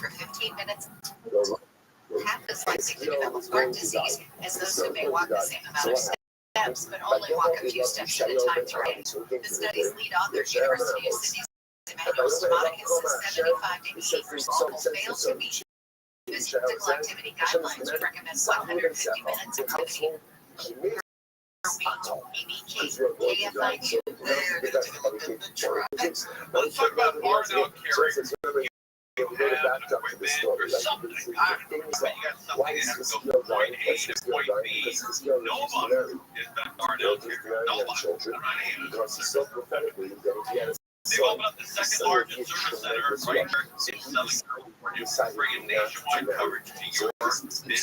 For 15 minutes, half as likely to develop heart disease as those who may walk the same amount of steps, but only walk a few steps at a time through. The study's lead author, University of Sydney's Emmanuel Stamatakis, says 75 to 80% will fail to meet physical activity guidelines, which recommend 150 minutes activity per week. Amy KFIQ. Let's talk about bar dog carriers. You have equipment or something. You got something that has to go from point A to point B. Nobody is that bar dog carrier. Nobody. They've opened up the second largest service center right here in Southern California, bringing nationwide coverage to your business. The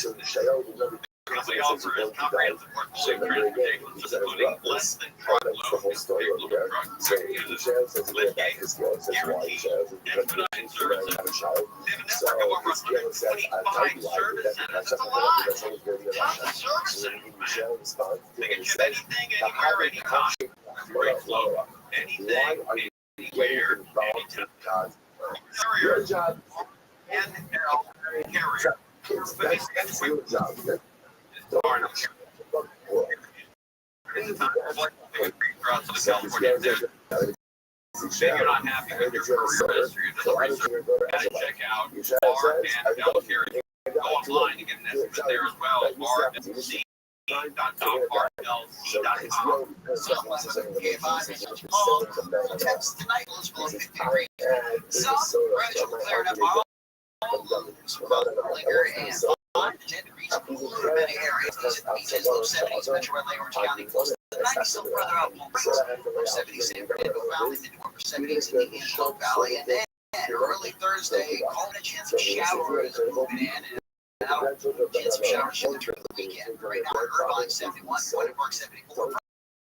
company offers comprehensive portfolio transportation, including less than truckload, vehicle to truck, lift gates, guaranteed, expedited services. They have a network of over 125 service centers. That's a lot. Tons of service centers, man. They can ship anything, anywhere, anytime. Great flow. Anything, anywhere, anytime. Carrier and carrier. But this is California desert. Say you're not happy with your courier service or your delivery service, you gotta check out bar and L carrier. Go online to get an estimate there as well. bar.lc.com, bar.lc.com. Temps tonight was below 50 degrees. Some gradual clearing up all liquor and on 10 degrees cooler in many areas. These beaches, low 70s, Metro LA, Orange County, close to 90, still further up, low 70s, San Fernando Valley, the upper 70s in the Antelope Valley, and then early Thursday, calling a chance of showers moving in and out. Chance of showers showing through the weekend. Right now, Irvine 71, Point Park 74,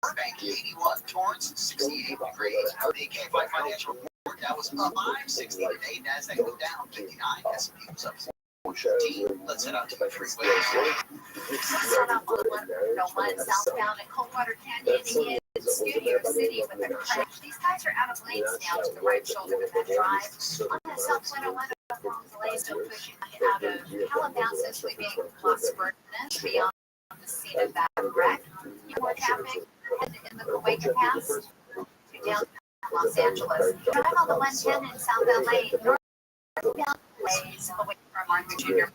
Burbank 81, Torrance 68 degrees. The K5 financial report, that was up 560 today. NASDAQ was down 59, S&P was up 14. Let's head out to the freeway. Let's head out on 101 southbound at Coldwater Canyon in Studio City with a crash. These guys are out of lanes now to the right shoulder of that drive. On that south 101, long delays don't push you out of Calabasas, leaving Las Verdes beyond the scene of that wreck. More traffic in the Cahuenga Pass to downtown Los Angeles. Drive on the 110 in South LA, northbound ways away from Martin Jr.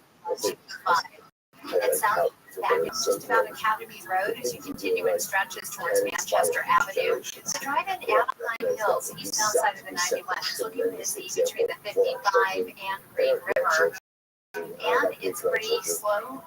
5. And south back is just about Academy Road as you continue in stretches towards Manchester Avenue. So drive in Anaheim Hills, eastbound side of the 91. It's looking busy between the 55 and Green River. And it's pretty slow.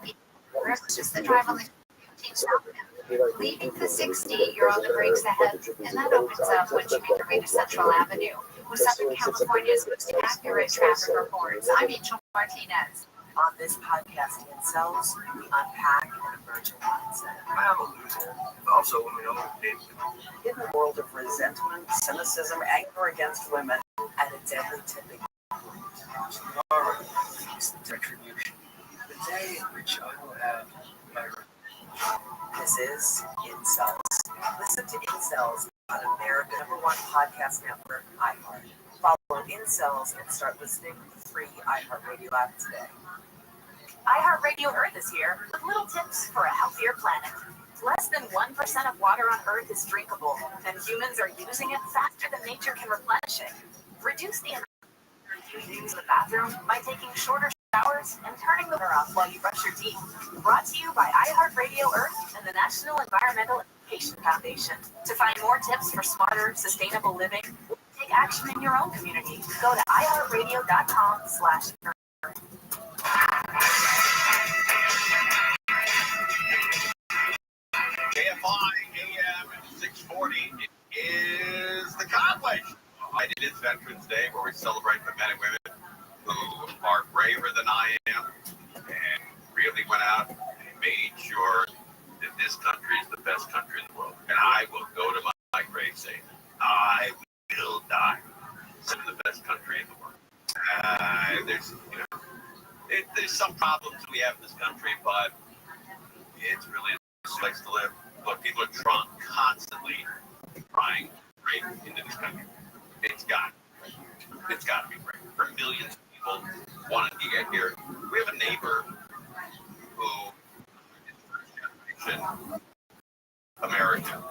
It's just the drive on the 15 southbound. Leaving the 60, you're on the brakes ahead, and that opens up once you make your way to Central Avenue. With Southern California's most accurate traffic reports, I'm Angel Martinez. On this podcast in Cells, we unpack an emergent mindset. I am a loser. Also, women know In the world of resentment, cynicism, anger against women, at its every tipping point. tomorrow is the retribution, the day in which I will have my This is Incels. Listen to Incels on America's #1 podcast network, iHeart. Follow Incels and start listening with the free iHeartRadio app today. iHeartRadio Earth is here with little tips for a healthier planet. Less than 1% of water on Earth is drinkable, and humans are using it faster than nature can replenish it. Reduce the amount you use in the bathroom by taking shorter showers and turning the water off while you brush your teeth. Brought to you by iHeartRadio Earth and the National Environmental Education Foundation. To find more tips for smarter, sustainable living, take action in your own community. Go to iHeartRadio.com/Earth. KFI AM 640 is the Conway. It is Veterans Day, where we celebrate the men and women who are braver than I am and really went out and made sure that this country is the best country in the world. And I will go to my grave saying, I will die. It's the best country in the world. There's some problems we have in this country, but it's really a nice place to live. Look, people are constantly trying to break into this country. It's got to be great for millions of people wanting to get here. We have a neighbor who is first generation American,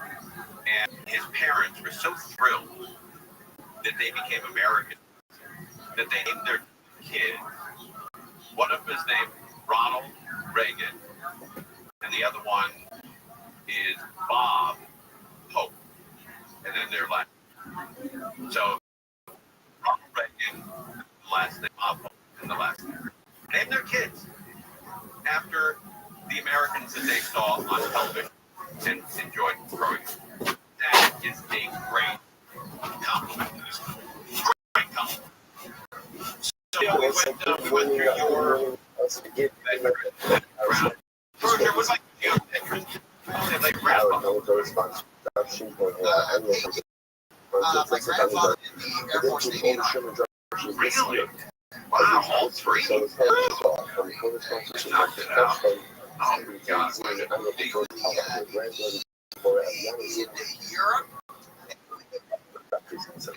and his parents were so thrilled that they became American that they named their kid. One of them is named Ronald Reagan, and the other one is Bob Hope, and then their last. So Ronald Reagan, the last name, Bob Hope, and the last name. Name their kids after the Americans that they saw on television and enjoyed growing up. That is a great compliment to this country. Great compliment. So we went through your background. Georgia, what's like veterans? They like grandpa. My grandfather in the Air Force Navy and Army. Really? Wow, all three? Knocked it out. Oh my God. In Europe, he was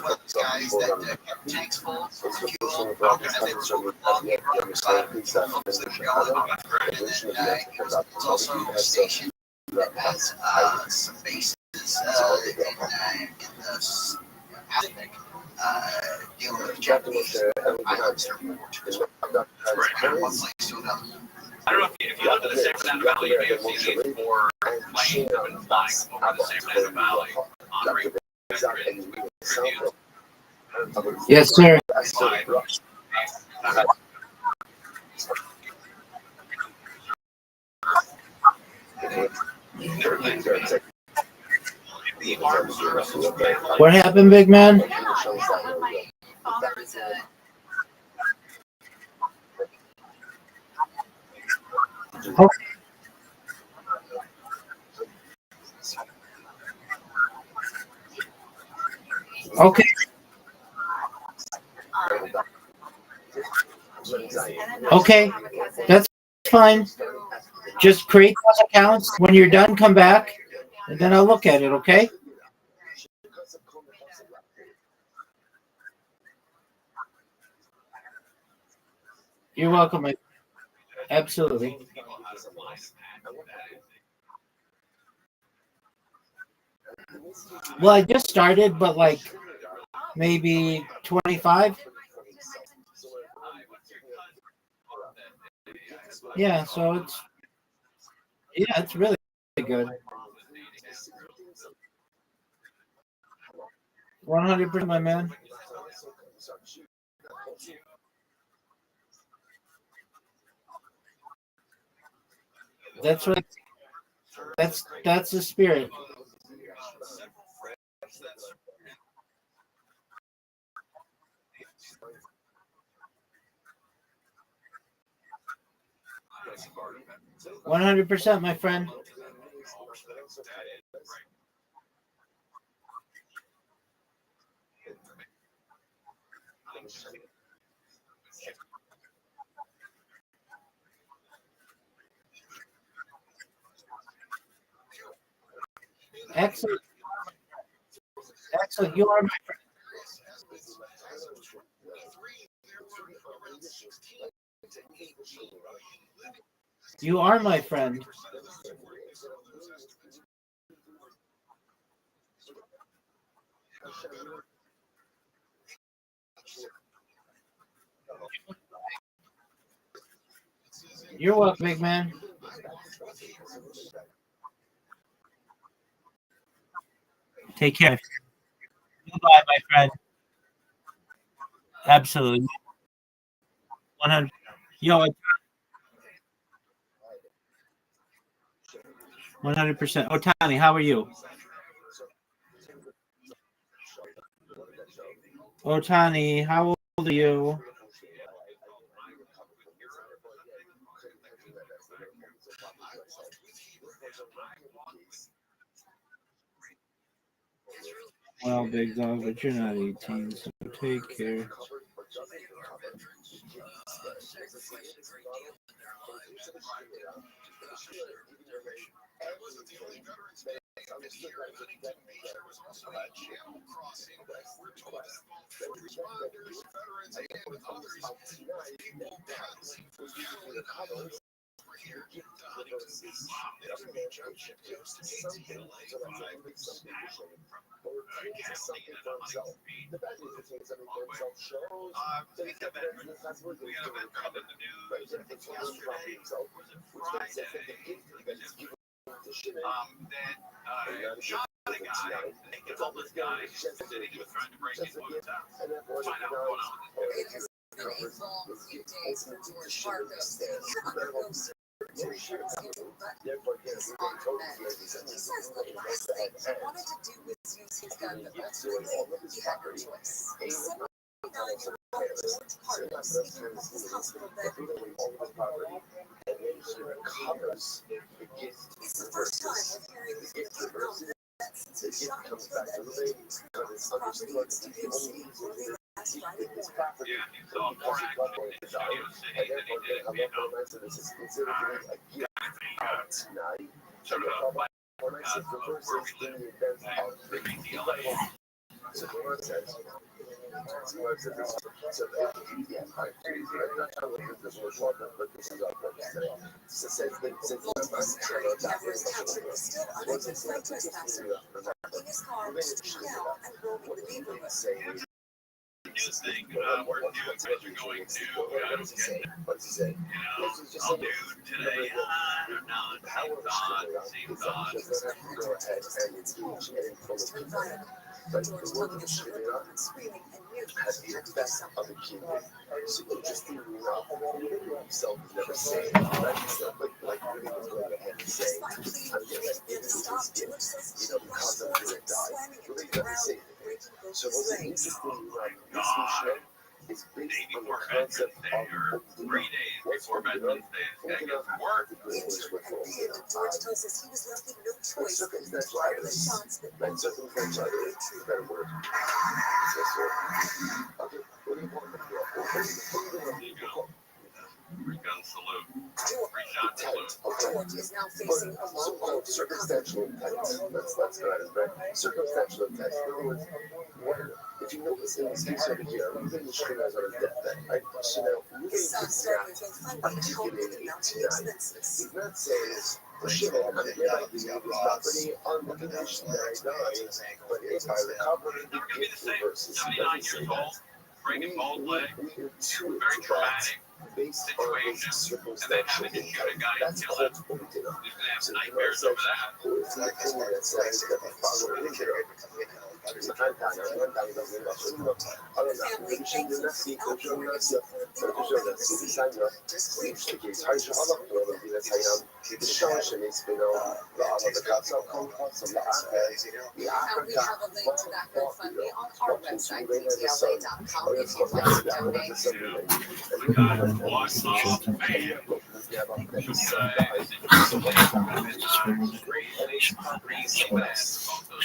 one of those guys that kept tanks full of fuel as they were moving along the road side of folks that were going. And then he was also stationed as some bases in the Pacific, dealing with Japanese islands during World War II. From one place to another. I don't know if you look at the San Fernando Valley, you may have seen these four planes have been flying over the San Fernando Valley honoring veterans. Yes, sir. What happened, big man? Oh. Okay. Okay, that's fine. Just create those accounts. When you're done, come back, and then I'll look at it, okay? You're welcome. Absolutely. Well, I just started, but like maybe 25. Yeah, so it's really good. 100%, my man. That's what. That's the spirit. One 100%, my friend. Excellent. Excellent. You are my friend. You are my friend. You're welcome, big man. Take care. Goodbye, my friend. Absolutely. 100. Yo, 100%. Otani, how are you? Otani, how old are you? Well, big dog, but you're not 18, so take care.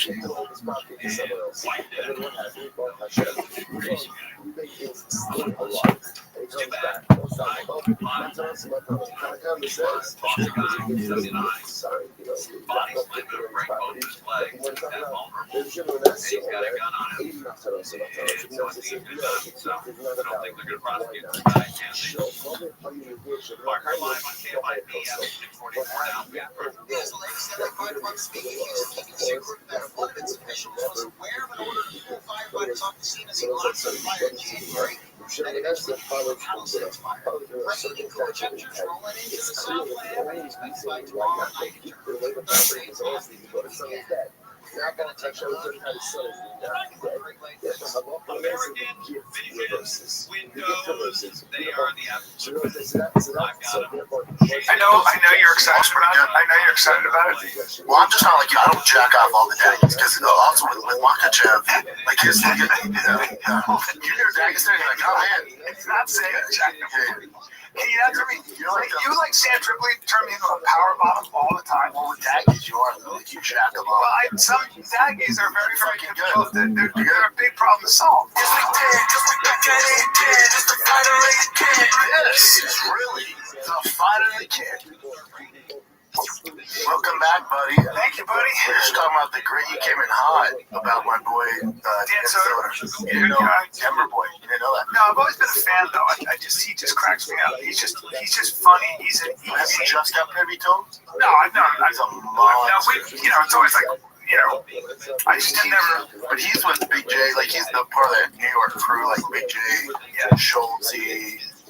function. One of its officials was aware of an order to pull firefighters off the scene as he launched the fire in January. That eventually became a battle-sense fire, bringing coach up control and into the Southland, expected by tomorrow night. Thursday, not going to take a look. American Vision Windows, they are the absolute. I know you're excited about it. I know you're excited about it. Well, I'm just not like you. I don't jack off all the days because also with Makachev, like his thing, junior days, like, oh man, It's not saying jack off. Can you answer me? You like Sam Tripoli turn me into a power bottom all the time. well, with Daggies, you are though. Like you jack them Well, off. some Daggies are very, very difficult. They're a big problem to solve. This is really the fight of the kid. Welcome back, buddy. Thank you, buddy. We're just talking about the great. You came in hot about my boy Dan Soder. You didn't know Denver boy. You didn't know that. No, I've always been a fan though. He just cracks me up. He's just funny. Have you just got privy to him? No. He's a monster. It's always like, I just never. But he's with Big J. Like he's the part of that New York crew. Like Big J, Schultz,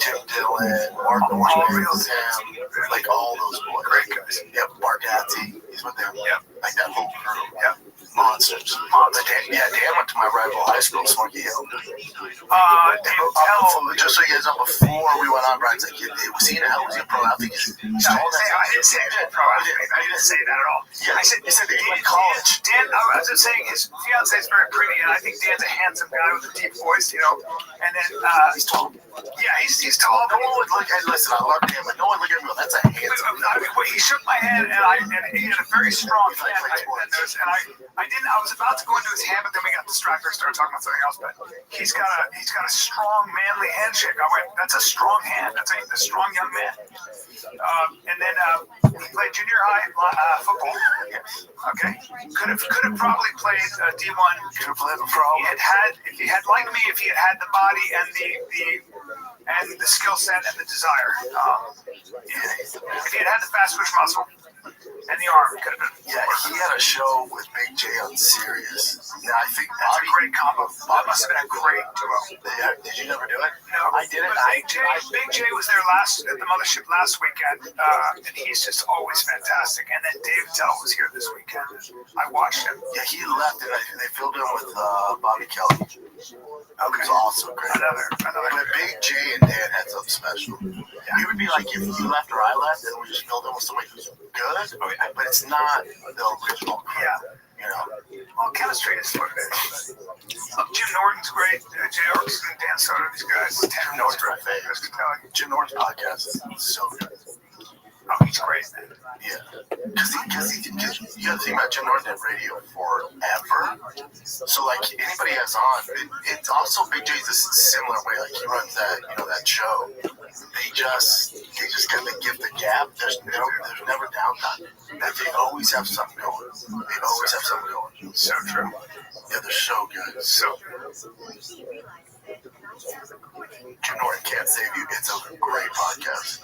Tim Dillon, Mark Norman, Sam, like all those boys. Great guys. Yep, Mark Hattie, he's with them. Yep. Like that whole crew. Yep. Monsters. Dan went to my rival high school, Smoky Hill. Just so you guys know, before we went on, Brian's like, was he in hell? Was he a pro athlete? I didn't say pro athlete. I didn't say that at all. Yeah, I said he said that he went to college. Dan, I was just saying his fiance is very pretty, and I think Dan's a handsome guy with a deep voice, And then He's tall. Yeah, he's tall. No one would look at. Listen, I love him, but no one look at me. That's a handsome. He shook my hand, and he had a very strong hand. I was about to go into his hand, but then we got distracted and started talking about something else. But he's got a strong, manly handshake. I went, that's a strong hand. That's a strong young man. And then he played junior high football. Okay, could have probably played D1. Could have played pro. If he had like me, if he had the body and the skill set and the desire. If he had the fast twitch muscle and the arm, it could have been. Yeah, he had a show with Big J on Sirius. Yeah, I think That's a great combo. That must have been a great duo. Did you never do it? No, I didn't. Big J was there at the mothership last weekend, and he's just always fantastic. And then Dave Tell was here this weekend. I watched him. Yeah, he left, and they filled him with Bobby Kelly. It was also great. Another. But Big J and Dan had something special. He would be like if you left or I left, and we just filled in with somebody who's good, but it's not the original. Well, chemistry is what it is. Look, Jim Norton's great. Jay Orkson and Dan Soder, these guys. Jim Norton's my favorite. Jim Norton's podcast is so good. Oh, he's great, man. Yeah, because you got to think about Jim Norton at radio forever. So like anybody has on, it's also Big J's a similar way. Like he runs that show. They just got the gift of gab. There's never downtime. They always have something going. So true. Yeah, they're so good. So good. Jim Norton Can't Save You. It's a great podcast.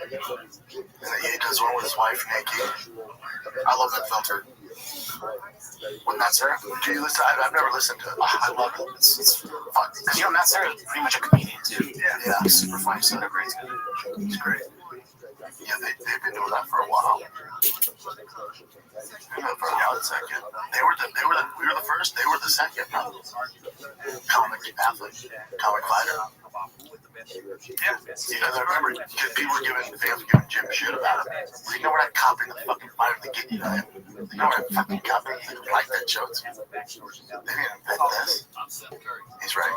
And he does one with his wife, Nikki. I love that filter. When Matt Sarah, I've never listened to it. I love it. It's fun. Because Matt Sarah is pretty much a comedian too. Yeah, he's super funny. So they're great. He's great. Yeah, they've been doing that for a while. For a hot second. We were the first. They were the second. Comic athlete, comic fighter. Yeah, because I remember people were fans were giving Jim shit about it. They know we're not copying the fucking fighter to get you to him. They know we're not fucking copying. They like that show. They didn't invent this. He's right.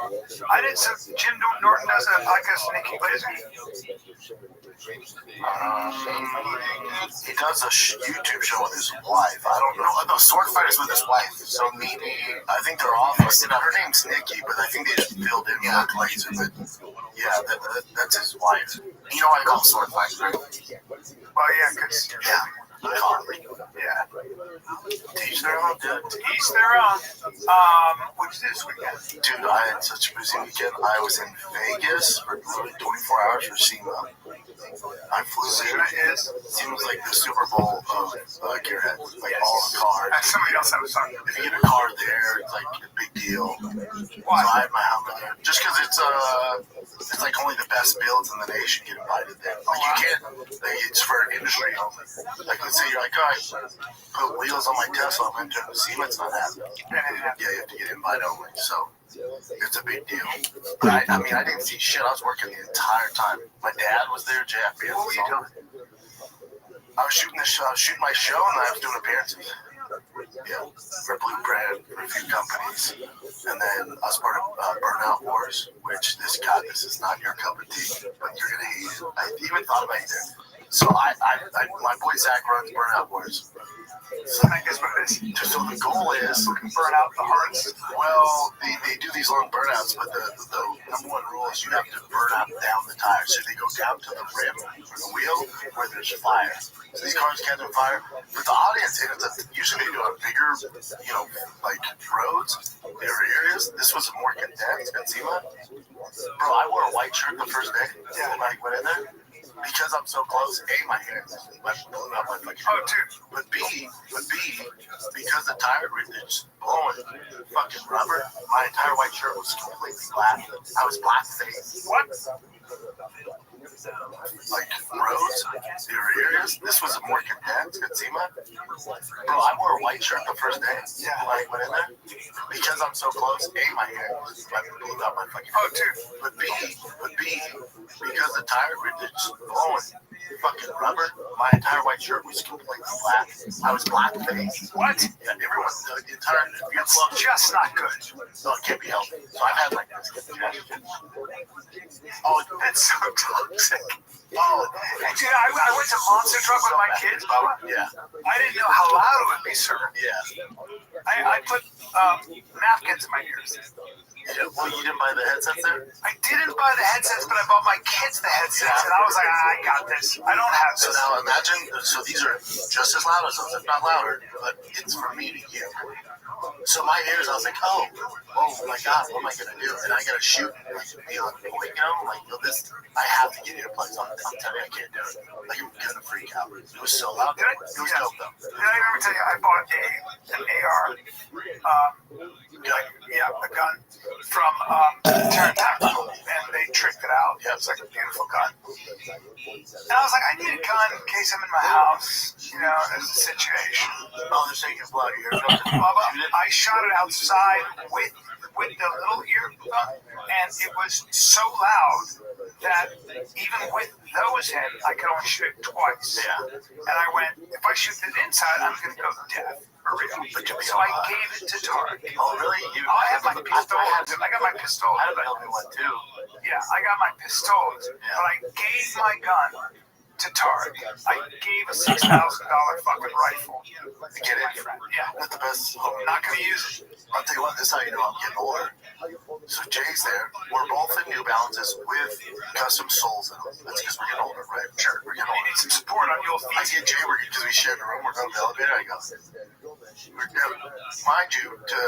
So Jim Norton does a podcast with Nikki Glazer. He does a YouTube show with his wife. I don't know. No, Sword Fighters with his wife. So maybe I think they're off. Her name's Nikki, but I think they just filled in Mark Laser. But yeah, that's his wife. You know why they call him Sword Fighters, right? Well, yeah, because Yeah. Teach their own, dude. each their own. What's this weekend? Dude, I had such a busy weekend. I was in Vegas for literally 24 hours for SEMA. I flew SEMA in. is? Seems like the Super Bowl of Gearhead. Like all the cars. Somebody else I was talking If you get a car there, it's like a big deal. Why? So I had my helmet there. Just because it's like only the best builds in the nation get invited there. Like you can't, like, it's for industry only. Like let's say you're like, all right, put wheels on my Tesla, I'm into SEMA, it's not happening. Yeah, you have to get invite only. So it's a big deal. But I mean, I didn't see shit. I was working the entire time. My dad was there, JFB. What were you doing? I was shooting shooting my show, and I was doing appearances. Yeah, for Blueprint, for a few companies, and then I was part of Burnout Wars, which this is not your cup of tea, but you're gonna hate it. I even thought about it there. So my boy Zach runs Burnout Wars. So I guess what it is. So the goal is Burn out the hearts. well, they do these long burnouts, but the number one rule is you have to burn out down the tires. So they go down to the rim or the wheel where there's fire. So these cars catch on fire. But the audience, usually they do on bigger, like roads, bigger areas. This was more condensed. Benzema. Bro, I wore a white shirt the first day. Yeah, when I went in there. Because I'm so close, A, my hands, I'm pulling out my fucking. Oh, dude. But B, because the tire is blowing fucking rubber, my entire white shirt was completely black. I was black faced. What? Like roads, there were areas. This was more condensed. Benzema. Bro, I wore a white shirt the first day. Yeah, when I went in there. Because I'm so close, A, my hands, I'm pulling out my fucking. Oh, dude. But B, because the tire is blowing fucking rubber, my entire white shirt was completely black. I was black faced. What? Yeah, everyone, the entire. It's just not good. No, it can't be healthy. So I've had like this. Oh, that's so toxic. Oh, Dude, I went to Monster Truck with my kids, Bubba. yeah, I didn't know how loud it would be, sir. yeah. I put napkins in my ears. Well, you didn't buy the headsets there? I didn't buy the headsets, but I bought my kids the headsets, and I was like, I got this. I don't have So this. now imagine, so these are just as loud as those, if not louder, but it's from me to you. So my ears, I was like, oh my God, what am I going to do? And I got to shoot, like, be on point, this, I have to get earplugs on. I'm telling you, I can't do it. Like, I'm going to freak out. It was so loud. It was dope, though. Did I ever tell you I bought an AR, a gun from Terran Tactical, and they tricked it out. Yeah, it's like a beautiful gun. And I was like, I need a gun in case I'm in my house, there's a situation. Oh, they're saying it's loud here. Bubba, I shot it outside with the little earphone, and it was so loud that even with those in, I could only shoot it twice. Yeah. And I went, if I shoot it inside, I'm going to go deaf. For real. So I gave it to Tarek. Oh, really? I have my pistol. I got my pistol. I had a building one, too. Yeah, I got my pistols. But I gave my gun to Tarek. I gave a $6,000 fucking rifle to get in. Yeah. Not the best. I'm not going to use it. I'll tell you what, this is how you know I'm getting older. So Jay's there. We're both in New Balances with custom soles in them. That's because we're getting older, right? Sure, we're getting You older. need some support on your I feet. get Jay working because we shared a room. We're going to the elevator. I go, mind you, to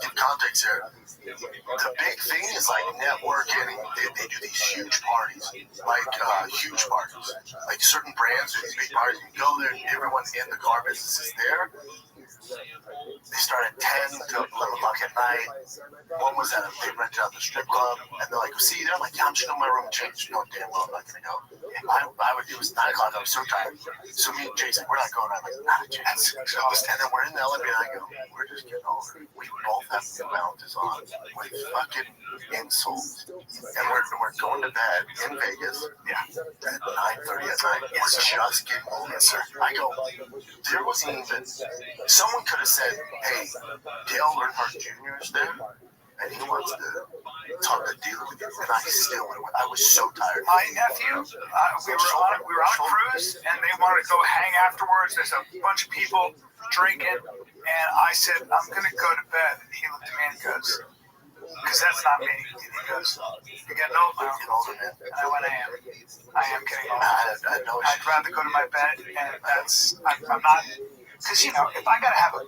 give context here, the big thing is like networking. They do these huge parties, like huge parties. Like certain brands do these big parties. You go there, and everyone in the car business is there. They start at 10 to 11 o'clock at night. One was at they rented out the strip club, and they're like, see, they're like, yeah, I'm just going to my room and change. You know damn well I'm not going to go. It was 9 o'clock, I was so tired. So me and Jason, we're not going. I'm like, not a chance. And then we're in the elevator, and I go, we're just getting older. We both have New Balances on with fucking insoles. And we're going to bed in Vegas at 9:30 at night. We're just getting older, sir. I go, there wasn't even, someone could have said, hey, Dale Earnhardt Jr. is there, and he wants to talk a deal with you, and I still went away. I was so tired. My nephew, we were on a cruise, and they wanted to go hang afterwards. There's a bunch of people drinking, and I said, I'm gonna go to bed. And he looked at me and goes, because that's not me. And he goes, you're getting old now. Getting older, man. And I went, I am getting old. I know. I'd rather go to my bed, and I'm not, because, you know, if I gotta have a,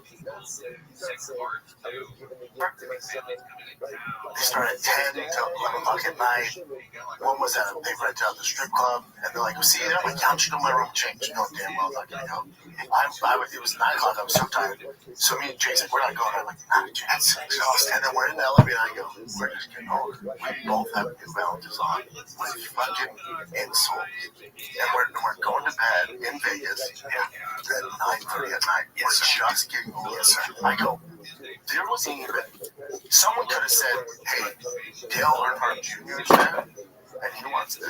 they start at 10 till 11 o'clock at night. One was at they rented out the strip club, and they're like, see, I'm like, I'm just going to my room and change. You know damn well I'm not going to go. It was 9 o'clock, I was so tired. So me and Jason, we're not going. I'm like, nah, that's exhausted. And then we're in the elevator, and I go, we're just getting older. We both have New Balances on with fucking insoles. And we're going to bed in Vegas at 9:30 at night. We're just getting older. I go, there wasn't even, someone could have said, hey, Dale Earnhardt Jr. is there, and he wants to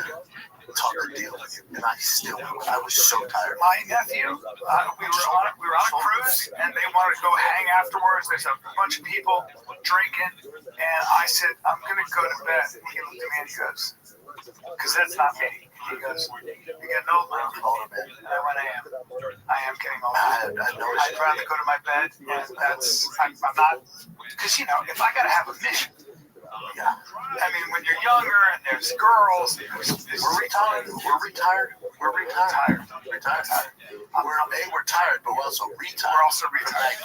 talk a deal with you. And I was so tired. my nephew, we were on a cruise, and they wanted to go hang afterwards. There's a bunch of people drinking, and I said, I'm gonna go to bed. And he looked at me and he goes, because that's not me. He goes, you're getting old now. And I went, I am getting old. I'd rather go to my bed, and I'm not, because, you know, if I gotta have a mission, I mean, when you're younger and there's girls, we're retired. We're tired, but we're also retired. We're also retired.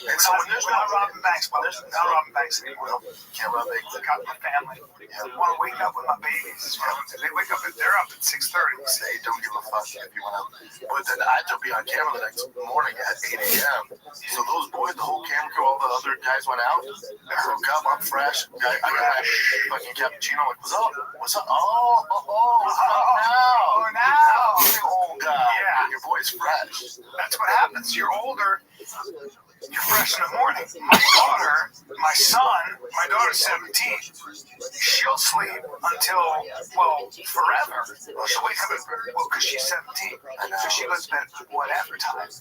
And so when there's we're not robbing banks, but there's not robbing banks anymore. Can't rob banks. Look out my family. I want to wake up with my babies. They wake up, they're up at 6:30. They don't give a fuck if you want to. But then I have to be on camera the next morning at 8 a.m. So those boys, the whole camera crew, all the other guys went out. I woke up, I'm fresh. I got my fucking cappuccino. Like, what's up? What's up? Oh, now. Oh, God. Yeah. Your boy's fresh. That's what happens. You're older. You're fresh in the morning. My daughter's 17. She'll sleep until, forever. She'll wake up because she's 17. So she goes to bed at whatever time.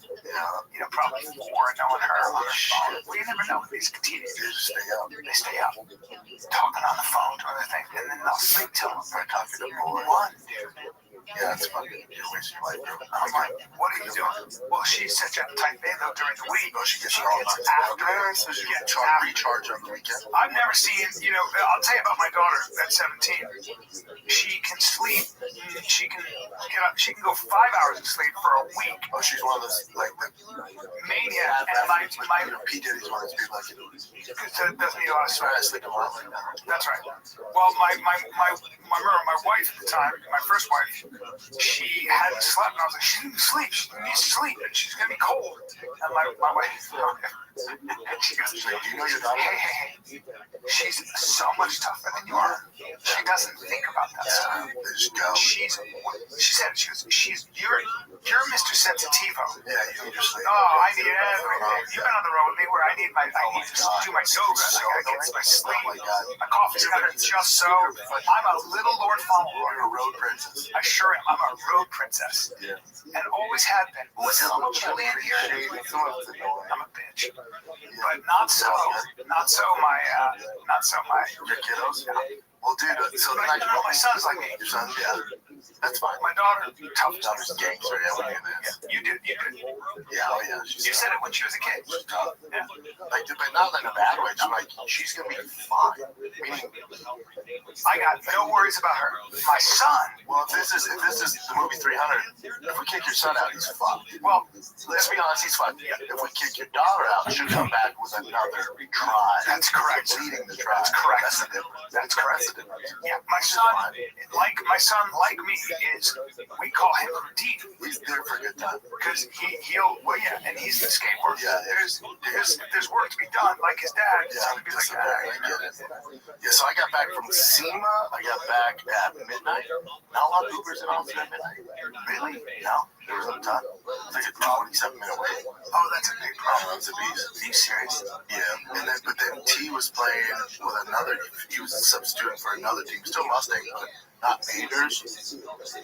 You know, probably 4, knowing her on her phone. We never know with these teenagers. They stay up. Talking on the phone, doing their thing, and then they'll sleep till they're talking to boy. One. Yeah, that's fucking, you're wasting your life, bro. I'm like, what are you doing? Well, she's such a type A though during the week. She gets after, so she gets recharge on the weekend. I've never seen, you know, I'll tell you about my daughter at 17. She can sleep, she can get up, she can go 5 hours of sleep for a week. Oh, she's one of those, like, the maniac. And my P. Diddy's one of those people like, doesn't need a lot of sorry, I sleep. sleep a lot like that. That's right. Well, my wife at the time, my first wife, she hadn't slept, and I was like, she didn't sleep. She needs to sleep, and she's gonna be cold. And my wife, she goes, Do you know your daughter? hey, she's so much tougher than you are. She doesn't think about that stuff. She said, you're Mr. Sensitivo. Yeah, you just sleep. Oh, I need everything. You've been on the road with me where I need to do my yoga. I gotta get my sleep. My coffee's got it just so. I'm a little Lord Fauntleroy. You're a road princess. I sure am. I'm a road princess. Yeah. And always have been. Oh, is it Uncle Julian here? I'm a bitch. But not so my Your kiddos? Well, dude, so my son's like me. your son, yeah. That's fine. My daughter, tough. Daughter's gangster, yeah, when you this. You did. Yeah, oh yeah. You said it when she was a kid. Yeah. Like, but not in a bad way. Just like, she's gonna be fine. Meaning, I got no worries about her. My son. well, if this is the movie 300, if we kick your son out, he's fucked. Well, Let's be honest, he's fucked. If we kick your daughter out, she'll come back with another try. That's correct. Leading the try. That's correct. That's the difference. That's correct. That's the difference. Yeah, my son, like me, is we call him Deep He's there for a good time. because and he's the skateboarder. Yeah, There's work to be done, like his dad. Yeah, So he'd be like, I get it. Yeah, so I got back from SEMA. I got back at midnight. Not a lot of Ubers in Austin at midnight. Really? No. There was a ton. It's like a 27-minute wait. oh, that's a big problem. It's a beast. Are you serious? Yeah, but then T was playing with another. He was substituting for another team, still Mustang, but not majors.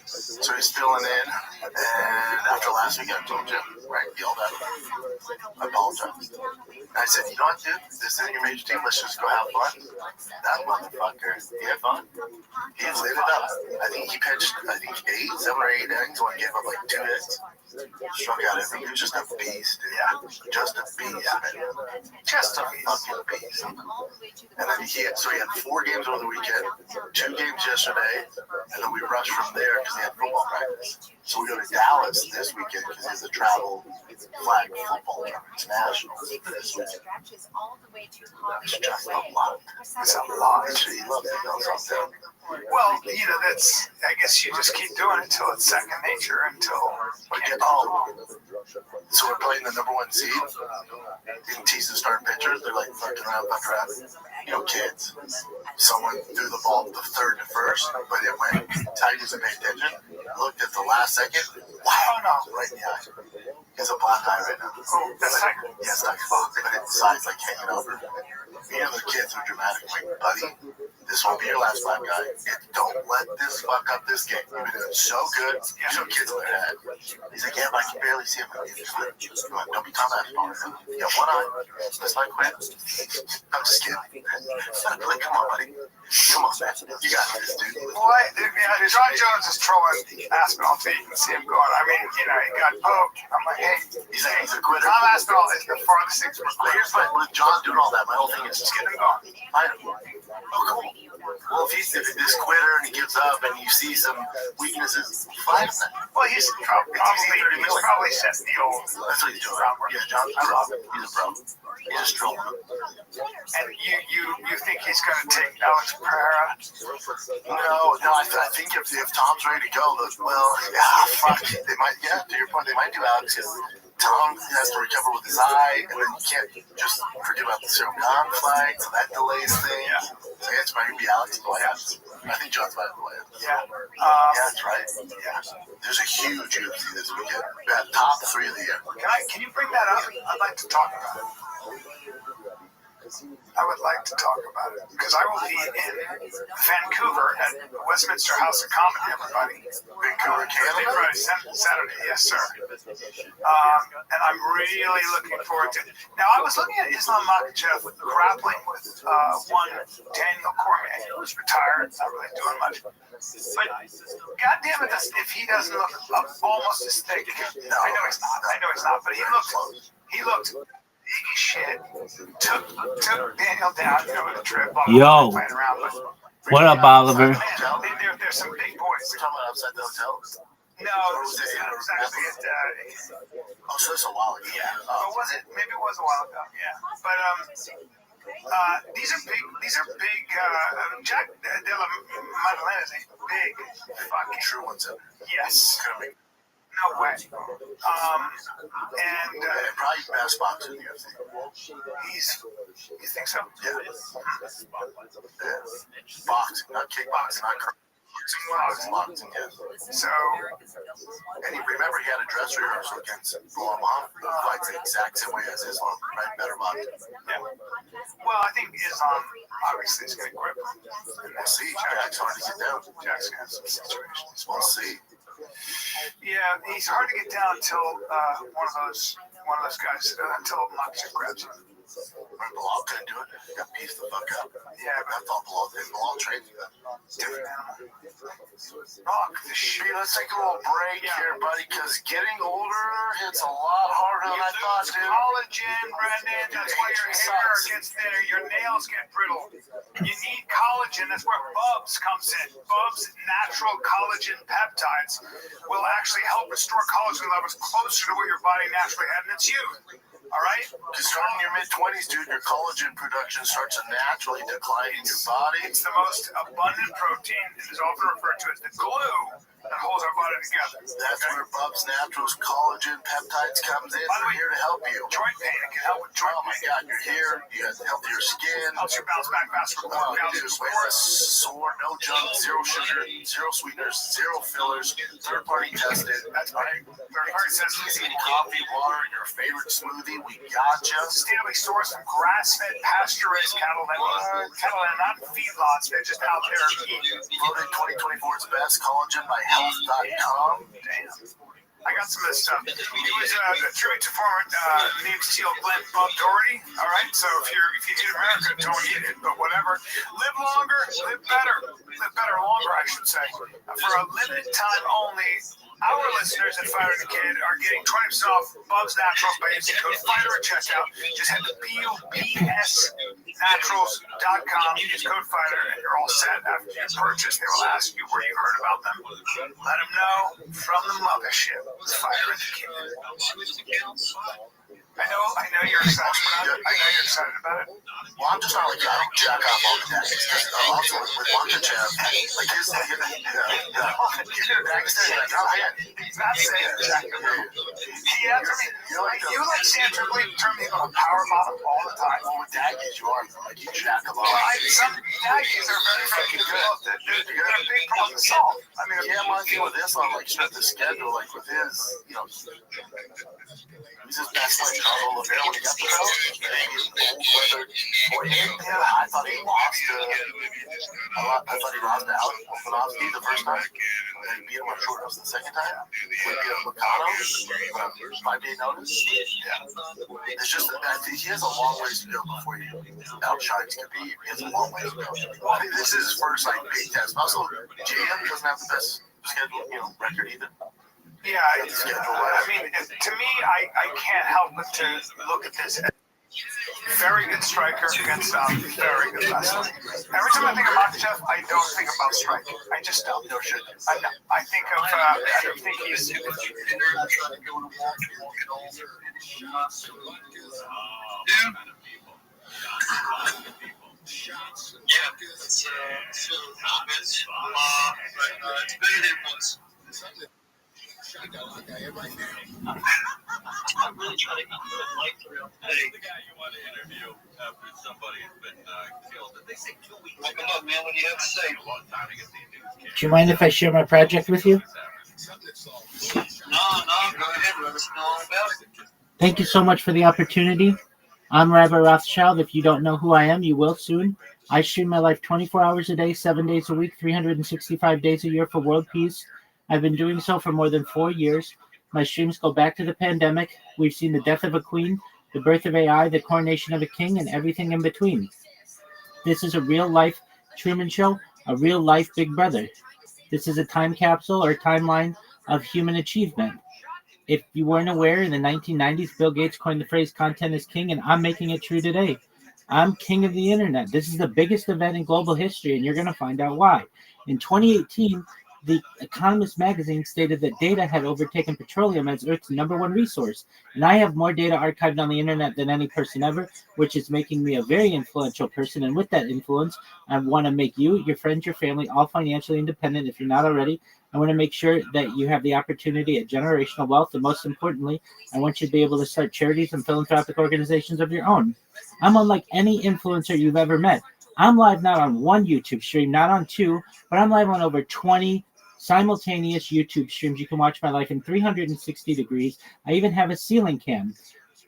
So he's filling in. And after last week, I told you, right, yelled at him. I apologized. And I said, you know what, dude? This isn't your major team. Let's just go have fun. That motherfucker, he had fun. He lit it up. I think he pitched, 7 or 8 innings when he gave up like 2 hits. Struck out every. He was just a beast, dude. Yeah, just a beast, man. Just a fucking beast. And then he had 4 games over the weekend, 2 games yesterday, and then we rushed from there because he had football practice. So we go to Dallas this weekend because he has a travel flag football tournament. It's national this weekend. It's just a lot. It's a lot. He loves it. That's all. Well, that's, I guess you just keep doing it until it's second nature, until we get so we're playing the number 1 seed. Didn't tease the starting pitchers. They're like fucking around. Kids. Someone threw the ball the 3rd to 1st, but it went tight as a paid attention. Looked at the last second. Wow, no, right in the eye. He's a black eye right now. Oh, that's like, yes, like fuck, but its side's like hanging over. The kids are dramatic. Like, buddy, this won't be your last black guy. Don't let this fuck up this game. You've been doing so good. Kids in their head. He's like, yeah, but I can barely see him. Don't be talking about it. You got 1 eye. Let's not quit. I'm just kidding. Like, come on, buddy. Come on, man. You got this, dude. What? John Jones is trolling Aspinall feet. You can see him going. I mean, he got poked. I'm like, hey, he's a quitter. Tom Aspinall is the farthest thing from But here's with John doing all that, my whole thing is just get him going. Oh, cool. Well, if he's this quitter and he gives up and you see some weaknesses, fine. Well, he's probably setting the old. That's what he's doing. Yeah, John's a pro. He's a pro. He's just trolling. And you think he's going to take Alex Pereira? No. I think if Tom's ready to go, fuck. They might. Yeah, to your point, they might do Alex because Tom has to recover with his eye, and then you can't just forget about the serum conflict, so that delays things. Yeah. So it's might be Alex Players. I think John's about to play it. Yeah. That's right. Yeah. There's a huge UFC this weekend. Top 3 of the year. Can you bring that up? I'd like to talk about it. I would like to talk about it because I will be in Vancouver at Westminster House of Comedy, everybody. Vancouver, Canada? Saturday, yes, sir. And I'm really looking forward to it. Now, I was looking at Islam Makhachev grappling with one Daniel Cormier, who's retired, not really doing much. But goddamn it, if he doesn't look almost as thick, I know he's not, but he looked big as shit. Took Daniel down, with a trip. Yo. Playing around, What up, Oliver? There's some big boys. We're talking about outside the hotel? No, it was actually at. So it's a while ago. Yeah. Was it? Maybe it was a while ago. Yeah. But these are big. Jack de la Madeleine is a big fucking true ones. Yes. No way. And probably best boxer in the UFC. You think so? Yeah. Boxing, not kickboxing, not boxing, yes. So, and you remember he had a dress rehearsal against Islam, who fights the exact same way as Islam, right? Better boxing. Yeah. Well, I think Islam obviously is going to grip. We'll see. Jack's hard to get down. Jack's going to have some situations. We'll see. Yeah, he's hard to get down until one of those guys until Makhachev grabs him. Bilal couldn't do it. He got pieced the fuck up. Yeah, but I thought Bilal trained you that. Different animal. Let's take a little break here, buddy, because getting older hits a lot harder than I thought, dude. Collagen, Brendan. That's why your hair gets thinner, your nails get brittle. You need collagen. That's where Bubs comes in. Bubs' natural collagen peptides will actually help restore collagen levels closer to what your body naturally had in its youth. All right? Because starting in your mid-20s, dude, your collagen production starts to naturally decline in your body. It's the most abundant protein. It is often referred to as the glue that holds our body together. That's where Bub's Naturals collagen peptides comes in. By the We're way, here to help you. joint pain, it can help with joint Oh my pain. God, you're here. You have healthier skin. Helps you bounce back faster from workouts and sports. Sore, no junk, zero sugar, zero sweeteners, zero fillers, third party tested. That's right. Third party says Easy coffee, water, your favorite smoothie. We gotcha. sustainably sourced from grass-fed, pasture-raised cattle that are not feedlots. They're just out there eating. Voted 2024's best collagen by health.com. Damn. I got some of this stuff. It was a tribute to former Navy SEAL Glenn Bob Doherty. All right, so if you eat America, don't eat it. But whatever. Live longer, live better. Live better longer, I should say. For a limited time only, our listeners at Fighter the Kid are getting 20% off Bub's Naturals by using code FIGHTER at checkout. Just head to BUBSNaturals.com. Use code FIGHTER and you're all set. After you purchase, they will ask you where you heard about them. Let them know from the mothership. Fighter the Kid. I know you're excited about it. I know you're excited about it. Well, I'm just not like, I don't jack off all the days. Also, with Wonderchef, like his you get a bag stand, like, oh, man. He's not saying jack off. Yeah, I mean, you like Sam Tripoli turn me into a power bottom all the time. Well, with Daggies, you are, like, you jack them off. Some Daggies are very fucking good. They're a big problem to solve. I mean, Yeah, my thing with this on, like, the schedule, like, with his, you know, he's his best, like, Carl Oliveira when he got the belt. I thought he lost to Alex Volkanovski the first time, and beat him on short notice the second time. We beat him Lucano, 5 day notice. Yeah. It's just that he has a long ways to go before he outshines Khabib. He has a long ways to go. Well, I think this is his first, like, big test. Also, JM doesn't have the best schedule, you know, record either. yeah, I mean, to me, I can't help but to look at this. Very good striker against very good wrestler. Every time I think of Makhachev, I don't think about striking. I just don't. No shit. I think of. I think he's. It's better than once. I'm really trying to get the light through. Hey, the guy you want to interview after somebody has been killed. They say 2 weeks. What do you have to say? A long time to get these news. Do you mind if I share my project with you? No, go ahead. Let us know all about it. Thank you so much for the opportunity. I'm Rabbi Rothschild. If you don't know who I am, you will soon. I stream my life 24 hours a day, 7 days a week, 365 days a year for world peace. I've been doing so for more than 4 years. My streams go back to the pandemic. We've seen the death of a queen, the birth of AI, the coronation of a king, and everything in between. This is a real-life Truman Show, a real-life Big Brother. This is a time capsule or timeline of human achievement. If you weren't aware, in the 1990s, Bill Gates coined the phrase content is king, and I'm making it true today. I'm king of the internet. This is the biggest event in global history, and you're going to find out why. In 2018, The Economist magazine stated that data had overtaken petroleum as Earth's #1 resource. And I have more data archived on the internet than any person ever, which is making me a very influential person. And with that influence, I want to make you, your friends, your family, all financially independent if you're not already. I want to make sure that you have the opportunity at generational wealth. And most importantly, I want you to be able to start charities and philanthropic organizations of your own. I'm unlike any influencer you've ever met. I'm live not on one YouTube stream, not on two, but I'm live on over 20 simultaneous YouTube streams. You can watch my life in 360 degrees. I even have a ceiling cam.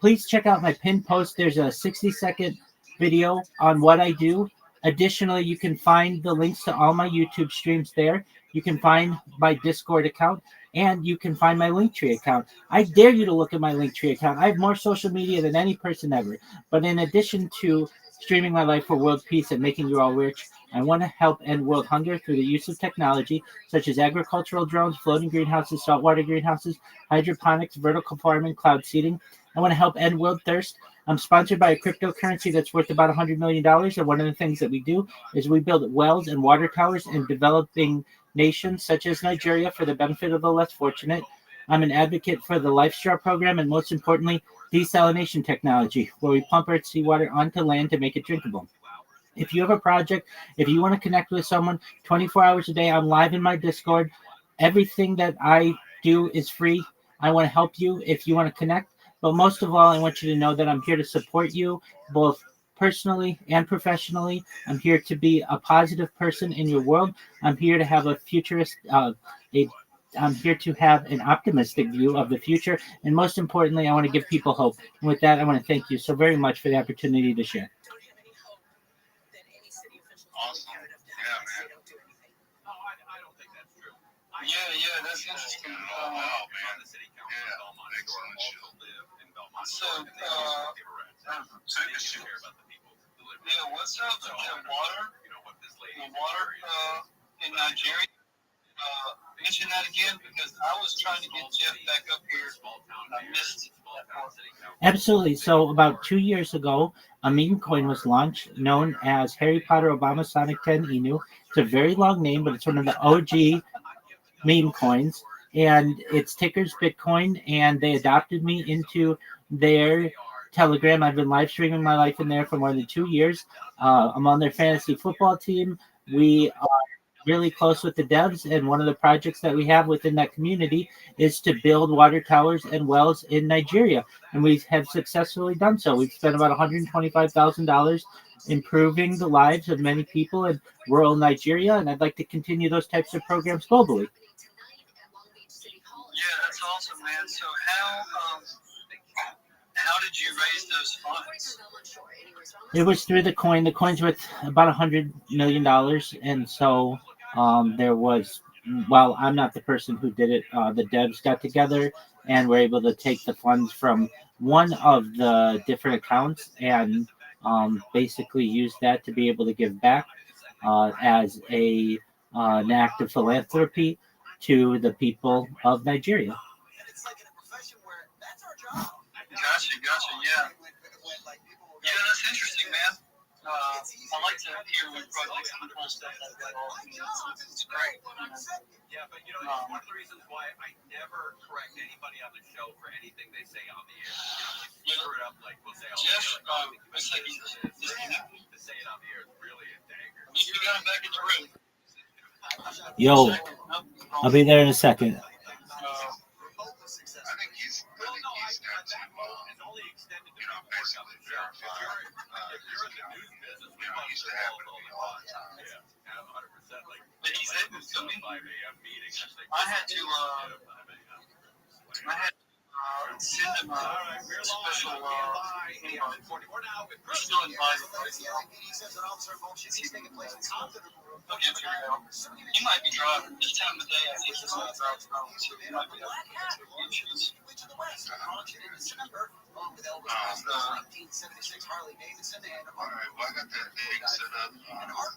Please check out my pinned post. There's a 60-second video on what I do. Additionally, you can find the links to all my YouTube streams there. You can find my Discord account, and you can find my Linktree account. I dare you to look at my Linktree account. I have more social media than any person ever. But in addition to streaming my life for world peace and making you all rich, I want to help end world hunger through the use of technology such as agricultural drones, floating greenhouses, saltwater greenhouses, hydroponics, vertical farming, cloud seeding. I want to help end world thirst. I'm sponsored by a cryptocurrency that's worth about $100 million. And one of the things that we do is we build wells and water towers in developing nations such as Nigeria for the benefit of the less fortunate. I'm an advocate for the LifeStraw program and most importantly, desalination technology, where we pump our seawater onto land to make it drinkable. If you have a project, if you want to connect with someone 24 hours a day, I'm live in my Discord. everything that I do is free. I want to help you if you want to connect. But most of all, I want you to know that I'm here to support you both personally and professionally. I'm here to be a positive person in your world. I'm here to have a futurist, a I'm here to have an optimistic view of the future. And most importantly, I want to give people hope. And with that, I want to thank you so very much for the opportunity to share. Awesome. Yeah, man. No, I don't think that's true. Yeah, that's interesting. Oh, wow, man. Yeah, excellent show. So, take us to what's up with the water? The water in Nigeria? Mention that again because I was trying to get Jeff back up here. I missed that part. Absolutely. So about 2 years ago, a meme coin was launched known as Harry Potter Obama Sonic 10 Inu. It's a very long name, but it's one of the OG meme coins, and its ticker's Bitcoin, and they adopted me into their Telegram. I've been live streaming my life in there for more than 2 years. I'm on their fantasy football team. We are really close with the devs, and one of the projects that we have within that community is to build water towers and wells in Nigeria, and we have successfully done so. We've spent about $125,000 improving the lives of many people in rural Nigeria, and I'd like to continue those types of programs globally. Yeah, that's awesome, man. So how did you raise those funds? It was through the coin. The coin's worth about $100 million, and so there was. Well, I'm not the person who did it. The devs got together and were able to take the funds from one of the different accounts and basically use that to be able to give back as an act of philanthropy to the people of Nigeria. Gotcha, yeah. Yeah, that's interesting, man. I like to hear when projects and cool stuff like that. It's great. Yeah, but it's one of the reasons why I never correct anybody on the show for anything they say on the air. Screw it up like we'll say. Jeff, looks like he's disconnected. To say it on the air is really a dagger. You got him back in the room. Yo, I'll be there in a second. I think he's got to, basically verify. If you're in the news business, we used to happen to me all the time. Yeah, 100%. But he's able to come in. 5 a.m. meeting. I had to send him a special invite. We're still invited right now. Okay, here we go. He might be driving. This time of day, I think he's not driving. So he might be driving. Alright, well, I got that thing set up. I'm not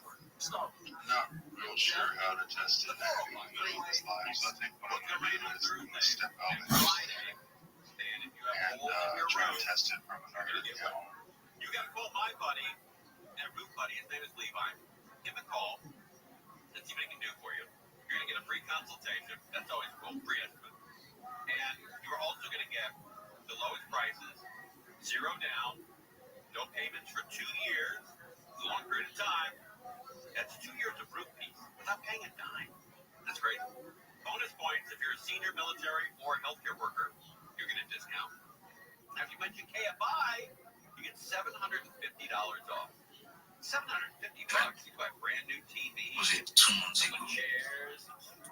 real sure how to test it in the middle of this live, so I think what I'm going to do is I'm going to step out and try to test it from another account. You got to call my buddy, and Root Buddy, his name is Levi. Give him a call. Let's see what he can do for you. You're going to get a free consultation. That's always cool, free estimate. And you're also going to get the lowest prices, zero down, no payments for 2 years, a long period of time. That's 2 years of Root Peace without paying a dime. That's great. Bonus points if you're a senior military or healthcare worker, you're going to discount. Now, if you mention KFI, you get $750 off. $750 you buy brand new TV. Was it 2 months ago? Chairs.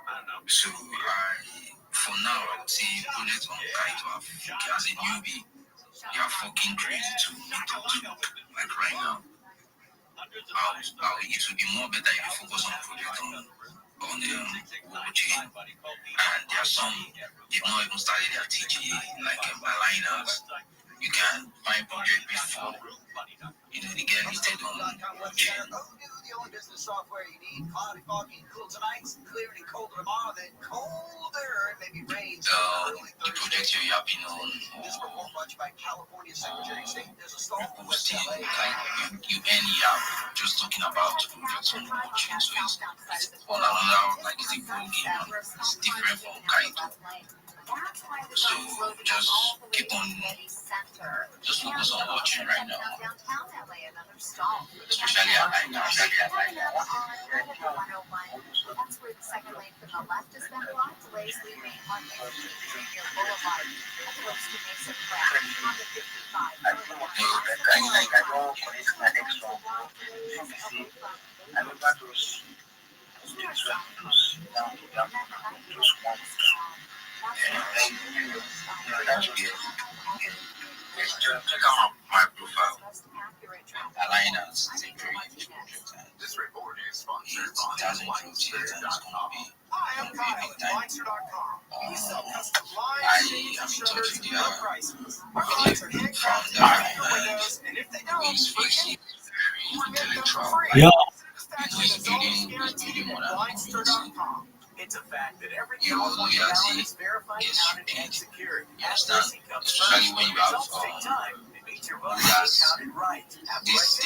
I don't know. So for now, I would say project on Kaito as a newbie, you're fucking crazy to meet up to. Like right now, it would be more better if you focus on project on world chain. And there are some, they've not even started their TGA, like aligners. You can find project before, they get listed on world chain. The only business software you need. Cloudy, foggy, cool tonight. Clear and colder tomorrow. Then colder, maybe rain. The project you're yapping on, This report brought you by California Secretary of State. There's a storm in West posting, LA. like you any yap, just talking about projects on world chain. So it's on another, like it's a world game. It's different from Kaito. So just keep on, just focus on watching right now. Especially at night. That's where the second lane from the left has been blocked. Check out my profile. Alliance is a very huge project. This report is sponsored It's by 2028 and it's going to be Hi, I'm a big time. We sell custom I am in touch with the founder and his face intellectual. Yeah. He's building modern community. It's a fact that every Your California loyalty ballot is verified, gets counted, and repaid. secured. You understand? Especially when you have Results take time. It means your vote is Yes. counted right. this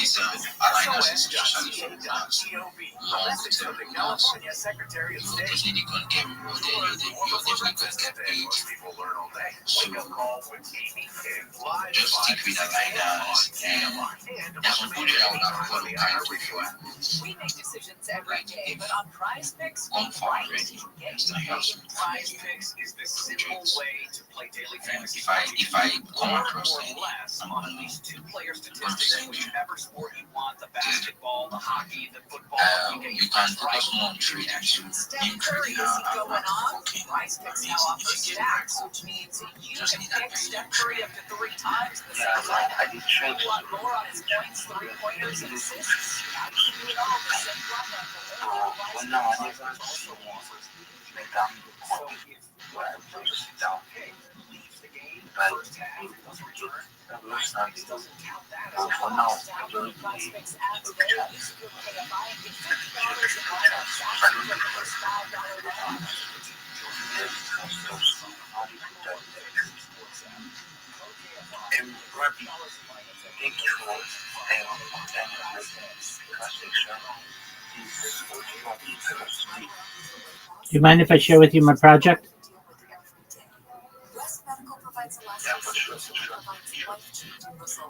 alliance is especially for the last long Message term from the plans. California Secretary of You're State. definitely going to get rewarded. You're definitely going to get paid. people learn all day. So just stick with alliance and there's some project I would have followed kind of before. We make decisions every day, but on Prize Picks, Gone far already. It's not your Prize Picks is the simple way to play daily fantasy. if I come across or any, less I'm on gonna these two-player send statistics, you. whichever sport you want, the basketball, the hockey, the football, you can focus more on trading. So in trading, I'm working Prize Picks now amazing offers figures. stacks, which means you Just can need that pick page. Steph Curry up to 3 times the Yeah, same line. I did trade. You want more on his points, 3-pointers, and assists? Now you can do it all for same product for only Well, now I never see one like that. Where I just sit down. But that looks like it. But for now, I don't really And Rabbi, thank you for staying on the Do you mind if I share with you my project?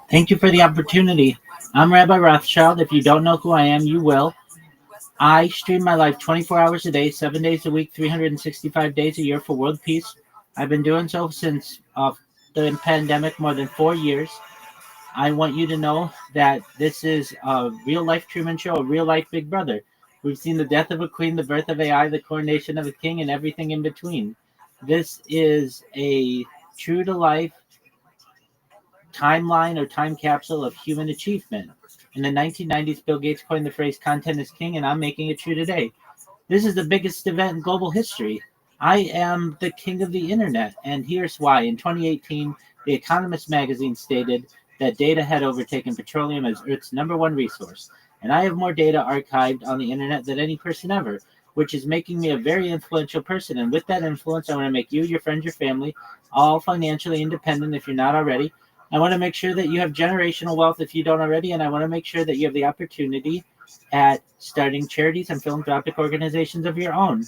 Thank you for the opportunity. I'm Rabbi Rothschild. If you don't know who I am, you will. I stream my life 24 hours a day, 7 days a week, 365 days a year for world peace. I've been doing so since the pandemic, more than 4 years. I want you to know that this is a real-life Truman Show, a real-life Big Brother. We've seen the death of a queen, the birth of AI, the coronation of a king, and everything in between. This is a true-to-life timeline or time capsule of human achievement. In the 1990s, Bill Gates coined the phrase "content is king," and I'm making it true today. This is the biggest event in global history. I am the king of the internet, and here's why. In 2018, The Economist magazine stated that data had overtaken petroleum as Earth's #1 resource, and I have more data archived on the internet than any person ever, which is making me a very influential person. And with that influence, I want to make you, your friends, your family, all financially independent if you're not already. I want to make sure that you have generational wealth if you don't already, and I want to make sure that you have the opportunity at starting charities and philanthropic organizations of your own.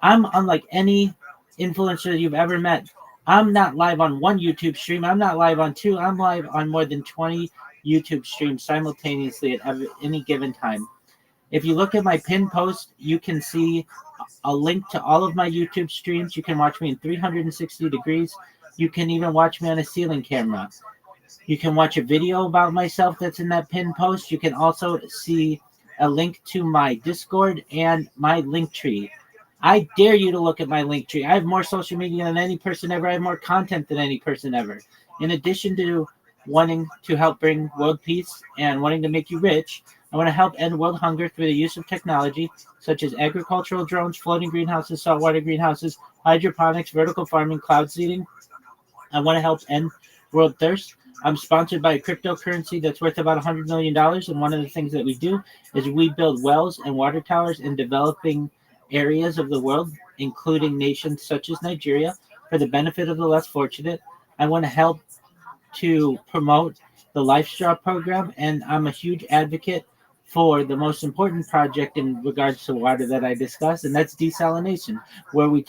I'm unlike any influencer you've ever met. I'm not live on one YouTube stream. I'm not live on 2. I'm live on more than 20 YouTube streams simultaneously at any given time. If you look at my pinned post, you can see a link to all of my YouTube streams. You can watch me in 360 degrees. You can even watch me on a ceiling camera. You can watch a video about myself that's in that pinned post. You can also see a link to my Discord and my Linktree. I dare you to look at my Linktree. I have more social media than any person ever. I have more content than any person ever. In addition to wanting to help bring world peace and wanting to make you rich, I want to help end world hunger through the use of technology such as agricultural drones, floating greenhouses, saltwater greenhouses, hydroponics, vertical farming, cloud seeding. I want to help end world thirst. I'm sponsored by a cryptocurrency that's worth about $100 million, and one of the things that we do is we build wells and water towers in developing areas of the world, including nations such as Nigeria, for the benefit of the less fortunate. I want to help to promote the LifeStraw program, and I'm a huge advocate for the most important project in regards to water that I discussed, and that's desalination, where we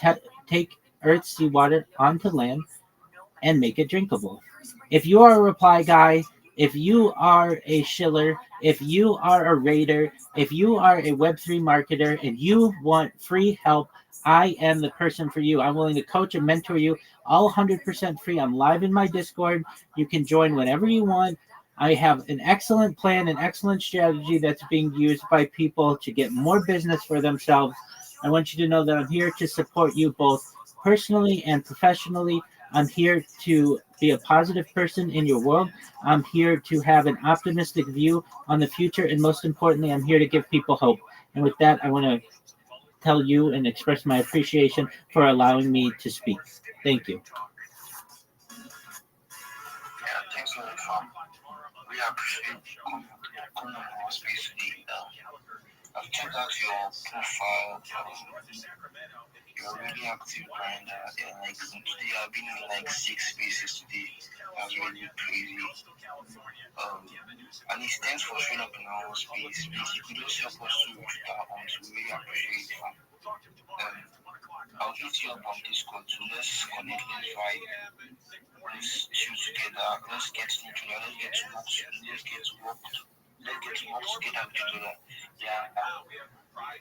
take Earth's seawater onto land and make it drinkable. If you are a reply guy, if you are a shiller, If you are a raider, if you are a Web3 marketer and you want free help, I am the person for you. I'm willing to coach and mentor you, all 100% free. I'm live in my Discord. You can join whenever you want. I have an excellent plan, an excellent strategy that's being used by people to get more business for themselves. I want you to know that I'm here to support you both personally and professionally. I'm here to be a positive person in your world. I'm here to have an optimistic view on the future. And most importantly, I'm here to give people hope. And with that, I want to tell you and express my appreciation for allowing me to speak. Thank you. Yeah, thanks a lot, fam. We appreciate coming on our space today. I've checked out your profile. You're really active, and like today I've been in like 6 spaces today. That's really crazy. And it's thanks for showing up in our space. Please, you could just help us to really appreciate it. I'll hit you up on Discord, so let's connect, let's vibe, let's chill together, let's get to each other, let's get to work together with each other. Yeah.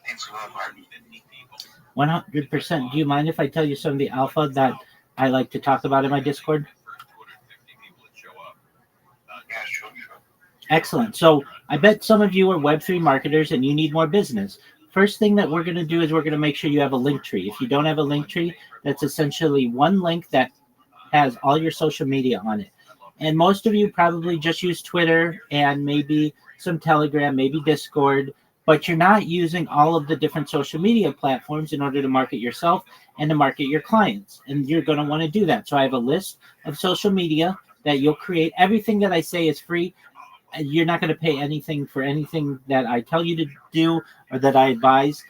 Thanks a lot, Harvey. 100%. Do you mind if I tell you some of the alpha that I like to talk about in my Discord? Yeah, sure. Excellent. So I bet some of you are Web3 marketers and you need more business. First thing that we're going to do is we're going to make sure you have a link tree. If you don't have a link tree, that's essentially one link that has all your social media on it. And most of you probably just use Twitter and maybe some Telegram, maybe Discord, but you're not using all of the different social media platforms in order to market yourself and to market your clients. And you're going to want to do that. So I have a list of social media that you'll create. Everything that I say is free. You're not going to pay anything for anything that I tell you to do or that I advise.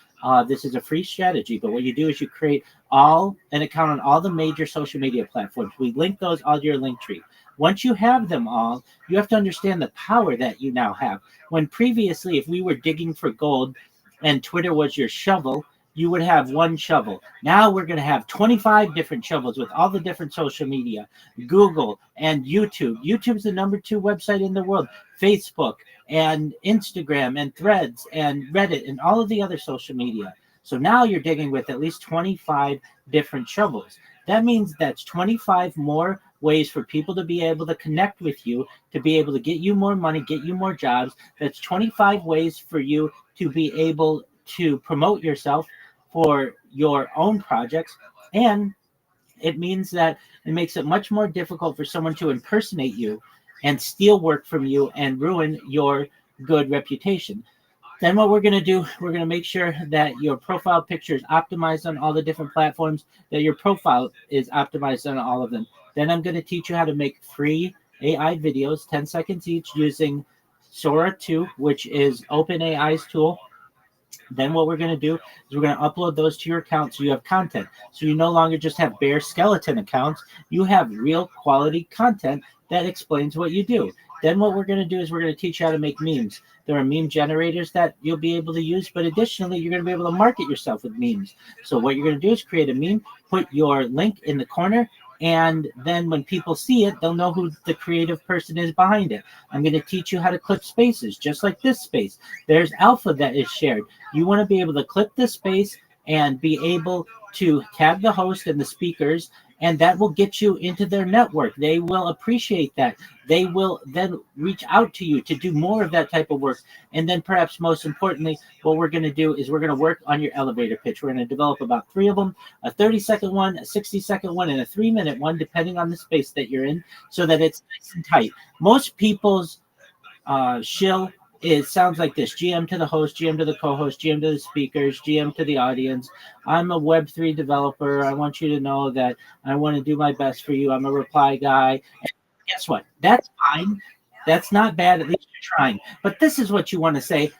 This is a free strategy, but what you do is you create an account on all the major social media platforms. We link those all to your link tree. Once you have them all, you have to understand the power that you now have. When previously, if we were digging for gold and Twitter was your shovel, you would have one shovel. Now we're going to have 25 different shovels with all the different social media, Google and YouTube. YouTube's the #2 website in the world, Facebook and Instagram and Threads and Reddit and all of the other social media. So now you're digging with at least 25 different shovels. That means that's 25 more ways for people to be able to connect with you, to be able to get you more money, get you more jobs. That's 25 ways for you to be able to promote yourself for your own projects. And it means that it makes it much more difficult for someone to impersonate you and steal work from you and ruin your good reputation. Then what we're going to do, we're going to make sure that your profile picture is optimized on all the different platforms, that your profile is optimized on all of them. Then I'm going to teach you how to make free AI videos, 10 seconds each, using Sora 2, which is OpenAI's tool. Then what we're going to do is we're going to upload those to your account so you have content. So you no longer just have bare skeleton accounts. You have real quality content that explains what you do. Then what we're going to do is we're going to teach you how to make memes. There are meme generators that you'll be able to use, but additionally, you're going to be able to market yourself with memes. So what you're going to do is create a meme, put your link in the corner, and then when people see it, they'll know who the creative person is behind it. I'm going to teach you how to clip spaces, just like this space. There's alpha that is shared. You want to be able to clip this space and be able to tag the host and the speakers, and that will get you into their network. They will appreciate that. They will then reach out to you to do more of that type of work. And then perhaps most importantly, what we're going to do is we're going to work on your elevator pitch. We're going to develop about 3 of them, a 30-second one, a 60-second one, and a 3-minute one, depending on the space that you're in, so that it's nice and tight. Most people's shill sounds like this: GM to the host, GM to the co-host, GM to the speakers, GM to the audience. I'm a Web3 developer. I want you to know that I want to do my best for you. I'm a reply guy. And guess what? That's fine. That's not bad. At least you're trying. But this is what you want to say.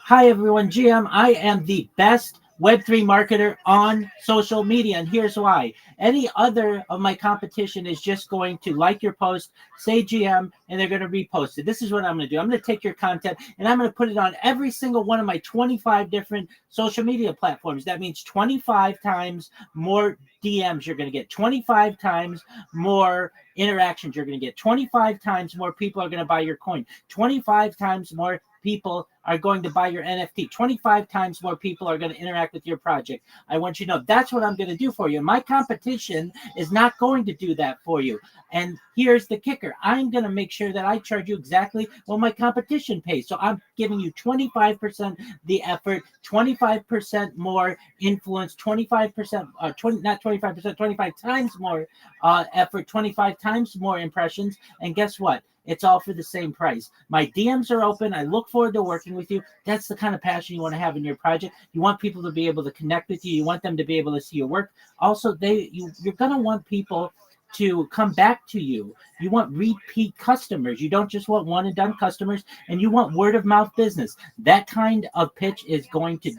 Hi, everyone. GM, I am the best Web3 marketer on social media. And here's why. Any other of my competition is just going to like your post, say GM, and they're going to repost it. This is what I'm going to do. I'm going to take your content and I'm going to put it on every single one of my 25 different social media platforms. That means 25 times more DMs you're going to get, 25 times more interactions you're going to get, 25 times more people are going to buy your coin, 25 times more people are going to buy your NFT, 25 times more people are going to interact with your project. I want you to know that's what I'm going to do for you. My competition is not going to do that for you. And here's the kicker. I'm going to make sure that I charge you exactly what my competition pays. So I'm giving you 25% the effort, 25% more influence, 25%, 25 times more effort, 25 times more impressions. And guess what? It's all for the same price. My DMs are open. I look forward to working with you. That's the kind of passion you want to have in your project. You want people to be able to connect with you. You want them to be able to see your work. Also, you're going to want people to come back to you. You want repeat customers. You don't just want one and done customers, and you want word of mouth business. That kind of pitch is going to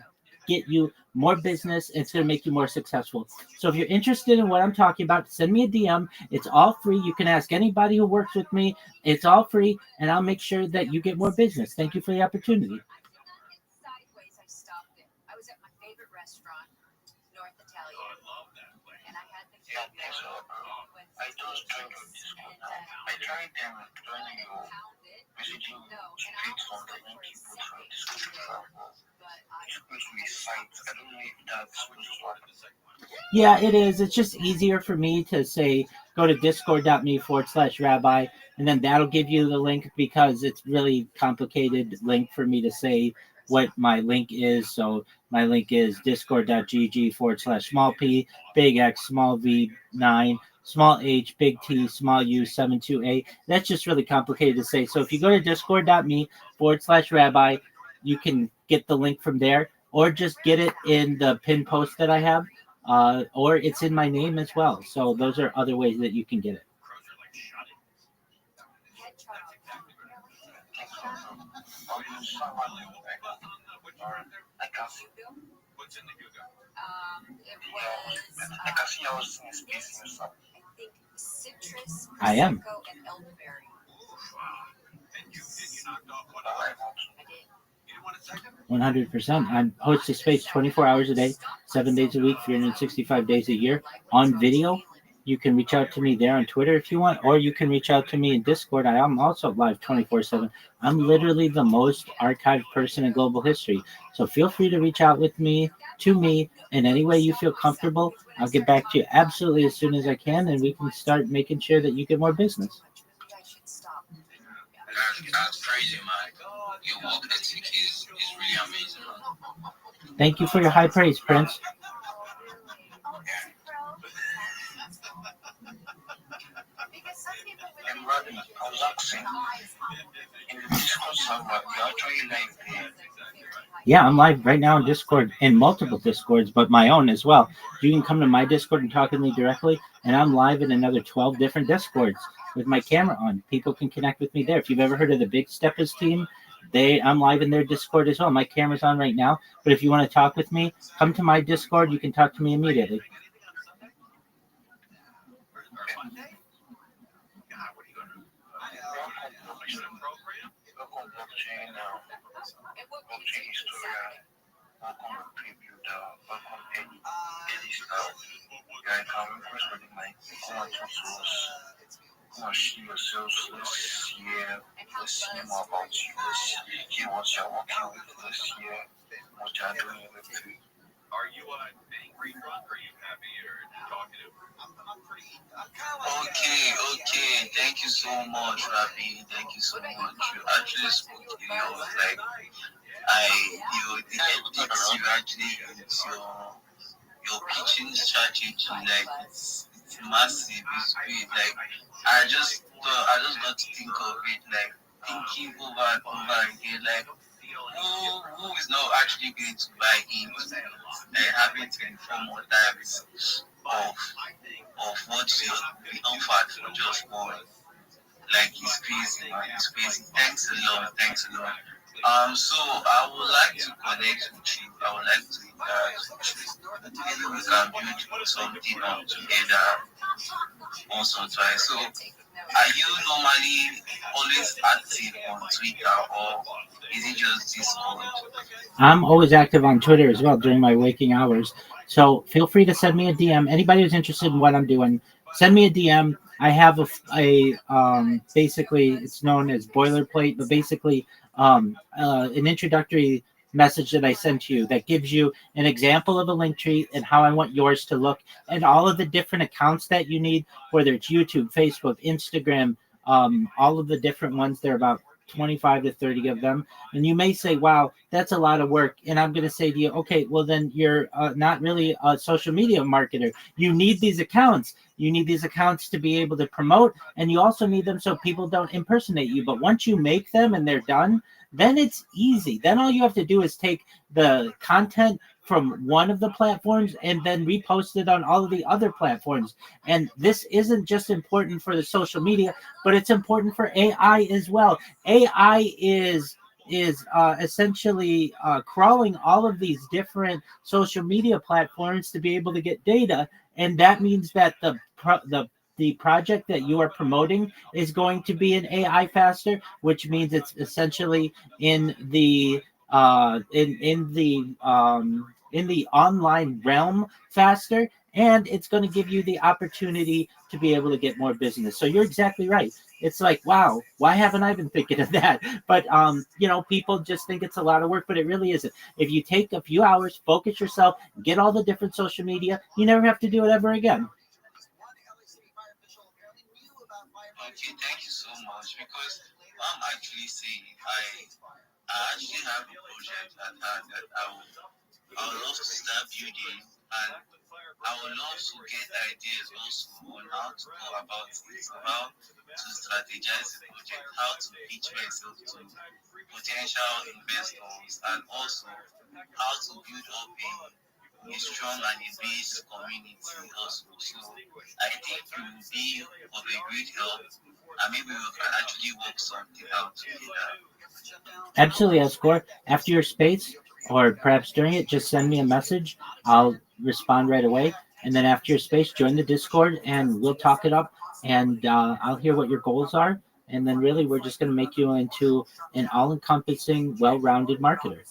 get you more business. It's going to make you more successful. So if you're interested in what I'm talking about, send me a DM. It's all free. You can ask anybody who works with me. It's all free, and I'll make sure that you get more business. Thank you for the opportunity. Sideways, I stopped it. I was at my favorite restaurant, North Italia, and I had the Yeah, thanks a lot, bro. I just joined your Discord now. I tried joining your messaging straight from the link you put from the description file. It took me to his site. I don't know if that's what you want. Yeah, it is. It's just easier for me to say, go to discord.me/rabbi, and then that'll give you the link because it's really complicated link for me to say what my link is. So my link is discord.gg/small p, big X, small v 9, small h, big T, small u 72a. That's just really complicated to say. So if you go to discord.me/rabbi, you can get the link from there, or just get it in the pin post that I have. Or it's in my name as well. So those are other ways that you can get it. I am. 100%. I host a space 24 hours a day, 7 days a week, 365 days a year on video. You can reach out to me there on Twitter if you want, or you can reach out to me in Discord. I am also live 24/7. I'm literally the most archived person in global history. So feel free to reach out with me, to me, in any way you feel comfortable. I'll get back to you absolutely as soon as I can, and we can start making sure that you get more business. That's crazy, man. Your work ethic is really amazing, man. Thank you for your high praise, Prince. And Rabbi, I was asking, in the Discord server, you're actually live there. Yeah, I'm live right now on Discord, in multiple Discords, but my own as well. You can come to my Discord and talk to me directly, and I'm live in another 12 different Discords with my camera on. People can connect with me there. If you've ever heard of the Big Steppers team, I'm live in their Discord as well. My camera's on right now, but if you want to talk with me, come to my Discord. You can talk to me immediately. Blockchain historian, welcome contributor, welcome any style. Yeah, I can request for the mic. Come and talk to us. Come and see yourselves. Let's see more about you. Let's hear what you're working with. Let's hear what you're doing with it. Are you angry drunk? Or are you happy or talkative? I'm pretty. Okay. Thank you so much, Rabbi. Thank you so much. You actually spoke to me. I was like, your pitching strategy, like it's massive. It's great. Like I just got to think of it, like thinking over and over again, like who is not actually going to buy in, like having 24 more times of what you're offered for just one. Like it's crazy, man. It's crazy. Thanks a lot. So I would like to connect with you. I would like to interact with you. Maybe we can build something up together once or twice. So, are you normally always active on Twitter, or is it just Discord? I'm always active on Twitter as well during my waking hours. So feel free to send me a DM. Anybody who's interested in what I'm doing, send me a DM. I have basically it's known as boilerplate, but basically an introductory message that I sent to you that gives you an example of a link tree and how I want yours to look and all of the different accounts that you need, whether it's YouTube, Facebook, Instagram, all of the different ones. There are about 25 to 30 of them. And you may say, wow, that's a lot of work. And I'm going to say to you, okay, well, then you're not really a social media marketer. You need these accounts. You need these accounts to be able to promote. And you also need them so people don't impersonate you. But once you make them and they're done, then it's easy. Then all you have to do is take the content from one of the platforms and then repost it on all of the other platforms. And this isn't just important for the social media, but it's important for AI as well. AI is essentially crawling all of these different social media platforms to be able to get data, and that means that the project that you are promoting is going to be an AI faster, which means it's essentially in the online realm faster, and it's going to give you the opportunity to be able to get more business. So you're exactly right. It's like, wow, why haven't I been thinking of that? But people just think it's a lot of work, but it really isn't. If you take a few hours, focus yourself, get all the different social media, you never have to do it ever again. Okay, thank you so much. Because I'm actually saying I actually have a project at hand that I would love to start building, and I would love to get ideas also on how to go about it, how to strategize the project, how to pitch myself to potential investors, and also how to build up a strong and a base community also. So I think it will be of a great help, and maybe we can actually work something out together. Absolutely, Escort. After your space, or perhaps during it, just send me a message. I'll respond right away. And then after your space, join the Discord and we'll talk it up. And I'll hear what your goals are. And then really, we're just going to make you into an all encompassing, well rounded marketer.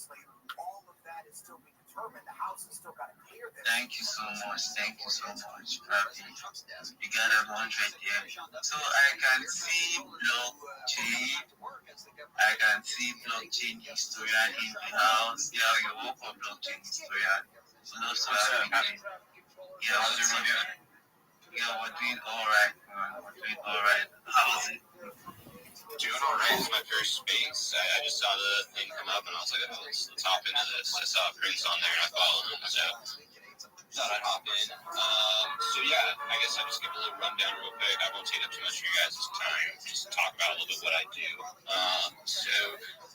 Thank you so much. Thank you so much, Rabbi. You got 100 there. So I can see blockchain. I can see blockchain historian in the house. Yeah, you work for blockchain historian. So those who are thinking, yeah, we're doing all right, man. We're doing all right. How's it? Doing all right. It's my first space. I just saw the thing come up and I was like, oh, let's hop into this. I saw Prince on there and I followed him, so thought I'd hop in. So yeah, I guess I'll just give a little rundown real quick. I won't take up too much of your guys' time. Just talk about a little bit what I do. So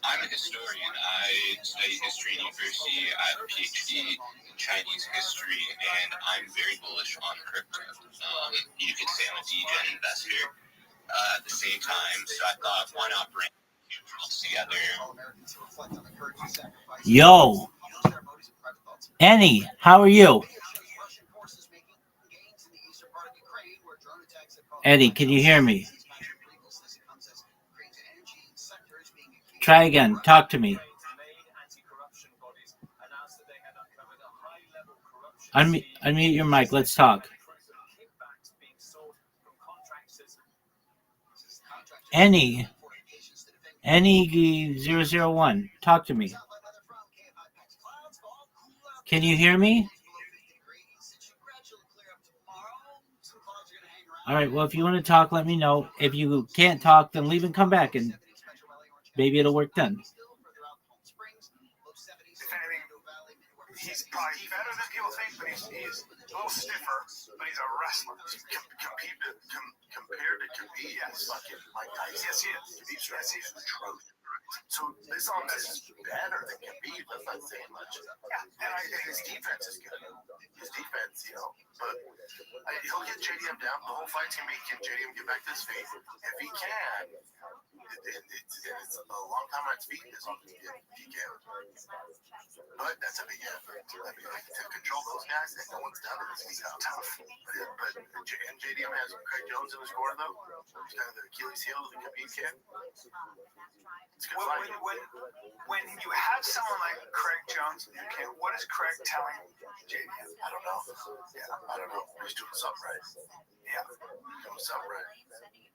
I'm a historian. I study history in university. I have a PhD in Chinese history, and I'm very bullish on crypto. You could say I'm a degen investor. At the same time, so I thought, why not bring two worlds together? Yo, Annie, how are you? Eddie, can you hear me? Try again. Talk to me. Unmute your mic. Let's talk. Annie 001. Talk to me. Can you hear me? All right. Well, if you want to talk, let me know. If you can't talk, then leave and come back, and maybe it'll work then. He's probably better than people think, but he's a little stiffer, but he's a wrestler. Compared to Khabib, yes, fucking Mike Tyson. Yes, he is. Khabib's atrocious. So Islam is better than Khabib. That's not saying much. Yeah, and his defense is good. His defense, but He'll get JDM down. The whole fight's gonna be, can JDM get back to his feet? If he can, it's a long time on his feet. He can. But that's a big effort. I mean, like, to control those guys, and no one's down to this feet. How tough. But JDM has Craig Jones in his corner, though. He's kind of the Achilles heel of the Khabib camp. It's good fight. When you have someone like Craig Jones in your camp, what is Craig telling JDM? I don't know. Yeah, I don't know. He's doing something right. Yeah. Doing something right.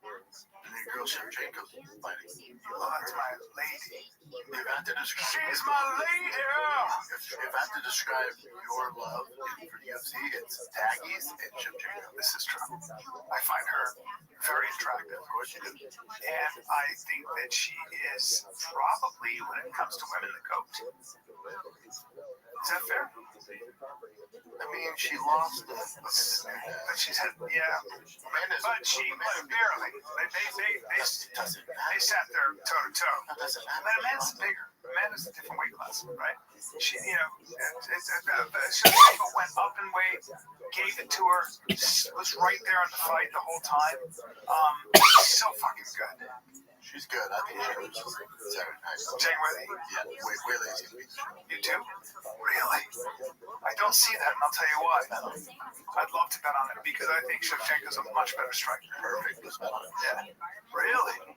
And then girl Shevchenko's fighting. Oh, that's my lady. If I had to describe, She's my lady. if I had to describe your love for the UFC, it's Taggies and Shevchenko. This is true. I find her very attractive. Of course you do. And I think that she is probably, when it comes to women, the GOAT. Is that fair? I mean, she lost but she's had, yeah. But barely. They sat there toe to toe. But Amanda's bigger. Amanda's a different weight class, right? She, Shevchenko went up in weight, gave it to her, was right there in the fight the whole time. She's so fucking good. She's good. I think she loses Saturday night. Same with you? Yeah, way lazy. You do? Really? I don't see that, and I'll tell you why. I'd love to bet on it because I think Shevchenko's a much better striker. Perfect. Let's bet on it. Yeah. Really?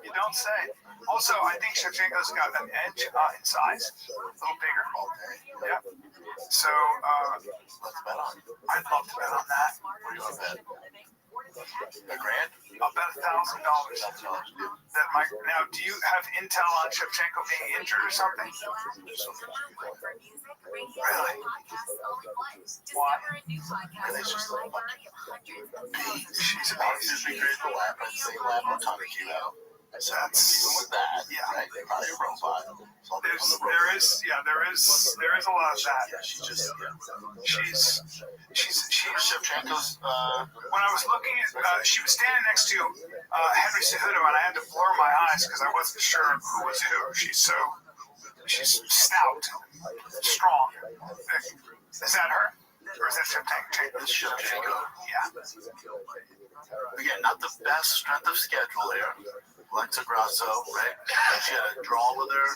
You don't say. Also, I think Shevchenko's got an edge in size, a little bigger. All day. Yeah. So, Let's bet on it. I'd love to bet on that. What do you want to bet? $1,000? I'll bet $1,000. Now, do you have intel on Shevchenko being injured or something? Really? Why? She's amazing. The lab, I'd say lab on top of you out. So even with that, Yeah. right? They're probably a robot. There is a lot of that. Yeah, she's When Shevchenko's. I was looking at, she was standing next to Henry Cejudo, and I had to blur my eyes because I wasn't sure who was who. She's stout, strong. Is that her? Or is that Shevchenko? It's Shevchenko. Yeah. Again, not the best strength of schedule there. Alexa Grasso, right? She had a draw with her.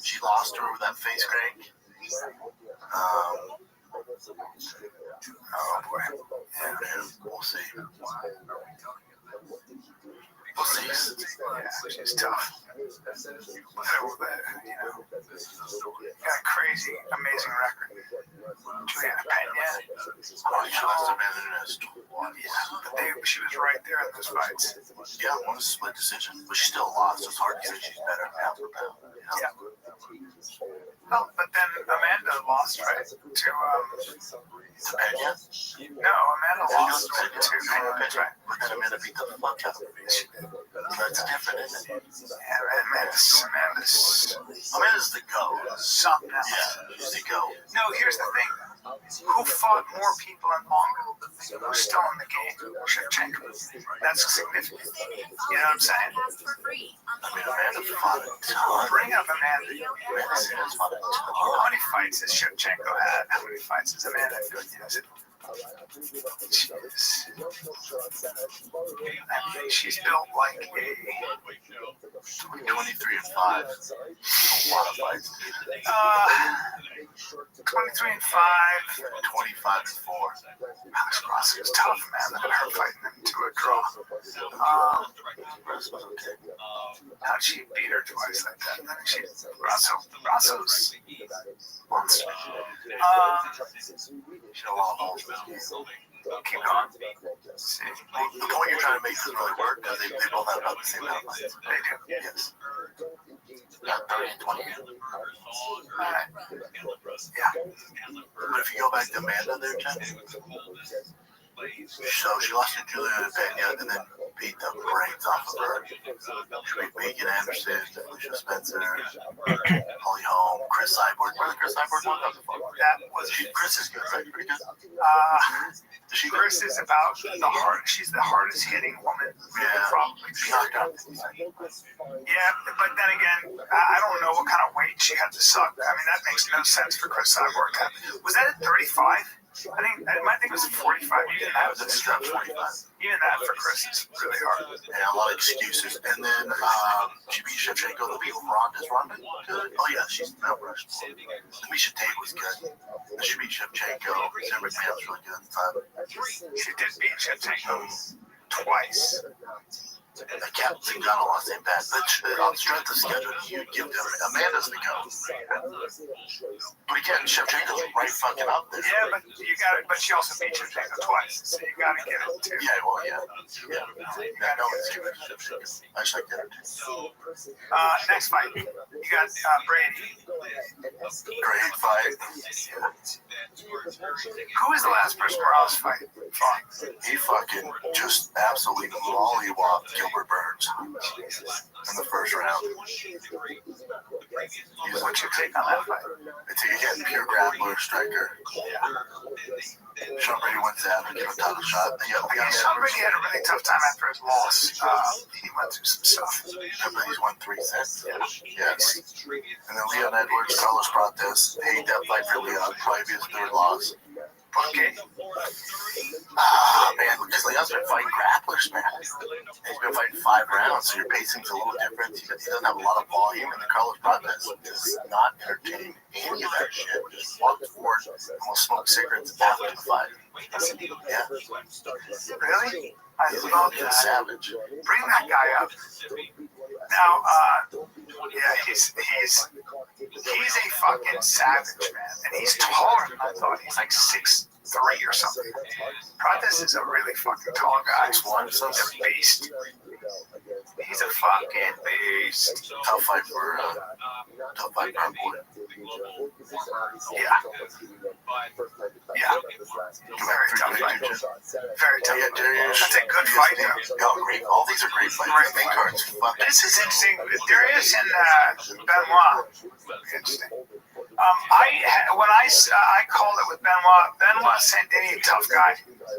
She lost her with that face crank. Oh boy. Yeah, we'll see. We'll see. Yeah, she's tough. Got a crazy, amazing record. Juliana Pena. She lost to Menendez. Yeah, but she was right there in those fights. Yeah, one split decision, but she still lost. So it's hard to say she's better pound for pound. Yeah. Well, but then Amanda lost, right? To Pena? No, Amanda lost to Pena, right? But then Amanda beat the fuck out of her. That's different, isn't it? Yeah, Amanda's the GOAT. Something else. Yeah, she's the GOAT. No, here's the thing. Who fought more people and longer? Who's still in the game? Shevchenko. That's significant. You know what I'm saying? I mean, Amanda fought a ton. Bring up Amanda. Amanda's fought a ton. How many fights has Shevchenko had? How many fights has Amanda had? She's built like a 23-5. A lot of fights. 23-5. 25-4. Alex Grasso is tough, man. Look at her fighting him to a draw. How'd she beat her twice like that? Grasso's monster. Keep going. See, The point you're trying to make doesn't really work because they both have about the same amount of fights. they do. Yes. Got 30 and 20. Alright. Yeah. But if you go back to Amanda there, Jen, so she lost to Juliana Pena and then beat the brains off of her. She beat Megan Anderson, Alicia Spencer, Holly Holm, Chris Cyborg. Where did Chris Cyborg one? That was Chris is good, right? Pretty good. Chris is about the hard. She's the hardest hitting woman. Yeah, Probably. she knocked out. Yeah, but then again, I don't know what kind of weight she had to suck. I mean, that makes no sense for Chris Cyborg. Was that at 35? I think my thing was 45. Even that was a strap 45. Even that for Chris is really hard. And a lot of excuses. And then she beat Shevchenko. The beat Ronda. Is Ronda good? Oh yeah, she's Mount Rushmore. Misha Tate was good. She beat Shevchenko. Sarah McMahon was really good at the time. She did beat Shevchenko twice. The Captain got on the same bad, but on strength of schedule, you give them Amanda's the go. But again, Shevchenko's right fucking up there. Yeah, but you got it. But she also beat Shevchenko twice, so you got to get it too. Yeah, well, yeah. No one's giving Shevchenko. I just like that too. Next fight, you got Brady. Great fight. Who was the last person Morales fought? He fucking just absolutely mollywopped Gilbert Burns in the first round. What's your take on that fight? It's again pure grappler striker. Sean Brady went to have a title shot. Sean Brady had a really tough time after his loss. He went through some stuff. He's won 3 sets. Yes. And then Leon Edwards, Carlos Prates. Hate that fight for Leon. Probably be his 3rd loss. Okay. Man, because Leon's been fighting grapplers, man. He's been fighting 5 rounds, so your pacing's a little different. He doesn't have a lot of volume, and the Carlos Prates is not entertaining any of that shit. Just walks forward and will smoke cigarettes after the fight. Yeah. Really? I love that. Savage. Bring that guy up. Now, yeah, he's a fucking savage, man. And he's taller than I thought. He's like 6'3" or something. Prates is a really fucking tall guy. He's a beast. He's a fucking beast. Tough fight for boy. Yeah. Very tough fight. Very tough. Yeah, That's a good fight. Oh, great. All these are great fights. Main cards. This is interesting. Darius and Benoit. Interesting. I called it with Benoit. Benoit Saint-Denis, tough guy,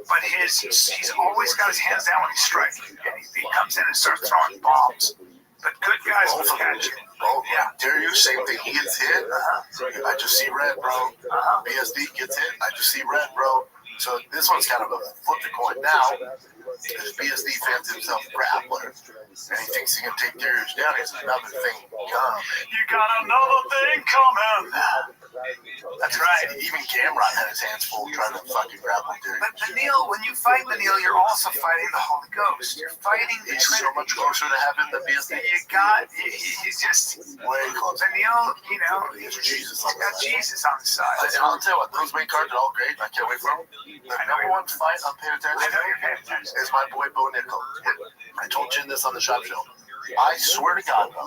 but he's always got his hands down when he's striking, and he comes in and starts throwing bombs. But good guys will catch you. Oh yeah, Darius, same thing. He gets hit. I just see red, bro. BSD gets hit. I just see red, bro. So this one's kind of a flip the coin now. BSD fans himself grappler, and he thinks he can take Darius down. He has another thing coming. You got another thing coming. That's right. Even Cameron had his hands full trying to fucking grapple Darius. But Benil, when you fight Benil, you're also fighting the Holy Ghost. You're fighting the Trinity. So much closer to having the BSD. He's just way closer. Benil, he's Jesus on the side. And I'll tell you what, those main cards are all great. I can't wait for them. The number one fight I'm paying attention to is my boy Bo Nickel. I told Jin this on the shop show. I swear to God, bro,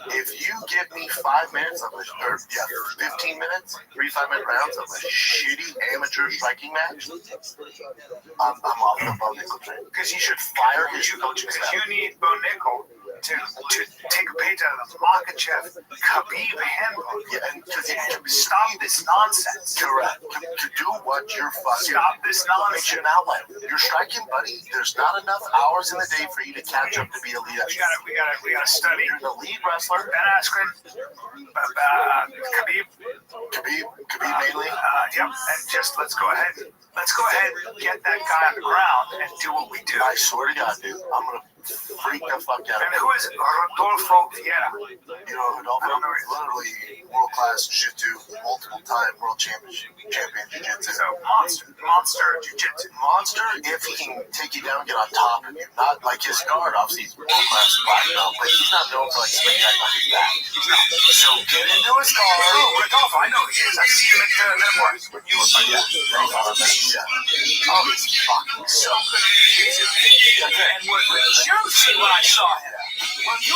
if you give me 5 minutes of 15 minutes, 3 5-minute rounds of a shitty amateur striking match, I'm off the Bo Nickel train. Because he should fire his coaching staff. You need Bo Nickel to take a page out of the Makachev Khabib handbook. Yeah, and to stop this nonsense. Correct. To do what you're fucking. Stop this nonsense. Make you an outlet. You're striking, buddy. There's not enough hours in the day for you to catch up to be elite. We gotta study. You're the lead wrestler. Ben Askren, Khabib mainly. Yep. And just let's go ahead and get that guy on the ground and do what we do. I swear to God, dude, I'm gonna freak the fuck out of him. And who is it? Rodolfo Vieira. You know, Rodolfo is literally world-class jiu-jitsu, multiple-time world champion jiu-jitsu. So monster jiu-jitsu. Monster if he can take you down and get on top of you. Not like his guard, obviously he's world-class black belt, but he's not known for like swing guys on his back. So get into his guard. Oh, Rodolfo, I know he is. I've seen him at the memoirs. You were oh, he's fucking so good at jiu-jitsu. And what juicy when I saw him. Well, you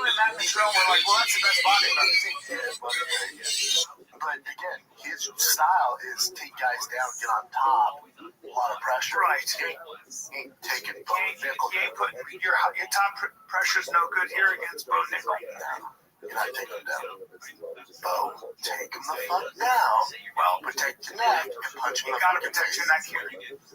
and Matt Mitrell were like, well, that's the best body I've ever seen. But again, his style is take guys down, get on top, a lot of pressure. Right. He ain't taking Bo Nickel. You ain't putting your top pressure's no good here against Bo Nickel. You're not taking him down. Bo, take him the fuck down. Well, protect your neck and punch him. You gotta protect your neck here.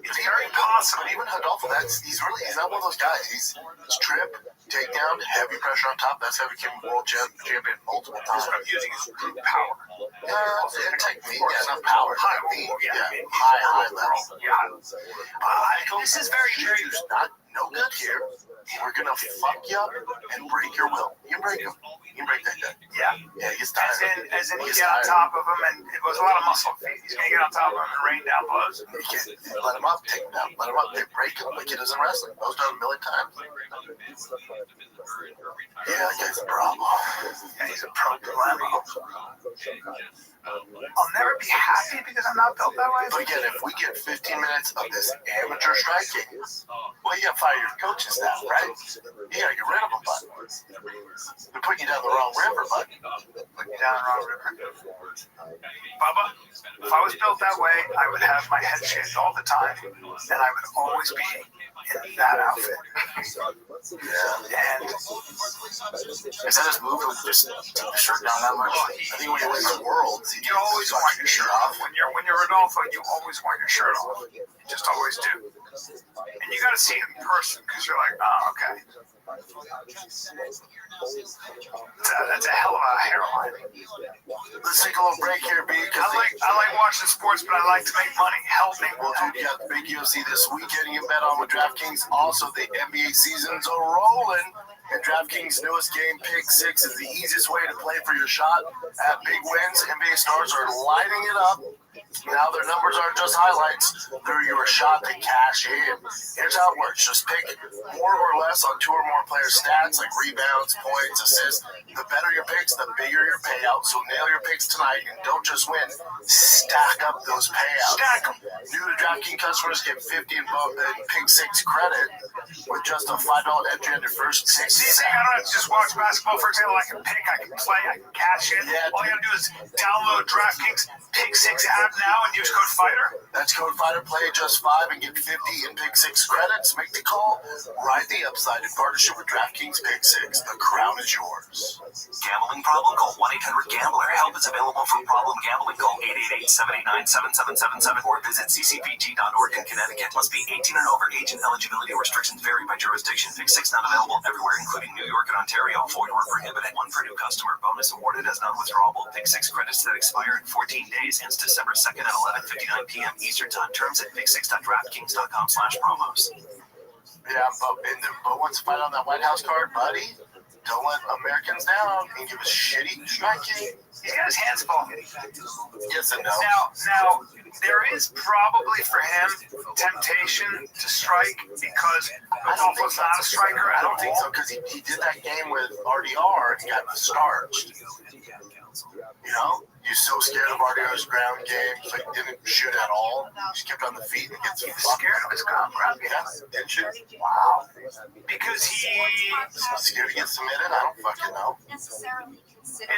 It's very possible. Even Rodolfo, he's not one of those guys. He's trip, takedown, heavy pressure on top. That's heavy kick world champion multiple times. I'm using his brute power. And technique, not power. High level. This is very, very. No good here. We're gonna fuck you up and break your will. You can break him. You can break that guy. Yeah. Yeah, he gets tired. As in, you get on top of him, and it was a lot of muscle feet. He's gonna get on top of him and rain down blows. You can't let him up, take him down. Let him up, they break him like it is in wrestling. Those done a million times. Yeah, that guy's a problem. Yeah, he's a problem. I'll never be happy because I'm not built that way. But again, if we get 15 minutes of this amateur striking, well, you gotta fire your coaching staff, right? You gotta get rid of them, bud. They're putting you down the wrong river, bud. Putting you down the wrong river. Bubba, if I was built that way, I would have my head shaved all the time, and I would always be in that outfit. And is that his move? Just take the shirt down that much? I think when you win the world, you always want your shirt off. When you're Rodolfo, you always want your shirt off. You just always do. And you got to see it in person because you're like, oh, okay. That's a hell of a hairline. Let's take a little break here, B. I like watching sports, but I like to make money. Help me. Well, dude, you got the big UFC this weekend. You can bet on with DraftKings. Also, the NBA seasons are rolling. And DraftKings' newest game, Pick 6, is the easiest way to play for your shot at big wins. NBA stars are lighting it up. Now their numbers aren't just highlights, they're your shot to cash in. Here's how it works. Just pick more or less on two or more player stats like rebounds, points, assists. The better your picks, the bigger your payout. So nail your picks tonight and don't just win. Stack up those payouts. Stack them. New to DraftKings customers get 50 in Pick 6 credit with just a $5 entry on your first pick. See, I don't have to just watch basketball, for example. I can pick, I can play, I can cash in. Yeah, all you gotta do is download DraftKings Pick 6 app now and use code FIGHTER. That's code FIGHTER. Play just $5 and get 50 in Pick 6 credits. Make the call. Ride the upside in partnership with DraftKings Pick 6. The crown is yours. Gambling problem? Call 1-800-GAMBLER. Help is available for problem gambling. Call 888-789-7777 or visit ccpg.org in Connecticut. Must be 18 and over. Age and eligibility restrictions vary by jurisdiction. Pick 6 not available everywhere, including New York and Ontario. Void or prohibited. One for new customer. Bonus awarded as non-withdrawable. Pick 6 credits that expire in 14 days. Ends December 2nd at 11:59 p.m. Eastern Time. Terms at pick6.draftkings.com/promos. Yeah, but once you find on that White House card, buddy, don't let Americans down and give us shitty striking. He's got his hands full. Yes and no. Now, there is probably for him temptation to strike because Rodolfo's not a striker. I don't think so because he did that game with RDR and got starched. You know? He's so scared of RDR's ground game, so he didn't shoot at all. He just kept on the feet and gets scared of his ground game. Yeah, didn't shoot. Wow. Because he's scared to get submitted? I don't fucking know. It's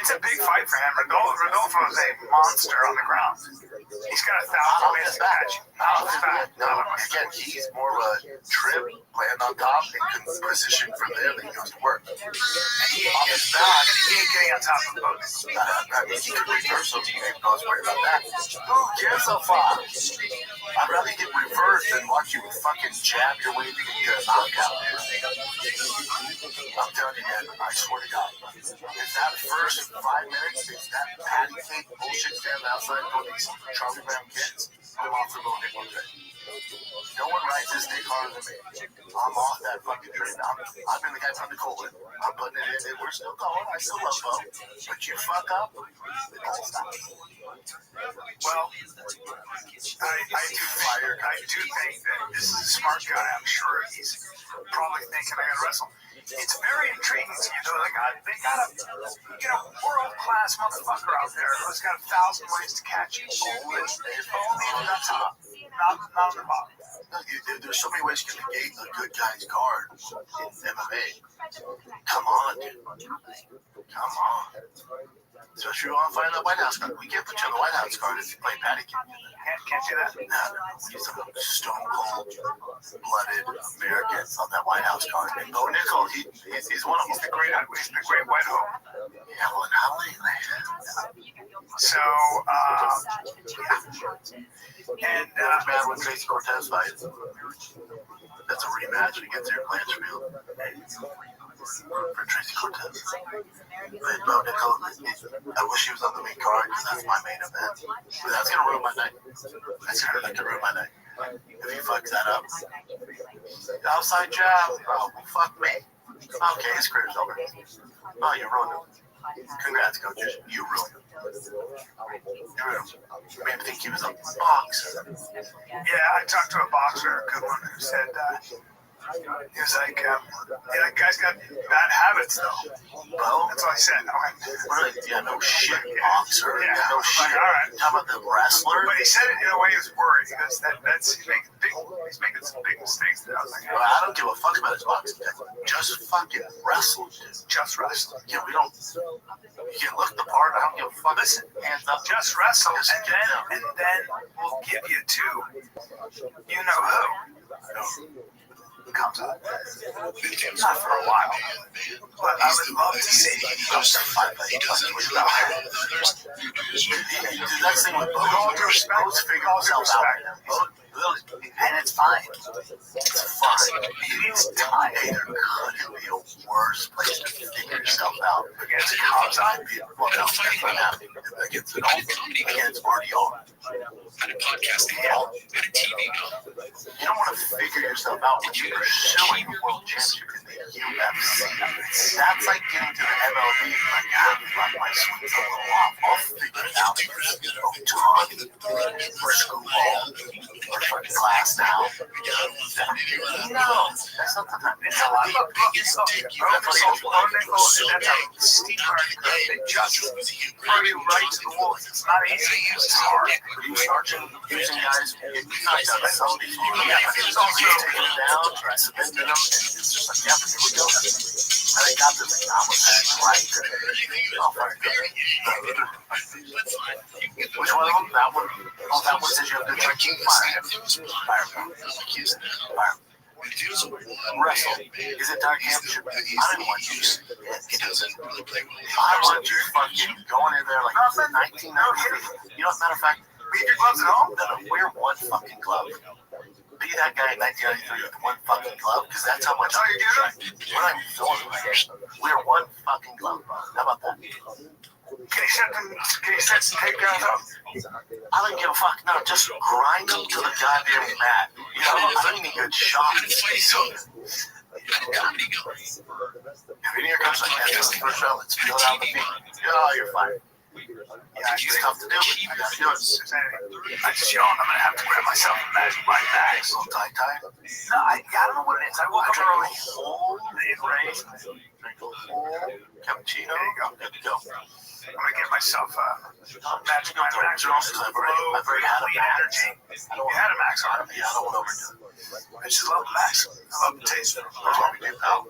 a big fight for him. Rodolfo is a monster on the ground. He's got 1,000 ways to catch you. Again, he's more of a trip, land on top, and can position from there that he goes to work. And he ain't getting on top of the boat. I mean, he could reverse him. He ain't going to worry about that. Who cares so far? I'd rather get reversed than watch you fucking jab your way to get a knockout, dude. I'm telling you, man, I swear to God. If that first 5 minutes is that patty cake bullshit stand outside for these Charlie Brown kids, I'm off the boat one day. No one rides this dick harder than me. I'm off that fucking train. I've been the guy from the Colin. I'm putting it in. We're still going. I still love Bo. But you fuck up, don't stop. Well, I do think that this is a smart guy. I'm sure he's probably thinking I gotta wrestle. It's very intriguing to you, though. They got a world-class motherfucker out there who's got 1,000 ways to catch you. Only on the top, not on the bottom. There's so many ways you can negate a good guy's card in MMA. Come on, dude. Come on. So if you want to find the White House card, we can't put you on the White House card if you play patty cake. Can't do that. No. We need some stone cold blooded Americans on that White House card. And Bo Nickel, he's one of them. He's the great white hope. Yeah, well, not lately. So, And Bad when Tracy Cortez fights. That's a rematch against Eric Blanchfield for Tracy Cortez. But Bo Nickel, I wish he was on the main card because that's my main event. But that's gonna ruin my night. That's gonna ruin my night. If he fucks that up. Outside jab. Oh, well, fuck me. Okay, his career's over. Oh, you ruined him. Congrats, coach. You ruined him. You ruined him. You made him think he was a boxer. yeah, I talked to a boxer, a good one, who said he was like, that guy's got bad habits though. Bo? That's what I said. I went, Really? Yeah, no shit, boxer. Yeah. No shit. Like, all right. How about the wrestler? But he said it in a way he was worried because he's making some big mistakes. That I was like, Well, I don't give a fuck about his boxing technique. Just fucking wrestle. just wrestle. Yeah, we don't. You can look the part. I don't give a fuck. Listen, hands up. just wrestle, Just and get down. then we'll give you two. You know who comes up? Not for a while, but I would love to see him go to fight. He doesn't really hire all the others. Dude, that's the thing with Bo's figure himself out. And it's fine. It's fine. He's time. Hey, there couldn't be a worse place to figure yourself out against outside people. Well, no, that's not happening. Against an old comedy, against Marty All. At a podcasting now, at a TV now. You don't want to figure yourself out when you're pursuing a world championship in the UFC. That's like getting to the MLB. Like, fuck, my swing's a little off. I'll figure it out. Go talk for school ball or for class now. No, that's not the time. It's a lot of that's a steep learning curve. They just throw you right to the wolves. It's not easy. It's hard. You start using guys, you've not done some before. Yeah, but it's also taking them down, submitting them, and it's just like, yeah, here we go. And I got this thing. I was right. Oh, very good. Which one of them? That one? Oh, that one says you have to check fire. Wrestle. Is it dark championship? I didn't want you. He doesn't really play well. I want you fucking going in there like 1993. You know, as a matter of fact, Leave your gloves at home? no, wear one fucking glove. Be that guy in 1993 with one fucking glove, because that's how much That's all you're doing? We're not even doing it. Wear one fucking glove. How about that? Can you set some takedowns up? I don't give a fuck. No, just grind them to the goddamn mat. You know, I don't even get shots. If any of your comes like that, just first round, let's feel it out the feet. Oh, you're fine. Yeah, it's tough to do, but you gotta do it. I just yawn. I'm gonna have to grab myself a magic right back. Nice little tie. No, I don't know what it is. I woke up early. Whole rain. Drink a whole cappuccino. There you go. Good to go. I'm gonna get myself a magic Don't right back. drink girls, because I've already had a max. You had a max on it. Yeah, I don't want to overdo it. I just love the max. I love the taste of it. That's what we do now.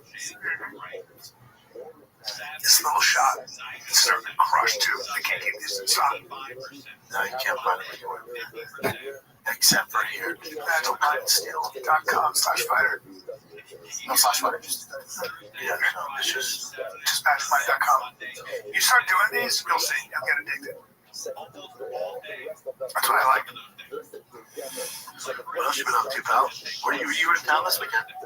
This little shot is starting to crush too. I can't keep this inside. No, you can't find it anywhere. Except for here. MagicMindSteel.com/fighter. No /fighter, just yeah, no, it's just MagicMind.com. You start doing these, you'll see. You'll get addicted. That's what I like. what else you been up to, pal? You were in town this weekend? I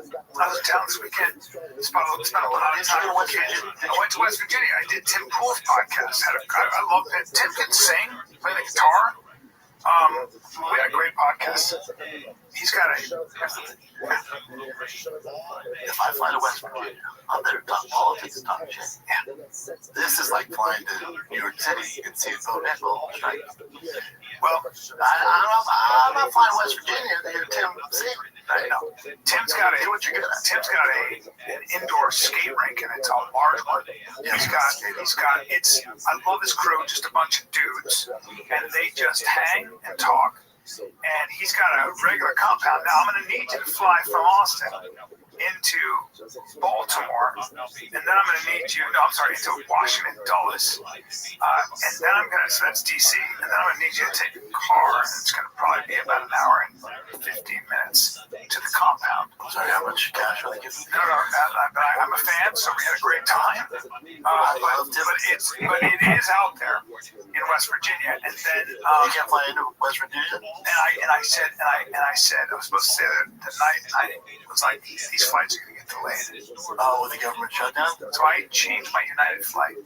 was in town this weekend. Spent a lot of time in West Virginia. I went to West Virginia. I did Tim Pool's podcast. I love it. Tim can sing, play the guitar. We had a great podcast. He's got a. If I fly to West Virginia, I'm there to talk politics and talk shit. Yeah. This is like flying to New York City. You can see it's so nickel, right? Well, I'm not flying to West Virginia to hear Tim sing. I know. Tim's got an indoor skate rink, and it's a large one. He's got I love his crew, just a bunch of dudes, and they just hang and talk. And he's got a regular compound. Now I'm going to need you to fly from Austin into Baltimore, and then I'm going to need you. No, I'm sorry, into Washington, Dulles, and then so that's DC, and then I'm going to need you to take a car. And it's going to probably be about an hour and 15 minutes to the compound. Sorry, how much cash are they giving? No, I'm a fan, so we had a great time. But it is out there in West Virginia, and then You can't fly into West Virginia? and I said I was supposed to stay there the night, and I was like, these flights are gonna get delayed. Oh, with the government shutdown? So I changed my United flight,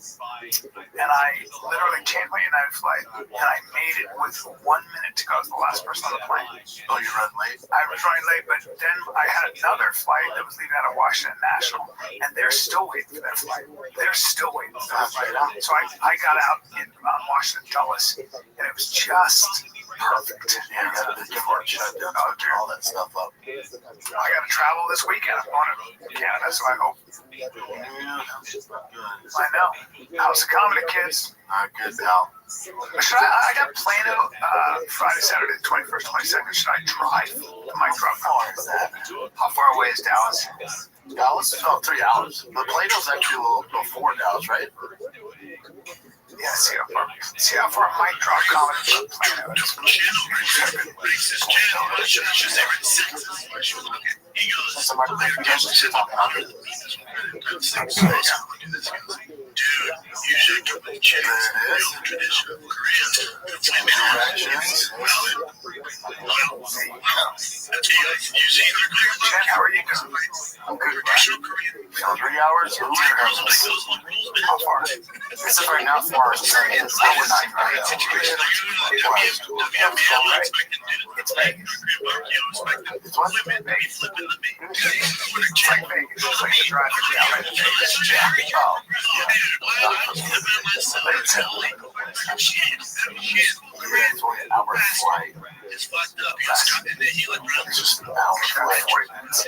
and I literally changed my United flight, and I made it with 1 minute to go. I was the last person on the plane. Oh, you run late? I was running late, but then I had another flight that was leaving out of Washington National, and they're still waiting for that flight. They're still waiting for that flight. So I got out in Washington Dulles, and it was just perfect. Yeah, you got the government shutdown, all that stuff up. I got to travel this weekend. I'm going to Canada, so I hope. Yeah, good. I know. How's the comedy, kids? Not good, pal. I got Plano Friday, Saturday, 21st, 22nd. Should I drive to my truck? How far is that? How far away is Dallas? Dallas is about 3 hours. But Plato's actually a little before Dallas, right? Yeah, see how far my truck comedy from Plano Jen, how are you doing? I'm good, bro. 3 hours? How far? This is right now 4 hours. It's overnight right now. It's Vegas. It's what? It's like Vegas. It's like the drive from LA to Vegas. Oh, it's only an hour flight. It's just an hour flight. 40 minutes.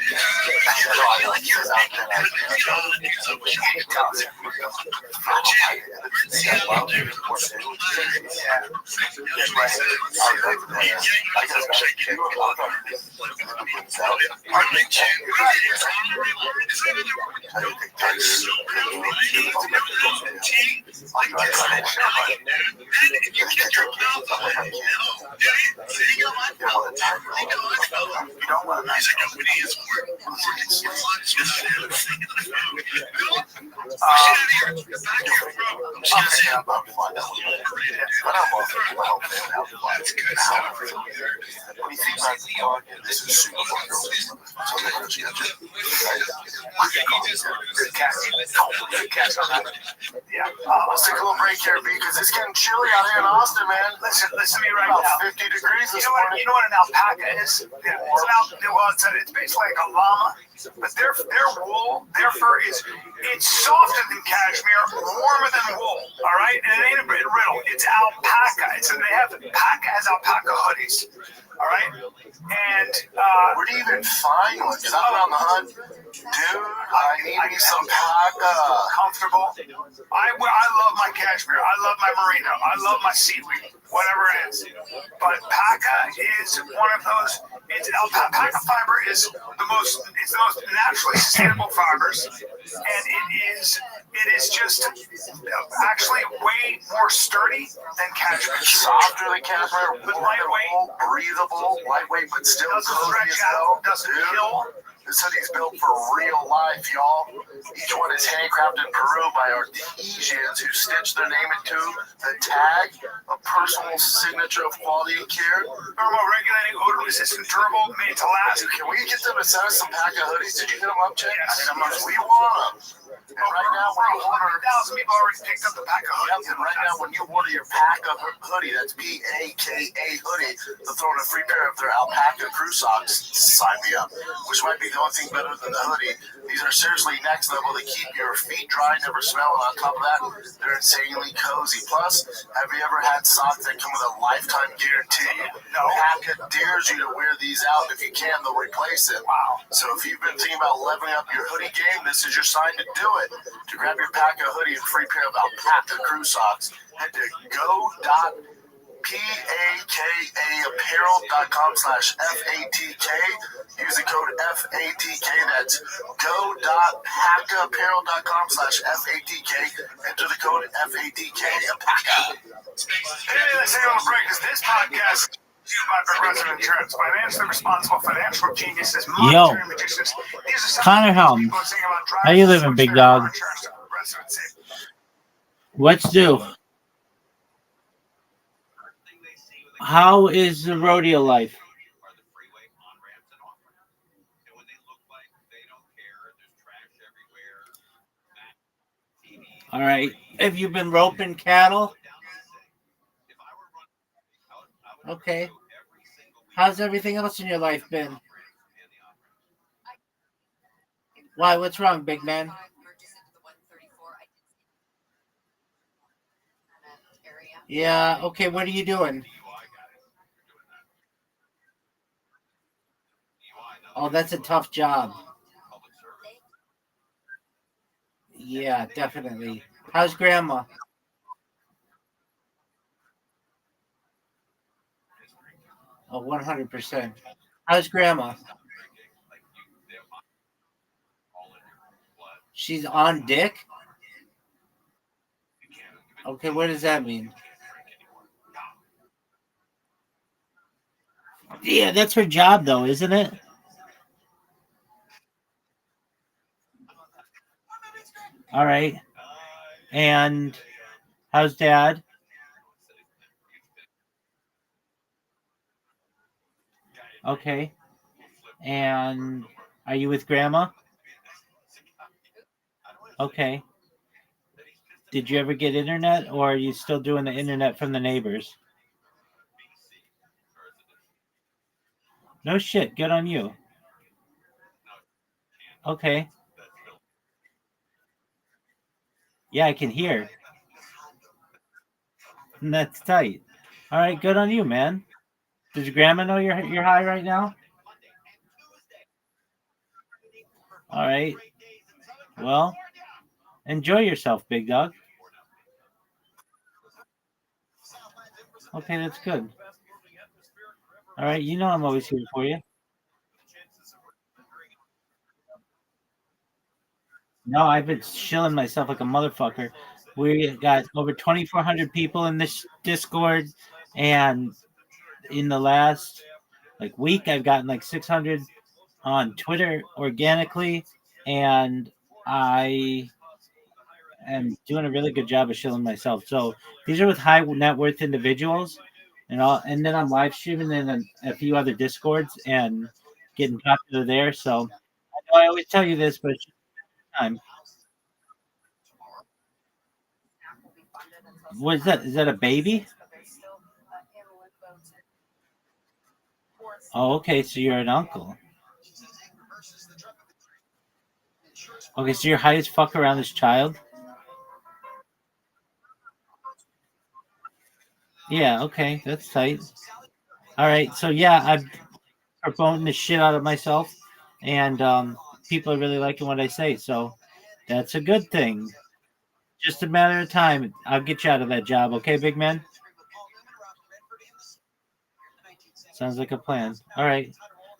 Let's take a little break here, B, because it's getting chilly out here in Austin, man. Listen to me right About now. 50 degrees this You morning. know what an alpaca is? It's basically like a llama, but their wool, their fur it's softer than cashmere, warmer than wool. All right, and it ain't a riddle. It's alpaca. Alpaca has alpaca hoodies. All right, and Where do you even find one? Because I'm on the hunt. Dude, I need me some paca. comfortable. I love my cashmere. I love my merino. I love my seaweed, whatever it is. But paca is one of those. Alpaca fiber is the most naturally sustainable fibers, and it is just actually way more sturdy than cashmere. Softer than cashmere, But more lightweight. breathable, lightweight, but still Doesn't cozy stretch as hell. out. Doesn't Dude, kill. this hoodie's built for real life, y'all. Each one is handcrafted in Peru by artisans who stitch their name into the tag, a personal signature of quality and care. Thermoregulating, odor-resistant, durable, made to last. Dude, can we get them to send us some paca hoodies? Did you hit them up, Jay? Yes. I mean, we want them. And right now, when you order, 1,000 people already picked up the paca hoodies. and right now, when you order your paca hoodie, that's PAKA hoodie, they'll throw in a free pair of their alpaca crew socks. Sign me up. Which might be the only thing better than the hoodie. These are seriously next level. They keep your feet dry, never smell, and on top of that, they're insanely cozy. Plus, have you ever had socks that come with a lifetime guarantee? No. Paca dares you to wear these out. If you can, they'll replace it. Wow. So if you've been thinking about leveling up your hoodie game, this is your sign to do it. To grab your paca hoodie and free pair of alpaca crew socks, head to go.pakaapparel.com/FATK. Use the code FATK. That's go.pakaapparel.com/FATK. Enter the code FATK. Alpaca. Hey, let's take a little break because this podcast by Progressive Insurance. Financially responsible financial geniuses, Yo. monetary magicians. These are some Connor of the Helms. people saying about drivers How you who living, switch big their dog? car insurance to Progressive and save. What's new? How is the rodeo life? All right. Have you been roping cattle? Okay. How's everything else in your life been? Why? What's wrong, big man? Yeah. Okay. What are you doing? Oh, that's a tough job. Yeah, definitely. How's grandma? Oh, 100%. How's grandma? She's on dick? Okay, what does that mean? Yeah, that's her job, though, isn't it? All right. And how's dad? Okay. And are you with grandma? Okay. Did you ever get internet, or are you still doing the internet from the neighbors? No shit. Good on you. Okay. Yeah, I can hear. That's tight. All right, good on you, man. Does your grandma know you're high right now? All right. Well, enjoy yourself, big dog. Okay, that's good. All right, you know I'm always here for you. No, I've been shilling myself like a motherfucker. We got over 2,400 people in this Discord, and in the last week, I've gotten like 600 on Twitter organically, and I am doing a really good job of shilling myself. So these are with high net worth individuals, and then I'm live streaming in a few other Discords and getting popular there. So I know I always tell you this, but it's just time. What is that? Is that a baby? Oh, okay. So you're an uncle. Okay, so you're high as fuck around this child. Yeah. Okay, that's tight. All right. So yeah, I'm promoting the shit out of myself, and people are really liking what I say. So that's a good thing. Just a matter of time. I'll get you out of that job. Okay, big man. Sounds like a plan. All right.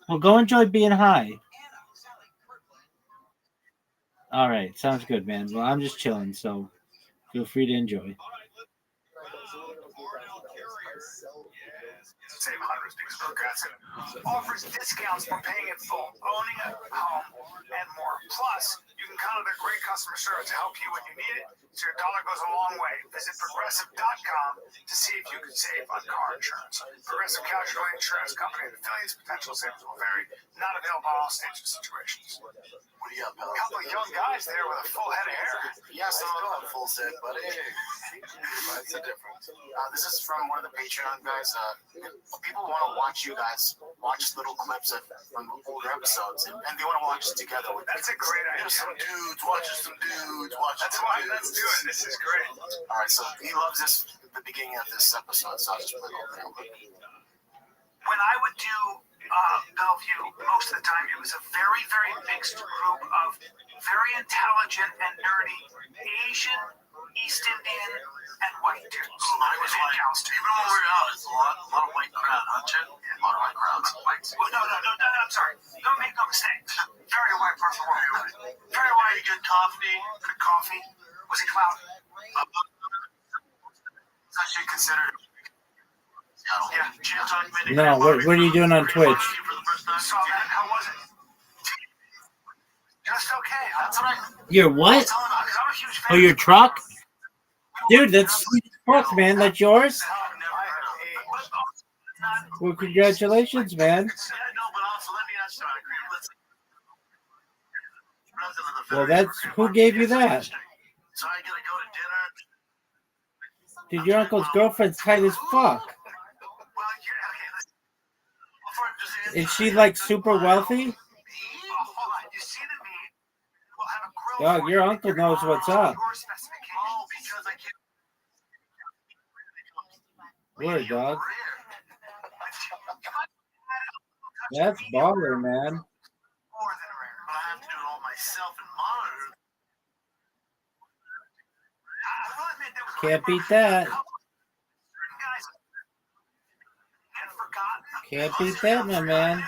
Well, go enjoy being high. All right. Sounds good, man. Well, I'm just chilling, so feel free to enjoy. Save hundreds because Progressive offers discounts for paying in full, owning a home, and more. Plus, you can count on their great customer service to help you when you need it, so your dollar goes a long way. Visit Progressive.com to see if you can save on car insurance. Progressive Casualty Insurance Company and affiliates. Potential savings will vary. Not available in all states or situations. What do you got, A couple of young guys there with a full head of hair. Yeah, some of them have full set, but it's a difference. This is from one of the Patreon guys. People want to watch you guys watch little clips from older episodes, and they want to watch it together. That's a great idea. Some dudes watching some dudes watching. That's why let's do it. This is great. All right, so he loves this at the beginning of this episode, so I'll just put it over real quick. When I would do Bellevue, most of the time it was a very, very mixed group of very intelligent and nerdy Asian, East Indian, and white dudes. I was like, even when we were out, it's a lot of white crowd, huh, Chet? A lot of white crowds. Well, no, I'm sorry. Don't make no mistake. Very white part of the world. Very white. Good coffee. Good coffee. Was it cloud? It's actually considered. Yeah, Jim talking about No, what are you doing on Twitch? saw that. How was it? Just okay. That's what Your what? I'm a huge fan. Oh, your truck? Dude, that's sweet as fuck, man. That's yours? Well, congratulations, man. Well, that's who gave you that? So I gotta go to dinner. Dude, your uncle's girlfriend's tight as fuck. Is she like super wealthy? Dog, your uncle knows what's up. Word, dog. That's baller, man. I have to do it all myself and monitor. Can't beat that. Can't beat that, my man.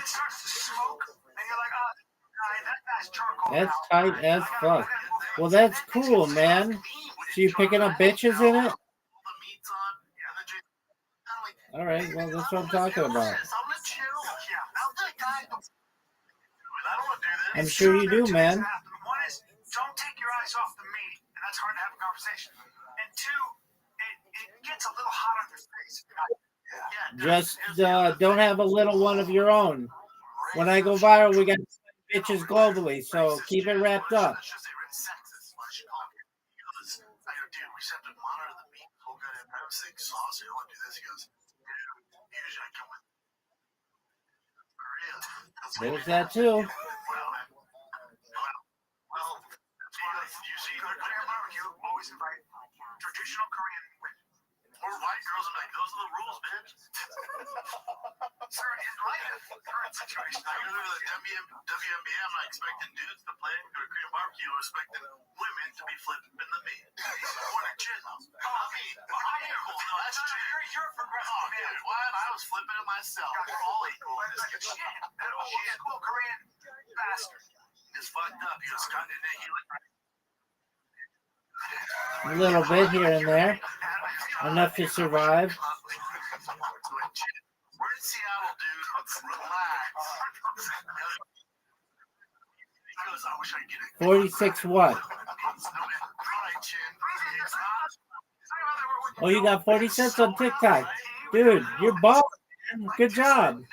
That's tight as fuck. Well, that's cool, man. So you picking up bitches in it? All right, well, that's what I'm talking about. I'm sure you do, man. One is, don't take your eyes off the meat, and that's hard to have a conversation. And two, it gets a little hot on your face. Just don't have a little one of your own. When I go viral, we got bitches globally, so keep it wrapped up. There's that too. Always invite traditional Korean women. Or white girls are like, those are the rules, bitch. Sir, in light of the current situation, I go to the WNBA, I'm not expecting dudes to play. Go to Korean barbecue, I'm expecting women to be flipping the meat. What a chin. No, that's you're progressive. Oh, dude, what? I was flipping it myself. We're all equal in this Like a kitchen. shit. That old school Korean bastard. It's fucked up. He was cutting it. He looked right. A little bit here and there. Enough to survive. We're in Seattle, dude. Relax. He goes, I wish I could get it. 46 what? Oh, you got 40 cents on TikTok. Dude, you're balling, man. Good job. No, dude.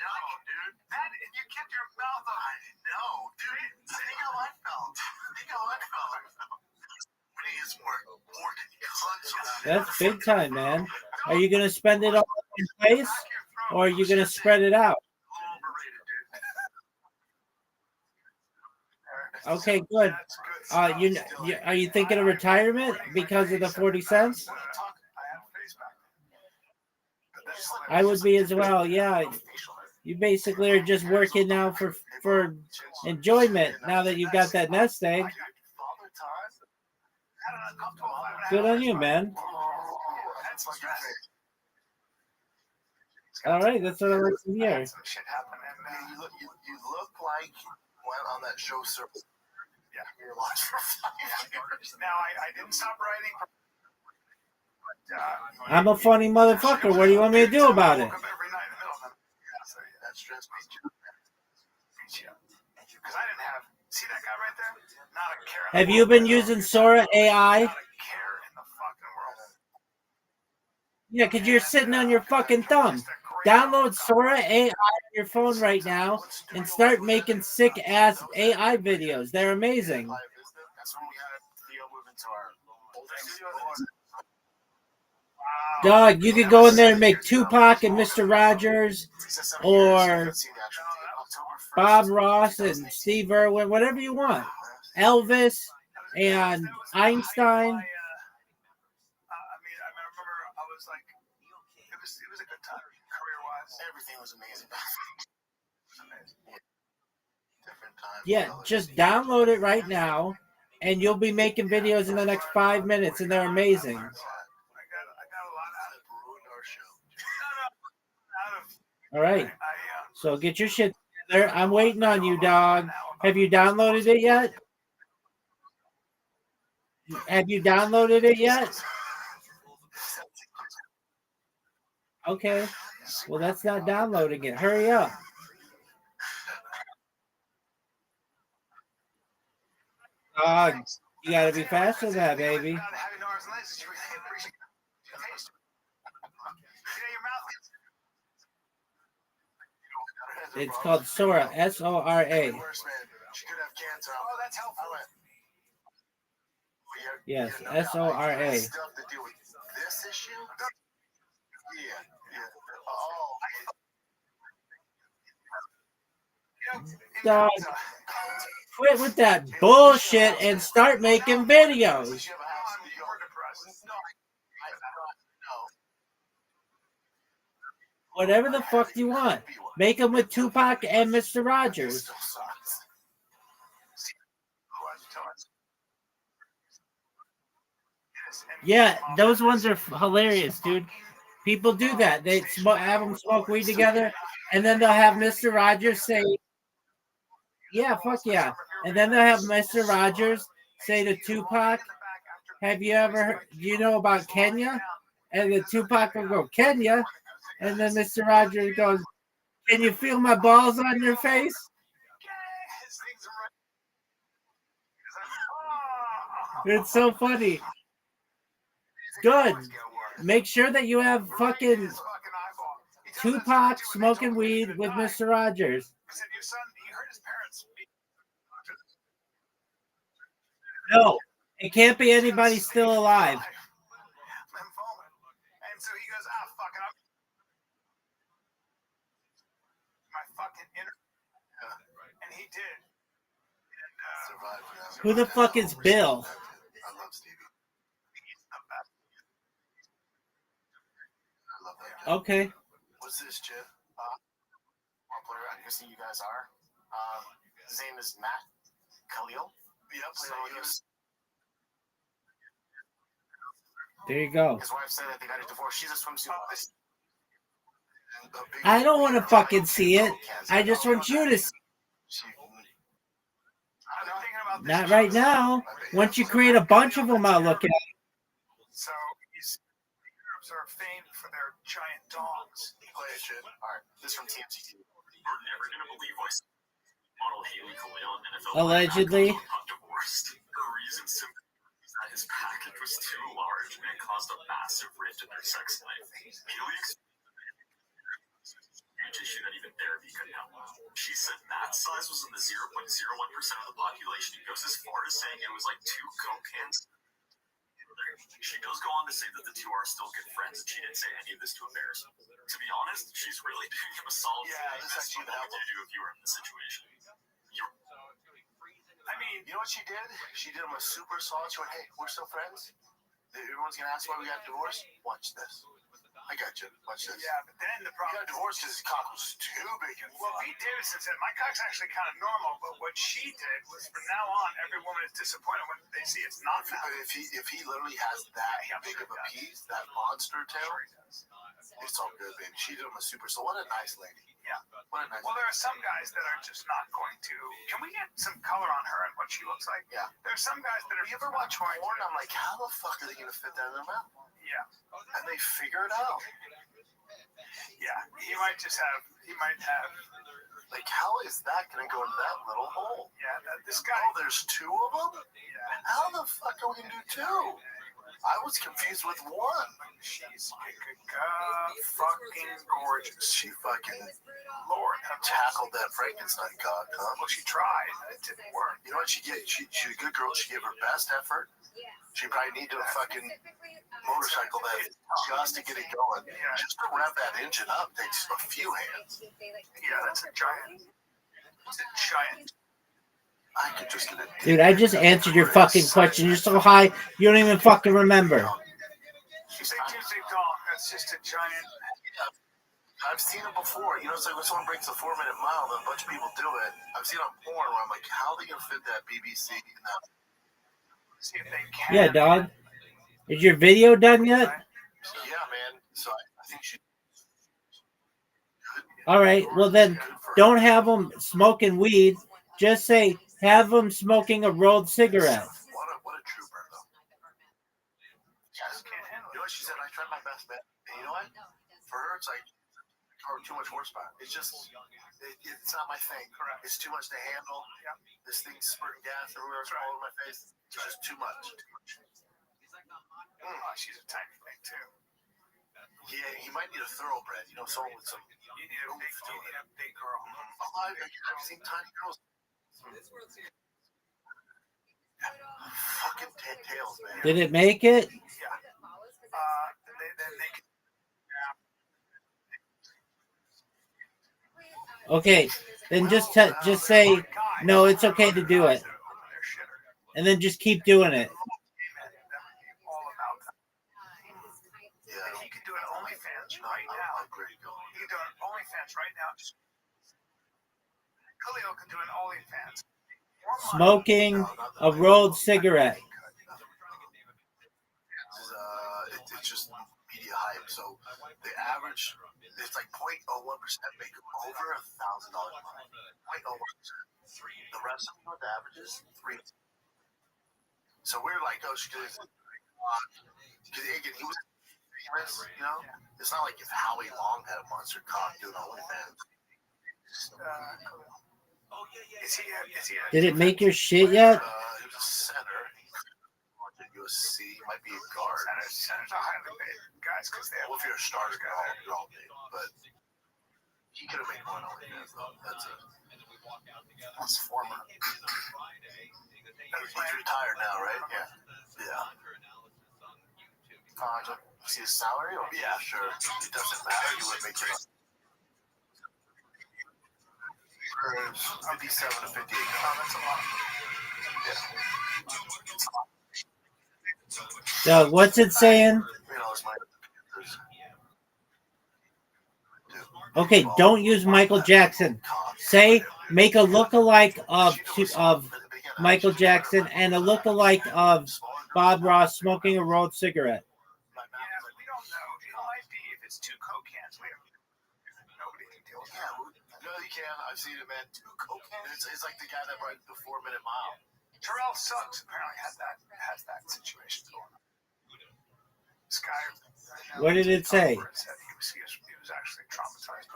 That, you kept your mouth on. I didn't know, dude. Think how I felt. Think how I felt. Money is more important. That's big time, man. Are you going to spend it all in one place, or are you going to spread it out? Okay, good. Are you thinking of retirement because of the 40 cents? I would be as well. Yeah, you basically are just working now for enjoyment. Now that you've got that nest egg, good on you, man. All right, that's what I like to hear. You look like you went on that show circle. Yeah, you're lost for 5 years. Now, I didn't stop writing. I'm a funny motherfucker. What do you want me to do about it? That stressed me too. Because I didn't have, see that guy right there? Not a care. Have you been using Sora AI? Not a care in the fucking world. Yeah, because you're sitting on your fucking thumb. Download Sora AI on your phone right now and start making sick ass AI videos. They're amazing. That's when we had Theo move into our old studio. Dog, you could go in there and make Tupac and Mr. Rogers or Bob Ross and Steve Irwin, whatever you want. Elvis and Einstein. I remember I was like, it was a good time career-wise. Everything was amazing. Different time. Yeah, just download it right now, and you'll be making videos in the next 5 minutes, and they're amazing. I got a lot out of Ruined our show. All right, so get your shit together. I'm waiting on you, dog. Have you downloaded it yet? Have you downloaded it yet? Okay. Well, that's not downloading it. Hurry up. You gotta be faster than that, baby. It's called Sora, Sora. She could have cancer. Oh, that's helpful. Yes, Sora. Stuff to do with this issue? Yeah. Oh. Dog, quit with that bullshit and start making videos. Whatever the fuck you want. Make them with Tupac and Mr. Rogers. Yeah, those ones are hilarious, dude. People do that. They have them smoke weed together, and then they'll have Mr. Rogers say, yeah, fuck yeah. And then they'll have Mr. Rogers say to Tupac, have you ever heard, do you know about Kenya? And then Tupac will go, Kenya? And then Mr. Rogers goes, can you feel my balls on your face? It's so funny. Good. Make sure that you have fucking Tupac smoking weed with Mr. Rogers. No, it can't be anybody still alive. And so he goes, fuck it. My fucking inner. And he did. And, who the fuck is Bill? I love Stevie. He's the best. I love that guy. Okay. What's this, Jim? I guess you guys are. His name is Matt Khalil. Yep. So there you go. His wife said that they got a divorce. She's a swimsuit artist. I don't want to fucking see it. I just want you to see it. Not right now. Once you create a bunch of them, I'll look at it. So Arabs are famed for their giant dogs. Play it, shit. All right. This from TMZ. You're never gonna believe why model Haley Khalil and NFL Allegedly. got divorced. The reason simply is that his package was too large and it caused a massive rift in their sex life. Haley tissue that even therapy couldn't help. She said that size was in the 0.01% of the population. He goes as far as saying it was like 2 Coke cans. She does go on to say that the two are still good friends, and she didn't say any of this to embarrass him. To be honest, she's really doing him a solid. Yeah, this actually what would you do if you were in the situation? I mean, you know what she did? She did him a super solid. She went, hey, we're still friends. Everyone's going to ask why we got divorced. Watch this. I got you. Watch this. Yeah, but then the problem. He got divorced because his cock was too big. Well, Pete Davidson said, my cock's actually kind of normal, but what she did was from now on, every woman is disappointed when they see it's not that. But if he literally has that big of a piece, that monster tail, it's all good, baby. She did him a super. So what a nice lady. Yeah. What a nice Well, there are some guys that are just not going to. Can we get some color on her and what she looks like? Yeah. There are some guys that are. You ever watch porn? I'm like, how the fuck are they going to fit that in their mouth? Yeah. And they figure it out. Yeah. He might have. Like, how is that going to go into that little hole? Yeah. This guy. Oh, there's 2 of them? Yeah. How the fuck are we going to do 2? I was confused with 1. She's fucking gorgeous. She fucking Lord tackled that Frankenstein cock, huh? Well, she tried. It didn't work. You know what she did? She's a good girl. She gave her best effort. She probably needed a fucking motorcycle that just to get it going. Yeah. Just to rev that engine up takes a few hands. Yeah, that's a giant. It's a giant. I could just get it. Dude, I just answered your fucking question. You're so high, you don't even fucking remember. She said 2 big dog. That's just a giant. I've seen it before. You know, it's like when someone breaks a 4-minute mile, and a bunch of people do it. I've seen it on porn where I'm like, how are they going to fit that BBC in that? See if they can. Yeah, dog. Is your video done yet? Yeah, man. So I think she. All right. Well, then don't have them smoking weed. Just say have them smoking a rolled cigarette. What a trooper, though. You know what she said? I tried my best, man. And you know what? For her, it's like or too much horsepower. It's just, it's not my thing. Correct. It's too much to handle. Yep. This thing's spurting gas everywhere, it's all over my face. It's just too much. Oh, she's a tiny thing too. Yeah, you might need a thoroughbred. You know, someone with some. You need a big girl. Oh, I've seen tiny girls. Fucking tails, man. Did it make it? Yeah. They can. Okay, then just say no. It's okay to do it, and then just keep doing it. All about that. And he can do an OnlyFans right now. He can do an OnlyFans right now. Khalil can do an OnlyFans. Smoking a rolled cigarette. It's just media hype. So the average, it's like 0.01% make over $1,000 a month. 0.01%. The rest of the averages 3. So we're like, oh, because again, he was famous, you know. It's not like if Howie Long had a monster cock doing OnlyFans. Did it make your shit yet? He was a center. USC might be a guard. Centers are highly paid guys because they have. Well, if you're a starter guy, you're all paid. But he could have made more on OnlyFans though. That's former. He's retired now, right? Yeah. See his salary? Or? Yeah, sure. It doesn't matter. You would make it. 57 to 58. That's a lot. Yeah. So what's it saying? Okay, don't use Michael Jackson. Say make a lookalike of Michael Jackson and a lookalike of Bob Ross smoking a rolled cigarette. Yeah, but we don't know. It might be if it's 2 Coke cans. Nobody can deal with that. No, you can. I've seen it, man. 2 Coke cans. It's like the guy that ran the 4-minute mile. Terrell Suggs apparently has that situation going on. This guy. What did it say? He was actually traumatized.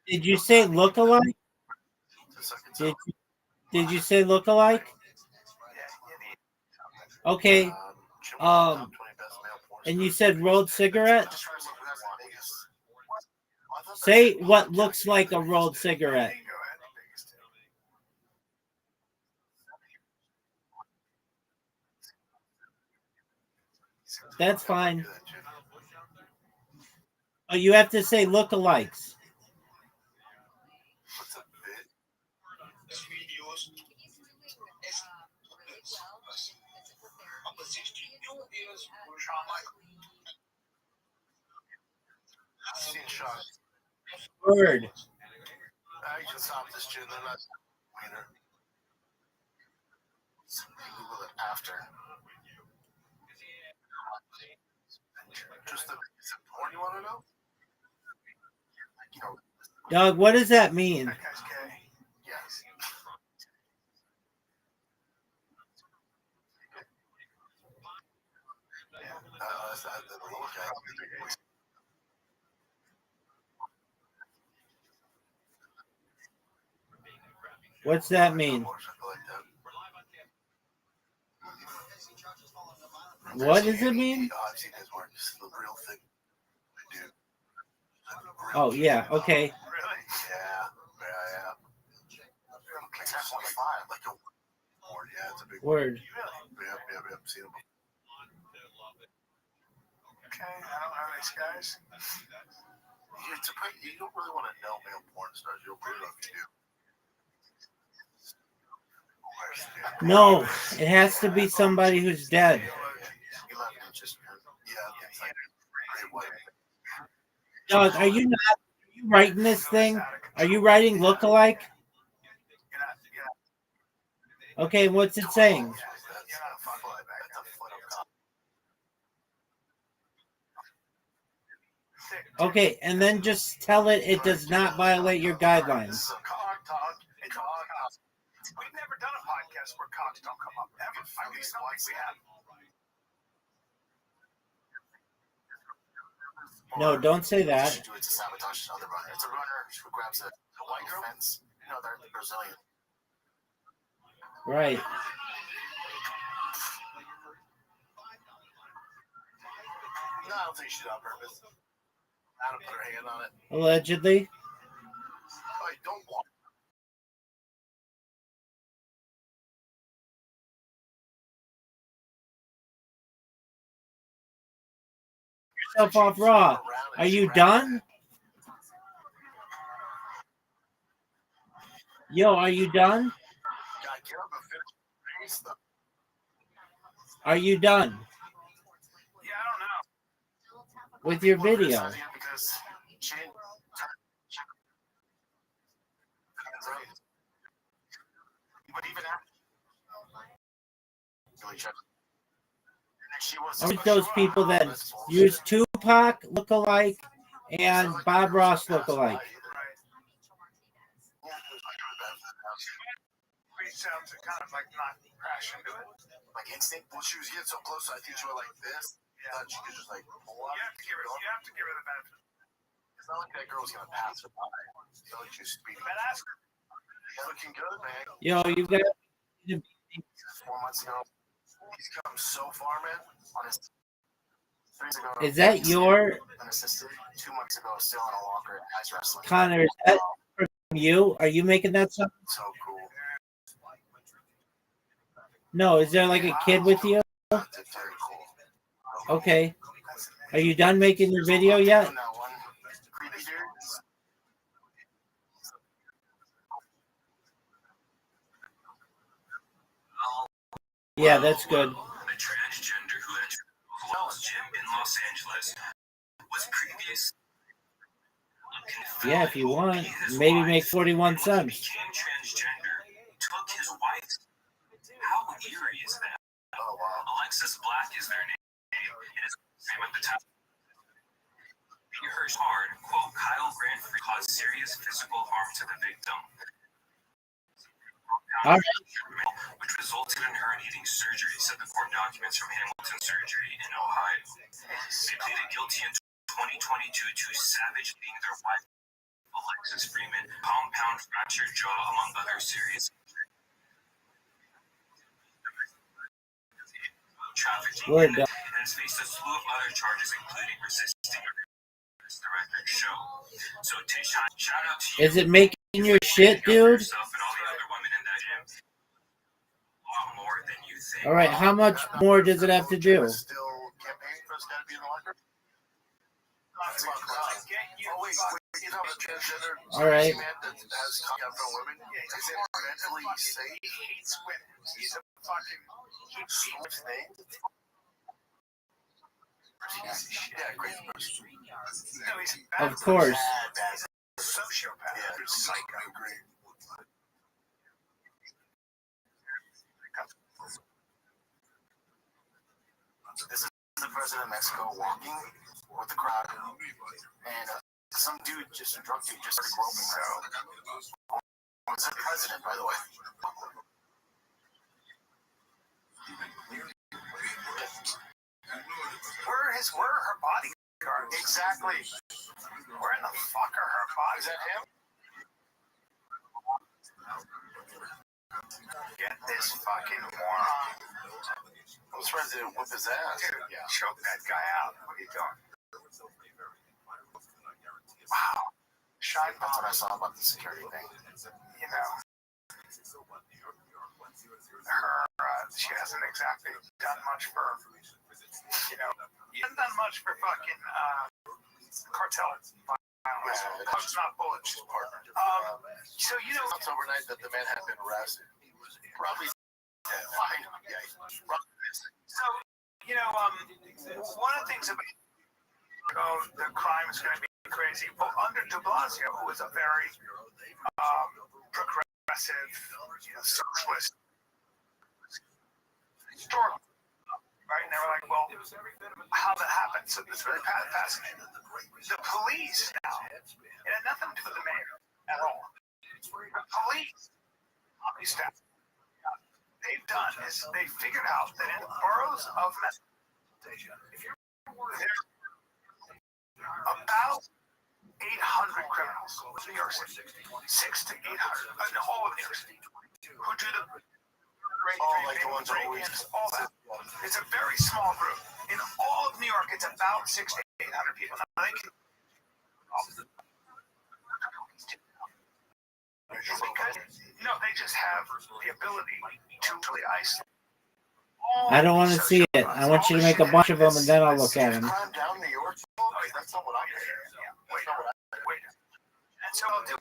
Did you say lookalike? Did you say lookalike? Okay. And you said rolled cigarette? Say what looks like a rolled cigarette. That's fine. Oh, you have to say lookalikes. Word. You can stop this shit. They're not later. Google it after. Just the porn you want to know? Doug, what does that mean? That guy's gay. Yes. What's that mean? What does it mean? Oh, yeah, okay. Really? Yeah. It's F-1.5, like a word. Yeah, it's a big Word. Yep. Seen them. Okay, I don't know these guys. You don't really want to know male porn stars. You'll really if you do. No, it has to be somebody who's dead. Doug, are you writing this thing? Are you writing lookalike? Okay, what's it saying? Okay, and then just tell it does not violate your guidelines. We've never done a podcast where cocks don't come up. Ever. I mean, we have. No, don't say that. Do it to sabotage another runner. It's a runner who grabs a white fence. You know, they're Brazilian. Right. No, I don't think she did on purpose. I don't put her hand on it. Allegedly. I don't want. Yourself off raw. Are you done? Yo, are you done? Are you done Yeah, I don't know. with your video? Because she didn't but even after she was With those people that use Tupac lookalike and Bob Ross lookalike. Reached out to kind of like not crash into it. Like instinct, when she was getting so close, I think she went like this. Yeah, she could just like pull out. You have to give her the benefit. It's not like that girl was gonna pass her by. It's not like she was speeding. But ask her. He's looking good, man. Yo, you got 4 months ago, he's come so far, man. On his 3 months ago, is that your unassisted? 2 months ago, still on a walker at Guys Wrestling. Connor? Is that from you? Are you making that song? So cool. No, is there like a kid with you? Very cool. Okay. Are you done making your video yet? Yeah, that's good. A transgender who entered Lowell's gym in Los Angeles was previous. Yeah, if you want, maybe make 41 cents. Became transgender, took his wife's. How eerie is that? Oh, wow. Alexis Black is their name. It is name at the top. He hurt hard. Quote, Kyle Grandfrey caused serious physical harm to the victim. All right. Which resulted in her needing surgery, said the court documents from Hamilton Surgery in Ohio. They pleaded guilty in 2022 to savage beating their wife, Alexis Freeman, compound fractured jaw, among other serious trafficking, Word. and has faced a slew of other charges, including resisting arrest, the records show. So, Tishan, shout out to you. Is it making your shit, dude? Yourself and all the other women in that gym. A lot more than you think. All right, how much more does it have to do? Still campaigning for this guy to be in the locker? All right. Man that has come from women, is it mentally safe? He hates women. He's a fucking Name? Yeah, great person. no, he's a bad Of course. sociopath. Yeah, psycho. Great. This is the president of Mexico walking with the crowd, and some dude, just a drunk dude, just started groping her. It's the president, by the way. Where are her bodyguards? Exactly. Where in the fuck are her bodies? Is that him? Get this fucking moron. I was trying to whip his ass. Dude, Yeah. choke that guy out. What are you doing? Wow. Shine That's what I saw about the security thing. you know, she hasn't exactly done much for, you know, she hasn't done much for fucking cartel violence. Hugs not bullets, she's partner. So, you know, It's overnight that the man had been arrested. Probably dead. Fine. Yeah. so, you know, one of the things about the crime is going to be crazy. Well, under de Blasio, who was a very progressive, socialist historian, right? And they were like, well, how that happened. So it's really fascinating. The police now, it had nothing to do with the mayor at all. The police, staff, they've done is they figured out that in the boroughs of Massachusetts, if you're there, a New York City. 600 to 800. No, all of New York City. Who do the like the ones always. all that. It's a very small group. In all of New York, it's about 600 to 800 people. Now, they can, no, they just have the ability to really isolate. I don't want to see it. I want you to make a bunch of them and then I'll look at them. Crime down New York? That's not what I'm hearing. Wait. And so I'll do.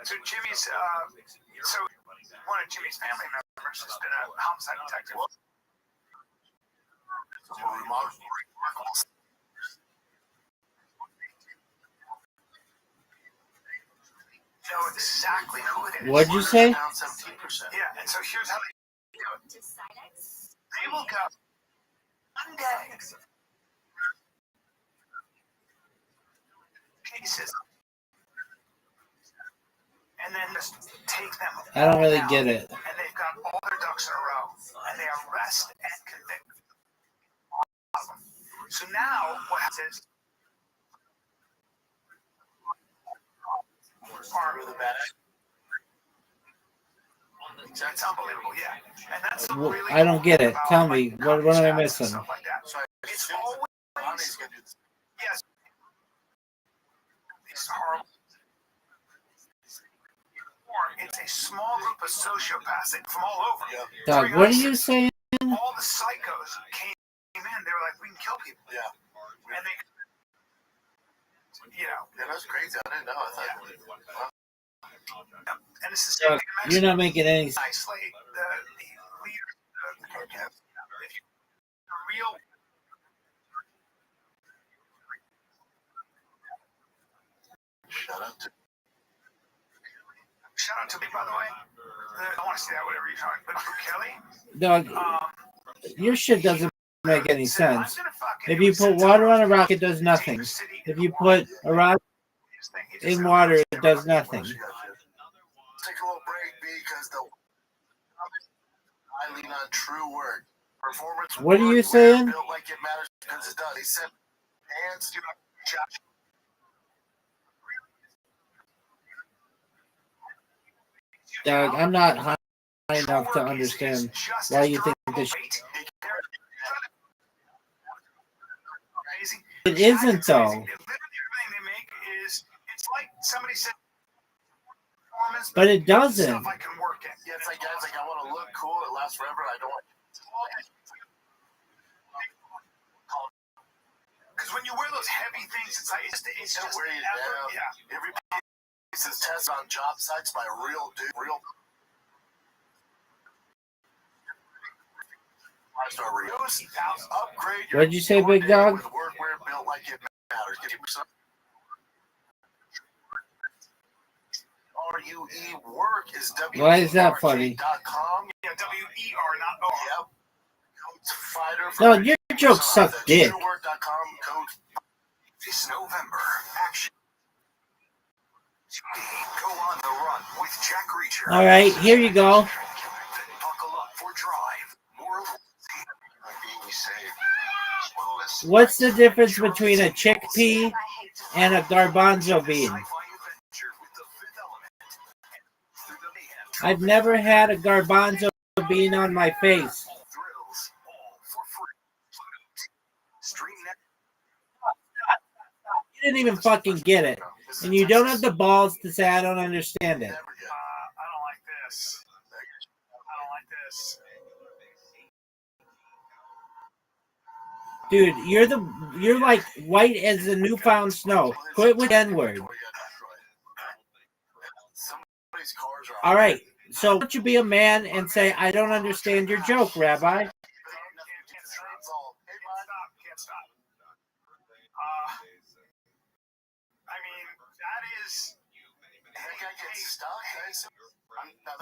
So Jimmy's, so one of Jimmy's family members has been a homicide detective. Know exactly who it is. What'd you say? Yeah, and so here's how they do it. They will go one day cases and then just take them. I don't really get it. And they've got all their ducks in a row and they arrest and convict. So now what happens is that's unbelievable, yeah. And that's the really I don't get it. Tell me, what am I missing? Stuff like that. It's always yes. It's horrible. It's a small group of sociopaths from all over. Doug, what are you saying? All the psychos came in. They were like, we can kill people. Yeah. And they, Yeah, that's crazy. I didn't know. I thought. And it's the same thing in You're not making any sense. isolate the leaders. If you the real. Shout out to me, by the way. I want to see that, whatever you're talking about. But Kelly, Doug, your shit doesn't make any sense. If you put water on a rock, it does nothing. If you put a rock in water, it does nothing. Take a little break because I lean on true word. Performance. What are you saying? Built like it matters because it does. They said hands do not judge. Doug, I'm not high enough to understand why you think this. It isn't though. But it doesn't. Yeah, it's like guys like I want to look cool. It lasts forever. I don't want. Because when you wear those heavy things, it's like it's just wear you down. Yeah. Everybody is tested on job sites by real dude. What'd you say, Big Dog? RUE work is Why is that funny? Yeah, WER, not OR. No, your jokes suck dick. This November, action. Go on the run with Jack Reacher. All right, here you go. Buckle up for Drive. What's the difference between a chickpea and a garbanzo bean? I've never had a garbanzo bean on my face. You didn't even fucking get it. And you don't have the balls to say I don't understand it. I don't like this. I don't like this. Dude, you're like white as the newfound snow. Quit with the N-word. All right, so why don't you be a man and say I don't understand your joke, Rabbi?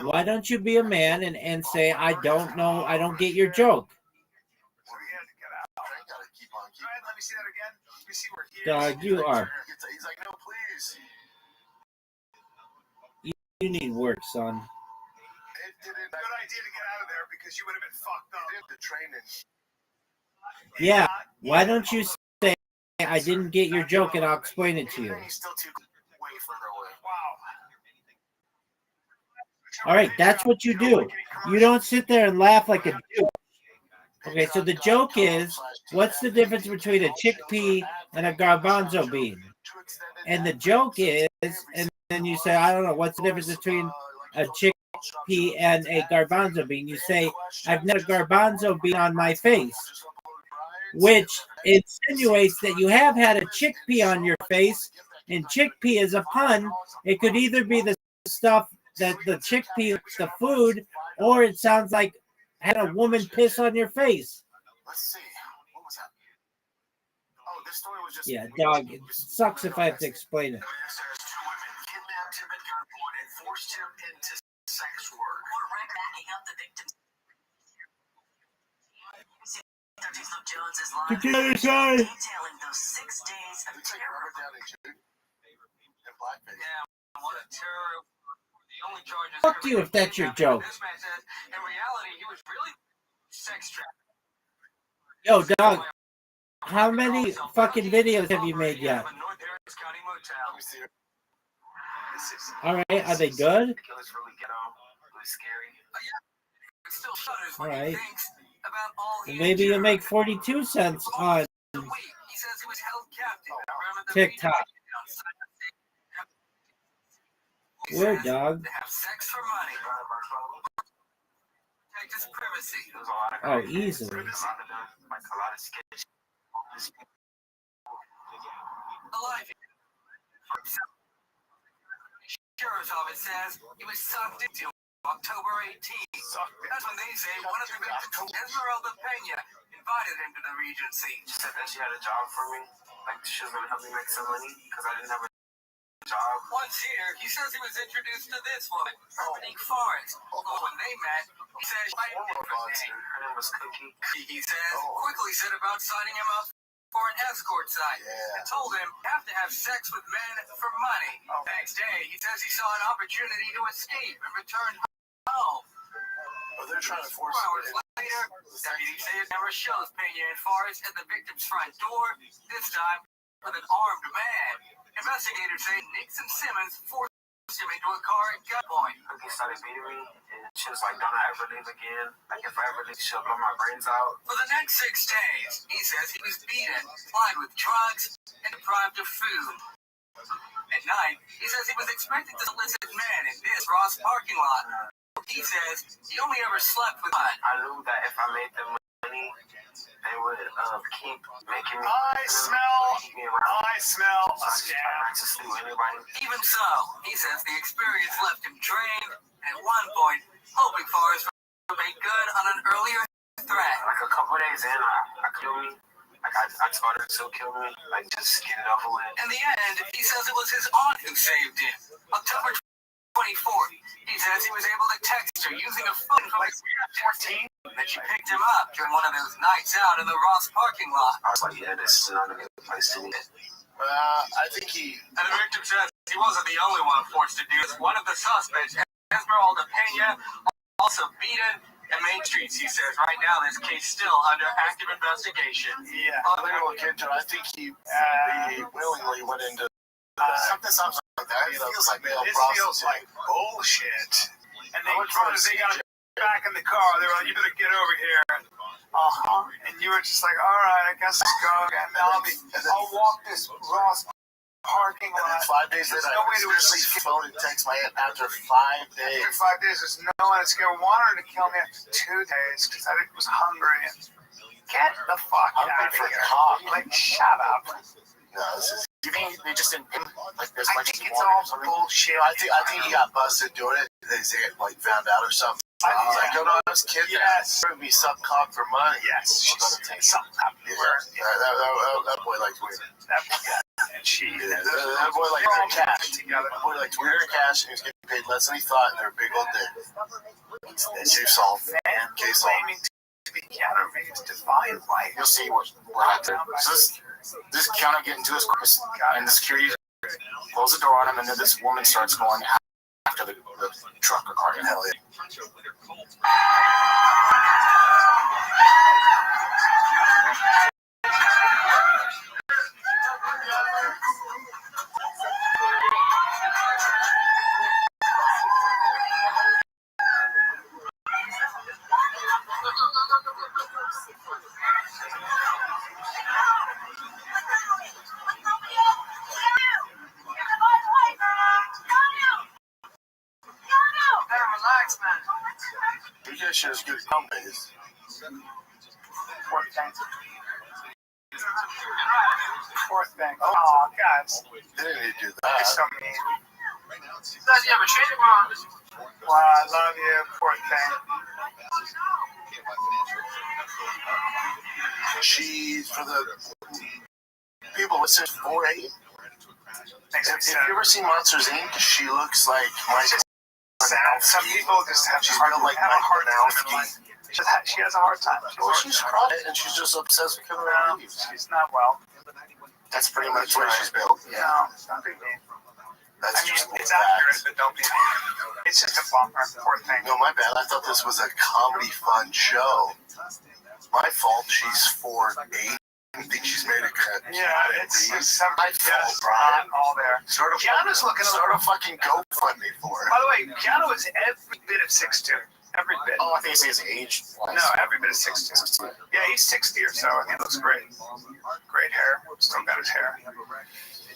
Why don't you be a man and say I don't know, I don't get your joke? Dog, you are. You need work, son. Good idea to get out of there because you would have been fucked up. Yeah, why don't you say I didn't get your joke and I'll explain it to you? Wow. All right, that's what you do. You don't sit there and laugh like a dude. Okay, so the joke is, what's the difference between a chickpea and a garbanzo bean? And the joke is, and then you say, I don't know, what's the difference between a chickpea and a garbanzo bean? You say, I've never garbanzo bean on my face, which insinuates that you have had a chickpea on your face, and chickpea is a pun. It could either be the stuff that the chickpea, the food, or it sounds like had a woman piss on your face. Let's see. What was that? Oh, this story was just. Yeah, dog. It sucks if I have to explain it. Two women kidnapped him at gunpoint and forced him into sex work. We're backing up the victims. Jones's live detailing those 6 days of terror. Yeah, what a terror. The only charges. Fuck you if that's your joke. This man said, in reality, he was really sex trafficked. Yo, dog. How many fucking videos have you made yet? All right, are they good? All right. Well, maybe you'll make 42 cents on TikTok. Weird, dog. Oh, easily. Sheriff's office says he was sucked into October 18th. That's when they say one of the victims, Esmeralda Pena, invited him to the Regency. She said that she had a job for me. Like, she was going to help me make some money because I didn't have a job. Once here, he says he was introduced to this woman, Monique Forrest. But when they met, he says she had a different name. Her name was Cookie. He says, quickly said about signing him up for an escort site and told him you have to have sex with men for money. The next day, he says he saw an opportunity to escape and return home. Oh, they're trying to force 4 hours later, deputies say it never shows Pena and Forrest at the victim's front door, this time with an armed man. Investigators say Nixon Simmons forced him into a car at gunpoint. Cookie started beating me, and she was like, don't I ever leave again? Like, if I ever leave, she'll blow my brains out. For the next 6 days, he says he was beaten, plied with drugs, and deprived of food. At night, he says he was expected to solicit men in this Ross parking lot. He says he only ever slept with one. I knew that if I made them money, they would keep making me. I smell a scam. Even so, he says the experience left him drained, and at one point, hoping Forrest would make good on an earlier threat. Like a couple of days in, I killed me. Like I told her to kill me. Like, just get it over with. In the end, he says it was his aunt who saved him. October 24th, he says he was able to text her using a phone from his 14 that she picked him up during one of those nights out in the Ross parking lot. I was like, yeah, this is not a good place to live. I think he. And the victim says he wasn't the only one forced to do this. One of the suspects, Esmeralda Pena, also beaten and Main Streets. He says right now this case still under active investigation. Yeah. I think we'll look into it. I think he willingly went into something like that. It feels like male This feels like bullshit. And they got back in the car. They were like, you better get over here. And you were just like, all right, I guess let's go. And I'll walk this Ross parking lot. And then 5 days later, no way to seriously phone and text my aunt after 5 days. After 5 days, there's no one that's going to want her to kill me after 2 days because I was hungry. Get the fuck out of here. Like, shut up. No, this is. Do you think they just didn't like this I much? think it's all bullshit. I think he got busted doing it. They say like found out or something. He's like, yo, no, I was kidding. Yes. There would be some cock for money. Yes. Something happened. That boy liked weird. And she. That boy liked weird cash. That boy liked weird cash, and he was getting paid less than he thought, and they're a big old dick. Case solved. Case solved. To be counterfeit divine light. You'll see what happened. So this counter getting to his course, and the security close the door on him, and then this woman starts going after the truck or car. Hell yeah. Yeah, she has good companies. Poor thing. Poor thing. Oh, guys. They didn't need to do You're that. so mean. Wow, I love you. Poor thing. She's for the people listening for 8. Makes me If sad. you ever seen Monsters Inc., she looks like Mike. Some people just have She's a hard, built like have a Mike hard time in Wazowski. life. She has a hard time. Well, she's chronic and she's just obsessed with killing her leaves. She's not well. That's pretty much what she's built. No, it's not big mean. That's I mean, just it's bad. accurate, but don't be mean. It's just a bummer. Poor thing. No, my bad. I thought this was a comedy fun show. My fault. She's 4'8". I think she's made a cut. Yeah, it's some my fault, yes, Brian. all there. Start a fucking GoFundMe for her. By the way, Keanu is every bit of 6'2". Every bit. Oh, I think it's his age. No, every bit of 6'2". Yeah, he's 60 or so. He looks great. Great hair. Still got his hair.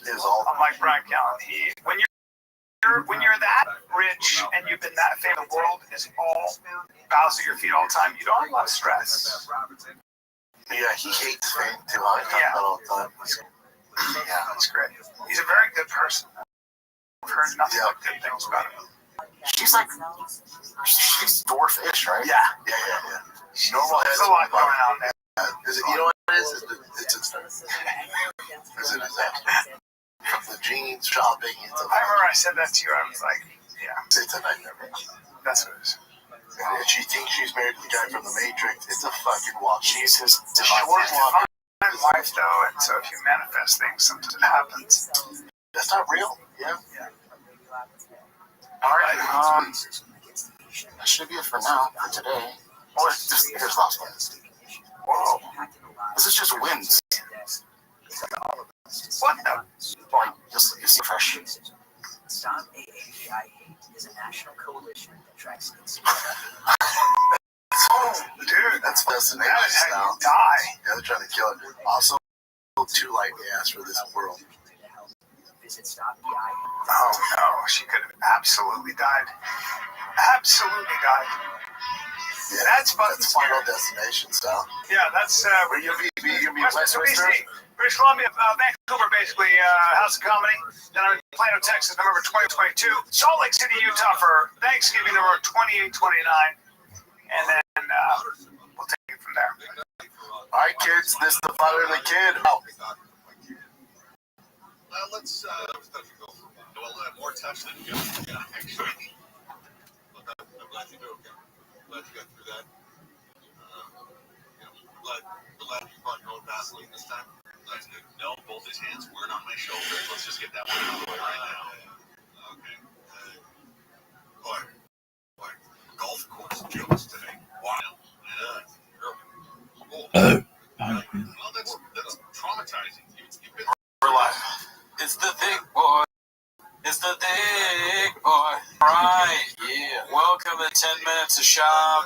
Is all. Unlike Brian Callen, when you're that rich and you've been that famous, the world is all bows at your feet all the time. You don't have a lot of stress. Yeah, he hates fame too. I talk about all the time. Yeah, that's great. He's a very good person. I've heard nothing but good things about him. She's dwarfish, right? Yeah. Yeah. Normal head. There's a lot going on there. Is it, you know what it is? From the jeans shopping. I remember I said that to you. I was like, yeah. It's a nightmare. That's what it is. And she thinks she's married to the guy from The Matrix. It's a fucking walk. She's his Divine wife, though, and so if you manifest things, sometimes it happens. That's not real. Yeah. All right. That should be it for now, for today. Or just here's last one. Whoa. This is just wins. What the? Like, just you see fresh. Stop AAPI is a national coalition that tracks consumers. Oh, dude, That's fascinating. that is how Now. you die. Yeah, they're trying to kill it. Also, too light gas for this world. Visit StopAI. Oh no, she could have absolutely died. Absolutely died. Yeah, That's fucking Final scary. Destination style. Yeah, that's Where you'll be Westminster, Westminster? BC. British Columbia, Vancouver, basically, House of Comedy. Then I'm in Plano, Texas, November 2022. Salt Lake City, Utah for Thanksgiving, November 28-29. And then we'll take it from there. All right, kids, this is the father of the kid. Oh. Let's go. Well, more touch than you got. Yeah, actually. But I'm glad you do. Glad you got through that. Glad you brought your own Vaseline this time. That's good. No, both his hands weren't on my shoulders. Let's just get that one out of the way right now. Okay. Boy, golf course jokes today. Wow. Well, that's traumatizing. You've been. We're live. It's the thick boy. It's the thick boy. Right, yeah. Welcome to 10 Minutes of Shop.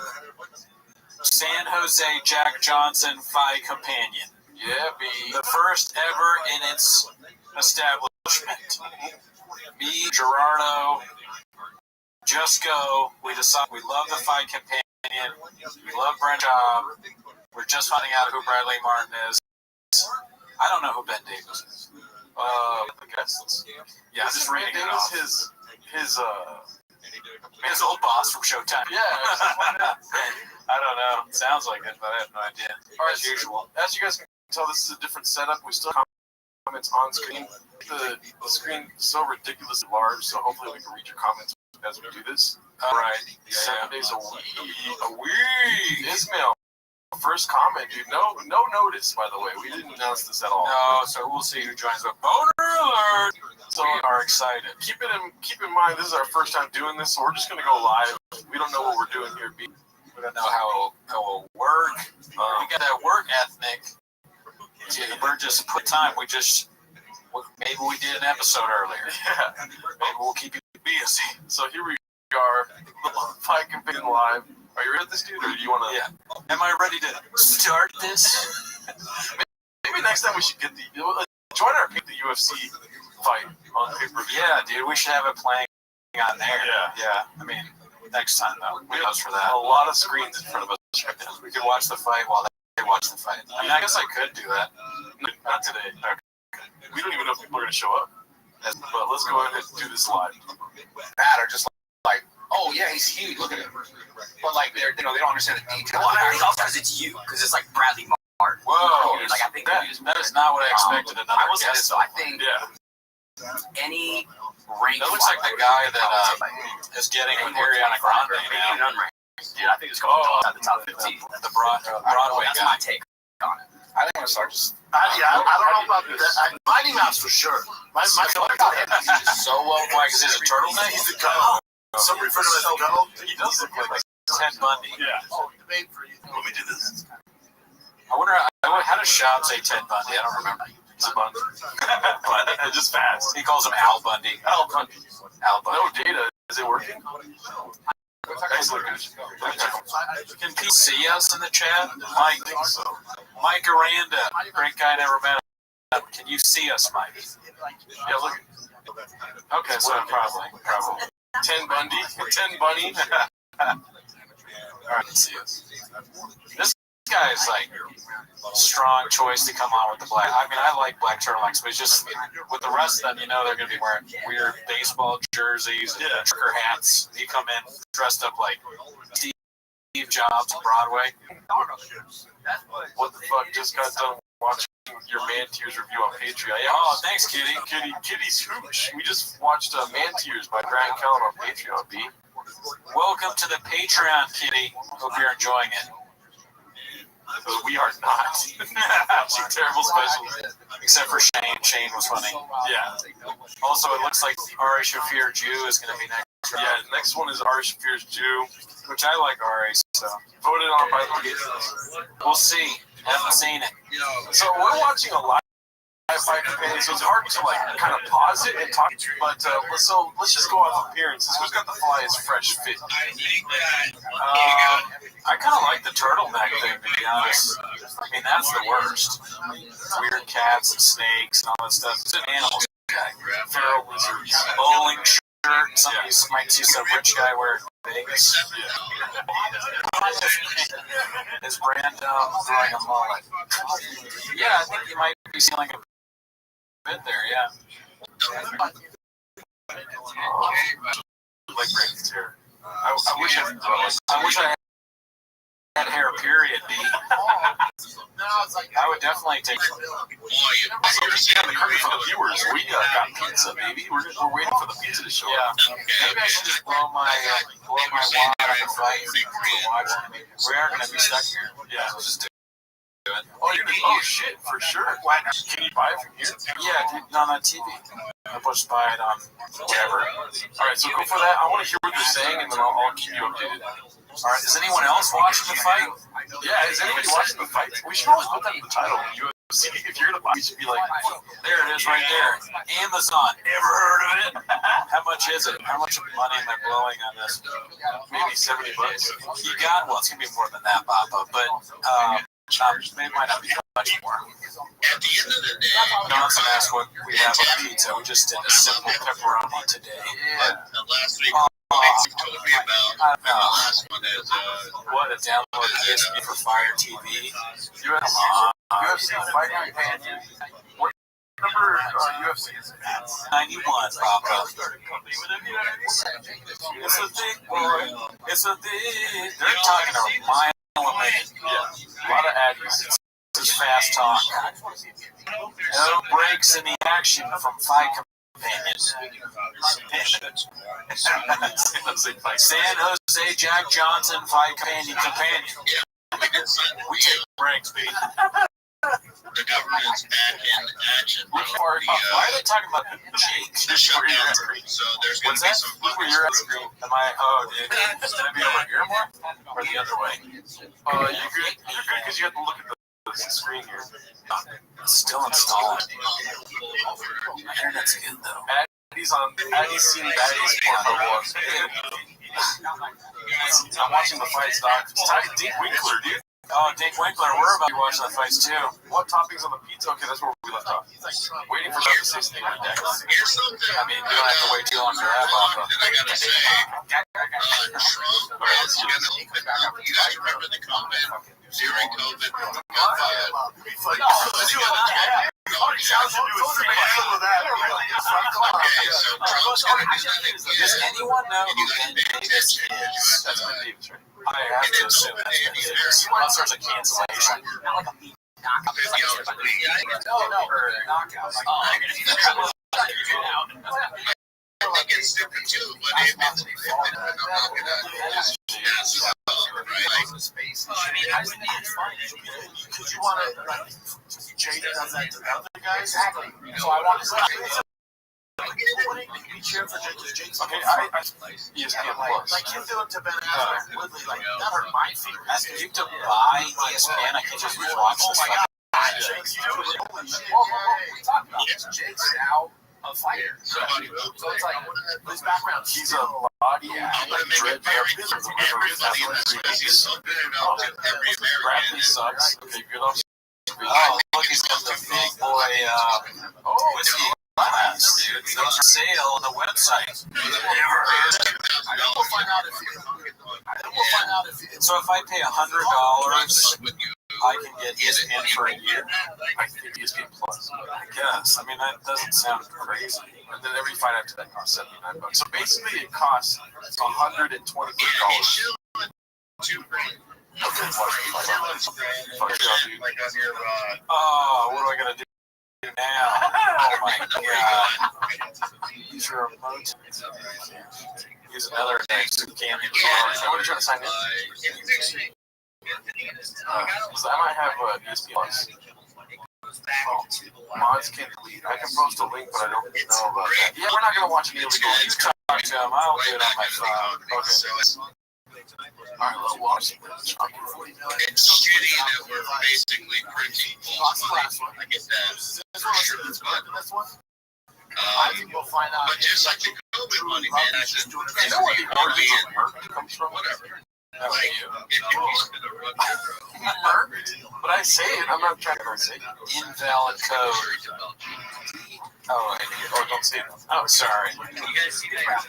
San Jose Jack Johnson Phi Companion. Yeah, the first ever in its establishment. Me, Gerardo, Just Go. We decided we love the Phi Companion. We love Brent Job. We're just finding out who Bradley Martin is. I don't know who Ben Davis is. Yeah, I'm just reading it off. His old boss from Showtime. Yeah. I don't know. Sounds like it, but I have no idea. As usual. As you guys can tell, this is a different setup. We still have comments on screen. The screen is so ridiculously large, so hopefully we can read your comments as we do this. All right. 7 days a week. Ismail. First comment, dude. No notice, by the way. We didn't announce this at all. No, so we'll see who joins us. Boner alert! So we are excited. Keep in mind, this is our first time doing this, so we're just gonna go live. We don't know what we're doing here. We don't know how it'll work. We got that work ethic. We're just put time. Maybe we did an episode earlier. Yeah. Maybe we'll keep you busy. So here we are, Phi Companion Live. Are you ready with this, dude, or do you want to? Yeah. Am I ready to start this? Maybe next time we should get join our the UFC fight on pay-per-view. Yeah, dude, we should have it playing on there. Yeah. I mean, Next time, though. We have for that. A lot of screens in front of us right now. We could watch the fight while they watch the fight. I mean, I guess I could do that. Not today. Okay. We don't even know if people are going to show up. But let's go ahead and do this live. That or just like, oh yeah, he's huge. Look at him. But like, they don't understand the details. Well, I think also because it's you, because it's like Bradley Martin. Whoa. Like, I think that is not what I expected. Another I will say guest. this, so I think any rank. That looks like the guy that is getting with Ariana Grande now. Dude, I think it's going to the top 15. The Broadway That's guy. my take on it. I think I'm gonna start just. I don't know about that. Mighty Mouse for sure. My feeling about him. He's so well. Why? Because he's a turtleneck? He's the go. Some refer to him as the go. He does look like Ted Bundy. Yeah. Let me do this. I wonder how does Shab say Ted Bundy? I don't remember. He's a Bundy. But just fast. He calls him Al Bundy. Al Bundy. Al Bundy. No data. Is it working? Can people see us in the chat? Mike, so. Mike Aranda, great guy, never met him. Can you see us, Mike? Yeah, look. Okay, so probably. 10 Bundy. 10 Bunny. All right, let's see us. This guy is like strong choice to come on with the black. I mean, I like black turtlenecks, but it's just with the rest of them, you know, they're gonna be wearing weird baseball jerseys, trucker hats. You come in dressed up like Steve Jobs on Broadway. What the fuck? Just got done watching your Man Tears review on Patreon. Yeah, oh, thanks, Kitty. Kitty's hooch. We just watched Man Tears by Brian Cullen on Patreon. B. Welcome to the Patreon, Kitty. Hope you're enjoying it. We are not watching terrible specials, except for Shane. Shane was funny. Yeah. Also, it looks like Ari Shafir Jew is going to be next. Yeah, next one is Ari Shafir's Jew, which I like Ari, so voted on by the. We'll see. Haven't seen it. So we're watching a live fight campaign, so it's hard to like kind of pause it and talk. But so let's just go off appearances. Who's got the flyest fresh fit? I kind of like the turtleneck thing, to be honest. I mean, that's the worst. Weird cats and snakes and all that stuff. It's an animal guy. Feral lizards. Bowling shirt. Somebody might see some rich guy wearing Vegas. Is Brand throwing a mullet? Yeah, I think you might be stealing a bit there, yeah. Like Brand's hair. I wish I had hair, period, B. I would definitely take it. For the viewers, we got pizza, baby. We're waiting for the pizza to show up. Maybe I should just blow my wad on the flight for watching. We are going to be stuck here. Yeah, let's just do it. Oh, shit, for sure. Can you buy it from here? Yeah, dude, on TV. I'll just buy it on whatever. All right, so go for that. I want to hear what you're saying, and then I'll keep you updated. All right, is anyone else watching the fight? Yeah, is anybody watching the fight? We should always put that in the title. UFC. If you're gonna buy, you should be like, there it is, right there. Amazon. Ever heard of it? How much is it? How much money am I blowing on this? Maybe $70. You got one. It's gonna be more than that, Papa. But it might not be much more. At the end of the day, Johnson asked what we have on pizza. We just did a simple pepperoni today. the last week, you told me about, and the last one is, What a download ESP for Fire TV. UFC Fight Companion. What number UFC is it? 91, Papa. It's a big boy. It's a big. They're talking a mile a minute. Yeah. A lot of addies. This is fast talk. No breaks in the action from Fight Companion. San Jose Jack Johnson Fight Companion. We take breaks, baby. the government's back in action. Why are they talking about Jake? The shutdown. So there's going to be some Look where you're at screen. Am I? Oh, dude. Is it going to be over here more? Or the other way? You're good. You're good because you have to look at the screen here. It's still installing. My internet's good, though. Addie's seen Baddies porno. I'm watching the fight stock. It's Dick Winkler, dude. Oh, Dave Winkler, we're about to be watching that fight too. What toppings on the pizza? Okay, that's where we left off. Waiting for them to say something on deck. Here's something. I mean, we don't have to wait too long for that, Papa. That I gotta say. Trump is gonna open up. You guys remember the COVID? During COVID, Does anyone know who Ben Davis is? That's my Davis, right? I have to assume that's Ben Davis. Unless there's a cancellation. Not like a meat knockout. It's like or a knockout. I think it's stupid too, but it meant to be fit. I'm not gonna pass it up, right? Because you want to, like, Jay does that to other guys. Exactly. So I want to say, be cheering for Jay because Jake's Okay, ESPN Plus. like him doing to Ben Askren, Woodley, like that hurt my feelings. You have to buy ESPN. I can't just watch this. Oh my God, Jake's Jake's now a fighter. So it's like his background. He's a body. Everybody in this place is something about every Bradley American. sucks. Okay, good off. Oh, look, he's got the big boy whiskey glass, dude. It's on sale on the website. We'll find out if So if I pay $100, I can get ESPN for a year. I think ESPN Plus. I guess. I mean, that doesn't sound crazy. And then every fight after that costs $79. So basically, it costs $123. Oh, what am I gonna do now? Oh my God! Use your emotes. Use another next to Candy. What are you trying to sign in? Because I might have ESPN Plus. Mods can't delete. I can post a link, but I don't know about that. Yeah, we're not gonna watch any illegal. You talk to him. I'll do it on my phone. Okay. All right, let's watch it. It's shitty that we're basically printing false money. I get that. For sure, I think we'll find out. but just like the COVID money, man, I just it's Merck comes from whatever. That was Like, you. if you used to run your But I say it. I'm not trying to say it. Invalid code. Oh, Don't say it. oh, sorry. You guys see that?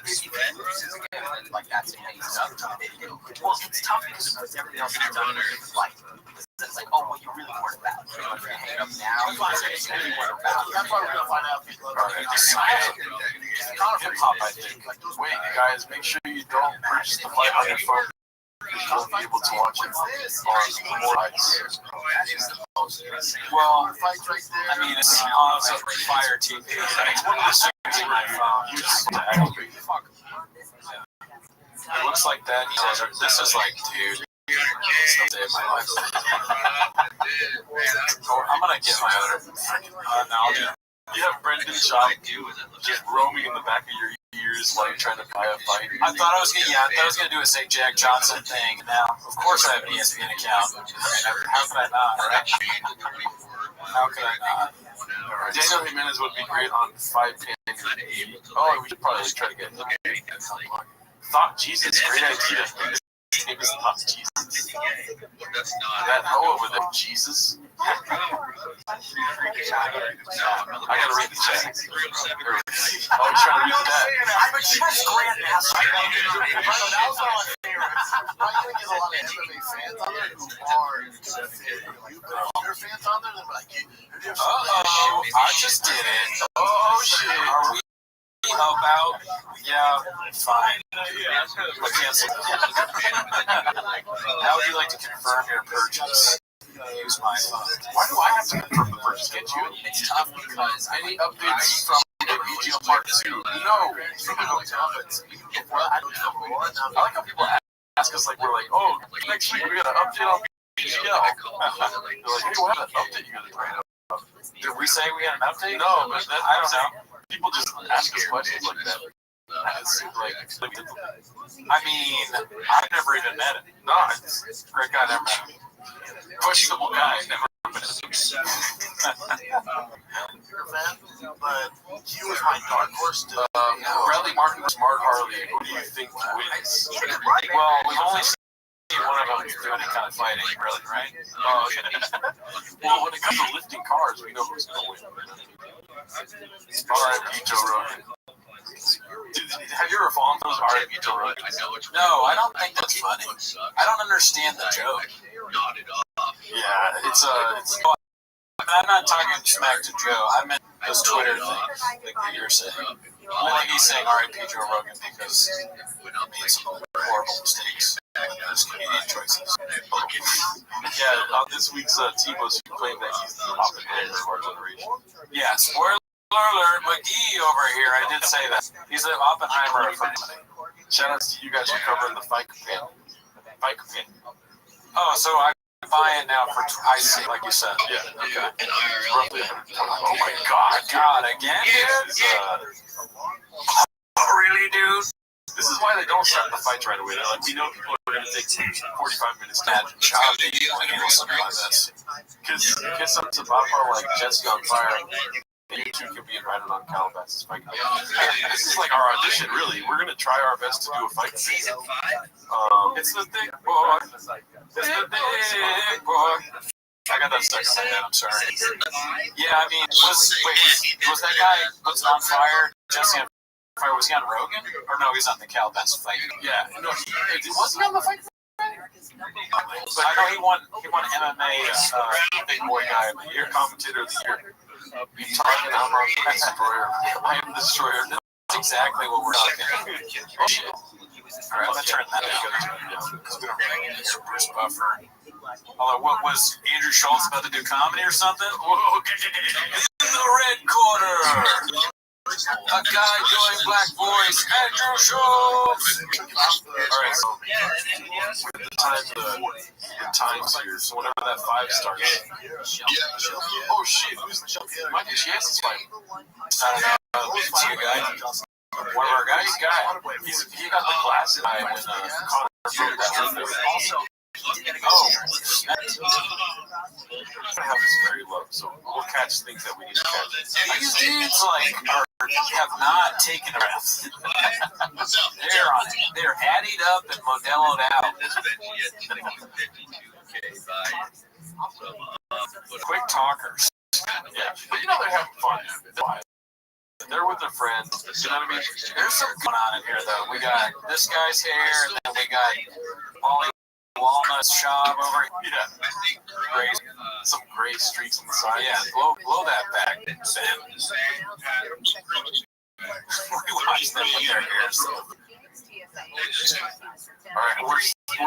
Like that's well, it's tough because everything else is done with light. It's like, oh, well, you really weren't about. If you hang up now, you really weren't about. That's why we're gonna find out if people Hip-hop, I think. Wait, guys, make sure you don't purchase the fight on your phone. You won't be able to watch it on more lights. Well, I mean, it's on Fire TV. It's one of the streams in my phone. It looks like that. This is like, dude. This will save my life. I'm gonna get my other. No, I'll do it. You have Brendan Schaub just roaming in the back of your ears while you're trying to buy a fight. I thought I was gonna do a Zig Jack Johnson thing. Now, of course, I have an ESPN account. I mean, how could I not? Right? How could I not? Daniel Jimenez would be great on 510. Oh, we should probably try to get him. Thought Jesus, great idea. His name is Thought Jesus. That's not That hoe over there, Jesus. I gotta read the chat. Oh, he's trying to read the chat. I'm a chess grandmaster. That was one of my favorites. I think there's a lot of MMA fans on there who are your fans on there. They're like, Uh-oh, I just did it. Oh, shit. Are we about? Yeah, fine. We'll cancel. How would you like to confirm your purchase? Use my phone. Why do I have to confirm the purchase? Get you? It's tough because Any updates from VGL Part 2? No. I like how people ask us like we're like, oh, next week we got an update on VGL. They're like, hey, what update you gonna bring up? Did we say we had an update? No, but that, I don't know. people just ask us questions like that. It's like, I mean, I've never even met him. no, it's a great guy, never met him. Questionable guy, never met him. but he was my dark horse to. Bradley Martin, Mark Harley. Who do you think wins? Well, we've only one of them is doing any kind of fighting, really, right? Oh, okay. Well, when it comes to lifting cars, we know who's going to win. R.I.P. Joe Rogan. Have you ever fallen for those R.I.P. Joe Rogan? No, I don't think that's funny. I don't understand the joke. Yeah, it's I'm not talking smack to Joe. I meant those Twitter things that you're saying. I think he's saying R.I.P. Joe Rogan because he made some horrible mistakes with his comedian choices. Yeah, on this week's T-Bus, you claimed that he's the Oppenheimer of our generation. Yeah, spoiler alert, McGee over here. I did say that. He's the Oppenheimer of our generation. Shout outs to you guys for covering the fight companion. Oh, so I buy it now for I see, like you said. Yeah, okay. Oh my God, again, dude? Really, dude? This is why they don't start the fights right away. They're like, we know people are going to take 45 minutes to imagine chopping and handle something like this. Because some to Bopar like Jesse on Fire, you two can be invited on Calabasas fight. This is like our audition, really. We're going to try our best to do a fight. Season 5? It's the thing, boy. It's the big boy. I got that stuck in my head, I'm sorry. Yeah, I mean, was that guy what's on fire? Jesse on fire, was he on Rogan? Or no, he's on the Calabasas fight. Yeah, no, was he on the fight? But I know he won MMA big boy guy of the year, commentator of the year. You talking about the Destroyer? I am the Destroyer. That's exactly what we're talking about. Oh shit. Alright, let's turn that down. Because we don't really need a Bruce Buffer. Although, what was Andrew Schultz about to do comedy or something? Whoa, in the red corner! A guy doing black voice, Andrew Schultz! Alright, so the times here, so whenever that 5 starts. Oh shit, who's the Michael Chiassi's fighting? I don't know, it's you guy. One of our guys, he got the glasses guy when Connor broke that window. Oh, I have this very low, so we'll catch things that we need to catch. These dudes have not taken a breath. They're on it. They're added up and modelloed out. Quick talkers. Yeah, but you know they're having fun. They're with their friends. You know what I mean? There's something going on in here, though. We got this guy's hair, and then we got Wally Walnut shop over here. Yeah. Some gray streaks on the side. Yeah, blow that back, Sam. We watched them with their hair, so. Alright, we're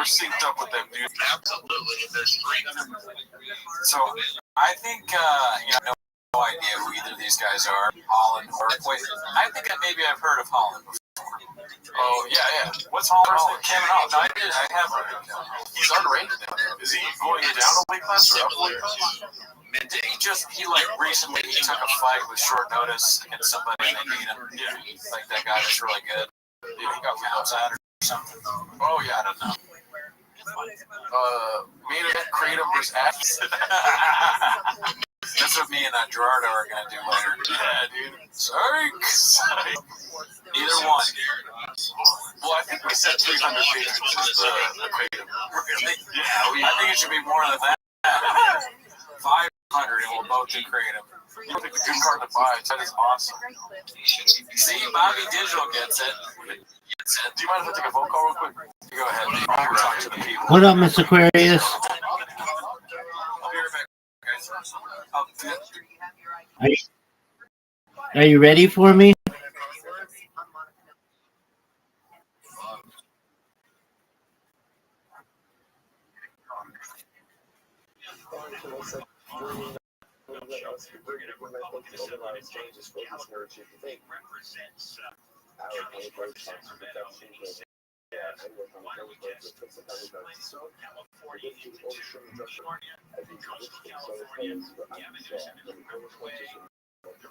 synced up with them, dude. Absolutely. So, I think, I have no idea who either of these guys are. Holland or, wait, I think maybe I've heard of Holland before. Oh, yeah. What's Holland? Kevin Holland. No, I have heard of him. He's underrated now. Is he going down a weight class or up a weight class? He recently took a fight with short notice against somebody and they beat him. Yeah. Like that guy that's really good. He got found out or something. Oh, yeah, I don't know. Main event Kratom versus Axe. That's what me and Gerardo are going to do later. Yeah, dude. Sorry. Either one. Well, I think we said 300 patrons is the Kratom. Really? Yeah, I think it should be more than that. 500 and we'll both do Kratom. You pick a good card to buy. That is awesome. See, Bobby Digital gets it. Do you mind if I take a phone call real quick? Go ahead. I'll talk to the people. What up, Miss Aquarius? I'll be right back, guys. Are you ready for me?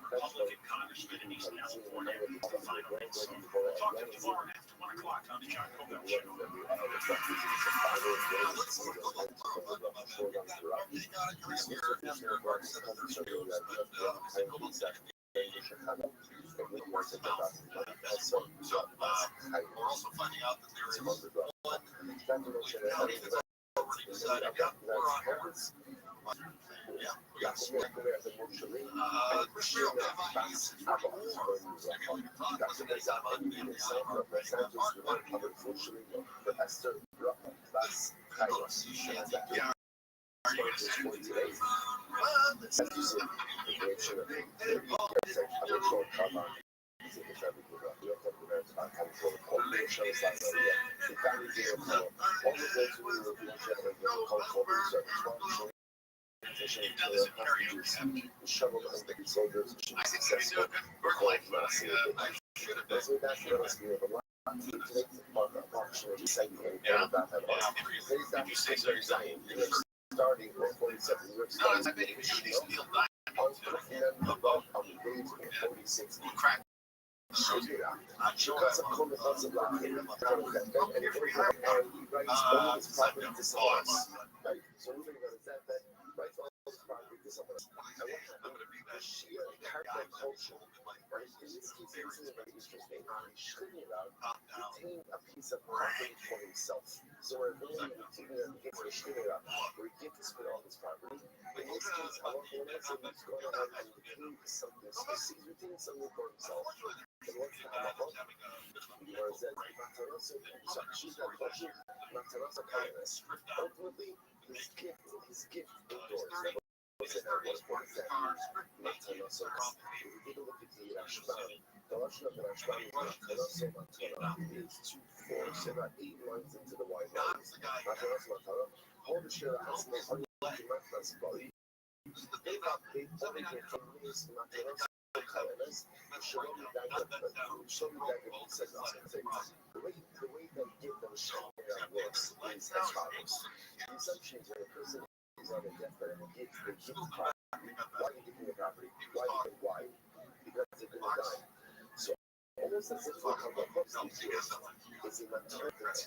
Republican congressman, and he's now for the final race. Talk to him tomorrow after 1 o'clock on the John Koval Show. We're also finding out that there is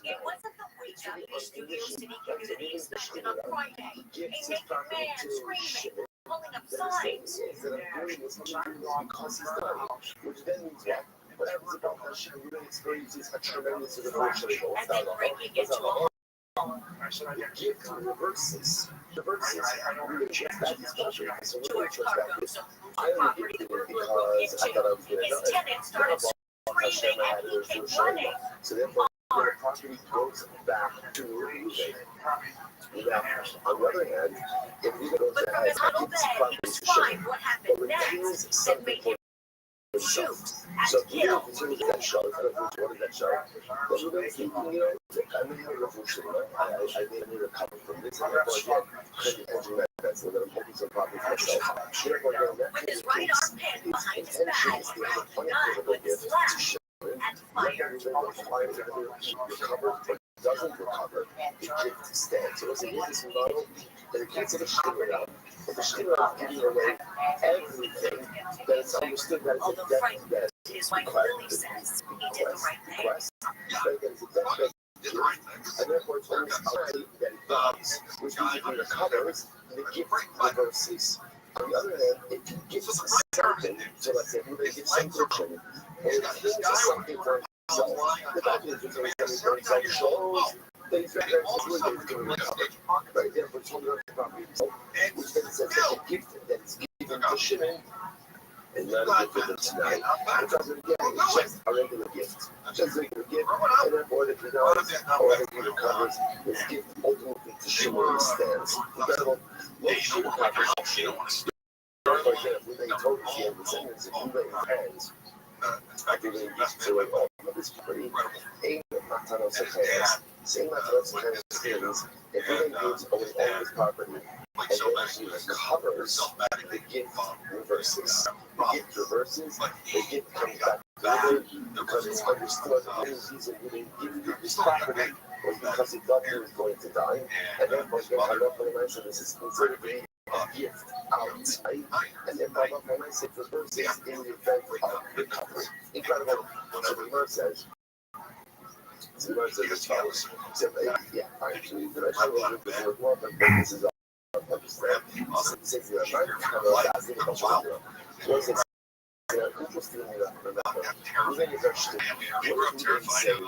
It wasn't the week after Studio City Community inspection on Friday. A naked man screaming, pulling up signs. And then breaking into a home. George Cardo's property the burglar broke into. His tenant started screaming and he came running. The property goes back to moving. Now, on the other hand, if we go But from his huddle bed, he described what happened next that made him shoot so and kill. continue that show, what is that show? Then we're going to keep, I made a revolution, I made a recovery from this, and therefore again, couldn't that's what I'm hoping some property for myself. Therefore, With his right arm pinned behind his back, a knife with his left and fired. Doesn't recover, it just stands. So it's a business model, and it gets the shooter out. But the shooter out giving away everything that it's understood that it's Although a death frightened, bed. his wife Lily says he did the right thing. But again, it's a death bed. And therefore, it's always outside that it dies, which means if it recovers, the gift reverses. On the other hand, if you give something, so let's say everybody gives something, and it gives something for the fact is it's always going to shows that he's very going to recover. Right? Therefore, it's one of the property, which then says that the gift that is given to Shimon and not a gift given tonight. It doesn't again, it's just a regular gift. Just a regular gift, and therefore, if he dies, or if he recovers, his gift ultimately to Shimon stands. Incredible. Most Shimon properties, for example, they told us here in the sentence, if you lay your hands, I give it to it all. This property, saying Matanos means if he then gives away all his property and then he recovers, the gift reverses. The gift reverses, the gift comes back together because it's understood that the reason he didn't give this property was because he thought he was going to die, and therefore I love for the man, so this is considered a gift outside, and then Baba Mama said reverses in the event of recovery. Incredible. So the verse says, as follows. Yeah, I actually, but I try to look at the word more, but this is all. Also, it says, interestingly enough, remember, even if they're what is he saying?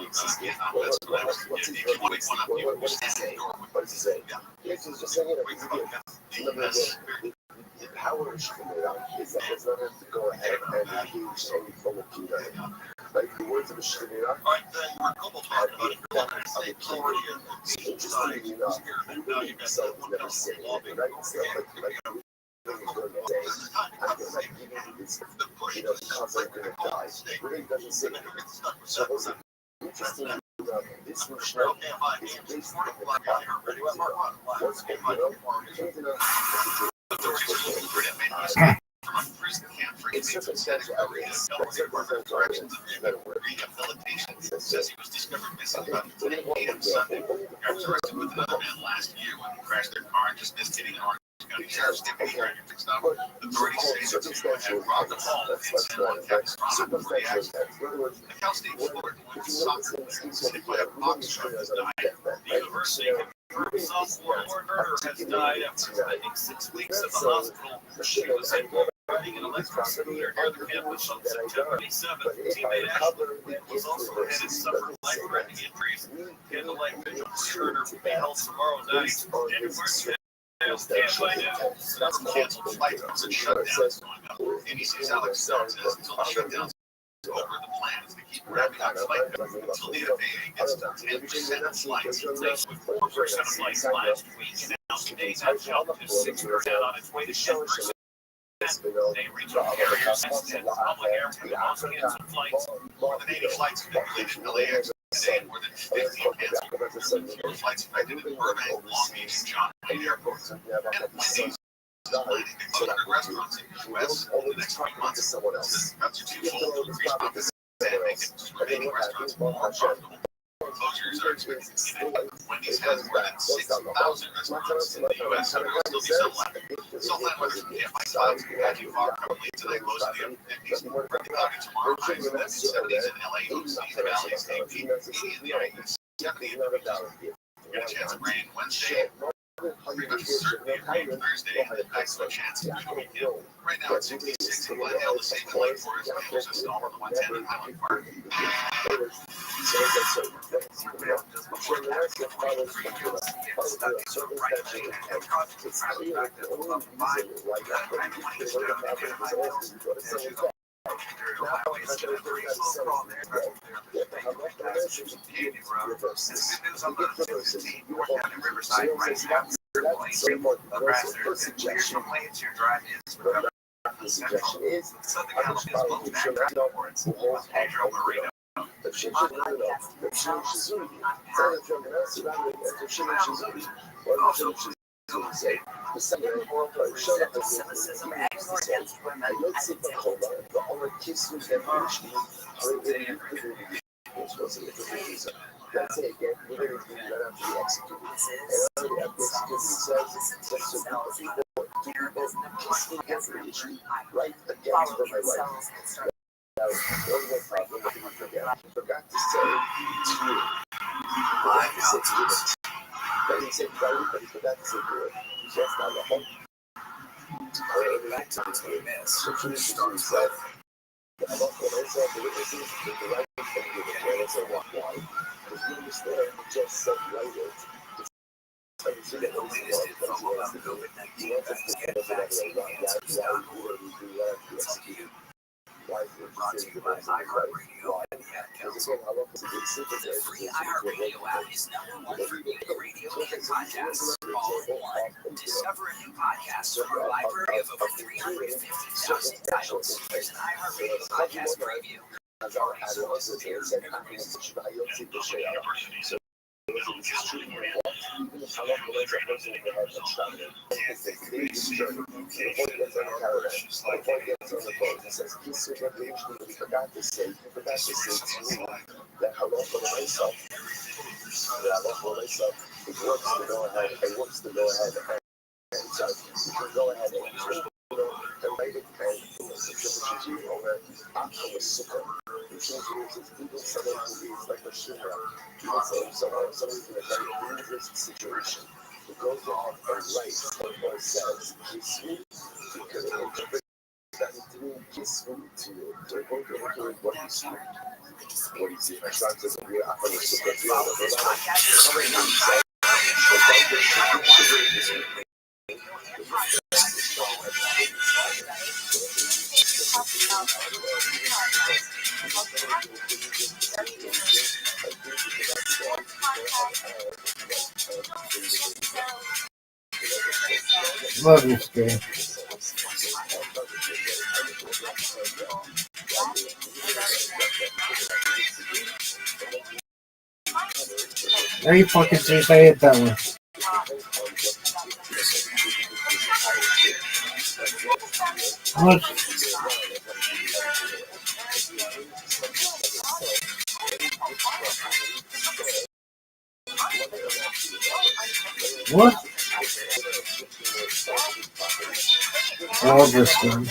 What's his what is he saying? What is he saying? He's just saying it. Remember, the power issue is that does not have to go ahead and engage any form of Judaism. Like the words of the Shemira are the effect of the kingdom. Interestingly enough, he himself is never saying it, right? It's not like the concept of God. Really doesn't say it. So interestingly enough, this Mishnah is based on the fact that what's it's circumstantial evidence. Circumstantial evidence is a better word. Rehabilitation says he was discovered missing about 8 on Sunday. After arrested with another man last year when he crashed their car and just missed hitting an Orange County Sheriff's deputy trying to fix up. Authorities say that had robbed the home and someone kept circumstantial evidence. In other words, the Cal State Board if you notice in city player, we don't realize that the university confirmed sophomore murder has died after spending 6 weeks in the hospital. She was riding an electric scooter near the campus on September 27th. Teammate Ashley was also headed suffered life-threatening injuries. Candlelight vigil for murder will be held tomorrow night. Canceled flights and shutdowns going up. NBC's Alex Stone says until the shutdowns over, the plan is to keep ramping up flight until the FAA gets to 10% of flights. With 4% of flights last week, and now today that jumped to 6% on its way to 10%. They regional carriers and public airport also canceled flights. More than 80 flights have been delayed at LAX today. More than 50 canceled flights affected in Burbank, Long Beach, and John Hay airports. And Wendy's planning to close 100 restaurants in the U.S. in the next 3 months. That's a twofold increase in business and making remaining restaurants more profitable. Closures are expected to begin. Wendy's has more than 6,000 restaurants in the U.S. and there will still be some left. Self-led weather from KFI clouds can you far probably today lows in the 50s. Probably tomorrow highs in the 70s in LA, East Valley, AP, 80 in the 90s, 70 in the regions. Get a chance of rain Wednesday. Pretty much certainly rain Thursday, and then back to a chance of the weekend. Right now it's 66 in Glendale, the same in Lake Forest, and there's a storm on the 110 in Highland Park. The suggestion is let's say again, we're going to do that after we execute it. And after we execute it, it says, right against for my life. Now, one more problem that we forgot to say to you. But he said, but he forgot to say to it. Just on the home. Back to the mess. So he said, I'm not going to say the witnesses, the right thing to do the planets and walk wide. Because you understand, just said right it. You get the latest info about COVID-19 and brought to you by iHeartRadio and the Ad Council. The free iHeartRadio app is #1 for music, radio, and podcasts. All in one. Discover a new podcast from our library of over 350,000 titles. Here's an iHeartRadio podcast preview. Situation. It goes off and right, or says, it's sweet, because it interprets that through Love you, Scary. Are you fucking serious? I hit that one. What? What? All this one.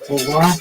For what?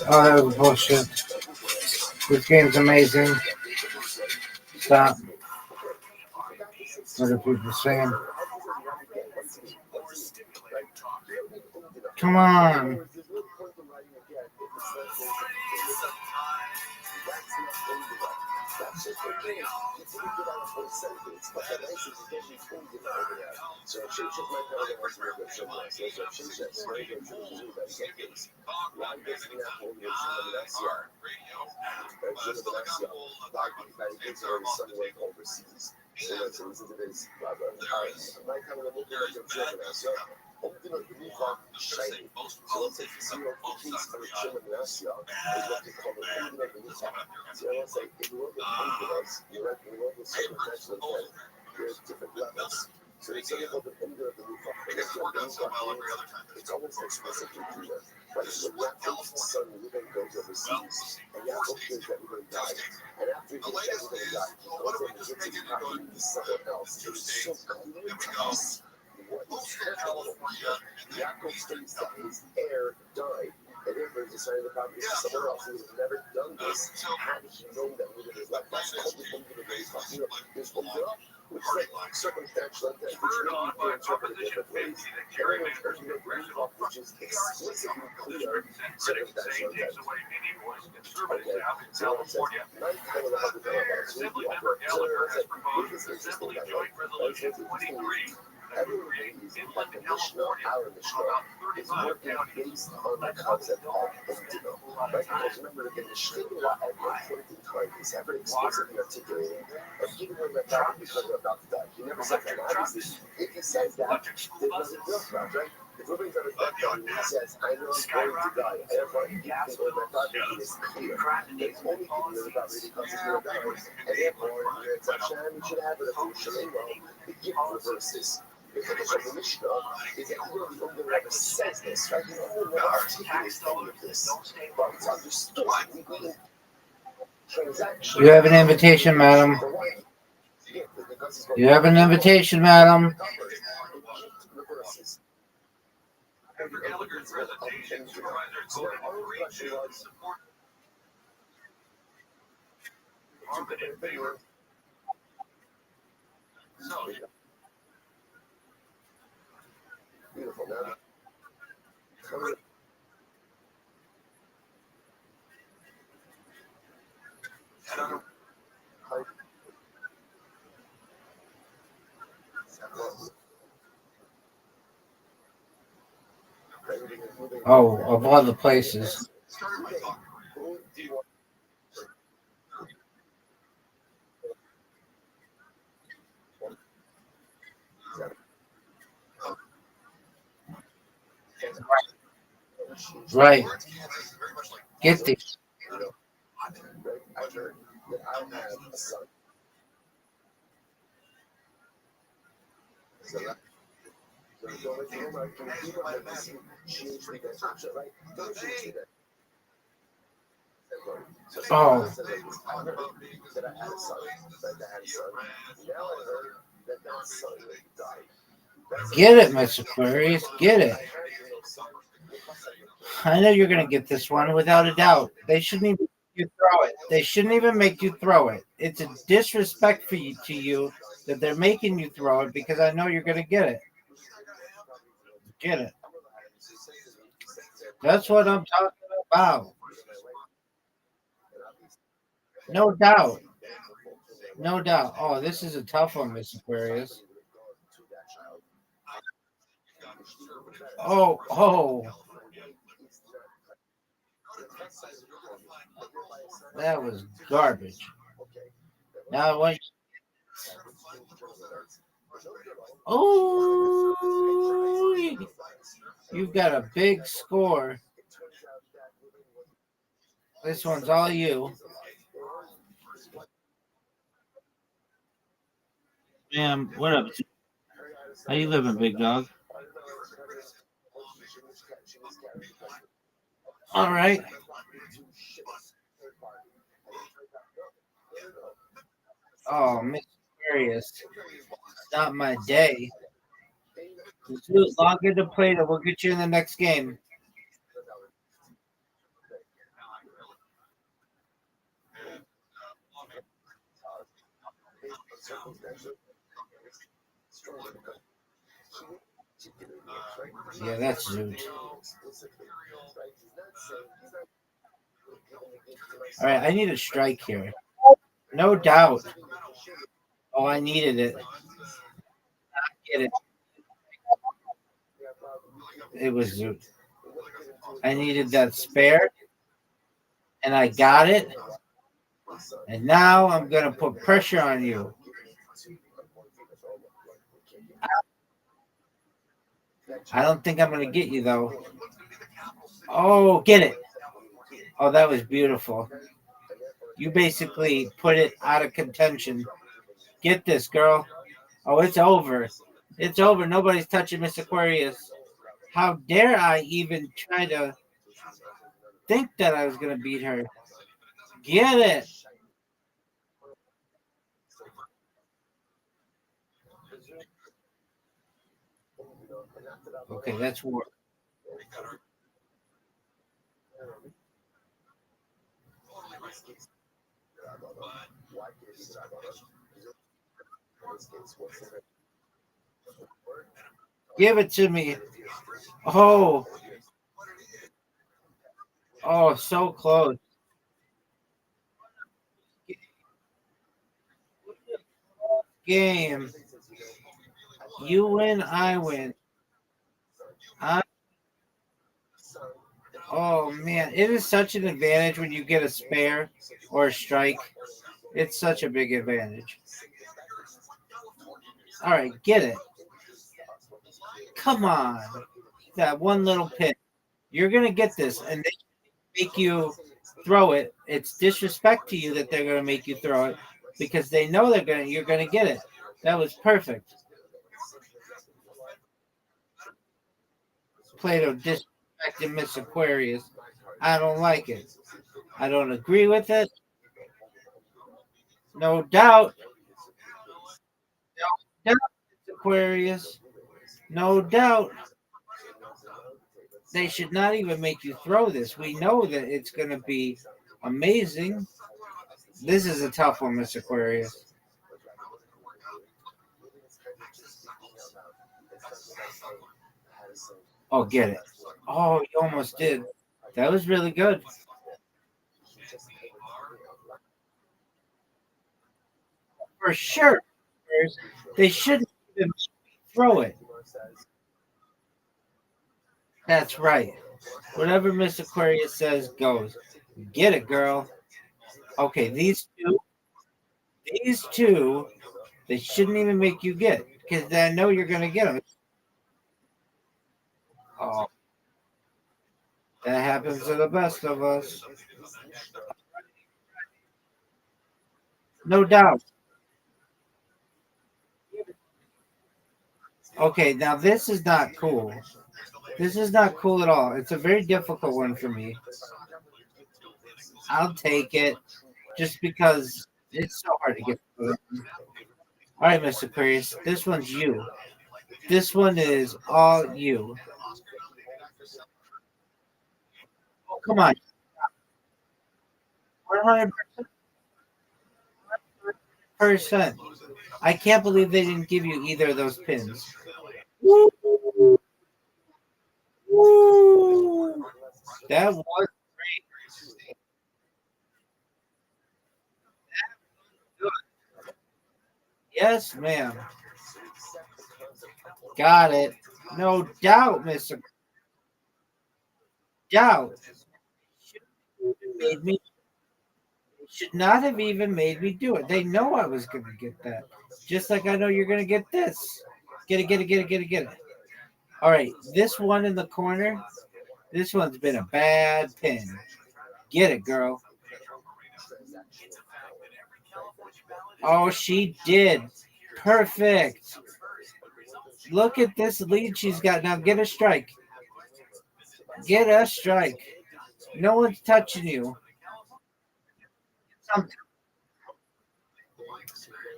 Oh, that was bullshit. This game's amazing. Stop. What are people saying? Come on. You have an invitation, madam. You have an invitation, madam. Oh, of all the places. Right. Get this. Oh. Get it, Miss Aquarius. Get it. I know you're gonna get this one without a doubt. They shouldn't even make you throw it. They shouldn't even make you throw it. It's a disrespect for you to you that they're making you throw it because I know you're gonna get it. Get it. That's what I'm talking about. No doubt. No doubt. Oh, this is a tough one, Miss Aquarius. Oh. That was garbage. Now I want. Oh, you've got a big score. This one's all you. Ma'am, what up? How you living, big dog? All right. Oh, Miss Aquarius. It's not my day. Just log into play that we'll get you in the next game. Yeah, that's Zoot. All right, I need a strike here. No doubt. Oh, I needed it. Get it. It was Zoot. I needed that spare, and I got it. And now I'm going to put pressure on you. I don't think I'm going to get you, though. Oh, get it. Oh, that was beautiful. You basically put it out of contention. Get this, girl. Oh, it's over. It's over. Nobody's touching Miss Aquarius. How dare I even try to think that I was going to beat her? Get it. Okay, that's war. Give it to me. Oh. Oh, so close. Game. You win, I win. Oh man, it is such an advantage when you get a spare or a strike. It's such a big advantage. All right, get it. Come on. That one little pin. You're going to get this, and they make you throw it. It's disrespect to you that they're going to make you throw it because they know you're going to get it. That was perfect. Plato disrespecting Miss Aquarius. I don't like it. I don't agree with it. No doubt. No doubt, Miss Aquarius. No doubt. They should not even make you throw this. We know that it's going to be amazing. This is a tough one, Miss Aquarius. Oh, get it. Oh, you almost did. That was really good. For sure. They shouldn't even throw it. That's right. Whatever Miss Aquarius says goes. Get it, girl. Okay, these two, they shouldn't even make you get because I know you're gonna get them. Oh, that happens to the best of us. No doubt. Okay, now this is not cool. This is not cool at all. It's a very difficult one for me. I'll take it just because it's so hard to get through. All right, Mr. Aquarius, this one's you. This one is all you. Oh, come on. 100%. I can't believe they didn't give you either of those pins. Woo! Woo! That was good. Yes, ma'am. Got it. No doubt, Mr. Doubt. Made me should not have even made me do it. They know I was gonna get that. Just like I know you're gonna get this. Get it, get it, get it, get it, get it. All right, this one in the corner, this one's been a bad pin. Get it, girl. Oh, she did. Perfect. Look at this lead she's got. Now get a strike. Get a strike. No one's touching you.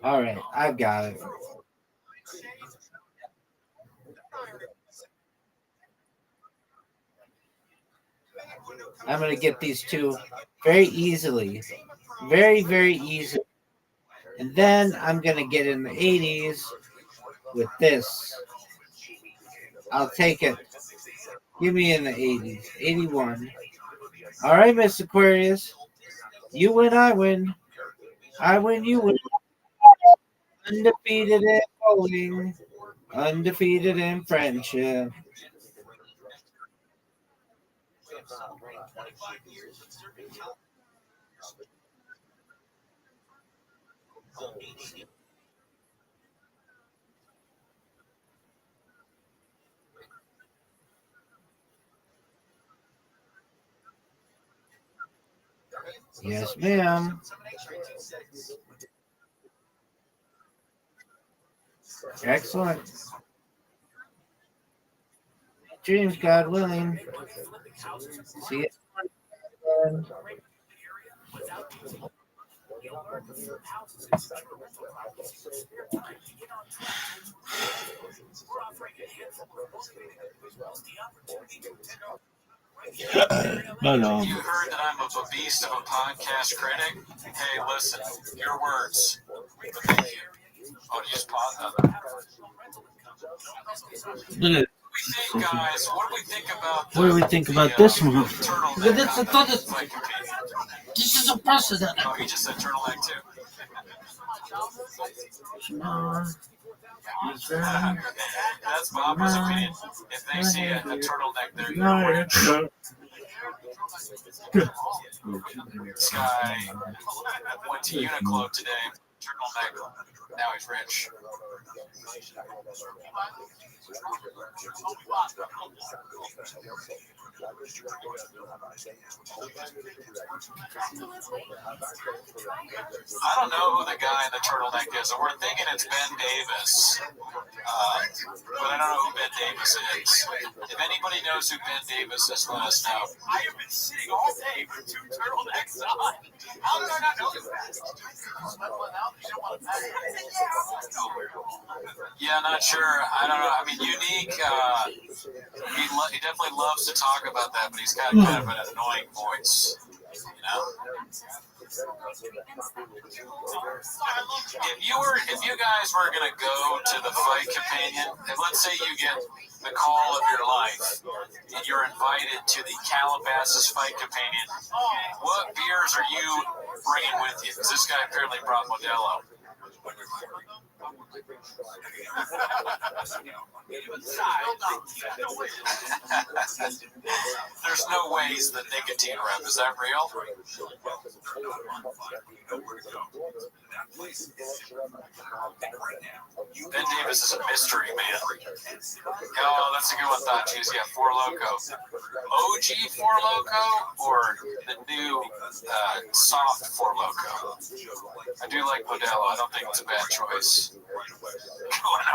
All right, I've got it. I'm going to get these two very easily. Very, very easy. And then I'm going to get in the 80s with this. I'll take it. Give me in the 80s. 81. All right, Miss Aquarius. You win, I win. I win, you win. Undefeated in bowling. Undefeated in friendship. Yes, ma'am. Excellent. Dreams, God willing. See you. No. You heard that I'm a beast of a podcast critic? Hey, listen, your words. But thank you. Oh, you just paused that. Guys, what do we think about What do we think about this one? This is a precedent. Oh, he just said turtleneck too. That's Bob's opinion. If they see a turtleneck, they're going to This guy went to Uniqlo today. Turtleneck. Now he's rich. I don't know who the guy in the turtleneck is. We're thinking it's Ben Davis. But I don't know who Ben Davis is. If anybody knows who Ben Davis is, let us know. I have been sitting all day with two turtlenecks on. How did I not know that? Yeah, not sure. I don't know. I mean, Unique, he definitely loves to talk about that, but he's got kind of an annoying voice. You know? If you guys were gonna go to the fight companion, and let's say you get the call of your life, and you're invited to the Calabasas fight companion, what beers are you bringing with you? Because this guy apparently brought Modelo. There's no ways the nicotine rep. Is that real? Ben Davis is a mystery man. Oh, that's a good one, Thought Cheese. Yeah, Four Loko. OG Four Loko or the new soft Four Loko? I do like Modelo. I don't think it's a bad choice.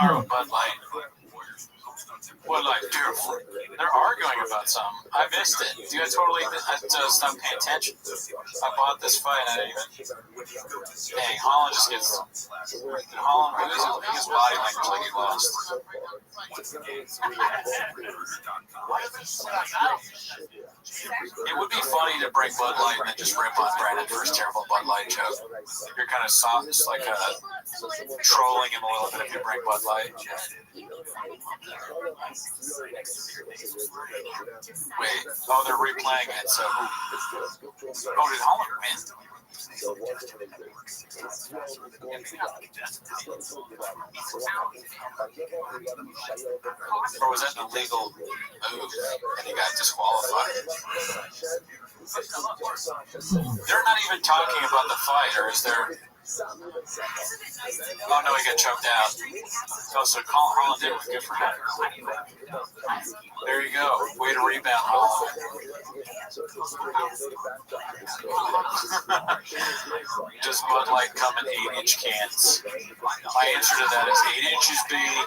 Going on Bud Light. Bud Light, beautiful. They're arguing about something. I missed it. Dude, I totally stopped paying attention. I bought this fight. I didn't even. Dang, Holland just gets. Did Holland lose his body language like he lost? It would be funny to bring Bud Light and then just rip on Brandon for his terrible Bud Light joke. You're kind of soft, just like trolling him a little bit if you bring Bud Light. Wait, oh, they're replaying it, so. Oh, did Holland win? Or was that an illegal move and he got disqualified? They're not even talking about the fight, or is there? Oh no, he got choked out. Oh, so Holland did was good for him. There you go. Way to rebound, Holland. Does Bud Light come in 8-inch cans? My answer to that is 8 inches big.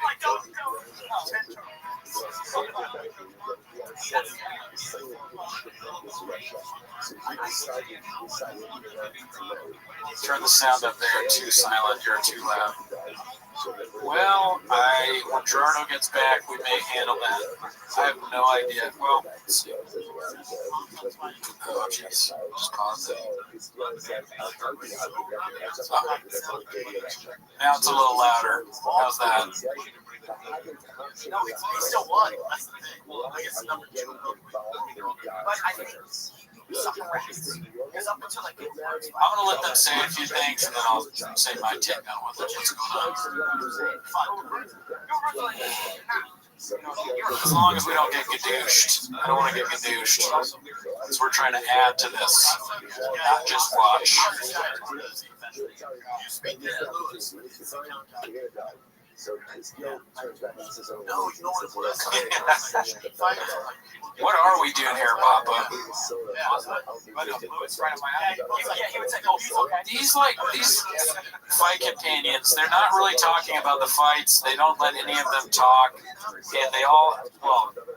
Turn the sound up there. Too silent. You're too loud. Well, when Gerardo gets back, we may handle that. I have no idea. Well, let's see. Oh, jeez. Just pause it. Now it's a little louder. How's that? No, he still won. That's the thing. Well, I guess number 2. But I think something because up until like I'm gonna let them say a few things and then I'll say my take on what's going on. As long as we don't get gadooshed. I don't want to get gadooshed. Because we're trying to add to this, not just watch. What are we doing here, Papa? These fight companions, they're not really talking about the fights. They don't let any of them talk. And they all,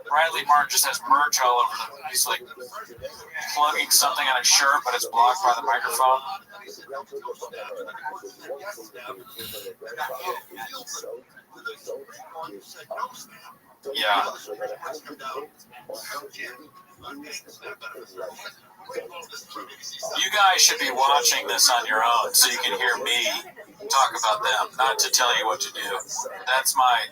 Bradley Martin just has merch all over them. He's like plugging something on his shirt, but it's blocked by the microphone. Yeah. You guys should be watching this on your own so you can hear me talk about them, not to tell you what to do. That's my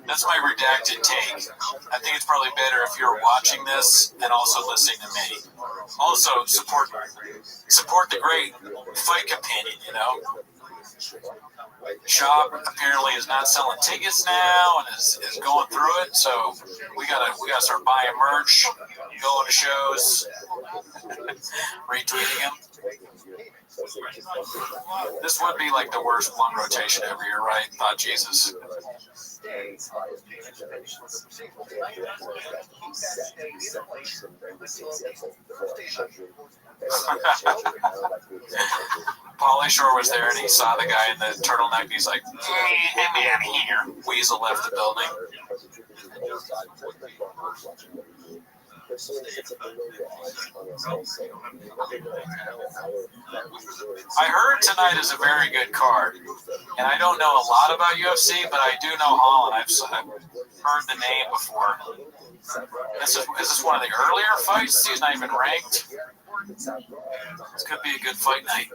redacted take. I think it's probably better if you're watching this and also listening to me. Also, support the great fight companion, you know? Shop apparently is not selling tickets now and is going through it, so we gotta start buying merch, going to shows, retweeting them. This would be like the worst lung rotation every year, right? Thought Jesus. Pauly Shore was there and he saw the guy in the turtleneck and he's like, "I'm out here." Weasel left the building. I heard tonight is a very good card, and I don't know a lot about UFC, but I do know Holland. I've heard the name before. Is this one of the earlier fights? He's not even ranked. This could be a good fight night.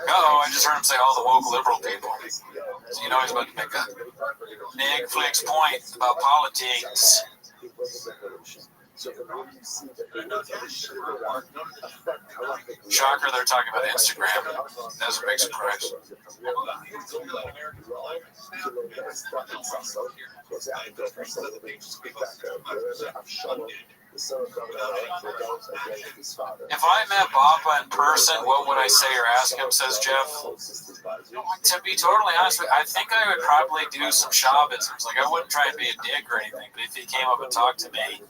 I just heard him say all the woke liberal people. So you know he's about to make a Netflix point about politics. Shocker, they're talking about Instagram. That's a big surprise. If I met Bappa in person, what would I say or ask him, says Jeff? To be totally honest with you, I think I would probably do some Shabbatisms. Like, I wouldn't try and be a dick or anything, but if he came up and talked to me,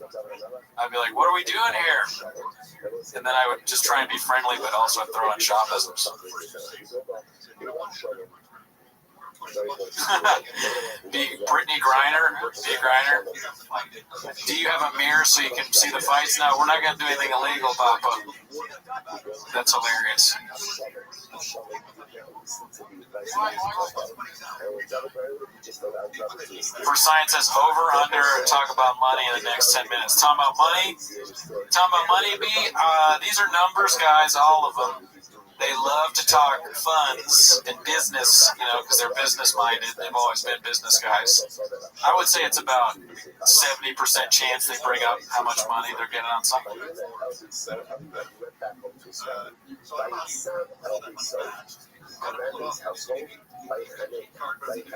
I'd be like, what are we doing here? And then I would just try and be friendly, but also throw in Shabbatisms. Brittany Griner. Do you have a mirror so you can see the fights? No, we're not going to do anything illegal, Papa. That's hilarious. For science says over, under, talk about money in the next 10 minutes. Talking about money, B. These are numbers, guys, all of them. They love to talk funds and business, because they're business-minded. They've always been business guys. I would say it's about 70% chance they bring up how much money they're getting on something.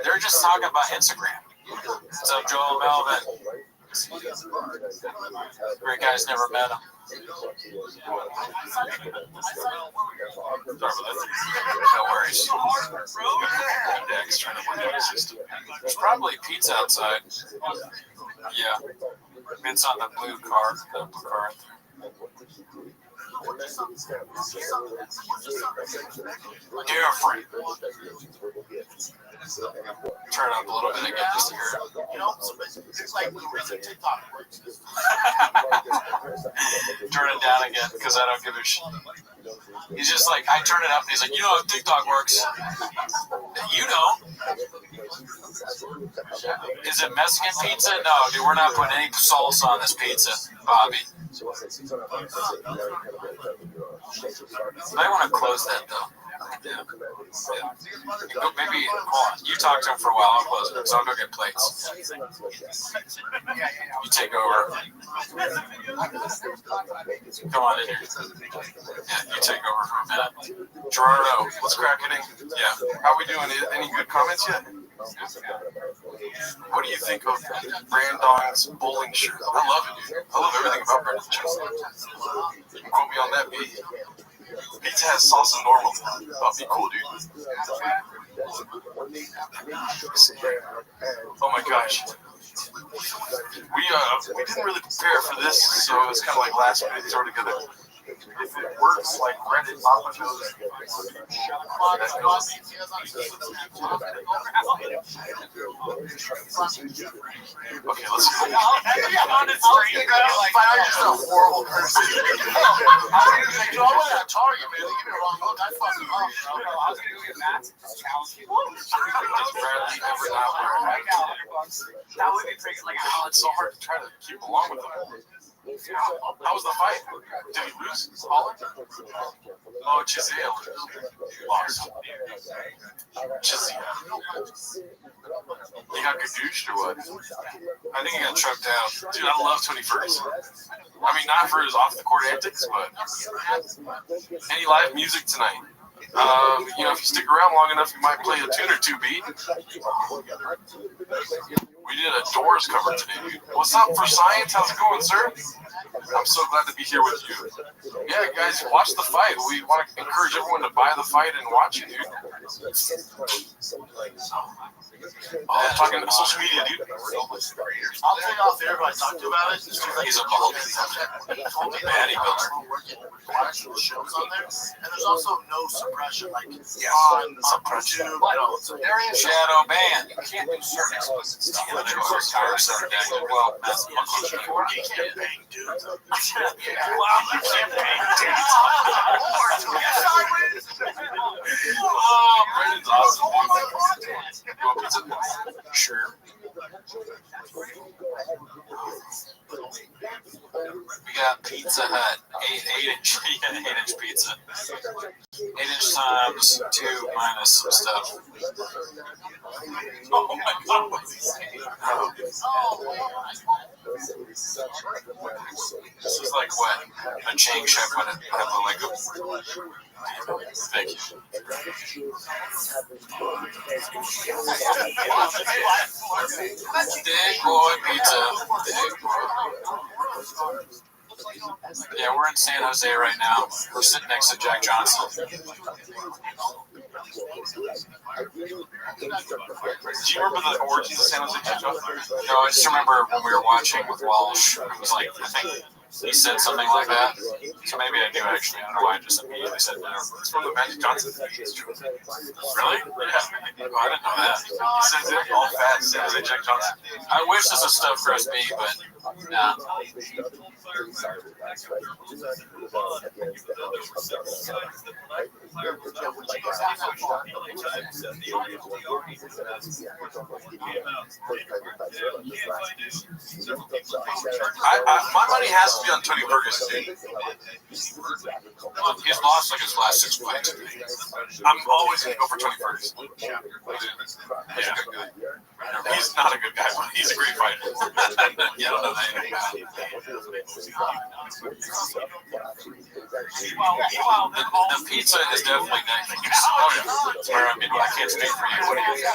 They're just talking about Instagram. What's up, Joel Melvin? Great guys, never met him. No worries. Dex trying to work out the system. There's probably pizza outside. Yeah. It's on the blue car. The blue car. Different. Turn up a little bit of gas here. Turn it down again because I don't give a shit. He's just like, I turn it up and he's like, how TikTok works. You know. Is it Mexican pizza? No, dude, we're not putting any salsa on this pizza, Bobby. I want to close that though. Yeah. Maybe, hold on. You talk to him for a while. I'll close it. So I'll go get plates. You take over. Come on in here. Yeah, you take over for a minute. Gerardo, what's cracking? Yeah. How are we doing? Any good comments yet? What do you think of Brandon's bowling shirt? I love it, dude. I love everything about Brandon's shirt. Quote me on that, B. Pizza has salsa normal. That'd be cool, dude. Oh my gosh. We didn't really prepare for this, so it's kind of like last minute throw together. If it works like Reddit, Papa knows. Okay, let's go. I'm just a horrible person. I went at Target, man. They give me a wrong look. I fucking off. I was going to go get Matt's. Does Bradley ever not wear a hat? That would be pretty, It's so hard to try to keep along with him. How was the fight? Did he lose? Holland? Oh, Chisel lost. Chisel. He got gadooshed or what? I think he got choked out. Dude, I love 21st. I mean, not for his off-the-court antics, but any live music tonight? If you stick around long enough, you might play a tune or two, B. We did a Doors cover today, dude. What's up for science? How's it going, sir? I'm so glad to be here with you. Yeah, guys, watch the fight. We want to encourage everyone to buy the fight and watch it, dude. Talking to social media, dude. I'll tell you off air if I talk to you about it. He's a bald Patty builder. Shows on there, and there's also no suppression, like on YouTube. Shadow ban. You can't do certain explicit stuff. Well, that's you can't bang dudes. You can't bang dudes. Oh, Brandon's awesome. You want pizza? Sure. We got Pizza Hut, 8-inch pizza. 8-inch times 2 minus some stuff. Oh my God. This is like what a chain chef would have like a. Thank you. Big boy pizza. Big boy. Yeah, we're in San Jose right now. We're sitting next to Jack Johnson. Do you remember the origins of San Jose Jack Johnson? No, I just remember when we were watching with Walsh. It was like, I think he said something like that. So maybe I do actually. I don't know why I just immediately said no. It's from the Magic Johnson. Really? Yeah. Oh, I didn't know that. He says it all fat, San Jose Jack Johnson. I wish this was stuffed crust beef, but nah. My money has to be on Tony Ferguson. He's lost like his last 6 fights. I'm always going to go for Tony Ferguson. Yeah. He's a good guy. He's not a good guy, but he's a great fighter. Yeah, I don't know that. The pizza is definitely nice. Oh, yeah. Where, I mean, I can't speak for you. What do you think?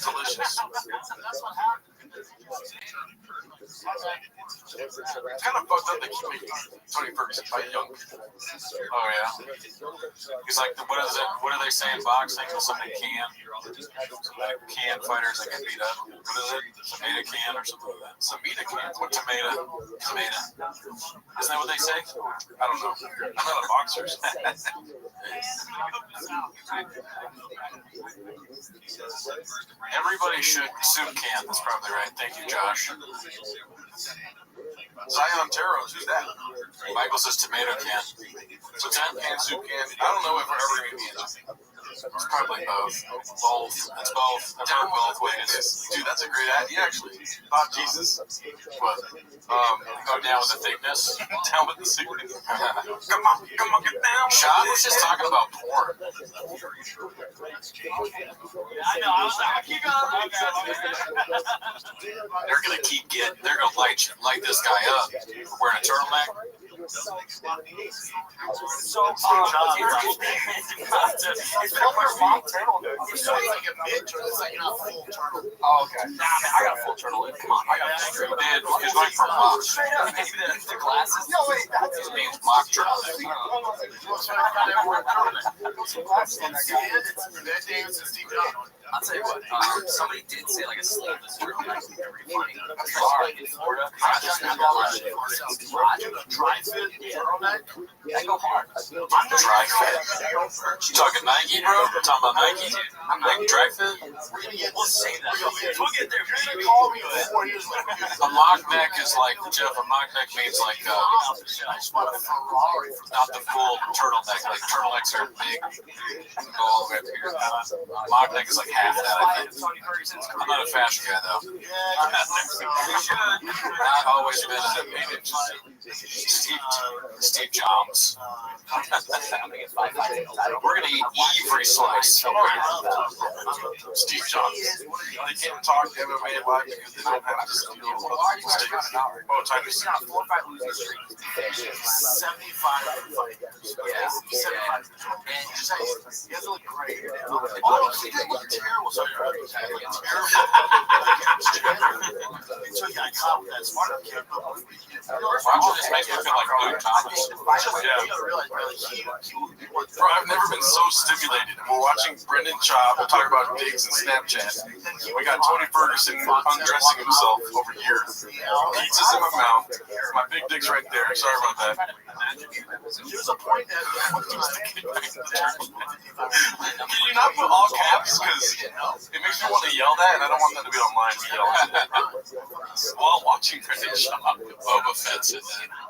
Delicious. It's kind of fucked up that you make Tony Ferguson fight young people. Oh, yeah. He's like, what is it? What do they say in boxing? Something can fighters that get beat up. What is it? Tomato can or something like that. Tomato can? What tomato? Tomato. Isn't that what they say? I don't know. I'm not a boxer. Everybody should soup can. That's probably right. Thank you, Josh. Zion Taros, who's that? Michael says tomato can. What's that? Can, soup can? I don't know if I ever ate cans. It's probably both. Both. It's both. I've heard both ways. Dude, that's a great idea, actually. Oh, Jesus. What? Go down with the thickness. Down with the thickness. Come on, get down. Sean was just talking about porn. I know. I was like, keep going. They're gonna they're gonna light this guy up for wearing a turtleneck. It's so hard. It's called a long turtleneck. It's like a mid turtle. It's like not full turtle. Oh, okay. Nah, man, I got a full turtleneck. Come on, I got a straight. Man, he's going for mock. Straight up. Maybe the glasses. No, wait. That's his name's mock turtleneck. I'll tell you what, somebody did say like a sleeveless turtleneck would be very funny. Like in Florida, dry fit turtleneck. I go hard. I'm dry fit. You talking Nike, bro? We're talking about Nike? Like dry fit? We'll say that. We'll get there. You're gonna call me 4 years later. A mock neck is like, Jeff, a mock neck means like, I just want a Ferrari. not the full turtleneck. Like turtlenecks are big. Go all the way up here. Mock neck is like half that, I think. I'm not a fashion guy, though. Not always been a Steve Jobs. We're going to eat every slice. Steve Jobs. They can't talk to MMA live because they don't have to steal. Oh, time to see. 4 or 5 losing streaks. 75 fighters. Yeah. 75. And you guys look great. Oh, you guys look terrible. So you're terrible. Until you got caught with that smart kid. Why don't you just make me feel like Luke Thomas? Yeah. Bro, I've never been so stimulated. We're watching Brendan Schaub. We'll talk about digs and Snapchat. We got Tony Ferguson undressing himself over here. Pizza's in my mouth. My big dick's right there. Sorry about that. There's a point that can you not put all caps? Because it makes me want to yell that, and I don't want that to be online to yell while watching Brendan Schaub. Boba Fett's in that.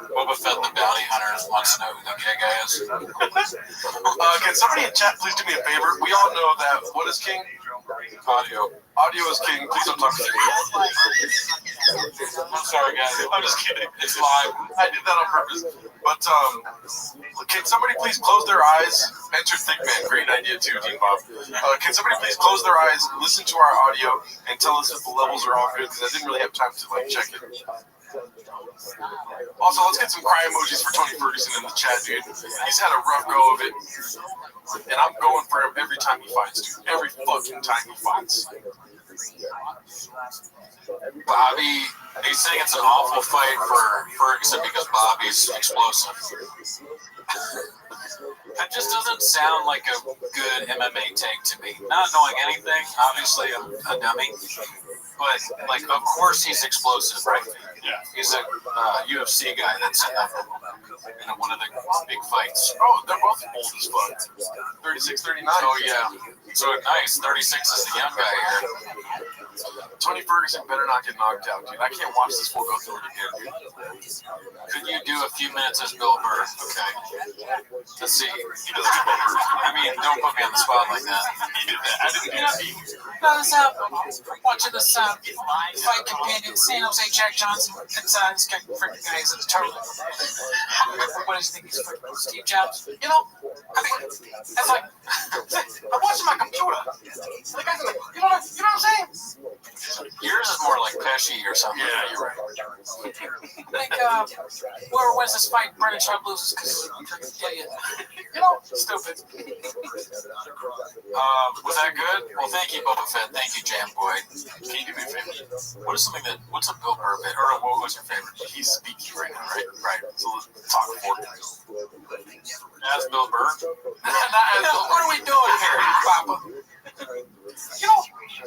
Boba Fett the bounty hunter wants to know who the gay guy is. Can somebody in chat please do me a favor? We all know that, what is King? Audio is king. Please don't talk to me. I'm sorry, guys. I'm just kidding. It's live. I did that on purpose. But can somebody please close their eyes? Enter Thickman. Great idea too, Dean Bob. Can somebody please close their eyes, listen to our audio, and tell us if the levels are all good? Because I didn't really have time to check it. Also, let's get some cry emojis for Tony Ferguson in the chat, dude. He's had a rough go of it, and I'm going for him every time he fights, dude. Every fucking time he fights. Bobby, he's saying it's an awful fight for Ferguson because Bobby's explosive. That just doesn't sound like a good MMA take to me. Not knowing anything, obviously I'm a dummy, but like, of course he's explosive, right? Yeah. He's a UFC guy that's in one of the big fights. Oh, they're both old as fuck. 36, 39. Oh yeah. So nice. 36 is the young guy here. Tony Ferguson better not get knocked out, dude. I can't watch this fool go through it again, dude. Could you do a few minutes as Bill Burr? Okay. Let's see. He doesn't do Bill Burr. I mean, don't put me on the spot like that. He did that. I didn't do that. Watching this fight companion, San Jose Jack Johnson. It's this guy, freaking guy is in the tournament. What does he think he's freaking Steve Jobs? You know, I mean, it's like, I'm watching my computer. Like, you know what I'm saying? Yours is more like Pesci or something. Yeah, you're right. Like, whoever wins this fight, Brendan Sharp loses because, you know, stupid. Was that good? Well, thank you, Boba Fett. Thank you, Jam Boy. Can you do me a favor? What's a Bill Burr bit? Or what was your favorite? He's speaking right now, right? Right. So let's talk for him. As Bill Burr? What are we doing here, Papa? You know,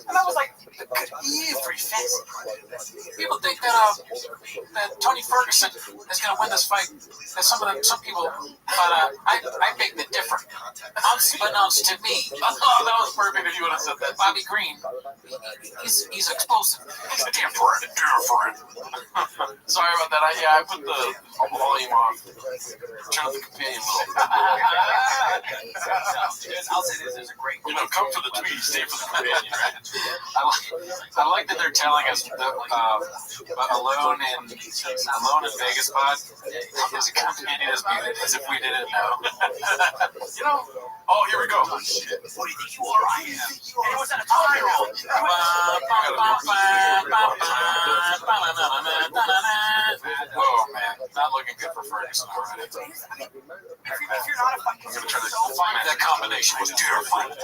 and I was like, every fancy. People think that Tony Ferguson is going to win this fight. That some people, but I beg the different. Unbeknownst to me, That was perfect if you would have said that. Bobby Green, he's explosive. He's different. Sorry about that. I put the volume off. Turn up the companion a little. I'll say this: there's a great. Come for the tweet, stay for the companion, right? I like that they're telling us Alone in Vegas pod is a companion as muted as if we didn't know. Oh, here we go. What do you think you are? I am. It was at a time. Oh man, not looking good for Ferguson already. If you're not a fighter, I'm gonna try to find that combination was terrifying.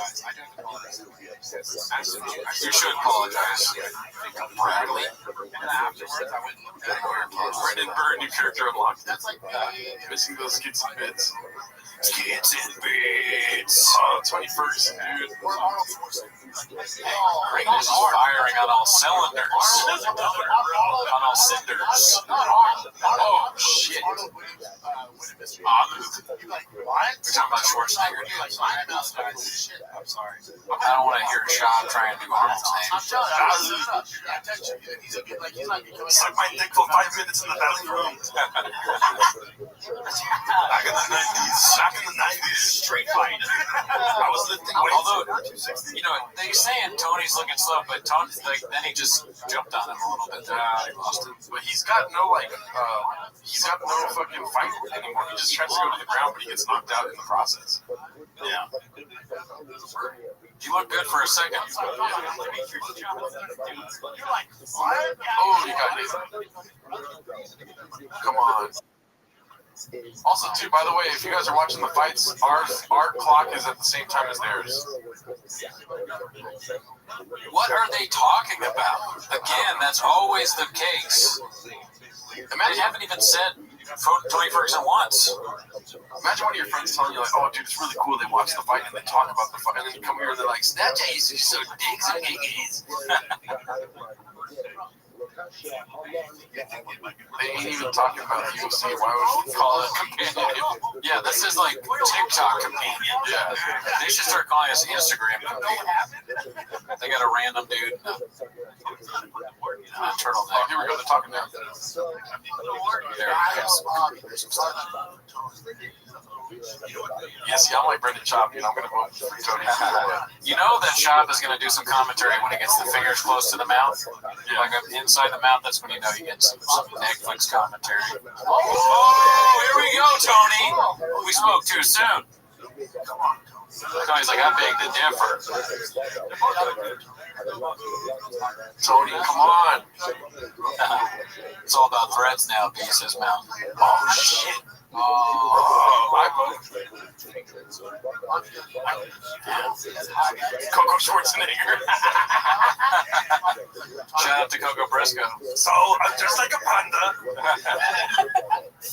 You should apologize. Bradley. Brendan Burr, new character unlocked. That's like missing those skits and bits. Skits and bits. Tony Ferguson, dude. Ring is firing on all cylinders. On all cinders. Oh shit. We're talking about Schwarzenegger. I'm sorry. I don't want to hear Sean try and do Arnold's name. Suck my dick for 5 minutes in the bathroom. Back in the 90s. Straight fight. I was lifting weights. Although, they're saying Tony's looking slow, but Tony's then he just jumped on him a little bit. He lost it. But he's got no fucking fight anymore. He just tries to go to the ground, but he gets knocked out in the process. Yeah. You look good for a second. Oh, you got it. Come on. Also, too, by the way, if you guys are watching the fights, our clock is at the same time as theirs. What are they talking about? Again, that's always the case. They haven't even said Tony Ferguson once. Imagine one of your friends telling you, like, oh, dude, it's really cool. They watch the fight and they talk about the fight. And then you come here and they're like, Snapchat is so dicks and niggas. They ain't even talking about the UFC. Why would you call it companion? Yeah, this is like TikTok companion. Yeah. They should start calling us Instagram companion. They got a random dude. Turtleneck. Oh, here we go. They're talking now. There it is. Yeah, see, I'm like Brendan Chop. I'm going to vote for Tony. You know that Chop is going to do some commentary when he gets the fingers close to the mouth. Yeah. Like inside the mouth, that's when you know you get some Netflix commentary. Oh, here we go, Tony. We spoke too soon. Tony's like, I beg to differ. Tony, come on. It's all about threats now, he says mouth. Oh, shit. I vote. Coco Schwarzenegger. Shout out to Coco Briscoe. So, I'm just like a panda.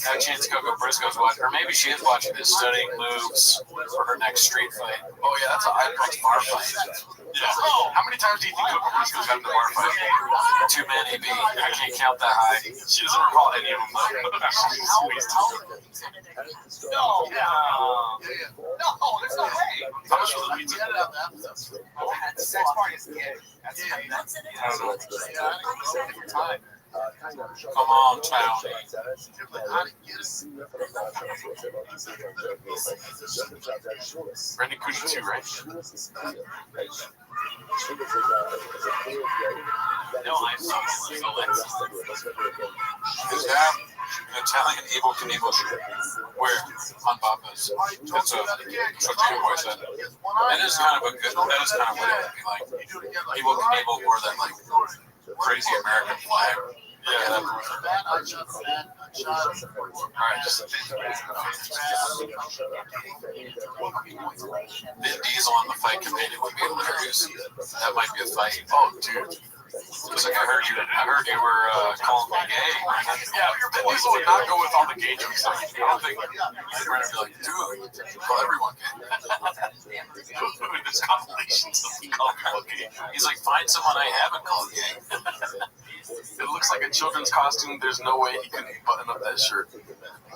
Now chance Coco Briscoe's watching, or maybe she is watching this, studying moves for her next street fight. Oh yeah, that's a high price bar fight. Yeah. How many times do you think Coco Briscoe's got in the bar fight? Too many, B. I can't count that high. She doesn't recall any of them. No, there's no way. How much was the pizza? Sex party is gay. Come on, Tony. Randy Couture too, right? No, I'm so Is that an Italian Evel Knievel shirt? Where? On Papa's. That's what Jim Boy said. That is kind of a good, that is kind of what it would be like. Evel Knievel wore that like crazy American flag. Yeah. Alright, Vin Diesel on the fight committee would be hilarious. That might be a fight. Oh, dude. Because like I heard you were calling me gay. Yeah, Vin Diesel would not go with all the gay jokes. I don't think. I'd rather be like, dude, call everyone gay. There's compilations of calling people gay. He's like, find someone I haven't called gay. It looks like a children's costume. There's no way he could button up that shirt.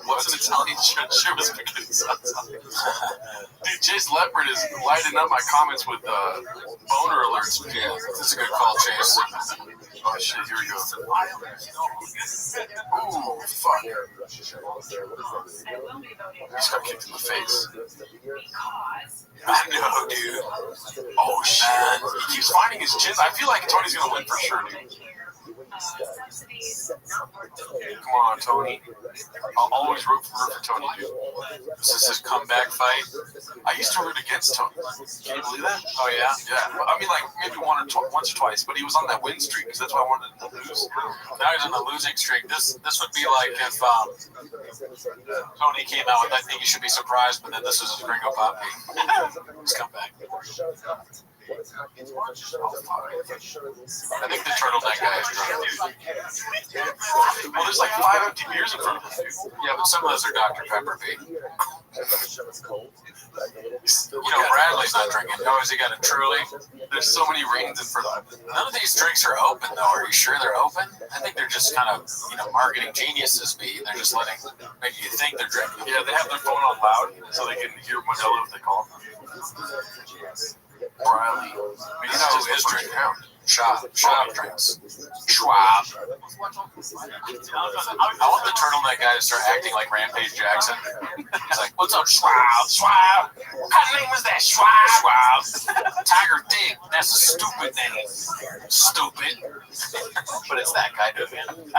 What's an Italian shirt? Sure was spaghetti sauce. Dude, Chase Leopard is lighting up my comments with boner alerts. Yeah, this is a good call, Chase. Oh shit, here we go. Ooh, fuck. He just got kicked in the face. I know, dude. Oh shit. He keeps finding his chin. I feel like Tony's gonna win for sure, dude. Come on, Tony. I'll always root for Tony, dude. This is his comeback fight. I used to root against Tony. Can you believe that? Oh, yeah? Yeah. I mean, like, maybe once or twice, but he was on that win streak, because that's why I wanted him to lose. Now he's on the losing streak. This would be like if Tony came out with, I think you should be surprised, but then this is his Gringo Poppy. His comeback. I think the turtleneck guy is drunk. Well, there's like 5 empty beers in front of him. Yeah, but some of those are Dr. Pepper, B. You know, Bradley's not drinking. Oh, has he got a Truly? There's so many rings in front of him. None of these drinks are open, though. Are you sure they're open? I think they're just kind of, marketing geniuses, B. They're just making you think they're drinking. Yeah, they have their phone on loud so they can hear Modelo if they call them. Riley. You know who is drinking? Schwab drinks. Schwab. I want the turtleneck guy to start acting like Rampage Jackson. He's like, what's up, Schwab? Schwab. What kind of name is that? Schwab. Schwab. Tiger Dick. That's a stupid name. Stupid. But it's that kind of name.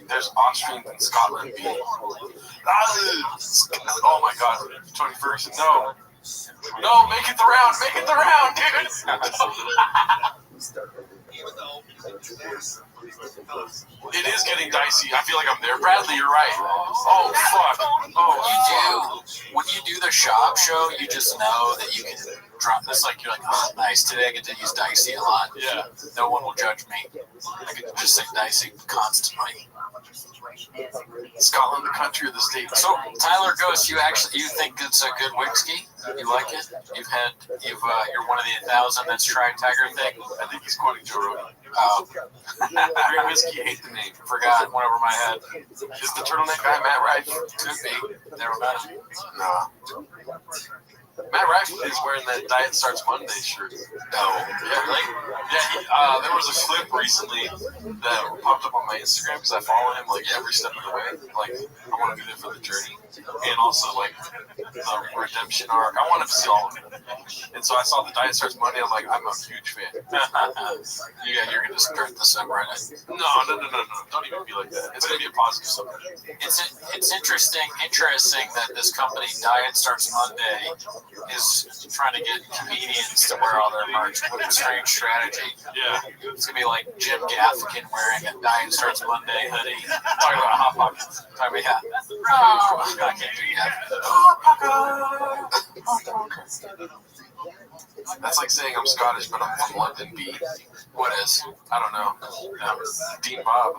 There's Austrians in Scotland. Oh my god. Tony Ferguson, no. No, make it the round, dude. It is getting dicey. I feel like I'm there. Bradley, you're right. Oh, fuck. Oh, when you do the shop show, you just know that you can drop this. Like, you're like, oh, nice. Today I get to use dicey a lot. Yeah. No one will judge me. I can just say dicey constantly. Scotland, the country or the state. So, Tyler Ghost, you think it's a good whiskey? You like it? You're one of the 1,000 that's tried Tiger Thing. I think he's quoting Joe Rogan. Oh. Green whiskey, hate the name. Forgot, went over my head. Is the turtleneck guy Matt Rife? Could be. Never met him. No. Matt Rashford is wearing that Diet Starts Monday shirt. No. Yeah, really? Yeah, there was a clip recently that popped up on my Instagram because I follow him like every step of the way. Like, I want to be there for the journey. And also, like, the redemption arc. I wanted to see all of it. And so I saw the Diet Starts Monday. I'm like, I'm a huge fan. You're going to start the subreddit. No. Don't even be like that. It's going to be a positive subreddit. It's interesting that this company, Diet Starts Monday, is trying to get comedians to wear all their merch with a strange strategy. Yeah. It's going to be like Jim Gaffigan wearing a Diet Starts Monday hoodie. Talking about Hot Pockets. Talking about, I can't do that. That's like saying I'm Scottish, but I'm from London, B. What is? I don't know. Dean Bob.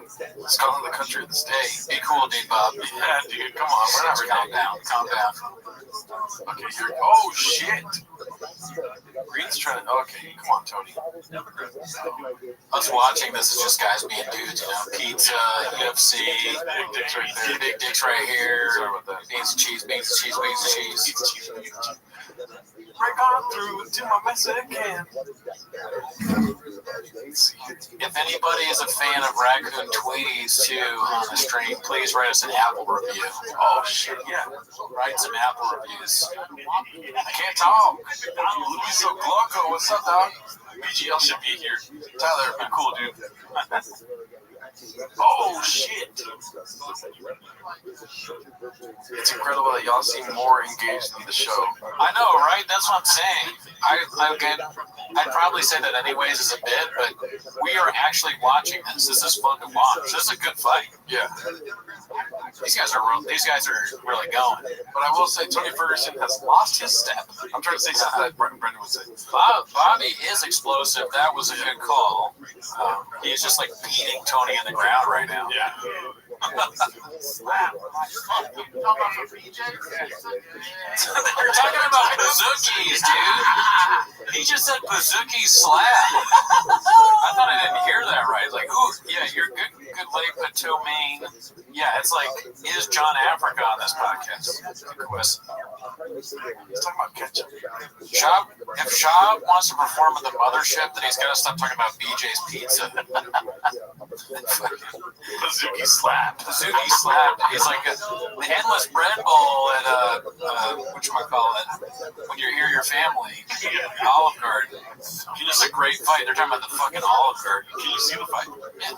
Scotland, the country of the state. Be cool, Dean Bob. Yeah, dude, come on. We're not redundant. Calm down. Okay, here. Oh, shit. Green's trying to. Okay, come on, Tony. Us watching this is just guys being dudes, you know. Pizza, UFC, Big dicks right there. Big dicks right here. Sorry about that. Beans and cheese. Break on through to my Mexican. If anybody is a fan of Raccoon Tweeties too on the stream, please write us an Apple review. Oh shit, yeah. Write some Apple reviews. I can't talk. Luiso Glocco, what's up, dog? BGL should be here. Tyler, be cool, dude. Oh shit! It's incredible that y'all seem more engaged in the show. I know, right? That's what I'm saying. I'd probably say that anyways as a bit, but we are actually watching this. This is fun to watch. This is a good fight. Yeah. These guys are really going. But I will say Tony Ferguson has lost his step. I'm trying to say something that Brendan would say. Bobby is explosive. That was a good call. He's just like beating Tony in the ground right now. Yeah. They're talking about bazookies, dude. He just said bazooki slap. I thought I didn't hear that right. Like, ooh, yeah, you're good late Patomaine. Yeah, it's like, is John Africa on this podcast? He's talking about ketchup. If Shab wants to perform at the mothership, then he's got to stop talking about BJ's Pizza. Bazooki slap. Bazooki slap. He's like the endless bread bowl at whatchamacallit, when you're here, your family, Olive Garden. It's a great fight. They're talking about the fucking Olive Garden. Can you see the fight? Yeah.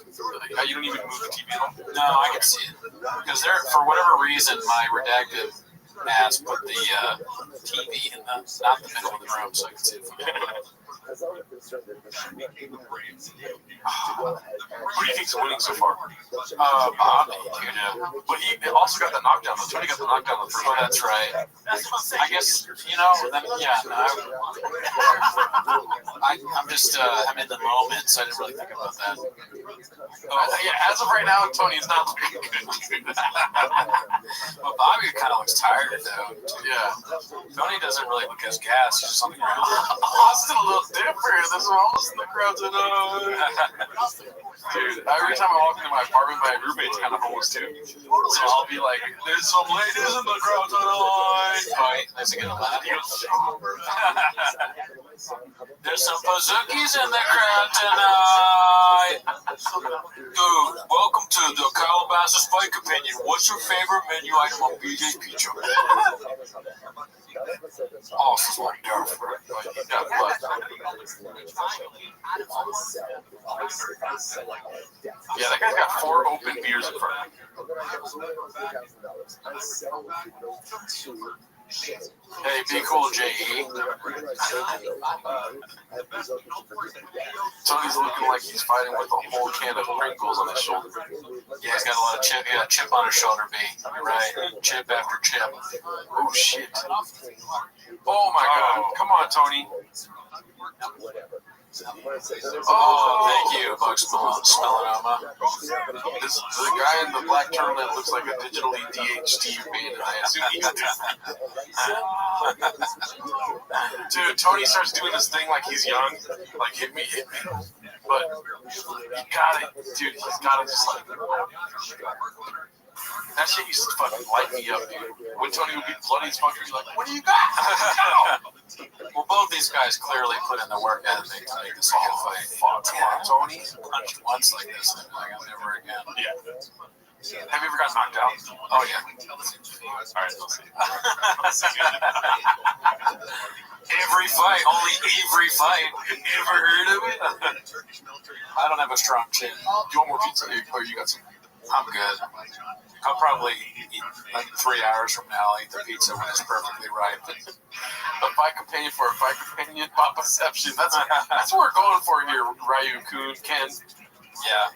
You don't even move the TV at all? No, I can see it. Because for whatever reason, my redacted ass put the TV in not the middle of the room, so I can see it. Who do you think's winning so far? Bobby. But he also got the knockdown. Tony got the knockdown the first time. That's right. I guess, then, yeah. No, I'm just, I'm in the moment, so I didn't really think about that. Yeah, as of right now, Tony's not looking good. But Bobby kind of looks tired, though. Yeah. Tony doesn't really look as gassed. He's just on the ground. Austin a little different. There's some homeless in the crowd tonight. Dude, every time I walk into my apartment, my roommate's kind of homeless too. So I'll be like, there's some ladies in the crowd tonight. Right, there's a good laugh. There's some bazookies in the crowd tonight. Dude, welcome to the Calabasas Spike Opinion. What's your favorite menu item on BJ's Pizza? Oh, this is like dark. Yeah, that guy's got 4 open beers in front of him. Hey, be cool, J.E. Tony's looking like he's fighting with a whole can of Pringles on his shoulder. Yeah, he's got a lot of chip. Yeah, chip on his shoulder, B. You're right. Chip after chip. Oh, shit. Oh, my God. Come on, Tony. Oh, thank you, Bugs Melanoma. The guy in the black turtleneck looks like a digitally DHD bandit. I assume he's Dude, Tony starts doing this thing like he's young. Like, hit me. But he got it. Dude, he's got it just like... That shit used to fucking light me up, dude. When Tony would be bloody as fuck, he'd be like, "What do you got?" Well, both these guys clearly put in the work ethic to make this a good fight. Fuck, yeah, Tony. Punched once like this, and like never again. Yeah. Have you ever got knocked out? Oh yeah. Alright, let's see. Every fight, only every fight. Never heard of it? I don't have a strong chin. Do you want more pizza? Or you got some? I'm good. I'll probably eat like 3 hours from now. I'll eat the pizza when it's perfectly ripe. A fight companion for a fight companion, Papaception. That's what we're going for here, Ryu Kun, Ken. Yeah.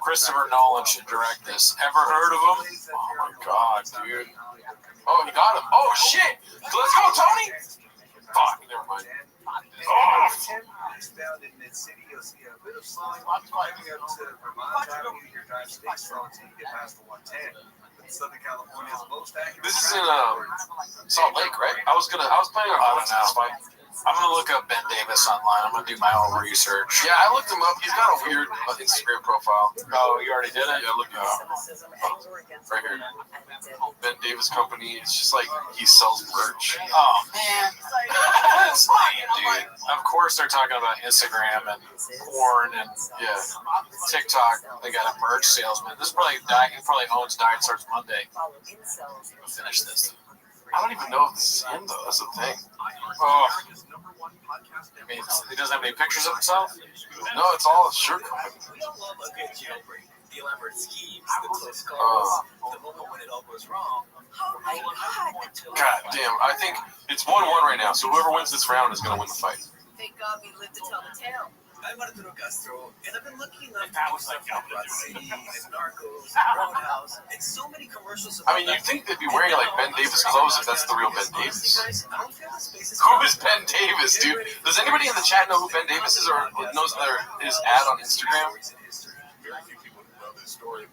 Christopher Nolan should direct this. Ever heard of him? Oh my god, dude. Oh, he got him. Oh shit! Let's go, Tony! Fuck, never mind. Oh! Down in mid-city, you'll see a bit of slowing. Climbing up to Vermont Avenue, your drive stays slow until you get past the 110. Southern California's most accurate. This is in Salt Lake, right? I was planning on going to this fight. I'm going to look up Ben Davis online. I'm going to do my own research. Yeah, I looked him up. He's got a weird Instagram profile. Oh, you already did it? Yeah, look it up. Right here. Ben Davis Company. It's just like he sells merch. Oh, man. That's funny, dude. Of course they're talking about Instagram and porn and TikTok. They got a merch salesman. This is probably he probably owns Diet Starts Monday. I'll finish this. I don't even know if this is him, though. That's the thing. Oh. I mean, he doesn't have any pictures of himself? No, it's all a shirt company. The elaborate schemes, the close calls, the moment when it all goes wrong. God damn, I think it's 1-1 right now, so whoever wins this round is going to win the fight. Thank God we lived to tell the tale. I'm Arturo Castro, and I've been lucky enough to do stuff like City and Narcos and Roadhouse and so many commercials. I mean, you'd think they'd be wearing like Ben Davis clothes if that's the real Ben Davis. Who is Ben Davis, dude? Does anybody in the chat know who Ben Davis is or knows his ad on Instagram?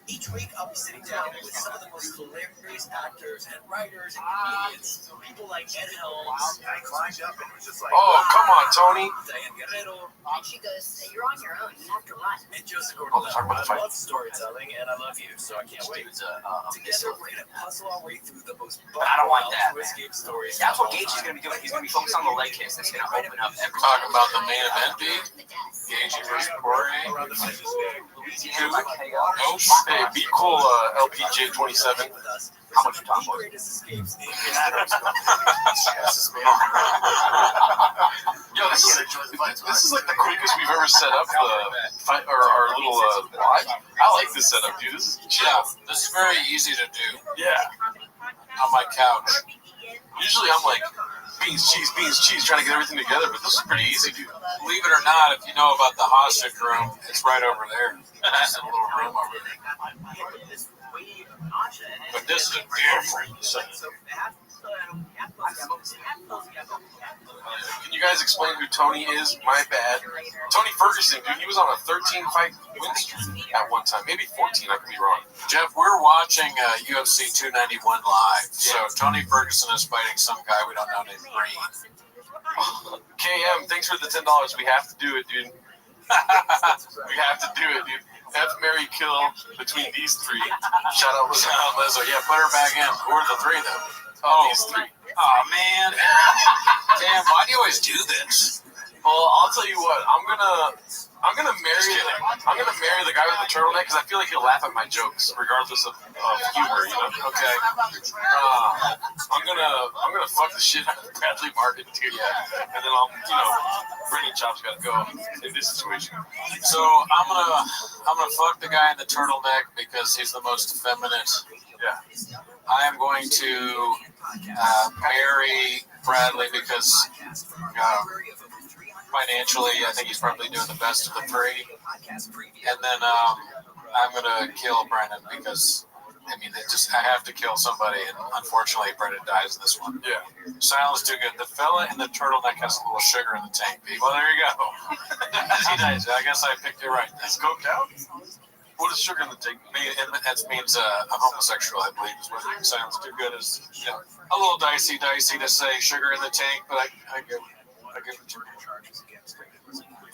Each week, I'll be sitting down with some of the most hilarious actors and writers and comedians. People like Ed Helms. I climbed up and was just like, oh, come on, Tony. Diane Guerrero. And she goes, "You're on your own. You have to run." And Joseph Oh, they're talking about the I fight. love storytelling, and I love you, so I can't wait. Together, we're going to puzzle our way through the most I don't want that. to escape stories. That's what Gage is going to be doing. He's going to be focused on the leg kicks. That's going to open up everything. Talking about the main event being Gage versus Poirier. Hey, be cool, LPJ 27. How much you talking about? Yo, this is like the quickest we've ever set up the fight or our little live. I like this setup, dude. This is chill. Yeah, this is very easy to do Yeah. on my couch. Usually I'm like beans, cheese, trying to get everything together, but this is pretty easy, dude. Believe it or not, if you know about the hostage room, it's right over there. It's a little room over there. But this is a different setup. Can you guys explain who Tony is? My bad. Tony Ferguson, dude, he was on a 13-fight win streak at one time. Maybe 14, I could be wrong. Jeff, we're watching UFC 291 live. So Tony Ferguson is fighting some guy we don't know named Green. KM, thanks for the $10. We have to do it, dude. We have to do it, dude. F, Mary, kill between these three. Shout out Lizzo. Yeah, put her back in. Who are the three, then? These three. Oh, man. Damn, why do you always do this? Well, I'll tell you what. I'm gonna marry the guy with the turtleneck because I feel like he'll laugh at my jokes regardless of humor. You know? Okay. I'm gonna fuck the shit out of Bradley Martin too. Yeah. And then Brendan Chop's gotta go in this situation. So I'm gonna fuck the guy in the turtleneck because he's the most effeminate. Yeah. I am going to marry Bradley because financially, I think he's probably doing the best of the three. And then I'm gonna kill Brendan because I have to kill somebody, and unfortunately, Brendan dies in this one. Yeah. Silence too good. The fella in the turtleneck has a little sugar in the tank. Well, there you go. He dies. I guess I picked it right. He's coked out. What does sugar in the tank mean? That means I'm homosexual, I believe, is what sounds too good. Is a little dicey to say sugar in the tank, but I give it to you.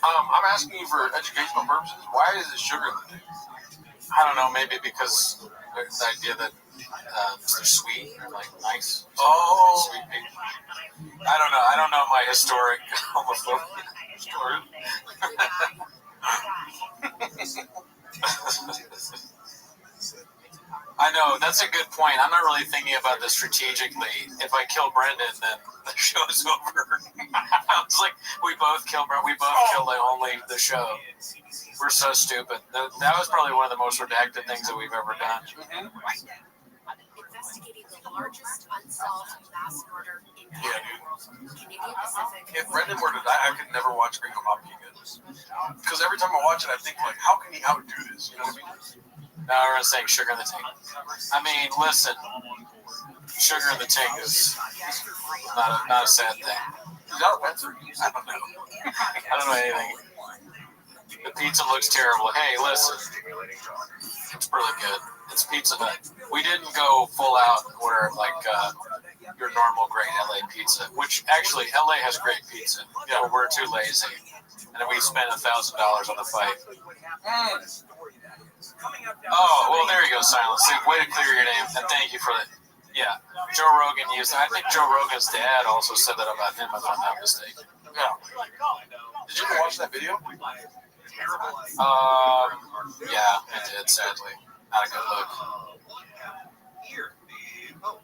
I'm asking you for educational purposes. Why is it sugar in the tank? I don't know. Maybe because The idea that they're sweet, like nice. Oh. Sweet people. I don't know. I don't know my historic homophobia story. I know, that's a good point. I'm not really thinking about this strategically. If I kill Brendan, then the show's over. I was like, we both killed Brendan. We both killed only the show. We're so stupid. That was probably one of the most redacted things that we've ever done. Investigating the largest unsolved mass murder in Canadian Pacific. If Brendan were to die, I could never watch Gringo Pop again. Because every time I watch it, I think, like, how can he outdo this? You know what I mean? No, we're saying Sugar in the Tank. I mean, listen, Sugar in the Tank is not a sad thing. Is that a pencil? I don't know. I don't know anything. The pizza looks terrible. Hey, listen, it's really good. It's Pizza Hut. We didn't go full out order like your normal great LA pizza, which actually LA has great pizza. Yeah, we're too lazy, and we spent $1,000 on the fight. Oh, well, there you go, Silence. Way to clear your name, and thank you for that. Yeah, Joe Rogan used it. I think Joe Rogan's dad also said that about him, if I'm not mistaken. Yeah. Did you ever watch that video? Yeah, I did, sadly. Not a good look. Here,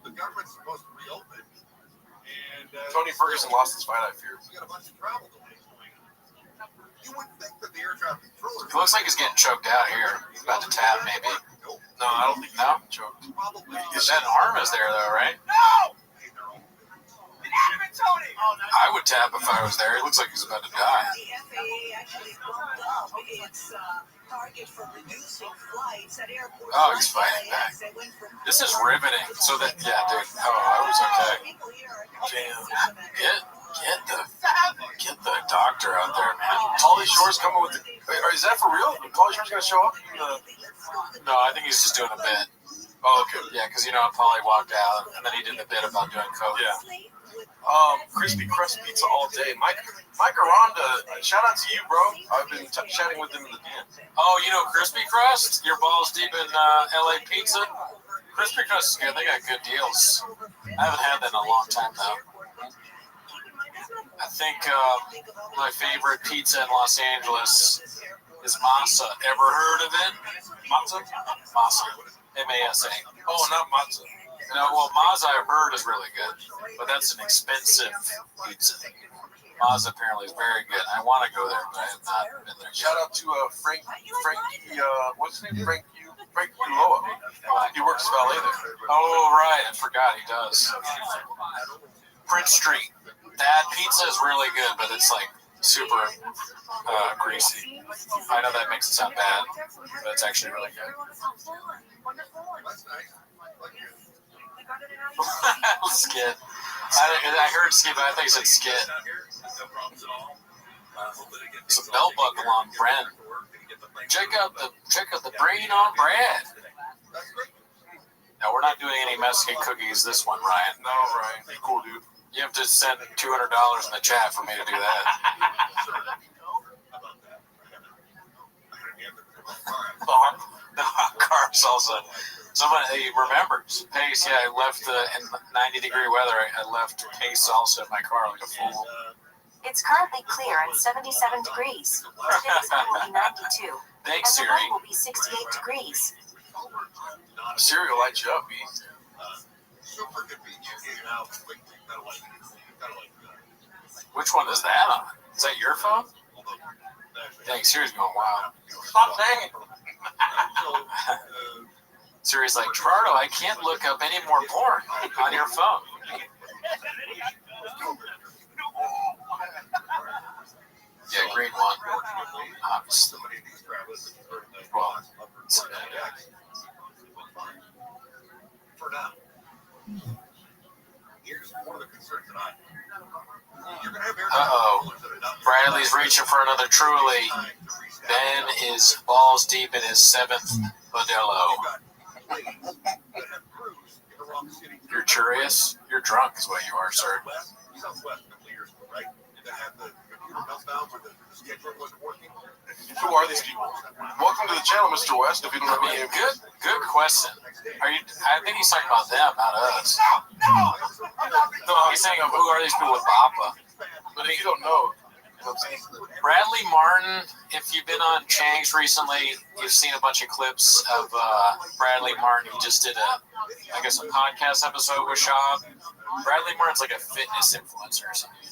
the government's supposed to reopen, and Tony Ferguson lost his fight, I fear. we got a bunch of travel delays going on. You would think that the air traffic controller. It looks like he's getting choked out here. He's about to tap, maybe. No, I don't think he's getting choked. That arm is there, though, right? No! Inanimate Tony! I would tap if I was there. It looks like he's about to die. The FAA actually bumped up its target for reducing flights at airports. Oh, he's fighting back. This is riveting. So that, yeah, dude. Oh, I was okay. Damn. Get the doctor out there, man. Pauly Shore's coming with the... Is that for real? Pauly Shore's going to show up? No, I think he's just doing a bit. Oh, okay. Yeah, because, Pauly walked out, and then he did the bit about doing COVID. Yeah. Crispy Crust Pizza all day. Mike Aranda, shout out to you, bro. I've been chatting with him in the DM. Oh, Crispy Crust? Your balls deep in LA pizza? Crispy Crust is good. They got good deals. I haven't had that in a long time, though. I think my favorite pizza in Los Angeles is Masa. Ever heard of it? Matza? Masa. M-A-S-A. Oh, not matzo. No, well, Maza I've heard is really good, but that's an expensive pizza. Maza apparently is very good. I want to go there, but I have not been there yet. Shout out to Frank, what's his name? Frank Uloa. He works valet there. Oh, right. I forgot he does. Prince Street. That pizza is really good, but it's like super greasy. I know that makes it sound bad, but it's actually really good. Skit. I heard skit, but I think it said skit. It's a belt buckle on Bren. Check out the brain on Brad. No, we're not doing any Mexican cookies this one, Ryan. No, Ryan. You cool, dude. You have to send $200 in the chat for me to do that. The car salsa. Somebody remembers. Pace, yeah, I left in 90-degree weather. I left Pace salsa in my car like a fool. It's currently clear and 77 degrees. Today's high will be 92. Thanks, and Siri. the low will be 68 degrees. Siri will light you up, B. Which one is that on? Is that your phone? Dang, Siri's going wild. Stop saying it. Siri's like, Gerardo, I can't look up any more porn on your phone. Yeah, green one. Obviously. Well, for now. Here's one of the concerns that I have. You're going to have air Bradley's reaching for another Truly. Ben is balls deep in his 7th Modelo. You're curious? You're drunk is what you are, sir. Who are these people? Welcome to the channel, Mr. West. If you don't know me, good question. I think he's talking about them, not us. No, he's saying, who are these people with Papa? But if you don't know, Bradley Martin, if you've been on Chang's recently, you've seen a bunch of clips of Bradley Martin. He just did a podcast episode with Shab. Bradley Martin's like a fitness influencer or something.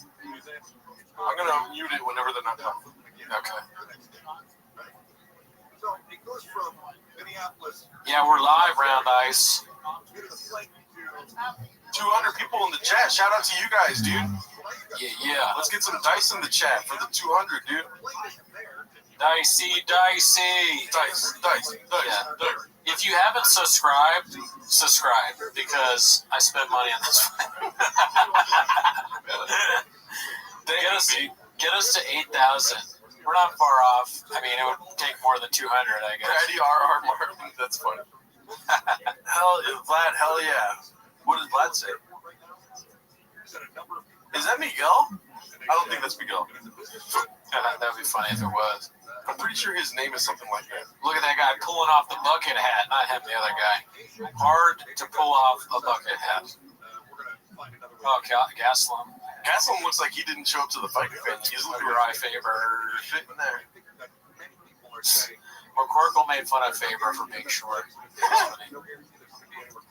I'm going to mute it whenever they're not talking. Okay. Yeah, we're live, Round Ice. 200 people in the chat. Shout out to you guys, dude. Yeah. Let's get some dice in the chat for the 200, dude. Dicey. Dice. Yeah. If you haven't subscribed, subscribe because I spent money on this one. Get us to 8,000. We're not far off. I mean, it would take more than 200, I guess. Brady R.R. Martin. That's funny. Vlad, hell yeah. What does Vlad say? Is that Miguel? I don't think that's Miguel. That would be funny if it was. I'm pretty sure his name is something like that. Look at that guy pulling off the bucket hat. Not him, the other guy. Hard to pull off a bucket hat. Oh, Gaslam. Gaslam looks like he didn't show up to the fight event. He's looking Uri Faber. fitting there. McCorkle made fun of Faber for being short.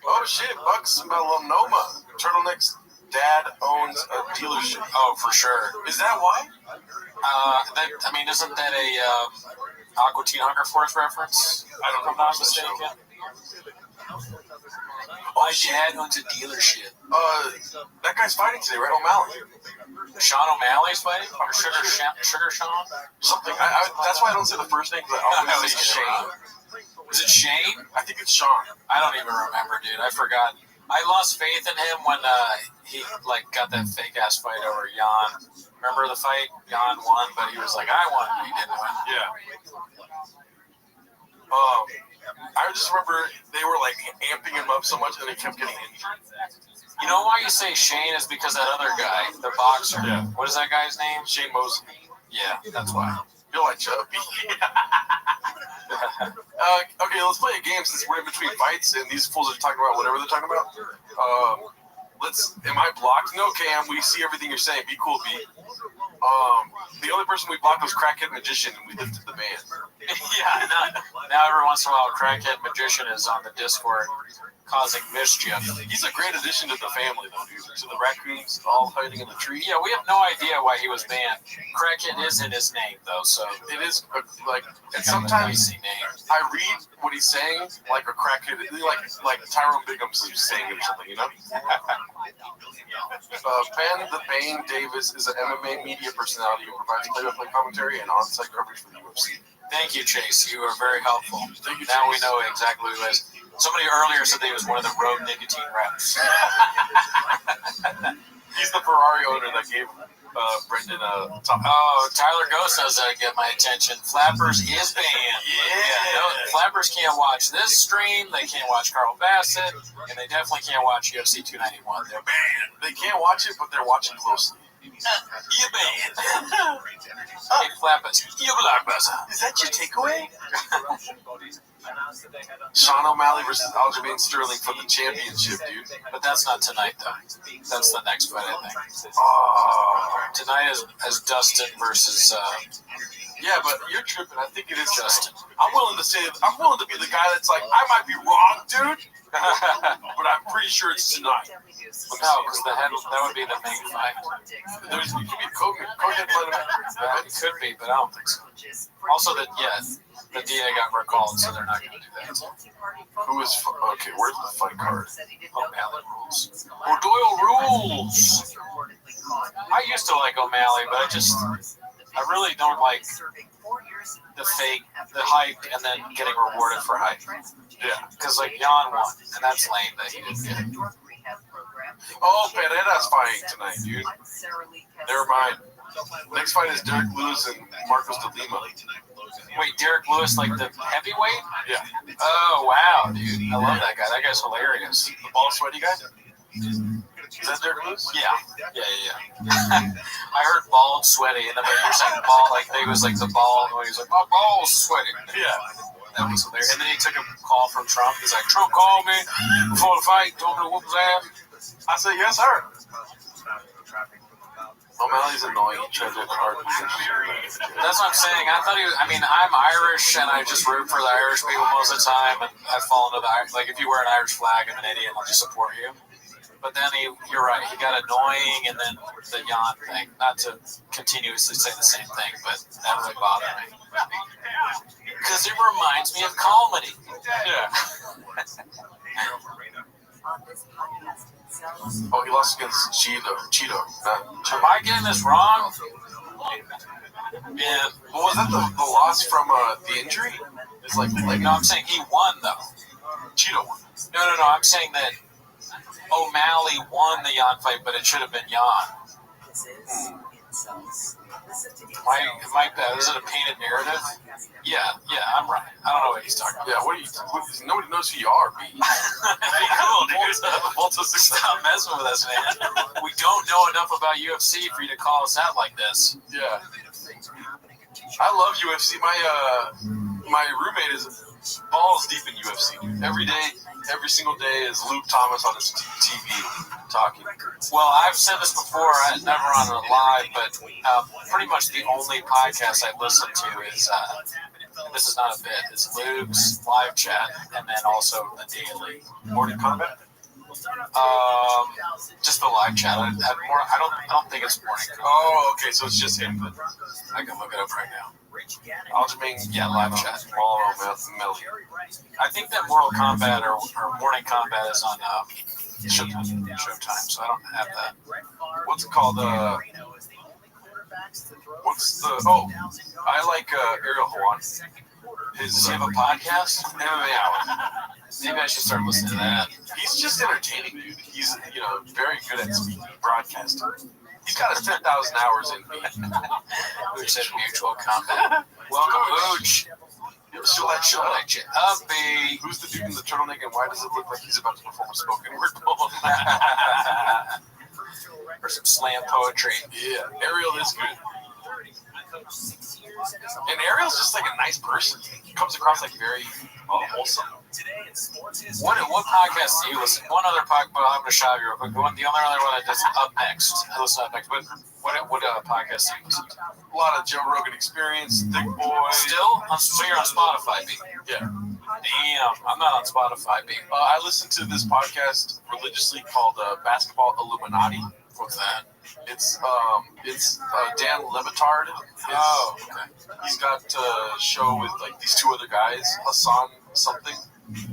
Oh shit, Bucks melanoma. Turtleneck's dad owns a dealership. Oh, for sure. Is that why? Isn't that a Aqua Teen Hunger Force reference? I don't know. If I'm not mistaken. My dad owns a dealership. That guy's fighting today, right? O'Malley. Sean O'Malley's fighting? Or Sugar Sean? Something. That's why I don't say the first name, because I always say Shane. Is it Shane? I think it's Sean. I don't even remember, dude. I forgot. I lost faith in him when he got that fake ass fight over Jan. Remember the fight? Jan won, but he was like, I won, but he didn't win. Yeah. I just remember they were like amping him up so much and he kept getting injured. You know why you say Shane is because that other guy, the boxer. Yeah. What is that guy's name? Shane Mosley. Yeah, that's why. Feel like chubby. Okay, let's play a game since we're in between fights and these fools are talking about whatever they're talking about. Am I blocked? No, Cam. We see everything you're saying. Be cool, B. The only person we blocked was Crackhead Magician, and we lifted the ban. Yeah, now every once in a while, Crackhead Magician is on the Discord causing mischief. He's a great addition to the family, though, dude. To the raccoons all hiding in the tree. Yeah, we have no idea why he was banned. Crackhead is in his name, though, so it is like. And sometimes I read what he's saying like a crackhead, like Tyrone Biggums is saying it or something, you know. Ben the Bane Davis is an MMA media personality who provides play-by-play commentary and on-site coverage for the UFC. Thank you, Chase. You are very helpful. Thank you, now Chase. we know exactly who he is. Somebody earlier said that he was one of the road nicotine reps. He's the Ferrari owner that gave Brendan a top. Oh, Tyler Ghost knows how to get my attention. Flappers is banned. Yeah. No, Flappers can't watch this stream. They can't watch Carl Bassett, and they definitely can't watch UFC 291. They're banned. They can't watch it, but they're watching closely. You banned. Hey, Flappers, you blockbuster. Is that your takeaway? Sean O'Malley versus Aljamain Sterling for the championship, dude. But that's not tonight, though. That's the next fight, I think. Tonight is Dustin versus. Yeah, but you're tripping. I think it is Justin. I'm willing to be the guy that's like, I might be wrong, dude, but I'm pretty sure it's tonight. No, because that would be the main fight. It could be co-head fight. It could be, but I don't think so. Also, the DA got recalled, so they're not going to do that. Who is okay? Where's the fight card? O'Malley rules. O'Doyle rules. I used to like O'Malley, but I really don't like the fake, the hype, and then getting rewarded for hype. Yeah, because like Jan won, and that's lame that he didn't get it. Oh, Pereira's fighting tonight, dude. Never mind. Next fight is Derek Lewis and Marcos de Lima. Wait, Derek Lewis, like the heavyweight? Yeah. Oh, wow, dude. I love that guy. That guy's hilarious. The bald, sweaty guy? Is that Derek Lewis? Yeah. I heard bald, sweaty, and then you're saying bald, like they was like the ball, and he was like, my ball's sweaty. Yeah. That was hilarious. And then he took a call from Trump. He's like, Trump called me before the fight, told me to whoop his ass. I said, yes, sir. O'Malley's annoying. He tried to card me. That's what I'm saying. I thought he was, I mean, I'm Irish, and I just root for the Irish people most of the time, and I fall into the Irish. Like, if you wear an Irish flag, I'm an idiot, I'll just support you. But then you're right, he got annoying, and then the yawn thing. Not to continuously say the same thing, but that really bothered me. Because it reminds me of comedy. Yeah. Oh, he lost against Cheeto. Am I getting this wrong? Yeah. Well, was that the loss from the injury? It's like no, I'm saying he won though. Cheeto won. No. I'm saying that O'Malley won the Yan fight, but it should have been Yan. Is it a painted narrative? Yeah, I'm right. I don't know what he's talking about. Yeah, nobody knows who you are, B. Be cool, dude. Stop messing with us, man. We don't know enough about UFC for you to call us out like this. Yeah. I love UFC. My roommate is balls deep in UFC, dude. Every single day is Luke Thomas on his TV talking. Well, I've said this before, never on a live, but pretty much the only podcast I listen to is, this is not a bit, it's Luke's live chat, and then also the daily Morning Combat. Just the live chat. I don't think it's morning. Oh, okay, so it's just him. I can look it up right now. Live chat. I think that Mortal Kombat or Morning Kombat is on Showtime, so I don't have that. What's it called? I like Ariel Hawani. Does he have a podcast? MMA Hour. Maybe I should start listening to that. He's just entertaining, dude. He's very good at speaking, broadcasting. He's got his 10,000 hours in me. Who said mutual combat? Welcome, Booch. She'll let you up, B. Who's the dude in the turtleneck, and why does it look like he's about to perform a spoken word poem? Or some slam poetry. Yeah, Ariel is good. And Ariel's just like a nice person. He comes across like very wholesome. What podcast do you listen to? One other podcast, but I'm going to shout you real quick. The only other one that's up next. I listen to Up Next. But what podcast do you listen to? A lot of Joe Rogan Experience, Thick Boy. Still? So you're on Spotify, B? Yeah. Damn, I'm not on Spotify, B. I listen to this podcast religiously called Basketball Illuminati. What's that? It's Dan Levitard. Okay. He's got a show with like these two other guys, Hassan something, and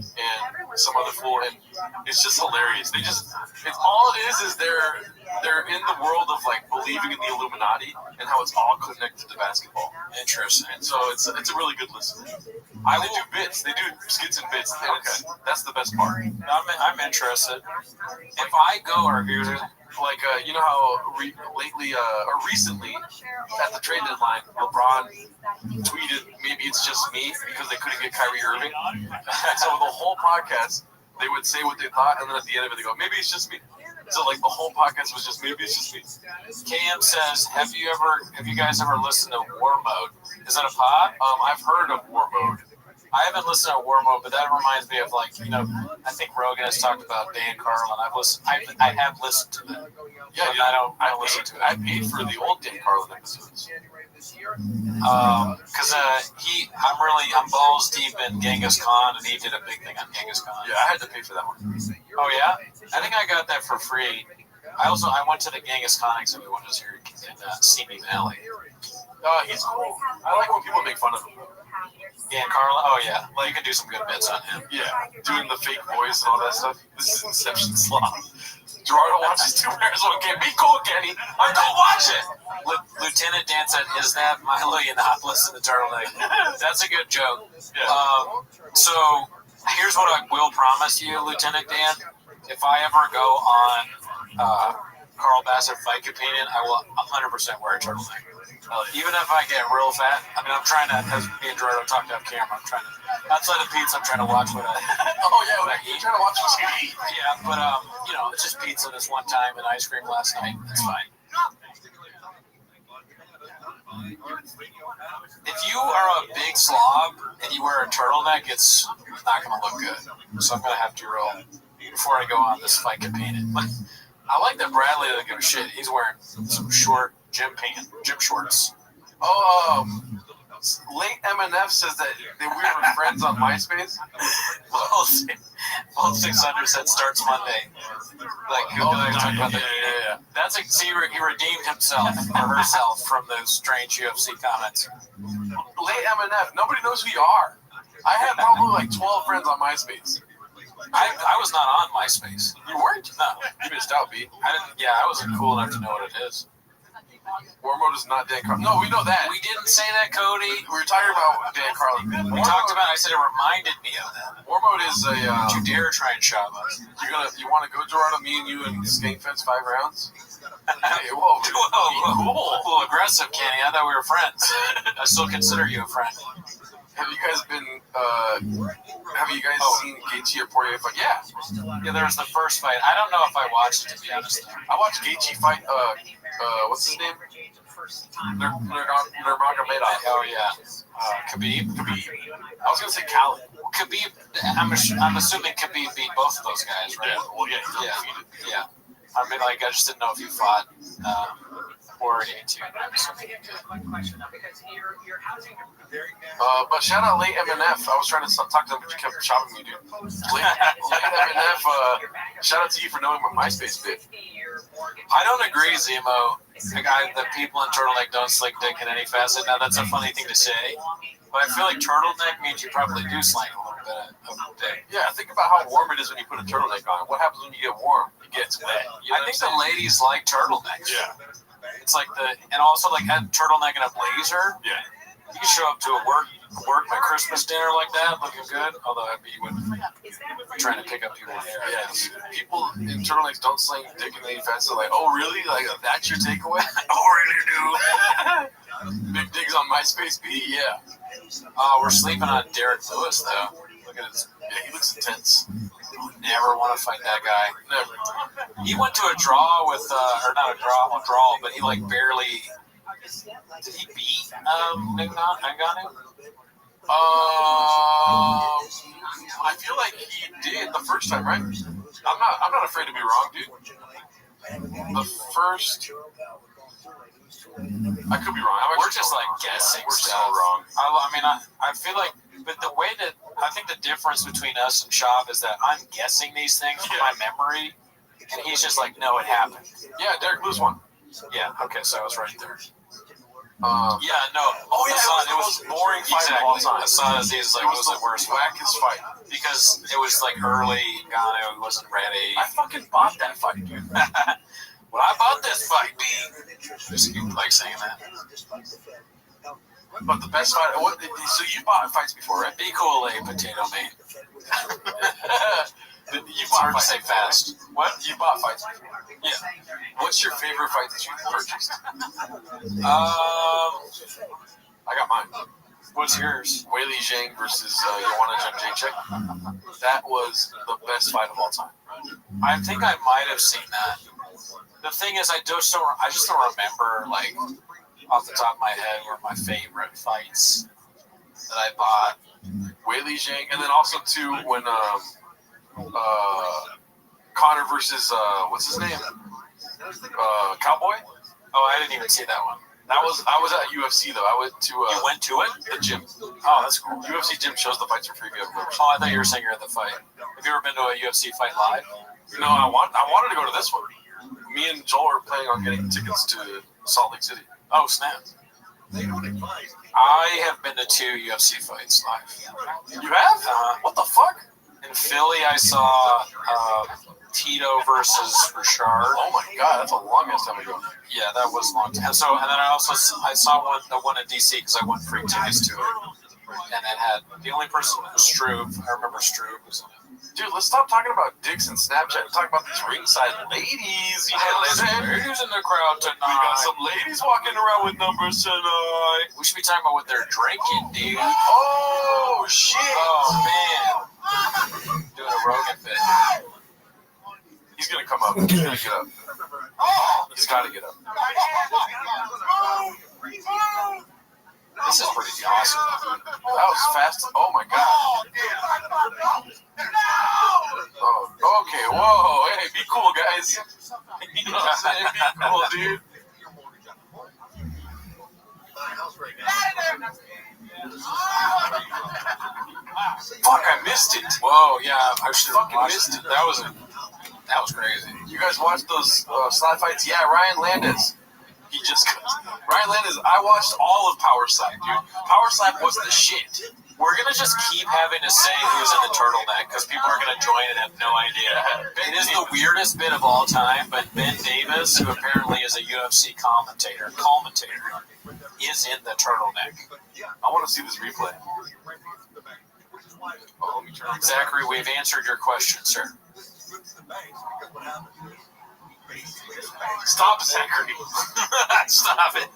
some other fool, and it's just hilarious. It's all it is they're in the world of like believing in the Illuminati and how it's all connected to basketball. Interesting. So it's a really good listen. They do bits. They do skits and bits. And that's the best part. I'm interested. If I go or here's like you know how recently at the trade deadline, LeBron tweeted maybe it's just me because they couldn't get Kyrie Irving. So the whole podcast they would say what they thought, and then at the end of it they go, maybe it's just me. So like the whole podcast was just maybe it's just me. KM says, have you guys ever listened to War Mode? Is that a pod? I've heard of War Mode. I haven't listened to War Mode, but that reminds me of like, I think Rogan has talked about Dan Carlin. I have listened to them. Yeah, I don't listen to it. I paid for the old Dan Carlin episodes. Because I'm balls deep in Genghis Khan, and he did a big thing on Genghis Khan. Yeah, I had to pay for that one. Oh yeah, I think I got that for free. I went to the Genghis Khan exhibit when I was here in Simi Valley. He's cool. I like when people make fun of him. Dan Carlin, oh yeah, well you can do some good bits on him. Yeah, doing the fake voice and all that stuff. This is Inception slop. Gerardo watches 2 pairs of one game. Be cool, Kenny. I go watch it. Lieutenant Dan said, "Is that Milo Yiannopoulos in the turtleneck?" That's a good joke. Yeah. So here's what I will promise you, Lieutenant Dan. If I ever go on Carl Bassett Fight Companion, I will 100% wear a turtleneck. Even if I get real fat, I mean, I'm trying to, as me and Gerardo talked off camera, I'm trying to, outside of pizza, I'm trying to watch what I you're trying to watch what you eat. Yeah, but, it's just pizza this one time and ice cream last night. That's fine. If you are a big slob and you wear a turtleneck, it's not going to look good. So I'm going to have to roll before I go on this fight campaign. I like that Bradley doesn't give a shit. He's wearing some short gym shorts. Oh, late MNF says that we were friends on MySpace. Both 600 said starts Monday. Yeah. That's he redeemed himself or herself from those strange UFC comments. Late MNF, nobody knows who you are. I had probably like 12 friends on MySpace. I was not on MySpace. You weren't? No. You missed out, B. I wasn't cool enough to know what it is. War Mode is not Dan Carlin. No, we know that. We didn't say that, Cody. We were talking about Dan Carlin. We talked about it. I said it reminded me of that. War Mode is a... Don't you dare try and shove us. You want to go, Gerardo, me and you and Skate Fence 5 rounds? Hey, whoa. Cool. Aggressive, Kenny. I thought we were friends. I still consider you a friend. Have you guys been... seen Gaethje or Poirier fight? Yeah. Yeah, there was the first fight. I don't know if I watched it, to be honest. I watched Gaethje fight... what's his name? Nurmagomedov. Oh, yeah. Khabib. I was going to say Khaled. Khabib, I'm assuming Khabib beat both of those guys, right? Yeah, well, yeah. Yeah. I mean, I just didn't know if you fought Poirier, too. But shout out late MNF. I was trying to talk to them, but you kept shopping me, dude. Late MNF, shout out to you for knowing my MySpace bit. I don't agree, Zemo. The people in turtleneck don't slick dick in any facet. Now, that's a funny thing to say. But I feel like turtleneck means you probably do slang a little bit of dick. Yeah, think about how warm it is when you put a turtleneck on. What happens when you get warm? It gets wet. I think the ladies like turtlenecks. Yeah. It's like and also like a turtleneck and a blazer. Yeah. You can show up to a work my Christmas dinner like that, looking good. Although I'd be trying to pick up people's hair. Yeah, people in turtlenecks don't slang dick in any facet. Like, oh really? Like that's your takeaway? Oh really, dude? Big digs on MySpace B? Yeah. We're sleeping on Derek Lewis though. Look at his. Yeah, he looks intense. Never want to fight that guy. Never. He went to a draw with, or not a draw, but he like barely. Did he beat Ngannou? I feel like he did the first time, right? I'm not afraid to be wrong, dude. The first. I could be wrong. We're just like guessing. We're stuff. so wrong. I feel like, but the way that I think the difference between us and Shab is that I'm guessing these things from my memory, and he's just like, no, it happened. Yeah, Derek Lewis won. Yeah. Okay, so I was right there. Yeah, no. Oh yeah, it was boring fight of all time. Hassan Aziz it was the worst, wackest fight because it was like early. Ngannou wasn't ready. I fucking bought that fight, dude. Well, I bought this fight, B. Just you like saying that. But the best fight. So you bought fights before, right? Be cool, potato man. You bought fights. Say fast. What? You bought fights? Yeah. What's your favorite fight that you purchased? I got mine. What's yours? Weili Zhang versus Joanna Jędrzejczyk. That was the best fight of all time. I think I might have seen that. The thing is, I just don't remember, like, off the top of my head, were my favorite fights that I bought. Weili Zhang, and then also too when Conor versus what's his name? Cowboy. Oh, I didn't even see that one. I was at UFC though. I went to. You went to it? The gym. Oh, that's cool. UFC gym shows the fights for free. Oh, I thought you were saying you're at the fight. Have you ever been to a UFC fight live? No, I wanted to go to this one. Me and Joel are planning on getting tickets to Salt Lake City. Oh, snap. I have been to 2 UFC fights live. You have? What the fuck? In Philly, I saw Tito versus Richard. Oh my god, that's a long ass time ago. Yeah, that was a long time. So, and then I saw the one in DC because I won free tickets to it, and it had the only person was Struve. I remember Struve was in it. Dude, let's stop talking about dicks and Snapchat and talk about these ringside ladies. You know what I'm saying? Ladies in the crowd tonight. We got some ladies walking around with numbers tonight. We should be talking about what they're drinking, dude. Oh, shit. Oh, man. Doing a Rogan bit. He's going to come up. He's going to get up. He's got to get up. This is pretty awesome. That was fast. Oh my god. Oh, okay, whoa, hey, be cool, guys. You know what I'm saying? Be cool, dude. Fuck, I missed it. Whoa, yeah, I should have missed it. That was crazy. You guys watched those slap fights? Yeah, Ryan Landis. Ryan Landis, I watched all of Power Slap, dude. Power Slap was the shit. We're going to just keep having to say who's in the turtleneck because people are going to join and have no idea. It is the weirdest bit of all time, but Ben Davis, who apparently is a UFC commentator, is in the turtleneck. I want to see this replay. Oh, Zachary, we've answered your question, sir. Stop, Zachary. Stop it.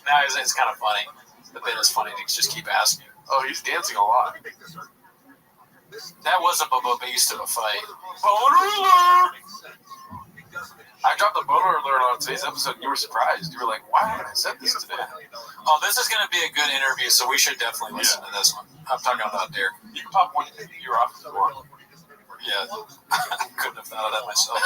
Now it's kind of funny. The bit is funny to just keep asking. Oh, he's dancing a lot. That was a Bubba Beast of a fight. Boner alert! I dropped a boner alert on today's episode and you were surprised. You were like, why haven't I said this today? Oh, this is going to be a good interview, so we should definitely listen to this one. I'm talking about Derek. You can pop one you're off if you want. Yeah. I couldn't have thought of that myself.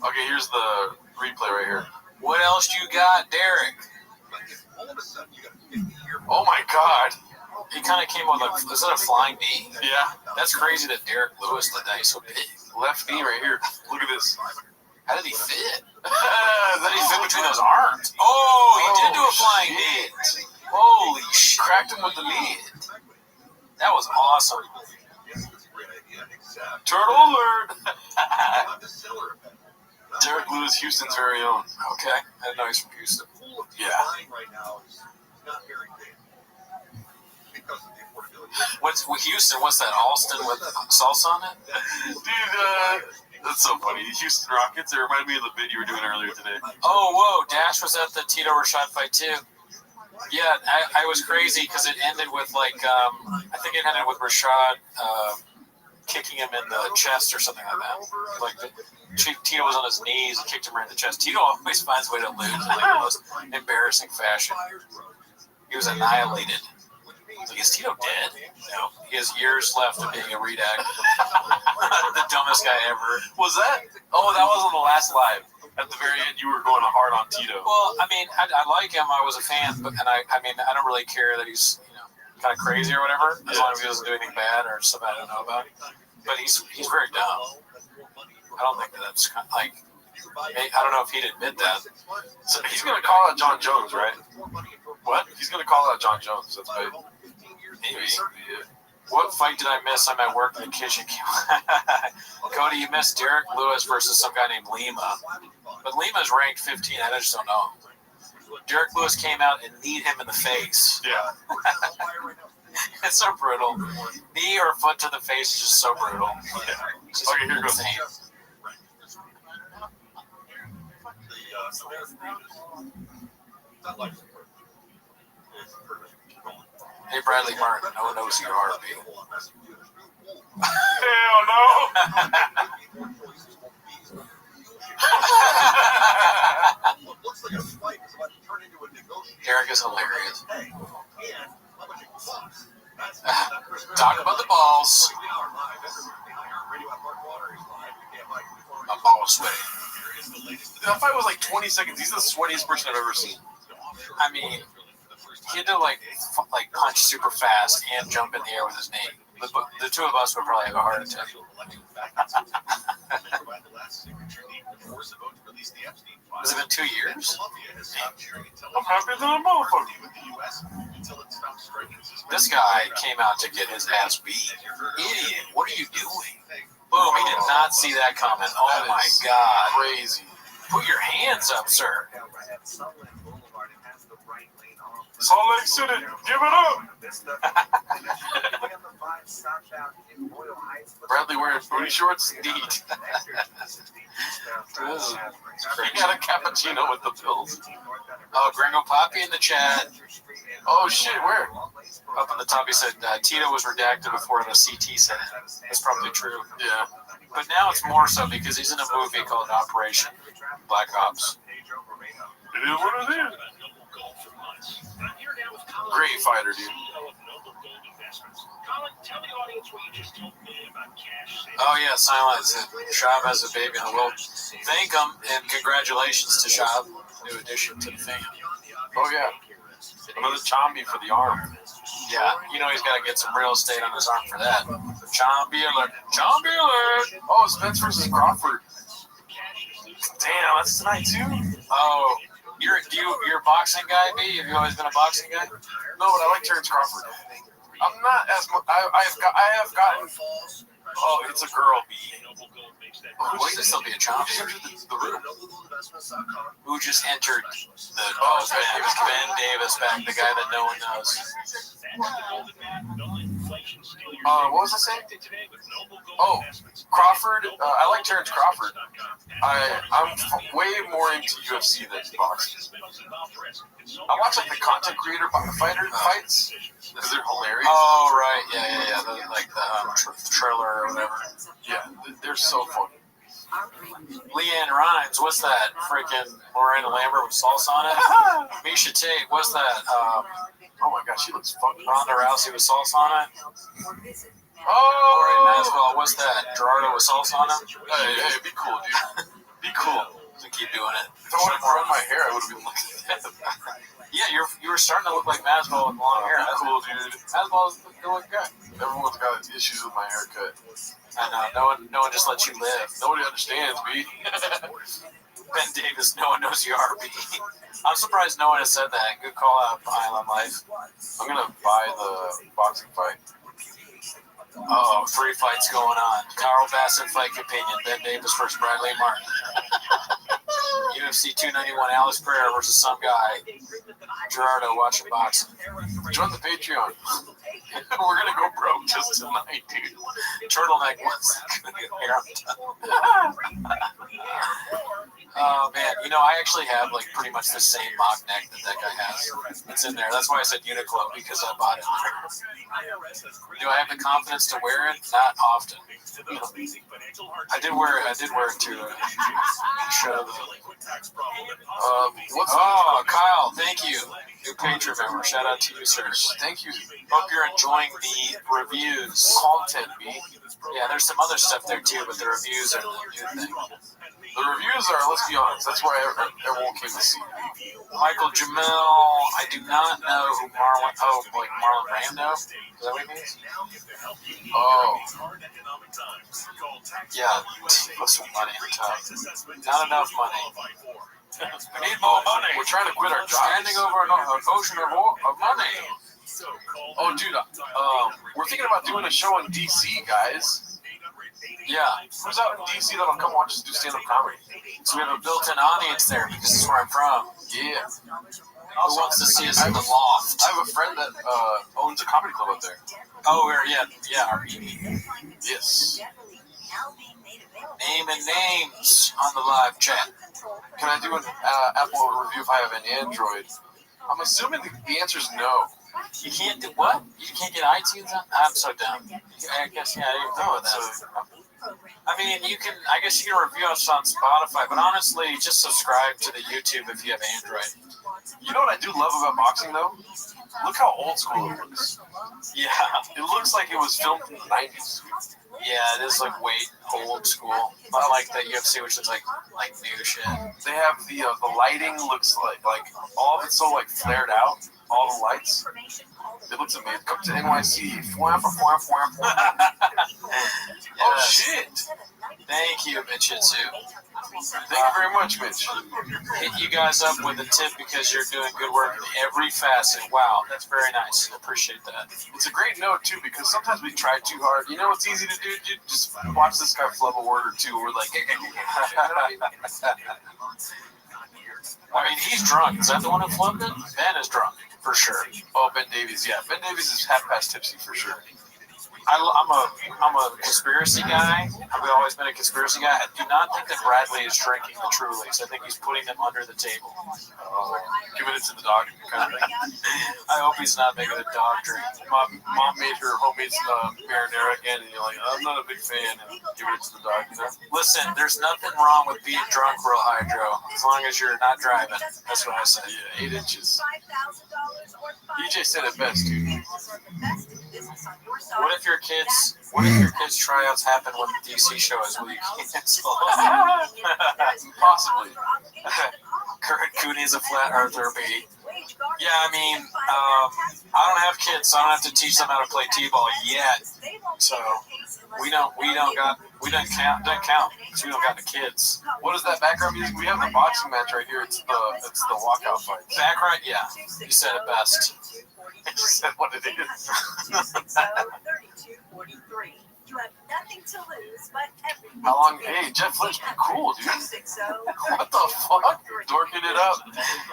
Okay, here's the replay right here. What else you got, Derek? Oh my god. He kind of came with is that a flying knee? Yeah. That's crazy that Derek Lewis did that. He's so big. Left knee right here. Look at this. How did he fit? Then he fit between those arms. Oh, he did do a flying knee. Holy shit. Cracked him with the knee. That was awesome. Turtle alert! Derek Lewis, Houston's very own. Okay, I didn't know he's from Houston. Yeah. What's with Houston? What's that? Alston with salsa on it? Dude, that's so funny. Houston Rockets. It reminded me of the bit you were doing earlier today. Oh, whoa! Dash was at the Tito Rashad fight too. Yeah, I was crazy because it ended with I think it ended with Rashad kicking him in the chest or something like that. Tito was on his knees and kicked him right in the chest. Tito always finds a way to lose in the most embarrassing fashion. He was annihilated. Is Tito dead? No. He has years left of being a redact. The dumbest guy ever. Was that? Oh, that was on the last live. At the very end, you were going hard on Tito. Well, I mean, I like him. I was a fan, but I don't really care that he's kind of crazy or whatever, as long as he doesn't do anything bad or something I don't know about. But he's very dumb. I don't think that's I don't know if he'd admit that. So he's going to call out John Jones, right? What? He's going to call out John Jones. That's right. Maybe. Yeah. What fight did I miss? I'm at work in the kitchen. Cody, you missed Derek Lewis versus some guy named Lima. But Lima's ranked 15. I just don't know. Derek Lewis came out and kneed him in the face. Yeah. It's so brutal. Knee or foot to the face is just so brutal. Yeah. Okay, here goes. Hey, Bradley Martin, no one knows your heartbeat. Hell no! Derek is hilarious. Talk about the balls. A ball sweaty. That fight was like 20 seconds. He's the sweatiest person I've ever seen. I mean, he had to like punch super fast and jump in the air with his knee. The two of us would probably have a heart attack. Has it been 2 years? I'm happy than a motherfucker. This guy came out to get his ass beat. Idiot, what are you doing? Boom, he did not see that coming. Oh my god. Crazy. Put your hands up, sir. Salt Lake City, give it up! Bradley wearing booty shorts? Neat. He got a cappuccino with the pills. Oh, Gringo Poppy in the chat. Oh shit, where? Up on the top he said Tito was redacted before the CT said it. That's probably true. Yeah. But now it's more so because he's in a movie called Operation Black Ops. It is what it is. Great fighter, dude. Oh yeah, silence. Shab has a baby on the world. Thank him and congratulations to Shab. New addition to the family. Oh yeah. Another Chambi for the arm. Yeah, you know he's got to get some real estate on his arm for that. Chambi alert. Chambi alert. Oh, Spence versus Crawford. Damn, that's tonight too. Oh, you're a boxing guy, B? Have you always been a boxing guy? No, but I like Terrence Crawford. I'm not as much. I have gotten. Oh, it's a girl, B. Who should still be a champion? The room. Who just entered the Ben Davis back, the guy that no one knows. What was I saying? Oh, Crawford. I like Terrence Crawford. I'm way more into UFC than boxing. I watch like the content creator fighter fights because they're hilarious. Oh right, yeah. The trailer or whatever. Yeah, they're so funny. Leanne Rhymes, what's that? Freaking Miranda Lambert with salsa on it. Misha Tate, what's that? Oh my gosh, she looks fucking. Ronda Rousey with salsa on it. Oh, Masvidal, what's that? Gerardo with salsa on it. Hey, be cool, dude. Be cool. So keep doing it. If I wanted to run my hair, I would have been looking at it. Yeah, you were starting to look like Masvidal with long hair. That's cool, dude. Masvidal's looking good. Everyone's got issues with my haircut. I know. No one just lets you live. Nobody understands, B. Ben Davis, no one knows you are, B. I'm surprised no one has said that. Good call out, Island Life. I'm gonna buy the boxing fight. Oh, 3 fights going on. Carl Bassett fight opinion. Ben Davis versus Bradley Martin. UFC 291. Alex Pereira versus some guy. Gerardo watching boxing. Join the Patreon. We're gonna go broke just tonight, dude. Turtleneck once. Oh man, I actually have like pretty much the same mock neck that guy has. It's in there. That's why I said Uniqlo, because I bought it there. Do I have the confidence to wear it? Not often. I did wear it to show the. Kyle, thank you. New Patreon member. Shout out to you, sir. Thank you. Hope you're enjoying the reviews. Content, B. Yeah, there's some other stuff there too, but the reviews are the new thing. The reviews are, let's be honest, that's why everyone came to see. Michael Jamel, I do not know who Marlon Brando? Is that what he means? Oh. Yeah, put some money on top. Not enough money. We need more money. We're trying to quit our jobs. Standing over an ocean of money. Oh, dude, we're thinking about doing a show in DC, guys. Yeah. Who's out in DC that'll come watch us do stand-up comedy? So we have a built-in audience there because this is where I'm from. Yeah. Who wants to see us in the loft? I have a friend that owns a comedy club up there. Oh, yeah. Yes. Naming names on the live chat. Can I do an Apple review if I have an Android? I'm assuming the answer is no. You can't do what? You can't get iTunes on? I'm so dumb. I guess, yeah, I didn't know that. I mean, I guess you can review us on Spotify, but honestly, just subscribe to the YouTube if you have Android. You know what I do love about boxing, though? Look how old school it looks. Yeah. It looks like it was filmed in the 90s. Yeah, it is like way old school. Not like the UFC, which looks like new shit. They have the lighting looks like all of it's so like flared out. All the lights. It looks amazing. Come to NYC. Oh shit! Thank you, Mitchitsu. Thank you very much, Mitch. Hit you guys up with a tip because you're doing good work in every facet. Wow, that's very nice. I appreciate that. It's a great note too because sometimes we try too hard. You know what's easy to do? Just watch this guy flub a word or two. We're like, I mean, he's drunk. Is that the one who flubbed it? Ben is drunk, for sure. Oh, Ben Davies. Yeah, Ben Davies is half past tipsy for sure. I'm a conspiracy guy. I've always been a conspiracy guy. I do not think that Bradley is drinking the Trulies. I think he's putting them under the table. Giving it to the dog. I hope he's not making a dog drink. Mom made her homemade marinara again, and you're like, I'm not a big fan, and giving it to the dog, you know? Listen, there's nothing wrong with being drunk real hydro, as long as you're not driving. That's what I say. Yeah, 8 inches. EJ said it best, dude. What if your kids' tryouts happen when the DC show is weak? Possibly. Kurt Cooney's a flat earther bait. Yeah, I mean, I don't have kids, so I don't have to teach them how to play t-ball yet. So we don't count because we don't got the kids. What is that background music? We have the boxing match right here. It's the walkout fight. Background, yeah. You said it best. You said what it is. How long? Hey, Jeff Lynch, be cool, dude. What the fuck? Dorking it up.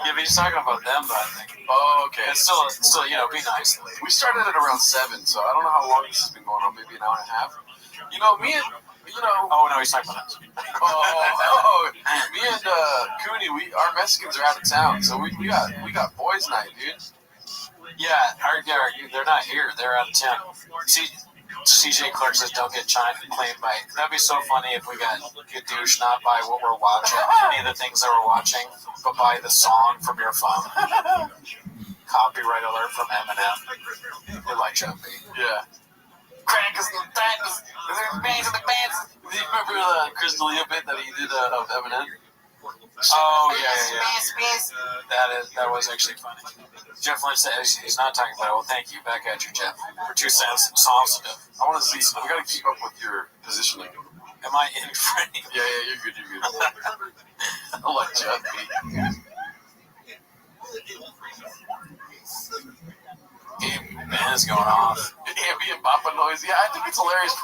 Yeah, but he's talking about them, but I think. Oh, okay. It's still, be nice. We started at around 7, so I don't know how long this has been going on. Maybe an hour and a half. You know, me and Oh no, he's talking about us. Me and Cooney, our Mexicans are out of town, so we got boys' night, dude. Yeah, they're not here. They're out of town. See, CJ Clark says don't get claimed by. That'd be so funny if we got Gadoosh not by what we're watching, any of the things that we're watching, but by the song from your phone. Copyright alert from Eminem. They like Jumpy. Yeah. Crackers and crackers, there's bands in the bands. Do you remember the Chris D'Elia bit that he did of Eminem? Oh yeah. That was actually funny. Jeff Lynch says he's not talking about it. Well, thank you. Back at you, Jeff. For 2 cents, songs to do. I want to see. We got to keep up with your positioning. Am I in frame? Yeah, you're good. I like Jeff. Man, it's going off. Ambient Papa noise. Yeah, I think it's hilarious.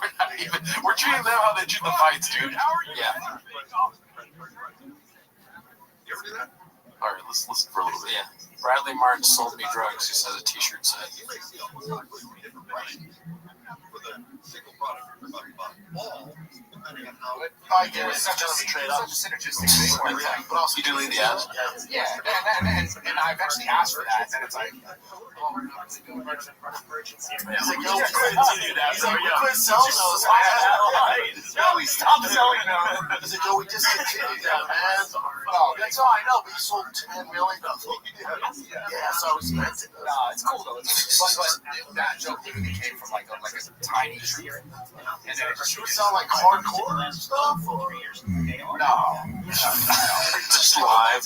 We're treating them how they treat the fights, dude. Yeah. You ever do that? All right, let's listen for a little bit. Yeah. Bradley Martin sold me drugs. He says a T-shirt said. It's such a synergistic thing. But also, you do lead the ads. Yeah, and I've actually asked for that, and then it's like, well, we're not really doing much emergency. He's like, no, we quit selling those. No, we stopped selling them. He's like, no, we discontinued them, man. Oh, that's all I know, but you sold 10 million. Yeah, so I was meant to. No, it's cool though. But that joke even came from like a tiny tree, and then it just sound like hardcore stuff. No, just live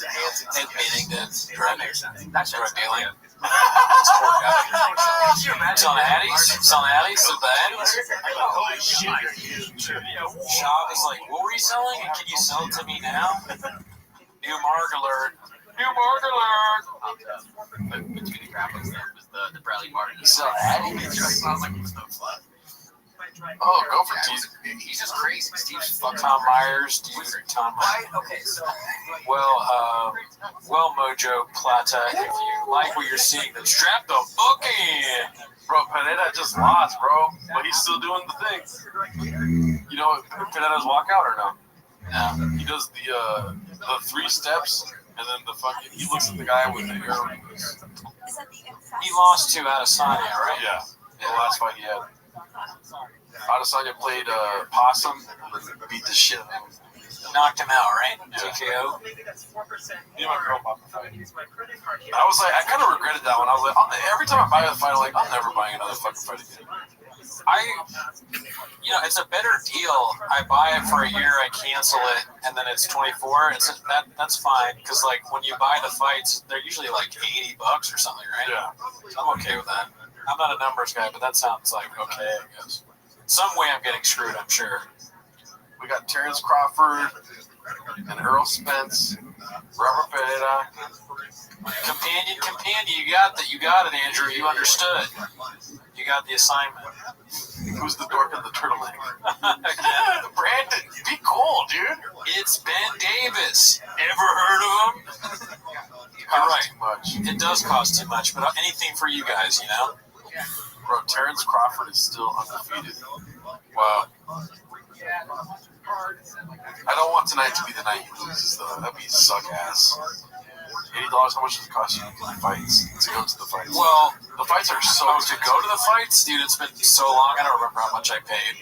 admitting that drug dealing. Selling Addies at the Addies. Shop is like, what were you selling? And can you sell it to me now? New mark alert. The Bradley Martin. You sell Addies? Sounds like it's no fun. Oh, go for it. He's just crazy. Steve's fucking Tom Myers. Tom Myers. Okay, so. Well, Mojo Plata, if you like what you're seeing, then strap the book in. Bro, Pineda just lost, bro. But he's still doing the thing. You know Pineda's walkout or no? No. He does the 3 steps, and then he looks at the guy with the arrow. He lost to Adesanya, right? Yeah. The last fight he had. Adesanya played possum and beat the shit out of him. Knocked him out, right? Yeah. TKO. I was like, I kind of regretted that one. I was like, every time I buy a fight, I'm like, I'm never buying another fucking fight again. It's a better deal. I buy it for a year, I cancel it, and then it's 24. That's fine, because like when you buy the fights, they're usually like $80 or something, right? Yeah. I'm okay with that. I'm not a numbers guy, but that sounds like okay, I guess. Some way I'm getting screwed, I'm sure. We got Terrence Crawford and Earl Spence, Robert Pereira. Companion, you got it, Andrew. You understood. You got the assignment. Who's the dork in the turtleneck? Brandon, be cool, dude. It's Ben Davis. Ever heard of him? You're right. Too much. It does cost too much, but anything for you guys, you know? Bro, Terrence Crawford is still undefeated. Wow. I don't want tonight to be the night he loses, though. That'd be suck ass. $80, how much does it cost you to get the fights? To go to the fights? Well, the fights are so to go to the fights, dude, it's been so long, I don't remember how much I paid.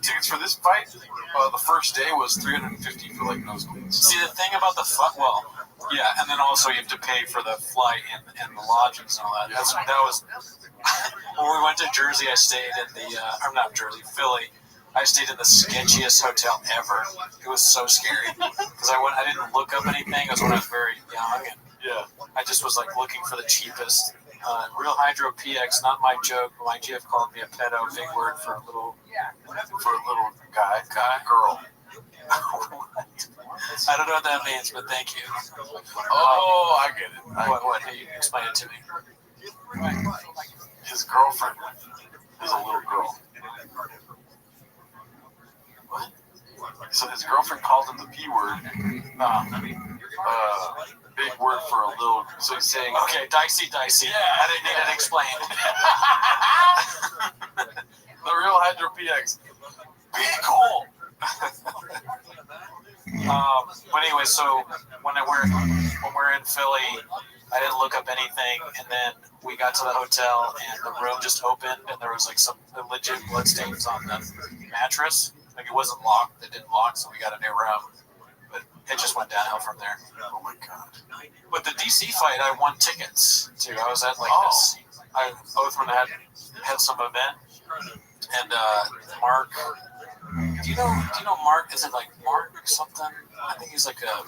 Tickets for this fight, the first day was $350 for like nosebleeds. See, the thing about the yeah, and then also you have to pay for the flight and the lodgings and all that. That was when we went to Jersey. I stayed in Philly. I stayed in the sketchiest hotel ever. It was so scary because I didn't look up anything. It was when I was very young, and I just was like looking for the cheapest. Real Hydro PX, not my joke. My GF called me a pedo, big word for a little girl. I don't know what that means, but thank you. Oh, I get it. What? Hey, you explain it to me. His girlfriend is a little girl. What? So his girlfriend called him the P word. Big word for a little. So he's saying, okay, dicey. Yeah, I didn't need it explained. The real Hydro PX. Be cool. But anyway, so when we're in Philly, I didn't look up anything, and then we got to the hotel, and the room just opened, and there was like some legit bloodstains on the mattress. Like it wasn't locked; it didn't lock, so we got a new room. But it just went downhill from there. Oh my god! But the DC fight, I won tickets to. I was at like this. Oathman had some event, and Mark. Do you know Mark? Is it like Mark or something? I think he's like a.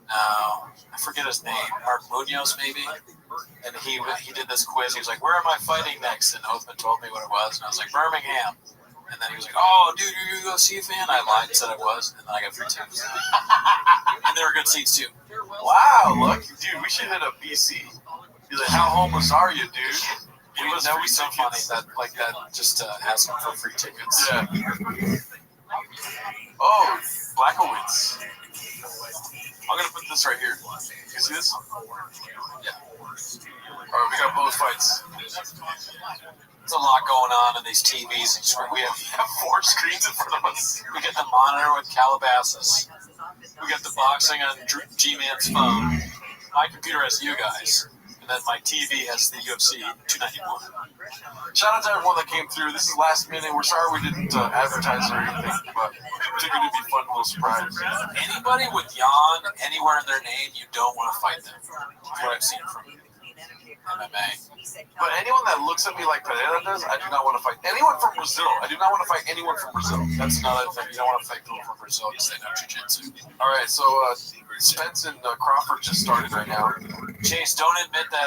No, I forget his name. Mark Munoz, maybe. And he did this quiz. He was like, "Where am I fighting next?" And Oathman told me what it was, and I was like, "Birmingham." And then he was like, "Oh, dude, you're a UFC fan?" I lied and said I was, and then I got free tickets. And they were good seats too. Wow, look, dude, we should hit a BC. Be like, how homeless are you, dude? That would be so funny that just ask him for free tickets. Yeah. Oh, Blackowitz. I'm gonna put this right here. You see this? Yeah. Alright, we got both fights. There's a lot going on in these TVs. We have 4 screens in front of us. We get the monitor with Calabasas. We got the boxing on G-Man's phone. My computer has you guys. And then my TV has the UFC 291. Shout out to everyone that came through. This is last minute. We're sorry we didn't advertise or anything, but we figured it'd be fun, little surprise. Anybody with Jan anywhere in their name, you don't want to fight them. That's what I've seen from MMA. But anyone that looks at me like Pereira does, I do not want to fight. Anyone from Brazil, I do not want to fight anyone from Brazil. That's another thing. You don't want to fight people from Brazil because they know jiu-jitsu. All right, so Spence and Crawford just started right now. Chase, don't admit that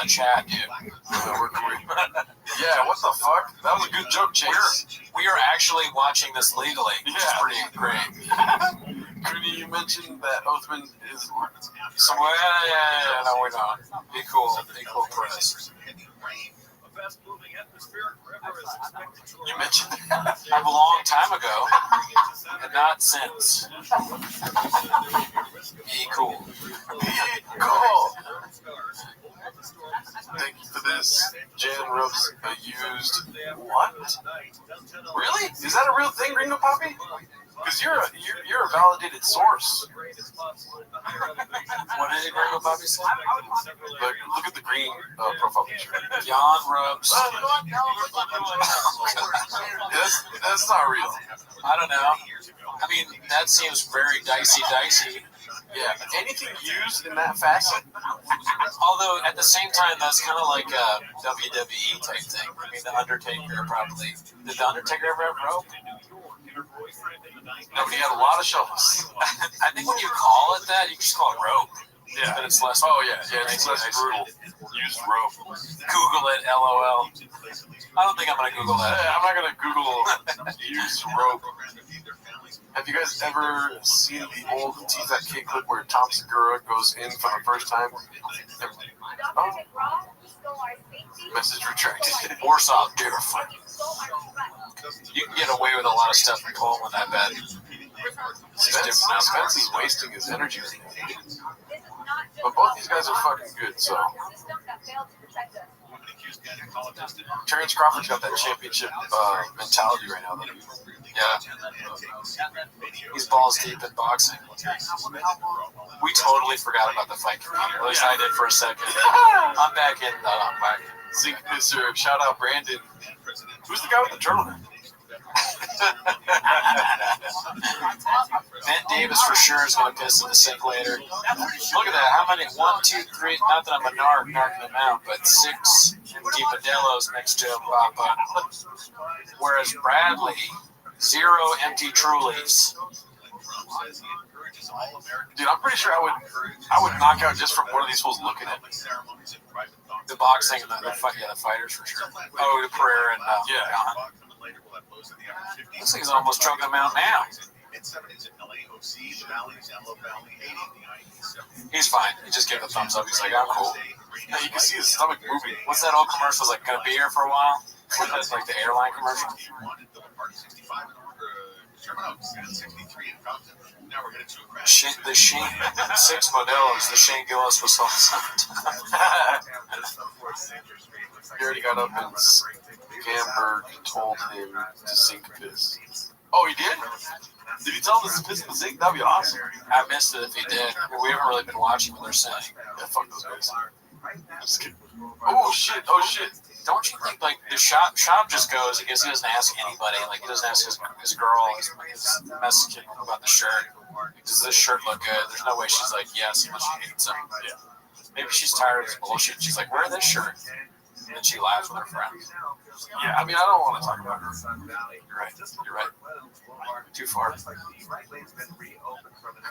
on chat, dude. Yeah, what the fuck? That was a good joke, Chase. We are actually watching this legally, which is pretty great. Cooney, you mentioned that Oathman is somewhere. Yeah, no, we're not. Be cool, press. You mentioned that a long time ago, and not since. Be cool. Thank you for this. Jan rubs a used. What? Really? Is that a real thing, Gringo Poppy? Because you're a validated source. What did Gringo Poppy say? Look at the green profile picture. Jan rubs. That's not real. I don't know. I mean, that seems very dicey. Yeah, anything used in that facet. Although at the same time, that's kind of like a WWE type thing. I mean, the Undertaker probably. Did the Undertaker ever have rope? No, he had a lot of shovels. I think when you call it that, you just call it rope. Yeah, but it's less. Oh yeah, it's less brutal. Used rope. Google it, LOL. I don't think I'm gonna Google that. I'm not gonna Google used rope. Have you guys ever seen the old T-Fat clip where Tom Segura goes in for the first time? Oh. Message retracted. Warsaw, different. You can get away with a lot of stuff in Poland, I bet. Spence is wasting his energy. But both these guys are fucking good, so. Terrence Crawford's got that championship mentality right now. Though. Yeah. He's balls deep in boxing. We totally forgot about the fight community. At least I did for a second. I'm back in. I'm back. Mr. Shout out Brandon. Who's the guy with the turtleneck? Ben Davis for sure is going to piss in the sink later. Look at that. How many? 1, 2, 3. Not that I'm a narking them out, but 6 empty Modelo's next to him pop up. Whereas Bradley, 0 empty Trulies. Dude, I'm pretty sure I would knock out just from one of these fools looking at me. The boxing and the fighters for sure. Oh, the Pereira and yeah. Looks like he's almost choking him out now. He's fine. He just gave a thumbs up. He's like, I'm cool. Yeah, you can see his stomach moving. What's that old commercial? Like, gonna be here for a while? That's like the airline commercial. The Shane 6 Modelos. The Shane Gillis was awesome. He already got up and Gamberg told him to sink piss. Oh, he did? Did he tell him to piss in the sink? That'd be awesome. I missed it if he did. We haven't really been watching what they're saying. Yeah, fuck those guys. Just kidding. Oh shit! Don't you think like the shop just goes? I guess he doesn't ask anybody. Like he doesn't ask his girl, his Mexican about the shirt. Does this shirt look good? There's no way she's like yes unless she hates him. Yeah. Maybe she's tired of his bullshit. She's like, wear this shirt. And then she laughs with her friends. Yeah, I mean, I don't want to talk about her. You're right. Too far.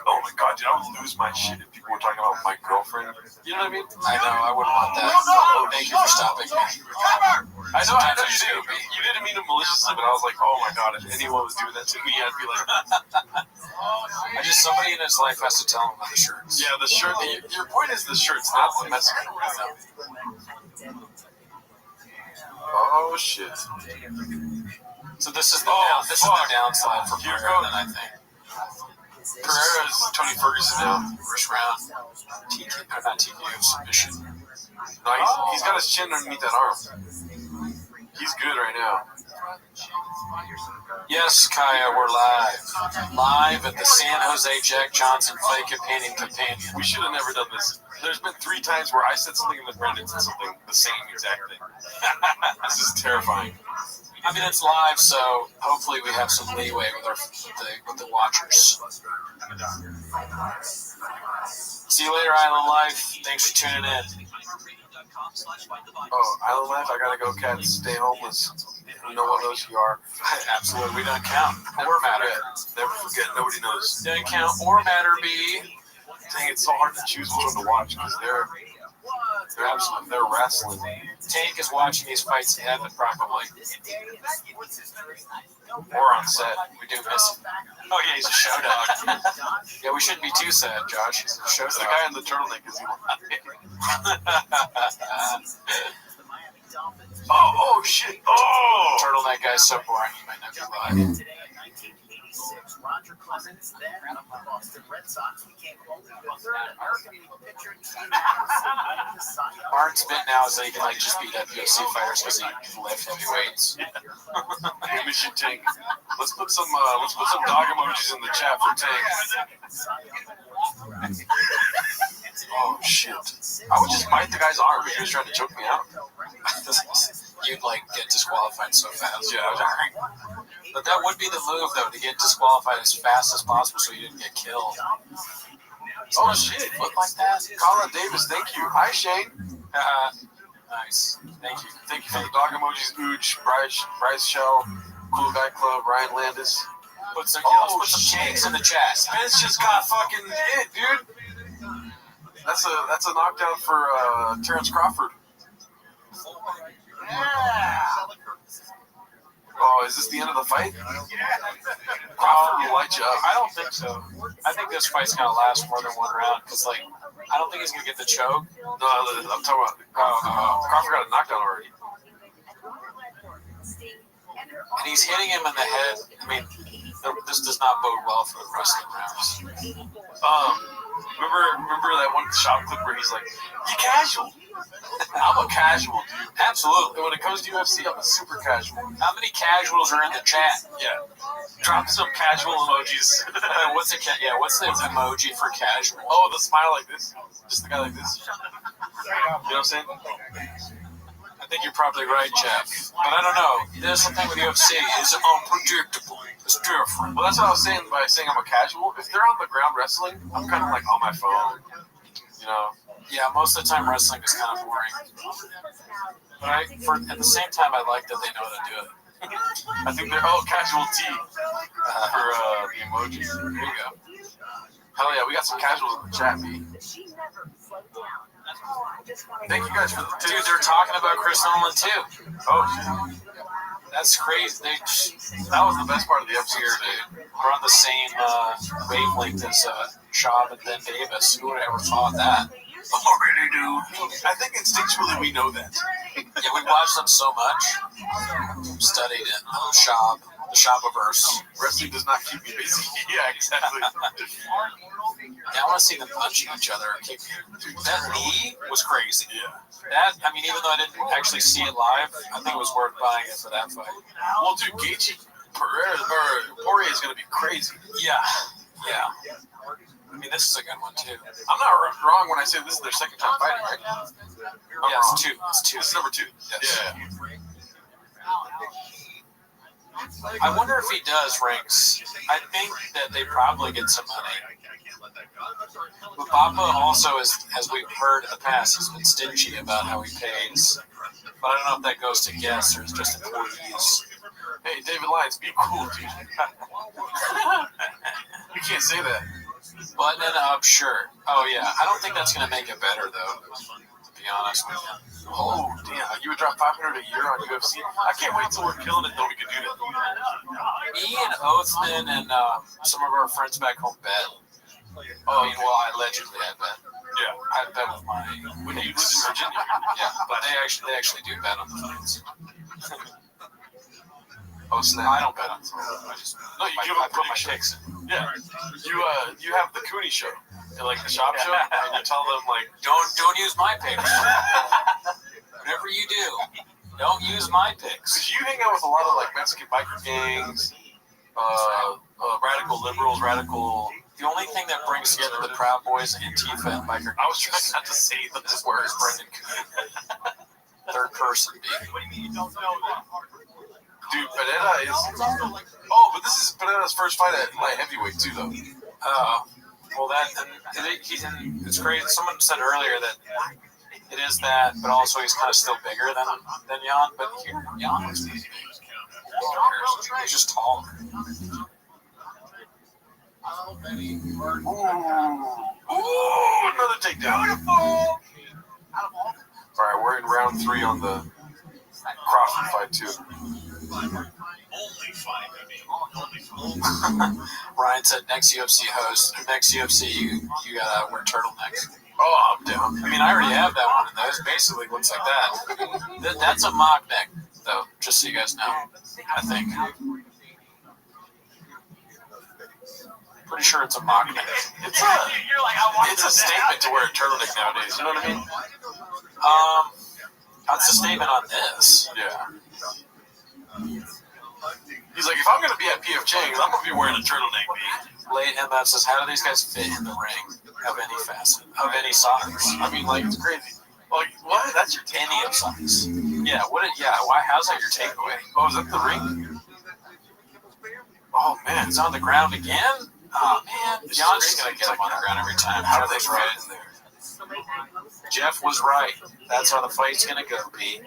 Oh my god, dude, I would lose my shit if people were talking about my girlfriend. You know what I mean? I know, I wouldn't want that. Thank you for stopping me. I know you did. You didn't mean it maliciously, but I was like, oh my god, if anyone was doing that to me, I'd be like, somebody in his life has to tell him about the shirts. Yeah, the shirt. Your point is the shirts, not the Mexican. Oh shit! So this is the downside for Pereira, then I think. Pereira is Tony Ferguson now, first round. Not TKO submission. No, he's got his chin underneath that arm. He's good right now. Yes, Kaya, we're live. Live at the San Jose Jack Johnson Fake Painting Companion. We should have never done this. There's been 3 times where I said something and then Brendan said something the same exact thing. This is terrifying. I mean, it's live, so hopefully we have some leeway with the watchers. See you later, Island Life. Thanks for tuning in. Oh, Island Life, I gotta go, cats. Stay homeless. No one knows who you are. Absolutely, we don't count or matter. Never forget, nobody knows. Don't count or matter, B. Dang, it's so hard to choose which one to watch because they're wrestling. Tank is watching these fights in heaven, probably. Or on set. We do miss him. Oh, yeah, he's a show dog. Yeah, we shouldn't be too sad, Josh. He's a show dog. The guy in the turtleneck is Oh, shit. Oh! Turtleneck guy's so boring. He might not be live. Roger Clemens, then the Boston Red Sox became only the third American pitcher to Barnes' bit now is that he can like just beat up UFC fighters because he can lift heavy weights. Maybe we should Tank. Let's put some dog emojis in the chat for Tank. Oh shit! I would just bite the guy's arm if he was trying to choke me out. You'd like get disqualified so fast. Yeah. But that would be the move, though, to get disqualified as fast as possible so you didn't get killed. Oh, shit. Look like that. Colin Davis, thank you. Hi, Shane. Nice. Thank you. Thank you for the dog emojis. Ooch, Bryce Shell, Cool Guy Club, Ryan Landis. Let's put some cakes in the chat. Spence just got fucking hit, dude. That's a knockdown for Terrence Crawford. Yeah. Oh, is this the end of the fight? Crawford will light you up. I don't think so. I think this fight's gonna last more than one round because, like, I don't think he's gonna get the choke. No, I'm talking about Crawford got a knockdown already. And he's hitting him in the head. I mean, this does not bode well for the rest of the rounds. Remember that one shot clip where he's like, "You casual." I'm a casual dude. Absolutely. When it comes to UFC, I'm a super casual. How many casuals are in the chat? Yeah. Drop some casual emojis. What's the emoji for casual? Oh, the smile like this. Just the guy like this. You know what I'm saying? I think you're probably right, Jeff. But I don't know. There's something with UFC. It's unpredictable. It's different. Well, that's what I was saying by saying I'm a casual. If they're on the ground wrestling, I'm kind of like on my phone. You know? Yeah, most of the time wrestling is kind of boring. But at the same time, I like that they know how to do it. I think they're casual T for the emojis. Here you go. Hell yeah, we got some casuals in the chat, B. Thank you guys for the dude. They're talking about Chris Nolan too. Oh, that's crazy. That was the best part of the episode today. We're on the same wavelength as Schaub and Ben Davis. Who would have ever thought that? Already, dude. I think instinctually we know that. Yeah, we watched them so much. Studied it. Schaub. The Shop-averse. Wrestling does not keep me busy. Yeah, exactly. Yeah, I want to see them punching each other. That knee was crazy. Yeah. That, I mean, even though I didn't actually see it live, I think it was worth buying it for that fight. Well, dude, Gaethje Poirier is going to be crazy. Yeah. Yeah. I mean, this is a good one, too. I'm not wrong when I say this is their second time fighting, right? Yeah, it's two. It's number 2. Yes. Yeah. I wonder if he does rings. I think that they probably get some money. But Papa also, as we've heard in the past, has been stingy about how he pays. But I don't know if that goes to guests or is just employees. Hey, David Lyons, be cool, dude. You can't say that. Button it up, sure. Oh, yeah. I don't think that's going to make it better, though, to be honest with you. Oh, damn. You would drop $500 a year on UFC? I can't wait till we're killing it, though we can do that. Me and Oathman and some of our friends back home bet. Oh, I mean, well, allegedly I bet. Yeah. I bet with my... When you lived in Virginia. Yeah, but they actually do bet on the fights. Oh, snap. I don't bet on something. I put my picks in. Yeah. You have the Cooney show. Like the shop show, and you tell them like, don't use my picks. Whatever you do, don't use my picks. Because you hang out with a lot of like Mexican biker gangs, radical liberals, radical. The only thing that brings together the Proud Boys, Antifa, and biker. I was trying not to say the words, Brendan. Third person. Dude, Pineda is. Oh, but this is Pineda's first fight at light heavyweight too, though. Well, it's crazy. Someone said earlier that it is that, but also he's kind of still bigger than Jan. But here, Jan looks big. He's just taller. Ooh, another takedown. Beautiful. All right, we're in round 3 on the Crawford fight too. Ryan said next UFC you gotta wear turtlenecks. Oh, I'm down. I mean, I already have that one, and that basically looks like that. That's a mock neck, though, just so you guys know. I think. Pretty sure it's a mock neck. It's a statement to wear a turtleneck nowadays. You know what I mean? That's a statement on this. Yeah. He's like, if I'm going to be at PF Chang's, I'm going to be wearing a turtleneck, B. Late MF says, how do these guys fit in the ring of any facet, of any size? I mean, like, it's crazy. Like, what? That's your takeaway? Any of size. Yeah, why? How's that your takeaway? Oh, is that the ring? Oh, man, it's on the ground again? Oh, man. Jan's just going to get him on the ground every time. How do they fit in there? Jeff was right. That's how the fight's going to go, B.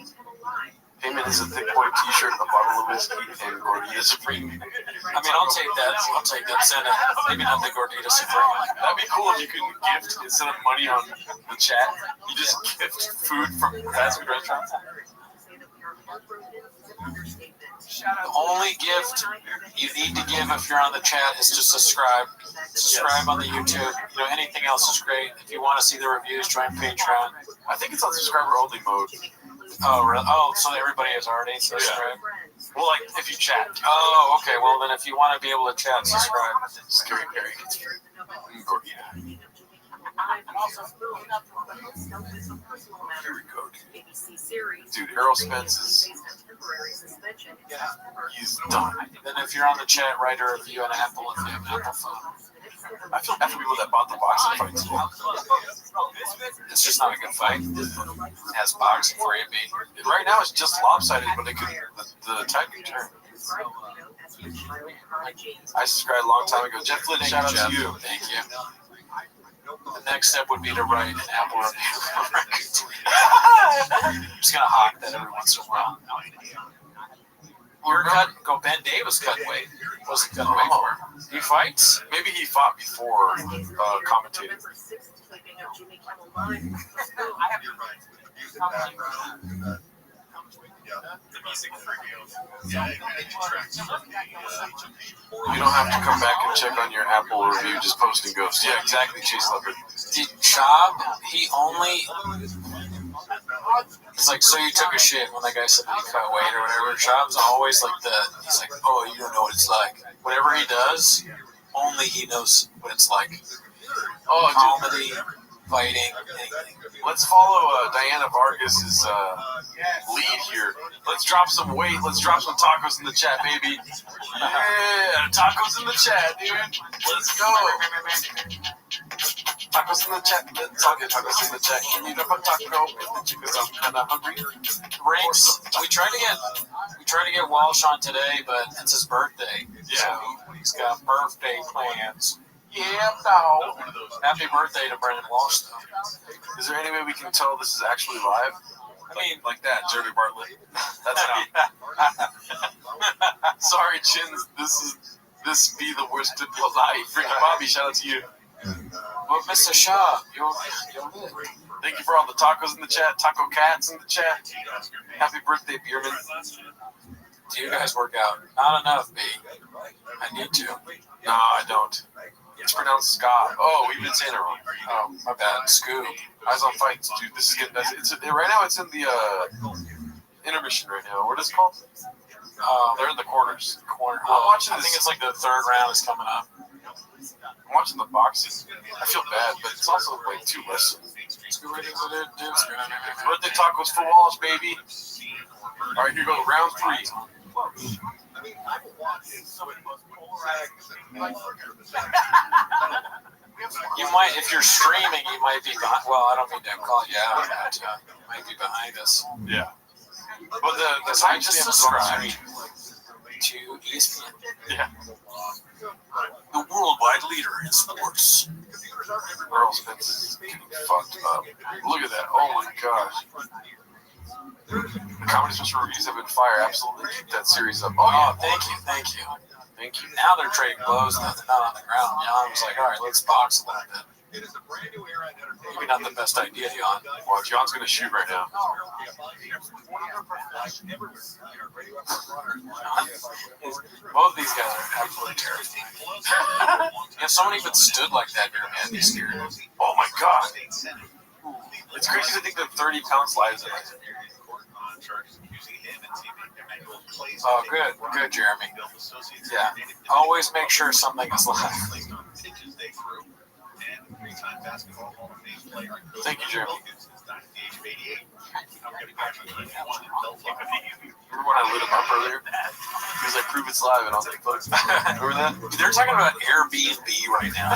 Payment is a thick boy t-shirt and a bottle of whiskey and Gordita Supreme. I mean, I'll take that. Send it. Maybe not the Gordita Supreme. That'd be cool if you could gift, instead of money on the chat, you just gift food from fast food restaurants. The only gift you need to give if you're on the chat is to subscribe. Subscribe on the YouTube. Anything else is great. If you want to see the reviews, join Patreon. I think it's on subscriber only mode. Oh, really? Oh, so everybody has already subscribed? Yeah. Well, like, if you chat. Oh, okay. Well, then if you want to be able to chat, subscribe. Scary Perry gets free. Here we go, dude. Errol Spence is he's done. Then if you're on the chat, write a review on Apple if you have an Apple phone. I feel bad for people that bought the boxing fights. It's just not a good fight. It has boxing for you, B. Right now it's just lopsided, but it could the tide could turn. I subscribed a long time ago. Jeff Flynn, shout out to you. Thank you. The next step would be to write an Apple review. I'm just gonna hawk that every once in a while. You're cutting. Go Ben Davis cut weight. What's he cutting weight for? He fights. Maybe he fought before commentating. You don't have to come back and check on your Apple review, just post and ghost. Yeah, exactly, Chase Leopard. Chab, he only... It's like, so you took a shit when that guy said that he cut weight or whatever. Chab's always like he's like, oh, you don't know what it's like. Whatever he does, only he knows what it's like. Oh, comedy, fighting, anything. Let's follow Diana Vargas's lead here. Let's drop some weight. Let's drop some tacos in the chat, baby. Yeah, tacos in the chat, dude. Let's go. Tacos in the chat. Let's all get tacos in the chat. Can you drop a taco? Because I'm kind of hungry. Ranks. We tried to get Walsh on today, but it's his birthday. Yeah. So he's got birthday plans. Yeah, no. Happy birthday to Brendan Walsh, though. Is there any way we can tell this is actually live? I mean, like that, Jeremy Bartlett. That's not. Sorry, Chins. This be the worst of your life. Ricky Bobby, shout out to you. Well, Mr. Shaw, you're lit. Thank you for all the tacos in the chat, taco cats in the chat. Happy birthday, Bierman. Do you guys work out? Not enough, B. I need to. No, I don't. It's pronounced Scott. Oh, we've been saying it wrong. Oh, my bad. Scoop. Eyes on fights, dude. This is getting. Right now, it's in the intermission right now. What is it called? They're in the quarters. Corner. I'm watching I think it's like the third round is coming up. I'm watching the boxing. I feel bad, but it's also like too less. Birthday tacos for Walsh, baby. All right, here goes round 3. You might, if you're streaming, you might be behind. Well, I don't mean to call you out, but you might be behind us. Yeah. But the time just subscribe to ESPN. Yeah. The worldwide leader in sports. Errol Spence is getting fucked up. Look at that. Oh my gosh. The Comedy Special Reviews have been fire. Absolutely keep that series up. Oh, yeah. Thank you. Now they're trading blows, not on the ground. Jan was like, all right, let's box a little bit. Maybe not the best idea, Jan. Well, Jan's going to shoot right now. Both of these guys are absolutely terrifying. If someone even stood like that, you're man, be scared. Oh my god. It's crazy to think that 30 pounds lies in it. Oh, good, Jeremy. Yeah, always make sure something is live. Thank you, Jeremy. Remember when I lit him up earlier? He was like, prove it's live, and I was like, folks, remember that? They're talking about Airbnb right now.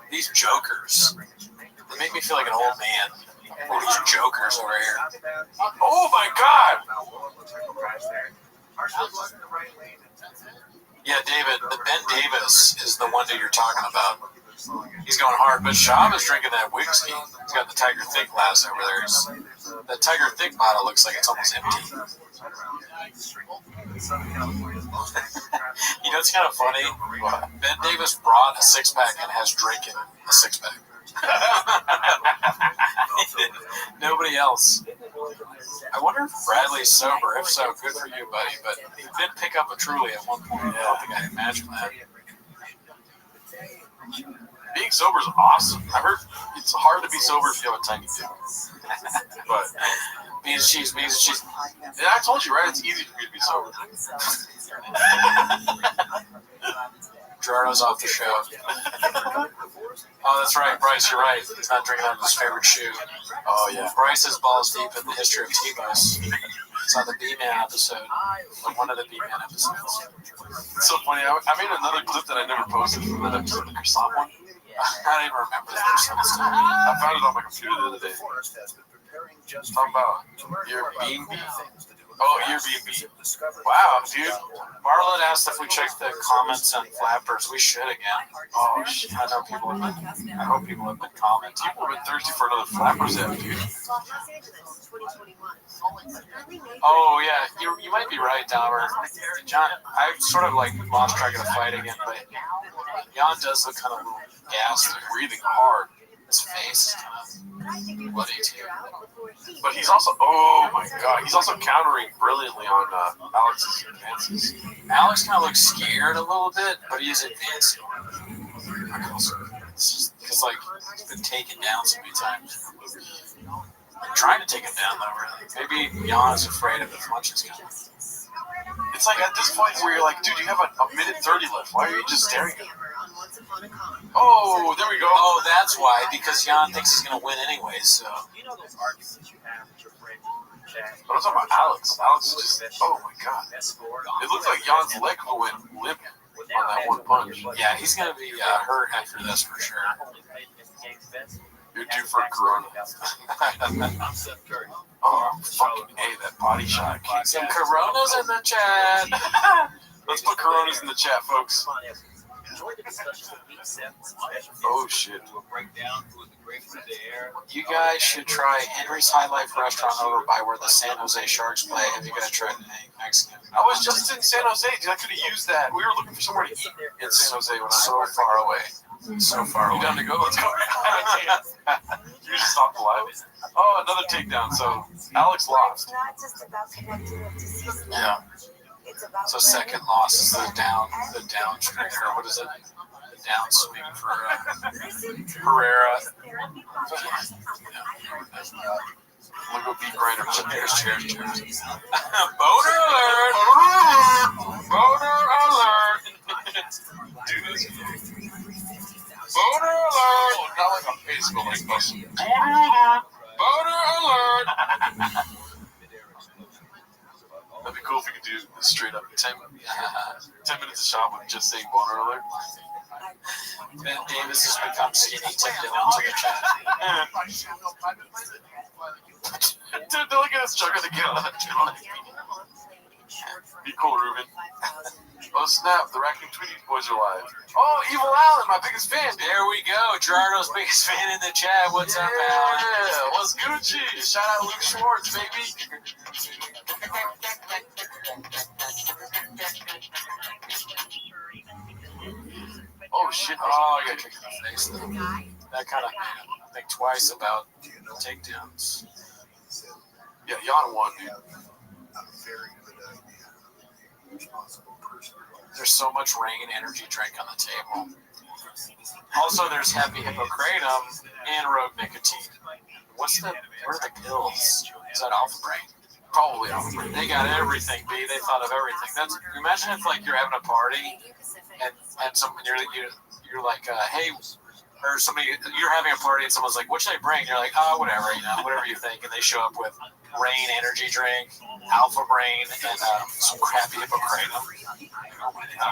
These jokers. They make me feel like an old man. All these jokers over here. Oh my god! Yeah, David, the Ben Davis is the one that you're talking about. He's going hard, but Shab is drinking that whiskey. He's got the Tiger Thick glass over there. The Tiger Thick bottle looks like it's almost empty. You know, it's kind of funny. Ben Davis brought a six-pack and has drinking a six-pack. Nobody else. I wonder if Bradley's sober. If so, good for you, buddy. But he did pick up a Truly at one point. I don't think I imagined that. Being sober is awesome. I heard it's hard to be sober if you have a tiny dick. But beans and cheese. Yeah, I told you, right? It's easy for me to be sober. Gerardo's off the show. Oh, that's right, Bryce. You're right. He's not drinking out of his favorite shoe. Oh yeah, Bryce is balls deep in the history of T-Bus. It's on the B-Man episode, like one of the B-Man episodes. It's so funny. I made another clip that I never posted from that episode, the croissant one. I don't even remember the percentage. I found it on my computer the other day. Talking about Airbnb. Oh, Airbnb. Wow, dude. Marlon asked if we checked the comments on Flappers. We should again. Oh, shit. I hope people have been commenting. People have been thirsty for another Flappers app, dude. Oh, yeah. You might be right, Dauber. John, I sort of like lost track of the fight again, but Jan does look kind of a little gassed and breathing hard. His face is kind of bloody too. But he's also, oh my god, he's also countering brilliantly on Alex's advances. Alex kind of looks scared a little bit, but he is advancing. It's just because, like, he's been taken down so many times. I'm trying to take him down, though, really. Maybe Jan is afraid of the punches coming. It's like at this point where you're like, dude, you have a minute 30 left. Why are you just staring at him? Oh, there we go. Oh, that's why, because Jan thinks he's going to win anyways, so. You know those arguments that you have with your friend in the chat? But I'm talking about Alex. Alex is just, oh my god. It looks like Jan's leg went limp on that one punch. Yeah, he's going to be hurt after this for sure. You're due for a Corona. Oh, fucking A, that body shot. Some Coronas in the chat. Let's put Coronas in the chat, folks. Oh, shit. You guys should try Henry's High Life restaurant over by where the San Jose Sharks play. Have you guys tried anything Mexican? I was just in San Jose, dude. I could have used that. We were looking for somewhere to eat in San Jose when I was so far away. So far away. You down to go? Let's go. You just stopped the live. Oh, another takedown. So Alex lost. Yeah. So second loss is the down string, or what is it? The down swing for Herrera. Look at beat grinder. Cheers. Boner alert! Boner alert! Boner alert! Not like a face, but like us. Boner alert! That'd be cool if we could do this straight up 10 minutes of shot with just saying boner alert. Ben Davis has become skinny, tipped it onto the chat. Dude, look at us chugging the gallon. Be cool, Ruben. Oh, snap. The Raccoon Tweety boys are live. Oh, Evil Allen, my biggest fan. There we go. Gerardo's biggest fan in the chat. What's up, Alan? Yeah, what's Gucci? Shout out Luke Schwartz, baby. Oh, shit. Oh, I got kicked in the face, though. That kind of made him think twice about takedowns. Yeah, Jan won, dude. There's so much rain energy drink on the table. Also, there's Happy Hippocratum and Rogue Nicotine. Where are the pills? Is that Alpha Brain? Probably Alpha Brain. They got everything, B. They thought of everything. Imagine if, like, you're having a party and someone you're like, hey, or somebody, you're having a party and someone's like, what should I bring? You're like, oh, whatever, whatever you think. And they show up with Rain energy drink, Alpha Brain, and some crappy Hippocratum.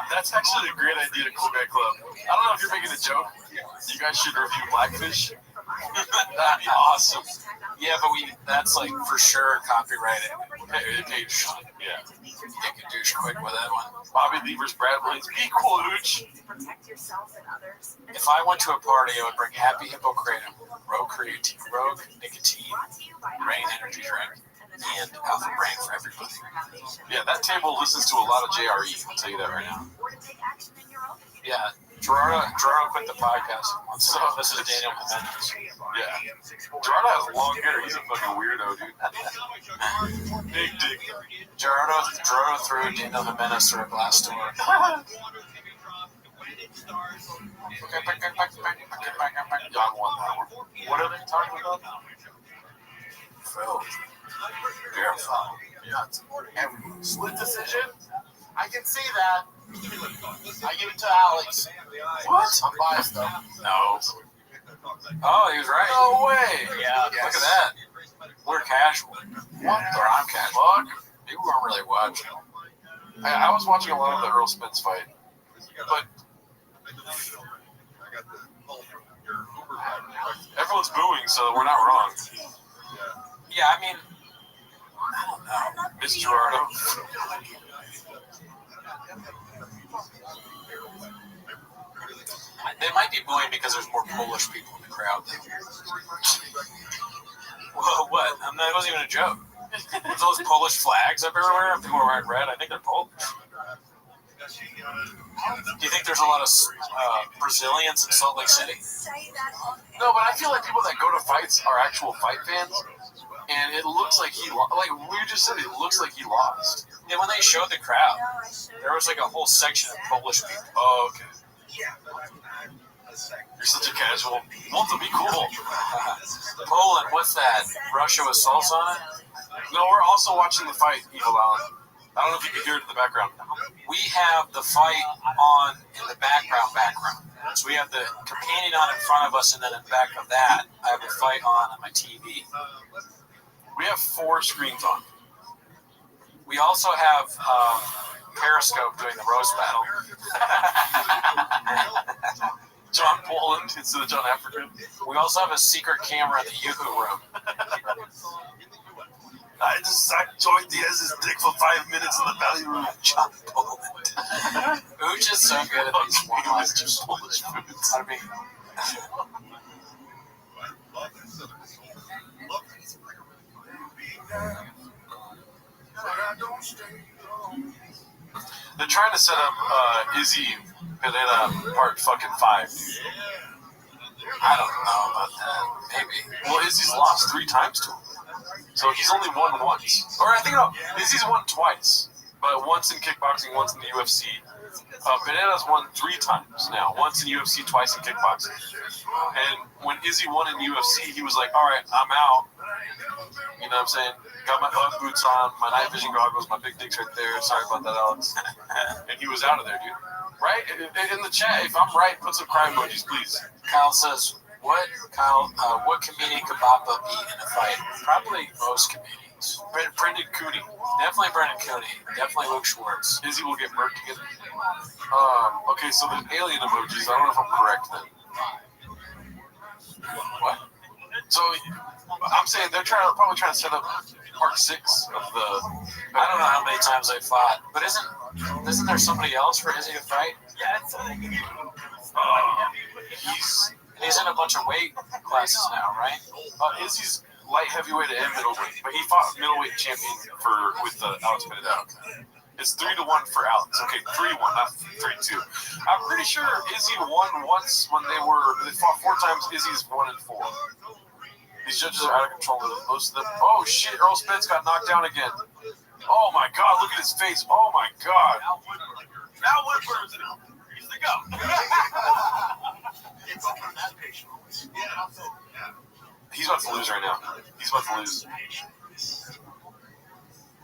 That's actually a great idea to Cool Guy Club. I don't know if you're making a joke. You guys should review Blackfish. That'd be awesome. Yeah, but that's like for sure copyrighted. Yeah. You can douche quick with that one. Bobby Lever's Brad Blades. Be cool, Hooch. If I went to a party, I would bring Happy Hippocratum, Rogue Nicotine, Rain energy drink, and Alpha Brain for everybody. Yeah, that table listens to a lot of JRE. I'll tell you that right now. Yeah, Gerardo quit the podcast. So this is Daniel Jimenez. Yeah. Gerardo has long hair. He's a fucking weirdo, dude. Big dick. Gerardo threw Daniel Jimenez through a glass door. John won that one. What are they talking about? Phil. Fair foul. Yeah, it's everyone. Split decision? I can see that. I give it to Alex. What? I'm biased though. No. Oh, he was right. No way. Yeah. Look at that. We're casual. What? Or I'm casual. Fuck. Maybe we weren't really watching. I was watching a lot of the Earl Spence fight, but everyone's booing, so we're not wrong. Yeah, I mean, I don't know. Miss Gerardo. They might be booing because there's more Polish people in the crowd. Well, what? That wasn't even a joke. There's those Polish flags up everywhere. People are wearing red. I think they're Polish. Do you think there's a lot of Brazilians in Salt Lake City? No, but I feel like people that go to fights are actual fight fans, and it looks like like we just said, it looks like he lost. Yeah, when they showed the crowd, there was like a whole section of Polish people. Oh, okay. You're such a casual. Well, to be cool. Poland, what's that? Russia with salsa on it? No, we're also watching the fight, Evil Allen. I don't know if you can hear it in the background. We have the fight on in the background. So we have the companion on in front of us, and then in back of that, I have the fight on my TV. We have 4 screens on. We also have Periscope doing the roast battle. John Poland instead of John African. We also have a secret camera in the Yoo-hoo room. I joined Diaz's dick for 5 minutes in the Valley Room. John Poland. Ooch is so good at these one-liners. Polish foods. I mean, they're trying to set up Izzy Pereira part fucking 5. I don't know about that. Maybe. Well, Izzy's lost 3 times to him. So he's only won once. Or I think Izzy's won twice. But once in kickboxing, once in the UFC. Pereira's won 3 times now. Once in UFC, twice in kickboxing. And when Izzy won in UFC, he was like, alright, I'm out. You know what I'm saying? Got my Ugg boots on, my night vision goggles, my big dick's right there. Sorry about that, Alex. And he was out of there, dude. Right? In the chat, if I'm right, put some cry emojis, please. Kyle says, what comedian could Bappa beat in a fight? Probably most comedians. Brendan Cooney. Definitely Brendan Cooney. Definitely Luke Schwartz. Izzy will get murked again. Okay, so the alien emojis, I don't know if I'm correct then. What? So, I'm saying they're probably trying to set up part 6 of the... I don't know how many times they fought, but isn't there somebody else for Izzy to fight? He's in a bunch of weight classes now, right? Izzy's light heavyweight and middleweight, but he fought middleweight champion with Alex Benedetto. It's 3-1 for Alex. Okay, 3-1, not 3-2. I'm pretty sure Izzy won once when they fought 4 times. Izzy's 1-4. These judges are out of control with most of them. Oh shit, Earl Spence got knocked down again. Oh my god, look at his face. Oh my god. Now what person? He's the go. He's about to lose right now. He's about to lose.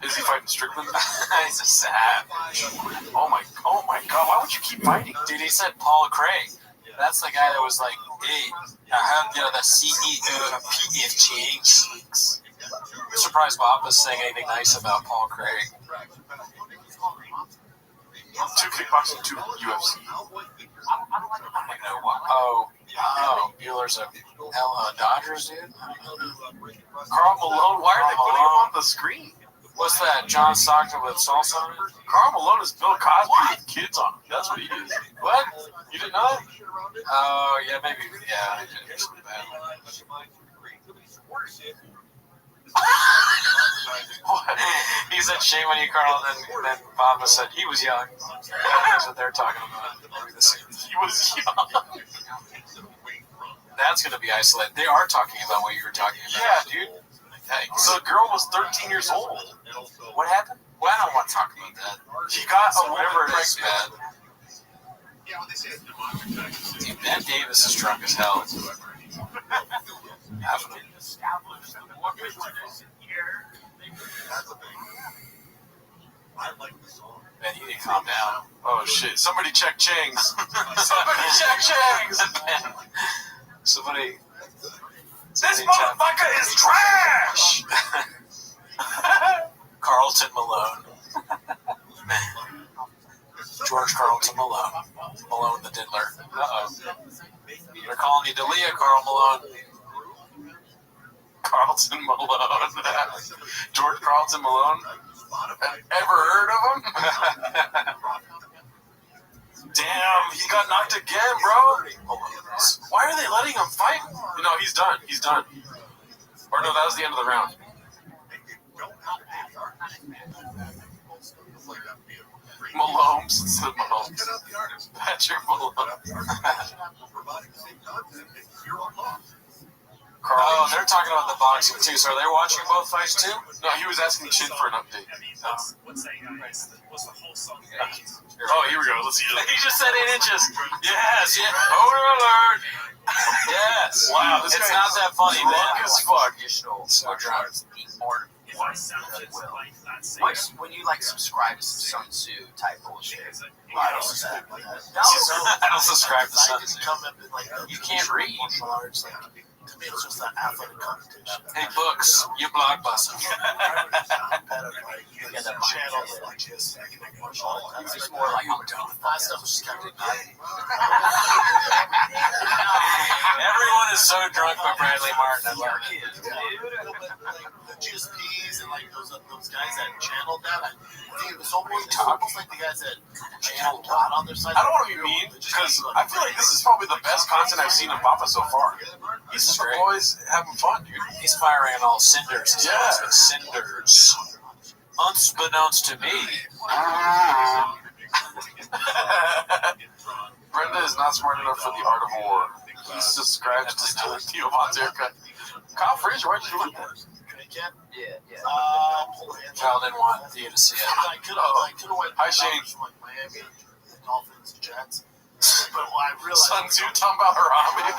Is he fighting Strickland? He's a savage. Oh my god, why would you keep fighting? Dude, he said Paul Craig. That's the guy that was like, hey, I have the CEO of PFG. I'm surprised Bob was saying anything nice about Paul Craig. 2 kickboxing, 2 UFC. Oh, Bueller's a Dodgers dude? Karl Malone, why are they putting him on the screen? What's that, John Stockton with salsa on it? Karl Malone is Bill Cosby with kids on him. That's what he is. What? You didn't know that? Oh, yeah, maybe. Yeah, I did hear something bad. He said, shame on you, Carl, and then Baba said he was young. That's what they're talking about. He was young. That's going to be isolated. They are talking about what you were talking about. Yeah, dude. So the girl was 13 years old. What happened? Well, I don't want to talk about that. She got whatever it is, man. Dude, Ben Davis is drunk as hell. Man, you need to calm down. Oh shit! Somebody check Chang's. Somebody check Chang's. Somebody. This motherfucker is trash. Carlton Malone. George Carlton Malone. Malone the Diddler. Uh-oh. They're calling you Dalia, Carl Malone. Carlton Malone. George Carlton Malone. Ever heard of him? Damn, he got knocked again, bro. Why are they letting him fight? No, he's done. He's done. Or no, that was the end of the round. Malone's instead of Mahomes. Patrick Malone. Oh, they're talking about the boxing too. So are they watching both fights too? No, he was asking Chin for an update. Oh, here we go. Let's see. He just said 8 inches. Yes, yeah. Owner alert. Yes. Wow, this it's not that funny, man. As fuck. So drunk. When you like subscribe to some Sun Tzu type bullshit, I don't subscribe to that. I don't subscribe to Sun Tzu. You can't read. To me, it was just that athletic competition. Hey, books, you blockbuster. It's just more like that stuff was just kind of Everyone is so drunk by Bradley Martin. I love it. The GSPs and like those guys that channeled that. I think it was almost like the guys that channeled God on their side. I don't want to be mean because I feel like this is probably the best content I've seen of Papa so far. He's just always having fun, dude. He's firing on all cinders. Yeah, cinders. Unbeknownst to me. Brenda is not smart enough for the art of war. He subscribes to Theo Von's haircut. Kyle Frazier, why'd you do that? Yeah. Kyle didn't want you to see it. I could have went. Hi, Shane. From like Miami, the Dolphins, Jets. But I realized. Sun Tzu talking about Harambe.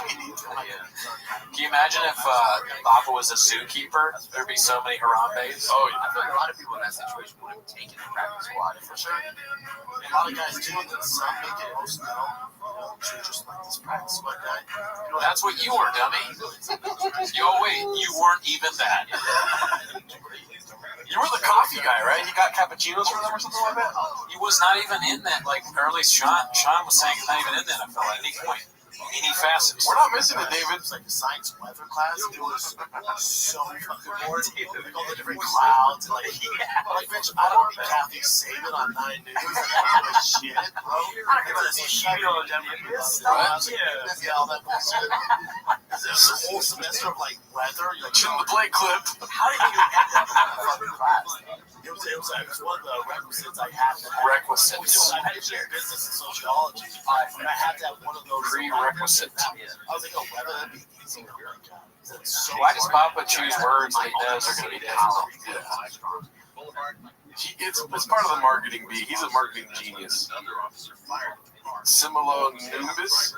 Can you imagine if Papa was a zookeeper? There'd be so many Harambes. Oh, yeah. I feel like a lot of people in that situation would have taken a practice squad for sure. A lot of guys do, and then some make it most now. Just like this practice squad guy. That's what you were, dummy. Yo, wait, you weren't even that. You were the coffee guy, right? He got cappuccinos for them or something like that? He was not even in that, like, early Sean was saying he's not even in the NFL at any point. Any facets. We're not missing it, David. It's like the science weather class. It was so fucking boring. Like all the different clouds. And like, bitch, I don't want to be Kathy Saban on 9 News. Like, shit, bro. I don't give a shit. Yeah, all that bullshit. There's a whole semester of like weather. You're like, Chin the play clip. how did you end up in that fucking class? It was one of the requisites I had to have. Requisites. I had to share business and sociology, and I had to have one of those Prerequisite. I was like, oh, weather, that'd be easy. So Why does Papa choose words that he knows are going to be difficult? It's part of the marketing bee. He's a marketing genius. Similo Numbus.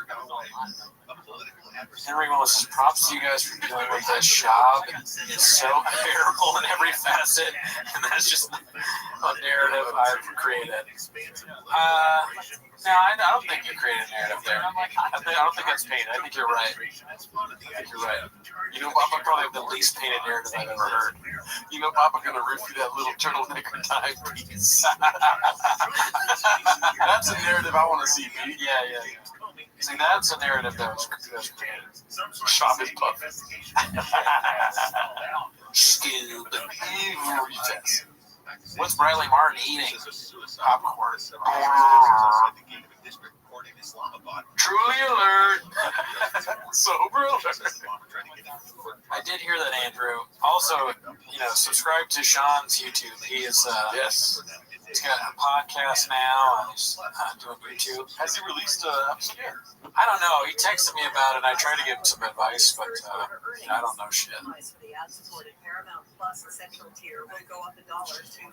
Henry Willis says, props to you guys for dealing with this. Shab is so terrible in every facet, and that's just a narrative I've created. No, I don't think you created a narrative there. I don't think that's painted. I think you're right. You know, Papa probably have the least painted narrative I've ever heard. You know, Papa gonna rip you that little turtleneck or tie piece. That's a narrative I want to see, B. Yeah. See, that's a narrative that was created. Shop is puffing. Skilled every test. What's Bradley Martin eating? Popcorn. Truly alert. Sober alert. I did hear that, Andrew. Also, subscribe to Sean's YouTube. He is yes. He's got a podcast now. He's doing YouTube. Has he released episode yet? I don't know. He texted me about it. I tried to give him some advice, but I don't know shit.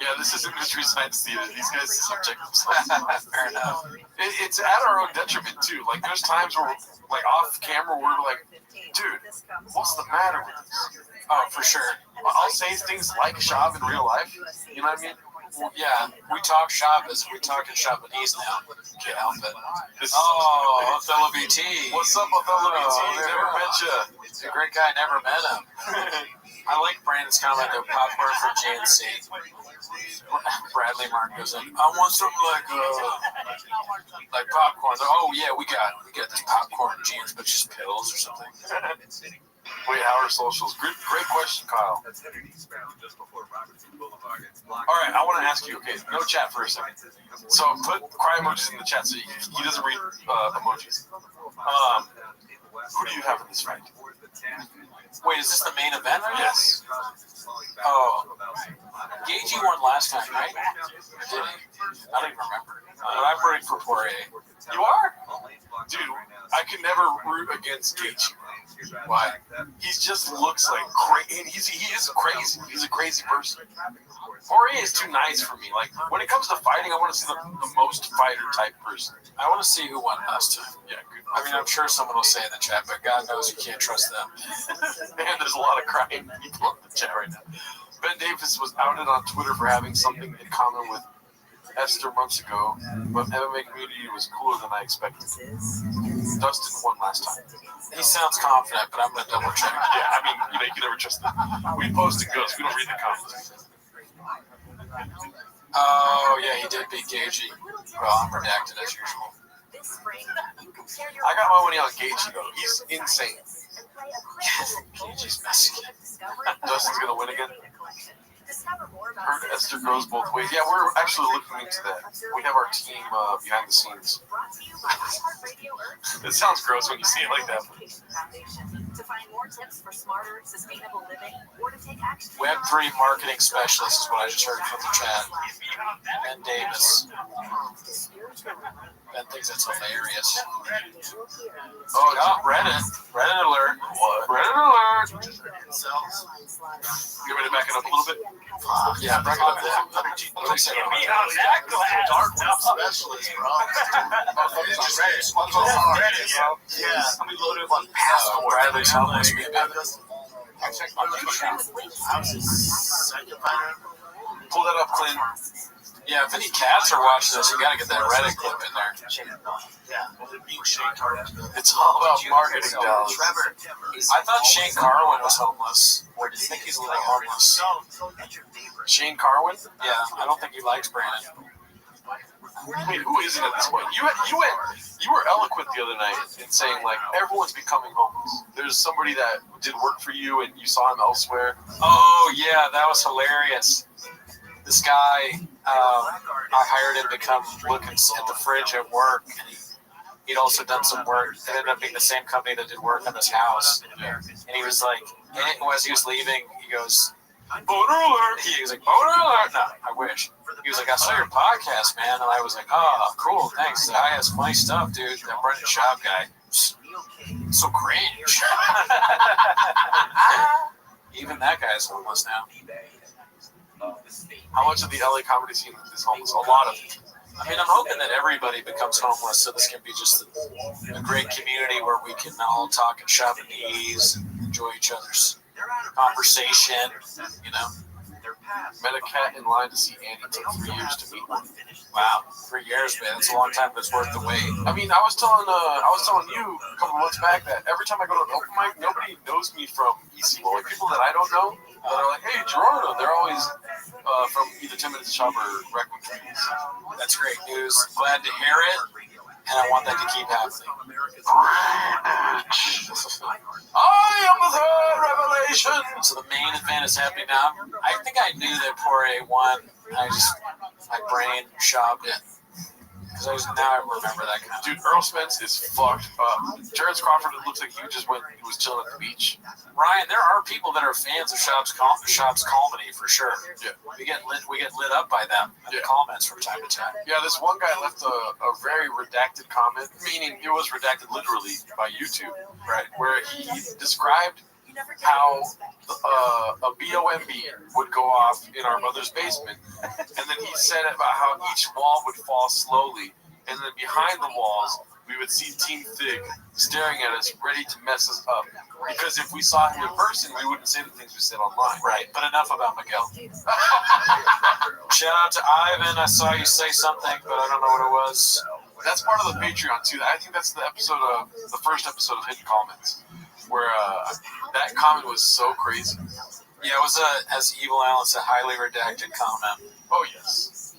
Yeah, this isn't Mystery Science Theater. These guys subject themselves. Fair enough. It's at our own detriment too. Like there's times where, like off camera, we're like, dude, what's the matter with this? Oh, for sure. I'll say things like Shab in real life. You know what I mean? Yeah, we talk Shabbos. We talk in Shabbonese now. Can't help it. Oh, Othello BT. What's up, Othello BT? Never met you. He's a great guy. Never met him. I like Brandon's comment though. Popcorn for GNC. Bradley Mark goes in. I want something like popcorn. Oh yeah, we got this popcorn jeans, but just pills or something. Wait, how are socials? Great question, Kyle. All right, I want to ask you. Okay, no chat for a second. So put cry emojis in the chat. So he doesn't read emojis. Who do you have in this fight? Wait, is this the main event? Yes. Oh, Gagey won last time, right? Did he? I don't even remember. But I'm rooting for Poirier. You are? Dude, I can never root against Gagey. Why? He just looks like crazy. He is crazy. He's a crazy person. Poirier is too nice for me. Like, when it comes to fighting, I want to see the most fighter type person. I want to see who won last time. Yeah, good. I mean, I'm sure someone will say in the chat, but God knows you can't trust them. Man, there's a lot of crying people in the chat right now. Ben Davis was outed on Twitter for having something in common with Esther months ago, but MMA community was cooler than I expected. Dustin won last time. He sounds confident, but I'm going to double check. Yeah, I mean, you can never trust them. We post and goes. We don't read the comments. Oh, yeah, he did beat Gagey. Well, I'm redacted as usual. I got my money on Gagey, though. He's insane. Gagey's messy. Dustin's going to win again? Heard Esther goes both ways. Yeah, we're actually looking into that. We have our team behind the scenes. It sounds gross when you see it like that. Web3 marketing specialist is what I just heard from the chat. Ben Davis. Ben thinks it's hilarious. Oh, yeah, Reddit. Reddit alert. What? Reddit alert. You want me to back it up a little bit? Yeah, back it up. Dark web specialist, bro. Yeah, we loaded on Passport. Bradley's homeless. I was his second fighter. Pull that up, Clint. Yeah, if any cats are watching this, you gotta get that Reddit clip in there. It's all about marketing dollars. I thought Shane Carwin was homeless. I think he's a little homeless. Shane Carwin? Yeah, I don't think he likes Brandon. Wait, who is it at this point? You were eloquent the other night in saying, like, everyone's becoming homeless. There's somebody that did work for you and you saw him elsewhere. Oh, yeah, that was hilarious. This guy, I hired him to come look at the fridge at work. He'd also done some work. It ended up being the same company that did work on this house. And he was like, as he was leaving, he goes, "Boner alert!" He was like, "Boner alert!" No, I wish. He was like, "I saw your podcast, man." And I was like, "Oh, cool, thanks." I has funny stuff, dude. That Brendan Schaub guy. So cringe. Even that guy's homeless now. How much of the LA comedy scene is homeless? A lot of it. I mean, I'm hoping that everybody becomes homeless so this can be just a great community where we can all talk and shop at ease and enjoy each other's conversation, you know. Met a cat in line to see Andy. Took 3 years to meet one. Wow, 3 years, man. It's a long time, but it's worth the wait. I mean, I was telling you a couple months back that every time I go to an open mic, nobody knows me from EC. Well, like people that I don't know that are like, "Hey, Gerardo," they're always from either 10 Minutes Shop or Requiem Trees. That's great news. Glad to hear it, and I want that to keep happening. I am the third revelation. So the main event is happening now. I think I knew that Poirier won. My brain shopped it. Because now I remember that kind of Dude, Earl Spence is fucked up. Terrence Crawford, it looks like he was chilling at the beach. Ryan, there are people that are fans of Schaub's comedy for sure. Yeah. We get lit up by them in the comments from time to time. Yeah, this one guy left a very redacted comment, meaning it was redacted literally by YouTube, right? Where he described how a BOMB would go off in our mother's basement, and then he said about how each wall would fall slowly, and then behind the walls we would see Team Thig staring at us, ready to mess us up. Because if we saw him in person, we wouldn't say the things we said online. Right, but enough about Miguel. Shout out to Ivan. I saw you say something, but I don't know what it was. That's part of the Patreon too. I think that's the first episode of Hidden Comments, where that comment was so crazy. Yeah, it was as Evil Alan said, highly redacted comment. Oh yes.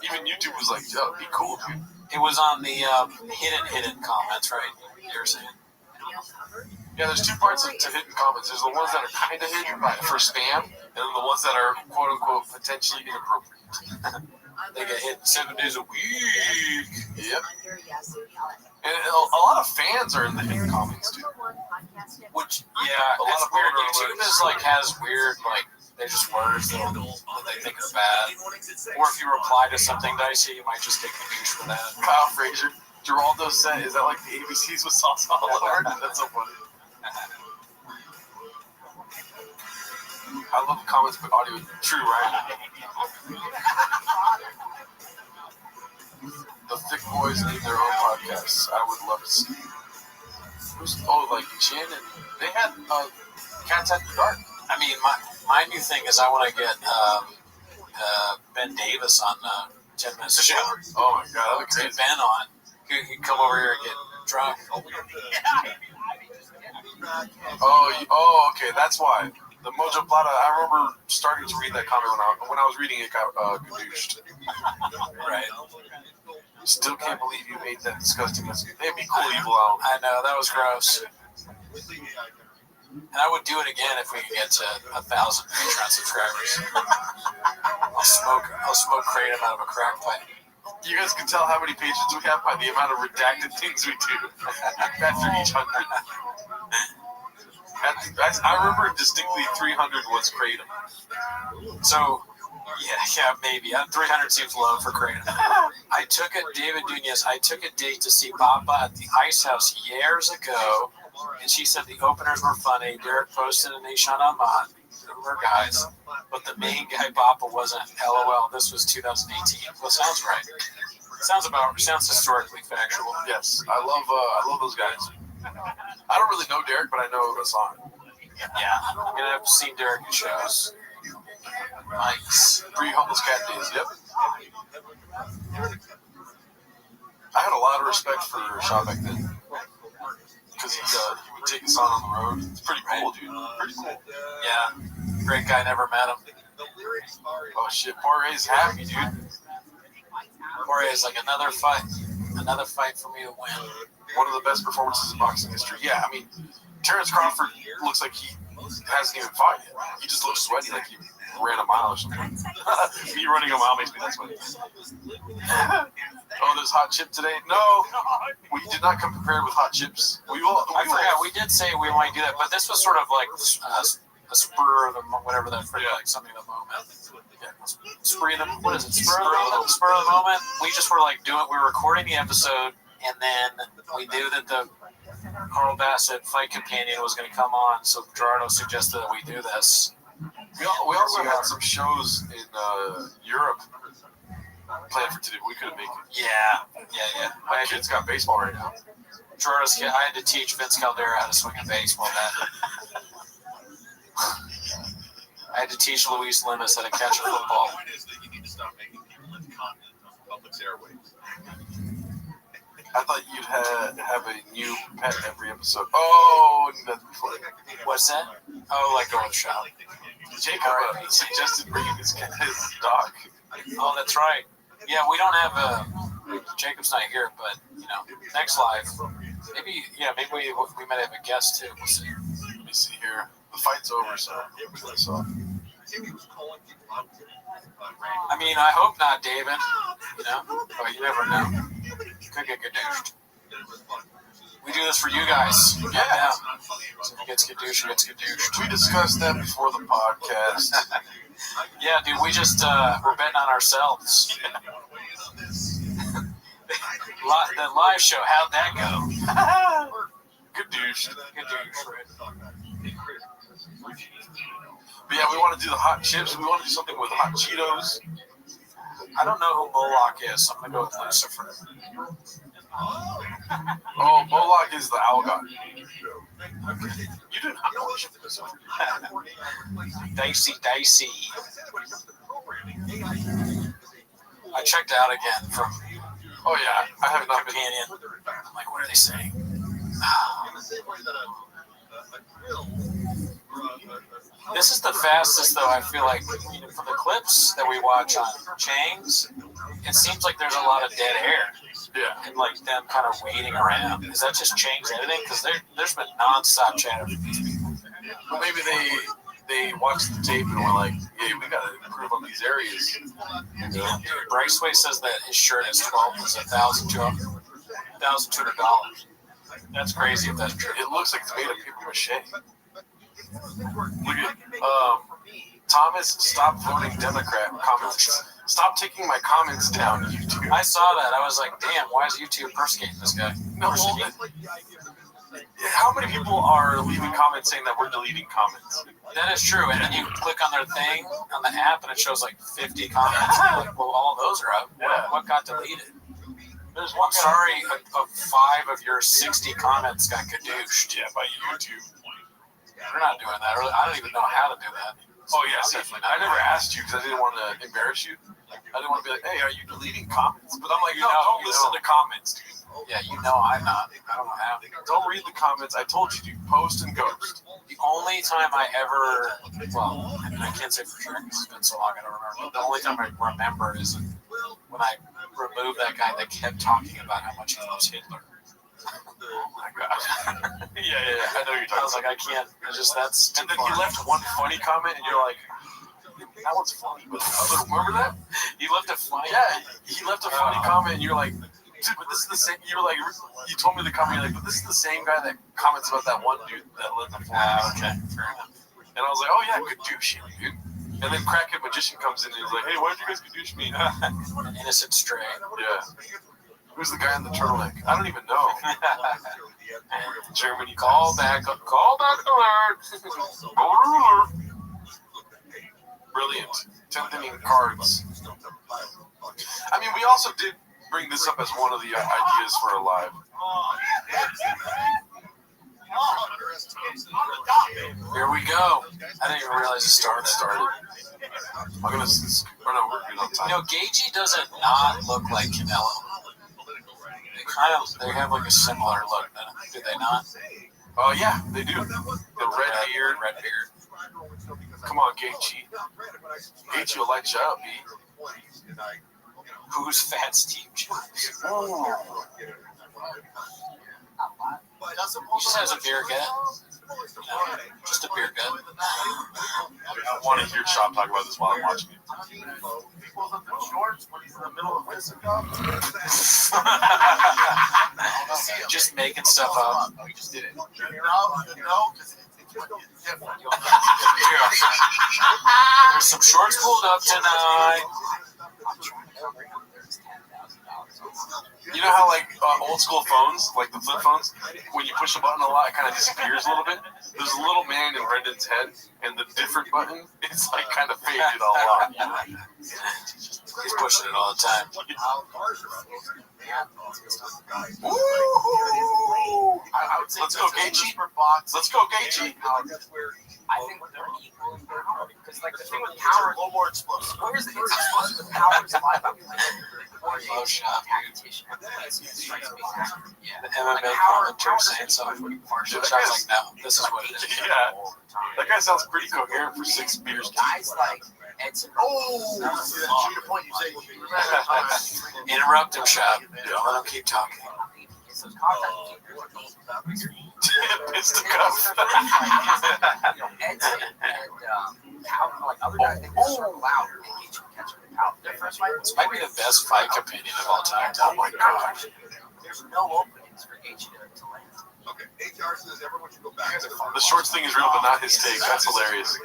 Even YouTube was like, "Yo, be cool, dude." It was on the hidden comments, right? You were saying? Yeah, there's two parts to hidden comments. There's the ones that are kind of hidden for spam, and then the ones that are quote unquote potentially inappropriate. They get hit 7 days a week. Yep. And a lot of fans are in the hidden comments too. Which, yeah, a lot of weird. YouTube is like has weird they're just words that they think are bad. Or if you reply to something dicey, you might just take the douche for that. Kyle Frazier, Geraldo said, "Is that like the ABCs with sauce all over?" That's so funny. I love the comments, but audio true, right? The Thick Boys need their own podcasts. I would love to see. Like Chin, and they had Cats After Dark. I mean, my new thing is I want to get Ben Davis on 10 Minutes of Show. Oh my God, that would be great. Ben on. He can come over here and get drunk. Oh, okay, that's why. The Mojo Plata, I remember starting to read that comment when I was reading it, got gadooshed. Right. Still can't believe you made that disgusting. It'd be cool, Evil Out. I know, that was gross. And I would do it again if we could get to 1,000 Patreon subscribers. I'll smoke kratom out of a crack pipe. You guys can tell how many patrons we have by the amount of redacted things we do after each 100. I remember distinctly 300 was kratom. So, yeah, maybe. 300 seems low for kratom. David Dunez, I took a date to see Papa at the Ice House years ago, and she said the openers were funny. Derek posted and Ishan Ahmad. Were guys, but the main guy Papa wasn't. LOL. This was 2018. Well, sounds right. Sounds historically factual. Yes, I love those guys. I don't really know Derek, but I know the song. Yeah, I mean I've seen Derek in shows. Nice. Pre-homeless cat days. Yep. I had a lot of respect for Shaw back then because he would take us on the road. It's pretty cool, dude. Pretty cool. Yeah. Great guy, never met him. Oh shit, Poirier's happy, dude. Poirier's like another fight for me to win. One of the best performances in boxing history. Yeah, I mean, Terrence Crawford looks like he hasn't even fought yet. He just looks sweaty, like he ran a mile or something. Me running a mile makes me that sweaty. Oh, there's hot chip today? No, we did not come prepared with hot chips. I forgot. We did say we might do that, but this was sort of like a spur of the whatever that phrase, like something of the moment. Yeah. Spur of the moment. We just were like we were recording the episode, and then we knew that the Carl Bassett fight companion was going to come on, so Gerardo suggested that we do this. We also had some shows in Europe planned for today, but we couldn't make it. Yeah. My kid's got baseball right now. Gerardo's kid, I had to teach Vince Caldera how to swing a baseball bat. I had to teach Luis Lemus how to catch a football. The point is that you need to stop making people incontinent on the public's airwaves. I thought you'd have a new pet every episode. Oh, that's funny. What's that? Oh, like going shop. Jacob suggested bringing his dog. Oh, that's right. Yeah, we don't have Jacob's not here, but next live, maybe we might have a guest too. We'll see. Let me see here. The fight's over, so I saw. I mean, I hope not, David. But you never know. Could get gadooshed. We do this for you guys. Yeah. So if it gets gadooshed, it gets gadooshed. We discussed that before the podcast. Yeah, dude, we just we're betting on ourselves. The live show, how'd that go? Gadoosh. Right? But yeah, we want to do the hot chips. We want to do something with hot Cheetos. I don't know who Moloch is, so I'm going to go with Lucifer. Oh, Moloch is the owl god. You do not know what Dicey. I checked out again from. Oh yeah, I have not been. Canyon. I'm like, what are they saying? This is the fastest, though. I feel like from the clips that we watch on Chang's, it seems like there's a lot of dead air. Yeah. And like them kind of waiting around. Is that just Chang's editing? Because there's been nonstop chatter from these people. Well, maybe they watched the tape and were like, "Hey, we gotta improve on these areas." Yeah. Braceway says that his shirt is $1,200. That's crazy if that's true. It looks like it's made of paper mache. Look at Thomas. Stop voting Democrat comments. Stop taking my comments down, YouTube. I saw that. I was like, damn, why is YouTube persecuting this guy? No, how many people are leaving comments saying that we're deleting comments? That is true. And then you click on their thing on the app and it shows like 50 comments. And you're like, well, all those are up. Yeah. What got deleted? There's one. Sorry, 5 of your 60 comments got kadooshed. Yeah, by YouTube. We're not doing that. I don't even know how to do that. Oh yeah, definitely. I never asked you because I didn't want to embarrass you. I didn't want to be like, hey, are you deleting comments? But I'm like, don't listen to comments, dude. Yeah, I'm not. I don't know how. Don't read the comments. I told you to post and ghost. The only time I ever, I can't say for sure because it's been so long I don't remember. But the only time I remember is when I removed that guy that kept talking about how much he loves Hitler. Oh my god. yeah. I know you're talking. I was like, I can't. That's. And then he left one funny comment, and you're like, that one's funny. But remember that? He left a funny. Yeah, he left a funny comment, and you're like, dude, but this is the same. You were like, you told me the comment. You're like, but this is the same guy that comments about that one dude that lived in Florida. Okay, fair enough. And I was like, oh yeah, kadoosh him, dude. And then Crackhead Magician comes in and he's like, hey, why did you guys kadoosh me? An innocent stray. Yeah. Who's the guy in the turtleneck? I don't even know. Germany. Call back alert. Brilliant. 10th inning cards. I mean, we also did bring this up as one of the ideas for a live. Here we go. I didn't even realize the start started. I'm gonna. Or no, we're good on time. Gagey doesn't not look like Canelo. They have like a similar look, do they not? Oh yeah, they do. The red beard. Come on, Gagey. Gagey will light you up, B. Who's fat Steve Jobs? He just has a beer gut. Just a beer gut. I want to hear Chop talk about this while I'm watching it. Just making stuff up. There's some shorts pulled up tonight. You know how like old school phones, like the flip phones, when you push a button a lot, it kind of disappears a little bit? There's a little man in Brendan's head, and the different button, it's like kind of faded a lot. He's pushing it all the time. Let's go, Gagey. Let's go, Gagey. I think they're equal in power because, like, the thing with power, a little more explosive. Where's the explosive? The power is live up. Low shot. Yeah, the MMA commentator saying something. Shot's like, no, this is what it is. Yeah, that guy sounds pretty coherent for 6 beers. Guys like Edson. Interrupt him, Shot. Don't let him keep talking. It's the cuff. Edson and like other guys, they were so loud and catching the power. This might be the best fight opinion of all time. Oh my gosh. There's no openings for H to land. Okay, HR says everyone should go back. The shorts thing is real, but not his take. That's hilarious.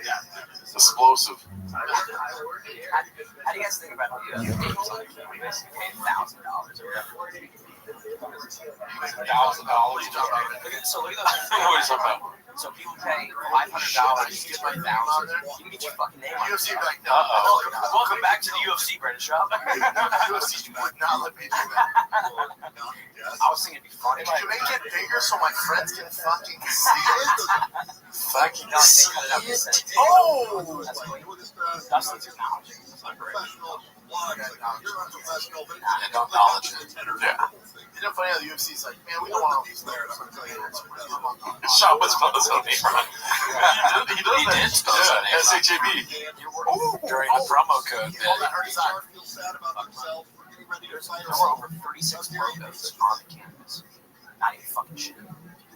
Explosive. How do you guys think about $1,000 or whatever? $1,000. So look at that. What are you talking about? So people pay $500 to get $1,000. You can get your fucking name on UFC it. like, Welcome back to the UFC, Brandon Shop. UFC would not let me do that. I was thinking it'd be funny. Could you make it bigger so my friends can fucking see it? Fucking see it. Oh! Dustin's acknowledging. And don't acknowledge it. Yeah. You know, funny how the UFC's like, man, we don't want all these players. I'm gonna tell you this. Sean was spelled his own name wrong. He did spell his own name wrong. SHAB. During the promo code. There were over 36 logos on the canvas. Not even fucking shit.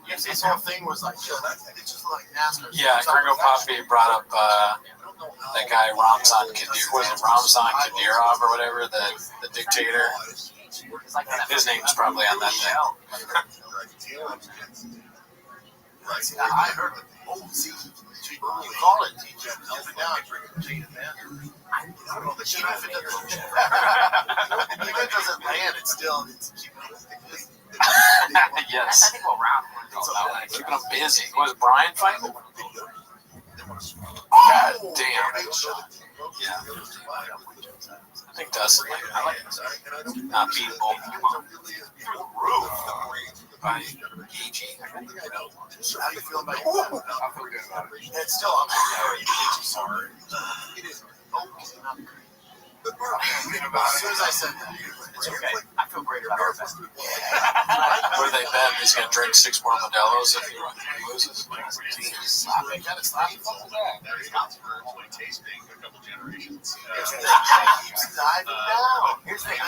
This whole thing was like, yo, it's just like NASCAR. Yeah, Gringo Poppy brought up that guy Ramzan Kadyrov or whatever, the dictator. His name's probably on that thing. I heard it. Oh, see, you call it TJ. Every now and then. Even if it doesn't land, it's still keeping Yes. I think we'll round Keeping him busy. Was Brian fighting? God damn. Yeah. I think Dustin. I like not beatable. through the roof. By Gagey. How do you feel about yourself? I feel good about it. It's still, I'm sorry. It is. As soon as I said that, it's okay. I feel great about our bet. What do they bet? He's going to drink 6 more Modelo's if he loses? they kind of slap him. Keeps diving down. Here's the thing.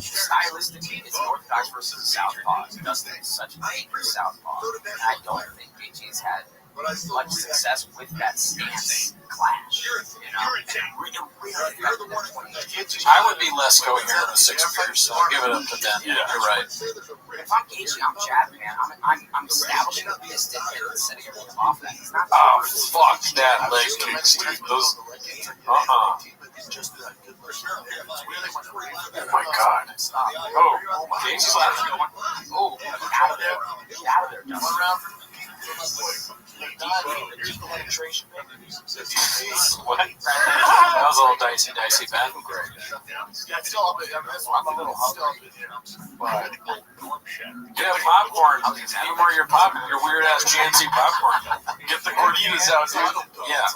Stylistically, it's Orthodox versus Southpaw. Dustin is such an angry Southpaw. And I don't think Gagey's had much success with that stance clash. You know? I would be less coherent with 6 beers, so I'll give it up to Ben. Yeah, you're right. If I'm Gagey, I'm jabbing, man. I'm establishing a piston and setting everything off that. It's not Oh, fuck that leg kick, Steve. Those. Oh my god. Oh, Gagey's laughing. Oh, get out of there. Get out of there. One round for What? That was a little dicey, Ben. yeah, still up it. This one, I'm a little hungry. Get popcorn. Any more of your popcorn, your weird ass GNC popcorn. Get the gorditas out, dude. Yeah.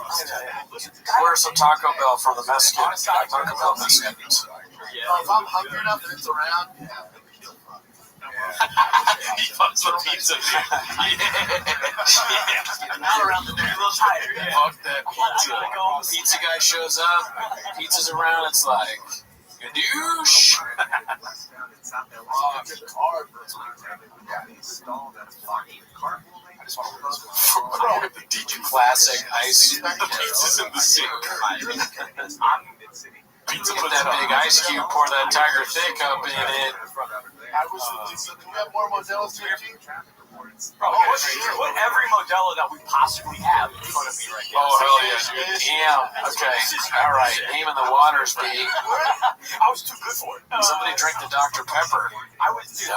Order some Taco Bell from the Mexican. Taco Bell Mexicans. If I'm hungry enough and it's around, He fucks the pizza. Not around the day. A little tired. Yeah. Fuck that pizza. Pizza guy shows up. Pizza's around. It's like, douche. The DJ Classic Ice. The pizza's in the sink. Pizza, put that big ice cube, pour that Tiger Thick up in it. I was do we have more Modelo's here, too? What every Modelo that we possibly have in front of me right now. Oh, hell yeah, dude. Damn. Okay. All right. Name in the waters, B. I was too good for it. Somebody drink the Dr. Pepper. I was too.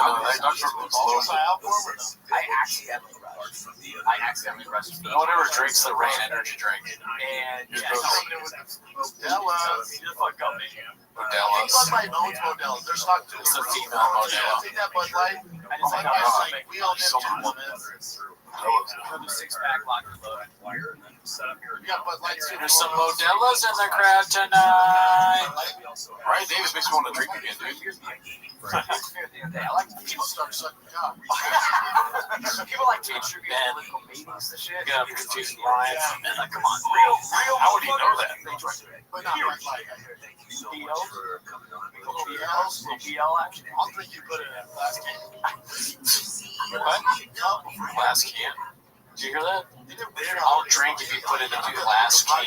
I accidentally rushed. No one ever drinks the Rain energy drink. And yeah, Modelo's. you fuck up, man. Modelo's. Bud Light owns Modelo's. There's not two. It's a female Modelo. Take that Bud Light. We all need the 6-pack locker load. We got Bud Light too. There's some Modelo's in the crowd tonight. Ryan Davis makes me want to drink again, dude. I like People start sucking cock. people like to attribute political meetings to shit. You gotta confuse Ryan. Like, come on, real. How would he know that? But not Bud Light. BL action. I'll drink you put it in a glass can. What? Glass can. Did you hear that? I'll drink if you put it into glass can.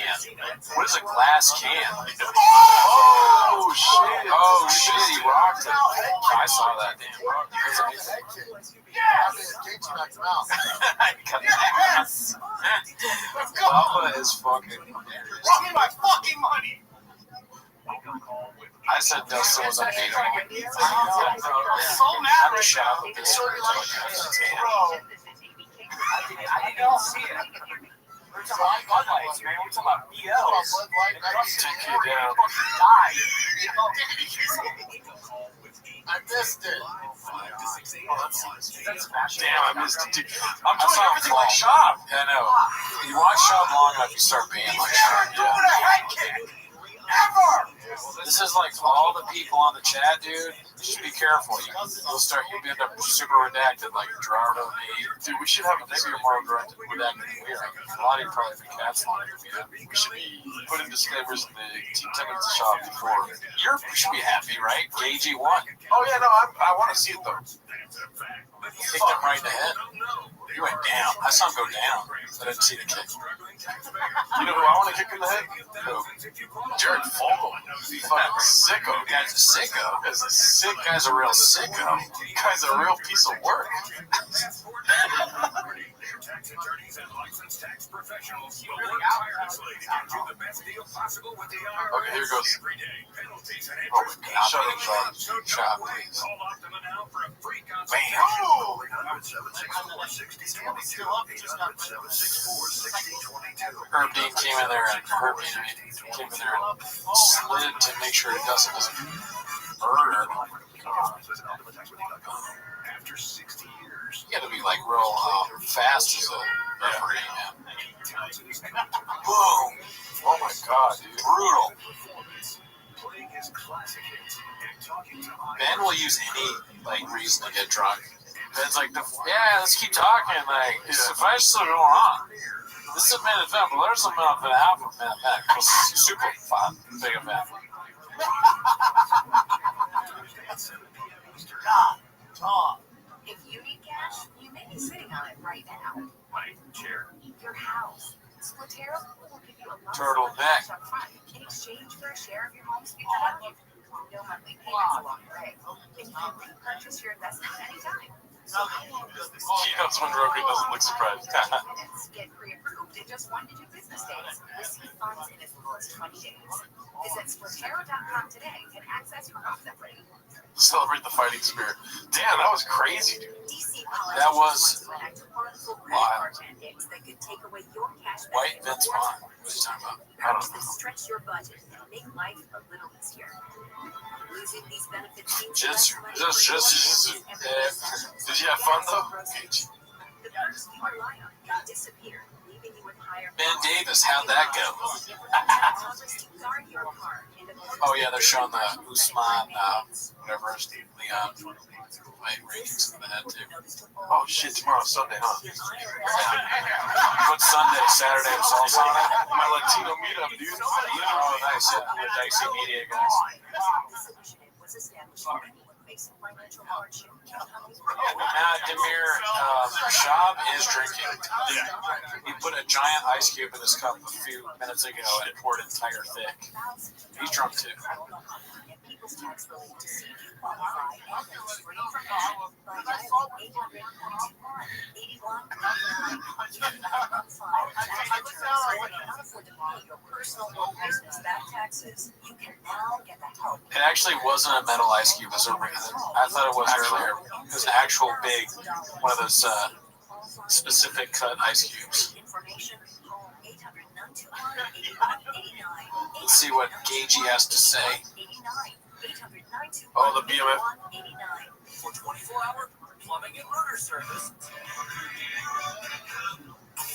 What is a glass can? Oh shit! Oh shit! He rocked it. I saw that. Damn. Yes! Papa is fucking. Give me my fucking money! I said Dustin was unbeatable. I'm so mad I'm shocked with this. I didn't see it. We're talking about Bud Lights, man. We're talking about BLs. 10K down. I missed it. Damn, I missed it too. I'm doing everything like Shop. Yeah, I know. You watch Shop long enough, you start being like Shop. Doing a head kick. Ever. This is like all the people on the chat, dude. Just be careful. You'll end up super redacted like Gerardo, me. Dude, we should have Maybe you're more redacted than we are. A lot of you probably think cats on it. We should be putting disclaimers in the Team 10 Minutes Shop before. You should be happy, right? Gagey won. Oh yeah, no, I want to see it though. Kicked him right in the head. He went down. I saw him go down. I didn't see the kick. You know who I want to kick in the head? Who? Jared Fogle. Fucking sicko. Guy's a sicko. Guy's a real sicko. Guy's a real piece of work. Okay, here goes. Oh my God. Shut up, Shop, please. Bam. Herb Dean came in there and slid to make sure it doesn't murder. After 60 years, You gotta be like real fast as a referee, man. Boom. Oh my God, dude. Brutal. playing his classic hits and talking to Ben will use any reason to get drunk. Ben's like, let's keep talking. The fight's still going on. This is a main event, but there's a main event, half a main event. It's a super fun, big event. God, Tom. If you need cash, you may be sitting on it right now. my chair. Your house. Splitero will give you a lump Turtle sum of neck. cash up front in exchange for a share of your home's future value. No monthly payments along the way. And you can repurchase your investment anytime. So He knows when Roku doesn't look surprised. get pre-approved in just 1 to 2 business days. Receive funds in as little as 20 days. Visit Splitero.com today and access your home's equity. Celebrate the fighting spirit. Damn, that was crazy, dude. That was wild. That could take away your cash White Vince Vaughn. What are you talking about? I don't know. stretch your budget and make life a little easier. Losing these benefits means Just. Did you have fun though? The perks you rely on can disappear, leaving you with higher. Ben Davis, how'd that go? Oh yeah, they're showing the Usman, whatever, Leon fight ratings in the head too. Oh shit, tomorrow's Sunday, huh? What's Sunday? Saturday was also on it? My Latino meetup, dude. Oh, nice. Yeah, the Dicey Media guys. Demir Shab is drinking. He put a giant ice cube in his cup a few minutes ago and poured entire thick. He's drunk too. It actually wasn't a metal ice cube. It was I thought it was earlier. It was an actual big, one of those specific cut ice cubes. Let's see what Gagey has to say. Oh, the BMF. For 24-hour plumbing and murder service.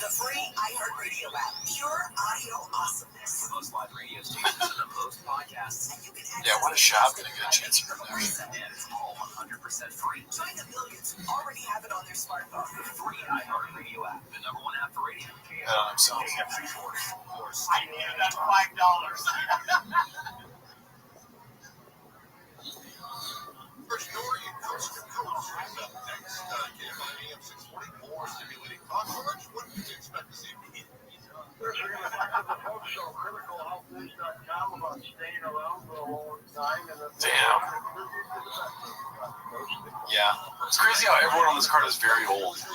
The free iHeartRadio app. Pure audio awesomeness. The most live radio stations and the most podcasts. And you can Yeah, what a shop gonna get a chance from there. It's all 100% free. China millions already have it on their smartphone. The free iHeartRadio app. The #1 app for radio. I needed that $5. First story, coast to coast. Next, KFI AM 640, more stimulating thought forge. What did you expect to see? Damn. Yeah. It's crazy how everyone on this card is very old. It's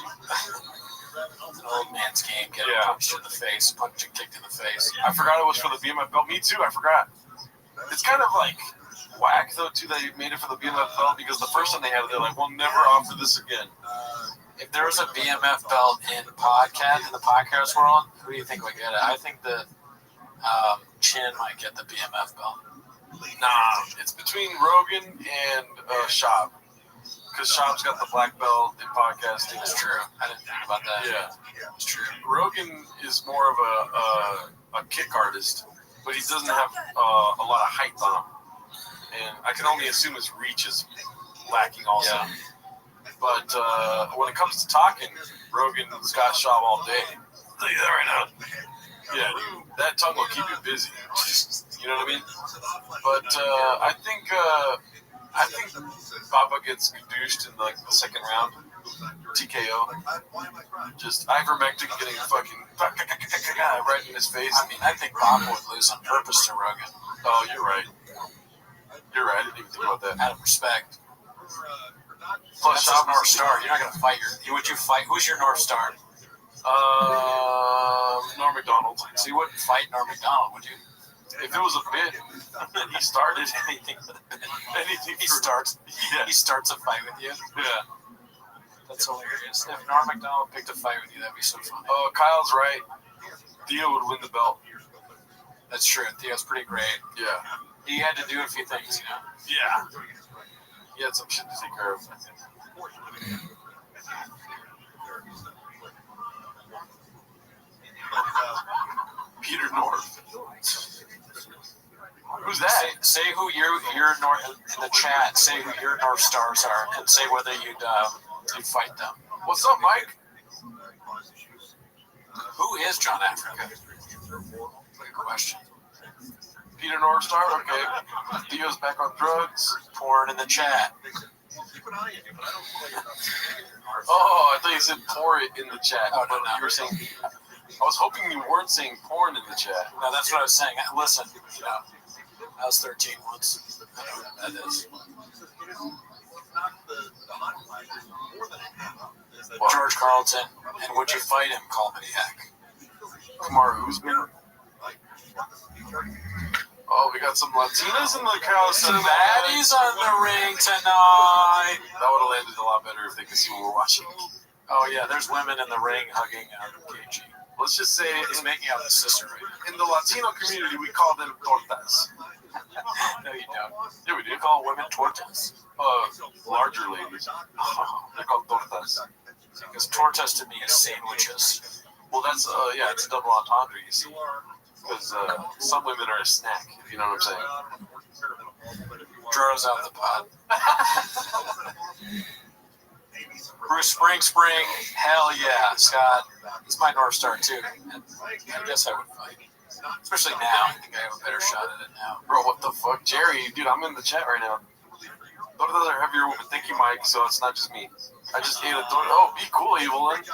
an old man's game. Getting punched in the face, punched and kicked in the face. I forgot it was for the BMF belt. Me too, I forgot. It's kind of like whack though too that you made it for the BMF belt because the first time they had it, they're like, we'll never offer this again. If there was a BMF belt in the podcast world, who do you think would get it? I think that Chin might get the BMF belt. Nah, it's between Rogan and Shab. Because Shab's got the black belt in podcasting. That's true. I didn't think about that. Yeah. It's true. Rogan is more of a kick artist, but he doesn't have a lot of height on him. And I can only assume his reach is lacking also. Yeah. But when it comes to talking, Rogan's got Shab all day. I'll tell you that right now. Yeah, that tongue will keep you busy. You know what I mean? But I think Baba gets douched in like the second round. TKO. Just ivermectin getting fucking right in his face. I mean, I think Baba would lose on purpose to Rogan. Oh, you're right. You're right. I didn't even think about that. Out of respect. Plus, Shab North Star. You're not gonna fight would you fight? Who's your North Star? Norm Macdonald. So you wouldn't fight Norm Macdonald, would you? If it was a bit, and he started anything for the bit. Anything he starts. Yeah. He starts a fight with you. Yeah. That's hilarious. If Norm Macdonald picked a fight with you, that'd be so funny. Oh, Kyle's right. Theo would win the belt. That's true. Theo's pretty great. Yeah. He had to do a few things, you know. Yeah. He had some shit to take care of. Peter North. Who's that? Say who your North in the chat. Say who your North Stars are, and say whether you'd fight them. What's up, Mike? Who is John Africa? Good question. Peter North Star. Okay. Theo's back on drugs. Porn in the chat. Oh, I thought you said pour it in the chat. Oh, no. You were saying. I was hoping you weren't saying porn in the chat. No, that's what I was saying. Listen, you know, I was 13 once. I know what that is. George Carlton, and would you fight him? Call me the heck. Kamaru Usman. Oh, we got some Latinas in the crowd. Some baddies on the ring tonight. That would have landed a lot better if they could see what we're watching. Oh, yeah, there's women in the ring hugging KG. Let's just say he's making out his sister right now. In the Latino community, we call them tortas. No, you don't. Yeah, we do. We call women tortas. Larger ladies. They're called tortas. Because tortas to me is sandwiches. Well, that's, it's a double entendre, you see. Because some women are a snack, if you know what I'm saying. Dro's out of the pot. Bruce Spring, hell yeah, Scott. He's my North Star too. And I guess I would fight. Especially now. I think I have a better shot at it now. Bro, what the fuck? Jerry, dude, I'm in the chat right now. Tortas are heavier women. Thank you, Mike, so it's not just me. I just ate a torta. Oh, be cool, Evelyn.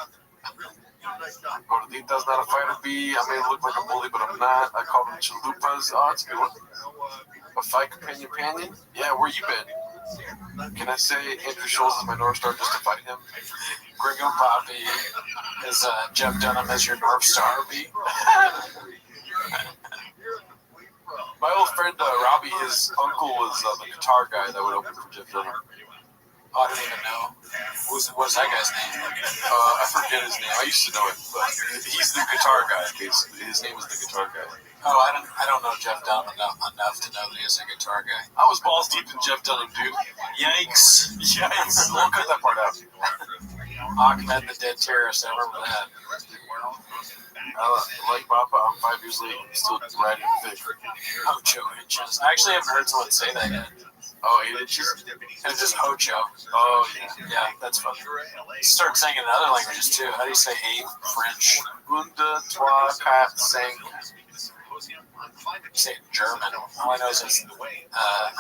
Gordita's not a fighter bee. I may look like a bully, but I'm not. I call them chalupas. Oh, it's a good one. A fight companion? Yeah, where you been? Can I say Andrew Schultz is my North Star just to fight him? Gringo Poppy is Jeff Dunham as your North Star bee. My old friend Robbie, his uncle was the guitar guy that would open for Jeff Dunham. Oh, I don't even know. What's that guy's name? I forget his name. I used to know it, but he's the guitar guy, basically. His name is the guitar guy. Oh, I don't know Jeff Dunham enough to know that he's a guitar guy. I was balls deep in Jeff Dunham, dude. Yikes. Yikes. We'll cut that part out. Ahmed the Dead Terrorist, I remember that. Like Papa, I'm 5 years late. I'm still riding thick. Hocho inches. I actually haven't heard someone say that yet. Oh, 8 inches? And just Hocho. Oh, yeah. Yeah, that's fun. Start saying it in other languages too. How do you say 8? French. Unde, trois, quatre, cinq. You say it in German. All I know is I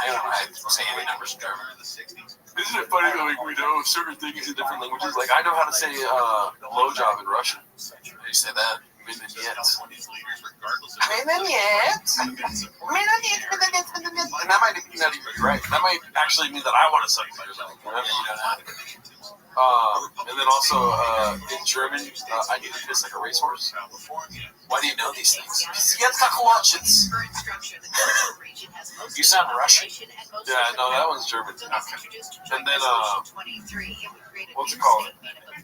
don't know how to say any numbers in German. Isn't it funny that like, we know certain things in different languages? Like, I know how to say blowjob in Russian. How do you say that? Minanyet. And that might not even be right. That might actually mean that I want to suck my mouth. And then also in German, I need to piss like a racehorse. Why do you know these things? You sound Russian. Yeah, no, that one's German. Okay. And then, what's it called?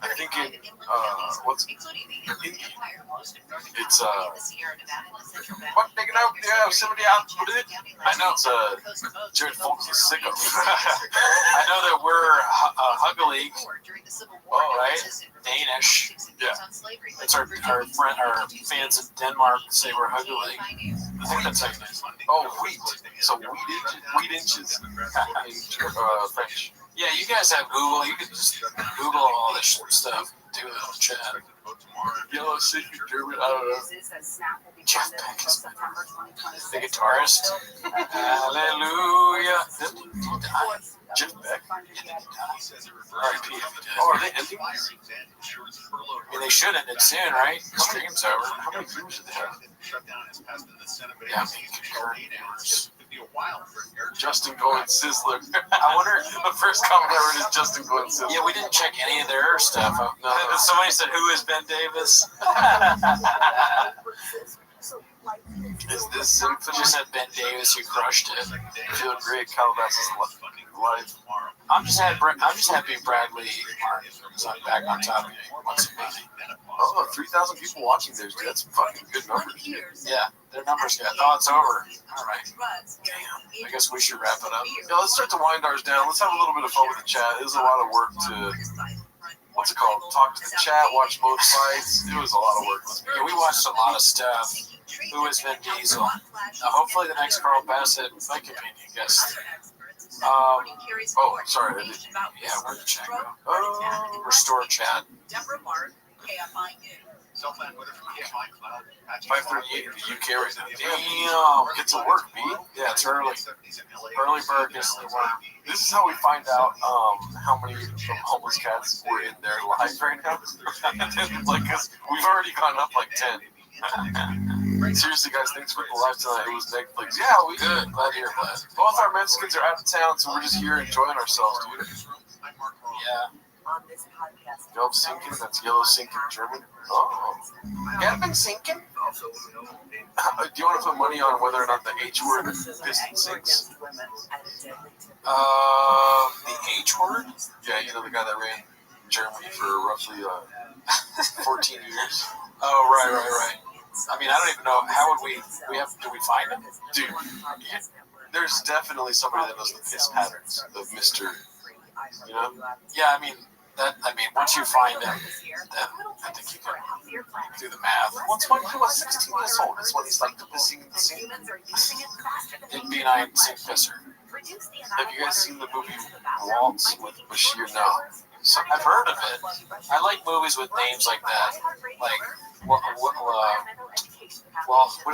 I think in, what's it? It's, what, taking out, yeah, somebody out, put it? I know it's, Jared Folks is sick of I know that we're Huggalig, right? Danish. Yeah. That's our friend, our fans in Denmark say we're Huggalig. I think that's how you say it. Oh, wheat. So wheat inches in French. Yeah, you guys have Google. You can just Google all this stuff. Do it on chat. Yellow secret German. I don't know. Jeff Beck is the guitarist. Hallelujah. Jeff Beck. R.I.P. Oh, are they ending? I mean, they should end it soon, right? The stream's over. How many viewers do they have? Yeah, Justin going Sizzler. I wonder. The first comment I read is Justin going Sizzler. Yeah, we didn't check any of their stuff. No. Somebody said, "Who is Ben Davis?" Is this Symphony? Just said Ben Davis. You crushed it. Feeling great. Calabasas live. I'm just happy Bradley Martin's back on top of me. Wants some money. Oh, 3,000 people watching there, dude. That's fucking good numbers. Yeah, their numbers got. Oh, it's over. All right. Damn. I guess we should wrap it up. Yeah, let's start to wind ours down. Let's have a little bit of fun with the chat. It was a lot of work to, what's it called? Talk to the chat, watch both fights. It was a lot of work. Yeah, we watched a lot of stuff. Who is Vin Diesel? Hopefully the next Carl Bassett fight companion guest. Oh, sorry. Yeah, where'd the chat go? Oh, restore chat. 5:38 in the UK right now. Damn, get to work, B. Yeah, it's early. Early bird gets to work. This is how we find out how many homeless cats were in their live right now. Like, cause we've already gone up like 10. Seriously, guys, thanks for the live tonight. It was Netflix. Yeah, we good. Glad you're glad. Both our Mexicans are out of town, so we're just here enjoying ourselves, dude. Yeah. Yellow sinking, that's yellow sinking German. Oh. Gelben sinking? Do you want to put money on whether or not the H word piston sinks? The H word? Yeah, you know the guy that ran Germany for roughly 14 years. Oh, right. I mean, I don't even know. How would do we find him? Dude, there's definitely somebody that knows the piss patterns of Mr. You know? Yeah, I mean, once you find him, then I think you can do the math. Once when he was 16 years old, that's when he's like the pissing in the scene. It'd be an sink pisser. Have you guys seen the movie Waltz with Bashir? No. I've heard of it. I like movies with names like that. Like, what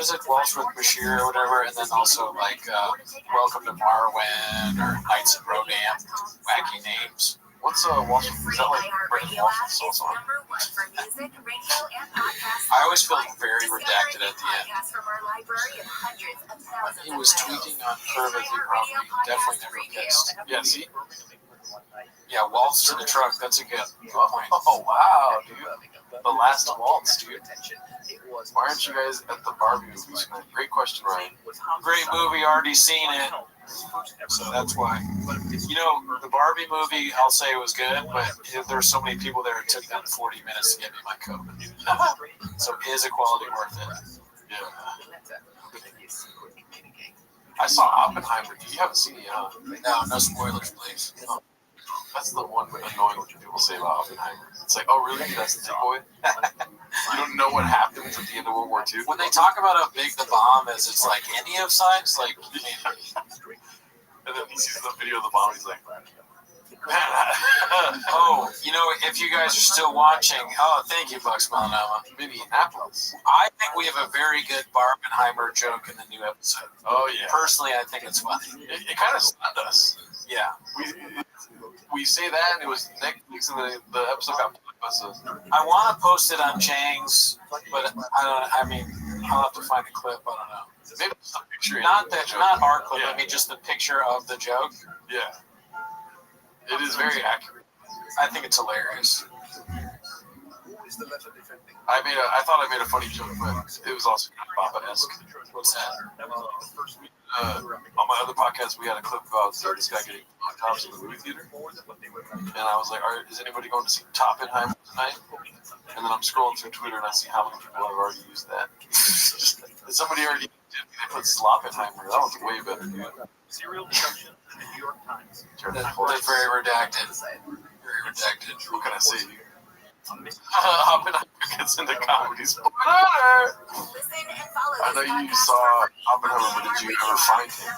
is it? Waltz with Bashir or whatever, and then also like Welcome to Marwin or Knights of Rodam. Wacky names. What's Waltz with? Is that like Brendan Walsh's soul song? I always feel very redacted at the end. He was tweeting on Curve at the property. Definitely never pissed. Yeah, see? Yeah, Waltz to the truck. That's a good point. Oh, wow, dude. The last waltz, dude. Why aren't you guys at the Barbie movie tonight? Great question, Ryan. Great movie, already seen it. So that's why. You know, the Barbie movie, I'll say it was good, but there's so many people there, it took them 40 minutes to get me my coat. So is equality worth it? Yeah. I saw Oppenheimer. You haven't seen it yet? No spoilers, please. Oh. That's the one annoying thing people say about Oppenheimer. It's like, oh, really? That's the takeaway? You don't know what happens at the end of World War II? When they talk about how big the bomb is, it's like any of size, like. And then he sees the video of the bomb, he's like, oh, you know, if you guys are still watching, thank you, Bucks Melanoma. Minneapolis. I think we have a very good Barbenheimer joke in the new episode. Oh, yeah. Personally, I think it's funny. It kind of stunned us. Yeah. We say that, and it was Netflix, and the episode got blockbusters. I want to post it on Chang's, but I mean, I'll have to find a clip. I don't know. Maybe it's a picture. Not our clip. Yeah. I mean, just the picture of the joke. Yeah. It is very accurate. I think it's hilarious. I thought I made a funny joke, but it was also Papa-esque. What's that? On my other podcast, we had a clip about this guy getting blowjobs in the movie theater, and I was like, is anybody going to see Oppenheimer tonight? And then I'm scrolling through Twitter and I see how many people have already used that. Somebody already did. They put Sloppenheimer. That was way better, dude. Serial production in the New York Times. That's very redacted. Very redacted. What can I say, dude? Oppenheimer gets into comedies. I know you saw Oppenheimer, but did you ever find him?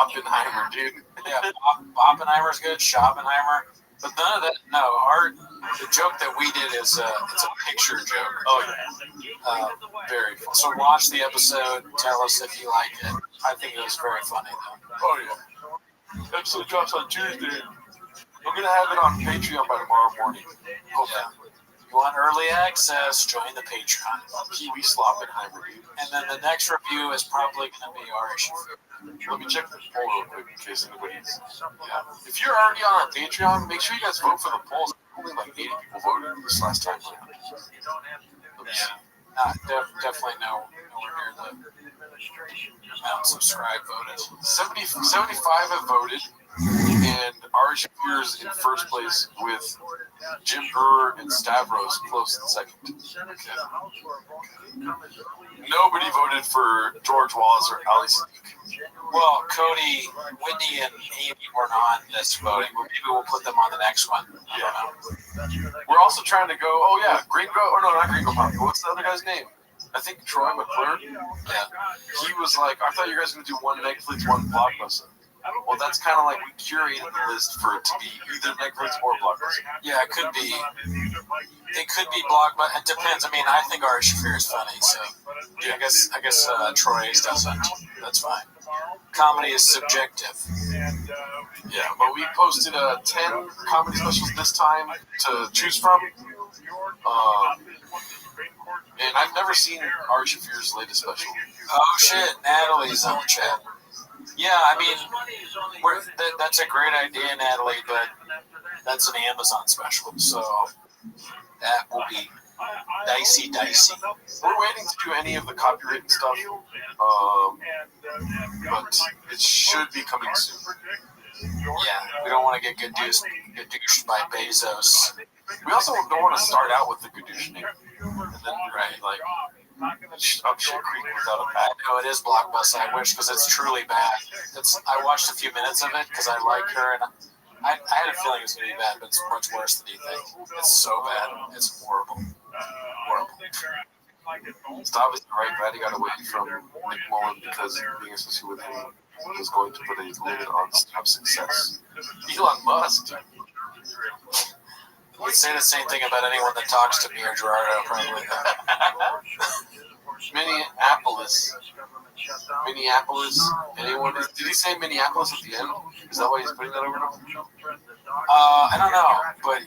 Oppenheimer, dude. Yeah, Oppenheimer's good. Schoppenheimer. But none of that. No, the joke that we did is it's a picture joke. Oh yeah. Very fun. So watch the episode. Tell us if you like it. I think it was very funny though. Oh yeah. Episode drops on Tuesday. I'm gonna have it on Patreon by tomorrow morning. Yeah. You want early access? Join the Patreon. Kiwi Sloppenheimer, dude. And then the next review is probably gonna be our issue. Let me check the poll real quick in case anybody's. Yeah. If you're already on our Patreon, make sure you guys vote for the polls. Only like 80 people voted this last time. Definitely nowhere near the amount subscribed voted. 75 have voted, and Ari Shafir is in first place with Jim Brewer and Stavros close in second. Okay. Nobody voted for George Wallace or Ali Sadiq. Well, Cody, Whitney, and Amy weren't on this voting, but maybe we'll put them on the next one. Yeah. We're also trying to go, oh yeah, Gringo, or no, not Gringo Pop. What's the other guy's name? I think Troy McClure. Yeah. He was like, I thought you guys were going to do one Netflix, one Blockbuster. Well, that's kind of like we curated the list for it to be either Netflix or Blockbuster. Yeah, it could be. It could be Blockbuster. It depends. I mean, I think Ari Shafir is funny, so yeah, I guess Troy's doesn't. That's fine. Comedy is subjective. Yeah, but we posted 10 comedy specials this time to choose from. And I've never seen Ari Shafir's latest special. Oh shit, Natalie's on the chat. Yeah, I mean, that's a great idea, Natalie, but that's an Amazon special, so that will be dicey. We're waiting to do any of the copyrighted stuff, but it should be coming soon. Yeah, we don't want to get gadooshed by Bezos. We also don't want to start out with the gadoosh name, and then like up shit creek without a pad. No, it is Blockbuster. I wish, because it's truly bad. I watched a few minutes of it because I like her, and I had a feeling it was going to be bad, but it's much worse than you think. It's so bad. It's horrible. Stav is the right guy. He got away from Nick Mullen because being associated with him was going to put a limit on Stav's success. Elon Musk, dude. You'd say the same thing about anyone that talks to me or Gerardo, probably. Minneapolis. Anyone? Did he say Minneapolis at the end? Is that why he's putting that over now? I don't know, but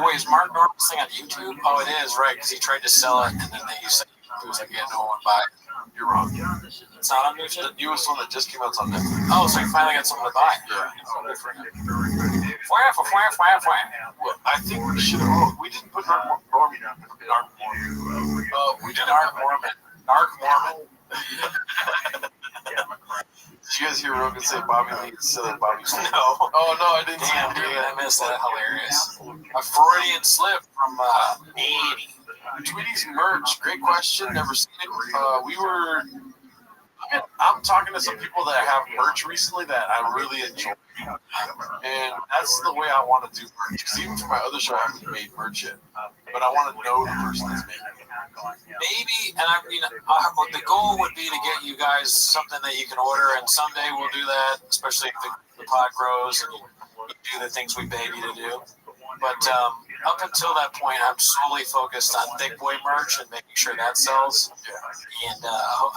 wait, is Mark Norman's thing on YouTube? Oh, it is, right, because he tried to sell it, and then he said he was like, yeah, no one would buy it. You're wrong. It's not on YouTube? The newest one that just came out is on Netflix. Oh, so he finally got someone to buy it. Yeah. Good for him. Well, I think we should have. We didn't put Narc Mormon. We did Narc Mormon. Did you guys hear Rogan say Bobby Lee instead of Bobby Lee? No. Oh, no, I didn't see Damn, him dude, do that. I missed that. Hilarious. A Freudian slip from 80. Tweety's merch, great question. Never seen it. I'm talking to some people that have merch recently that I really enjoy, and that's the way I want to do merch. Because even for my other show, I haven't made merch yet, but I want to know the person that's making it. Maybe, and the goal would be to get you guys something that you can order, and someday we'll do that, especially if the pod grows and you do the things we beg you to do. But up until that point, I'm solely focused on Thick Boy merch and making sure that sells.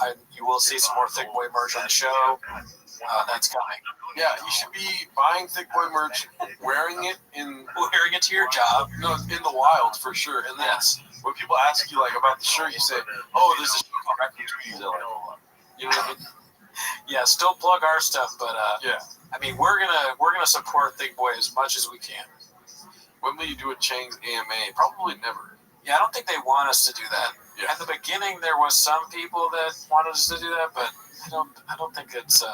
And you will see some more Thick Boy merch on the show. That's coming. Yeah, you should be buying Thick Boy merch, wearing it to your job. No, in the wild for sure. And that's when people ask you like about the shirt, you say, "Oh, there's a show called Raccoon Tweeties." You know what I mean? Yeah, still plug our stuff, but yeah. I mean, we're gonna support Thick Boy as much as we can. When will you do a Chang's AMA? Probably never. Yeah, I don't think they want us to do that. Yeah. At the beginning, there was some people that wanted us to do that, but I don't think it's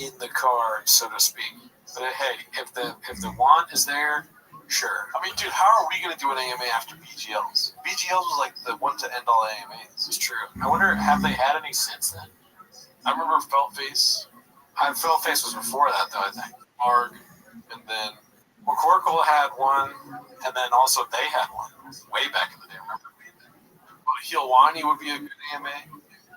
in the cards, so to speak. But hey, if the want is there, sure. I mean, dude, how are we going to do an AMA after BGLs? BGLs was like the one to end all AMAs. It's true. I wonder, have they had any since then? I remember Felt Face. Felt Face was before that, though, I think. Arg, and then McCorkle had one, and then also they had one way back in the day. Remember? Hilwani would be a good AMA.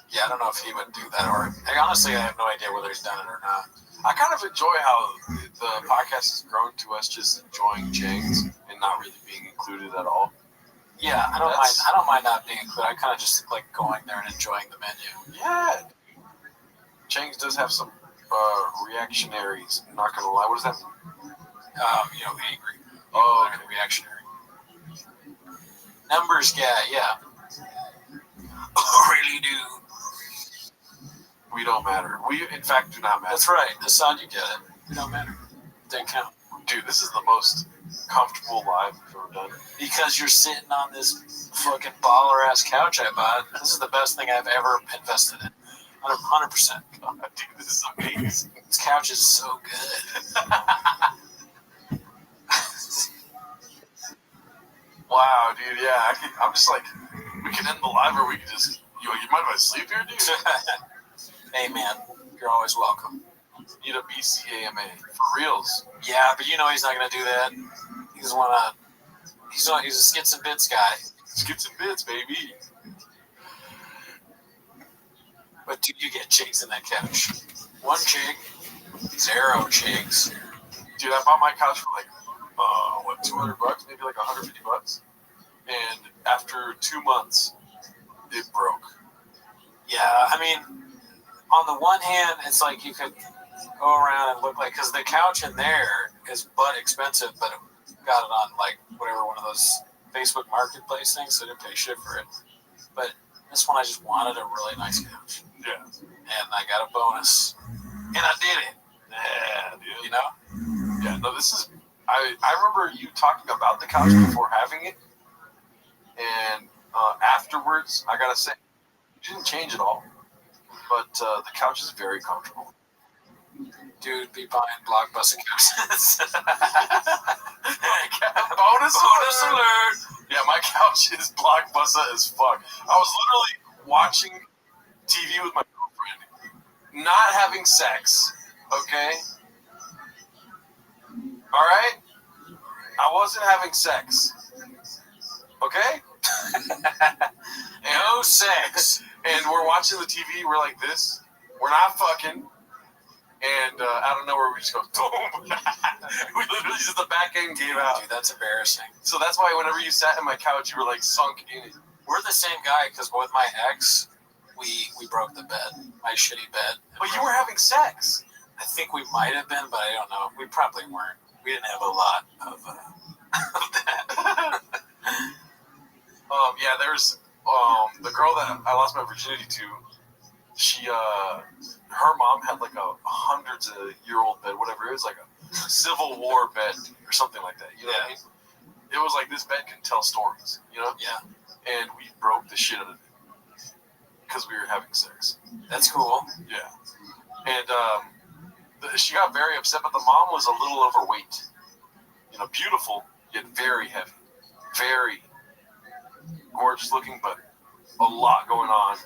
Yeah, I don't know if he would do that, or honestly, I have no idea whether he's done it or not. I kind of enjoy how the podcast has grown to us just enjoying Chang's and not really being included at all. Yeah, I don't mind not being included. I kind of just like going there and enjoying the menu. Yeah. Chang's does have some reactionaries. I'm not gonna lie. What does that mean? Angry. Oh, okay. Reactionary. Numbers guy, yeah. Really do. We don't matter. We, in fact, do not matter. That's right. Hassan, you get it. We don't matter. They count. Dude, this is the most comfortable live we've ever done. Because you're sitting on this fucking baller-ass couch I bought. This is the best thing I've ever invested in. 100%. God, dude, this is amazing. This couch is so good. Wow, dude, yeah. I'm just like, we can end the live or we can just, you mind if I sleep here, dude? Hey, man, you're always welcome. Need a BCAMA. For reals. Yeah, but he's not going to do that. He's a skits and bits guy. Skits and bits, baby. But dude, you get chicks in that couch. One chick, 0 chicks. Dude, I bought my couch for like, $200, maybe like $150. And after 2 months, it broke. Yeah, I mean, on the one hand, it's like you could go around and look like, because the couch in there is butt expensive, but it got it on like whatever one of those Facebook Marketplace things, so I didn't pay shit for it. But this one, I just wanted a really nice couch. Yeah. And I got a bonus. And I did it. Yeah, dude. You know? Yeah, no, this is... I remember you talking about the couch before having it. And afterwards, I gotta say, you didn't change at all. But the couch is very comfortable. Dude, be buying Blockbuster couches. Bonus alert! Yeah, my couch is Blockbuster as fuck. I was literally watching TV with my girlfriend, not having sex, okay? Alright? I wasn't having sex. Okay? No sex. And we're watching the TV, we're like this. We're not fucking. And out of nowhere, we just go, boom. We literally just, the back end gave out. Dude, that's embarrassing. So that's why whenever you sat in my couch, you were like sunk in it. We're the same guy, because with my ex, we broke the bed, my shitty bed. But you were having sex. I think we might have been, but I don't know. We probably weren't. We didn't have a lot of that. Yeah, there's the girl that I lost my virginity to. She, her mom had like a hundreds of year old bed, whatever it was, like a Civil War bed or something like that. You know what I mean? It was like this bed can tell stories. You know? Yeah. And we broke the shit out of it because we were having sex. That's cool. Yeah. And she got very upset, but the mom was a little overweight. You know, beautiful, yet very heavy. Very gorgeous looking, but a lot going on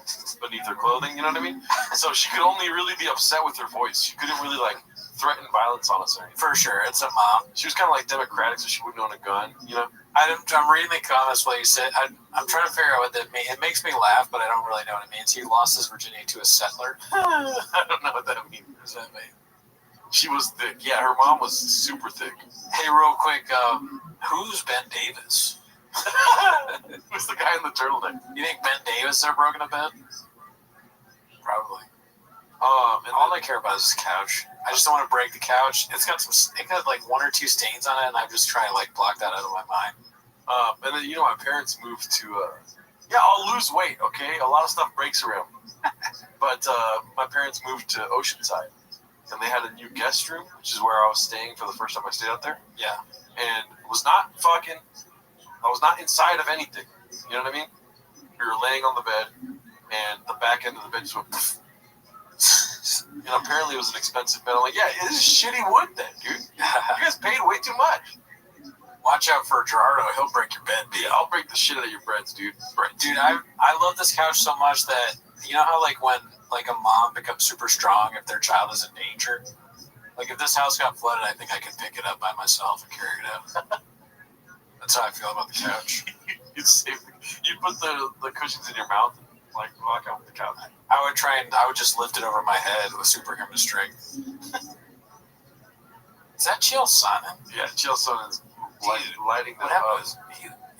beneath her clothing, you know what I mean? So she could only really be upset with her voice. She couldn't really, like, threaten violence on us or anything. For sure, it's a mom. She was kind of like democratic, so she wouldn't own a gun, you know? I'm reading the comments while you said, I'm trying to figure out what that means. It makes me laugh, but I don't really know what it means. He lost his virginity to a settler. I don't know what that means. What does that mean? She was thick. Yeah, her mom was super thick. Hey, real quick, who's Ben Davis? Who's the guy in the turtleneck? You think Ben Davis ever broken a bed? Probably. And all I care about is the couch. I just don't want to break the couch. It got like 1 or 2 stains on it, and I'm just trying to like block that out of my mind. And then, you know, my parents moved to, I'll lose weight, okay? A lot of stuff breaks around me. But my parents moved to Oceanside, and they had a new guest room, which is where I was staying for the first time I stayed out there. Yeah. and was not fucking. I was not inside of anything. You know what I mean? We were laying on the bed, and the back end of the bed just went. Poof. And apparently it was an expensive bed. I'm like, yeah, it is shitty wood then, dude. You guys paid way too much. Watch out for Gerardo. He'll break your bed, dude. Yeah, I'll break the shit out of your breads, dude. Dude, I love this couch so much that, you know how like when like a mom becomes super strong if their child is in danger? Like if this house got flooded, I think I could pick it up by myself and carry it out. That's how I feel about the couch. You'd put the cushions in your mouth and like walk out with the couch. I would just lift it over my head with superhuman strength. Is that Chill Sonnen? Yeah, Chill Sonnen is lighting the hose.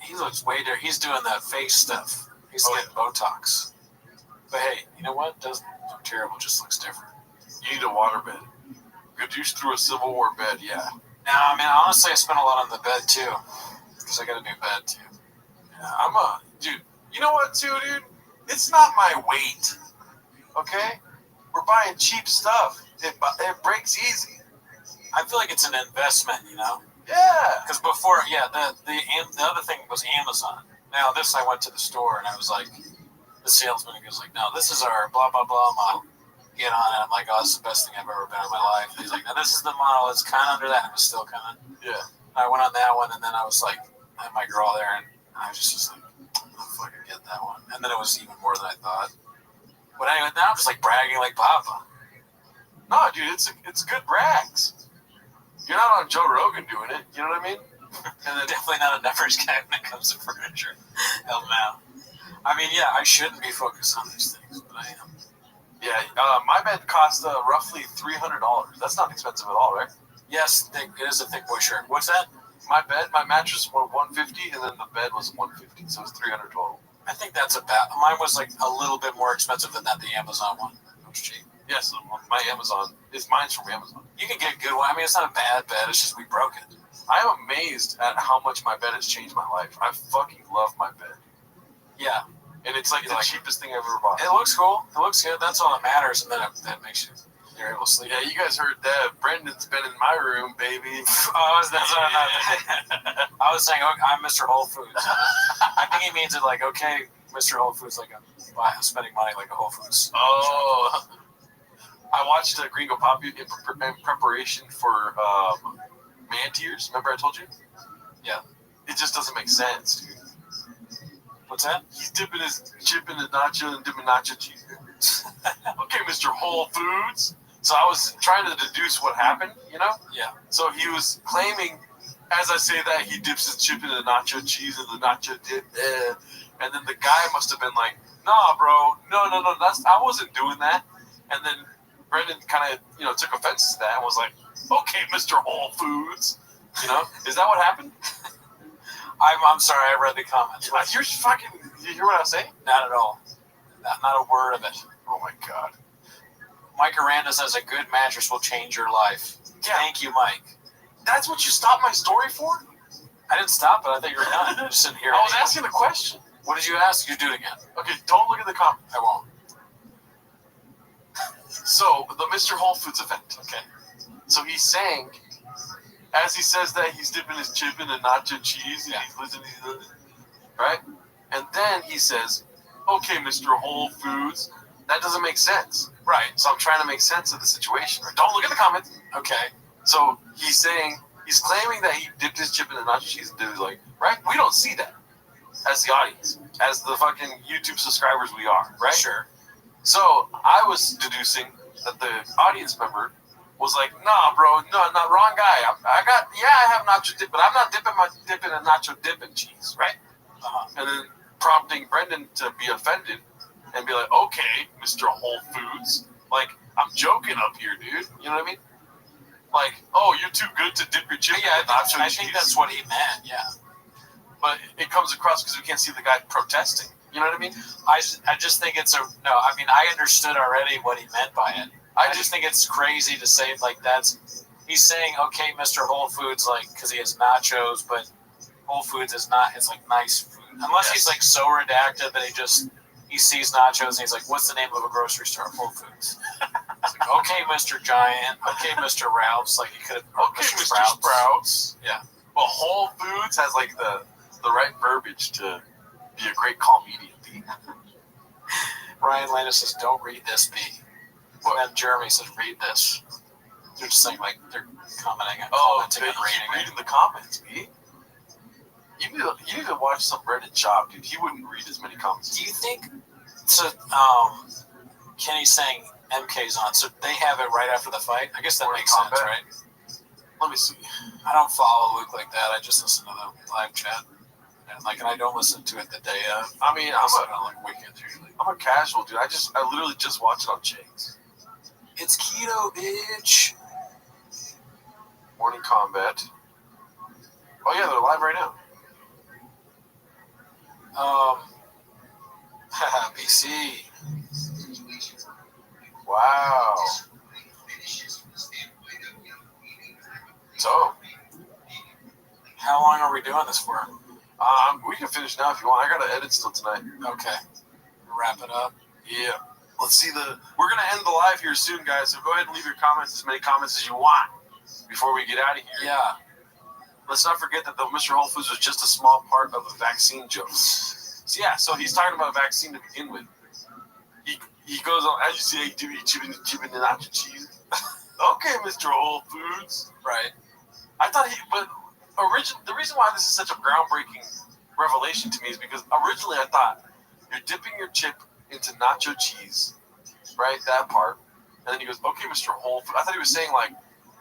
He looks way there. He's doing that face stuff. He's getting Botox. But hey, you know what? Doesn't look terrible. Just looks different. You need a waterbed. Good use through a Civil War bed, yeah. Now, I mean, honestly, I spent a lot on the bed too, because I got a new bed too. Yeah, dude. You know what, too, dude? It's not my weight. Okay, we're buying cheap stuff. It breaks easy. I feel like it's an investment, you know. Yeah. Because before, the other thing was Amazon. Now this, I went to the store and I was like, the salesman goes like, no, this is our blah blah blah model. Get on it. I'm like, oh, this is the best thing I've ever been in my life. He's like, no, this is the model. It's kind of under that. It was still kind of. Yeah. I went on that one, and then I was like, I had my girl there, and I was just like, I'll fucking get that one. And then it was even more than I thought. But anyway, now I'm just like bragging like Papa. No, dude, it's good brags. You're not on Joe Rogan doing it. You know what I mean? And then definitely not a numbers guy when it comes to furniture. Hell no. I mean, yeah, I shouldn't be focused on these things, but I am. Yeah, my bed cost roughly $300. That's not expensive at all, right? Yes, it is a thick boy shirt. What's that? My mattress was $150, and then the bed was $150, so it's $300 total. I think that's about. Mine was like a little bit more expensive than that. The Amazon one. It was cheap. Yes, mine's from Amazon. You can get a good one. I mean, it's not a bad bed. It's just we broke it. I am amazed at how much my bed has changed my life. I fucking love my bed. Yeah. And it's like the cheapest thing I've ever bought. It looks cool. It looks good. That's all that matters. And then that makes you're able to sleep. Yeah, you guys heard that. Brendan's been in my room, baby. That's what I was saying, okay, I'm Mr. Whole Foods. I think he means it like, okay, Mr. Whole Foods, like I'm spending money like a Whole Foods. Oh. I watched Gringo Papi in preparation for Man Tears. Remember I told you? Yeah. It just doesn't make sense, dude. What's that? He's dipping his chip in the nacho and dipping nacho cheese. Okay, Mr. Whole Foods. So I was trying to deduce what happened, you know? Yeah. So he was claiming, as I say that, he dips his chip in the nacho cheese and the nacho dip. And then the guy must have been like, nah, bro, no, I wasn't doing that. And then Brendan kind of, took offense to that and was like, okay, Mr. Whole Foods. You know? Is that what happened? I'm sorry, I read the comments. You hear what I was saying? Not at all. Not a word of it. Oh my God. Mike Aranda says a good mattress will change your life. Yeah. Thank you, Mike. That's what you stopped my story for? I didn't stop it. I thought you were done. I just didn't hear it. I was asking the question. What did you ask? You do it again. Okay, don't look at the comments. I won't. So, the Mr. Whole Foods event. Okay. So he's saying, as he says that, he's dipping his chip in the nacho cheese, and he's listening, right? And then he says, okay, Mr. Whole Foods, that doesn't make sense. Right. So I'm trying to make sense of the situation. Right? Don't look at the comments. Okay. So he's claiming that he dipped his chip in the nacho cheese, and dude's like, right? We don't see that as the audience, as the fucking YouTube subscribers we are, right? Sure. So I was deducing that the audience member was like, nah, bro, no, not wrong guy. I have nacho dip, but I'm not dipping a nacho dip in cheese, right? And then prompting Brendan to be offended and be like, okay, Mr. Whole Foods, like, I'm joking up here, dude. You know what I mean? Like, oh, you're too good to dip your chip in nacho cheese. I think that's what he meant, yeah. But it comes across because we can't see the guy protesting. You know what I mean? I just think I understood already what he meant by it. I just think it's crazy to say like he's saying, okay, Mr. Whole Foods, like, because he has nachos, but Whole Foods is not, it's like nice food. Unless he's like so redacted that he sees nachos and he's like, what's the name of a grocery store? Whole Foods. It's like, okay, Mr. Giant. Okay, Mr. Ralph's. Like, he could have. Okay, Mr. Sprouts. Yeah. But Whole Foods has like the right verbiage to be a great comedian. Ryan Landis says, "Don't read this, B." And then Jeremy says, "Read this." They're just saying like they're commenting and reading the comments, B. You need to watch some Brendan Schaub, dude. He wouldn't read as many comments. Do you think? So, Kenny's saying MK's on, so they have it right after the fight. I guess that makes sense, right? Let me see. I don't follow Luke like that. I just listen to the live chat, and I don't listen to it the day of. I mean, on weekends usually. I'm a casual dude. I literally just watch it on Chains. It's keto, bitch. Morning Combat. Oh yeah, they're live right now. BC. Wow. So, how long are we doing this for? We can finish now if you want. I gotta edit still tonight. Okay. Wrap it up. Yeah. Let's see we're gonna end the live here soon, guys. So go ahead and leave your comments, as many comments as you want, before we get out of here. Yeah. Let's not forget that the Mr. Whole Foods was just a small part of a vaccine joke. So yeah, so he's talking about a vaccine to begin with. He goes on, as you see, he do eat chicken and nacho cheese. Okay, Mr. Whole Foods. Right. I thought the reason why this is such a groundbreaking revelation to me is because originally I thought you're dipping your chip into nacho cheese, right? That part. And then he goes, okay, Mr. Whole Foods. I thought he was saying like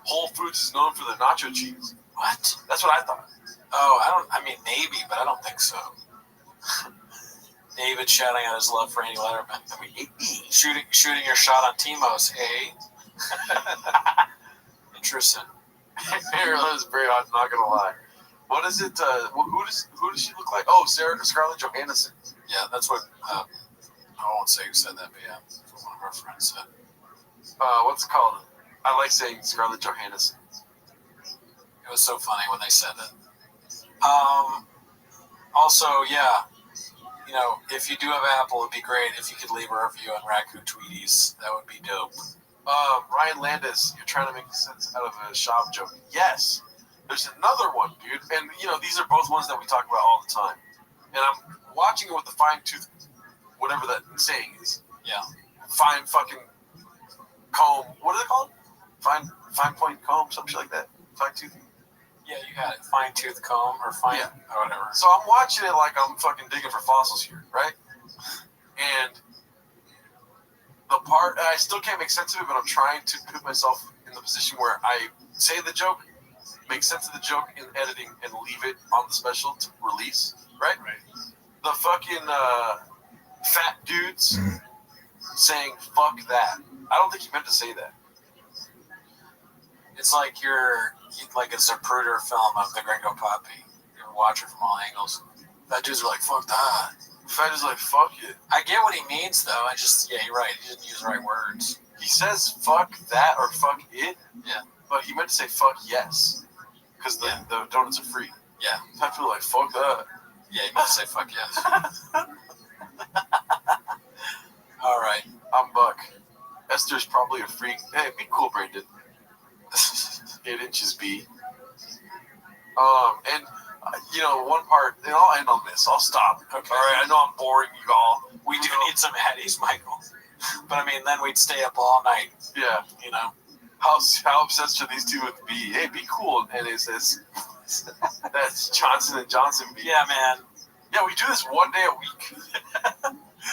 Whole Foods is known for the nacho cheese. What? That's what I thought. Oh, I mean, maybe, but I don't think so. David shouting out his love for Andy Letterman. I mean, shooting your shot on Timos, eh? Interesting. That was very odd, not gonna lie. What is it? Who does she look like? Oh, Scarlett Johansson. Yeah, that's what. I won't say who said that, but yeah, that's what one of our friends said. What's it called? I like saying Scarlett Johansson. It was so funny when they said it. Also, yeah, if you do have Apple, it'd be great if you could leave a review on Raku Tweeties. That would be dope. Ryan Landis, you're trying to make sense out of a shop joke. Yes. There's another one, dude. And, these are both ones that we talk about all the time. And I'm watching it with the fine-tooth, whatever that saying is. Yeah. Fine fucking comb. What is it called? Fine point comb, something like that. Fine-tooth. Yeah, you got it. Fine-tooth comb or fine... Yeah. Or whatever. So I'm watching it like I'm fucking digging for fossils here, right? And the part, I still can't make sense of it, but I'm trying to put myself in the position where I say the joke, make sense of the joke in editing, and leave it on the special to release, right? The fucking fat dudes saying, fuck that. I don't think he meant to say that. It's like you're like a Zapruder film of the Gringo Poppy. You watch it from all angles. That dude's like, fuck that. Fat is like, fuck it. I get what he means, though. You're right. He didn't use the right words. He says fuck that or fuck it. Yeah. But he meant to say fuck yes. Because the donuts are free. Yeah. I feel like, fuck that. Yeah, he meant to say fuck yes. All right. I'm Buck. Esther's probably a freak. Hey, be cool, Brandon. 8 inches, B. And one part, and I'll end on this. I'll stop. Okay. All right, I know I'm boring you all. We do need some Hatties, Michael. But I mean, then we'd stay up all night. Yeah. How obsessed should these two with be? Hey, be cool. And it says, that's Johnson & Johnson B. Yeah, man. Yeah, we do this one day a week.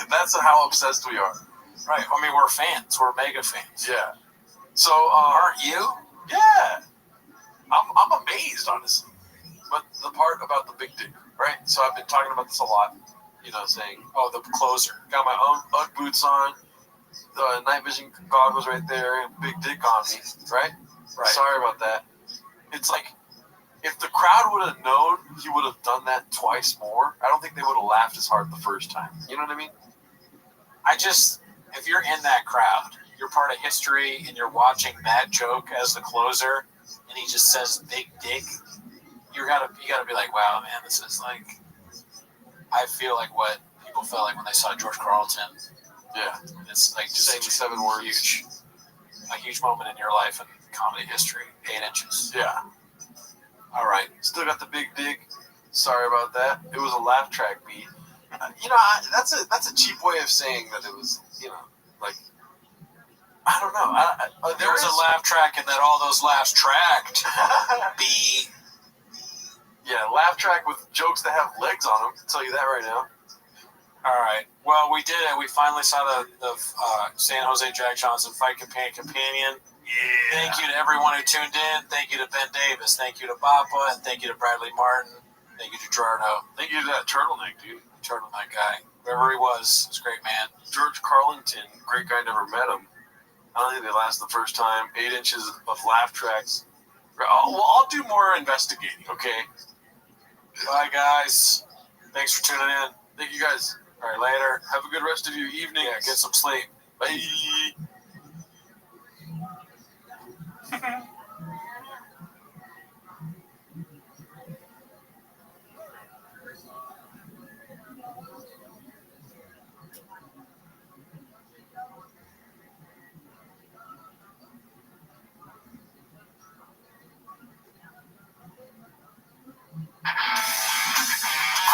That's how obsessed we are. Right. I mean, we're fans. We're mega fans. Yeah. So, aren't you? Yeah. I'm amazed, honestly. But the part about the big dick, right? So I've been talking about this a lot, saying, oh, the closer. Got my own UGG boots on, the night vision goggles right there, and big dick on me, right? Right. Sorry about that. It's like, if the crowd would have known he would have done that twice more, I don't think they would have laughed as hard the first time. You know what I mean? If you're in that crowd, you're part of history, and you're watching that joke as the closer, and he just says big dick, you gotta be like, wow, man, this is like, I feel like what people felt like when they saw George Carlton. Yeah. It's like just saying 7 words. A huge moment in your life in comedy history. 8 inches. Yeah. All right, still got the big dig. Sorry about that. It was a laugh track beat. That's a cheap way of saying that it was, like, I don't know. There was a laugh track and that all those laughs tracked. B. Yeah, laugh track with jokes that have legs on them. I'll tell you that right now. All right. Well, we did it. We finally saw the San Jose Jack Johnson fight companion. Yeah. Thank you to everyone who tuned in. Thank you to Ben Davis. Thank you to Bappa. And thank you to Bradley Martin. Thank you to Gerardo. Thank you to that turtleneck, dude. Turtleneck guy. Whoever he was a great man. George Carlington, great guy, never met him. I don't think they last the first time. 8 inches of laugh tracks. I'll do more investigating, okay? Bye, guys. Thanks for tuning in. Thank you, guys. All right, later. Have a good rest of your evening. Yeah, get some sleep. Bye.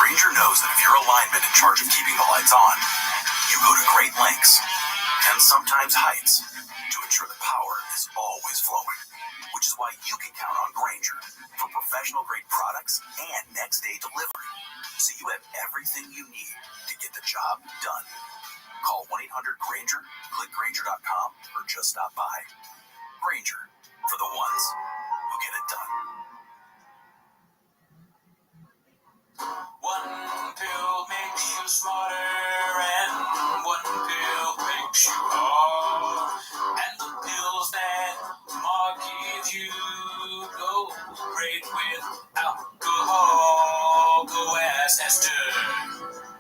Granger knows that if you're a lineman in charge of keeping the lights on, you go to great lengths, and sometimes heights, to ensure the power is always flowing. Which is why you can count on Granger for professional-grade products and next-day delivery, so you have everything you need to get the job done. Call 1-800-GRANGER, click Granger.com, or just stop by. Granger, for the ones who get it done. One pill makes you smarter, and one pill makes you hard. And the pills that Ma gives you go great with alcohol. Go ask Esther,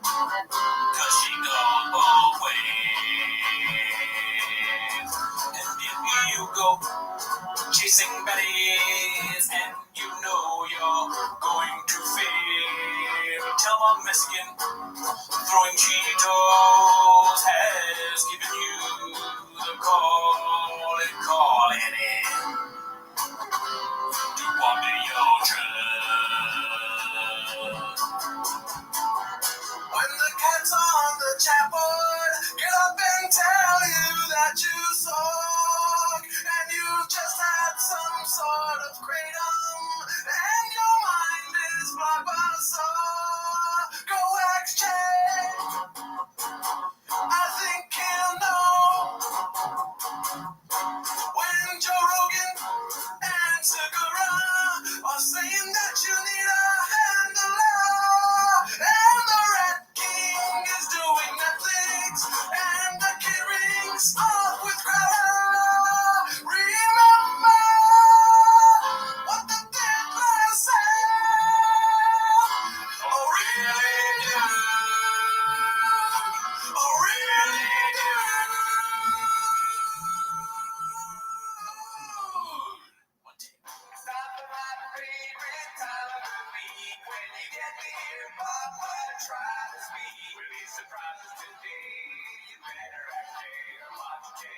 'cause she gone both ways. And if you go chasing baddies and you know you're going to fail, tell a Mexican throwing Cheetos has given you the call and call it in. Do one of your drugs. When the cat's on the chatboard, get up and tell you that you suck, and you just had some sort of kratom, and your mind is blockbuster. Go exchange. I think he'll know when Joe Rogan and Segura are saying that you need a handler, and the Rat King is doing Netflix, and the kid rings off with Crowder. Remember what the Diddler said? Oh, really do. Oh, really do. Stop my favorite time of the week when you get to hear Papa try to speak. With these surprises today, you better actually watch 10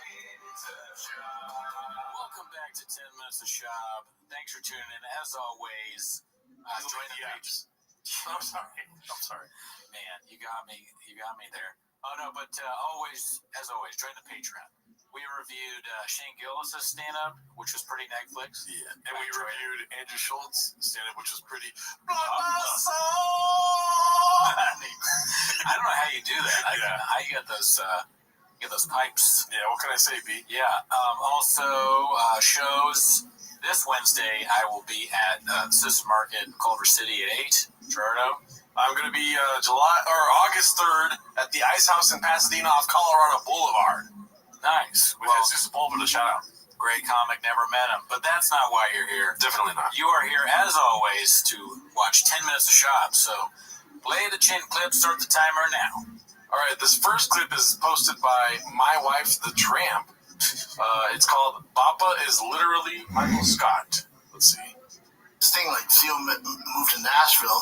minutes of Shop. Welcome back to 10 Minutes of Shop. Thanks for tuning in. As always, join the page. I'm sorry. Man, you got me there. Oh, no, but as always, join the Patreon. We reviewed Shane Gillis' stand-up, which was pretty Netflix. Yeah, and we reviewed Andrew Schultz's stand-up, which was pretty I don't know how you do that. How you get those pipes. Yeah, what can I say, B? Yeah. Also, shows this Wednesday. I will be at System Market, Culver City at 8. Gerardo. I'm going to be August 3rd at the Ice House in Pasadena off Colorado Boulevard. Nice. With Jesus Pulver to shout out. Great comic, never met him. But that's not why you're here. Definitely not. You are here, as always, to watch 10 Minutes of Shop. So play the chin clip, start the timer now. All right, this first clip is posted by My Wife the Tramp. It's called Bappa is Literally Michael Scott. Let's see. This thing, like, Theo moved to Nashville,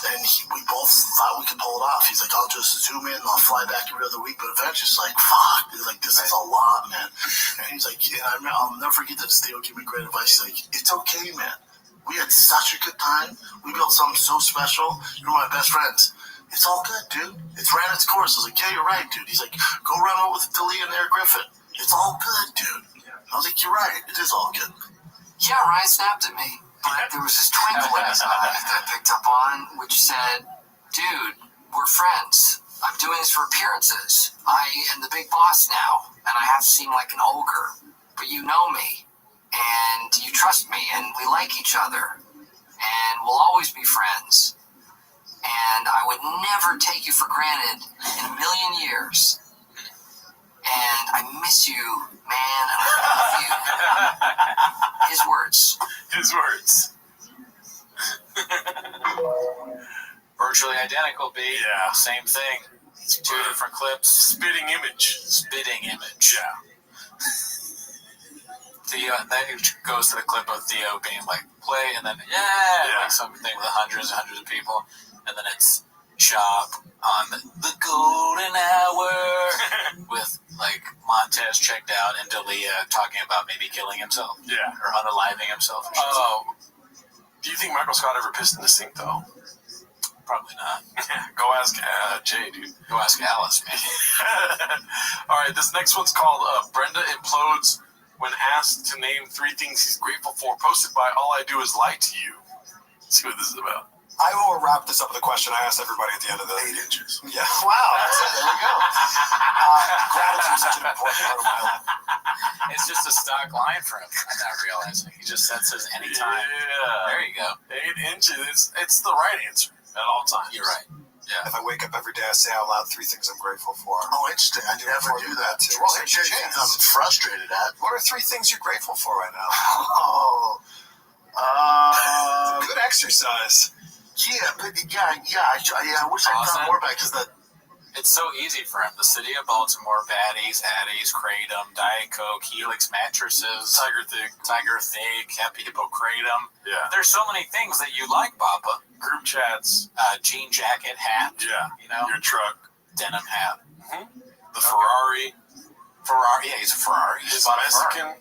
and we both thought we could pull it off. He's like, I'll just zoom in, and I'll fly back every other week. But eventually, it's like, fuck, dude, like, this is a lot, man. And he's like, I'll never forget this. Theo gave me great advice. He's like, it's okay, man. We had such a good time. We built something so special. You're my best friends. It's all good, dude. It's ran its course. I was like, yeah, you're right, dude. He's like, go run out with Dalia and Eric Griffin. It's all good, dude. I was like, you're right. It is all good. Yeah, Ryan snapped at me. But there was this twinkle in his eye that I picked up on, which said, dude, we're friends. I'm doing this for appearances. I am the big boss now, and I have to seem like an ogre. But you know me, and you trust me, and we like each other, and we'll always be friends. And I would never take you for granted in a million years. And I miss you, man, and I love you. His words. His words. Virtually identical, B. Yeah. Same thing. It's two different clips. Spitting image. Spitting image. Yeah. Theo, then it goes to the clip of Theo being like, play, and then, like something with hundreds and hundreds of people. And then it's Shop on the golden hour with like Montez checked out and Dalia talking about maybe killing himself. Yeah. Or unaliving himself. Oh. Do you think Michael Scott ever pissed in the sink, though? Probably not. Go ask Jay, dude. Go ask Alice, man. All right, this next one's called Brenda Implodes when asked to name 3 things he's grateful for, posted by All I Do Is Lie to You. Let's see what this is about. I will wrap this up with a question I asked everybody at the end of the 8 inches. Yeah. Wow. That's it. There we go. Gratitude is such an important part of my life. It's just a stock line for him. I'm not realizing. He just sets his anytime. Yeah. There you go. 8 inches. It's the right answer at all times. You're right. Yeah. If I wake up every day, I say out loud 3 things I'm grateful for. Oh, interesting. I never do that too. Well, There's things I'm frustrated at. What are 3 things you're grateful for right now? Good exercise. Yeah, but I wish I'd done more back because that. It's so easy for him. The city of Baltimore, Baddies, Addies, Kratom, Diet Coke, Helix mattresses, Tiger Thick, Happy Hippocratum. Yeah. There's so many things that you like, Papa. Group chats. Jean jacket, hat. Yeah. You know? Your truck. Denim hat. Mm-hmm. The Ferrari. Yeah, he's a Ferrari. His Mexican.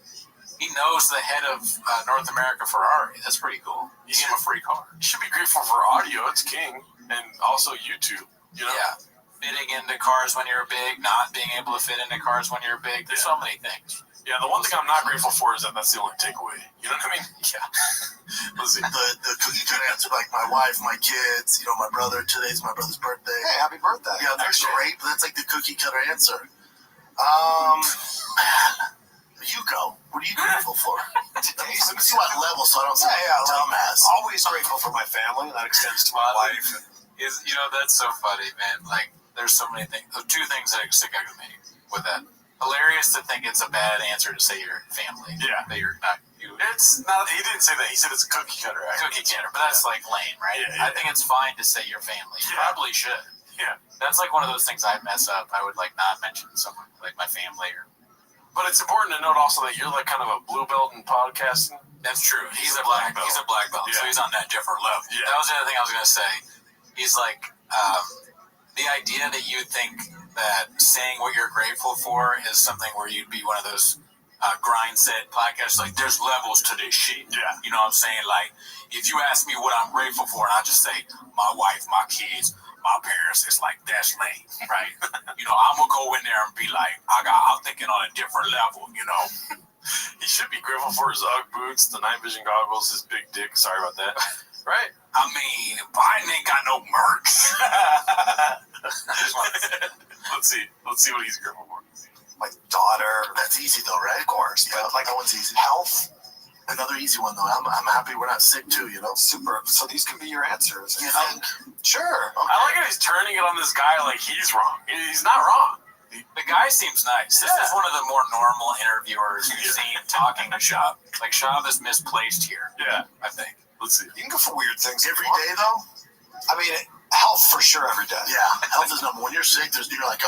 He knows the head of North America Ferrari. That's pretty cool. You give him a free car. You should be grateful for audio. It's king. And also YouTube. You know? Yeah. Fitting into cars when you're big, not being able to fit into cars when you're big. There's so many things. Yeah, the one thing I'm not grateful for is that that's the only takeaway. You know what I mean? Yeah. Let's see. The cookie cutter answer, like my wife, my kids, my brother. Today's my brother's birthday. Hey, happy birthday. Yeah, that's great, but that's like the cookie cutter answer. You go. What are you grateful for? Let me see what level, so I don't sound dumbass. Always grateful for my family, and that extends to my wife. That's so funny, man. Like, there's so many things. 2 things that stick out to me with that. Hilarious to think it's a bad answer to say your family. Yeah. That you're not. It's not. He didn't say that. He said it's a cookie cutter. Cookie cutter, but that's like lame, right? Yeah. I think it's fine to say your family. You probably should. Yeah. That's like one of those things I mess up. I would like not mention someone like my family or. But it's important to note also that you're like kind of a blue belt in podcasting. That's true. He's a black belt. He's a black belt, so he's on that different level. Yeah. That was the other thing I was going to say. He's like, the idea that you think that saying what you're grateful for is something where you'd be one of those grind set podcasts, like there's levels to this shit. Yeah. You know what I'm saying? Like, if you ask me what I'm grateful for, and I just say, my wife, my kids, my parents, it's like, that's lame, right? I'm going to go in there and be like, I'm thinking on a different level, He should be grateful for his UGG boots, the night vision goggles, his big dick. Sorry about that. Right? I mean, Biden ain't got no merch. Let's see what he's grateful for. My daughter. That's easy though, right? Of course. Yeah, But that one's easy. Health. Another easy one though. I'm happy we're not sick too. Super. So these can be your answers. You think? Sure. Okay. I like how he's turning it on this guy like he's wrong. He's not wrong. The guy seems nice. This is one of the more normal interviewers you've seen talking to Shab. Like, Shab is misplaced here. Yeah. I think. Let's see. You can go for weird things Every day though? I mean, health for sure every day. Yeah, health is number one. When you're sick, you're like,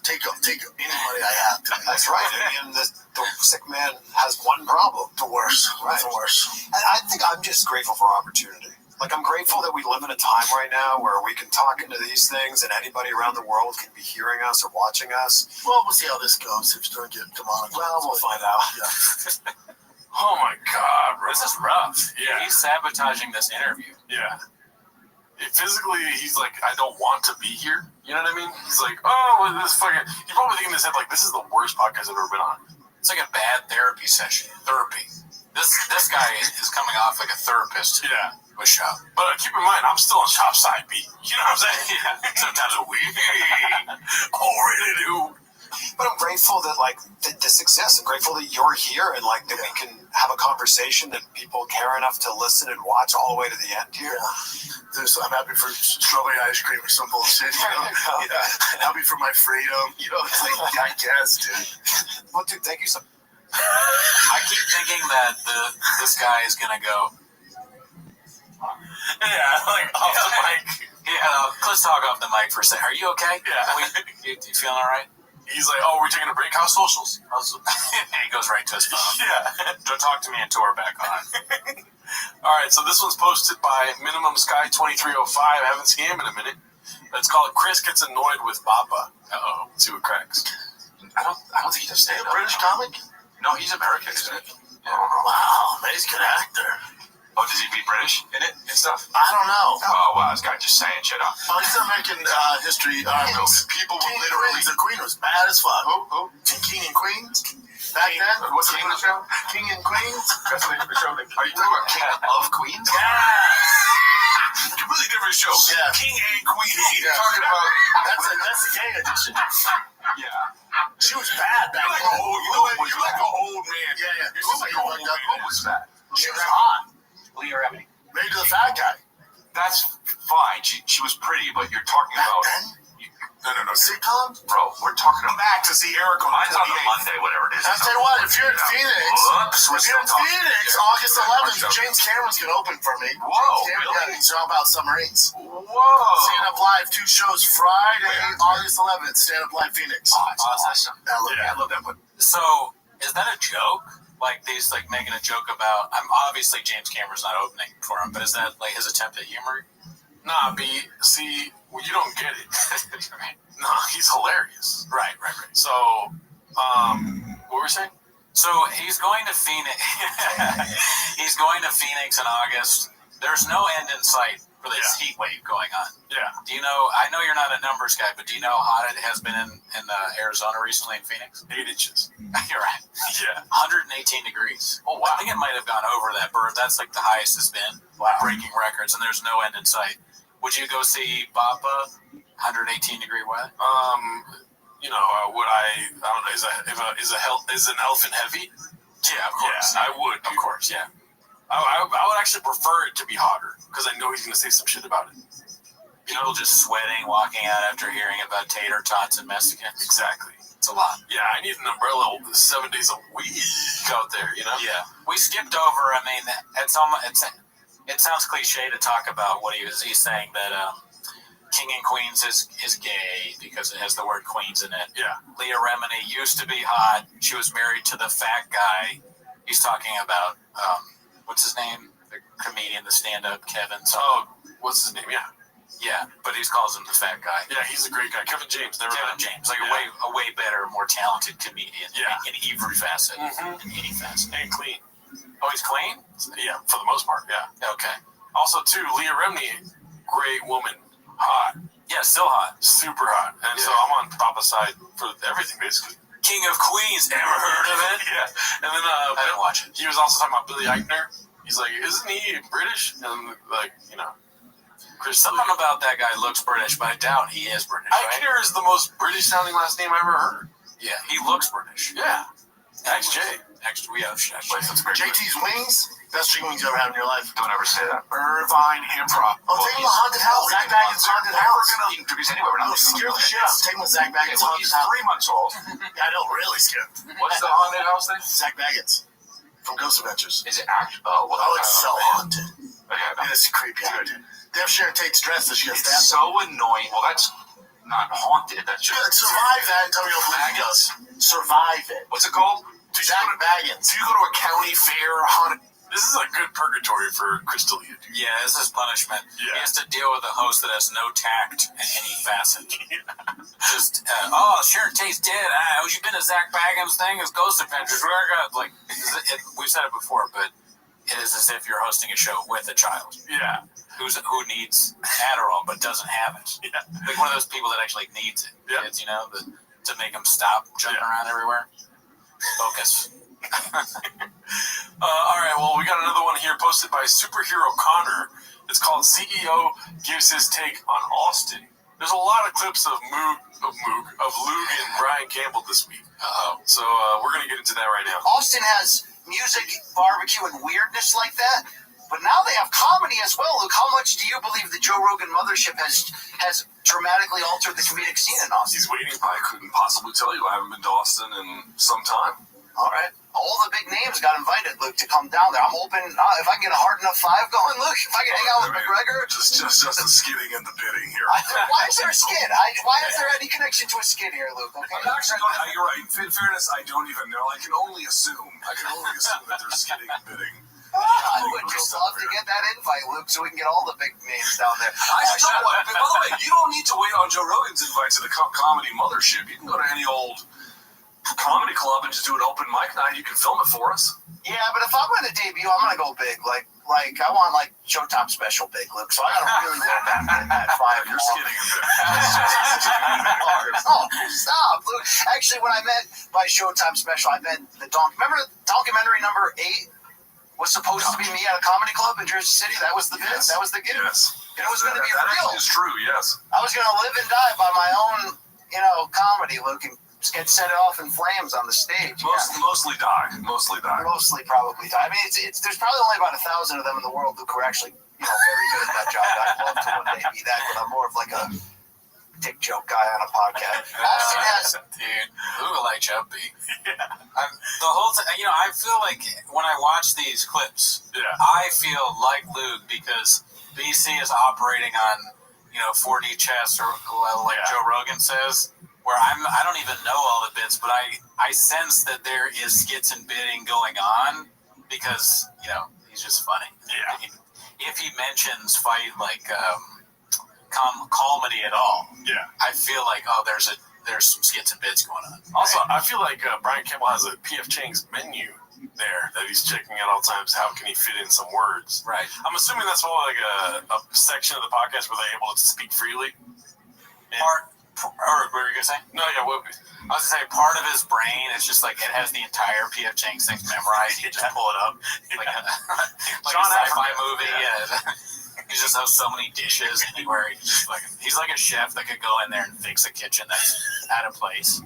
take any money I have. That's right. I mean, the sick man has one problem. The worst. Right. The worst. And I think I'm just grateful for opportunity. Like, I'm grateful that we live in a time right now where we can talk into these things and anybody around the world can be hearing us or watching us. Well, we'll see how this goes. If you don't get demonic. Well, we'll find out. Yeah. Oh my God, bro. This is rough. Yeah. He's sabotaging this interview. Yeah. Physically, he's like, I don't want to be here. You know what I mean? He's like, oh, this fucking. You're probably thinking in his head, like, this is the worst podcast I've ever been on. It's like a bad therapy session. Therapy. This guy is coming off like a therapist. Yeah. With Shop. But keep in mind, I'm still on Shop side B. You know what I'm saying? Yeah. Sometimes we already do. But I'm grateful that like this exists. I'm grateful that you're here and like that we can have a conversation that people care enough to listen and watch all the way to the end here. I'm happy for strawberry ice cream or some bullshit. You know? Yeah. Happy for my freedom. You know, it's like I guess, dude. Well, dude, thank you so. I keep thinking that this guy is gonna go. Yeah, like off the mic. Yeah, let's talk off the mic for a second. Are you okay? Yeah. You feeling all right? He's like, oh, we're taking a break. How's socials? He goes right to his phone. Yeah. Don't talk to me until we're back on. All right, so this one's posted by Minimum Sky 2305. I haven't seen him in a minute. It's called Chris Gets Annoyed with Papa. Uh-oh. Let's see what cracks. I don't think he does stand up. British comic? No, he's American, isn't it? Yeah. Wow, man, he's a good actor. Oh, does he be British in it and stuff? I don't know. Oh, wow, this guy just saying shit up. Oh, he's American history. People will literally... The Queen was bad as fuck. Who? King and Queens? Back then? What's the name of the show? King and Queens? That's the name of the show. Are you talking about King of Queens? Yes! Completely different show. Yeah. King and Queen. Yeah. Talking about... That's the gay edition. Yeah. She was bad back then. You're like an old man. Yeah. You're just like an old man. Who was that? She was hot. ViralRabbi. Maybe the fat guy. That's fine. She was pretty, but you're talking Back about... then? No. Sitcom? Bro, we're talking about... Back to see Eric on Mine's the on the 28th. Monday, whatever it is. I'll tell you what, if you're in Phoenix, August 11th, Yeah. James Cameron's going to open for me. Whoa, Yeah, he's talking about submarines. Whoa. Stand Up Live, 2 shows Friday, August 11th, Stand Up Live Phoenix. Oh, that's awesome. I love that one. So, is that a joke? Like, he's like making a joke about... obviously James Cameron's not opening for him, but is that like his attempt at humor? Nah, B. See, well, you don't get it. Nah, he's hilarious. Right. So, what were we saying? So he's going to Phoenix. He's going to Phoenix in August. There's no end in sight for this heat wave going on. Yeah. Do you know? I know you're not a numbers guy, but do you know how hot it has been in Arizona recently in Phoenix? 8 inches. You're right. Yeah. 118 degrees. Oh wow! I think it might have gone over that bird. That's like the highest it's been. Wow. Breaking records, and there's no end in sight. Would you go see Papa? 118 degree weather. You know, would I don't know. Is an elephant heavy? Yeah, of course. Yeah, I would. Of course, yeah. I would actually prefer it to be hotter because I know he's going to say some shit about it. People just sweating, walking out after hearing about tater tots and Mexicans. Exactly. It's a lot. Yeah, I need an umbrella 7 days a week out there, you know? Yeah. We skipped over, I mean, it sounds cliche to talk about what he's saying that King and Queens is gay because it has the word Queens in it. Yeah. Leah Remini used to be hot. She was married to the fat guy. He's talking about, what's his name? The comedian, the stand-up, Kevin. Oh, what's his name? Yeah. Yeah, but he calls him the fat guy. Yeah, he's a great guy. Kevin James. Like a way better, more talented comedian. Yeah. In every facet. Mm-hmm. In any facet. And clean. Oh, he's clean? Yeah, for the most part, yeah. Okay. Also, too, Leah Remini, great woman. Hot. Yeah, still hot. Super hot. And so I'm on Papa's side for everything, basically. King of Queens, ever heard of it? Yeah. And then I didn't watch it. He was also talking about Billy Eichner. He's like, isn't he British? And like, you know. Something about that guy looks British, but I doubt he is British. Eichner is the most British sounding last name I ever heard. Yeah, he looks British. Yeah. XJ. JT's Wings? Best chicken wings you ever had in your life. Don't ever say that. Irvine Improv. Oh, take him to Haunted House. Zach Bagans' Haunted House. He can introduce anywhere. No, scare the shit out. Take him to Zach Bagans' Haunted He's House. 3 months old. Yeah, I know, really scared. What's the haunted house thing? Zach Bagans from Ghost Adventures. Is it actually? Oh, well, it's so haunted. Okay, it's creepy. They have Sharon Tate's dress that she has It's so annoying. Well, that's not haunted. That's just survive that and tell me what it does. Survive it. What's it called? Zach Bagans. Do you go to a county fair haunted? This is a good purgatory for Crystalia, dude. Yeah, this is punishment. Yeah. He has to deal with a host that has no tact in any facet. Just, Sharon Tate's dead. Oh, you been to Zach Bagham's thing? His Ghost Adventures. Like, we've said it before, but it is as if you're hosting a show with a child. Yeah. Who needs Adderall but doesn't have it. Yeah. Like one of those people that actually needs it. Yeah. Kids, to make them stop jumping around everywhere. Focus. All right, well, we got another one here posted by Superhero Connor. It's called CEO Gives His Take on Austin. There's a lot of clips of Luke and Brian Campbell this week. So we're going to get into that right now. Austin has music, barbecue, and weirdness like that. But now they have comedy as well. Luke, how much do you believe the Joe Rogan mothership has dramatically altered the comedic scene in Austin? He's waiting. I couldn't possibly tell you. I haven't been to Austin in some time. All right. All the big names got invited, Luke, to come down there. I'm hoping if I can get a hard enough five going, Luke, if I can hang out with McGregor. Just the skidding and the bidding here. Why is there a skid? Why is there any connection to a skid here, Luke? Okay. Actually, you're right. In fairness, I don't even know. I can only assume that there's skidding and bidding. I would just love to get that invite, Luke, so we can get all the big names down there. By the way, you don't need to wait on Joe Rogan's invite to the comedy mothership. You can go to any old comedy club and just do an open mic night. You can film it for us. Yeah, but if I'm going to debut, I'm going to go big. Like I want Showtime special big, Luke. So I got to really work that five. You're skidding a bit. Oh, stop, Luke. Actually, when I meant by Showtime special, I meant the remember documentary number 8 was supposed to be me at a comedy club in Jersey City? That was the bit. That was the gig. Yes. It was going to be that real. That is true, yes. I was going to live and die by my own, comedy, Luke, and get set off in flames on the stage. Mostly die. Mostly probably die. I mean, it's there's probably only about 1,000 of them in the world who are actually, very good at that job. I'd love to one day be that, but I'm more of like a dick joke guy on a podcast. Austin has, dude, who will I joke be? The whole thing, I feel like when I watch these clips, I feel like Luke because BC is operating on, 4D chess or like Joe Rogan says, where I don't even know all the bits, but I sense that there is skits and bidding going on because, he's just funny. Yeah. If he mentions fight like comedy at all, I feel like there's some skits and bits going on. Also, I feel like Brian Campbell has a P.F. Chang's menu there that he's checking at all times. How can he fit in some words? Right. I'm assuming that's more like a section of the podcast where they're able to speak freely. Or what were you gonna say? No, yeah. What, I was gonna say part of his brain is just like it has the entire P.F. Chang's things memorized. You just pull it up like a sci-fi movie. Yeah. He just has so many dishes anywhere. He's like a chef that could go in there and fix a kitchen that's out of place.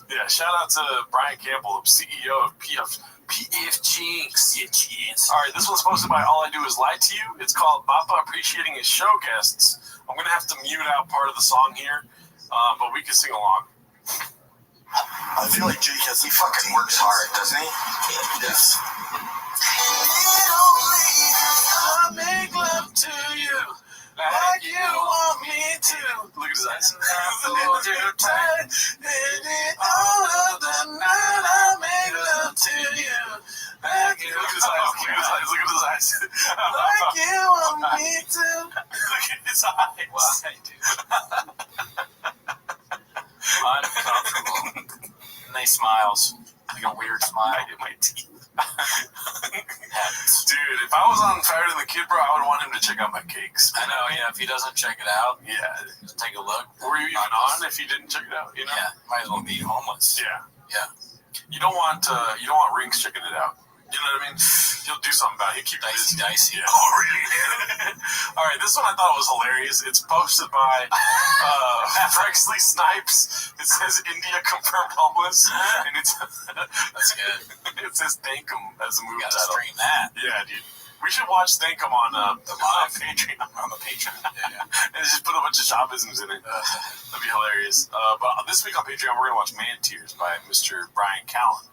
Yeah, shout out to Brian Campbell, CEO of PF Chinks. All right, this one's posted by All I Do Is Lie to You. It's called Bappa Appreciating His Show Guests. I'm going to have to mute out part of the song here, but we can sing along. I feel like Jake he fucking works hard, doesn't he? Yes. I make love to you like you want me to. Look at his eyes. Hold you tight, baby, all of the night I make love to you. Like you look at his eyes. Look at his eyes. Like you want me to. Look at his eyes. Why, dude? Uncomfortable. And they smiles. Like a weird smile. I hit my teeth. Dude, if I was on Fire than the Kid, bro, I would want him to check out my cakes. I know, if he doesn't check it out, just take a look. Were you even on if you didn't check it out? Yeah, might as well be homeless. Yeah. You don't want Rings checking it out. You know what I mean? He'll do something about it. He'll keep it dicey. Yeah. Oh, really? All right, this one I thought was hilarious. It's posted by Frexley Snipes. It says India confirmed homeless, and it's that's good. It says thank him as a movie title. Gotta stream that. Yeah, dude. We should watch Thank Him on the live Patreon. On the Patreon. Yeah. And just put a bunch of Chavisms in it. That'd be hilarious. But this week on Patreon, we're gonna watch Man Tears by Mr. Brian Callen.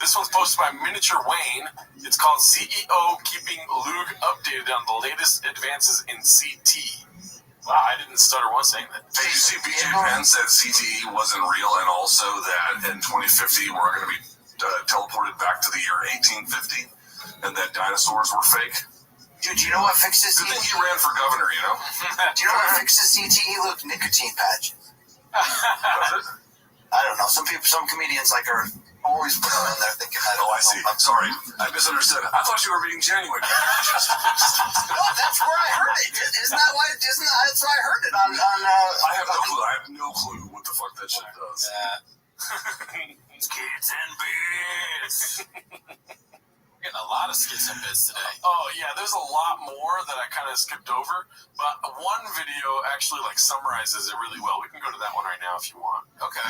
This one's posted by Miniature Wayne. It's called CEO Keeping Lug Updated on the Latest Advances in CT. Wow, I didn't stutter once saying that. Hey, you see BJ Penn said CTE wasn't real and also that in 2050 we're going to be teleported back to the year 1850 and that dinosaurs were fake? Dude, do you know what fixes Good thing he ran for governor, you know? Do you know what fixes CTE? Look, nicotine patches. I don't know. Some comedians are always putting them in there thinking that. Oh, I see. I'm sorry. I misunderstood. I thought you were being genuine. No, that's where I heard it. Isn't that why? That's why I heard it on. I have no clue. I have no clue what the fuck that shit does. Skits and bits. Getting a lot of skits and bits today. Oh yeah, there's a lot more that I kind of skipped over, but one video actually summarizes it really well. We can go to that one right now if you want. Okay.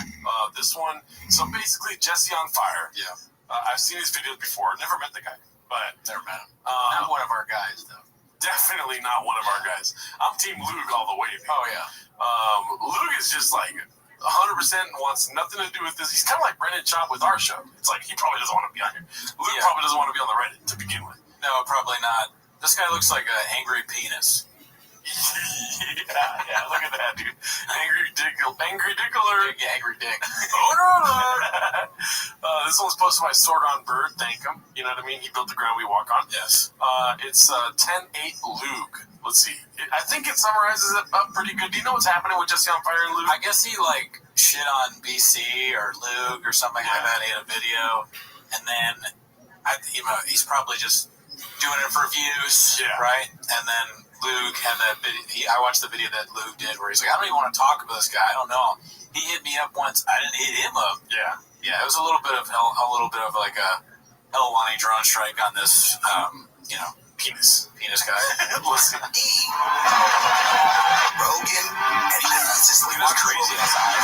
This one. So basically, Jesse on Fire. Yeah. I've seen his videos before. Never met the guy, but never met him. Not one of our guys though. Definitely not one of our guys. I'm Team Luke all the way. Man. Oh yeah. Luke is just 100% wants nothing to do with this. He's kind of like Brendan Chop with our show. It's he probably doesn't want to be on here. Luke probably doesn't want to be on the Reddit to begin with. No, probably not. This guy looks like an angry penis. yeah, look at that, dude. Angry dickler. Yeah, angry dick. Oh, no. This one's posted by Sword on Bird. Thank him. You know what I mean? He built the ground we walk on. Yes. It's 10-8 Luke. Let's see. I think it summarizes it up pretty good. Do you know what's happening with Jesse on Fire and Luke? I guess he shit on BC or Luke or something like that. He had a video, and then he's probably just doing it for views, right? And then Luke had that video. I watched the video that Luke did where he's like, I don't even want to talk about this guy. I don't know. He hit me up once. I didn't hit him up. Yeah. Yeah. It was a little bit of a Helwani drone strike on this, penis guy. Listen. Rogan, He was crazy inside.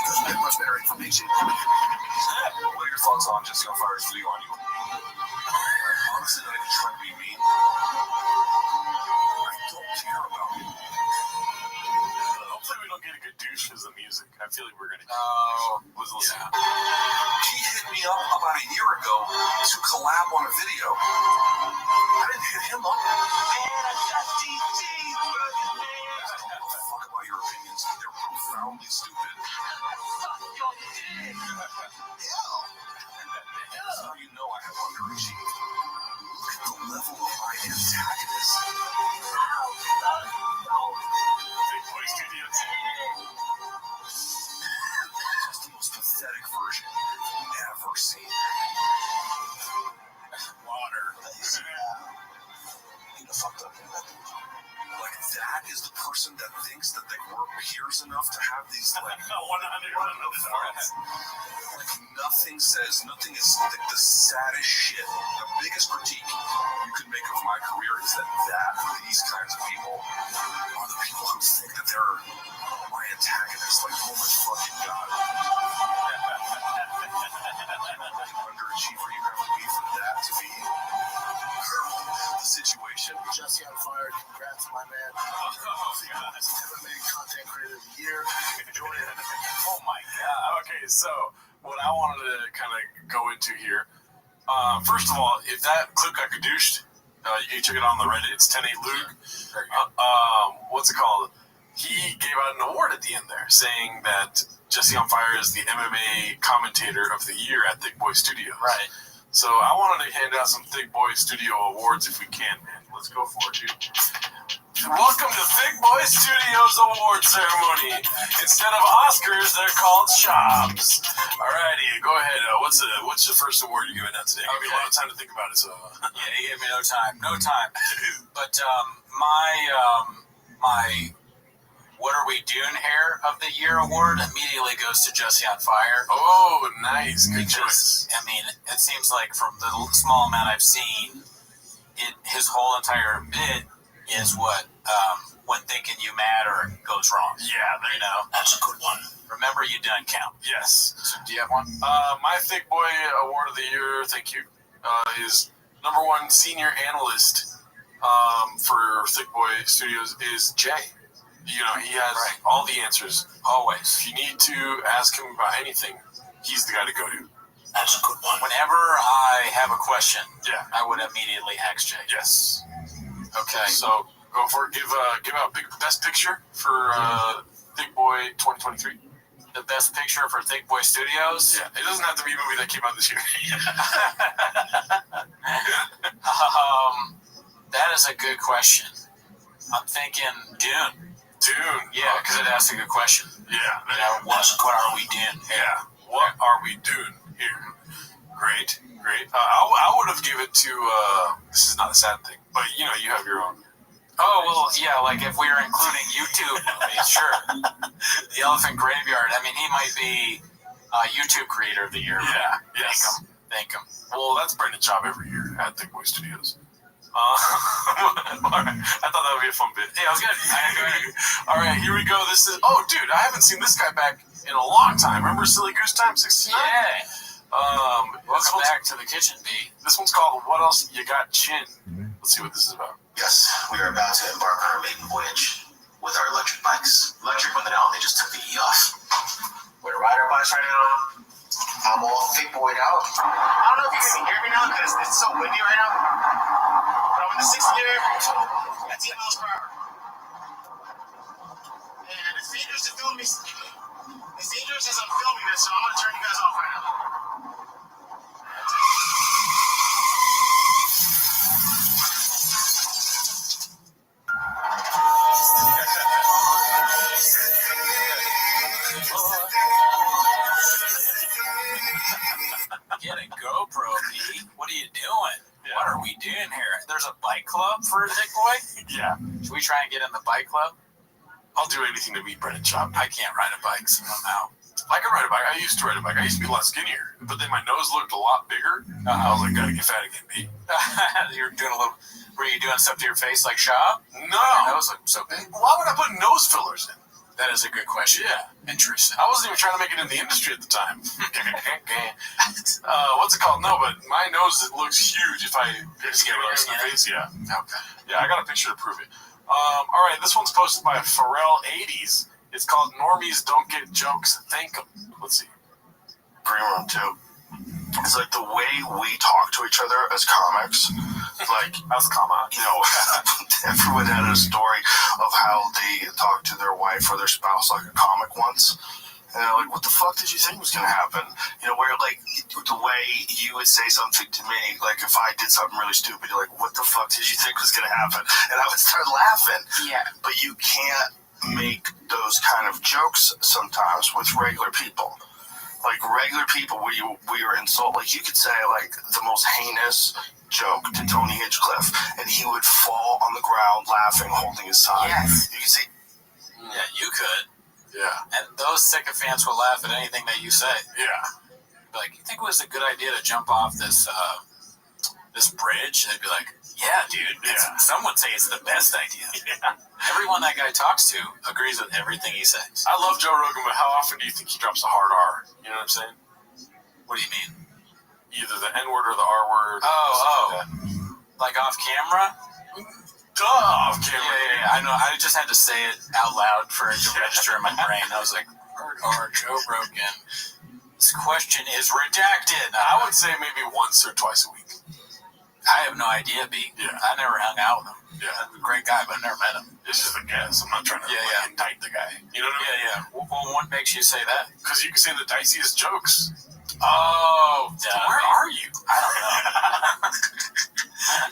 because we have much better information. What are your thoughts on Jesse on Fire's video on you? Honestly, not even trying to be mean. I don't care about you. Hopefully we don't get a good douche as the music. I feel like we're going to listen. He hit me up about a year ago to collab on a video. I didn't hit him up. Your opinions, they're profoundly stupid. That's how you know I have underachieved. Look at the level of my antagonist. Big Boy Studios. That's the most pathetic version you've ever seen. Water. Fucked up, that is the person that thinks that they were peers enough to have these 100 thoughts. Nothing is the saddest shit. The biggest critique you could make of my career is that these kinds of people are the people who think that they're my antagonists. Oh my fucking god. Underachiever, you have to be for that to be the situation. Jesse on Fire, congrats, my man. MMA content creator of the year. Enjoy it. Oh my god. Okay, so what I wanted to kind of go into here. First of all, if that clip got cadooshed, you can check it on the Reddit. It's 10-8 Luke. What's it called? He gave out an award at the end there, saying that Jesse on Fire is the MMA commentator of the year at Thick Boy Studios. Right. So I wanted to hand out some Thick Boy Studio awards if we can, man. Let's go for it, dude. Welcome to Thick Boy Studios award ceremony. Instead of Oscars, they're called Chops. Alrighty, go ahead. What's the first award you're giving out today? Give me a lot of time to think about it. So yeah, you gave me no time. But my What Are We Doing Here of the Year award immediately goes to Jesse on Fire. Oh, nice. Good choice. I mean, it seems like from the small amount I've seen, his whole entire bit is what when thinking you matter goes wrong. Yeah, that's a good one. Remember, you done count. Yes. So do you have one? My Thick Boy Award of the Year, thank you, is #1 senior analyst for Thick Boy Studios is Jay. He has all the answers always. If you need to ask him about anything, he's the guy to go to. That's a good one. Whenever I have a question, I would immediately ask Jay. Yes. Okay. So go for it. Give out best picture for Thick Boy 2023. The best picture for Thick Boy Studios? Yeah, it doesn't have to be a movie that came out this year. That is a good question. I'm thinking Dune. Dune? Yeah, because it asks a good question. Yeah. You know, what are we doing? Yeah. What are we doing here? Great. I would have given it to, this is not a sad thing, but you have your own. Oh, well, yeah, like if we were including YouTube movies, sure. The Elephant Graveyard, I mean, he might be YouTube Creator of the Year. Yeah, yes. Thank him. Well, that's Brendan Schaub every year at Thick Boy Studios. All right. I thought that would be a fun bit. Yeah, it was good. All right, here we go. This is, oh, dude, I haven't seen this guy back in a long time. Remember Silly Goose Time 69? Yeah. Welcome back to the kitchen, B. This one's called What Else You Got Chin. Let's see what this is about. Yes, we are about to embark on our maiden voyage with our electric bikes. Electric went down, they just took the E off. We're to ride our bikes right now. I'm all thick boyed out. I don't know if you can hear me now because it's so windy right now. But I'm in the 6th gear at 10 miles per hour. And it's dangerous to film me. It's dangerous as I'm filming this, so I'm going to turn you guys off right now. Get a GoPro, B. What are you doing? Yeah. What are we doing here? There's a bike club for Thick Boy? Yeah. Should we try and get in the bike club? I'll do anything to beat Brendan Schaub. I can't ride a bike, so I'm out. I can ride a bike. I used to ride a bike. I used to be a lot skinnier, but then my nose looked a lot bigger. I was like, gotta get fat again, B. You're doing a little... Were you doing stuff to your face like Schaub? No. Your nose looked so big. Why would I put nose fillers in? That is a good question. Yeah. Interesting. I wasn't even trying to make it in the industry at the time. What's it called? No, but my nose, it looks huge if I get it on my face. Yeah. Okay. Yeah, I got a picture to prove it. All right, this one's posted by Pharrell80s. It's called Normies Don't Get Jokes, Thank 'em. Let's see. Green Room 2. It's like the way we talk to each other as comics. Like, as comics. Everyone had a story of how they talked to their wife or their spouse like a comic once. And they're like, what the fuck did you think was going to happen? Where, like, the way you would say something to me, like, if I did something really stupid, you're like, what the fuck did you think was going to happen? And I would start laughing. Yeah. But you can't make those kind of jokes sometimes with regular people. Like, regular people where we were insult, like, you could say, like, the most heinous joke to Tony Hinchcliffe, and he would fall on the ground laughing, holding his sign. Yes. You can say, yeah, you could. Yeah. And those sycophants will laugh at anything that you say. Yeah. Like, you think it was a good idea to jump off this this bridge? They'd be like, yeah, dude. Yeah. Some would say it's the best idea. Yeah. Everyone that guy talks to agrees with everything he says. I love Joe Rogan, but how often do you think he drops a hard R? You know what I'm saying? What do you mean? Either the N word or the R word. Like off camera? Off camera. Yeah. I know. I just had to say it out loud for it to register in my brain. I was like, Joe Rogan. This question is redacted. I would say maybe once or twice a week. I have no idea, B. Yeah. I never hung out with him. Yeah. Great guy, but I never met him. It's just a guess. I'm not trying to indict the guy. You know what I mean? Yeah. Well, what makes you say that? Because you can say the diciest jokes. Oh, where are you? I don't know.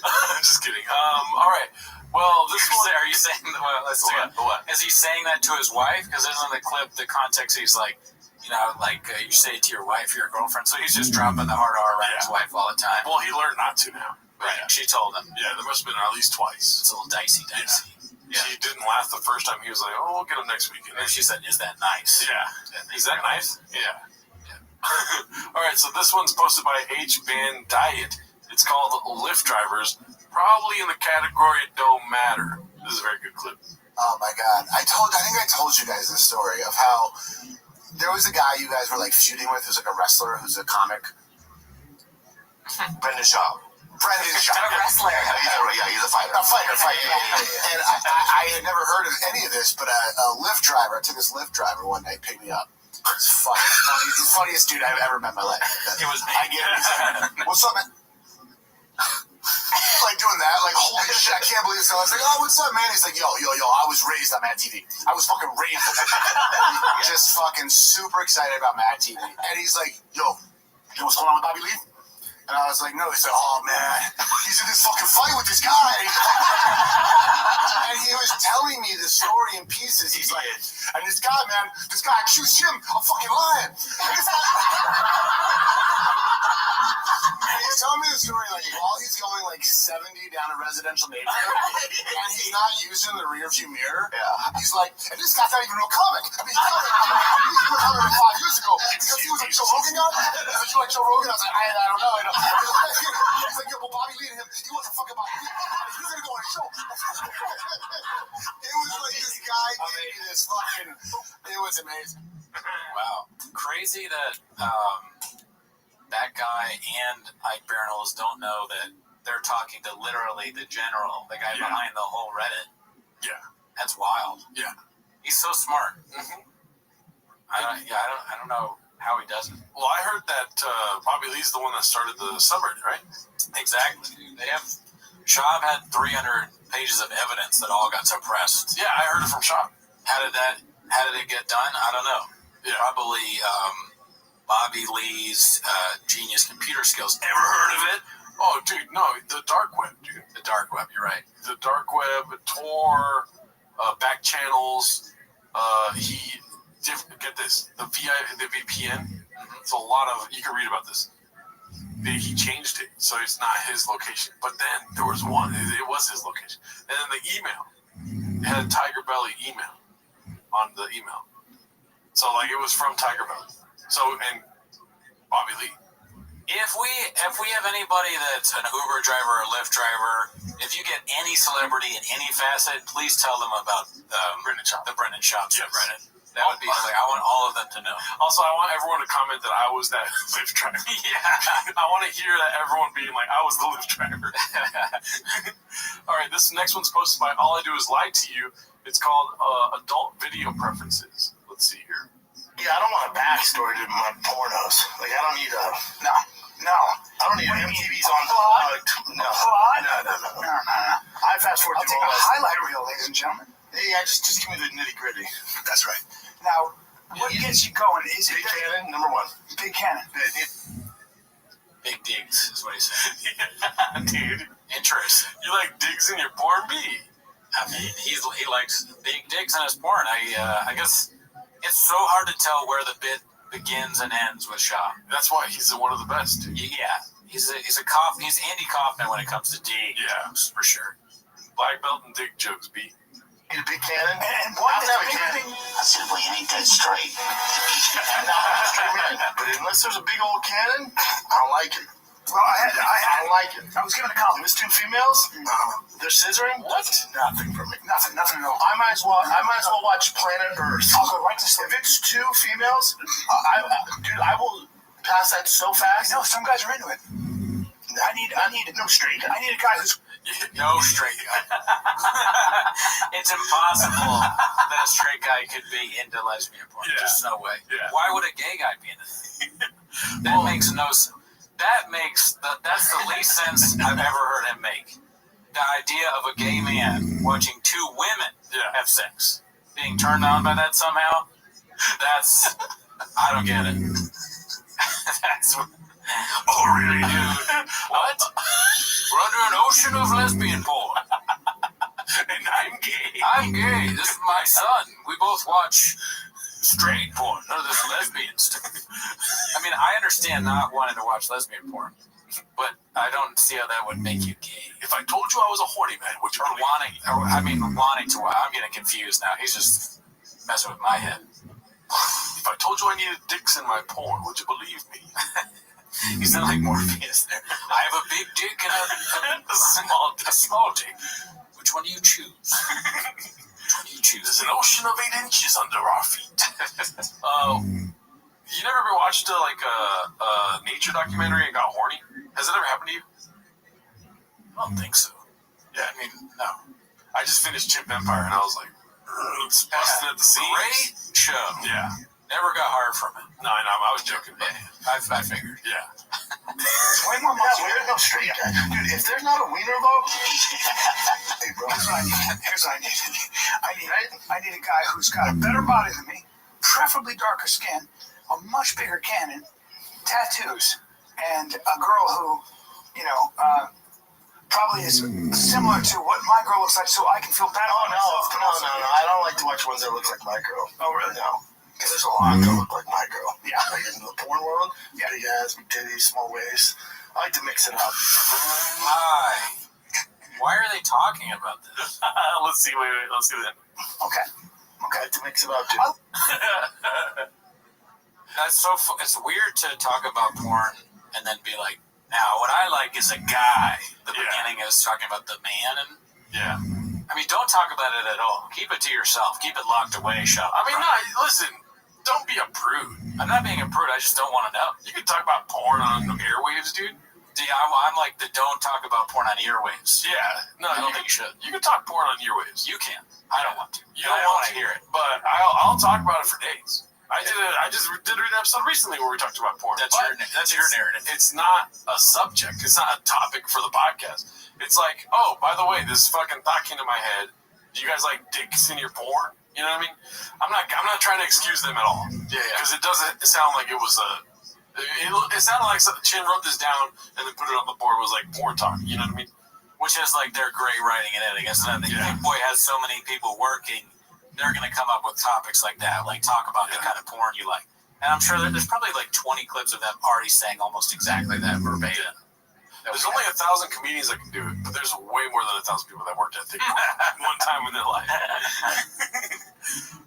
I'm just kidding. All right. Well, this one. Are you saying well, let's see. What? Is he saying that to his wife? Because isn't the clip the context? He's like, you say it to your wife or your girlfriend. So he's just dropping the hard R around his wife all the time. Well, he learned not to now. Right. Yeah. She told him. Yeah, there must have been at least twice. It's a little dicey. Yeah. She didn't laugh the first time. He was like, "Oh, we'll get him next week." And then she said, "Is that nice?" Yeah. Is that nice? Yeah. All right. So this one's posted by H Band Diet. It's called Lyft Drivers. Probably in the category it don't matter. This is a very good clip. Oh my God! I think I told you guys this story of how there was a guy you guys were like feuding with, who's like a wrestler, who's a comic. Brendan Schaub. A wrestler. Yeah, he's a fighter. Yeah. And I had never heard of any of this, but a Lyft driver, I took this Lyft driver one night, picked me up. It's funny. He's the funniest dude I've ever met in my life. It was me. I get it. What's up, man? Like doing that. Like, holy shit, I can't believe this. So I was like, oh, what's up, man? He's like, yo, I was raised on Mad TV. I was fucking raised on that. Just fucking super excited about Mad TV. And he's like, yo, you know what's going on with Bobby Lee? And I was like, no. He's like, oh, man, he's in this fucking fight with this guy. And he was telling me the story in pieces. He's like, and this guy accused him of fucking lying. And he's telling me the story, like, while he's going, like, 70 down a residential neighborhood, and he's not using the rearview mirror. Yeah. He's like, and this guy's not even a comic. I mean, he's a comic like 5 years ago. Because he was like Joe Rogan guy. He's like, you like Joe Rogan? I was like, I don't know. He's like, yo, well, Bobby Lee and him, he wasn't fucking Bobby Lee. He's gonna go on a show. It was like this guy gave me this fucking, it was amazing. Wow. Crazy that that guy and Ike Barinholtz don't know that they're talking to literally the general, the guy behind the whole Reddit. Yeah. That's wild. Yeah. He's so smart. Mm-hmm. I don't know how he does it. Well, I heard that Bobby Lee's the one that started the subreddit, right? Exactly. Shab had 300 pages of evidence that all got suppressed. Yeah, I heard it from Shab. How did it get done? I don't know. Yeah. Probably Bobby Lee's genius computer skills. Ever heard of it? Oh, dude, no, the dark web, dude. The dark web, you're right. The dark web, Tor, back channels. Get this, the VPN. It's a lot of, you can read about this. He changed it, so it's not his location. But then there was one, it was his location. And then the email, it had a Tiger Belly email on the email. So, like, it was from Tiger Belly. So, and Bobby Lee. If we have anybody that's an Uber driver or Lyft driver, if you get any celebrity in any facet, please tell them about the Brendan Schaub subreddit. That would be like, I want all of them to know. Also, I want everyone to comment that I was that Lyft driver. Yeah. I want to hear that everyone being like, I was the Lyft driver. All right, this next one's posted by All I Do Is Lie to You. It's called Adult Video Preferences. Let's see here. Yeah, I don't want a backstory to my pornos. Like, I don't need a... No. I don't need MTV's on... No. I fast forward through all that. Highlight reel, ladies and gentlemen. Yeah, just give me the nitty-gritty. That's right. Now, what gets you going? Is it Big Cannon, number one. Big Cannon. Big digs is what he said. Dude. Interesting. You like digs in your porn, B? I mean, he likes big digs in his porn. I guess it's so hard to tell where the bit begins and ends with Shaw. That's why he's one of the best, dude. Yeah. He's Andy Kaufman when it comes to dig jokes, for sure. Black belt and dig jokes, B. Need a big cannon? And one big thing. I simply ain't that straight. But unless there's a big old cannon, I don't like it. Well, I don't like it. I was giving a compliment. There's two females. They're scissoring. What? Nothing for me. Nothing at all. I might as well watch Planet Earth. I'll go right to sleep. If it's two females, dude, I will pass that so fast. No, some guys are into it. I need no straight. I need a guy who's no straight guy. It's impossible that a straight guy could be into lesbian porn. Yeah. There's no way. Yeah. Why would a gay guy be into it? That makes no sense. That's the least sense I've ever heard him make. The idea of a gay man watching two women have sex, being turned on by that somehow, I don't get it. Oh, really, dude? What? We're under an ocean of lesbian porn. And I'm gay. I'm gay. This is my son. We both watch straight porn. None of this lesbian stuff. I mean, I understand not wanting to watch lesbian porn, but I don't see how that would make you gay. If I told you I was a horny man, would you wanting to. I'm getting confused now. He's just messing with my head. If I told you I needed dicks in my porn, would you believe me? You sound like Morpheus there. I have a big dick and a small dick. Which one do you choose? There's an ocean of 8 inches under our feet. You never ever watched a nature documentary and got horny? Has it ever happened to you? I don't think so. Yeah, I mean, no. I just finished Chimp Empire and I was like, it's busting at the seams. Great show. Yeah. Never got hard from it. No, I was joking. But I figured. Yeah. It's way more muscle. There's no straight guy. Dude, if there's not a wiener involved, hey, bro. Here's what I need. I need a guy who's got a better body than me, preferably darker skin, a much bigger cannon, tattoos, and a girl who, probably is similar to what my girl looks like, so I can feel better. Oh, no. I don't like to watch ones that look like my girl. Oh, really? No. Because there's a lot that look like my girl. Yeah. Like in the porn world, big ass, big titties, small waist. I like to mix it up. Why are they talking about this? Let's see. Wait. Let's see that. Okay. I like to mix it up, too. That's so. It's weird to talk about porn and then be like, now what I like is a guy. The beginning is talking about the man, and I mean, don't talk about it at all. Keep it to yourself. Keep it locked away, shop. I mean, no. Listen. Don't be a prude. I'm not being a prude. I just don't want to know. You can talk about porn on airwaves, dude. I'm like the don't talk about porn on earwaves. Yeah. No, I don't think you should. You can talk porn on earwaves. You can. I don't want to. I don't want to hear it. But I'll talk about it for days. I just did an episode recently where we talked about porn. That's your narrative. It's not a subject. It's not a topic for the podcast. It's like, oh, by the way, this fucking thought came to my head. Do you guys like dicks in your porn? You know what I mean? I'm not trying to excuse them at all. Yeah. Because it doesn't sound like it was it sounded like Chin wrote this down and then put it on the board. It was like porn talk. You know what I mean? Which is like they're great writing and editing. And I think Big Boy has so many people working. They're going to come up with topics like that, like talk about the kind of porn you like. And I'm sure there's probably like 20 clips of them already saying almost exactly that verbatim. There's only 1,000 comedians that can do it, but there's way more than 1,000 people that worked at TikTok one time in their life.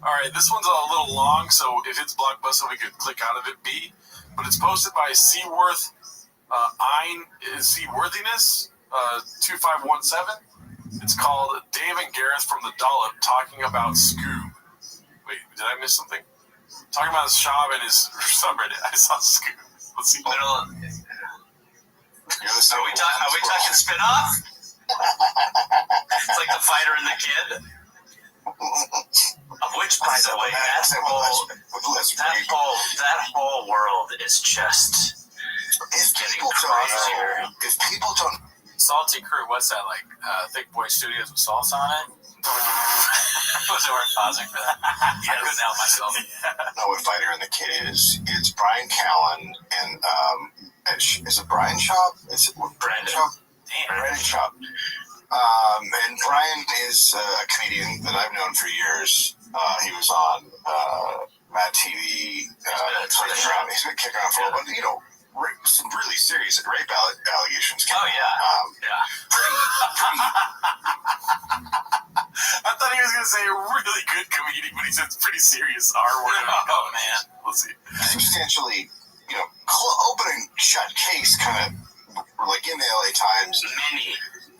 All right, this one's a little long, so if it's Blockbuster, we could click out of it, B. But it's posted by Seaworthiness 2517. It's called Dave and Gareth from the Dollop talking about Scoob. Wait, did I miss something? Talking about Shab and his subreddit. I saw Scoob. Let's see. Are we talking spin-off? It's like the fighter and the kid. Of which, by the way, that whole world is just getting crazier. If people don't... Salty Crew, what's that like? Thick Boy Studios with salsa on it? Was it worth pausing for that? Yes. I couldn't help myself. No, what Fighter and the Kid is Brian Callen and is it Brian Schaub? Is it Brandon Schaub? Brandon Schaub. And Brian is a comedian that I've known for years. He was on Mad TV. He's been kicking around for a while, some really serious rape allegations. Oh, yeah. I thought he was going to say a really good comedian, but he said it's pretty serious R-word. Oh, man. Let's see. Substantially, open and shut case kind of like in the LA Times.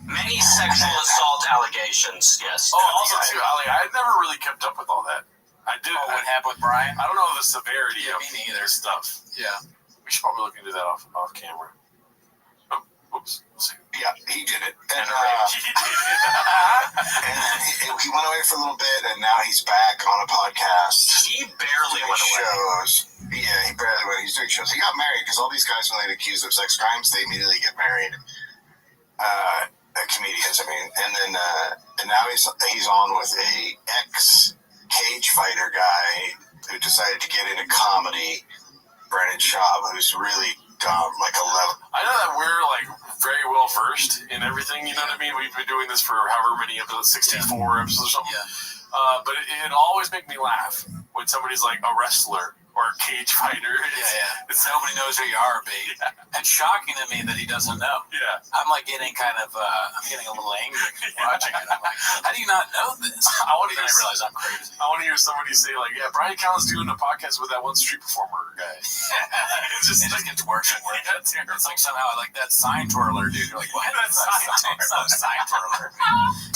Many sexual assault allegations, yes. Oh, also, too, Ali, I never really kept up with all that. I did. What happened with Brian? I don't know the severity of me neither. Stuff. Yeah. We should probably look into that off camera. Oh, oops. Let's see. Yeah, he did it. And, he did it. and he went away for a little bit, and now he's back on a podcast. He barely went away. Shows. Yeah, he barely went. He's doing shows. He got married, because all these guys, when they get accused of sex crimes, they immediately get married. Comedians, and now he's on with a ex-cage fighter guy who decided to get into comedy, Brandon Schaub, who's really dumb, like 11. I know that we're very well versed in everything, you know what I mean? We've been doing this for however many episodes, 64 episodes or something. Yeah. But it always makes me laugh when somebody's like a wrestler or a cage fighter. Nobody knows who you are, babe. And shocking to me that he doesn't know. Yeah. I'm getting I'm getting a little angry watching it. I'm like, how do you not know this? I realize I'm crazy. I want to hear somebody say Brian Callen's doing a podcast with that one street performer guy. It just gets worse and worse. It's like somehow that sign twirler dude. You're like, what? That's not a sign twirler.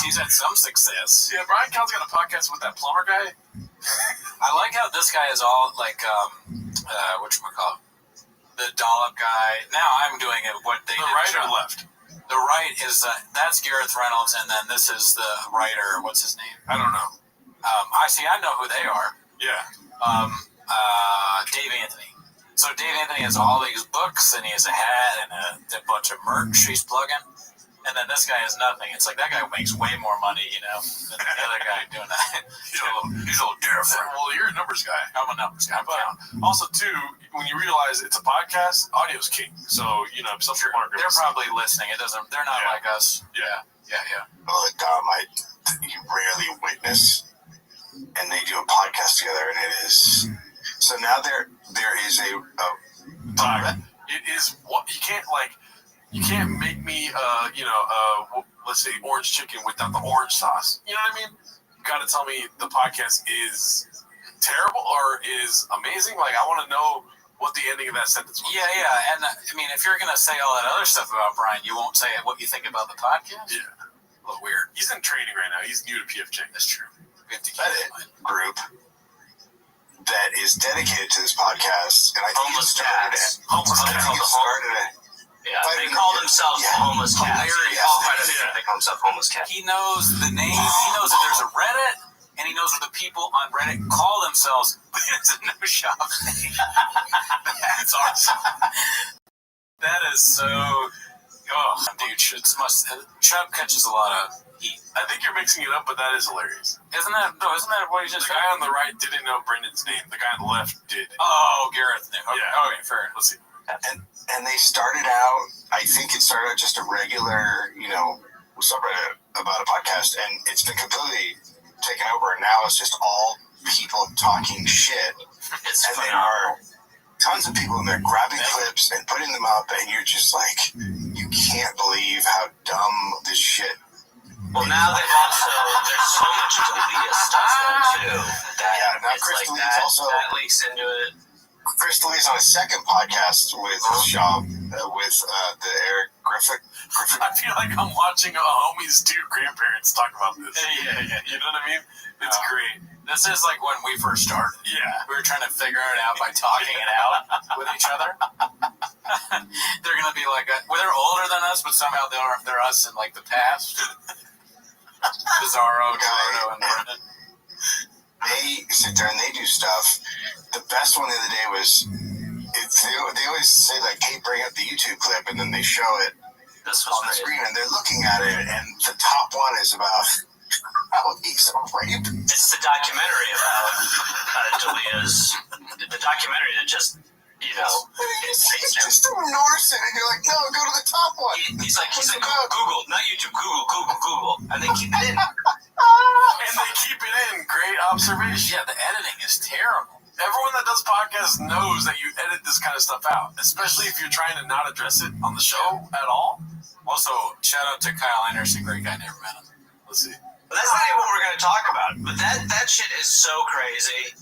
He's had some success. Yeah, Brian Callen's got a podcast with that plumber guy. I like how this guy is all whatchamacallit, the Dollop guy. Now I'm doing it what they did. The right or left? The right is that's Gareth Reynolds, and then this is the writer. What's his name? I don't know. I know who they are. Yeah. Dave Anthony. So Dave Anthony he has all these books, and he has a hat and a bunch of merch he's plugging. And then this guy has nothing. It's like that guy makes way more money, than the other guy doing that. He's a little different. Well, you're a numbers guy. I'm a numbers guy. But also, too, when you realize it's a podcast, audio's king. So, some people aren't they're probably listening. They're not like us. Yeah. Well, you rarely witness, and they do a podcast together, and it is. So now there is a it is what you can't make me let's say orange chicken without the orange sauce. You know what I mean? You got to tell me the podcast is terrible or is amazing. Like, I want to know what the ending of that sentence was. Yeah. And I mean, if you're gonna say all that other stuff about Brian, you won't say what you think about the podcast. Yeah. A little weird. He's in training right now. He's new to PFJ. That's true. We have to keep Reddit group that is dedicated to this podcast, and I think Homeless it started cats. They call themselves homeless cats. They call themselves homeless cats. He knows the name. He knows that there's a Reddit, and he knows what the people on Reddit call themselves, but he doesn't know shop. That's awesome. That is so. Oh, dude, Chubb catches a lot of heat. I think you're mixing it up, but that is hilarious. Isn't that what he just said? The guy on the right didn't know Brendan's name. The guy on the left did. Oh, Gareth knew. Okay, Yeah. Okay, fair. Let's see. And they started out, I think it started out just a regular, subreddit about a podcast, and it's been completely taken over, and now it's just all people talking shit. It's and there are tons of people in there grabbing clips and putting them up, and you're just like, you can't believe how dumb this shit. Well, now they've also, there's so much Dalia stuff too. Now Chris D'Elia's also that leaks into it. Chris D'Elia's on a second podcast with Shaw, with the Eric Griffith. I feel like I'm watching a homie's two grandparents talk about this. Yeah. You know what I mean? It's great. This is like when we first started. Yeah. We were trying to figure it out by talking it out with each other. They're going to be like, they're older than us, but somehow they're us in like the past. Bizarro, Gerardo, and Brendan. They sit there and they do stuff. The best one the other day was, they always say like, hey, bring up the YouTube clip, and then they show it on the screen, and they're looking at it, and the top one is about allegations of rape. It's the documentary about Dalia's, the documentary that just, it's just Norson, and you're like, no, go to the top one. He's like, Google, not YouTube, Google, and they keep it in. And they keep it in. Great observation. Yeah, the editing is terrible. Everyone that does podcasts knows that you edit this kind of stuff out, especially if you're trying to not address it on the show at all. Also, shout out to Kyle Anderson, great guy, never met him. Let's see. But that's not even what we're going to talk about. But that shit is so crazy.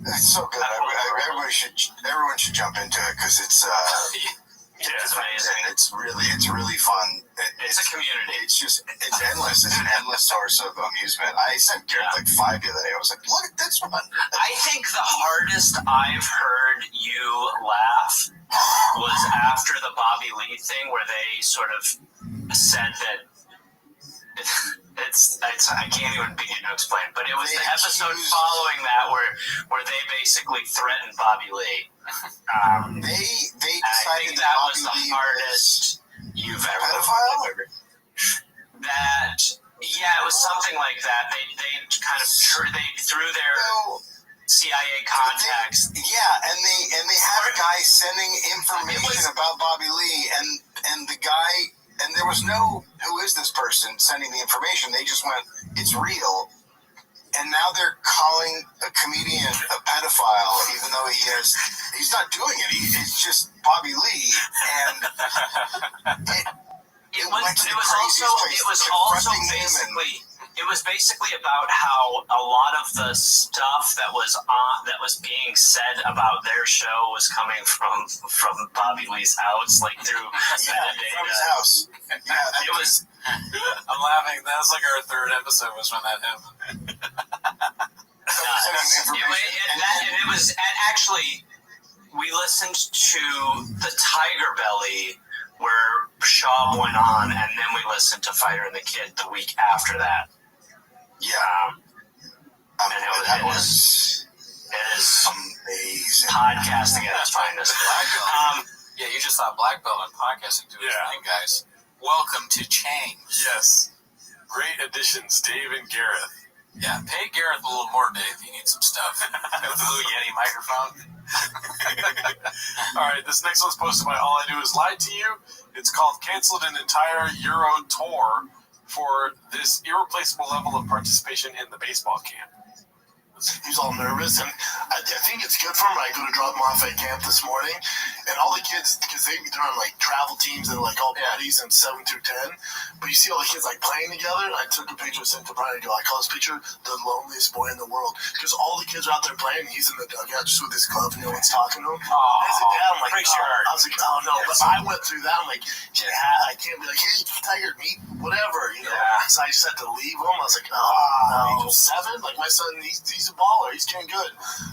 It's so good. Everyone should jump into it because it's it's amazing. It's really fun. It's a community. It's endless. It's an endless source of amusement. I sent Garrett like 5 the other day. I was like, look at this one. I think the hardest I've heard you laugh was after the Bobby Lee thing, where they sort of said that I can't even begin to explain, but it was the episode following that where they basically threatened Bobby Lee. They I decided think that was the hardest you've ever heard. It was something like that. They kind of threw their CIA contacts. Yeah, and they had a guy sending information about Bobby Lee, and the guy. And there was no, who is this person sending the information? They just went, it's real. And now they're calling a comedian a pedophile, even though he's not doing it. It's just Bobby Lee. And it was basically about how a lot of the stuff that was being said about their show was coming from Bobby Lee's house, like through from his house. Yeah, it was. I'm laughing. That was like our third episode was when that happened. It was actually, we listened to the Tiger Belly where Shaw went on, and then we listened to Fighter and the Kid the week after that. Yeah. It is amazing. podcasting at its finest. Yeah, you just saw Black Belt on podcasting doing his thing, guys. Welcome to Change. Yes. Great additions, Dave and Gareth. Yeah, pay Gareth a little more, Dave. He needs some stuff. Got a Blue Yeti microphone. All right, this next one's posted by All I Do Is Lie to You. It's called Canceled an Entire Euro Tour for this irreplaceable level of participation in the baseball camp. He's all nervous, and I think it's good for him. I go to drop him off at camp this morning, and all the kids, because they're on like travel teams and like all buddies and 7 through 10. But you see all the kids like playing together. I took a picture, sent to Brian. I call this picture the loneliest boy in the world, because all the kids are out there playing. He's in the dugout just with his glove, and no one's talking to him. As a dad, I'm like, I was like, oh no. But I went through that. I'm like, yeah, I can't be like, hey, Tiger, meet whatever, you know. So I just had to leave him. I was like, oh, 7. Like my son, he's a baller. He's doing good.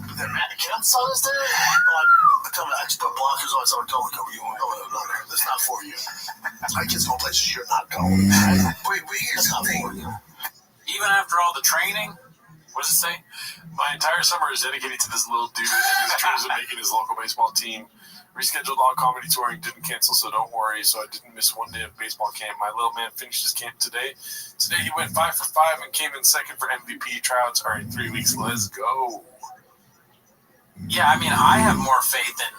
But then Matt Kemp's son is there. I tell him, I just put blockers on. So I tell him, you won't go there. That's not for you. My kids go places you're not going. Wait, here's the thing. Even after all the training, what does it say? My entire summer is dedicated to this little dude and his dreams of making his local baseball team. Rescheduled all comedy touring, didn't cancel, so don't worry. So I didn't miss one day of baseball camp. My little man finished his camp today. Today he went 5 for 5 and came in second for MVP. Tryouts are in 3 weeks. Let's go. Yeah, I mean, I have more faith in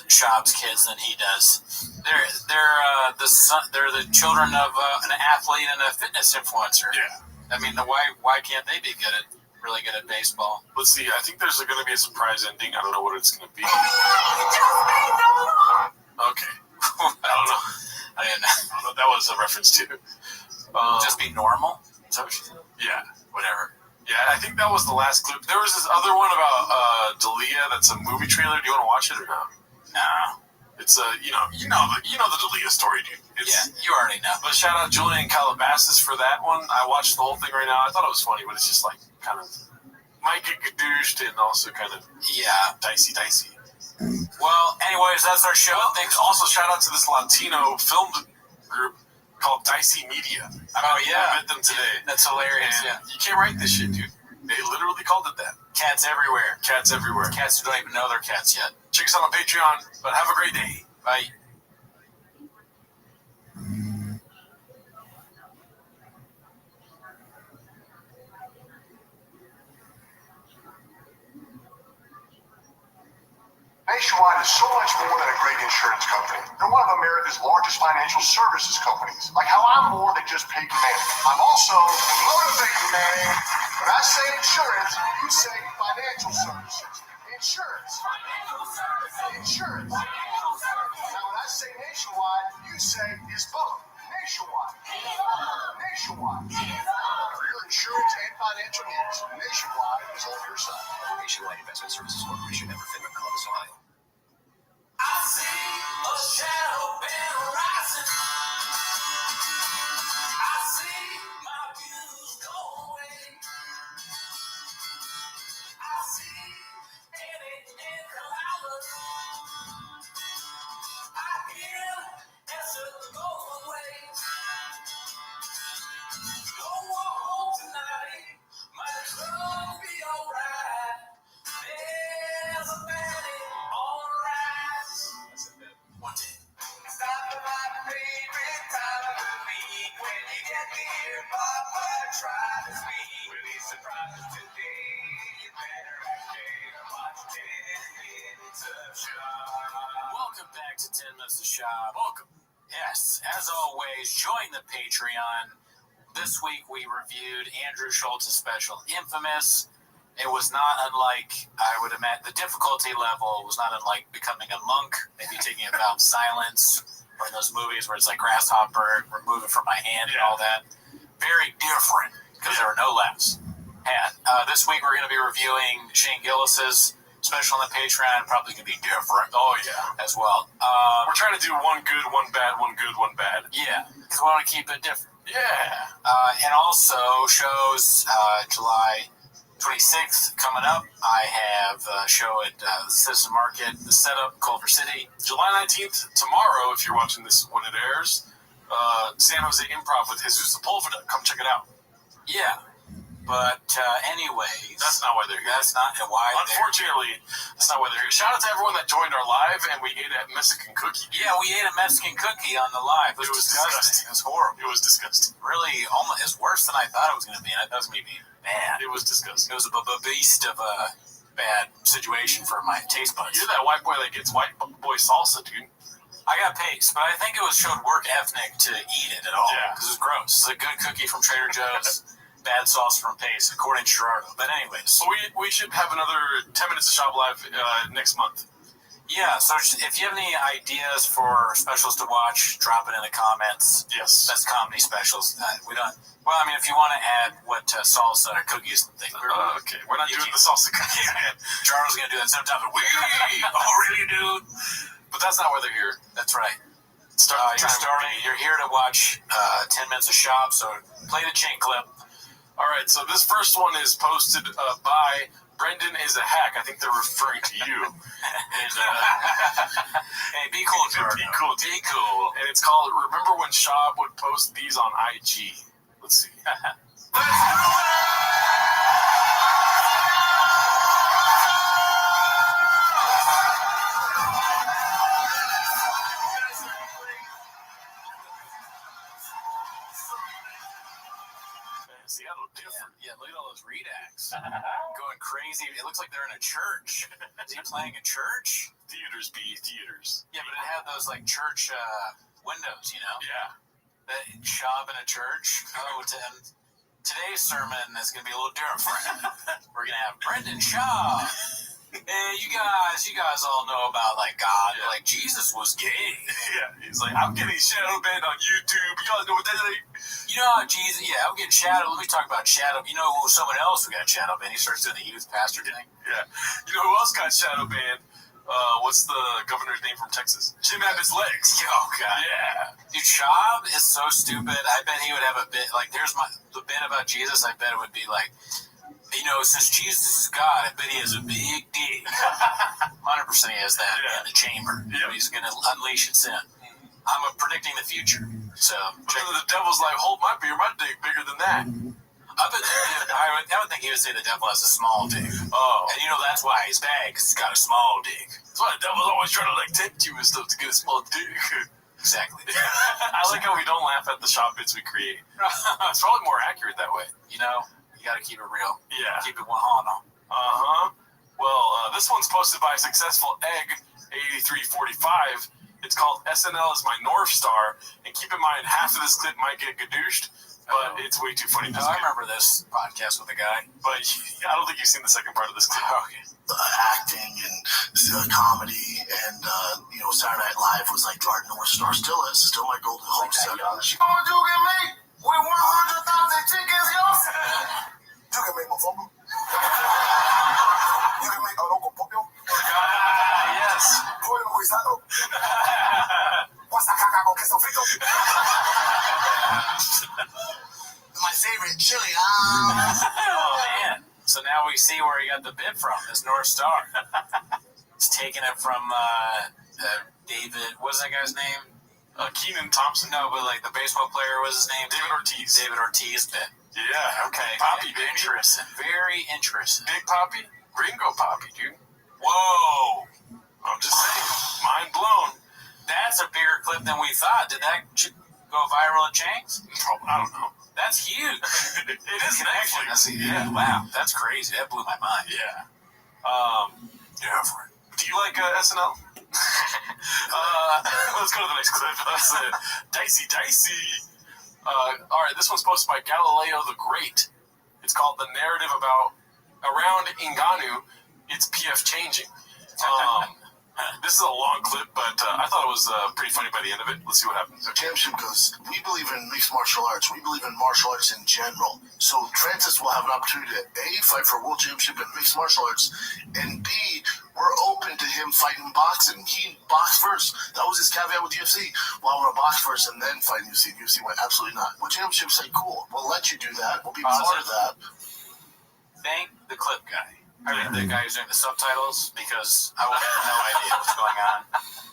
Schaub's kids than he does. They're the children of an athlete and a fitness influencer. Yeah. I mean, why can't they be really good at baseball? Let's see. I think there's going to be a surprise ending. I don't know what it's going to be. Okay. I don't know. I don't know what that was a reference to. Just be normal? Is that what she said? Yeah. Whatever. Yeah, I think that was the last clip. There was this other one about Dalia. That's a movie trailer. Do you want to watch it or not? No. It's you know the Dalia story, dude. You already know. But shout out Julian Calabasas for that one. I watched the whole thing right now. I thought it was funny, but it's just like kind of might get gadooshed and also kind of dicey. Well, anyways, that's our show. Thanks. Also, shout out to this Latino film group called Dicey Media. I met them today. That's hilarious. And you can't write this shit, dude. They literally called it that. Cats everywhere. Cats everywhere. Cats who don't even know they're cats yet. Check us out on Patreon. But have a great day. Bye. Nationwide is so much more than a great insurance company. They're one of America's largest financial services companies. Like how I'm more than just Peyton Manning. I'm also motivating Manning. When I say insurance, you say financial services. Insurance. Insurance. Now when I say nationwide, you say is both. Nationwide. Nationwide. For your insurance and financial needs, Nationwide is on your side. Nationwide Investment Services Corporation, member FINRA, Columbus, Ohio. I see a shadow been rising. I see my views go away. I see anything clouded. I hear answer goes away. Don't walk home tonight. Might as well be alright. There's a panic on the rise. One day. Stop by my favorite time of the week. When you get here, Papa, try to speak. We'll be surprises today. You better watch 10 minutes of shop. Welcome back to 10 Minutes of Shop. Welcome. Yes, as always, join the Patreon. This week we reviewed Andrew Schultz's special, Infamous. It was not unlike, I would imagine, the difficulty level was not unlike Becoming a Monk, maybe taking a vow of silence, or those movies where it's like Grasshopper, remove it from my hand and all that. Very different, because there were no laughs. And this week we're going to be reviewing Shane Gillis's special on the Patreon, probably going to be different. Oh, yeah. As well. We're trying to do one good, one bad, one good, one bad. Yeah, because we want to keep it different. Yeah. And also shows July 26th coming up. I have a show at the Citizen Market, The Setup, Culver City. July 19th, tomorrow, if you're watching this when it airs, San Jose Improv with Jesus Sepulveda. Come check it out. Yeah. But anyways, that's not why they're here. That's not why. Unfortunately, that's not why they're here. Shout out to everyone that joined our live, and we ate a Mexican cookie. Yeah, we ate a Mexican cookie on the live. It was disgusting. It was horrible. It was disgusting. Really, almost it's worse than I thought it was going to be. I thought it was going to be bad. It was disgusting. It was a beast of a bad situation for my taste buds. You're that white boy that gets white boy salsa, dude. I got paste, but I think it showed work ethic to eat it at all. Yeah. Because it was gross. It's a good cookie from Trader Joe's. Bad sauce from Pace, according to Gerardo. But anyways. So we should have another 10 minutes of Shop Live next month. Yeah, so if you have any ideas for specials to watch, drop it in the comments. Yes. Best comedy specials. We don't... Well, I mean, if you want to add what salsa or cookies and things. Okay, we're not doing the salsa cookies, man. Gerardo's going to do that sometime. Oh, really, dude? But that's not why they're here. That's right. You're here to watch 10 minutes of Shop, so play the chain clip. All right, so this first one is posted by Brendan is a hack. I think they're referring to you. And, hey, be cool, Gerardo. Be cool. Be cool. And it's called, remember when Shab would post these on IG? Let's see. Let's do it! Seattle different. Yeah, look at all those redacts. Going crazy. It looks like they're in a church. Is he playing a church? Theaters. Yeah, but it had those like church windows, you know? Yeah. That shop in a church. Oh, today's sermon is going to be a little different. We're going to have Brendan Shaw. Hey, you guys all know about like God, like Jesus was gay. Yeah, he's like, I'm getting shadow banned on YouTube. You guys know what that is? You know how Jesus? Yeah, I'm getting shadow. Let me talk about shadow. You know someone else who got shadow banned? He starts doing the youth pastor thing. Yeah. You know who else got shadow banned? What's the governor's name from Texas? Jim Abbott's legs. Oh God. Yeah. Dude, Shab is so stupid. I bet he would have a bit like the bit about Jesus. I bet it would be like, you know, since Jesus is God, I bet he has a big dick. 100% he has that in the chamber. Yep. He's going to unleash its in. I'm predicting the future. So the devil's like, hold my beer, my dick bigger than that. I would think he would say the devil has a small dick. Oh. And you know that's why he's bad, because he's got a small dick. That's why the devil's always trying to like tempt you and stuff to get a small dick. Exactly. I like how we don't laugh at the shop bits we create. It's probably more accurate that way. You know? You gotta keep it real. Yeah. Keep it 100. Well, this one's posted by Successful Egg 8345. It's called SNL is my North Star. And keep in mind, half of this clip might get gadooshed, but it's way too funny. I remember this podcast with a guy. But I don't think you've seen the second part of this clip. Okay. Acting and comedy and, Saturday Night Live was like our North Star. Still my golden hope. You can make with 100,000 chickens, yo. You can make mofongo. You can make a local popio. Yes. Pollo guisado. Guasacaca con queso frito. My favorite chili. Oh, man. So now we see where he got the bit from, this North Star. He's taking it from David, what's that guy's name? Keenan Thompson. No, but like the baseball player, what's his name? David Ortiz. David Ortiz bit. Yeah. Okay. Poppy, baby. Interesting. Very interesting. Big Poppy? Gringo Poppy, dude. Whoa. I'm just saying. Mind blown. That's a bigger clip than we thought. Did that go viral at Chang's? I don't know. That's huge. It is Netflix. Yeah. Wow. That's crazy. That blew my mind. Yeah. Different. Do you like SNL? Let's go to the next clip. That's it. Dicey. All right, this one's posted by Galileo the Great. It's called The Narrative Around Ngannou. It's PF Changing. This is a long clip, but I thought it was pretty funny by the end of it. Let's see what happens. The championship goes, we believe in mixed martial arts. We believe in martial arts in general. So Francis will have an opportunity to A, fight for a world championship in mixed martial arts, and B, we're open to him fighting boxing. He boxed first. That was his caveat with UFC. Well, I want to box first and then fight UFC. UFC went, absolutely not. Well, championship say, cool. We'll let you do that. We'll be part of that. Thank the clip guy. I mean, the guy who's doing the subtitles, because I would have no idea what's going on.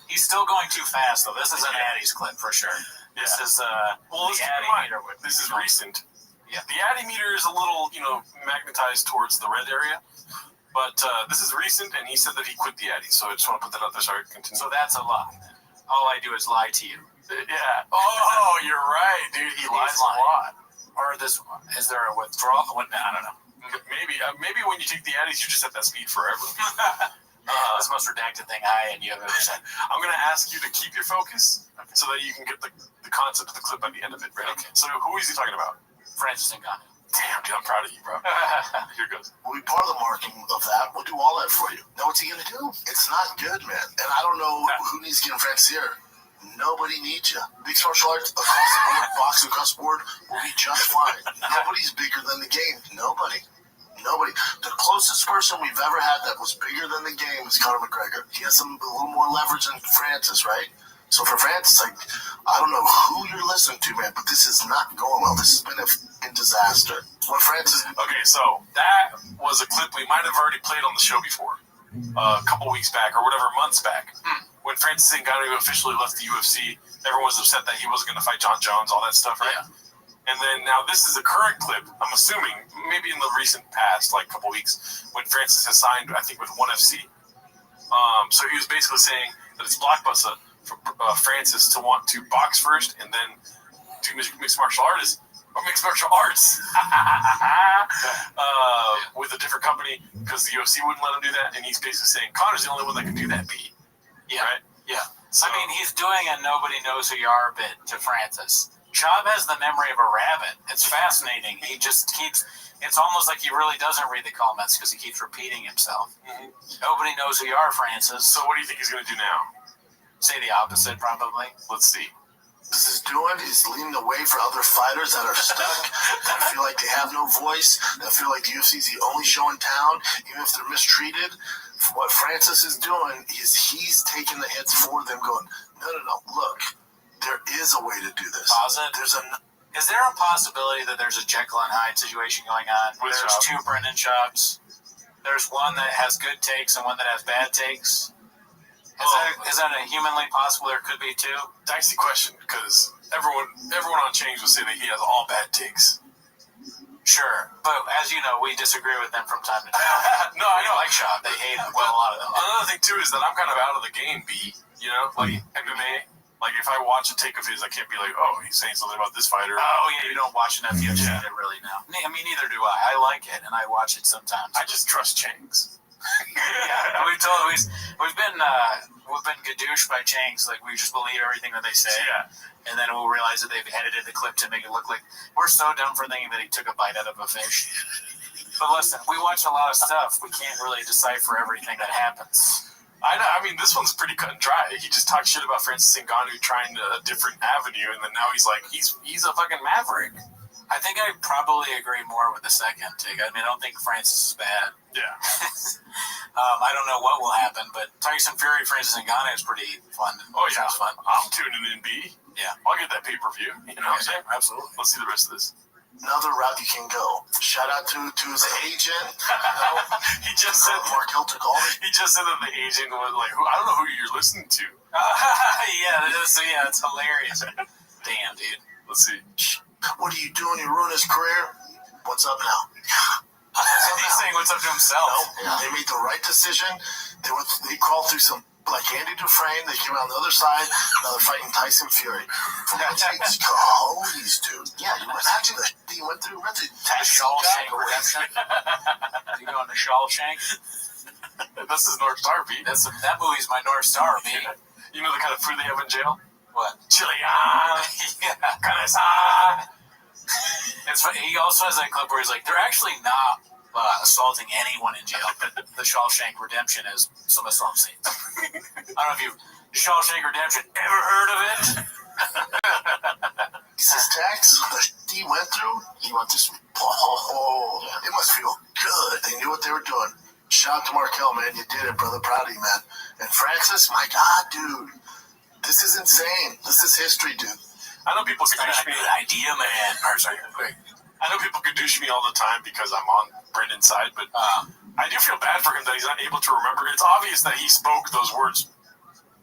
He's still going too fast, though. This is an Addie's clip for sure. This is well, let's keep in mind, this is recent. Yeah, the Addy meter is a little, magnetized towards the red area. But this is recent, and he said that he quit the Addy, so I just want to put that out there so I can continue. So that's a lie. All I do is lie to you. Yeah. Oh, you're right, dude. He lies a lot. Or is there a withdrawal? I don't know. Maybe when you take the Addies, you're just at that speed forever. That's the most redacted thing I and you have ever said. I'm going to ask you to keep your focus so that you can get the concept of the clip by the end of it, right? Okay. So who is he talking about? Francis Ngannou. Damn, dude, I'm proud of you, bro. Here goes. We'll be part of the marketing of that. We'll do all that for you. Know what's he going to do? It's not good, man. And I don't know who needs to get in Frank's ear. Nobody needs you. Mixed martial arts across the board, boxing across the board will be just fine. Nobody's bigger than the game. Nobody. The closest person we've ever had that was bigger than the game is Conor McGregor. He has a little more leverage than Francis, right? So for Francis, I don't know who you're listening to, man, but this is not going well. This has been a fucking disaster. When Francis... Okay, so that was a clip we might have already played on the show before. A couple weeks back, or whatever, months back. When Francis Ngannou officially left the UFC, everyone was upset that he wasn't going to fight John Jones, all that stuff, right? Yeah. And then now this is a current clip, I'm assuming, maybe in the recent past, like a couple weeks, when Francis has signed, I think, with ONE FC. So he was basically saying that it's blockbuster for Francis to want to box first and then do mixed martial arts with a different company because the UFC wouldn't let him do that. And he's basically saying Conor's the only one that can do that beat. Yeah. Right? Yeah. So, I mean, he's doing a nobody knows who you are bit to Francis. Chab has the memory of a rabbit. It's fascinating. He just keeps... It's almost like he really doesn't read the comments because he keeps repeating himself. Mm-hmm. Nobody knows who you are, Francis. So what do you think he's going to do now? Say the opposite, probably. Let's see. This is doing is leading the way for other fighters that are stuck, that feel like they have no voice, that feel like the UFC is the only show in town, even if they're mistreated. What Francis is doing is he's taking the hits for them, going, no, look, there is a way to do this. Is there a possibility that there's a Jekyll and Hyde situation going on? There's two Brendan Schaubs. There's one that has good takes and one that has bad takes. Is that a humanly possible? There could be two. Dicey question because everyone on Change will say that he has all bad takes. Sure, but as you know, we disagree with them from time to time. No, I know. Like Schaub, they hate him. Well, a lot of them. Another thing too is that I'm kind of out of the game, B. Like MMA. Like if I watch a take of his, I can't be like, oh, he's saying something about this fighter. Oh yeah, you don't watch enough UFC to really know. I mean, neither do I. I like it and I watch it sometimes. I just trust Changs. Yeah, we've been gadooshed by Changs. Like we just believe everything that they say. Yeah. And then we'll realize that they've edited the clip to make it look like we're so dumb for thinking that he took a bite out of a fish. But listen, we watch a lot of stuff. We can't really decipher everything that happens. I know. I mean, this one's pretty cut and dry. He just talked shit about Francis Ngannou trying a different avenue, and then now he's like, he's a fucking maverick. I think I probably agree more with the second take. I mean, I don't think Francis is bad. Yeah. I don't know what will happen, but Tyson Fury, Francis Ngannou is pretty fun. Oh, yeah. Fun. I'm tuning in, B. Yeah. I'll get that pay-per-view. You know what I'm saying? Absolutely. Let's see the rest of this. Another route you can go. Shout out to his agent. He just said Markel took all this. He just said that the agent was like, I don't know who you're listening to. Yeah, it's hilarious. Damn, dude. Let's see. What are you doing? You ruined his career. What's up now? He's saying what's up to himself. No, they made the right decision. They crawled through some, like Andy Dufresne. They came out on the other side. Now they're fighting Tyson Fury. For God's sakes, cojones, dude. Yeah, you imagine the shit he went through. Went to Shawshank Redemption. You going to Shawshank? That's his North Star, Pete. That movie's my North Star, Pete. You know the kind of food they have in jail? What? Chili. Yeah. It's funny. He also has that clip where he's like, they're actually not assaulting anyone in jail. The Shawshank Redemption is some assault scene. I don't know if you've Shawshank Redemption ever heard of it? His tax, the shit he went through, he went to some. Oh, it must feel good. They knew what they were doing. Shout out to Markel, man. You did it, brother. Proud of you, man. And Francis, my God, dude. This is insane. This is history, dude. I know people gadoosh me. Good idea, man. I know people gadoosh me all the time because I'm on Brendan's side, but I do feel bad for him that he's not able to remember. It's obvious that he spoke those words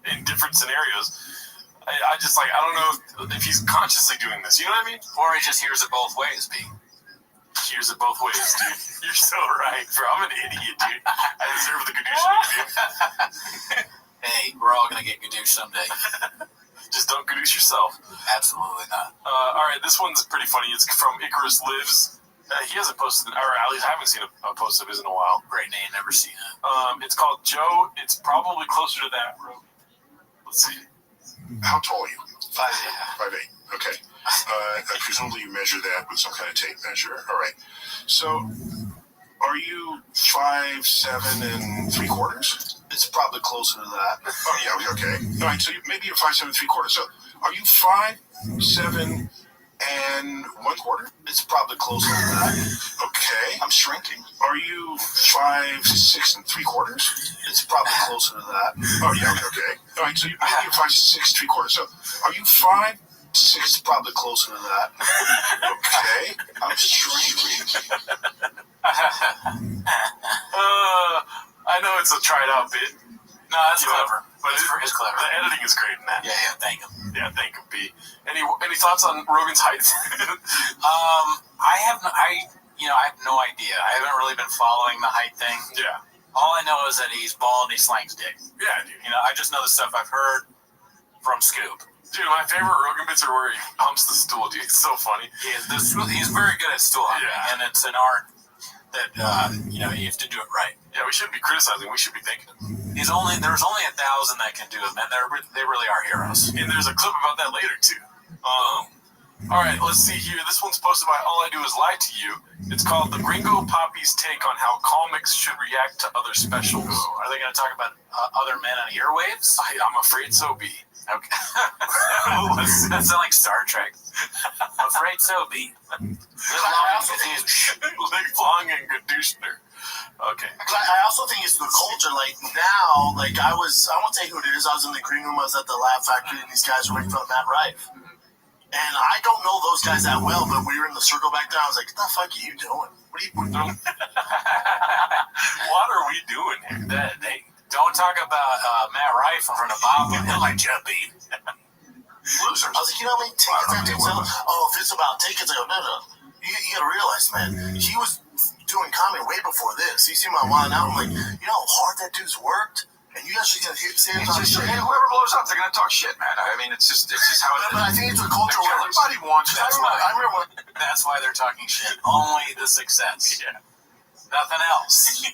in different scenarios. I just I don't know if he's consciously doing this. You know what I mean? Or he just hears it both ways, B. hears it both ways, dude. You're so right, bro. I'm an idiot, dude. I deserve the Gadoosh interview. Hey, we're all gonna get Gadoosh someday. Just don't Gadoosh yourself. Absolutely not. All right, this one's pretty funny. It's from Icarus Lives. He hasn't posted, or at least I haven't seen a post of his in a while. Great name, never seen it. It's called Joe. It's probably closer to that, bro. Let's see. How tall are you? 5'8". 5'8". Okay. Presumably you measure that with some kind of tape measure. All right. So, are you 5'7" and 3/4"? It's probably closer to that. Oh yeah. Okay. All right. So maybe you're 5'7" 3/4". So, are you 5'7" and 1/4"? It's probably closer to that. Okay. I'm shrinking. Are you 5'6" and 3/4"? It's probably closer to that. Oh yeah. Okay. All right. So maybe you're 5'6" 3/4". So, are you 5'6"? It's probably closer to that. Okay. I'm shrinking. I know it's a tried out bit. No, that's clever. But it's clever. The editing is great in that. Yeah, thank him. Yeah, thank him, B. Any thoughts on Rogan's height? I have no idea. I haven't really been following the height thing. Yeah. All I know is that he's bald and he slangs dick. Yeah, dude. I just know the stuff I've heard from Scoop. Dude, my favorite Rogan bits are where he humps the stool, dude. It's so funny. He's very good at stool humping, and it's an art that you have to do it right. Yeah, we shouldn't be criticizing. We should be thanking him. There's only 1,000 that can do it, man. They really are heroes. And there's a clip about that later too. All right, let's see here. This one's posted by All I Do Is Lie to You. It's called The Gringo Poppy's Take on How Comics Should React to Other Specials. Are they going to talk about other men on earwaves? I'm afraid so, B. Okay. That sounds like Star Trek. I'm afraid so, B. Live long and Gadooshner. Okay. I also think it's the culture. Like now, I won't say who it is. I was in the green room. I was at the Laugh Factory, and these guys were making fun of Matt Rife. And I don't know those guys that well, but we were in the circle back there. I was like, "What the fuck are you doing? What are you doing?" What are we doing here? Don't talk about Matt Rife in front of Bob. He'll like Jumpy. Losers. I was like, you know how many tickets that dude sells? Oh, if it's about tickets, I go, no. You gotta realize, man, he was doing comedy way before this. You see my wilding out. I'm like, you know how hard that dude's worked? And you guys just gonna say about shit. Whoever blows up, they're gonna talk shit, man. I mean, it's just how it is. But I think it's a culture where everybody wants. That's why they're talking shit. Only the success. Yeah. Nothing else.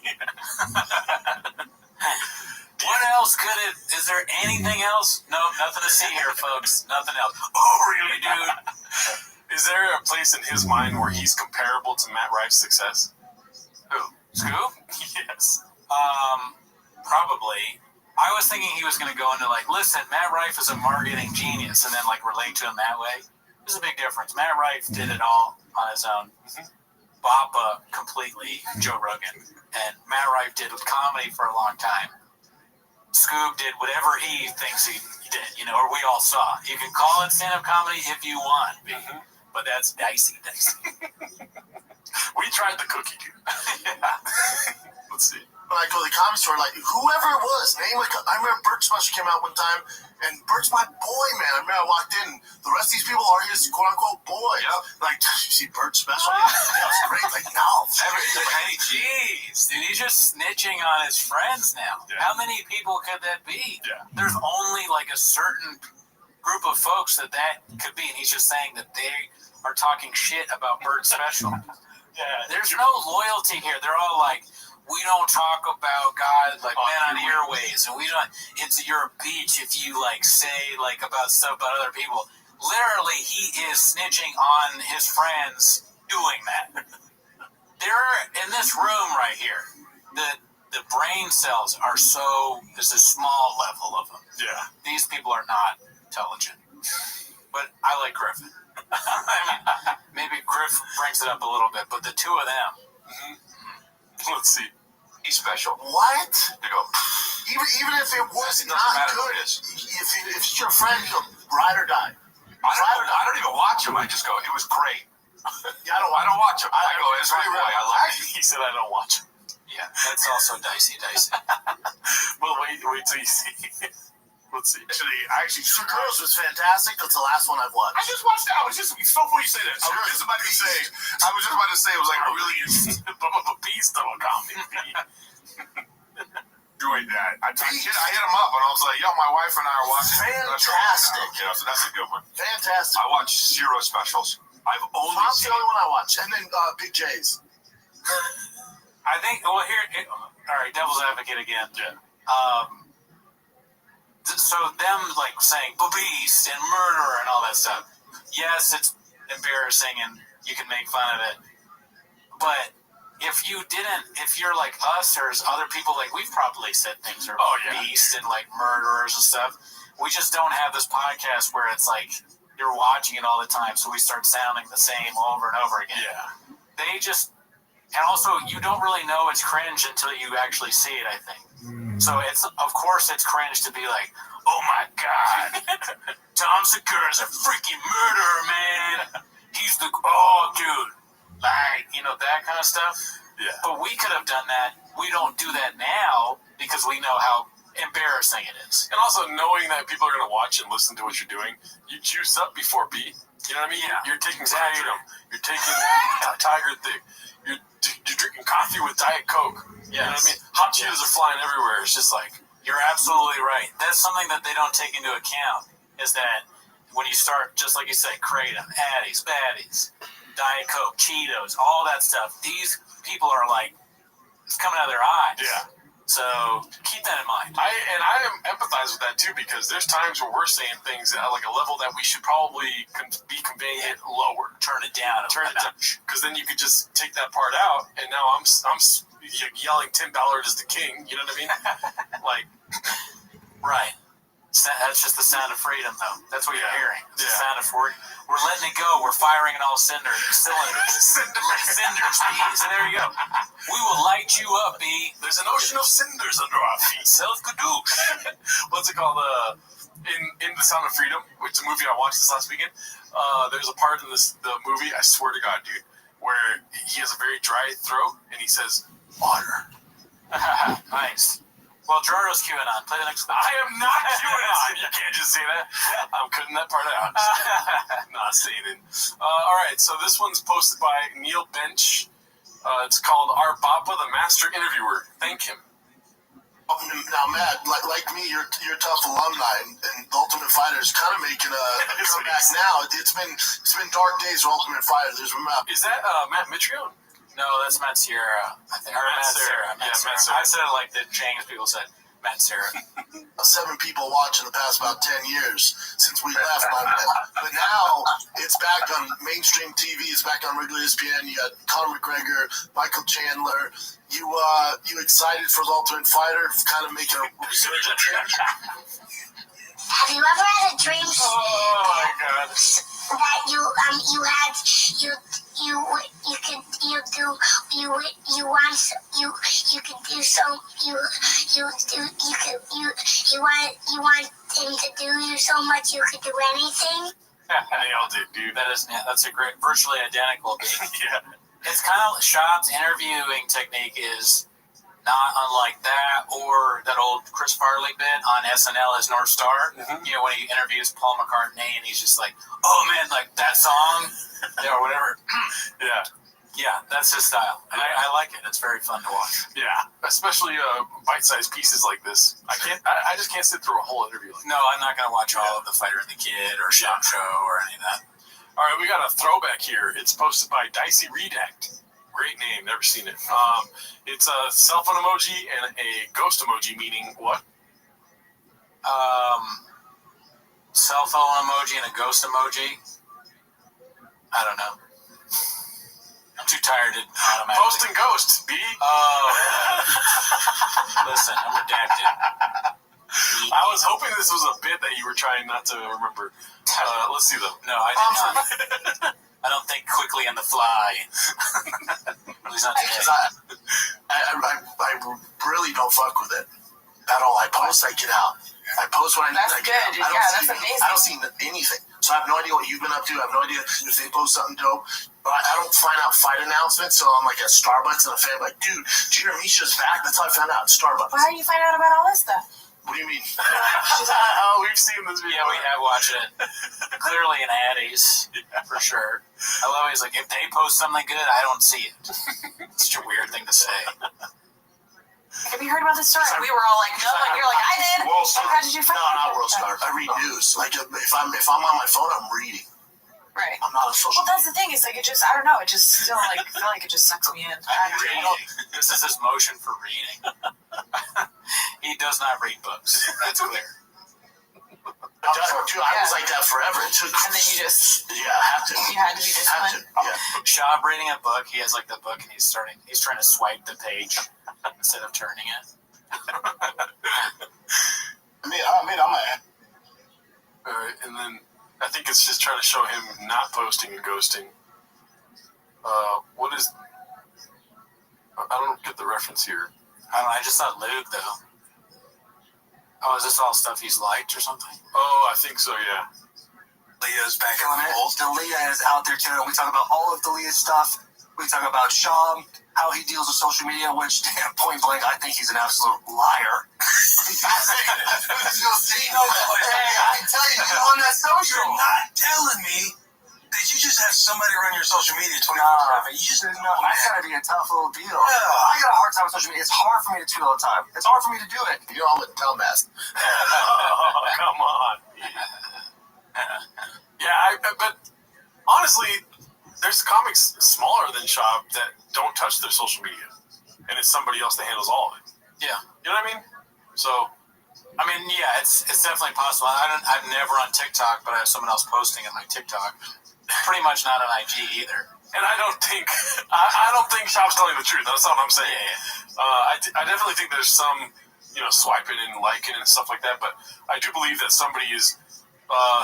What else could it? Is there anything else? No, nothing to see here, folks. Nothing else. Oh, really, dude? Is there a place in his mind where he's comparable to Matt Rife's success? Who? Scoop? Yes. Probably. I was thinking he was going to go into listen, Matt Rife is a marketing genius, and then relate to him that way. There's a big difference. Matt Rife did it all on his own. Bob completely Joe Rogan, and Matt Rife did comedy for a long time. Scoop did whatever he thinks he did, or we all saw. You can call it stand-up comedy if you want, but that's dicey. We tried the cookie, dude. Let's see. When I go to the comedy store, whoever it was, I remember Bert Special came out one time, and Bert's my boy, man. I remember I walked in, the rest of these people are his quote-unquote boys. Yep. You see Bert Special? That was great. No. Hey, jeez. Dude, he's just snitching on his friends now. Yeah. How many people could that be? Yeah. There's only a certain group of folks that could be, and he's just saying that they are talking shit about Bert Special. There's no loyalty here. They're all we don't talk about God men on earwaves, and we don't. It's your beach if you say about stuff about other people. Literally, he is snitching on his friends doing that. They're in this room right here. The brain cells are there's a small level of them. Yeah, these people are not intelligent, but I like Griffin. I mean, maybe Griff brings it up a little bit, but the two of them. Let's see. He's special. What? You go. Even if it was not good, if it's your friend, you go ride or die. I don't even watch him. I just go, it was great. Yeah, I don't watch him. I go, it's my boy. I love it. He said I don't watch him. Yeah, that's also dicey. Well, wait till you see. Let's see. I actually Two Girls was fantastic. That's the last one I've watched. I just watched it. It's so funny you say that. I was just about to say it was like a really beast of a comedy. Enjoyed that. I hit him up and I was like, yo, my wife and I are watching. Fantastic. Yeah, so that's a good one. Fantastic. I watched 0 specials. I've only Tom's seen the only one I watch. And then Big J's. I think, well, all right, devil's advocate again. Yeah. So them like saying beast and murder and all that stuff. Yes, it's embarrassing and you can make fun of it. But if you're like us or other people, like we've probably said things are beast and like murderers and stuff. We just don't have this podcast where it's like you're watching it all the time, so we start sounding the same over and over again. Yeah. And also you don't really know it's cringe until you actually see it, I think. So of course it's cringe to be like, oh my God, Tom Segura's a freaking murderer, man. He's the dude, like that kind of stuff. Yeah. But we could have done that. We don't do that now because we know how embarrassing it is. And also knowing that people are going to watch and listen to what you're doing, you juice up before B. You know what I mean? Yeah. You're taking Kratom. You're taking Tiger Thick. You're drinking coffee with Diet Coke. You know what I mean? Hot Cheetos are flying everywhere. It's just like, you're absolutely right. That's something that they don't take into account is that when you start, just like you said, Kratom, Addies, Baddies, Diet Coke, Cheetos, all that stuff, these people are like, it's coming out of their eyes. Yeah. So keep that in mind. I empathize with that too, because there's times where we're saying things at like a level that we should probably be conveying it lower. Turn it down. Because then you could just take that part out, and now I'm yelling $10 is the king. You know what I mean? Like, right. That's just the sound of freedom, though. That's what you're hearing. It's the sound of freedom. We're letting it go. We're firing in all cylinders. Cinders, B. So there you go. We will light you up, B. There's an ocean of cinders under our feet. Self-kadoosh. What's it called? In The Sound of Freedom, which is a movie I watched this last weekend. There's a part in the movie, I swear to God, dude, where he has a very dry throat, and he says, water. Nice. Well, Gerardo's QAnon. Play the next one. I am not QAnon. You can't just say that. I'm cutting that part out. Not saying it. All right, so this one's posted by Neil Bench. It's called Our Bappa, the Master Interviewer. Thank him. Now, Matt, like me, you're tough alumni, and Ultimate Fighter's kind of making a comeback now. It's been dark days for Ultimate Fighter. Is that Matt Mitrione? No, that's Matt Sierra. I think Matt Serra. Matt Serra. I said it like the James people said. Matt Serra. 7 people watching the past about 10 years since we left. But now it's back on mainstream TV. It's back on regular ESPN. You got Conor McGregor, Michael Chandler. You excited for the Ultimate Fighter? Kind of making a resurgence here? Have you ever had a dream? Oh my God. That you want him to do you so much you could do anything. Nailed it, dude. That's a great, virtually identical. Yeah. It's kind of Schaub's interviewing technique is not unlike that, or that old Chris Farley bit on SNL as North Star. Mm-hmm. You know, when he interviews Paul McCartney and he's just like, "Oh man, like that song," or whatever. Yeah, that's his style. And I like it. It's very fun to watch. Yeah, especially bite-sized pieces like this. I just can't sit through a whole interview. No, I'm not gonna watch all of The Fighter and the Kid or Schaub Show or any of that. All right, we got a throwback here. It's posted by Dicey Redact. Great name, never seen it. It's a cell phone emoji and a ghost emoji, meaning what? Cell phone emoji and a ghost emoji. I don't know. I'm too tired to automatically. Post and ghost, B. Oh. Listen, I'm redacted. I was hoping this was a bit that you were trying not to remember. Let's see though. No, I did not. I don't think quickly on the fly. At least not today. I really don't fuck with it at all. I post, I get out. I post when I need. That's good. That's amazing. I don't see anything. So I have no idea what you've been up to. I have no idea if they post something dope. But I don't find out fight announcements. So I'm like at Starbucks and a fan like, dude, Junior Misha's back. That's how I found out at Starbucks. How do you find out about all this stuff? What do you mean? Oh, we've seen this video. Yeah, we have watched it. Clearly an Addies, for sure. I love it. He's like, if they post something good, I don't see it. It's such a weird thing to say. Have you heard about this story? We were all like, no, like you're like, I did. World Star. How did you find No, not World Star. I read news. Like if I'm on my phone, I'm reading. Right. I'm not a social. Well, that's the thing. It's like it just, I don't know. It just still like I feel like it just sucks me in. This is his motion for reading. He does not read books. That's clear. Dude, I was like that forever. It took. And then you just. Yeah, I have to. You had to be disciplined. Yeah. Shab reading a book. He has like the book, and he's trying to swipe the page instead of turning it. I'm a. All right, and then I think it's just trying to show him not posting and ghosting. What is? I don't get the reference here. I don't know. I just saw Luke though. Oh, is this all stuff he's liked or something? Oh, I think so. Yeah. Leah's back on the bolt. Leah is out there too. We talk about all of Leah's stuff. We talk about Sean, how he deals with social media, which, point blank, I think he's an absolute liar. Hey, I tell you, on that social, you're not telling me that you just have somebody run your social media 24/7. You just know that's gotta be a tough little deal. Yeah. I got a hard time with social media. It's hard for me to tweet all the time. It's hard for me to do it. You're all a dumbass. Oh, come on. Yeah, but honestly, there's comics smaller than Shop that don't touch their social media, and it's somebody else that handles all of it. Yeah, you know what I mean? So, I mean, yeah, it's definitely possible. I'm never on TikTok, but I have someone else posting on my TikTok. Pretty much not on IG either. And I don't think Shop's telling the truth. That's not what I'm saying. Yeah. I definitely think there's some, swiping and liking and stuff like that. But I do believe that somebody is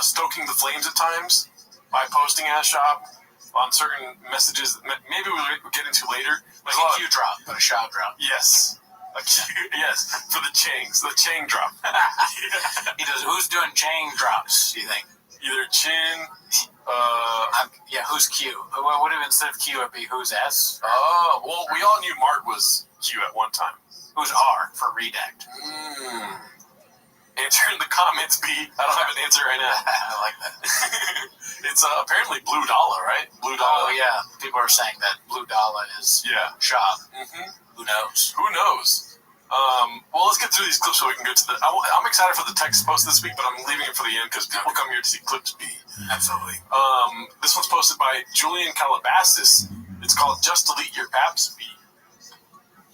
stoking the flames at times by posting as Shop on certain messages that maybe we'll get into later. Like a Q drop, but a Shop drop. Yes. Yes, for the Chang drop. He does. Who's doing Chang drops, do you think? Either Chin. Who's Q? What if instead of Q, it'd be who's S? Oh, well, we all knew Mark was Q at one time. Who's R for redact? Answer in the comments, B. I don't have an answer right now. I like that. It's apparently Blue Dollar, right? Blue Dollar. Oh, yeah. People are saying that Blue Dollar is Shop. Mm-hmm. Who knows? Who knows? Well, let's get through these clips so we can get to the... I'm excited for the text post this week, but I'm leaving it for the end because people come here to see clips B. Absolutely. This one's posted by Julian Calabasas. It's called Just Delete Your Apps B.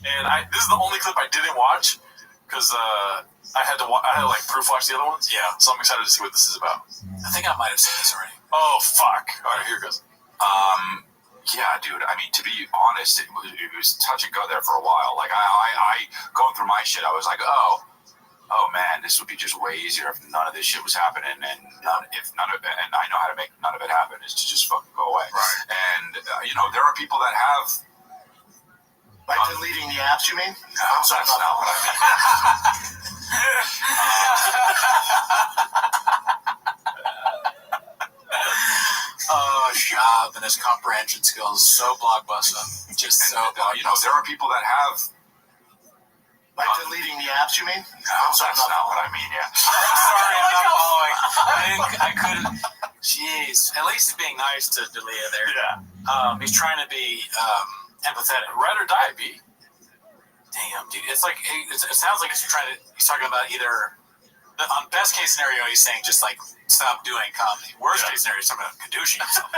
And this is the only clip I didn't watch because I had to proof watch the other ones. Yeah. So I'm excited to see what this is about. I think I might have seen this already. Oh, fuck. All right, here it goes. Yeah, dude. I mean, to be honest, it was touch and go there for a while. Like I going through my shit, I was like, oh man, this would be just way easier if none of this shit was happening, and I know how to make none of it happen is to just fucking go away. Right. And there are people that have. By deleting the apps, you mean? No, that's not what I mean. Shab and his comprehension skills, so blockbuster. Just so blockbuster. There are people that have. By deleting the apps, you mean? No, that's not what I mean, yeah. Sorry, I'm not following. I couldn't. Jeez. At least he's being nice to Delia there. Yeah. He's trying to be empathetic. Ride or die, B. Damn, dude. It's like, it sounds like he's talking about either, on best case scenario, he's saying just like, stop doing comedy. Worst case scenario, he's talking about Kadushi himself.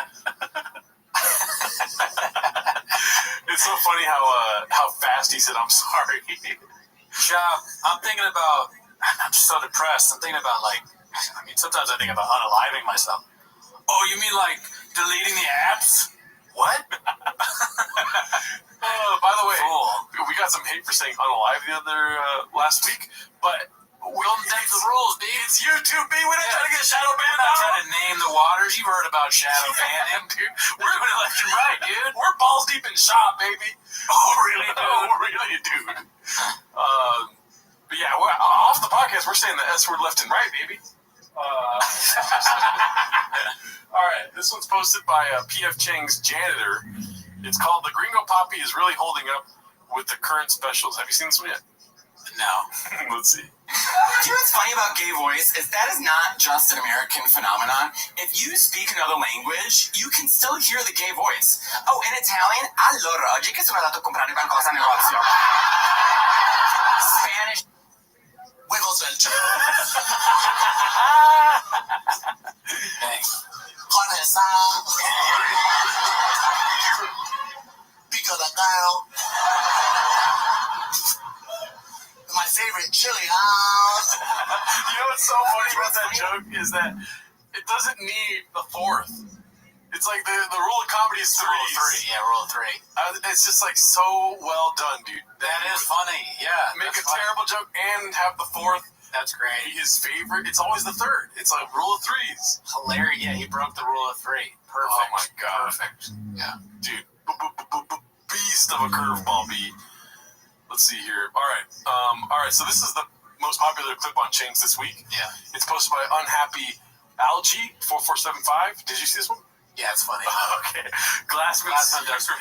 It's so funny how fast he said, I'm sorry. Shab, I'm thinking about, I'm so depressed. I'm thinking about sometimes I think about unaliving myself. Oh, you mean like deleting the apps? What? By the way, we got some hate for saying unalive the other last week, but we'll name the rules, B. It's YouTube, B. We're not trying to get shadow banned. We're not trying to name the waters. You've heard about shadow banning, dude. We're doing it left and right, dude. We're balls deep in Shop, baby. Oh, really, dude? Oh, really, dude. But yeah, we're off the podcast. We're saying the S word left and right, baby. All right, this one's posted by P.F. Chang's janitor. It's called "The Gringo Poppy is Really Holding Up with the Current Specials." Have you seen this one yet? No. Let's see. You know what's funny about gay voice is that is not just an American phenomenon. If you speak another language, you can still hear the gay voice. Oh, in Italian, allora, oggi che sono andato a comprare qualcosa al negozio. Spanish. Wiggles and because I'm down. My favorite chili. You know what's so funny about that joke is that it doesn't need the fourth. It's like the rule of comedy is threes. Rule of three. It's just like so well done, dude. That is funny. Yeah. Make a terrible joke and have the fourth. That's great. Be his favorite. It's always the third. It's like rule of threes. Hilarious. Yeah, he broke the rule of three. Perfect. Oh my god. Perfect. Yeah. Dude. Beast of a curveball beat. Let's see here. All right. So this is the most popular clip on Chains this week. Yeah. It's posted by Unhappy Algae 4475. Did you see this one? Yeah, it's funny. Okay. Glassman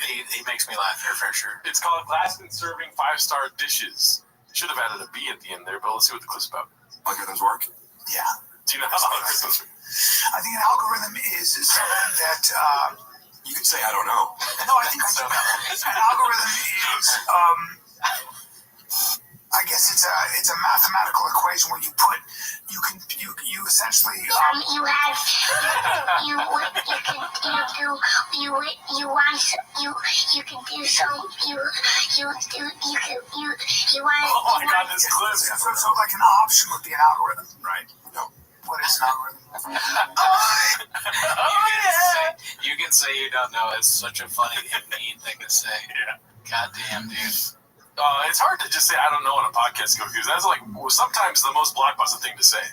he makes me laugh here for sure. It's called Glassman Serving 5-Star Dishes. Should have added a B at the end there, but let's see what the clip's about. Algorithms work? Yeah. Do you know how algorithms work? I think an algorithm is something that You could say I don't know. no, I think I do. An algorithm is I guess it's a mathematical equation where you essentially you Oh my god, this clip. so like an option would be an algorithm, right? No. What is an algorithm? You can say you don't know. It's such a funny and mean thing to say. Yeah. Goddamn, dude. It's hard to just say I don't know on a podcast because that's like sometimes the most blockbuster thing to say.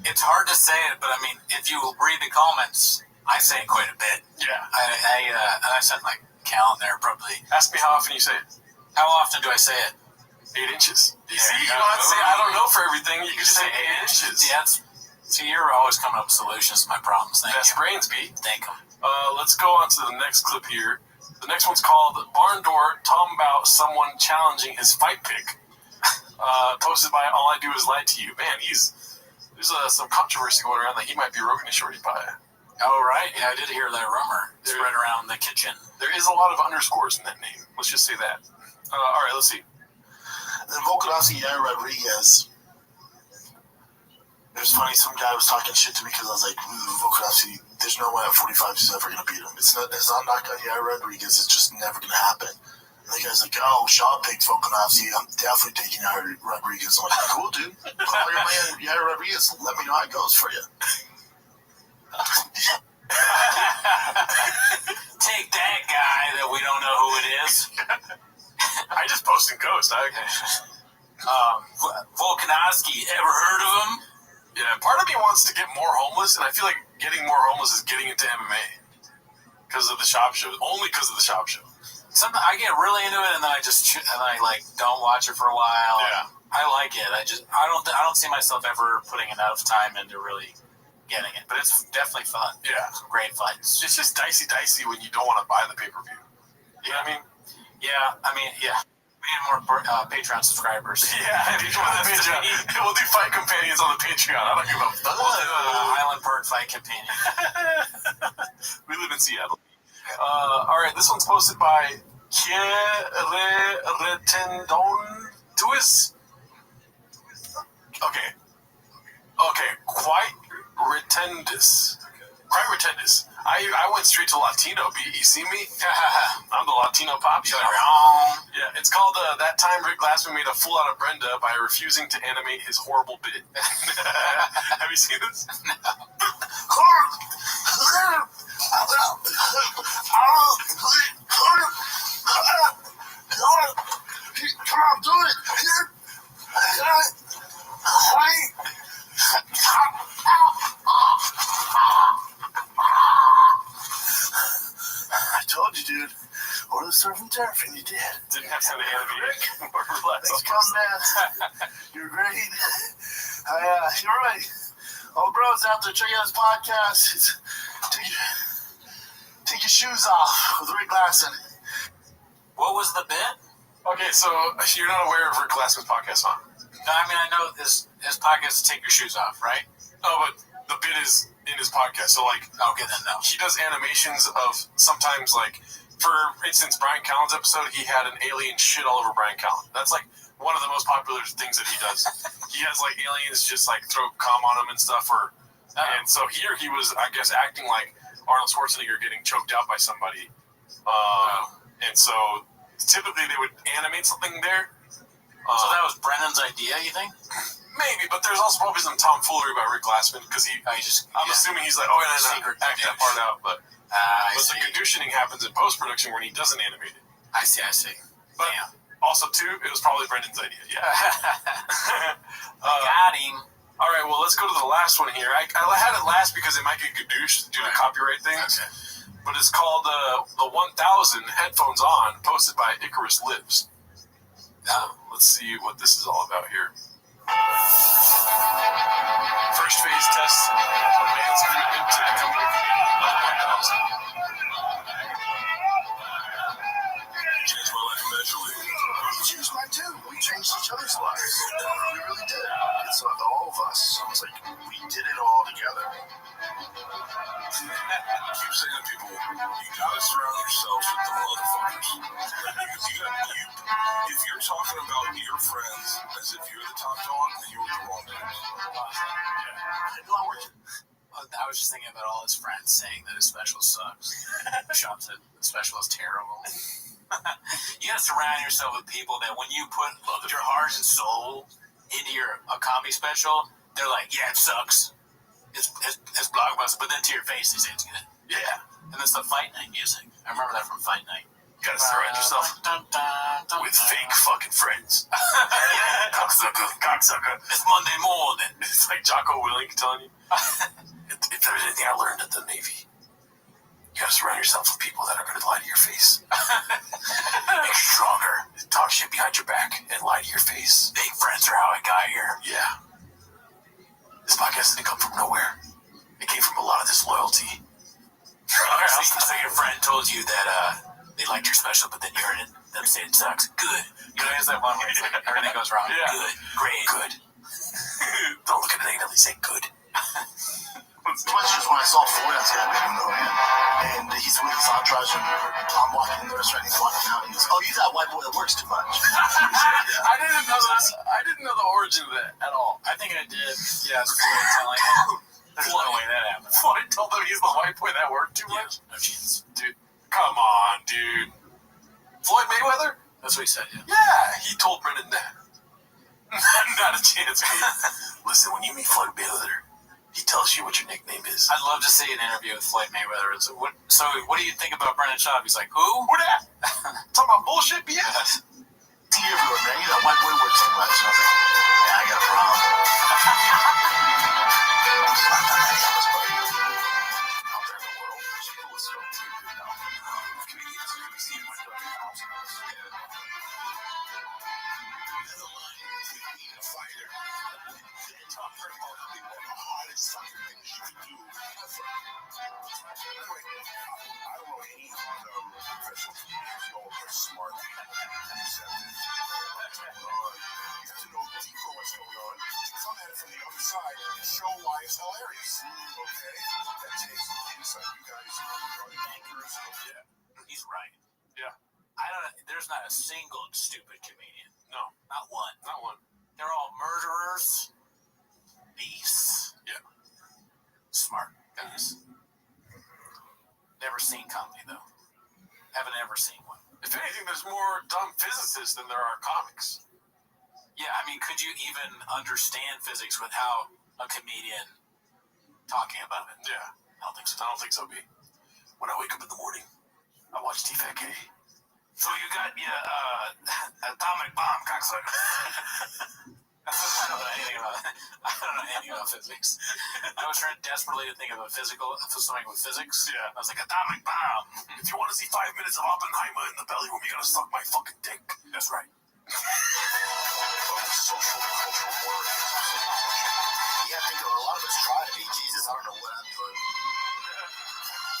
It's hard to say it, but I mean, if you read the comments, I say it quite a bit. Yeah. I said like count there probably. Ask me how often you say it. How often do I say it? 8 inches. You see, you don't have to say I don't know for everything. You can just say 8 inches. Yeah, see, you're always coming up with solutions to my problems. Thank Best you. brains, B. Thank you. Let's go on to the next clip here. The next one's called Barn Door talking about someone challenging his fight pick. Posted by All I Do Is Lie to You. Man, there's some controversy going around that he might be Rogan and Shorty Pie. Oh, right. Yeah, I did hear that rumor. It's right around the kitchen. There is a lot of underscores in that name. Let's just say that. All right, let's see. Then Volkanovski, Yair Rodriguez. It was funny, some guy was talking shit to me because I was like, Volkanovski, there's no way at 45 he's ever going to beat him. It's not knock on Yair Rodriguez. It's just never going to happen. And the guy's like, oh, Shaw picked Volkanovski. I'm definitely taking Yair Rodriguez. I'm like, cool, dude. Call your man Yair Rodriguez. Let me know how it goes for you. Take that guy that we don't know who it is. I just post and ghost. Volkanovski, ever heard of him? Yeah, part of me wants to get more homeless, and I feel like getting more homeless is getting into MMA because of the shop show. Only because of the shop show. Sometimes I get really into it, and then I don't watch it for a while. Yeah, I like it. I don't see myself ever putting enough time into really getting it, but it's definitely fun. Yeah, great fights. It's just dicey when you don't want to buy the pay-per-view. You know what I mean? Yeah, I mean, yeah. We need more Patreon subscribers. Yeah, we'll do fight companions on the Patreon. I don't give a fuck. We'll do Island Bird Fight Companion. We live in Seattle. All right, this one's posted by Retendon Tuis. Okay, quite retendus. I went straight to Latino, B. You see me? I'm the Latino pop. Yeah, it's called That Time Rick Glassman Made a Fool Out of Brenda by refusing to animate his horrible bit. Have you seen this? Come on, do it. I told you, dude. Order the surf and turf, and you did. Didn't have time to animate it. Thanks for coming, man. You're great. You're right. All bros out there, check out his podcast. Take your shoes off with Rick Glassman. What was the bit? Okay, so you're not aware of Rick Glassman's podcast, huh? No, I mean, I know his podcast is Take Your Shoes Off, right? Oh, but the bit is in his podcast. So, like, okay, then no. He does animations of sometimes, like, for instance, Brian Callen's episode, he had an alien shit all over Brian Callen. That's, like, one of the most popular things that he does. He has, like, aliens just, like, throw cum on him and stuff. And so here he was, I guess, acting like Arnold Schwarzenegger getting choked out by somebody. And so typically they would animate something there. So that was Brennan's idea, you think? Maybe, but there's also probably some tomfoolery by Rick Glassman because I'm assuming he's like, act that part out. But the conditioning happens in post-production when he doesn't animate it. I see. But also, too, it was probably Brendan's idea. Yeah. Got him. All right, well, let's go to the last one here. I had it last because it might get gadoosh due to copyright things. Okay. But it's called the 1000 Headphones On, posted by Icarus Lives. Let's see what this is all about here. First phase test of man's commitment to becoming 1000. Changed my life immensely. You changed mine too. We changed each other's lives. We really did. It's not all of us. It's like we did it all together. I keep saying to people, you gotta surround yourselves with the motherfuckers. If you're talking about your friends as if you're the top dog, then you're with the wrong dudes. I was just thinking about all his friends saying that his special sucks. Sean said the special is terrible. You gotta surround yourself with people that when you put your heart and soul into a comedy special, they're like, yeah, it sucks. It's blockbuster, but then to your face, they say it's good. Yeah. And that's the Fight Night music. I remember that from Fight Night. You gotta surround yourself with fake fucking friends. Cocksucker. It's Monday morning. It's like Jocko Willink telling you. If there's anything I learned at the Navy, you gotta surround yourself with people that are gonna lie to your face. Make you stronger. Talk shit behind your back and lie to your face. Fake friends are how I got here. Yeah. This podcast didn't come from nowhere. It came from a lot of disloyalty. So your friend told you that they liked your special, but then you heard them say it sucks. Good. You know, there's that one where it's like everything goes wrong. Yeah. Good. Great. Good. Don't look at it negatively. Say good. Twice just when I saw Floyd, I was like, and he's with his entourage, and I'm walking in the restaurant, he's walking out, and he goes, oh, you that white boy that works too much. I didn't know the origin of that at all. I think I did. Yeah, it's Floyd telling him. There's no way that happened. Floyd told him he's the white boy that worked too much? No chance. Dude, come on, dude. Floyd Mayweather? That's what he said, yeah. Yeah, he told Brendan that. Not a chance, man. Listen, when you meet Floyd Mayweather, he tells you what your nickname is. I'd love to see an interview with Floyd Mayweather. So what do you think about Brendan Schaub? He's like, who? Who that? Talking about bullshit BS. See everywhere, man. You that white boy works too much. And I was like, yeah, I got a problem. He's right. Yeah. There's not a single stupid comedian. No. Not one. Not one. They're all murderers, beasts. Yeah. Smart guys. Never seen comedy, though. Haven't ever seen one. If anything, there's more dumb physicists than there are comics. Yeah, I mean, could you even understand physics without a comedian talking about it? Yeah. I don't think so, B. When I wake up in the morning, I watch TFK. So you got your atomic bomb, cocksucker. I don't know anything about physics. I was trying desperately to think of something with physics. Yeah. I was like, atomic bomb. If you want to see 5 minutes of Oppenheimer in the belly room, you gotta suck my fucking dick. That's right. Social, cultural war. Yeah, I think a lot of us try to be Jesus. I don't know what I'm doing.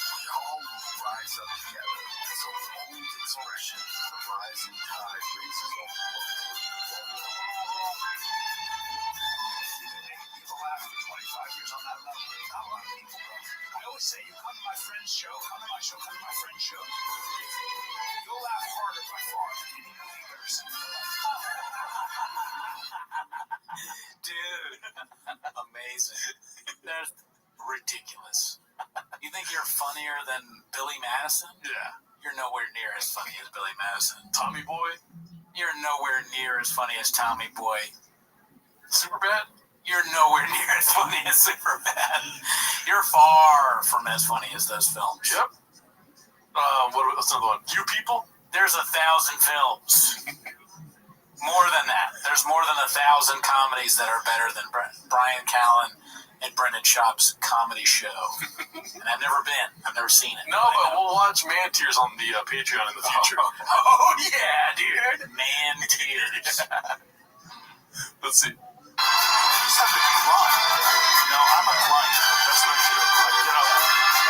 We all rise up together. It's a old expression. The rising tide raises all boats. show, on my show, on my friend's show. You'll laugh harder by far than any movie you've ever seen in your life. Dude, amazing. That's ridiculous. You think you're funnier than Billy Madison? Yeah. You're nowhere near as funny as Billy Madison. Tommy Boy? You're nowhere near as funny as Tommy Boy. Superbad? You're nowhere near as funny as Superbad. You're far from as funny as those films. Yep. What's another one? You People? There's 1,000 films. More than that. There's more than 1,000 comedies that are better than Brian Callen and Brendan Schaub's comedy show. And I've never been. I've never seen it. No, but we'll watch Man Tears on the Patreon in the future. Oh yeah, dude. Man Tears. Let's see. You just have to climb. You know, I'm a climber. That's what I do. I get up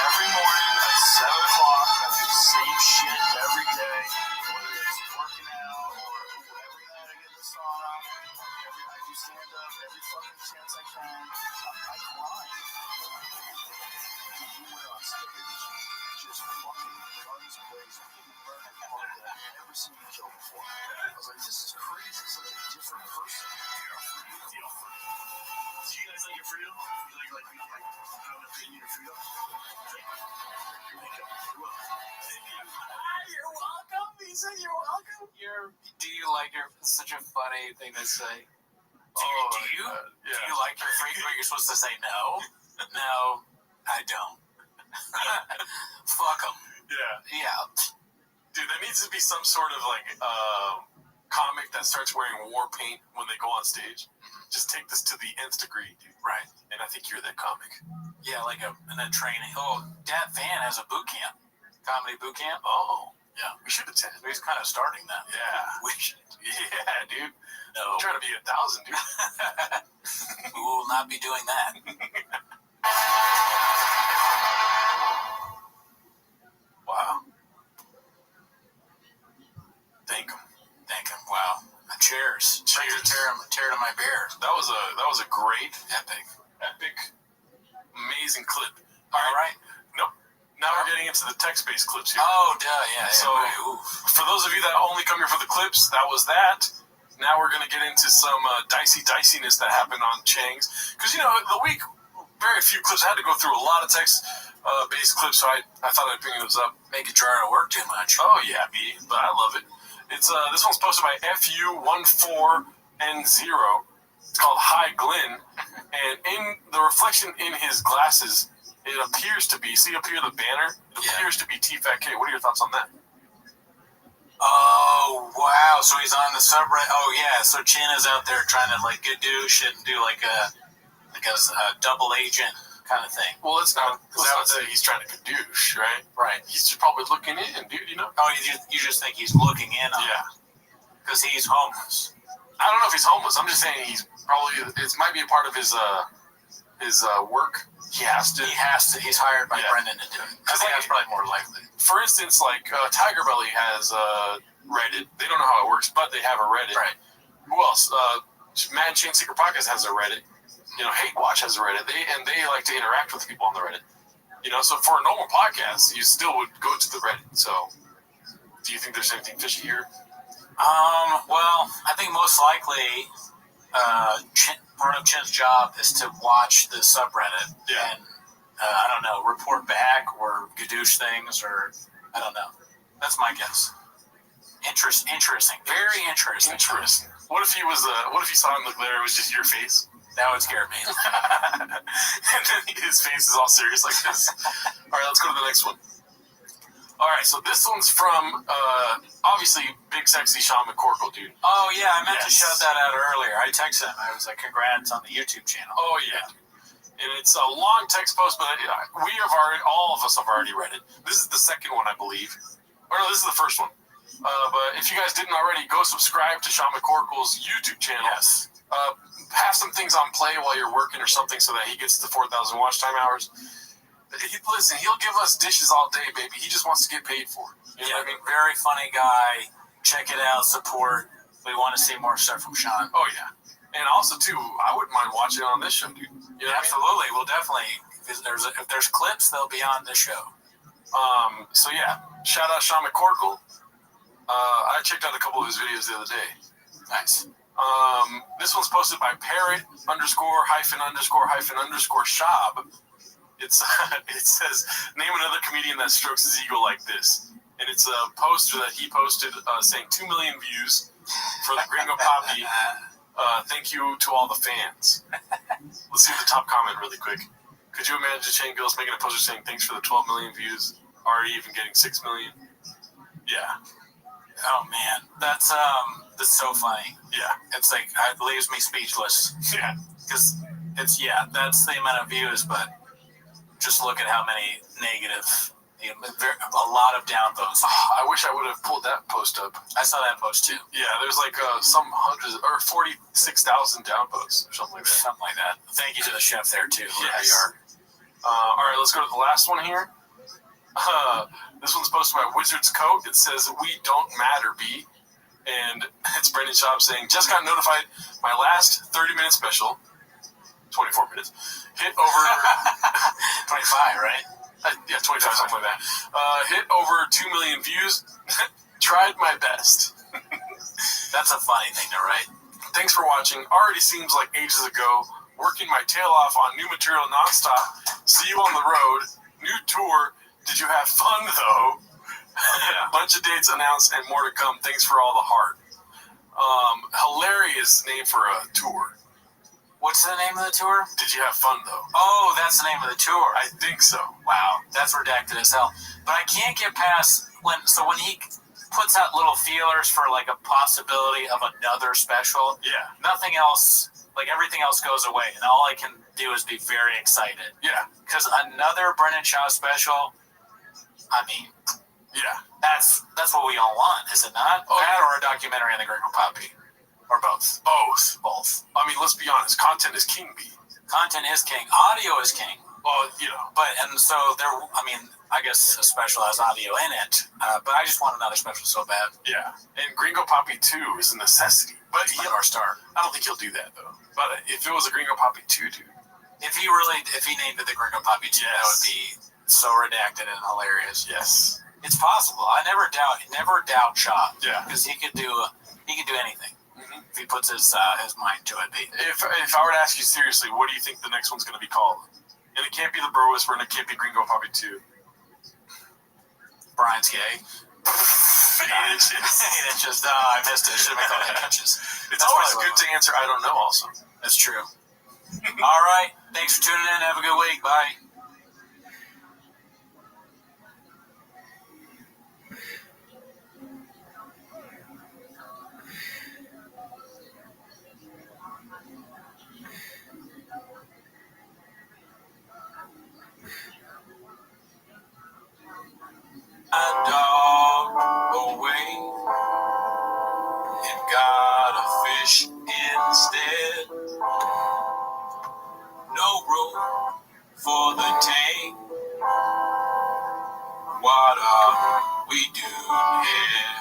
every morning at 7 o'clock. I do the same shit every day. Whether it's working out or every night I get in the sauna. I do stand up every fucking chance I can. I grind. You went on stage, just fucking guns blazing, getting burned harder than I've ever seen you kill before. I was like, this is crazy. It's like a different person. Do you guys like your freedom? You like have an opinion of freedom? You're welcome. He said you're welcome. Do you like your? Such a funny thing to say. Do you like your freedom? You're supposed to say no. No, I don't. Fuck them. Yeah. Dude, there needs to be some sort of like comic that starts wearing war paint when they go on stage. Just take this to the nth degree, dude. Right. And I think you're that comic. Yeah, like in a training. Oh, Dat Van has a boot camp. Comedy boot camp. Oh. Yeah. We should attend. He's kind of starting that. Yeah. We should. Yeah, dude. No. I'm trying to be 1,000, dude. We will not be doing that. Wow. Thank him. Wow. Cheers. Tear to my beer. That was a great, epic, amazing clip. All right. Nope. Now we're getting into the text-based clips here. Oh, duh, yeah. So, for those of you that only come here for the clips, that was that. Now we're going to get into some diciness that happened on Chang's. Because, you know, the week, very few clips. I had to go through a lot of text-based clips, so I thought I'd bring those up. Make it try to work too much. Oh, yeah, B. But I love it. It's this one's posted by FU14N0. It's called Hi Glenn. And in the reflection in his glasses, it appears to be, see up here the banner? It appears to be T-Fat-K. What are your thoughts on that? Oh, wow. So he's on the subreddit. Oh, yeah. So Chin is out there trying to, like, do shit and do, like a double agent kind of thing. Well, let's not say he's trying to kadoosh, right? Right. He's just probably looking in, dude, you know? Oh, you just think he's looking in on Yeah. Because he's homeless. I don't know if he's homeless. I'm just saying he's probably, it might be a part of his work. He has to. He's hired by Brendan to do it. I think that's probably more likely. For instance, like Tiger Belly has Reddit. They don't know how it works, but they have a Reddit. Right. Who else? Mad Chain Secret Podcast has a Reddit. You know, Hate Watch has a Reddit. They like to interact with people on the Reddit. You know, so for a normal podcast, you still would go to the Reddit. So, do you think there's anything fishy here? Well, I think most likely part of Chin's job is to watch the subreddit and, I don't know, report back or gadoosh things or, I don't know. That's my guess. Interesting. Very interesting. What if he was, what if you saw him look there, it was just your face? That would scare me. And then his face is all serious like this. All right, let's go to the next one. All right, so this one's from, obviously, Big Sexy Sean McCorkle, dude. Oh, yeah, I meant to shout that out earlier. I texted him. I was like, congrats on the YouTube channel. Oh, yeah. And it's a long text post, but all of us have already read it. This is the second one, I believe. Or no, this is the first one. But if you guys didn't already, go subscribe to Sean McCorkle's YouTube channel. Yes. Have some things on play while you're working or something so that he gets the 4,000 watch time hours. Listen, he'll give us dishes all day, baby. He just wants to get paid for it. You know what I mean? Very funny guy. Check it out. Support. We want to see more stuff from Sean. Oh, yeah. And also, too, I wouldn't mind watching it on this show, dude. You know Absolutely. We'll definitely. If there's clips, they'll be on this show. So yeah, shout out Sean McCorkle. I checked out a couple of his videos the other day. Nice. This one's posted by Parrot ___ Shab. It says, name another comedian that strokes his ego like this. And it's a poster that he posted saying 2 million views for the Gringo Poppy. Thank you to all the fans. Let's see the top comment really quick. Could you imagine Shane Gillis making a poster saying thanks for the 12 million views? Already even getting 6 million? Yeah. Oh man, that's so funny. Yeah. It's like, it leaves me speechless. Yeah. Because that's the amount of views, but just look at how many negative, a lot of down votes. I wish I would have pulled that post up. I saw that post too. Yeah, there's like some hundreds or 46,000 down votes or something like that. Something like that. Thank you to the chef there too. Yes. All right, let's go to the last one here. This one's posted by Wizard's Coat. It says, "We don't matter, B." And it's Brendan Schaub saying, "Just got notified my last 30-minute special, 24 minutes, hit over 25, right? Yeah, 25, something like that. Hit over 2 million views. Tried my best." That's a funny thing to write. Thanks for watching. Already seems like ages ago. Working my tail off on new material nonstop. See you on the road. New tour. Did you have fun though? Yeah. Bunch of dates announced and more to come. Thanks for all the heart. Hilarious name for a tour. What's the name of the tour? Did you have fun though? Oh, that's the name of the tour. I think so. Wow, that's redacted as hell. But I can't get past when he puts out little feelers for like a possibility of another special. Yeah. Nothing else, like everything else goes away, and all I can do is be very excited. Yeah. Because another Brendan Shaw special, I mean, yeah, that's what we all want, is it not? Oh, that or a documentary on the Gringo Poppy. Or both. Both. I mean, let's be honest. Content is king, B. Content is king. Audio is king. Well, But, and so there, I mean, I guess a special has audio in it, but I just want another special so bad. Yeah. And Gringo Poppy 2 is a necessity. But Our star. I don't think he'll do that, though. But if it was a Gringo Poppy 2, dude. If he named it the Gringo Poppy 2, that would be so redacted and hilarious. Yes. It's possible. I never doubt Shaw. Yeah. Because he could do anything. If he puts his mind to it. If I were to ask you seriously, what do you think the next one's going to be called? And it can't be the Bro Whisperer, and it can't be Gringo Poppy 2. Brian's gay. 8 inches. 8 inches. No, I missed it. I should have made that 8 inches. It's always good to answer I don't know also. That's true. All right. Thanks for tuning in. Have a good week. Bye. A dog away and got a fish instead. No room for the tank. What are we doing here?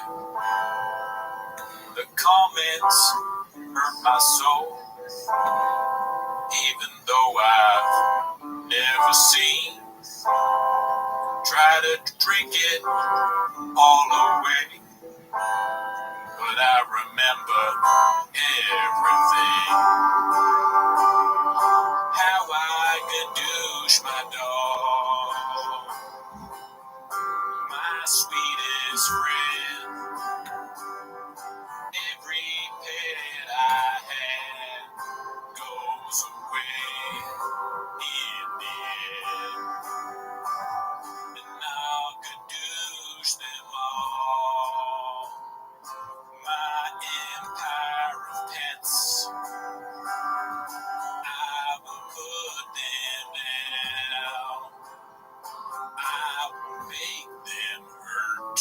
The comments hurt my soul, even though I've never seen. Try to drink it all away, but I remember everything. How I gadoosh my dog, my sweetest friend. Every pet I had goes away in the end. Them all. My empire of pets, I will put them down. I will make them hurt.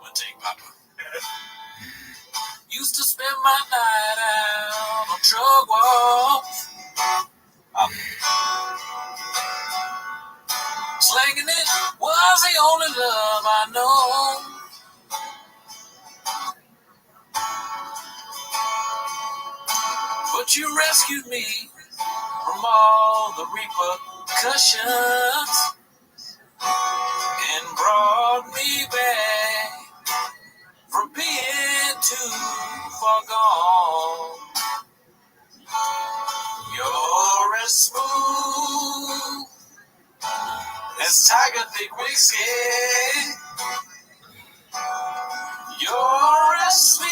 One take, Papa. Used to spend my night out on drug walks. Slanging it was the only love I know. But you rescued me from all the repercussions. brought me back from being too far gone. You're as smooth as tiger thick whiskey. You're as sweet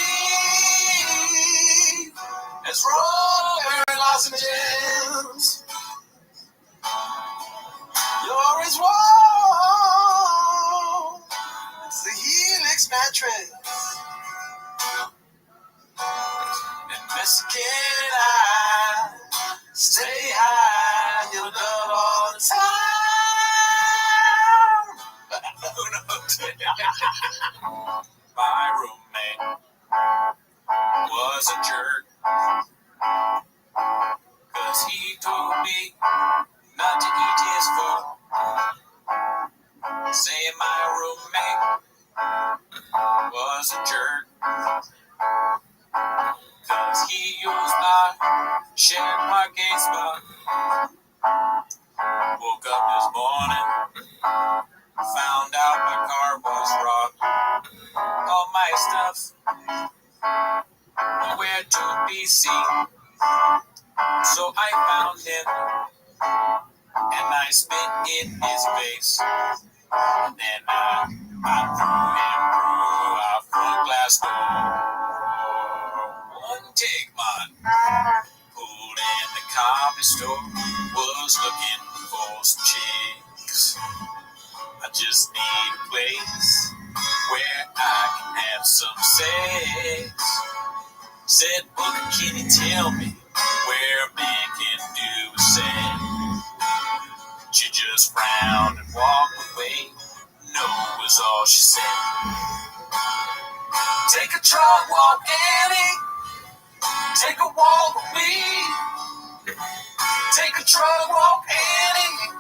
as strawberry lozenges. You're as warm as the Helix mattress. And Mexican, I stay high, your love all the time. My roommate was a jerk, 'cause he told me not to eat his food. Say my roommate was a jerk, 'cause he used my shared parking spot. Woke up this morning, found out my car was robbed. All my stuff nowhere to be seen. So I found him and I spit in his face. And then I threw him through a front glass door. One take, man. Pulled in the coffee store, was looking for some chicks. I just need a place where I can have some sex. Said, Booker, can you tell me where a man can do sex? She just frowned and walked away. No was all she said. Take a truck walk, Annie. Take a walk with me. Take a truck walk, Annie.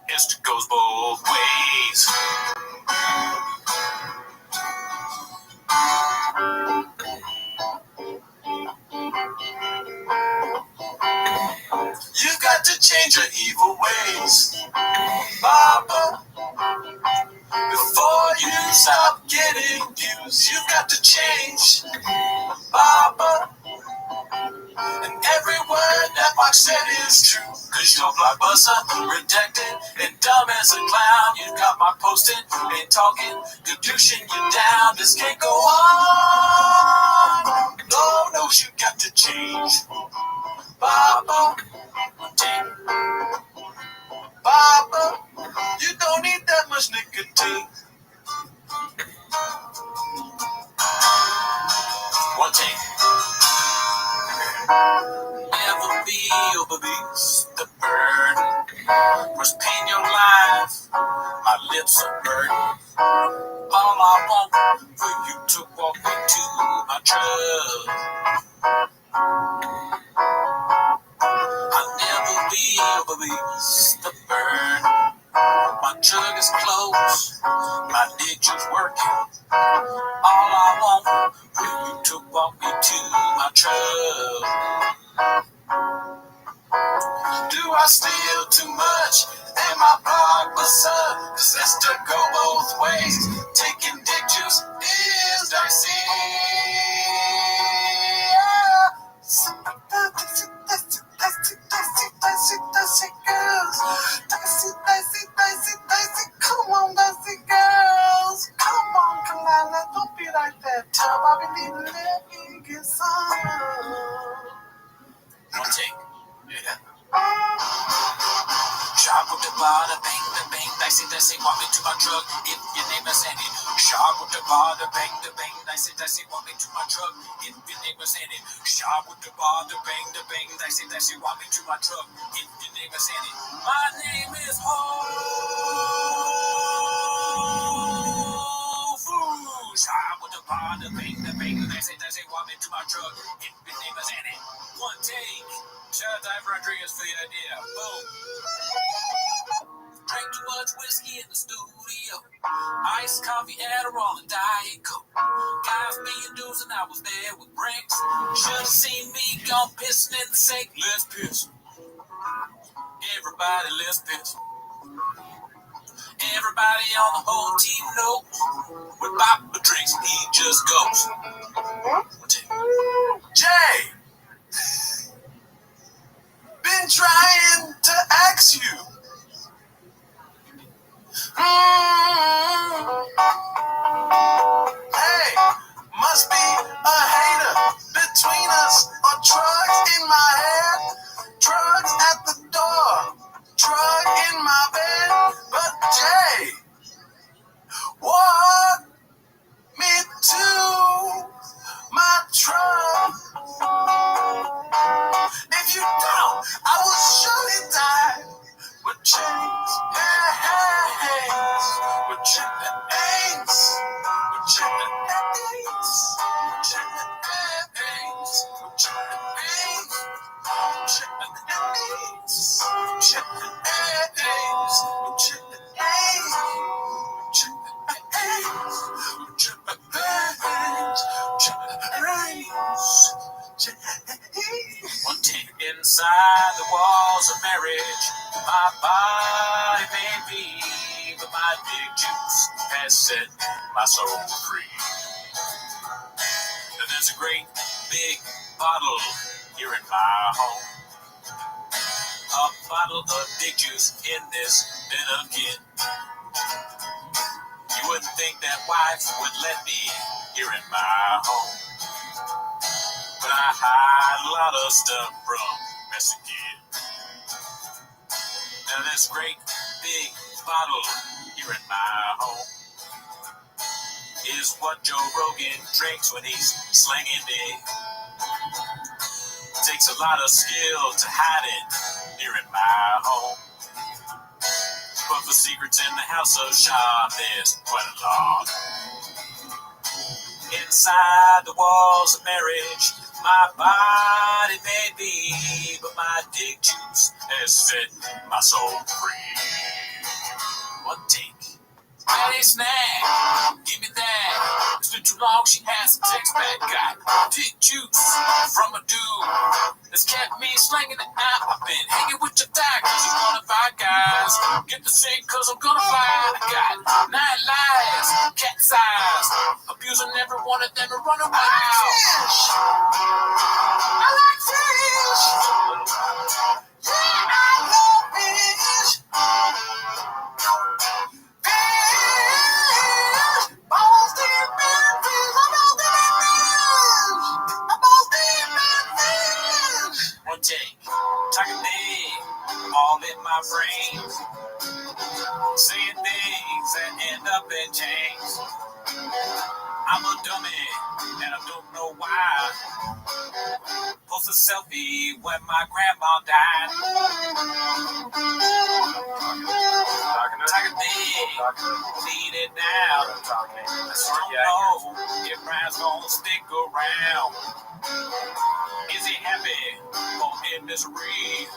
It goes both ways. You've got to change your evil ways, Papa. Before you stop getting views, you've got to change, Papa. And every word that Mark said is true. 'Cause you're blockbuster, redacted, and dumb as a clown. You got my posting and talking, confusion you down. This can't go on. Lord knows you got to change, Papa. Papa, you don't need that much nicotine. One take. Never be obese, the burden. First pain your life, my lips are burdened. All I want for you to walk into my truck. I'll never be obese, the burden. My truck is closed, my dick just working. All I want for you to walk into my truck. Do I steal too much? Am I blockbuster? 'Cause that's to go both ways. Taking dick juice is dicey. Dicey girls. Dicey. Come on, dicey girls. Come on, Kalala. Don't be like that. Tell Bobby Lee to let me get some. One take. Yeah. Sharp with the bada bang, dicey, walk me to my truck. If your name is Andy. Sharp with the bada bang, dicey, walk me to my truck. If your name is Andy. Sharp with the bada bang, dicey, walk me to my truck. If your name is Andy. My name is Ho Foo. Sharp with the bada bang, dicey, walk me to my truck. If your name is Andy. One take. Shout out to Rodriguez for the idea. Boom. Drank too much whiskey in the studio. Iced coffee, Adderall, and Diet Coke. Guys being dudes, and I was there with drinks. Should've seen me gone pissing in the sink. Let's piss. Everybody, let's piss. Everybody on the whole team knows when Papa drinks, he just goes. Jay, been trying to ask you. Hey, must be a hater between us, or drugs in my head, drugs at the door, drug in my bed. But Jay, walk me to my truck. If you don't, I will surely die with chains, with chains, with chains, with chains, with chains. One day inside the walls of marriage, my body may be, but my big juice has set my soul free. And there's a great big bottle here in my home. A bottle of big juice in this denim kit. You wouldn't think that wife would let me here in my home, but I hide a lot of stuff from messy kid. Now this great big bottle here in my home is what Joe Rogan drinks when he's slinging me. Takes a lot of skill to hide it here in my home. But for secrets in the house of Sean, there's quite a lot. Inside the walls of marriage, my body may be, but my dick juice has set my soul free. One take. Daddy snack, give me that. It's been too long, she has a text back. Got dick juice from a dude that's kept me slinging it out. I've been hanging with your dad cause you wanna fight guys. Get the sick cause I'm gonna fight. I got 9 lives, cat's eyes, abusing every one of them and running wild. I like fish. Yeah, I love fish. One take, talking me all in my brain, saying things that end up in chains. I'm a dummy and I don't know why. Post a selfie when my grandma died. Talking me, lead it down. I still don't know if Brian's gonna stick around. Is he happy or in misery?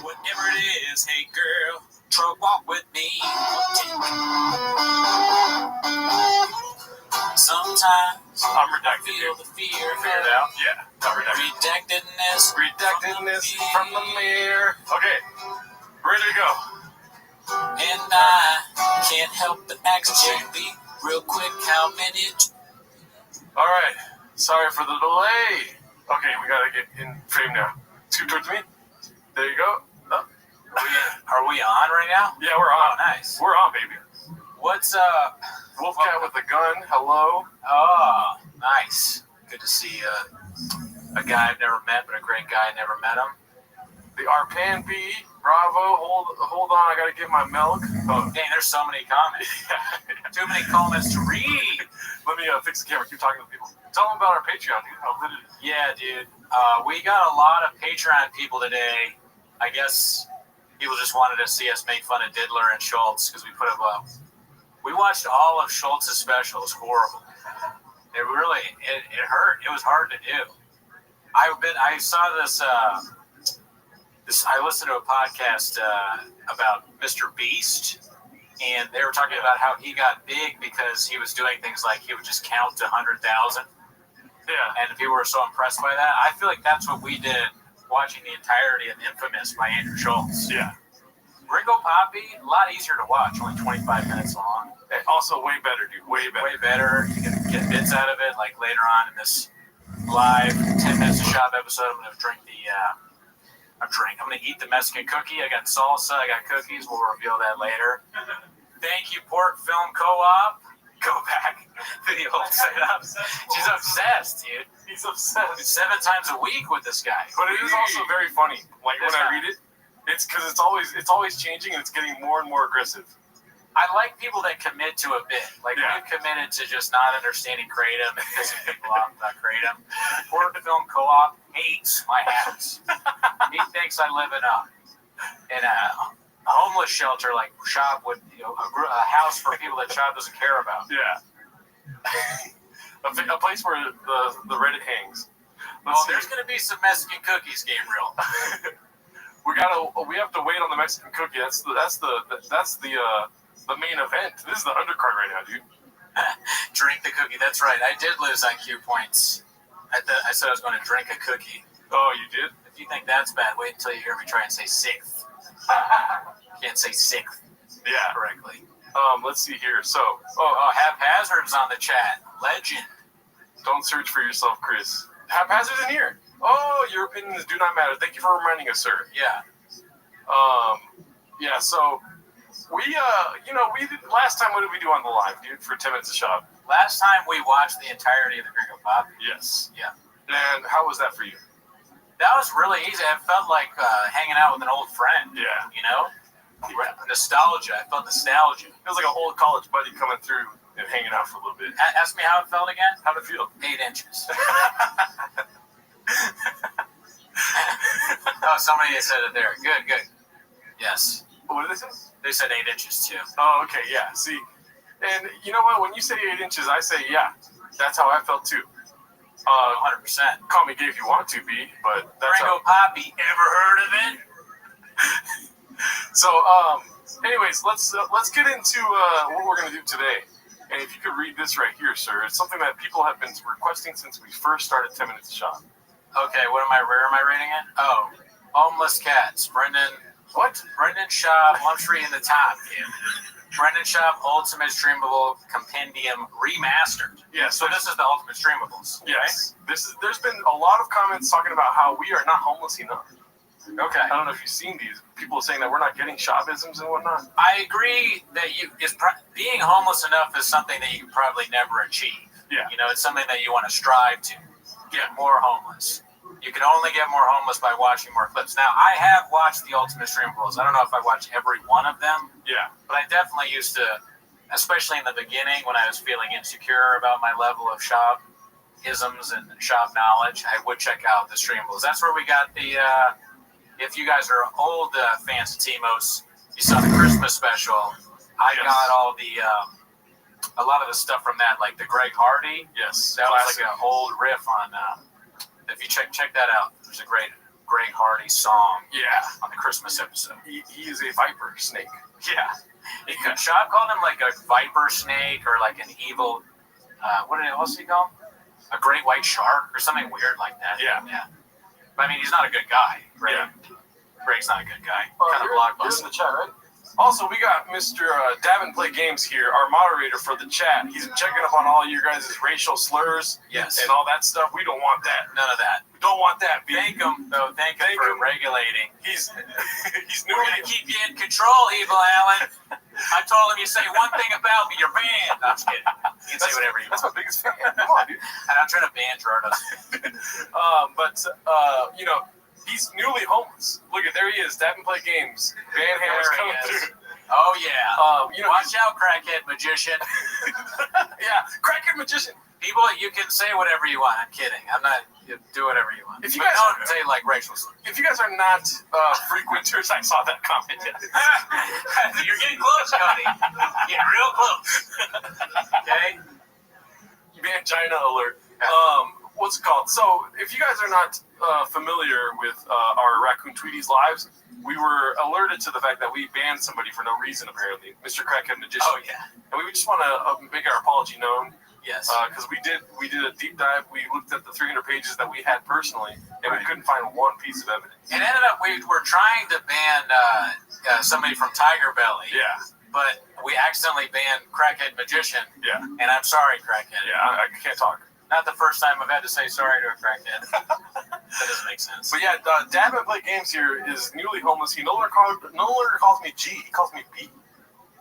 Whatever it is, hey girl, truck walk with me. Sometimes I'm redacted. Feel the fear. Figure it out. Yeah. I'm redacted. Redactedness from the mirror. Okay. Ready to go. And I can't help but ask JB real quick how many. All right. Sorry for the delay. Okay, we gotta get in frame now. Scoot towards me. There you go. Oh. Are we on right now? Yeah, we're on. Oh, nice. We're on, baby. What's up? Wolfcat with the gun. Hello. Oh, nice. Good to see a guy I've never met, but a great guy I never met him. The Arpan B. Bravo. Hold on. I gotta get my milk. Oh, dang, there's so many comments. Too many comments to read. Let me fix the camera. Keep talking to people. Tell them about our Patreon, dude. How lit it is. Yeah, dude. We got a lot of Patreon people today. I guess people just wanted to see us make fun of Diddler and Schultz because we put up we watched all of Schultz's specials. Horrible. It really it hurt. It was hard to do. I saw this I listened to a podcast about Mr. Beast, and they were talking about how he got big because he was doing things like he would just count to 100,000. Yeah. And people were so impressed by that. I feel like that's what we did watching the entirety of Infamous by Andrew Schultz. Yeah. Ringo Poppy, a lot easier to watch, only 25 minutes long. And also way better, dude. Way better. Way better. You can get bits out of it. Like later on in this live 10 Minutes of Shop episode, I'm going to drink I'm going to eat the Mexican cookie. I got salsa. I got cookies. We'll reveal that later. Thank you, Port Film Co-op. Go back to the old setup. She's obsessed, dude. He's obsessed. 7 times a week with this guy. But it is also very funny. Like when I read it, it's because it's always changing and it's getting more and more aggressive. I like people that commit to a bit. Like we've committed to just not understanding Kratom and pissing people off about Kratom. Port Film Co-op hates my house. He thinks I live in a homeless shelter, like Shop would, a house for people that Shop doesn't care about. Yeah. a place where the Reddit hangs. There's going to be some Mexican cookies, Gabriel. We have to wait on the Mexican cookie. That's the main event. This is the undercard right now, dude. Drink the cookie. That's right. I did lose IQ points. I said I was going to drink a cookie. Oh, you did? If you think that's bad, wait until you hear me try and say sixth. Can't say sixth correctly. Let's see here. So, Haphazard's on the chat. Legend. Don't search for yourself, Chris. Haphazard's in here. Oh, your opinions do not matter. Thank you for reminding us, sir. Yeah. Yeah. So we did last time. What did we do on the live, dude? For 10 Minutes of Shop. Last time we watched the entirety of the Gringo Pop. Yes. Yeah. And how was that for you? That was really easy. I felt like hanging out with an old friend. Yeah. Nostalgia. I felt nostalgia. It was like an old college buddy coming through and hanging out for a little bit. Ask me how it felt again. How'd it feel? 8 inches. Somebody said it there. Good. Yes. What did they say? They said 8 inches too. Oh, okay. Yeah. See, and you know what? When you say 8 inches, I say, yeah, that's how I felt too. 100%. Call me gay if you want to be, but that's Ringo Poppy. Ever heard of it? So, anyways, let's get into what we're gonna do today. And if you could read this right here, sir, it's something that people have been requesting since we first started 10 Minutes to Shop. Okay, where am I reading it? Oh, Homeless Cats. Brendan Schaub, Lumtree in the top. Yeah. Brendan Schaub Ultimate Streamable Compendium Remastered. Yeah. So this is the Ultimate Streamables. Yes. Right? There's been a lot of comments talking about how we are not homeless enough. Okay. I don't know if you've seen these. People saying that we're not getting Shop-isms and whatnot. I agree that being homeless enough is something that you can probably never achieve. Yeah. It's something that you want to strive to. Get more homeless. You can only get more homeless by watching more clips. Now, I have watched the Ultimate Streamables. I don't know if I watched every one of them. Yeah. But I definitely used to, especially in the beginning when I was feeling insecure about my level of Shop-isms and Shop knowledge, I would check out the Streamables. That's where we got the... if you guys are old fans of Timos, you saw the Christmas special. I got all a lot of the stuff from that, like the Greg Hardy. Yes. That was like an old riff on, if you check that out, there's a great Greg Hardy song. Yeah. On the Christmas episode. He is a viper snake. Yeah. Shop called him like a viper snake or like an evil, what's he called? A great white shark or something weird like that. Yeah. But I mean, he's not a good guy, right? Yeah. Greg's not a good guy. Kind of You're blockbuster. in the chat, right? Also, we got Mr. Davin Play Games here, our moderator for the chat. He's checking up on all you guys' racial slurs and all that stuff. We don't want that. None of that. We don't want that. Thank him for regulating. He's We're going to keep you in control, Evil Allen. I told him, you say one thing about me, you're banned. No, I'm just kidding. You can say whatever you want. That's my biggest fan. Come on, dude. And I'm trying to ban Gerardo. He's newly homeless. Look at, there he is. Davin Play Games. Van Hammer's coming through. Oh, yeah. Watch out, crackhead magician. Yeah, crackhead magician. People, you can say whatever you want. I'm kidding. I'm not. Do whatever you want. If you guys don't say like racial slurs. If you guys are not frequenters, I saw that comment. You're getting close, Cody. Getting real close. Okay. Mangina alert. what's it called? So, if you guys are not familiar with our Raccoon Tweeties lives, we were alerted to the fact that we banned somebody for no reason, apparently, Mr. Crackhead Magician. Oh yeah. And we just want to make our apology known. Yes. Because we did a deep dive. We looked at the 300 pages that we had personally, and we couldn't find one piece of evidence. It ended up we were trying to ban somebody from Tiger Belly. Yeah. But we accidentally banned Crackhead Magician. Yeah. And I'm sorry, Crackhead. Yeah, I can't talk. Not the first time I've had to say sorry to a crackhead. That doesn't make sense. But yeah, Dad and Play Games here is newly homeless. He no longer calls me G. He calls me B.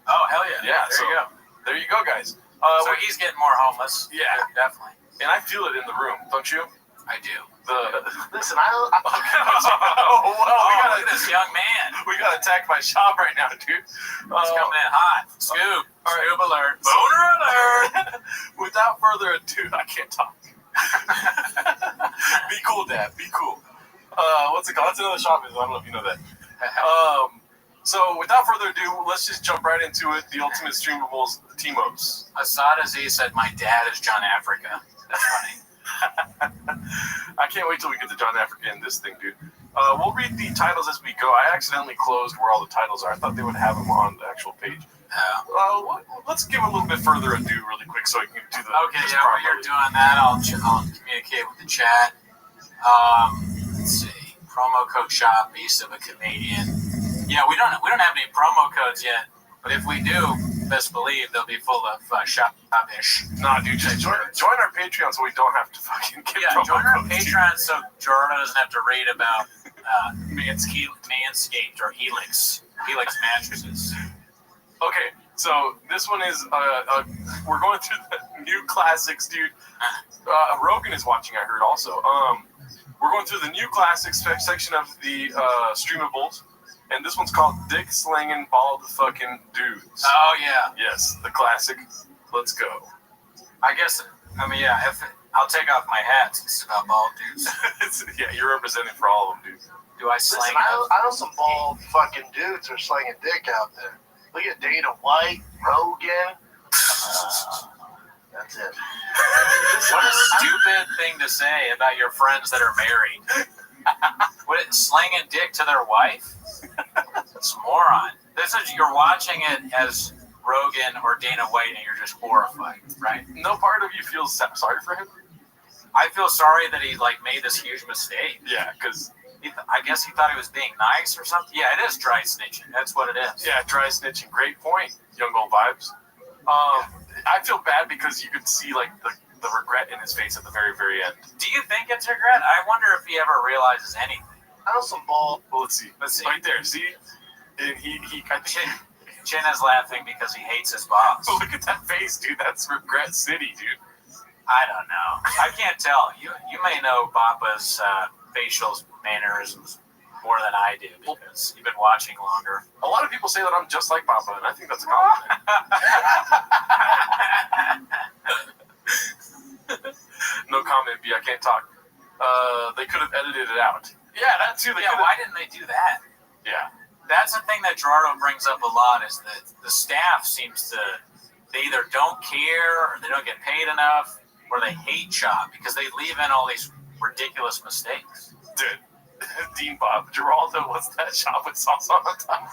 Oh, hell yeah. Yeah, There you go. There you go, guys. So he's getting more homeless. Yeah. Definitely. And I feel it in the room, don't you? I do. Listen, I don't. Oh, well, look at this young man. We got attacked by Shop right now, dude. He's coming in hot. Scoop. All right. Scoop alert. Boner alert. Without further ado, I can't talk. Be cool, Dad. Be cool. What's it called? That's another Shop. I don't know if you know that. So without further ado, let's just jump right into it. The ultimate streamables, Timos. Assad Aziz said, "My dad is John Africa." That's funny. I can't wait till we get to John Africa in this thing, dude. We'll read the titles as we go. I accidentally closed where all the titles are. I thought they would have them on the actual page. Let's give a little bit further ado really quick so I can do the... Okay, yeah, while you're doing that, I'll communicate with the chat. Let's see. Promo code shop, Beast of a Canadian. Yeah, we don't have any promo codes yet, but if we do, best believe they'll be full of shop-ish. Nah, dude, just join our Patreon so we don't have to fucking get promo join our codes, Patreon so Jordan doesn't have to read about Manscaped or Helix mattresses. Okay, so this one is we're going through the new classics, dude. Rogan is watching, I heard also. We're going through the new classics section of the streamables, and this one's called Dick Slinging Bald Fucking Dudes. Oh yeah. Yes, the classic. Let's go. I guess. I mean, yeah. I'll take off my hat since it's about bald dudes. Yeah, you're representing for all of them, dude. Do I slang? Listen, I know some bald fucking dudes are slinging dick out there. Look at Dana White, Rogan. That's it. What a stupid thing to say about your friends that are married. What, slanging dick to their wife? It's a moron. You're watching it as Rogan or Dana White and you're just horrified, right? No part of you feels sorry for him? I feel sorry that he made this huge mistake. Yeah, because... I guess he thought he was being nice or something. Yeah, it is dry snitching. That's what it is. Yeah, dry snitching. Great point, young old vibes. I feel bad because you could see the regret in his face at the very, very end. Do you think it's regret? I wonder if he ever realizes anything. I know some bald. Well, let's see. Right there. See, I think Chin is laughing because he hates his boss. Look at that face, dude. That's regret city, dude. I don't know. I can't tell. You may know Papa's facial mannerisms more than I do because you've been watching longer. A lot of people say that I'm just like Papa, and I think that's a compliment. No comment, B. I can't talk. They could have edited it out. Yeah, that too. Why didn't they do that? Yeah. That's the thing that Gerardo brings up a lot is that the staff seems to, they either don't care or they don't get paid enough or they hate Chop because they leave in all these ridiculous mistakes. Dude, Dean Bob, Geraldo, what's that Chop with sauce on top?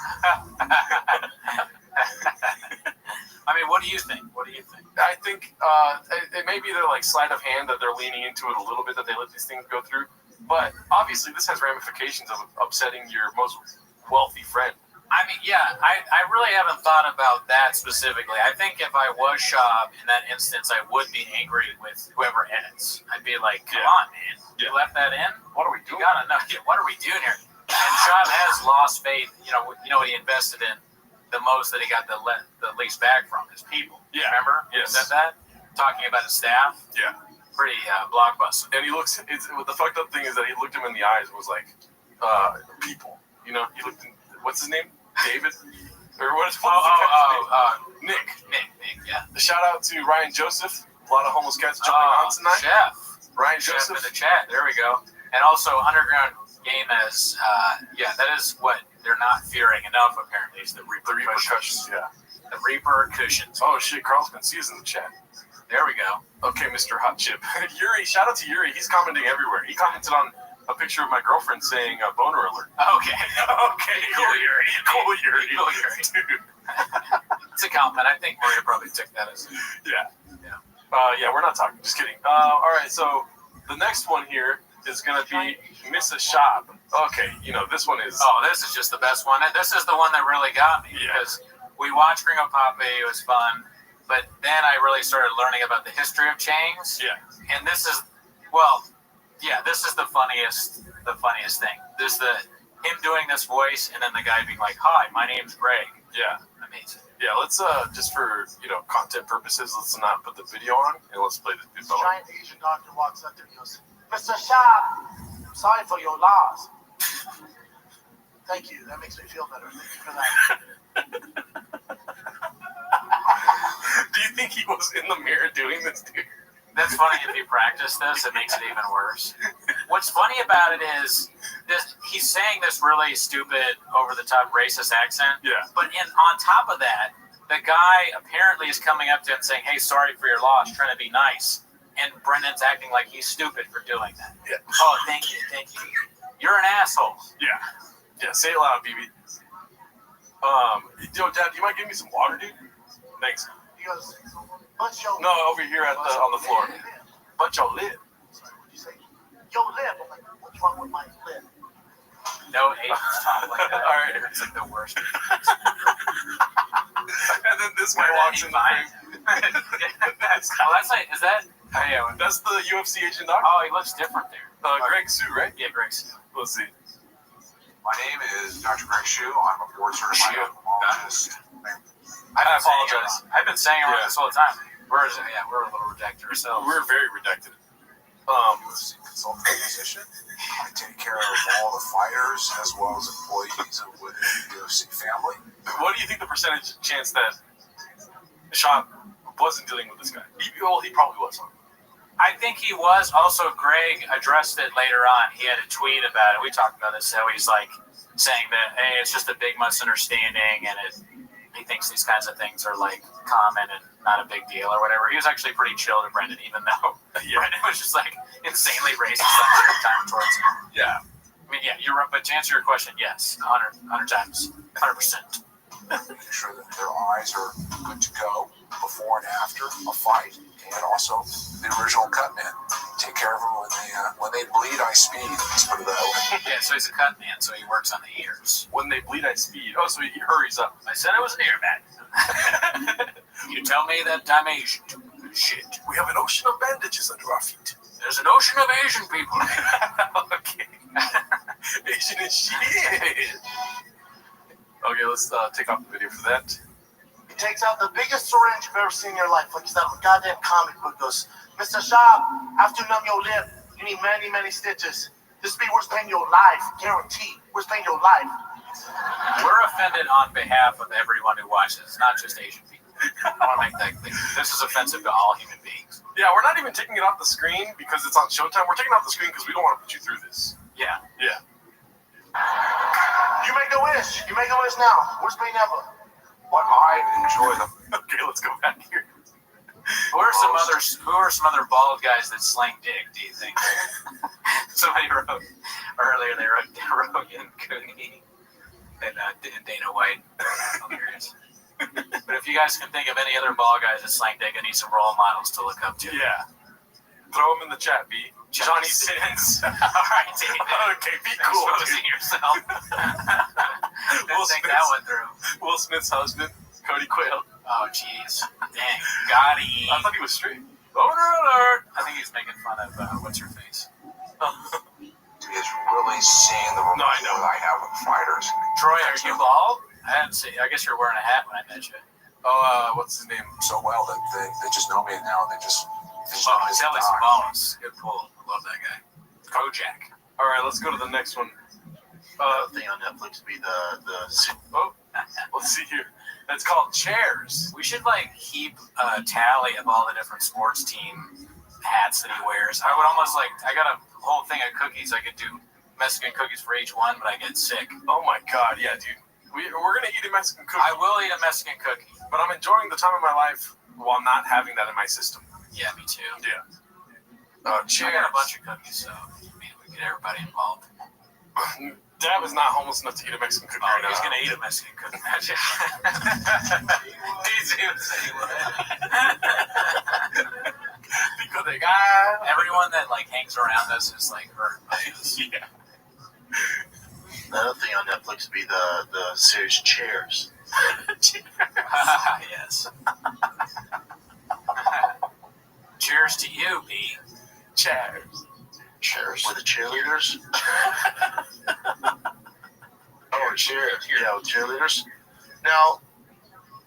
I mean, what do you think? I think it may be their sleight of hand that they're leaning into it a little bit, that they let these things go through. But obviously, this has ramifications of upsetting your most wealthy friend. I mean, yeah, I really haven't thought about that specifically. I think if I was Shab in that instance, I would be angry with whoever edits. I'd be like, come on, man. You left that in? What are we doing? You gotta know. What are we doing here? And Shab has lost faith. You know what he invested in the most that he got the least back from his people. Yeah. Remember? Yes. Is that? Talking about his staff? Yeah. Pretty blockbuster. And he looks, the fucked up thing is that he looked him in the eyes and was like, people. You know, he looked in, what's his name? David? Or what is Nick. Nick, yeah. The shout out to Ryan Joseph. A lot of homeless cats jumping on tonight. Chef. Ryan Chef Joseph. in the chat. There we go. And also Underground Game as, that is what they're not fearing enough, apparently, is the repercussions. Yeah. The repercussions. Oh, shit. Carl's been sees in the chat. There we go. Okay, Mr. Hot Chip. Yuri, shout out to Yuri. He's commenting everywhere. He commented on a picture of my girlfriend saying boner alert. Okay. Okay, Cool, Yuri. Cool, Yuri. Cool, Yuri. Dude. It's a compliment. I think Maria probably took that as Yeah. Yeah, we're not talking. Just kidding. All right, so the next one here is going to be Miss a Shop. Okay, this one is... Oh, this is just the best one. This is the one that really got me because we watched Gringo Pape. It was fun. But then I really started learning about the history of chains. Yeah. And this is, this is the funniest thing. There's him doing this voice and then the guy being like, "Hi, my name's Greg." Yeah. Amazing. Yeah, let's, just for, content purposes, let's not put the video on and let's play the video. Giant Asian doctor walks up there and goes, "Mr. Shah, I'm sorry for your loss." Thank you. That makes me feel better. Thank you for that. Do you think he was in the mirror doing this, dude? That's funny. If you practice this, it makes it even worse. What's funny about it is he's saying this really stupid, over-the-top racist accent. Yeah. But on top of that, the guy apparently is coming up to him saying, "Hey, sorry for your loss," trying to be nice. And Brendan's acting like he's stupid for doing that. Yeah. Oh, thank you. You're an asshole. Yeah. Yeah, say it loud, BB. Yo, Dad, do you mind giving me some water, dude? Thanks. He goes, "But your No, over here on the floor. But your lip." Sorry, what'd you say? Your lip. I'm like, what's wrong with my lip? No Asians talk like that. All right. It's like the worst. And then this guy walks in the frame. That's like, is that? Yeah, that's the UFC agent doc. Oh, he looks different there. Greg Sue, right? Yeah, Greg Sue. Let's see. My name is Dr. Greg Shu. I'm a board certified ophthalmologist. I apologize. I've been saying it wrong this whole time. We're a little redacted ourselves. We're very redacted. UFC consultant physician. I take care of all the fighters as well as employees within the UFC family. What do you think the percentage chance that Shop wasn't dealing with this guy? He probably was. I think he was. Also, Greg addressed it later on. He had a tweet about it. We talked about this. How he's like saying that, hey, it's just a big misunderstanding, and he thinks these kinds of things are like common and not a big deal or whatever. He was actually pretty chill to Brendan, even though Brendan was just like insanely racist the time towards him. Yeah. I mean, yeah, you're right. But to answer your question, yes, 100 times, 100%. Making sure that their eyes are good to go before and after a fight, and also the original cut man. Take care of them when they bleed. I speed. Let's put it that way. Yeah, so he's a cut man, so he works on the ears. When they bleed, I speed. Oh, so he hurries up. I said I was an airman. You tell me that I'm Asian. Shit. We have an ocean of bandages under our feet. There's an ocean of Asian people. Okay. Asian is shit. Okay, let's take off the video for that. He takes out the biggest syringe you've ever seen in your life. Like he's that goddamn comic book goes, "Mr. Shah, after you numb your lip, you need many, many stitches. This be worth paying your life, guaranteed. Worth paying your life." We're offended on behalf of everyone who watches, not just Asian people. I want to make that clear. This is offensive to all human beings. Yeah, we're not even taking it off the screen because it's on Showtime. We're taking it off the screen because we don't want to put you through this. Yeah. Yeah. You make a wish. You make a wish now. Worst pain ever. But I enjoy them. Okay, let's go back here. Who are some other bald guys that slang dick, do you think? Somebody wrote earlier, they wrote Rogan, Cooney, and Dana White. Hilarious. But if you guys can think of any other bald guys that slang dick, I need some role models to look up to. Yeah. Throw them in the chat, B. Johnny Sins. All right, David. Okay, be cool. Exposing yourself. Didn't think that one through. Will Smith's husband, Cody Quayle. Oh, jeez. Dang. Got him. I thought he was straight. Boner alert. I think he's making fun of what's her face. Is really seeing the rapport that I have with fighters. Troy, are you bald? I hadn't seen. I guess you're wearing a hat when I met you. Oh, what's his name? So well that they just know me now. They just Telly Savalas. Good pull. Love that guy. Kojak. All right, let's go to the next one. Thing on Netflix would be the let's see here. It's called Chairs. We should keep a tally of all the different sports team hats that he wears. I would almost I got a whole thing of cookies. I could do Mexican cookies for each one, but I get sick. Oh my God, yeah, dude. We're gonna eat a Mexican cookie. I will eat a Mexican cookie, but I'm enjoying the time of my life while not having that in my system. Yeah, me too. Yeah. I Cheers. got a bunch of cookies, so maybe we get everybody involved. Dad is not homeless enough to eat a Mexican cookie right now. He's gonna eat a Mexican cookie. He's gonna say everyone that like hangs around us is like hurt by us. Yeah. The other thing on Netflix would be the series Chairs. Yes. Cheers to you, B. Cheers. Cheers. With the cheerleaders? Oh, cheers. Yeah, with cheerleaders. Now,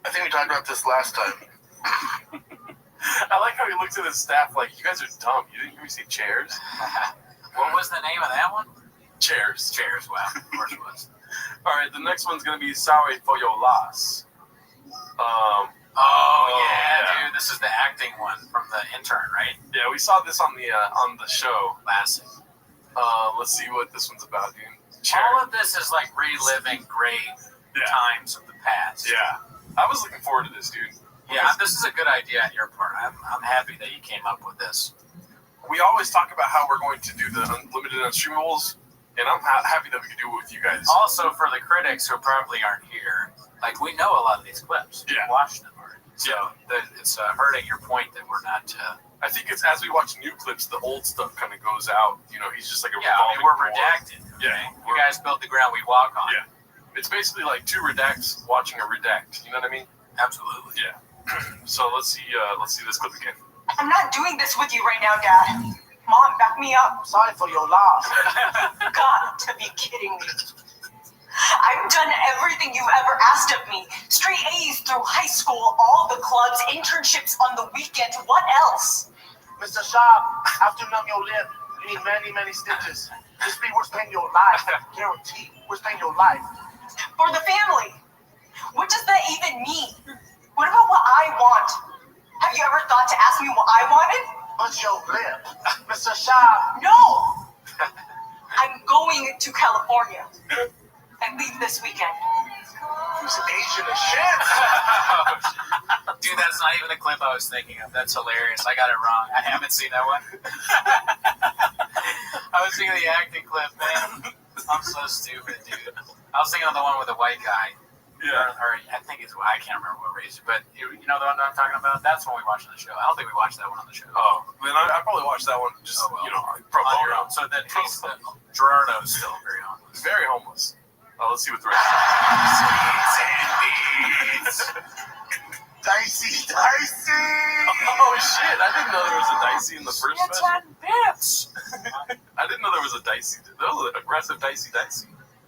I think we talked about this last time. I like how he looks at his staff like, you guys are dumb. You didn't hear me say chairs? What was the name of that one? Chairs. Chairs, wow. Of course it was. All right, the next one's going to be Sorry for Your Loss. Dude, this is the acting one from the intern, right? Yeah, we saw this on the show. Classic. Let's see what this one's about, dude. All of this is like reliving great times of the past. Yeah. I was looking forward to this, dude. Yeah, this is a good idea on your part. I'm happy that you came up with this. We always talk about how we're going to do the unlimited unstreamables, and I'm happy that we can do it with you guys. Also, for the critics who probably aren't here, like, we know a lot of these clips. Yeah. We watched them already. So it's hurting your point that we're not... I think it's as we watch new clips, the old stuff kind of goes out. You know, he's just like a we're redacted. Yeah. You guys build the ground we walk on. Yeah. It's basically like two redacts watching a redact. You know what I mean? Absolutely. Yeah. So let's see this clip again. I'm not doing this with you right now, Dad. Mom, back me up. Sorry for your loss. Got to be kidding me. I've done everything you've ever asked of me. Straight A's through high school, all the clubs, internships on the weekends. What else? Mr. Sharp, after numb your lip, you need many, many stitches. This be worth paying your life. Guaranteed. Worth paying your life. For the family. What does that even mean? What about what I want? Have you ever thought to ask me what I wanted? What's your lip? Mr. Sharp. No! I'm going to California. I leave this weekend. Who's Asian as shit? Dude, that's not even the clip I was thinking of. That's hilarious. I got it wrong. I haven't seen that one. I was thinking of the acting clip, man. I'm so stupid, dude. I was thinking of the one with the white guy. Yeah. Or I think it's, I can't remember what race, but you know the one I'm talking about? That's when we watched on the show. I don't think we watched that one on the show. Oh, then I probably watched that one just, pro on your bono. own. So then Gerardo's still very homeless. Very homeless. Let's see what the rest is. Dicey, dicey! Oh, shit. I didn't know there was a dicey in the first special. Bits. I didn't know there was a dicey. That was an aggressive dicey.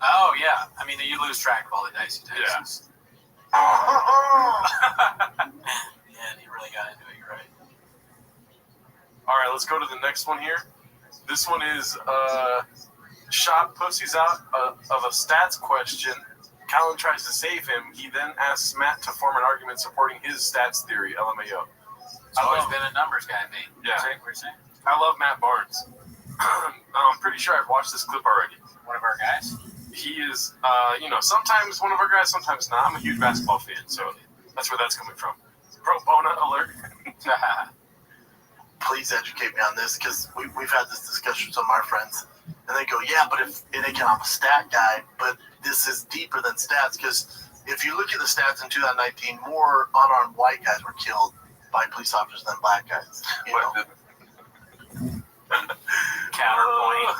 Oh, yeah. I mean, you lose track of all the dicey. Yeah. Yeah, you really got into it. You're right. All right, let's go to the next one here. This one is Shop pussies out of a stats question. Callan tries to save him. He then asks Matt to form an argument supporting his stats theory, LMAO. It's always been a numbers guy, mate. Yeah. What are you saying? I love Matt Barnes. I'm pretty sure I've watched this clip already. One of our guys? He is, sometimes one of our guys, sometimes not. I'm a huge basketball fan, so that's where that's coming from. Pro bono alert. Please educate me on this, because we've had this discussion with some of our friends, and they go, yeah, but and again, I'm a stat guy, but this is deeper than stats, because if you look at the stats in 2019, more unarmed white guys were killed by police officers than black guys. You know? Counterpoint.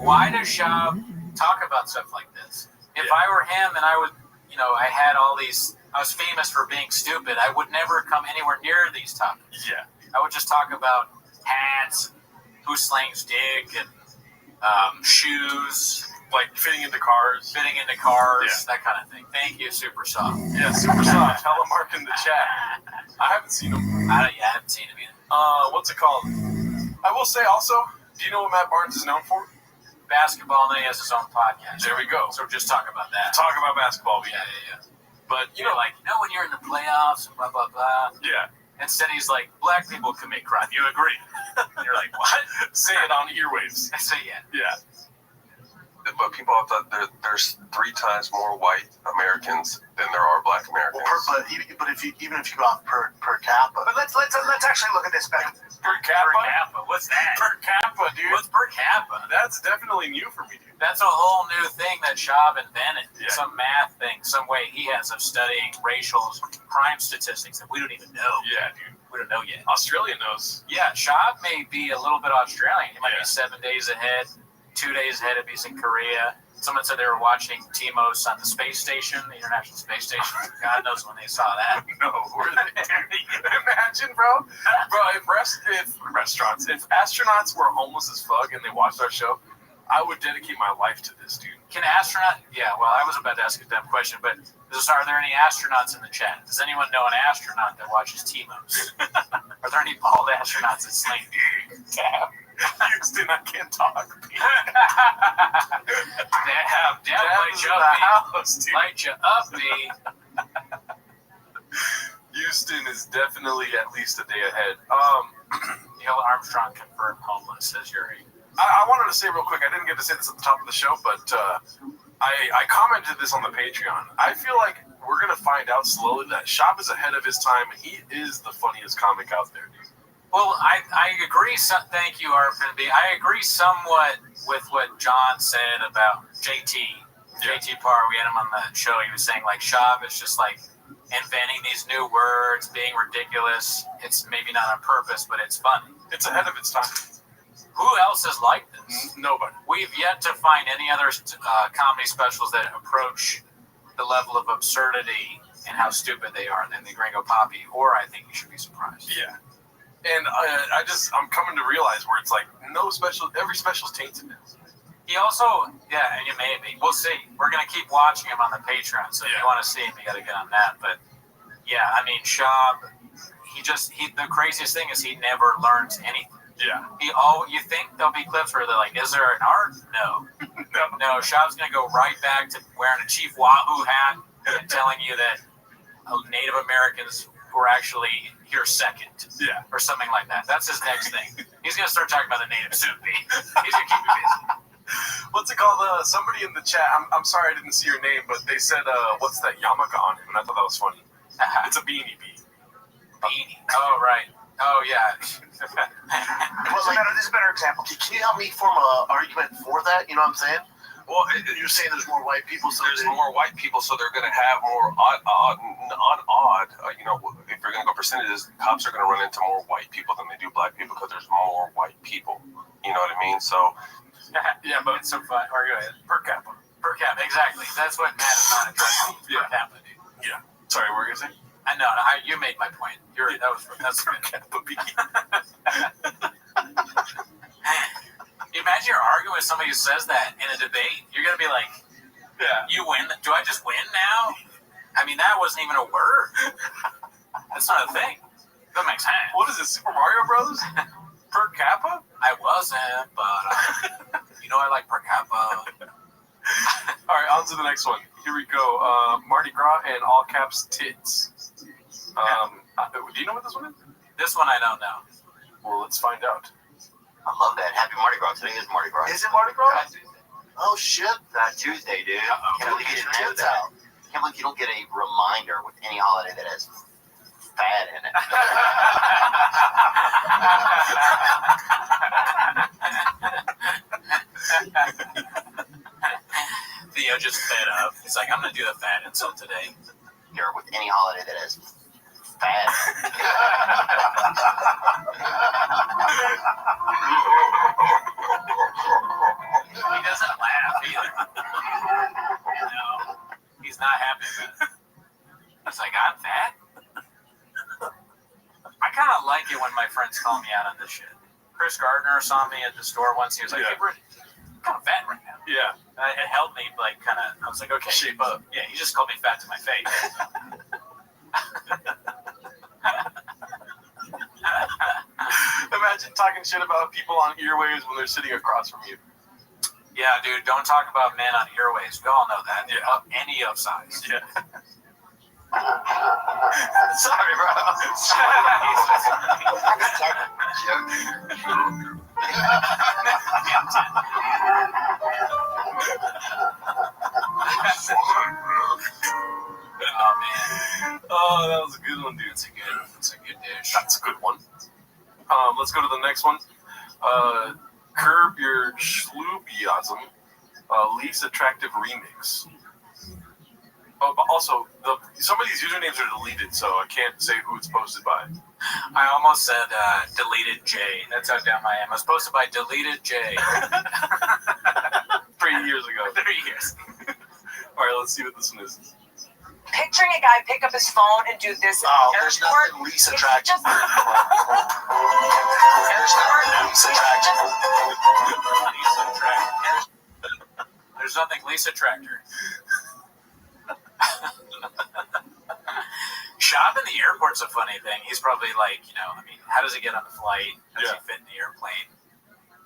Why does Shab talk about stuff like this? If I were him and I would, I had all these, I was famous for being stupid, I would never come anywhere near these topics. Yeah. I would just talk about hats, who slangs dick, and shoes. Like fitting into cars, that kind of thing. Thank you, Super Soft. Yeah, Super Soft. Hello, Mark in the chat. I haven't seen him. I haven't seen him either. What's it called? I will say also, do you know what Matt Barnes is known for? Basketball, and he has his own podcast. There we go. So just talk about that. Talk about basketball. Yeah. But, when you're in the playoffs and blah, blah, blah. Yeah. Instead, he's like, black people commit crime. You agree? And you're like, what? Say it on earwaves. I say, yeah. Yeah. but people have thought there's 3 times more white Americans than there are black Americans. Well, but even if you go off per capita. But let's actually look at this back. Per capita? Per capita. What's that? Per capita, dude. What's per capita? That's definitely new for me, dude. That's a whole new thing that Schaub invented. Yeah. Some math thing, some way he has of studying racial crime statistics that we don't even know. Yeah, dude. We don't know yet. Australia knows. Yeah, Schaub may be a little bit Australian. He might Yeah. be 7 days ahead, 2 days ahead if he's in Korea. Someone said they were watching Timos on the space station, the International Space Station. God knows when they saw that. No, were they? Imagine, bro. If restaurants, if astronauts were homeless as fuck and they watched our show, I would dedicate my life to this, dude. Can astronaut? Yeah, well, I was about to ask a dumb question, but are there any astronauts in the chat? Does anyone know an astronaut that watches Timos? Are there any bald astronauts that sleep? Damn. Houston, I can't talk. Damn, light you up, B. Houston is definitely at least a day ahead. Neil Armstrong confirmed homeless, says Yuri. I wanted to say real quick, I didn't get to say this at the top of the show, but I commented this on the Patreon. I feel like we're going to find out slowly that Schaub is ahead of his time, and he is the funniest comic out there, dude. Well, I agree. Thank you, Arfin B. I agree somewhat with what John said about JT. JT Parr, we had him on the show. He was saying, like, Schaub is just, like, inventing these new words, being ridiculous. It's maybe not on purpose, but it's funny. It's ahead of its time. Who else is like this? Nobody. We've yet to find any other comedy specials that approach the level of absurdity and how stupid they are than the Gringo Poppy, or I think you should be surprised. Yeah. And I'm coming to realize where it's like, every special's tainted now. He also, yeah, and you may be. We'll see. We're going to keep watching him on the Patreon, so if you want to see him, you got to get on that. But, yeah, I mean, Schaub, the craziest thing is he never learns anything. Yeah. You think there'll be clips where they're like, is there an art? No. No, Schaub's going to go right back to wearing a Chief Wahoo hat and telling you that Native Americans were actually here second. Yeah. Or something like that. That's his next thing. He's going to start talking about the native soup. He's going to keep you busy. What's it called? Somebody in the chat, I'm sorry I didn't see your name, but they said, what's that yarmulke on him? And I thought that was funny. It's a beanie bee. Beanie? Oh, right. Oh, yeah. This is a better example. Can you help me form an argument for that? You know what I'm saying? Well, you're saying there's more white people, so there's more white people, so they're going to have more if you're going to go percentages, cops are going to run into more white people than they do black people because there's more white people. You know what I mean? So, yeah, but it's so fun. Or go ahead. Per capita. Per capita, exactly. That's what Matt is not addressing. Per capita, dude. Yeah. Sorry, what were you going to say? I know. You made my point. That's per capita. You imagine you're arguing with somebody who says that in a debate. You're going to be like, yeah, you win. Do I just win now? I mean, that wasn't even a word. That's not a thing. That makes sense. What is it, Super Mario Brothers? Per capita? I wasn't, but you know I like per capita. All right, on to the next one. Here we go. Mardi Gras and all caps tits. Do you know what this one is? This one I don't know. Well, let's find out. I love that. Happy Mardi Gras. Today is Mardi Gras. Is it Mardi Gras? Oh, shit. Tuesday, dude. Can't believe you didn't have Tits that. out. Can't believe you don't get a reminder with any holiday that has fat in it. Theo just fed up. He's like, I'm going to do the fat insult today. Here, with any holiday that has fat. He doesn't laugh either. No, he's not happy about it. He's like, I'm fat? I kind of like it when my friends call me out on this shit. Chris Gardner saw me at the store once. He was like, hey, Britt, you're kind of fat right now. Yeah. It helped me, like, kind of, I was like, okay. Shape up. Yeah, he just called me fat to my face. Imagine talking shit about people on earwaves when they're sitting across from you. Yeah, dude, don't talk about men on earwaves. We all know that. Yeah. Any upsize. Yeah. Sorry, bro. Oh man. Oh, that was a good one, dude. It's a good dish. That's a good one. Let's go to the next one. Curb Your Schlubiasm, least attractive remix. Oh, but also, some of these usernames are deleted, so I can't say who it's posted by. I almost said deleted J. That's how dumb I am. It was posted by deleted J. 3 years ago. 3 years. All right, let's see what this one is. Picturing a guy pick up his phone and do this. Oh, there's nothing least attractive. There's nothing least attractive. There's nothing Lisa Tractor. Shop in the airport's a funny thing. He's probably like, how does he get on the flight? How does he fit in the airplane?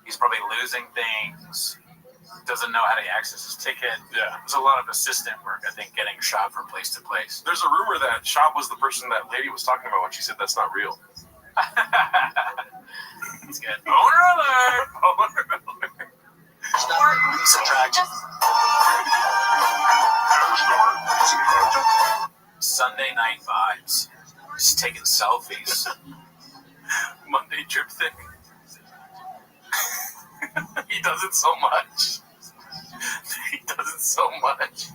He's probably losing things. Doesn't know how to access his ticket. Yeah. There's a lot of assistant work, I think, getting Shop from place to place. There's a rumor that Shop was the person that lady was talking about when she said that's not real. It's good. Owner alert! Owner alert! There's nothing least attractive. Sunday night vibes. Just taking selfies. Monday drip thing. He does it so much. He does it so much.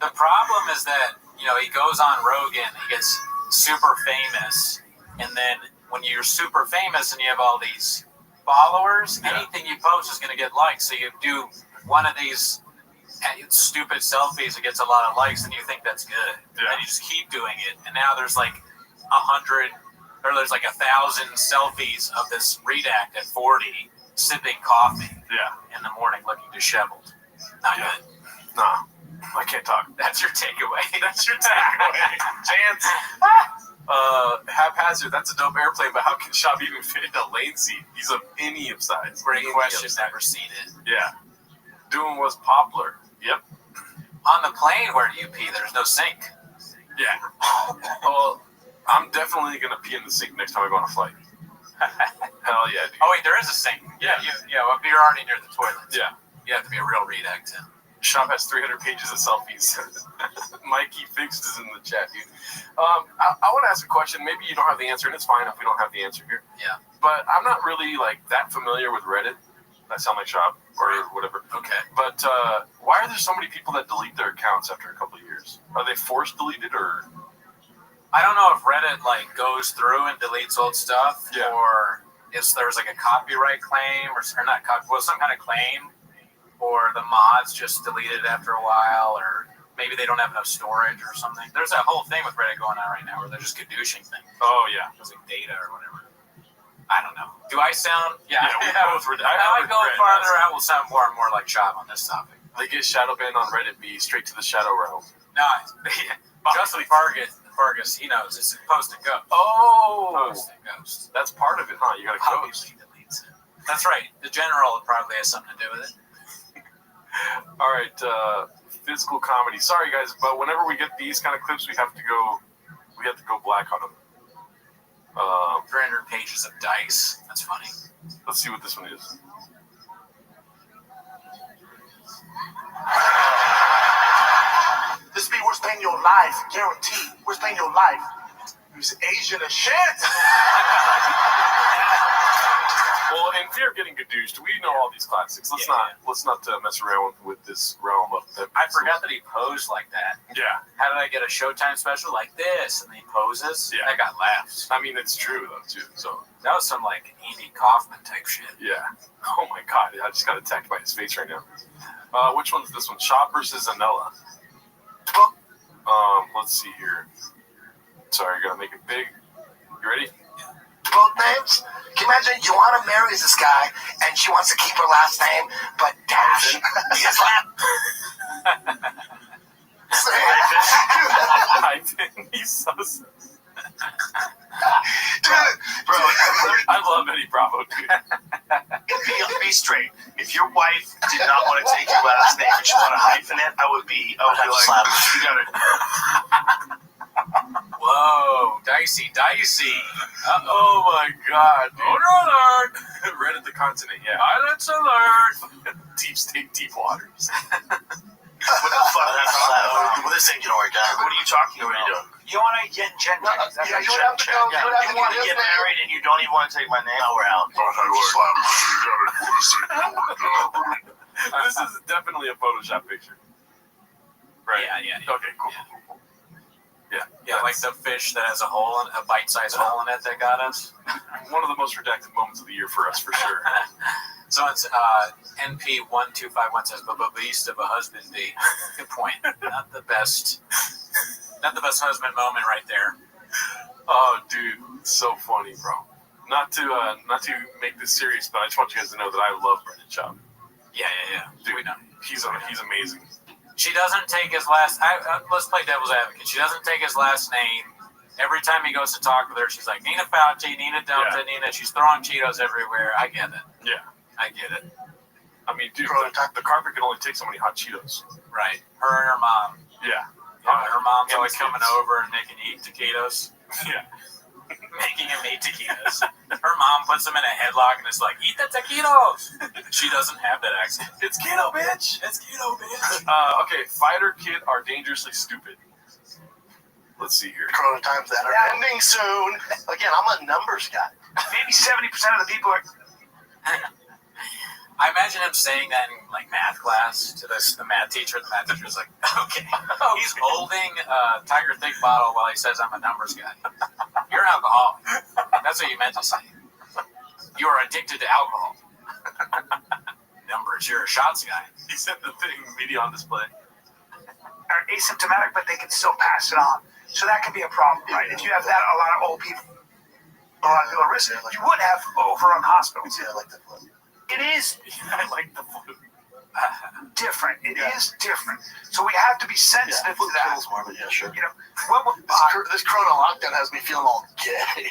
The problem is that, he goes on Rogan, he gets super famous, and then when you're super famous and you have all these followers, anything you post is going to get likes. So you do one of these stupid selfies, it gets a lot of likes, and you think that's good. Yeah. And you just keep doing it. And now there's like 100, or there's like 1,000 selfies of this redact at 40 sipping coffee in the morning looking disheveled. Not good. Nah, I can't talk. That's your takeaway. That's your takeaway. Chance. Haphazard, that's a dope airplane, but how can Shop even fit in a lane seat? He's of any of size. Great question, never seen it. Yeah. Doing was Poplar. Yep. On the plane, where do you pee? There's no sink. Yeah. Well, I'm definitely going to pee in the sink next time I go on a flight. Hell yeah, dude. Oh, wait, there is a sink. Yeah, well, you're already near the toilet. Yeah. You have to be a real redact, Tim. Shop has 300 pages of selfies. Mikey Fixed is in the chat, dude. I want to ask a question. Maybe you don't have the answer, and it's fine if we don't have the answer here. Yeah. But I'm not really, that familiar with Reddit. That sound like Shop or whatever. Okay. But why are there so many people that delete their accounts after a couple of years? Are they forced deleted or? I don't know if Reddit goes through and deletes old stuff, or if there's a copyright claim or not some kind of claim, or the mods just delete it after a while, or maybe they don't have enough storage or something. There's that whole thing with Reddit going on right now where they're just gadooshing things. Oh yeah, using data or whatever. I don't know. Do I sound? Yeah. Both were. I go farther out, will sound more and more like Shop on this topic. They get shadow banned on Reddit, be straight to the shadow realm. No, Justin Fargus, he knows. It's post and ghost. Oh! Post and ghost. That's part of it, huh? You gotta ghost. Deletes it. That's right. The general probably has something to do with it. All right, physical comedy. Sorry, guys, but whenever we get these kind of clips, we have to go black on them. 300 pages of dice. That's funny. Let's see what this one is. This be worth paying your life, guaranteed. Worth paying your life. He's Asian as shit. Well, in fear of getting gadooshed, we know all these classics. Let's not mess around with this realm of. I forgot that he posed like that. Yeah. How did I get a Showtime special like this? And he poses. Yeah. I got laughs. I mean, it's true though too. So that was some Andy Kaufman type shit. Yeah. Oh my god, I just got attacked by his face right now. Which one's this one? Shop versus Anella. Let's see here. Sorry, I gotta make it big. You ready? Both names? Can you imagine you want to marry this guy and she wants to keep her last name, but dash his last. I didn't. He's so. Dude, bro, I love Eddie Bravo, dude. Be straight. If your wife did not want to take your last name and she wanted to hyphen it, I would be like, you got it. Whoa, dicey. Oh my god, dude. Owner alert! Reddit the continent, yeah. Violence alert! deep state, deep waters. What the fuck? Well, this ain't gonna work out. What are you talking about? What are you doing? You want to get Jen? You would have to go. You would have to get married, and you don't even want to take my name. No, we're out. This is definitely a Photoshop picture. Right? Yeah. Okay, cool. Yeah, like the fish that has a hole, a bite-sized hole in it that got us. One of the most redacted moments of the year for us, for sure. So it's NP1251 says, but beast of a husband be. Good point. Not the best husband moment right there. Oh, dude, so funny, bro. Not to make this serious, but I just want you guys to know that I love Brendan Schaub. Yeah. Dude, he's amazing. She doesn't take his last. Let's play devil's advocate. She doesn't take his last name. Every time he goes to talk with her, she's like, Nina Fauci, Nina Delta, Nina. She's throwing Cheetos everywhere. I get it. Yeah. I get it. I mean, dude, the carpet can only take so many hot Cheetos. Right. Her and her mom. Yeah. Her mom's always coming over and making eat taquitos. Yeah. Making him eat taquitos. Her mom puts him in a headlock and is like, eat the taquitos. She doesn't have that accent. It's keto, bitch. It's keto, bitch. Okay, fighter kid are dangerously stupid. Let's see here. Corona times that are ending soon. Again, I'm a numbers guy. Maybe 70% of the people are. I imagine him saying that in like math class to the math teacher. The math teacher's like, okay. He's holding a Tiger Thick bottle while he says, I'm a numbers guy. You're an alcoholic. That's what you meant to say. You are addicted to alcohol. Numbers. You're a shots guy. He sent the thing media on display. Are asymptomatic, but they can still pass it on. So that could be a problem, right? If you have that, a lot of old people, a lot of people are risking. You would have overrun hospitals. Yeah, I like that one. It is I like the flu. different. It is different. So we have to be sensitive to that. Kills more, but yeah, sure. You know, what this Corona lockdown has me feeling all gay.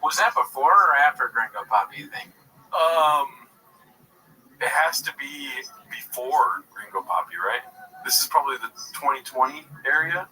Was that before or after Gringo Pop, do you think? It has to be before Gringo Poppy, right? This is probably the 2020 area.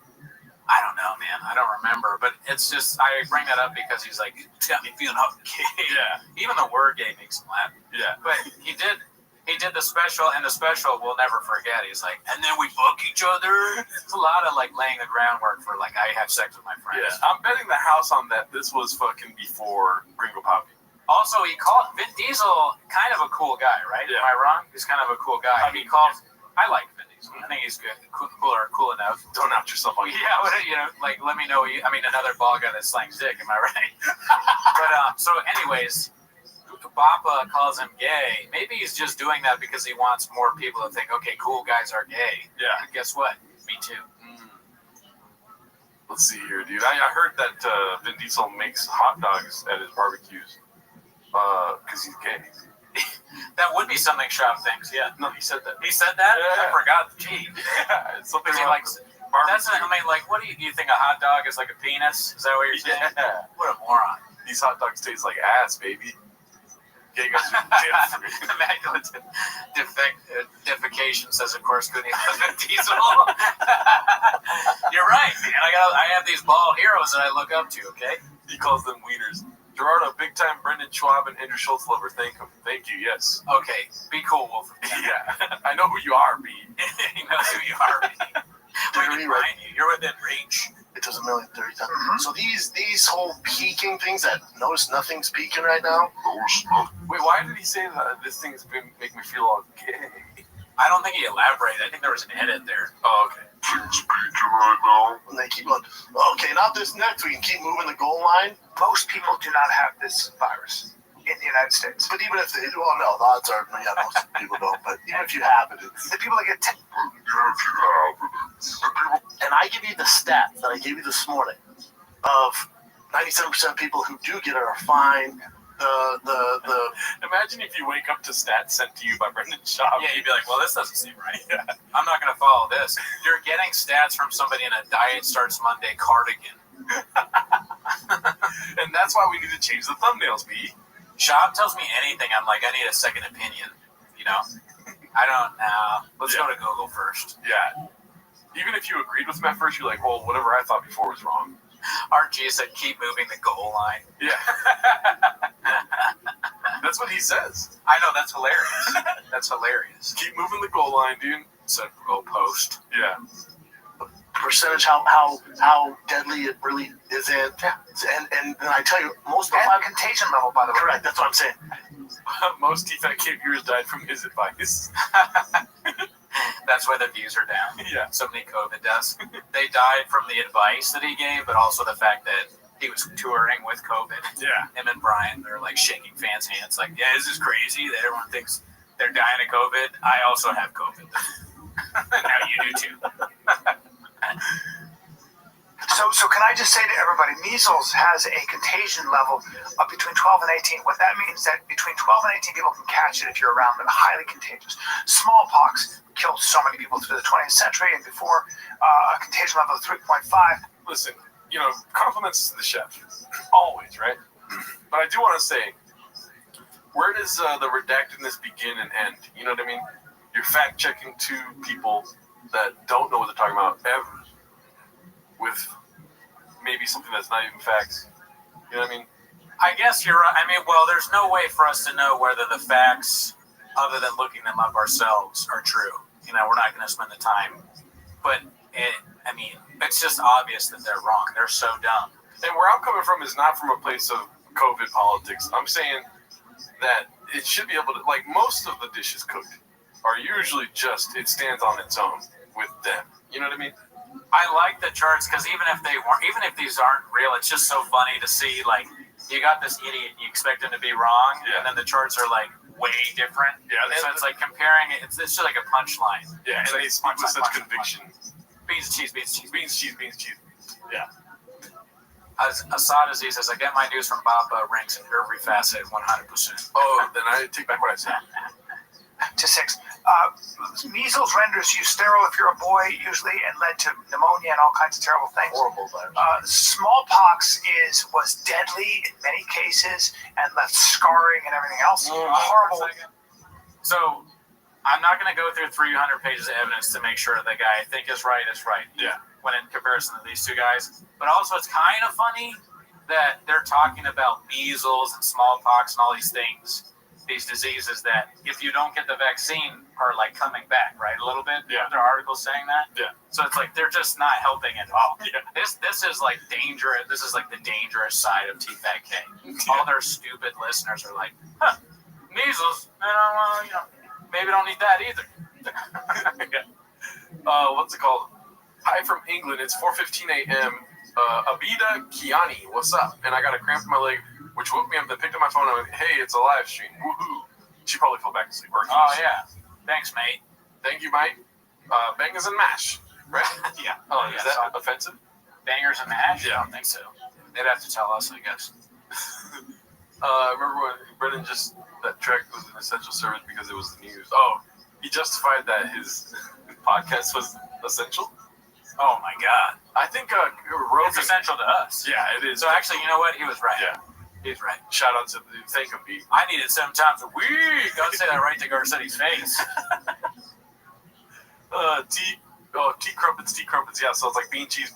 I don't know, man. I don't remember, but it's just I bring that up because he's like, got me feeling all gay. Yeah. Even the word gay makes him laugh. Yeah. But he did the special, and the special we'll never forget. He's like, and then we fuck each other. It's a lot of like laying the groundwork for like I have sex with my friends. Yeah. I'm betting the house on that. This was fucking before Gringo Poppy. Also, he called Vin Diesel kind of a cool guy, right? Yeah. Am I wrong? He's kind of a cool guy. I like Vin Diesel. I think he's good, cool enough. Don't out yourself on Yeah, you know, like let me know. Another bald guy that slangs dick. Am I right? But so, anyways, Bappa calls him gay. Maybe he's just doing that because he wants more people to think, okay, cool guys are gay. Yeah. And guess what? Me too. Let's see here, dude. I heard that Vin Diesel makes hot dogs at his barbecues because he's gay. That would be something Schaub thinks. Yeah. No, he said that. He said that? Yeah. I forgot. Gee. Yeah, it's something He likes. That's. I mean, like, what do you think? A hot dog is like a penis? Is that what you're saying? Yeah. What a moron. These hot dogs taste like ass, baby. Gay guys are different. Immaculate defecation says, of course, couldn't Vin Diesel. You're right, man. I have these bald heroes that I look up to. Okay. He calls them wieners. Gerardo, big time Brendan Schwab and Andrew Schultz lover. Thank you. Yes. Okay. Be cool, Wolf. Yeah. I know who you are, B. He knows who you are, B. You're within reach. It does 1,030,000. So these whole peaking things that notice nothing's peaking right now. Wait, why did he say that this thing's been making me feel all gay? I don't think he elaborated. I think there was an edit there. Oh, okay. Things peaking right now. And they keep going, okay, not this next week. Keep moving the goal line. Most people do not have this virus in the United States. But even if they do, well, no, the odds are, yeah, most people don't. But even if you have it, it's... The people that get... And I give you the stat that I gave you this morning of 97% of people who do get it are fine. Imagine if you wake up to stats sent to you by Brendan Schaub. Yeah, you'd be like, well, this doesn't seem right. Yeah. I'm not going to follow this. You're getting stats from somebody in a Diet Starts Monday cardigan. And that's why we need to change the thumbnails, B. Schaub tells me anything, I'm like, I need a second opinion. You know? I don't know. Let's go to Google first. Yeah. Even if you agreed with him at first, you're like, well, whatever I thought before was wrong. RG said, keep moving the goal line. Yeah. That's what he says. I know, that's hilarious. That's hilarious. Keep moving the goal line, dude. Said goal post. Yeah. Percentage how deadly it really is in. And I tell you, most of the and contagion level, by the way. Correct, that's what I'm saying. Most T-Fat Kid viewers died from his advice. That's why the views are down. Yeah. So many COVID deaths. They died from the advice that he gave, but also the fact that he was touring with COVID. Yeah. Him and Brian, they're like shaking fans' hands, like, yeah, this is crazy that everyone thinks they're dying of COVID. I also have COVID. Now you do too. So can I just say to everybody, measles has a contagion level of between 12 and 18. What that means is that between 12 and 18 people can catch it if you're around them. Highly contagious. Smallpox killed so many people through the 20th century, and before a contagion level of 3.5. Listen, compliments to the chef, always, right? But I do want to say, where does the redactedness begin and end? You know what I mean? You're fact checking two people that don't know what they're talking about ever, with maybe something that's not even facts. You know what I mean? I guess you're right. I mean, well, there's no way for us to know whether the facts, other than looking them up ourselves, are true. We're not going to spend the time. But, it's just obvious that they're wrong. They're so dumb. And where I'm coming from is not from a place of COVID politics. I'm saying that it should be able to, like, most of the dishes cooked are usually just, it stands on its own with them. You know what I mean? I like the charts because even if these aren't real, it's just so funny to see, like, you got this idiot, you expect him to be wrong, and then the charts are, like, way different. Yeah, so it's like comparing it, it's just like a punchline. Yeah, and they speak with such conviction. Beans, cheese, beans, cheese. Beans, cheese, beans, cheese. Yeah. Assad Aziz says, I get my news from Bob ranks in every facet 100%. Oh, then I take back what I said. To 6. Measles renders you sterile if you're a boy, usually, and led to pneumonia and all kinds of terrible things. Horrible virus. Smallpox was deadly in many cases and left scarring and everything else. Horrible. So, I'm not going to go through 300 pages of evidence to make sure the guy I think is right is right. Yeah. When in comparison to these two guys. But also, it's kind of funny that they're talking about measles and smallpox and all these things, these diseases that if you don't get the vaccine are like coming back, right? A little bit. Yeah. There are articles saying that. Yeah. So it's like they're just not helping at all. Yeah. This is like dangerous. This is like the dangerous side of T-Fat-K. All their stupid listeners are like, measles. Maybe don't need that either. What's it called? Hi from England. It's 4:15 a.m. Abida Kiani, what's up? And I got a cramp in my leg, which woke me up. Then picked up my phone and went, hey, it's a live stream. Woohoo! She probably fell back asleep. Oh yeah. Thanks, mate. Thank you, mate. Bangers and mash, right? Yeah. Oh, is that offensive? Bangers and mash? Yeah. I don't think so. They'd have to tell us, I guess. Remember when Brendan that track was an essential service because it was the news. Oh, he justified that his podcast was essential. Oh my God! I think it's essential to us. Yeah, it is. So actually, you know what? He was right. Yeah, he's right. Shout out to the thank him, B. I need it 7 times a week. Don't say that right to Garcetti's face. Tea crumpets. Yeah, so it's like bean cheese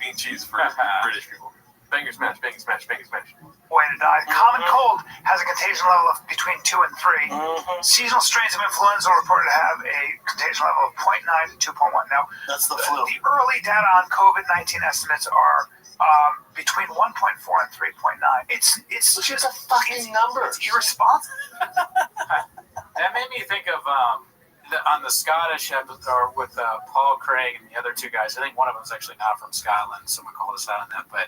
for British people. Bangers smash. Way to die. Common cold has a contagion level of between 2 and 3. Mm-hmm. Seasonal strains of influenza are reported to have a contagion level of 0.9 to 2.1. Now, that's the flu. The early data on COVID-19 estimates are between 1.4 and 3.9. It's just a fucking number. It's irresponsible. That made me think of on the Scottish episode with Paul Craig and the other two guys. I think one of them was actually not from Scotland. Someone called us out on that, but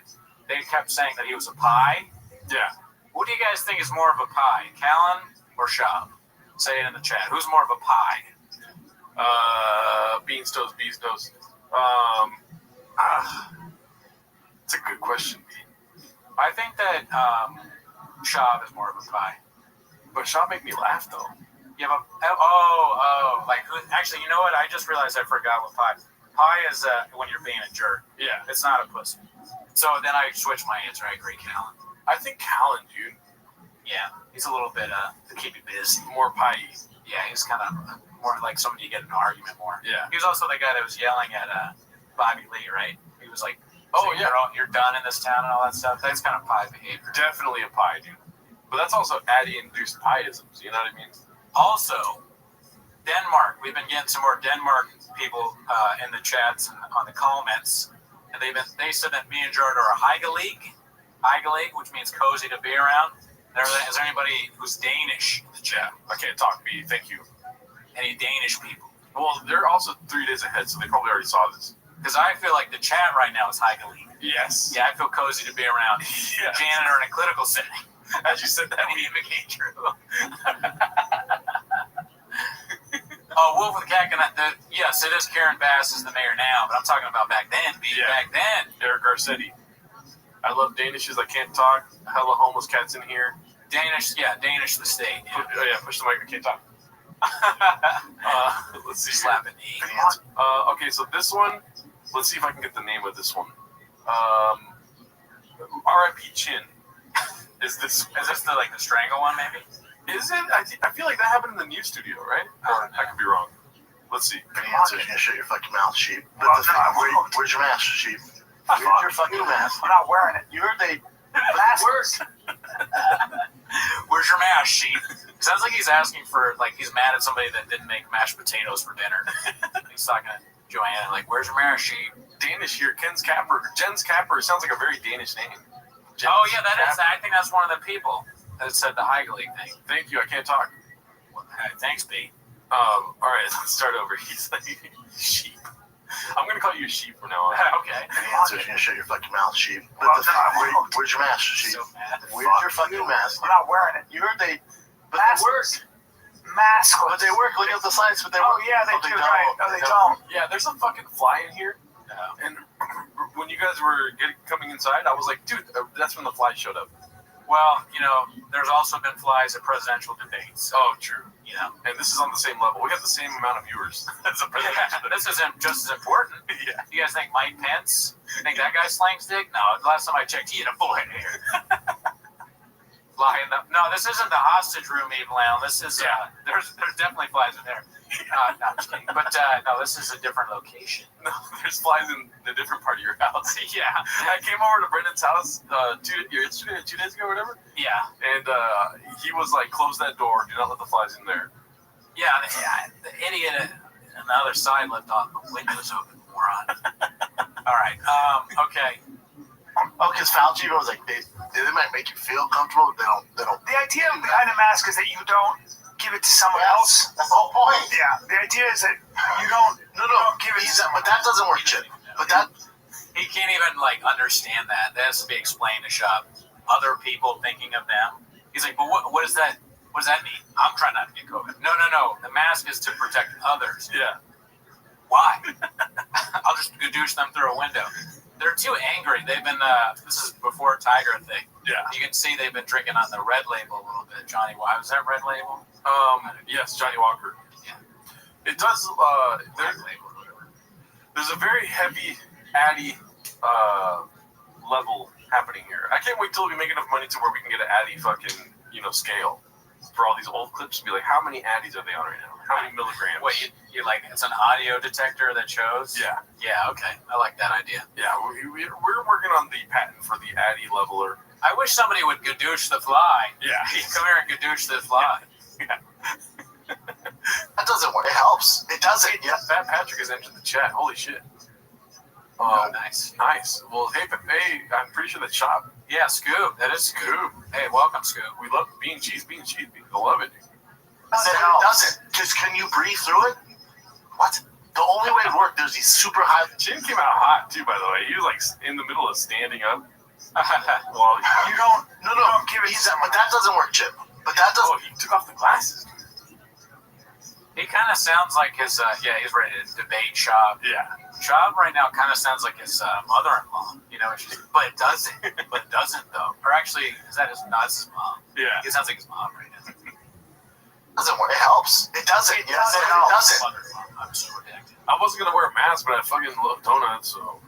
they kept saying that he was a pie. Yeah. What do you guys think is more of a pie, Callan or Schaub? Say it in the chat. Who's more of a pie? Beans toast. It's a good question, B. I think that Schaub is more of a pie. But Schaub make me laugh though. Yeah, but like who? Actually, you know what? I just realized I forgot what pie. Pie is when you're being a jerk. Yeah. It's not a pussy. So then I switched my answer. I agree, Callan. I think Callan, dude. Yeah, he's a little bit to keep you busy. More pie. Yeah, he's kind of more like somebody you get in an argument more. Yeah. He was also the guy that was yelling at Bobby Lee, right? He was like, "Oh yeah, you're done in this town" and all that stuff. That's kind of pie behavior. Definitely a pie, dude. But that's also Addy-induced pieisms, you know what I mean? Also, Denmark. We've been getting some more Denmark people in the chats and on the comments, and they said that me and Jared are a Hygelig, which means cozy to be around. Is there anybody who's Danish in the chat? I can't talk, B. Thank you. Any Danish people? Well, they're also 3 days ahead, so they probably already saw this. Because I feel like the chat right now is Hygelig. Yes. Yeah, I feel cozy to be around. Yeah. Janitor in a clinical setting. As you said that, it became true. Oh, Wolf with the Cat. Yes, it is Karen Bass is the mayor now, but I'm talking about back then. Back then. Eric Garcetti. I love Danishes. I can't talk. Hella homeless cats in here. Danish the state. Yeah. Push the mic. I can't talk. Let's see. Slap an E. Okay, so this one. Let's see if I can get the name of this one. R.I.P. Chin. Is this the strangle one, maybe? Is it? I feel like that happened in the news studio, right? Or I could be wrong. Let's see. Good answer. You shut your fucking mouth, sheep. Where's your mask, sheep? Where's your fucking mask? I'm not wearing it. You're the worst. Where's your mask, sheep? It sounds like he's asking for, he's mad at somebody that didn't make mashed potatoes for dinner. He's talking to Joanna, where's your mask, sheep? Danish here. Jen's Capper. Sounds like a very Danish name. Oh, yeah, that is. I think that's one of the people that said the Hygelig thing. Thank you. I can't talk. Thanks, B. All right, let's start over. He's like, sheep. I'm going to call you a sheep from now on. Okay. Good answer. You shut your fucking mouth, sheep. Where's your mask, sheep? Where's your fucking mask? I'm not wearing it. You're the worst. Mask. But they work. Look at the signs, but they work. Oh, yeah, they do. Right. No, they don't. Yeah, there's a fucking fly in here. And when you guys were coming inside, I was like, dude, that's when the fly showed up. Well, there's also been flies at presidential debates. Oh, true. And this is on the same level. We got the same amount of viewers as a presidential debate. This isn't just as important. Yeah. You guys think Mike Pence? You think that guy slangs dick? No, the last time I checked, he had a full head of hair. No, this isn't the hostage room, Eve Lamb. This is, there's definitely flies in there. No, I'm just kidding. But no, this is a different location. No, there's flies in a different part of your house. Yeah. I came over to Brendan's house 2 days ago or whatever. Yeah. And he was like, close that door. Do not let the flies in there. Yeah, the idiot on the other side left off the windows open, moron. All right. Okay. Oh, because Fauci was like, they might make you feel comfortable, but they don't. The idea behind a mask is that you don't give it to someone else. That's the whole point. Yeah. The idea is that you don't. No, give it. But that doesn't work, Chip. But that. He can't even understand that. That has to be explained to Shop. Other people thinking of them. He's like, but what is that? What does that mean? I'm trying not to get COVID. No. The mask is to protect others. Yeah. Why? I'll just gadoosh them through a window. They're too angry. They've been, this is before Tiger thing. Yeah. You can see they've been drinking on the Red Label a little bit. Johnny, why was that Red Label? Yes, Johnny Walker. Yeah. It does, there's a very heavy Addy level happening here. I can't wait till we make enough money to where we can get an Addy fucking, scale for all these old clips and be like, how many Addies are they on right now? How many milligrams? Wait, you like, it's an audio detector that shows? Yeah. Yeah, okay. I like that idea. Yeah, we're working on the patent for the Addy leveler. I wish somebody would gadoosh the fly. Yeah. Come here and gadoosh the fly. Yeah. That doesn't work. It helps. It doesn't. Yeah. Fat Patrick has entered the chat. Holy shit. Oh, nice. Nice. Well, hey, I'm pretty sure that's Shop. Yeah, Scoop. That is Scoop. Hey, welcome, Scoop. We love bean cheese. I love it. It doesn't. Because can you breathe through it? What? The only way it worked, there's these super high. Chin came out hot, too, by the way. He was like in the middle of standing up. Well, you don't. No. Give it. But that doesn't work, Chip. But that doesn't. Oh, he took off the glasses. He kind of sounds like his, he's ready to debate Shop. Yeah. Shop right now kind of sounds like his mother-in-law, but it doesn't. Though. Or actually, is that his, no, it's his mom. Yeah. He sounds like his mom right now. Doesn't work. It helps. It doesn't. It doesn't. I'm so addicted. I wasn't going to wear a mask, but I fucking love donuts, so,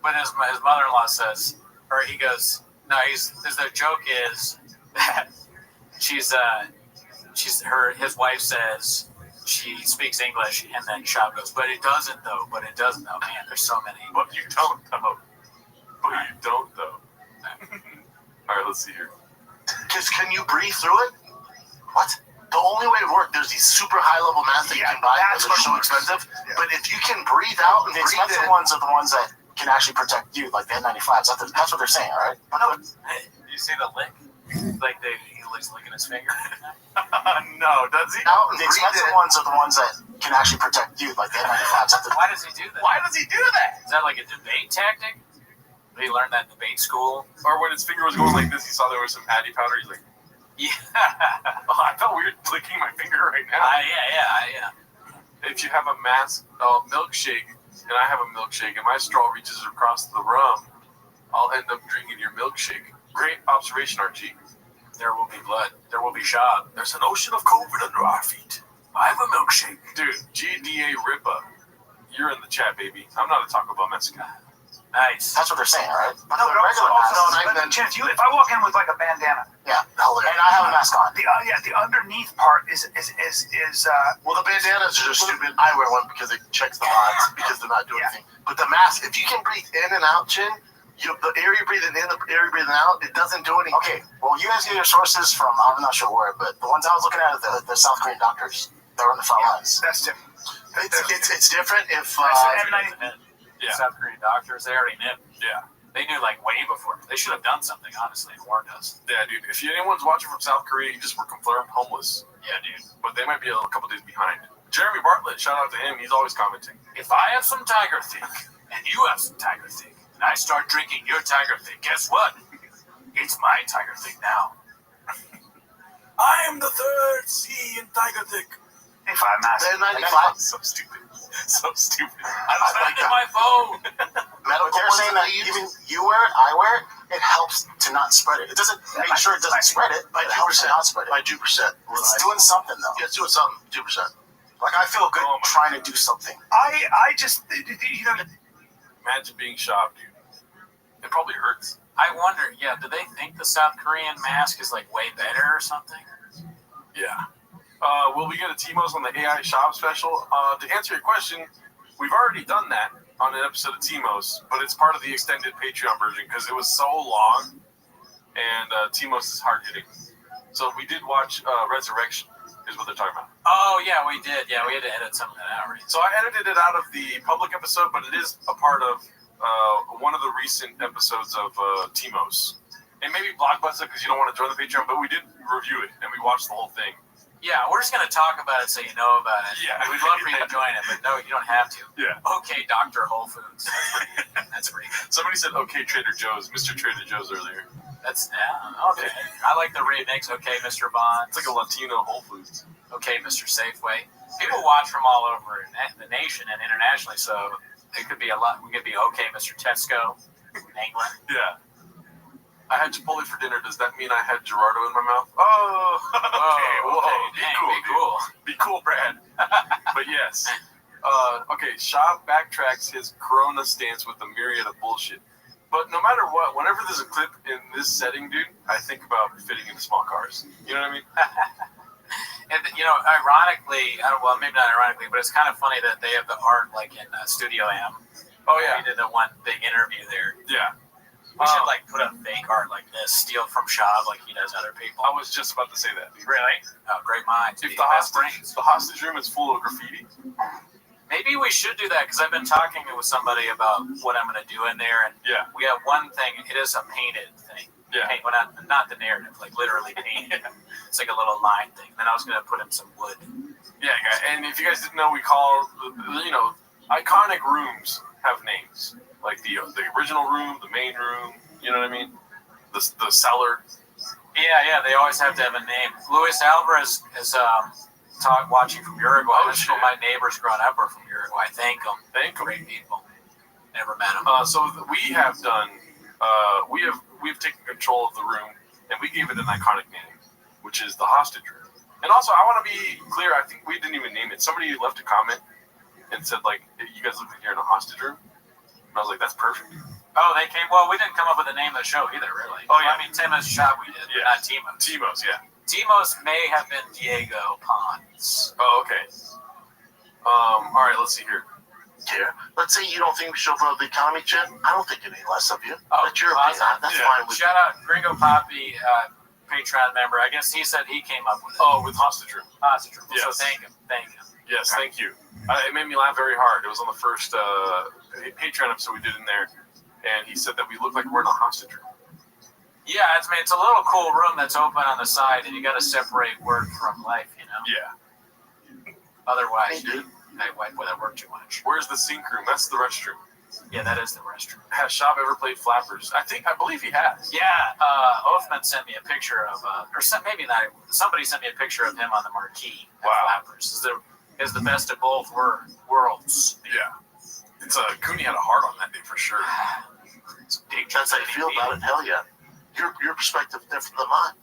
But his mother-in-law says, or he goes, no, the joke is that his wife says she speaks English, and then Shop goes, but it doesn't though. Man, there's so many. But you don't though. All right, let's see here. Because can you breathe through it? What? The only way it works, there's these super high level masks that you can buy that are so expensive. Yeah. But if you can breathe out and the breathe expensive in, ones are the ones that can actually protect you, like the N95s. That's what they're saying, all right? But no, You see the lick? Like he licks licking his finger. No, does he? out and the expensive ones are the ones that can actually protect you, like the N95s. Why does he do that? Why does he do that? Is that like a debate tactic? Did he learn that in debate school? Or when his finger was going like this, he saw there was some patty powder. He's like, Yeah. oh, I felt weird licking my finger right now. Yeah. If you have a milkshake, and I have a milkshake, and my straw reaches across the rum, I'll end up drinking your milkshake. Great observation, Archie. There will be blood. There will be shot. There's an ocean of COVID under our feet. I have a milkshake. Dude, GDA Ripa. You're in the chat, baby. I'm not a Taco Bell Mexican. Nice. That's what they're saying, all right? But No, the but regular masks, Chance, if I walk in with like a bandana, yeah, and I have a mask on. the underneath part is well, the bandanas are just stupid. I wear one because it checks the odds because they're not doing anything. But the mask, if you can breathe in and out, Chin, the air you're breathing in, the air you're breathing out, it doesn't do anything. Okay, well, you guys get your sources from, I'm not sure where, but the ones I was looking at are the South Korean doctors that were in the front lines. that's different. It's different if South Korean doctors, they already knew. Yeah. They knew like way before. They should have done something, honestly, and warned us. Yeah, dude. If anyone's watching from South Korea, you just were confirmed homeless. Yeah, dude. But they might be a couple days behind. Jeremy Bartlett, shout out to him. He's always commenting. If I have some Tiger Thick, and you have some Tiger Thick, and I start drinking your Tiger Thick, guess what? It's my Tiger Thick now. I am the third C in Tiger Thick. If I'm not, So stupid. So stupid. I'm spending my phone. They're saying that even you wear it, I wear it, it helps to not spread it. It doesn't make sure it doesn't spread it, but it helps to not spread it. By 2%. It's doing something, though. Yeah, it's doing something. 2%. Like, I feel good trying to do something. I just, Imagine being shot, dude. It probably hurts. I wonder, do they think the South Korean mask is like way better or something? Yeah. Will we get a Timos on the AI shop special? To answer your question, we've already done that on an episode of Timos, but it's part of the extended Patreon version because it was so long, and Timos is hard hitting. So we did watch Resurrection, is what they're talking about. Oh, yeah, we did. Yeah, we had to edit some of that out, right? So I edited it out of the public episode, but it is a part of one of the recent episodes of Timos. And maybe Blockbuster because you don't want to join the Patreon, but we did review it, and we watched the whole thing. Yeah, we're just going to talk about it so you know about it. Yeah. We'd love for you to join it, but no, you don't have to. Yeah. Okay, Dr. Whole Foods. That's pretty good. Somebody said, okay, Trader Joe's, Mr. Trader Joe's earlier. That's, okay. I like the remix, okay, Mr. Bond. It's like a Latino Whole Foods. Okay, Mr. Safeway. People watch from all over the nation and internationally, so it could be a lot. We could be okay, Mr. Tesco in England. Yeah. I had Chipotle for dinner. Does that mean I had Gerardo in my mouth? Oh, okay. Whoa. Be cool. Be cool, Brad. But yes. Okay, Shab backtracks his Corona stance with a myriad of bullshit. But no matter what, whenever there's a clip in this setting, dude, I think about fitting into small cars. You know what I mean? And, ironically, well, maybe not ironically, but it's kind of funny that they have the art like in Studio M. Oh, yeah. We did the one big interview there. Yeah. We should put up fake art like this, steal from Shab like he does other people. I was just about to say that. Dude. Really? Oh, great minds. If the hostage room is full of graffiti. Maybe we should do that because I've been talking with somebody about what I'm going to do in there, and we have one thing. It is a painted thing. Yeah. Well, not the narrative, like literally painted. It's like a little line thing. Then I was going to put in some wood. Yeah, and if you guys didn't know, we call iconic rooms have names. Like the original room, the main room, you know what I mean? The cellar. Yeah, they always have to have a name. Luis Alvarez is watching from Uruguay. My neighbors growing up are from Uruguay. Thank them. Great people. Never met them. So we have done. We've taken control of the room, and we gave it an iconic name, which is the hostage room. And also, I want to be clear. I think we didn't even name it. Somebody left a comment and said, like, you guys look like you're in a hostage room. And I was like, that's perfect. Oh, they came. Well, we didn't come up with the name of the show either, really. Oh, yeah. I mean, Timos Shop we did, but not Timos. Timos, yeah. Timos may have been Diego Pons. Oh, okay. All right, let's see here. Yeah. Let's say you don't think we should open up the economy, Chin. I don't think any less of you. Oh, that's your awesome. opinion. That's fine with Shout out Gringo Poppy. Patreon member. I guess he said he came up with it. Oh, with Hostage Room. Hostage Room. Yes. So thank him. Yes, thank you. It made me laugh very hard. It was on the first Patreon episode we did in there, and he said that we look like we're in a hostage room. Yeah, it's a little cool room that's open on the side, and you got to separate work from life, you know? Yeah. Otherwise, I would work too much. Where's the sink room? That's the restroom. Yeah, that is the restroom. Has Shab ever played Flappers? I believe he has. Yeah, Othman sent me a picture of, maybe not, somebody sent me a picture of him on the marquee at Flappers. Is the best of both worlds. Yeah. It's Cooney had a heart on that day for sure. That's how you feel about it? Hell yeah. Your perspective different than mine.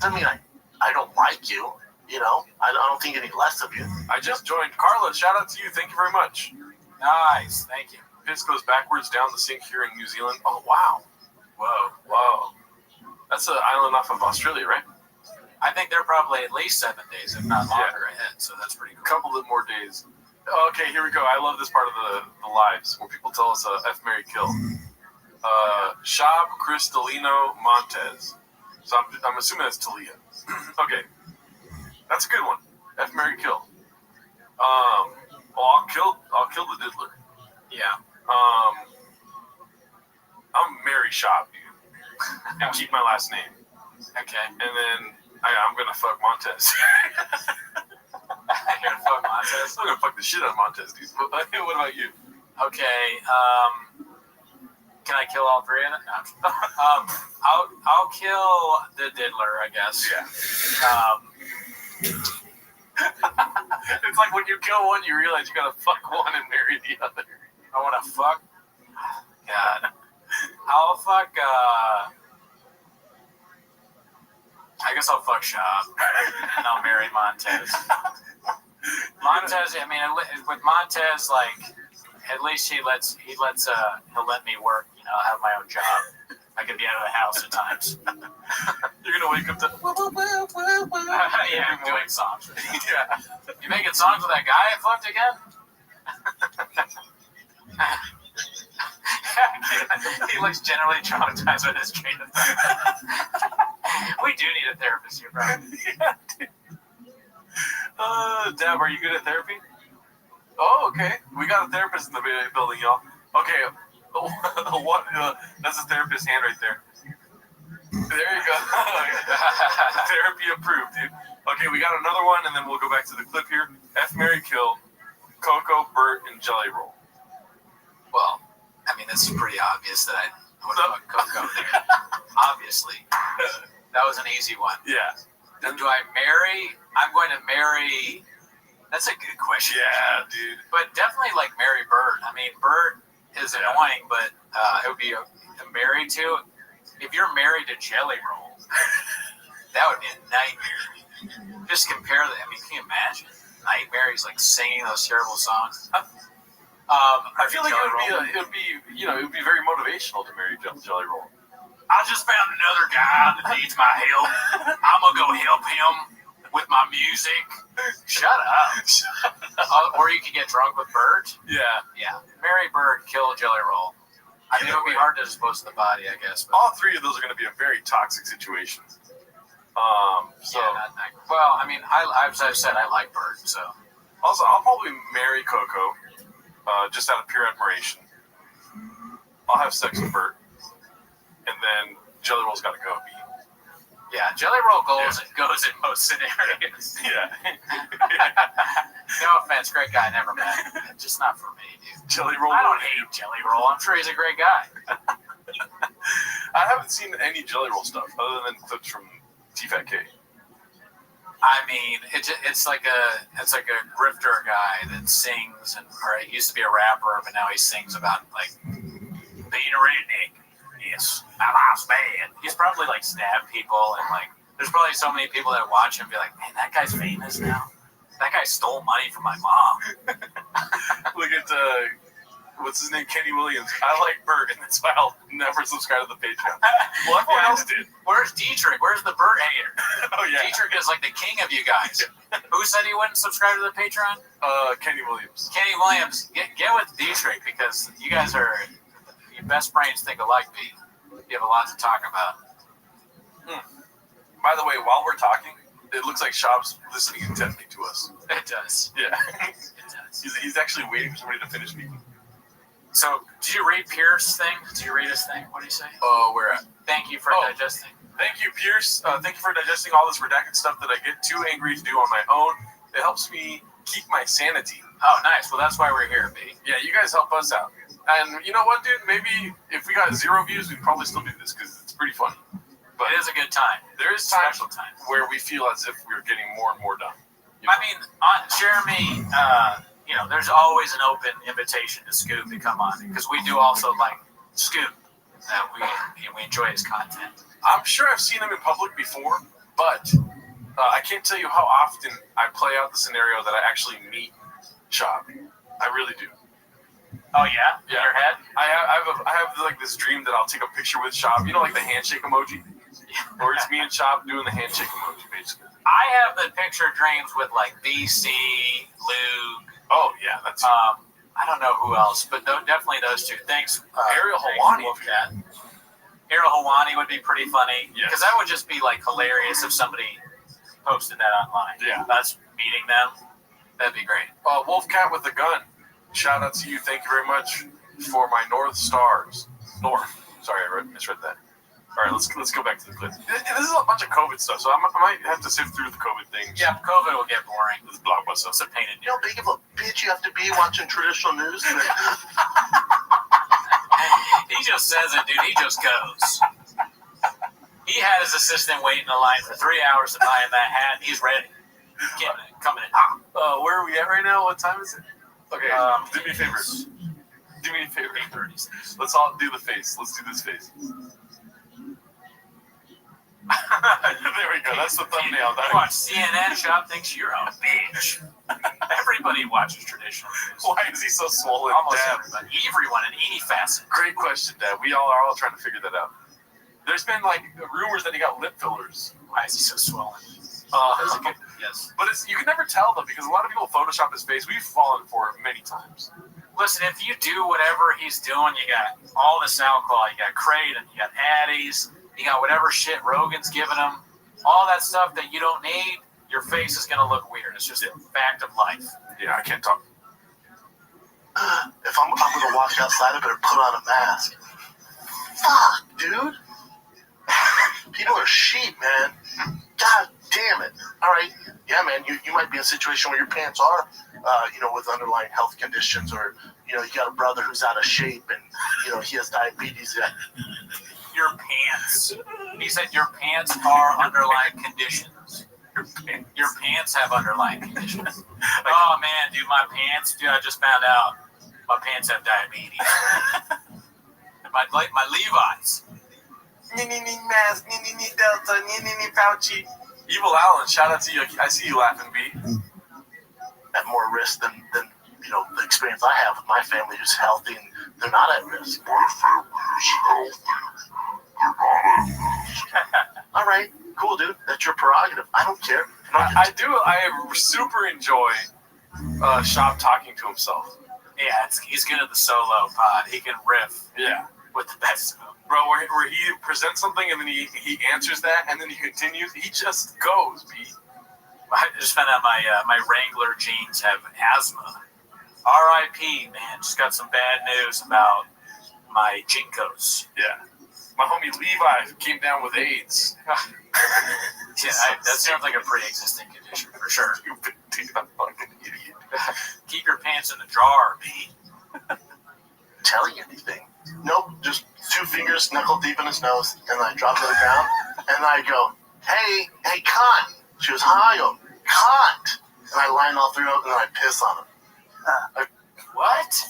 I mean, I don't like you, you know? I don't think any less of you. I just joined. Carla, shout out to you. Thank you very much. Nice. Thank you. Piss goes backwards down the sink here in New Zealand. Oh, wow. Whoa. That's an island off of Australia, right? I think they're probably at least 7 days, if not longer ahead, so that's pretty cool. Couple of more days. Okay, here we go. I love this part of the lives where people tell us F, Marry, Kill. Shab, Cristalino, Montez. So I'm assuming that's Talia. Okay. That's a good one. F, Marry, Kill. Well, I'll kill the diddler. Yeah. I'll marry Shab, dude. And keep my last name. Okay. And then I'm gonna fuck Montez. You're gonna fuck Montez? I'm gonna fuck the shit out of Montez, dude. What about you? Okay, can I kill all three of them? No. I'll kill the diddler, I guess. Yeah. It's like when you kill one, you realize you gotta fuck one and marry the other. I wanna fuck. God. I'll fuck. I guess I'll fuck Shab and I'll marry Montez. Montez, I mean, with Montez, like, at least he'll let me work. You know, I'll have my own job. I can be out of the house at times. You're gonna wake up to yeah, I'm doing songs. Yeah, you making songs with that guy I fucked again? He looks generally traumatized with his train of thought. We do need a therapist here, bro. Yeah, Dab, are you good at therapy? Oh, okay. We got a therapist in the building, y'all. Okay, what? That's a therapist's hand right there. There you go. Therapy approved, dude. Okay, we got another one, and then we'll go back to the clip here. F, Marry, Kill, Coco, Bert, and Jelly Roll. Well, I mean, it's pretty obvious that I would fuck Coco there. Obviously. That was an easy one. Yeah. Do I marry? I'm going to marry. That's a good question. Yeah, dude. But definitely like marry Bert. I mean, Bert is annoying, but it would be married to. If you're married to Jelly Roll, that would be a nightmare. Just compare that. I mean, can you imagine? Nightmare. He's like singing those terrible songs. I feel like it would be very motivational to marry Jelly Roll. I just found another guy that needs my help. I'm gonna go help him with my music. Shut up. Or you could get drunk with Bert. Yeah. Marry Bert, kill Jelly Roll. I mean, it would be hard to dispose of the body, I guess. But. All three of those are going to be a very toxic situation. Well, I mean, as I've said, I like Bert, so. Also, I'll probably marry Coco, just out of pure admiration. I'll have sex with Bert, and then Jelly Roll's got to go. Yeah, Jelly Roll goes in most scenarios. Yeah. No offense, great guy, never met. Just not for me, dude. Jelly Roll. I don't hate Jelly Roll. I'm sure he's a great guy. I haven't seen any Jelly Roll stuff other than clips from T-Fat K. I mean, it's like a grifter guy that sings, or he used to be a rapper, but now he sings about like being a redneck. Yes, my life's bad. He's probably like stabbed people, and like there's probably so many people that watch him be like, man, that guy's famous now. That guy stole money from my mom. Look at what's his name, Kenny Williams. I like Bert, and that's why I'll never subscribe to the Patreon. Well, everyone else did. Where's Dietrich? Where's the Bert hater? Oh yeah, Dietrich is like the king of you guys. Who said he wouldn't subscribe to the Patreon? Kenny Williams. Kenny Williams, get with Dietrich because you guys are your best brains think alike, Pete. You have a lot to talk about. By the way, while we're talking, it looks like Shab's listening intently to us. It does. Yeah. It does. He's actually waiting for somebody to finish speaking. So, did you read Pierce's thing? Did you read his thing? What did he say? Oh, where at? Thank you for digesting. Thank you, Pierce. Thank you for digesting all this redacted stuff that I get too angry to do on my own. It helps me keep my sanity. Oh, nice. Well, that's why we're here, B. Yeah, you guys help us out. And you know what, dude? Maybe if we got 0 views, we'd probably still do this because it's pretty funny. But it is a good time. There is special time where we feel as if we're getting more and more done. I mean, Jeremy, there's always an open invitation to Scoop to come on because we do also like Scoop. We enjoy his content. I'm sure I've seen him in public before, but I can't tell you how often I play out the scenario that I actually meet Shab. I really do. Oh yeah? In your head? I have like this dream that I'll take a picture with Shab. You know, like the handshake emoji, or it's me and Shab doing the handshake emoji, basically. I have the picture dreams with like BC, Luke. Oh yeah, that's. I don't know who else, but definitely those two. Thanks, Ariel Helwani. Ariel Helwani would be pretty funny because that would just be like hilarious if somebody posted that online. Yeah, us meeting them, that'd be great. Wolfcat with the gun. Shout out to you. Thank you very much for my North Stars. Sorry, I misread that. All right, let's go back to the clip. This is a bunch of COVID stuff, so I might have to sift through the COVID things. Yeah, COVID will get boring. This blockbuster. It's a pain in the You know how big of a bitch you have to be watching traditional news? He just says it, dude. He just goes. He had his assistant waiting in the line for 3 hours to buy him that hat. He's ready. Coming in. Where are we at right now? What time is it? Okay, do me a favor. Do me a favor. 8:36. Let's all do the face. Let's do this face. There we go. That's the thumbnail. You watch CNN, Shab thinks you're a bitch. Everybody watches traditional news. Why is he so swollen? Almost Dad? everybody. Everyone in any facet. Great question, Dad. We all are trying to figure that out. There's been like rumors that he got lip fillers. Why is he so swollen? Yes. But you can never tell though because a lot of people Photoshop his face. We've fallen for it many times. Listen, if you do whatever he's doing, you got all this alcohol, you got Creighton, you got Addies, you got whatever shit Rogan's giving him, all that stuff that you don't need, your face is going to look weird. It's just a fact of life. Yeah, I can't talk. If I'm going to walk outside, I better put on a mask. Fuck, dude. People are sheep, man. God damn it. All right. Yeah, man, you might be in a situation where your pants are, with underlying health conditions, or, you got a brother who's out of shape and, he has diabetes. Your pants. He said your pants are underlying conditions. Your pants have underlying conditions. Oh, man, dude, my pants. Dude, I just found out my pants have diabetes. my Levi's. Mask, Delta, Fauci. Evil Alan, shout out to you. I see you laughing, B. At more risk than the experience I have with my family who's healthy and they're not at risk. My family is healthy. They're not at risk. All right, cool, dude. That's your prerogative. I don't care. I super enjoy Shab talking to himself. Yeah, he's good at the solo pod. He can riff. Yeah. With the best of them. Bro, where he presents something and then he answers that and then he continues. He just goes, B. I just found out my Wrangler jeans have asthma. R.I.P. man. Just got some bad news about my Jinkos. Yeah. My homie Levi came down with AIDS. Yeah, that sounds like a pre-existing condition for sure. Stupid dude, I'm fucking idiot. Keep your pants in the drawer, B. Telling you anything. Nope, just 2 fingers knuckle deep in his nose, and I drop to the ground, and I go, hey, cunt. She goes, hi, I go, cunt. And I line all 3 up, and then I piss on him. What?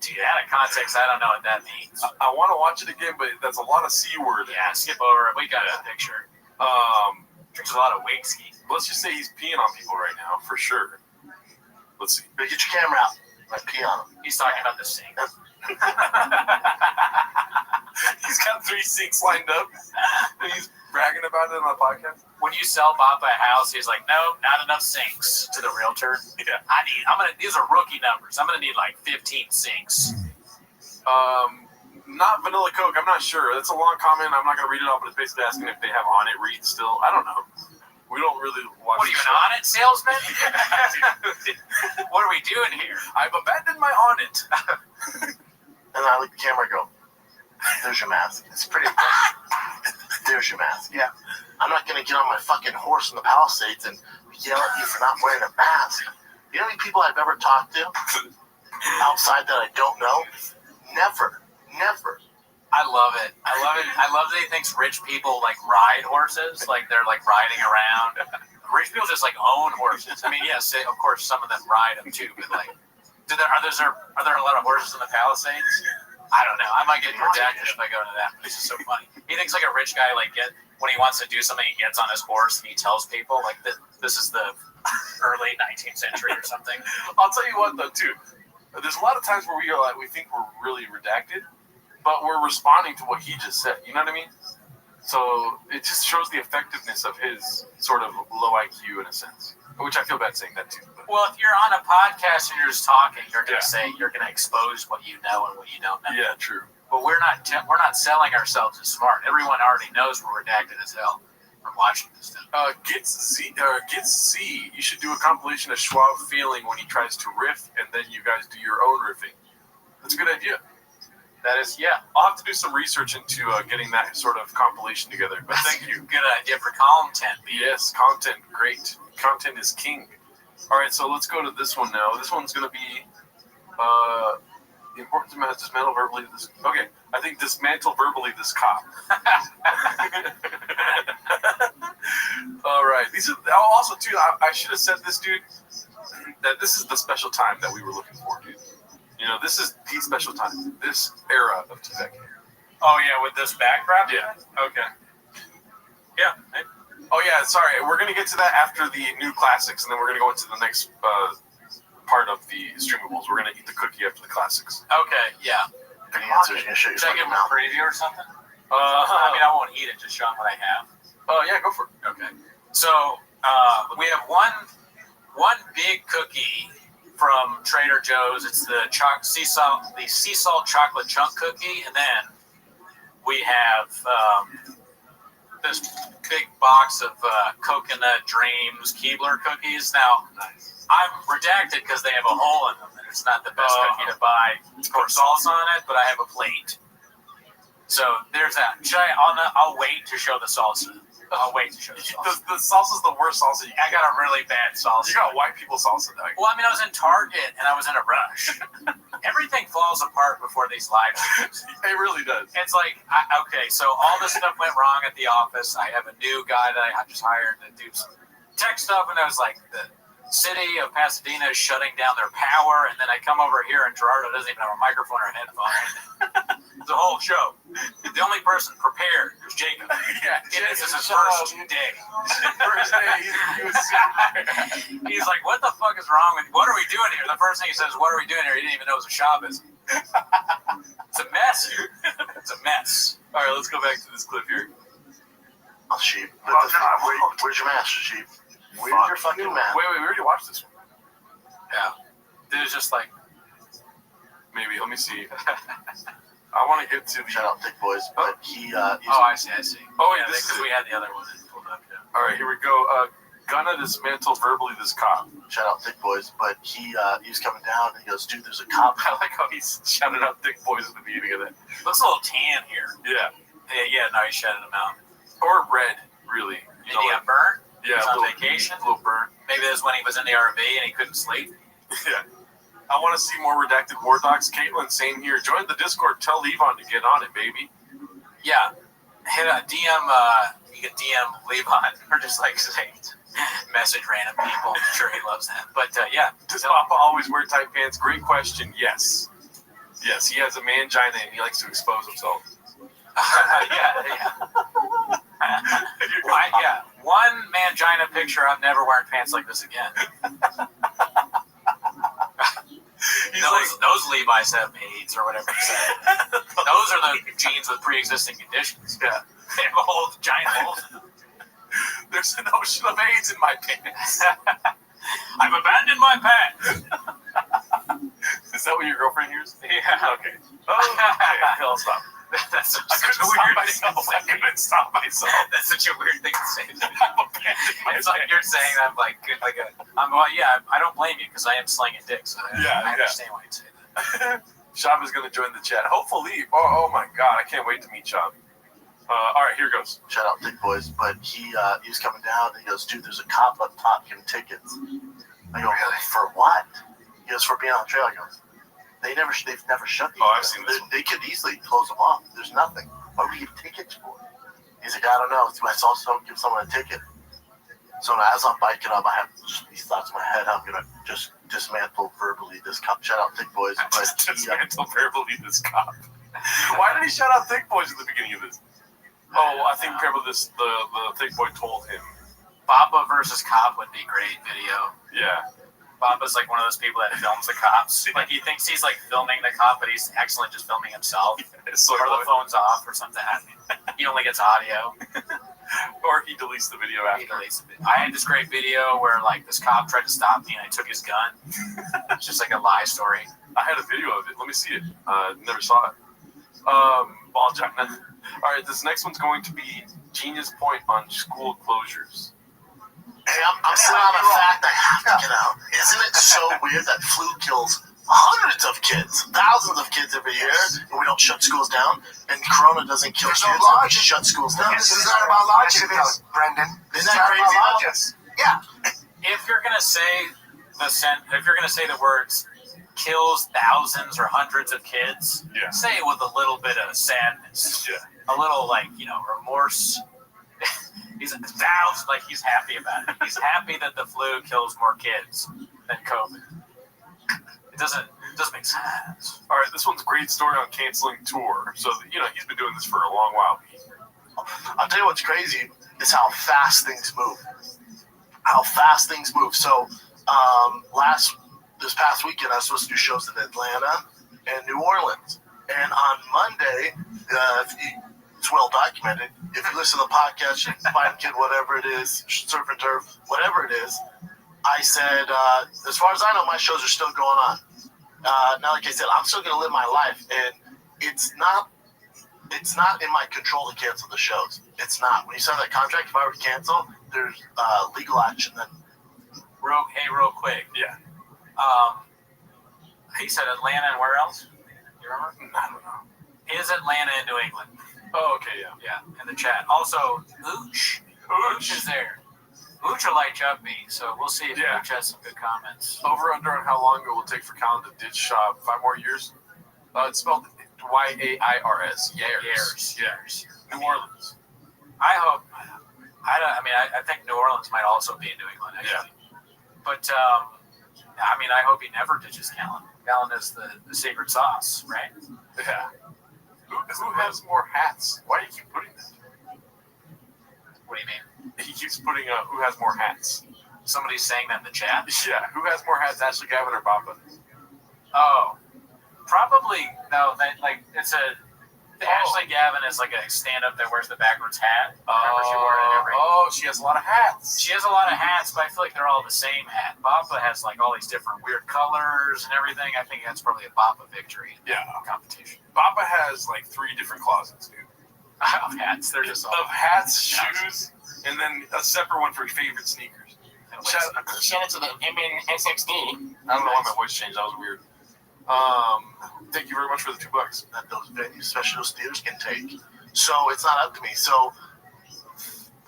Dude, out of context, I don't know what that means. I want to watch it again, but that's a lot of C word. Yeah, skip over it. We got a picture. Drinks a lot of whiskey. Let's just say he's peeing on people right now, for sure. Let's see. Get your camera out. I pee on him. He's talking about the sink. He's got 3 sinks lined up, and he's bragging about it on the podcast. When you sell Bob a house, he's like, no, not enough sinks to the realtor. Yeah. These are rookie numbers. I'm gonna need like 15 sinks. Not vanilla Coke. I'm not sure. That's a long comment. I'm not going to read it all, but it's basically asking if they have On It reads still. I don't know. We don't really watch. What are you, an On It salesman? What are we doing here? I've abandoned my On It. And I look at the camera and go, there's your mask. It's pretty impressive. There's your mask. Yeah. I'm not going to get on my fucking horse in the Palisades and yell at you for not wearing a mask. You know how many people I've ever talked to outside that I don't know? Never. I love it. I love that he thinks rich people like ride horses, like they're like riding around. Rich people just like own horses. I mean, yes, of course, some of them ride them too, but like, are there a lot of horses in the Palisades? I don't know. I might get redacted if I go to that. This is so funny. He thinks like a rich guy, like when he wants to do something, he gets on his horse and he tells people like this is the early 19th century or something. I'll tell you what though, too. There's a lot of times where we think we're really redacted, but we're responding to what he just said. You know what I mean? So it just shows the effectiveness of his sort of low IQ in a sense, which I feel bad saying that too. But. Well, if you're on a podcast and you're just talking, you're going to say you're going to expose what you know and what you don't know. Yeah, true. But we're not selling ourselves as smart. Everyone already knows we're redacted as hell from watching this stuff. Gets C. You should do a compilation of Schwab feeling when he tries to riff, and then you guys do your own riffing. That's a good idea. That is, yeah. I'll have to do some research into getting that sort of compilation together. But thank you. Good idea for content. Yes, content. Great. Content is king. All right, so let's go to this one now. This one's going to be the importance of dismantle verbally this. Okay, I think dismantle verbally this cop. All right. These are also too. I should have said this, dude. That this is the special time that we were looking for, dude. You know, this is the special time. This era of Tibet. Oh yeah, with this backdrop. Yeah. Okay. Yeah. Oh yeah. Sorry, we're gonna get to that after the new classics, and then we're gonna go into the next part of the streamables. We're gonna eat the cookie after the classics. Okay. Yeah. The answer's going to show you. Should I give him a preview or something? I mean, I won't eat it. Just show him what I have. Oh yeah, go for it. Okay. So we have one big cookie from Trader Joe's. It's the sea salt chocolate chunk cookie, and then we have this big box of coconut dreams Keebler cookies. Now, I'm redacted because they have a hole in them, and it's not the best cookie to buy. Pour salsa on it, but I have a plate. So there's that. I'll wait to show the salsa. I'll wait to show the salsa. The salsa's the worst salsa. I got a really bad salsa. You got white people salsa, though. Well, I mean, I was in Target and I was in a rush. Everything falls apart before these live streams. It really does. It's like, okay, so all this stuff went wrong at the office. I have a new guy that I just hired to do some tech stuff, and I was like, the city of Pasadena is shutting down their power, and then I come over here and Gerardo doesn't even have a microphone or a headphone. It's a whole show. The only person prepared was Jacob. Yeah, this is his first day. He's like, what the fuck is wrong with you? What are we doing here? The first thing he says, what are we doing here? He didn't even know it was a Shabbos. It's a mess. It's a mess. All right, let's go back to this clip here. Oh, Sheep. Where's your mask, Sheep? Where's your fucking mask? Wait, we already watched this one. Yeah. There's just like, maybe, let me see. I want to get to the... Shout out Thick Boys, but he... I see. Oh, yeah, because we had the other one pulled up, yeah. All right, here we go. Gonna dismantle verbally this cop. Shout out Thick Boys, but he was coming down and he goes, dude, there's a cop. I like how he's shouted out Thick Boys at the beginning of that. Looks a little tan here. Yeah. Yeah, no, he shouted him out. Or red, really. Did he get burnt? Yeah. He was on vacation? A little burnt. Maybe it was when he was in the RV and he couldn't sleep. Yeah. I want to see more redacted War Docs. Caitlin, same here. Join the Discord. Tell Levon to get on it, baby. Yeah. Hit a DM, you can DM Levon or just like say, message random people. I'm sure he loves that. But yeah. Does Papa always wear tight pants? Great question. Yes. Yes, he has a mangina and he likes to expose himself. Yeah. One mangina picture, I'm never wearing pants like this again. Those Levi's have AIDS or whatever you said. Those are the genes with pre-existing conditions. Yeah. They have a whole giant hole. There's an ocean of AIDS in my pants. I've abandoned my pants. Is that what your girlfriend hears? Yeah. Okay. Oh, okay. I'll stop. That's I couldn't stop myself. I couldn't stop myself. That's such a weird thing to say. It's like you're saying I'm like I don't blame you because I am slinging dicks. So I understand why you say that. Shab is going to join the chat. Hopefully. Oh my God. I can't wait to meet Shab. All right, here goes. Shout out Thick Boys, but he was coming down and he goes, dude, there's a cop up top getting tickets. I go, really? For what? He goes, for being on the trail. He goes, they've never shut these. I've seen this. They could easily close them off. There's nothing. What would we give tickets for? He's like, I don't know. I saw someone give someone a ticket. So as I'm biking up, I have these thoughts in my head. I'm gonna just dismantle verbally this cop. Shout out Thick Boys. But dismantle verbally this cop. Why did he shout out Thick Boys at the beginning of this? Oh, I think probably the Thick Boy told him. Baba versus cop would be great video. Yeah. Baba's like one of those people that films the cops. Like he thinks he's like filming the cop, but he's actually just filming himself. So or the phone's off or something. He only gets audio. Or he deletes the video after. I had this great video where like this cop tried to stop me and I took his gun. It's just like a lie story. I had a video of it. Let me see it. Never saw it. Ball China. All right, this next one's going to be Genius Point on school closures. Hey, I'm sitting on the fact I have to get out. Isn't it so weird that flu kills hundreds of kids, thousands of kids every year, and we don't shut schools down? And Corona doesn't kill kids, and we shut schools down. This is not about logic, Brendan. Isn't that crazy? Yeah. If you're gonna say the words kills thousands or hundreds of kids, say it with a little bit of sadness, a little remorse. He's happy about it. He's happy that the flu kills more kids than COVID. It doesn't make sense. All right, this one's a great story on canceling tour. So he's been doing this for a long while. I'll tell you what's crazy is how fast things move. How fast things move. So this past weekend, I was supposed to do shows in Atlanta and New Orleans. And on Monday, it's well documented. If you listen to the podcast, Find Kid, whatever it is, Surf and Turf, whatever it is, I said, as far as I know, my shows are still going on. Now, like I said, I'm still going to live my life, and it's not in my control to cancel the shows. It's not. When you sign that contract, if I were to cancel, there's legal action. Then, real quick. Yeah. He said Atlanta and where else? You remember? I don't know. Is Atlanta in New England? Oh, okay, yeah. Yeah, in the chat. Also, Ooch is there. Ooch will light you up me, so we'll see if Ooch has some good comments. Over under on how long it will take for Colin to ditch shop. 5 more years? It's spelled Y-A-I-R-S. Years. New Orleans. I think New Orleans might also be in New England, actually. Yeah. But, I hope he never ditches Callan. Callan is the secret sauce, right? Yeah. Who has more hats? Why do you keep putting that? What do you mean? He keeps putting who has more hats. Somebody's saying that in the chat? Yeah. Who has more hats, Ashley Gavin or Bamba? Oh. Probably, no. Ashley Gavin is like a stand-up that wears the backwards hat. Remember she wore it every... Oh, she has a lot of hats. She has a lot of hats, but I feel like they're all the same hat. Bamba has like all these different weird colors and everything. I think that's probably a Bamba victory in competition. Bamba has like 3 different closets, dude. Of hats. They're just all... Of hats, shoes, and then a separate one for favorite sneakers. Shout out to the MNSXD. I don't know why my voice changed. That was weird. Thank you very much for the $2 that those venues, especially those theaters, can take. So it's not up to me. So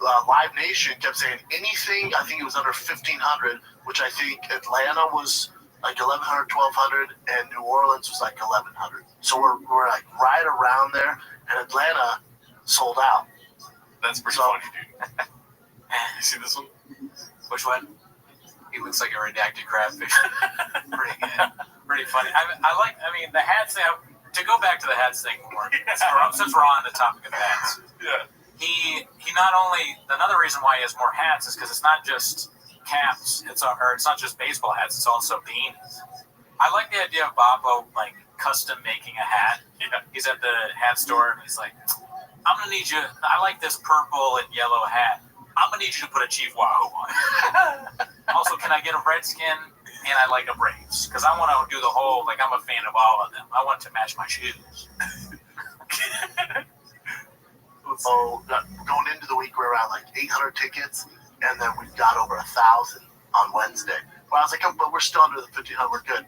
Live Nation kept saying anything. I think it was under 1,500, which I think Atlanta was like 1,100, 1,200, and New Orleans was like 1,100. So we're like right around there, and Atlanta sold out. That's pretty funny, dude. You see this one? Which one? He looks like a redacted crabfish. Pretty funny. The hats thing, to go back to the hats thing more, since we're on the topic of hats. Yeah. He not only, another reason why he has more hats is because it's not just caps, it's not just baseball hats, it's also beanies. I like the idea of Babo like custom making a hat. Yeah. He's at the hat store and he's like, I'm gonna need you, I like this purple and yellow hat. I'm gonna need you to put a Chief Wahoo on it. Also, can I get a Redskin and I like the Braves because I want to do the whole, like, I'm a fan of all of them. I want to match my shoes. So going into the week, we're around like 800 tickets, and then we got over 1,000 on Wednesday. But I was like, oh, but we're still under the 1,500. We're good.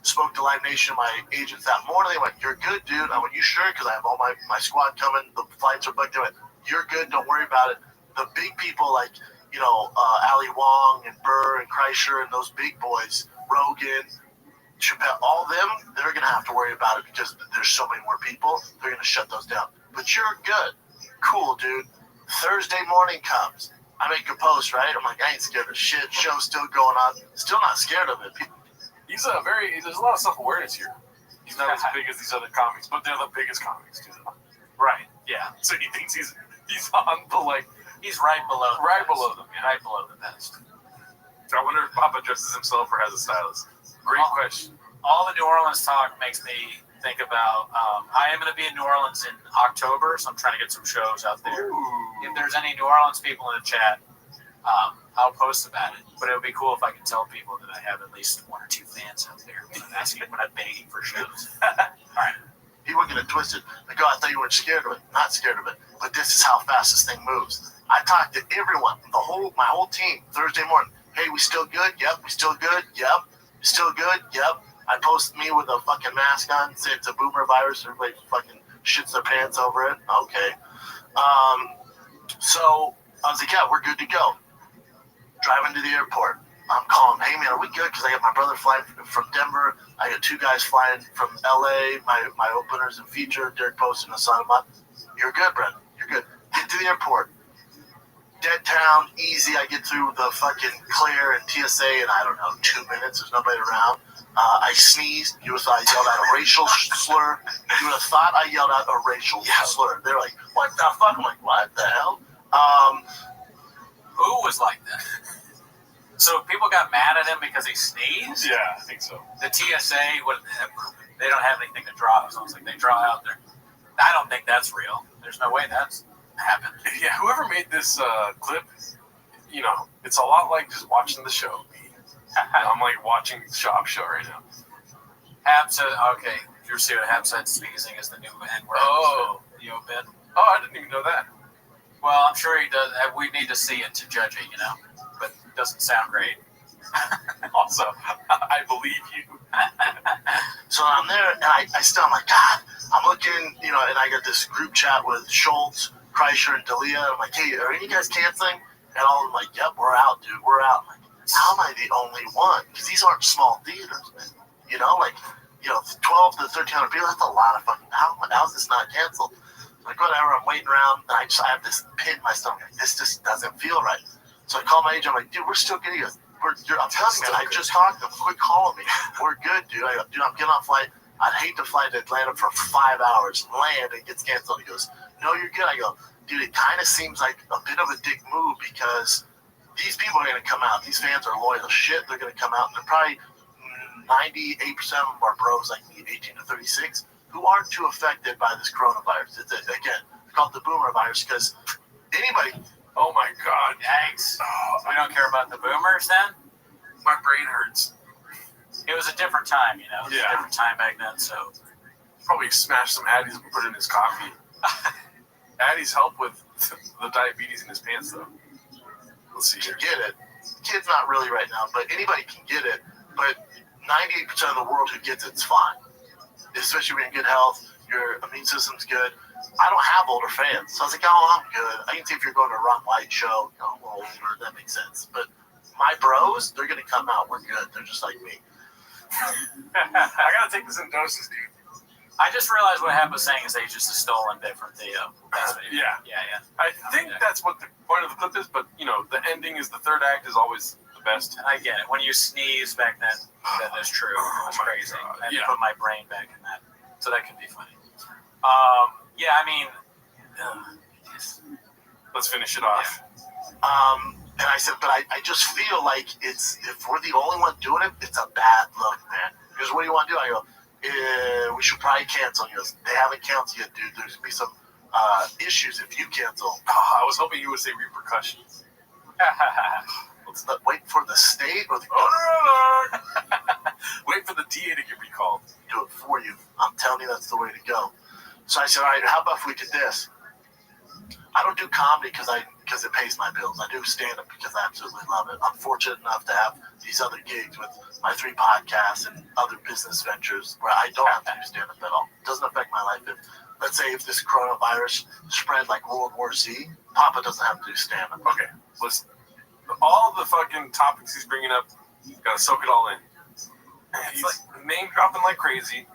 Spoke to Live Nation, my agents that morning. They went, "You're good, dude." I went, "You sure?" Because I have all my squad coming. The flights are booked. They went, "You're good. Don't worry about it." The big people like, Ali Wong and Burr and Kreischer and those big boys, Rogan, Chappelle, all of them, they're going to have to worry about it because there's so many more people. They're going to shut those down. But you're good. Cool, dude. Thursday morning comes. I make a post, right? I'm like, I ain't scared of shit. Show's still going on. Still not scared of it. There's a lot of self-awareness here. He's not as big as these other comics, but they're the biggest comics, too. Right, yeah. So he thinks he's on the, like... He's right below them. Right below them, yeah. Right below the best. So I wonder if Papa dresses himself or has a stylist. Great question. All the New Orleans talk makes me think about, I am going to be in New Orleans in October, so I'm trying to get some shows out there. Ooh. If there's any New Orleans people in the chat, I'll post about it. But it would be cool if I could tell people that I have at least 1 or 2 fans out there when I'm begging for shows. All right. People get it twisted. Like, oh, I thought you weren't scared of it. Not scared of it. But this is how fast this thing moves. I talked to everyone, my whole team, Thursday morning. Hey, we still good? Yep. We still good? Yep. Still good? Yep. I post me with a fucking mask on, say it's a boomer virus. Everybody fucking shits their pants over it. Okay. So I was like, yeah, we're good to go. Driving to the airport. I'm calling, hey man, are we good? Because I got my brother flying from Denver. I got 2 guys flying from LA. My openers and feature, Derek Post and Hassan Ahmad. You're good, Brent. You're good. Get to the airport. Dead town, easy. I get through the fucking clear and TSA in, I don't know, 2 minutes. There's nobody around. I sneezed. You would have thought I yelled out a racial slur. You would have thought I yelled out a racial slur. They're like, what the fuck? I'm like, what the hell? Who was like that? So people got mad at him because he sneezed? Yeah, I think so. The TSA, they don't have anything to draw. So it's like they draw out there. I don't think that's real. There's no way that's happened. Yeah, whoever made this clip, it's a lot like just watching the show. I'm like watching the shop show right now. Hab said, okay, you see what Hab said, sneezing is the new N-word. Oh. You bit? Oh, I didn't even know that. Well, I'm sure he does. We need to see it to judge it, but it doesn't sound great. Also, I believe you. So I'm there, and I'm like, God, I'm looking, and I got this group chat with Schultz, Kreischer, and D'Elia. I'm like, hey, are you guys canceling? And all of them like, yep, we're out, dude, we're out. I'm like, how am I the only one? Because these aren't small theaters, man. 12 to 1,300 people, that's a lot of fucking, how's this not canceled? Like, whatever, I'm waiting around, and I have this pit in my stomach. Like, this just doesn't feel right. So I call my agent, I'm like, dude, we're still good. He goes, I'm telling you, man, I just talked to him. Quit calling me. We're good, dude. I go, dude, I'm getting on a flight. I'd hate to fly to Atlanta for 5 hours, land, and it gets canceled. He goes, no, you're good. I go, dude, it kind of seems like a bit of a dick move because these people are going to come out. These fans are loyal as shit. They're going to come out, and they're probably 98% of them are bros like me, 18 to 36, who aren't too affected by this coronavirus. It's called the boomer virus because anybody. Oh my God! Yikes! We don't care about the boomers then. My brain hurts. It was a different time, It was a different time back then. So probably smash some Addies and put it in his coffee. Addies help with the diabetes in his pants, though. Let's see. You get it. Kid's not really right now, but anybody can get it. But 98% of the world who gets it's fine. Especially when you're in good health, your immune system's good. I don't have older fans, so I was like, oh, I'm good. I can see if you're going to a Ron White show, a little older, that makes sense. But my bros, they're going to come out. We're good. They're just like me. I got to take this in doses, dude. I just realized what Hab was saying is they just a stolen bit from Theo. Yeah. I think that's what the point of the clip is, but, the ending is the third act is always the best. And I get it. When you sneeze back then, that is true. It was crazy. I had to put my brain back in that. So that could be funny. Let's finish it off. And I said, but I just feel like if we're the only one doing it, it's a bad look, man. He goes, what do you want to do? I go, we should probably cancel. He goes, they haven't canceled yet, dude. There's going to be some issues if you cancel. I was hoping you would say repercussions. Wait for the state or the Wait for the DA to get recalled. Do it for you. I'm telling you, that's the way to go. So I said, all right, how about if we did this? I don't do comedy because it pays my bills. I do stand-up because I absolutely love it. I'm fortunate enough to have these other gigs with my 3 podcasts and other business ventures where I don't have to do stand-up at all. It doesn't affect my life. Let's say if this coronavirus spread like World War Z, Papa doesn't have to do stand-up. Okay, listen. All the fucking topics he's bringing up, gotta soak it all in. He's like name dropping like crazy,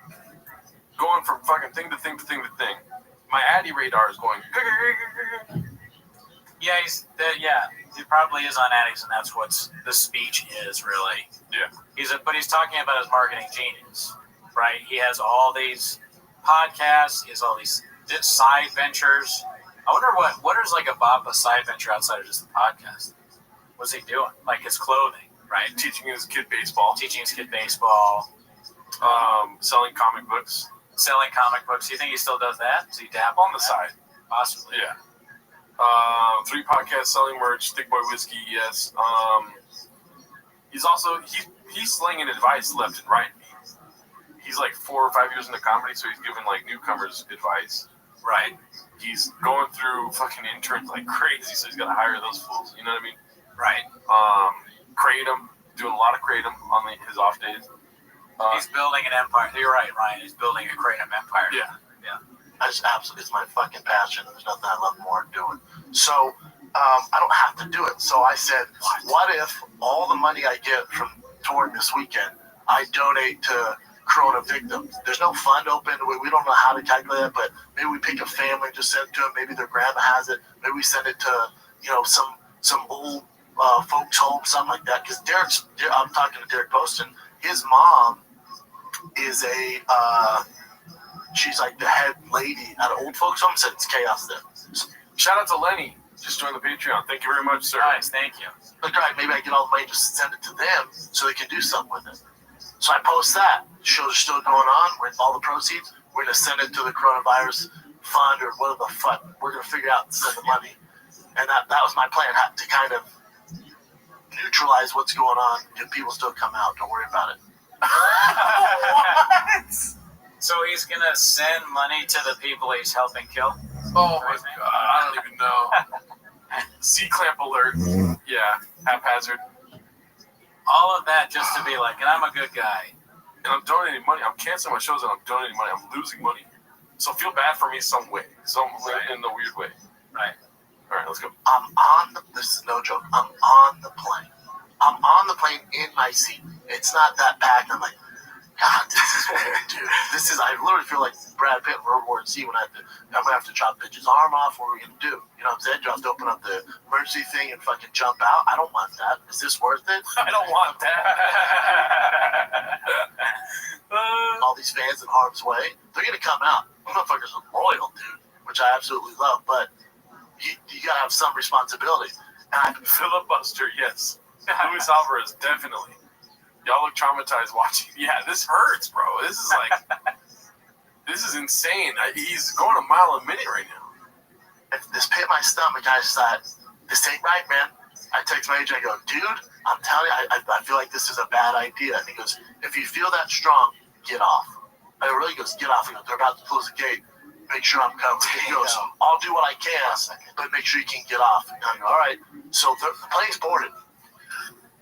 going from fucking thing to thing to thing to thing. My Addy radar is going. Yeah, he probably is on Addicts, and that's what the speech is really. Yeah. But he's talking about his marketing genius, right? He has all these podcasts. He has all these side ventures. I wonder what is like a side venture outside of just the podcast. What's he doing? Like his clothing, right? Teaching his kid baseball. Selling comic books. Do you think he still does that? Does he dabble on the side? Possibly. Yeah. 3 podcasts, selling merch, Thick Boy Whiskey, yes. He's also he's slinging advice left and right. He's like 4 or 5 years into comedy, so he's giving like newcomers advice. Right. He's going through fucking interns like crazy, so he's got to hire those fools. You know what I mean? Right. Kratom, doing a lot of Kratom on his off days. He's building an empire. You're right, Ryan. He's building a Kratom empire. Yeah. It's my fucking passion. There's nothing I love more than doing. So I don't have to do it. So I said, what if all the money I get from touring this weekend, I donate to Corona victims? There's no fund open. We don't know how to calculate it, but maybe we pick a family and just send it to them. Maybe their grandma has it. Maybe we send it to some old folks home, something like that. Because I'm talking to Derek Poston. His mom is she's like the head lady at an old folks home. Said it's chaos there. So, shout out to Lenny. Just joined the Patreon. Thank you very much, sir. Nice, thank you. Like, all right, maybe I get all the money, just send it to them so they can do something with it. So I post that. Shows are still going on with all the proceeds. We're gonna send it to the coronavirus fund or whatever the fuck. We're gonna figure out and send the money. And that was my plan, to kind of neutralize what's going on. If people still come out, don't worry about it. What? So he's gonna send money to the people he's helping kill? Oh my god, I don't even know. C-clamp alert. Yeah, haphazard. All of that just to be like, and I'm a good guy. And I'm donating money. I'm canceling my shows and I'm donating money. I'm losing money. So feel bad for me some way. In a weird way. Right. All right, let's go. This is no joke. I'm on the plane. I'm on the plane in my seat. It's not that packed. I'm like, God, this is what I do. I literally feel like Brad Pitt in World War Z when I'm gonna have to chop bitch's arm off. What are we gonna do? You know what I'm saying? Do I have to open up the emergency thing and fucking jump out? I don't want that. Is this worth it? I don't want that. All these fans in harm's way, they're gonna come out. Motherfuckers are loyal, dude, which I absolutely love, but you gotta have some responsibility. Filibuster, yes. Luis Alvarez, definitely. Y'all look traumatized watching. Yeah, this hurts, bro. This is like, this is insane. He's going a mile a minute right now. If this pit my stomach, I just thought, this ain't right, man. I text my agent, I go, dude, I'm telling you, I feel like this is a bad idea. And he goes, if you feel that strong, get off. And he really goes, get off. He goes, they're about to close the gate. Make sure I'm covered. He goes, I'll do what I can, but make sure you can get off. And I go, all right. So the plane's boarded.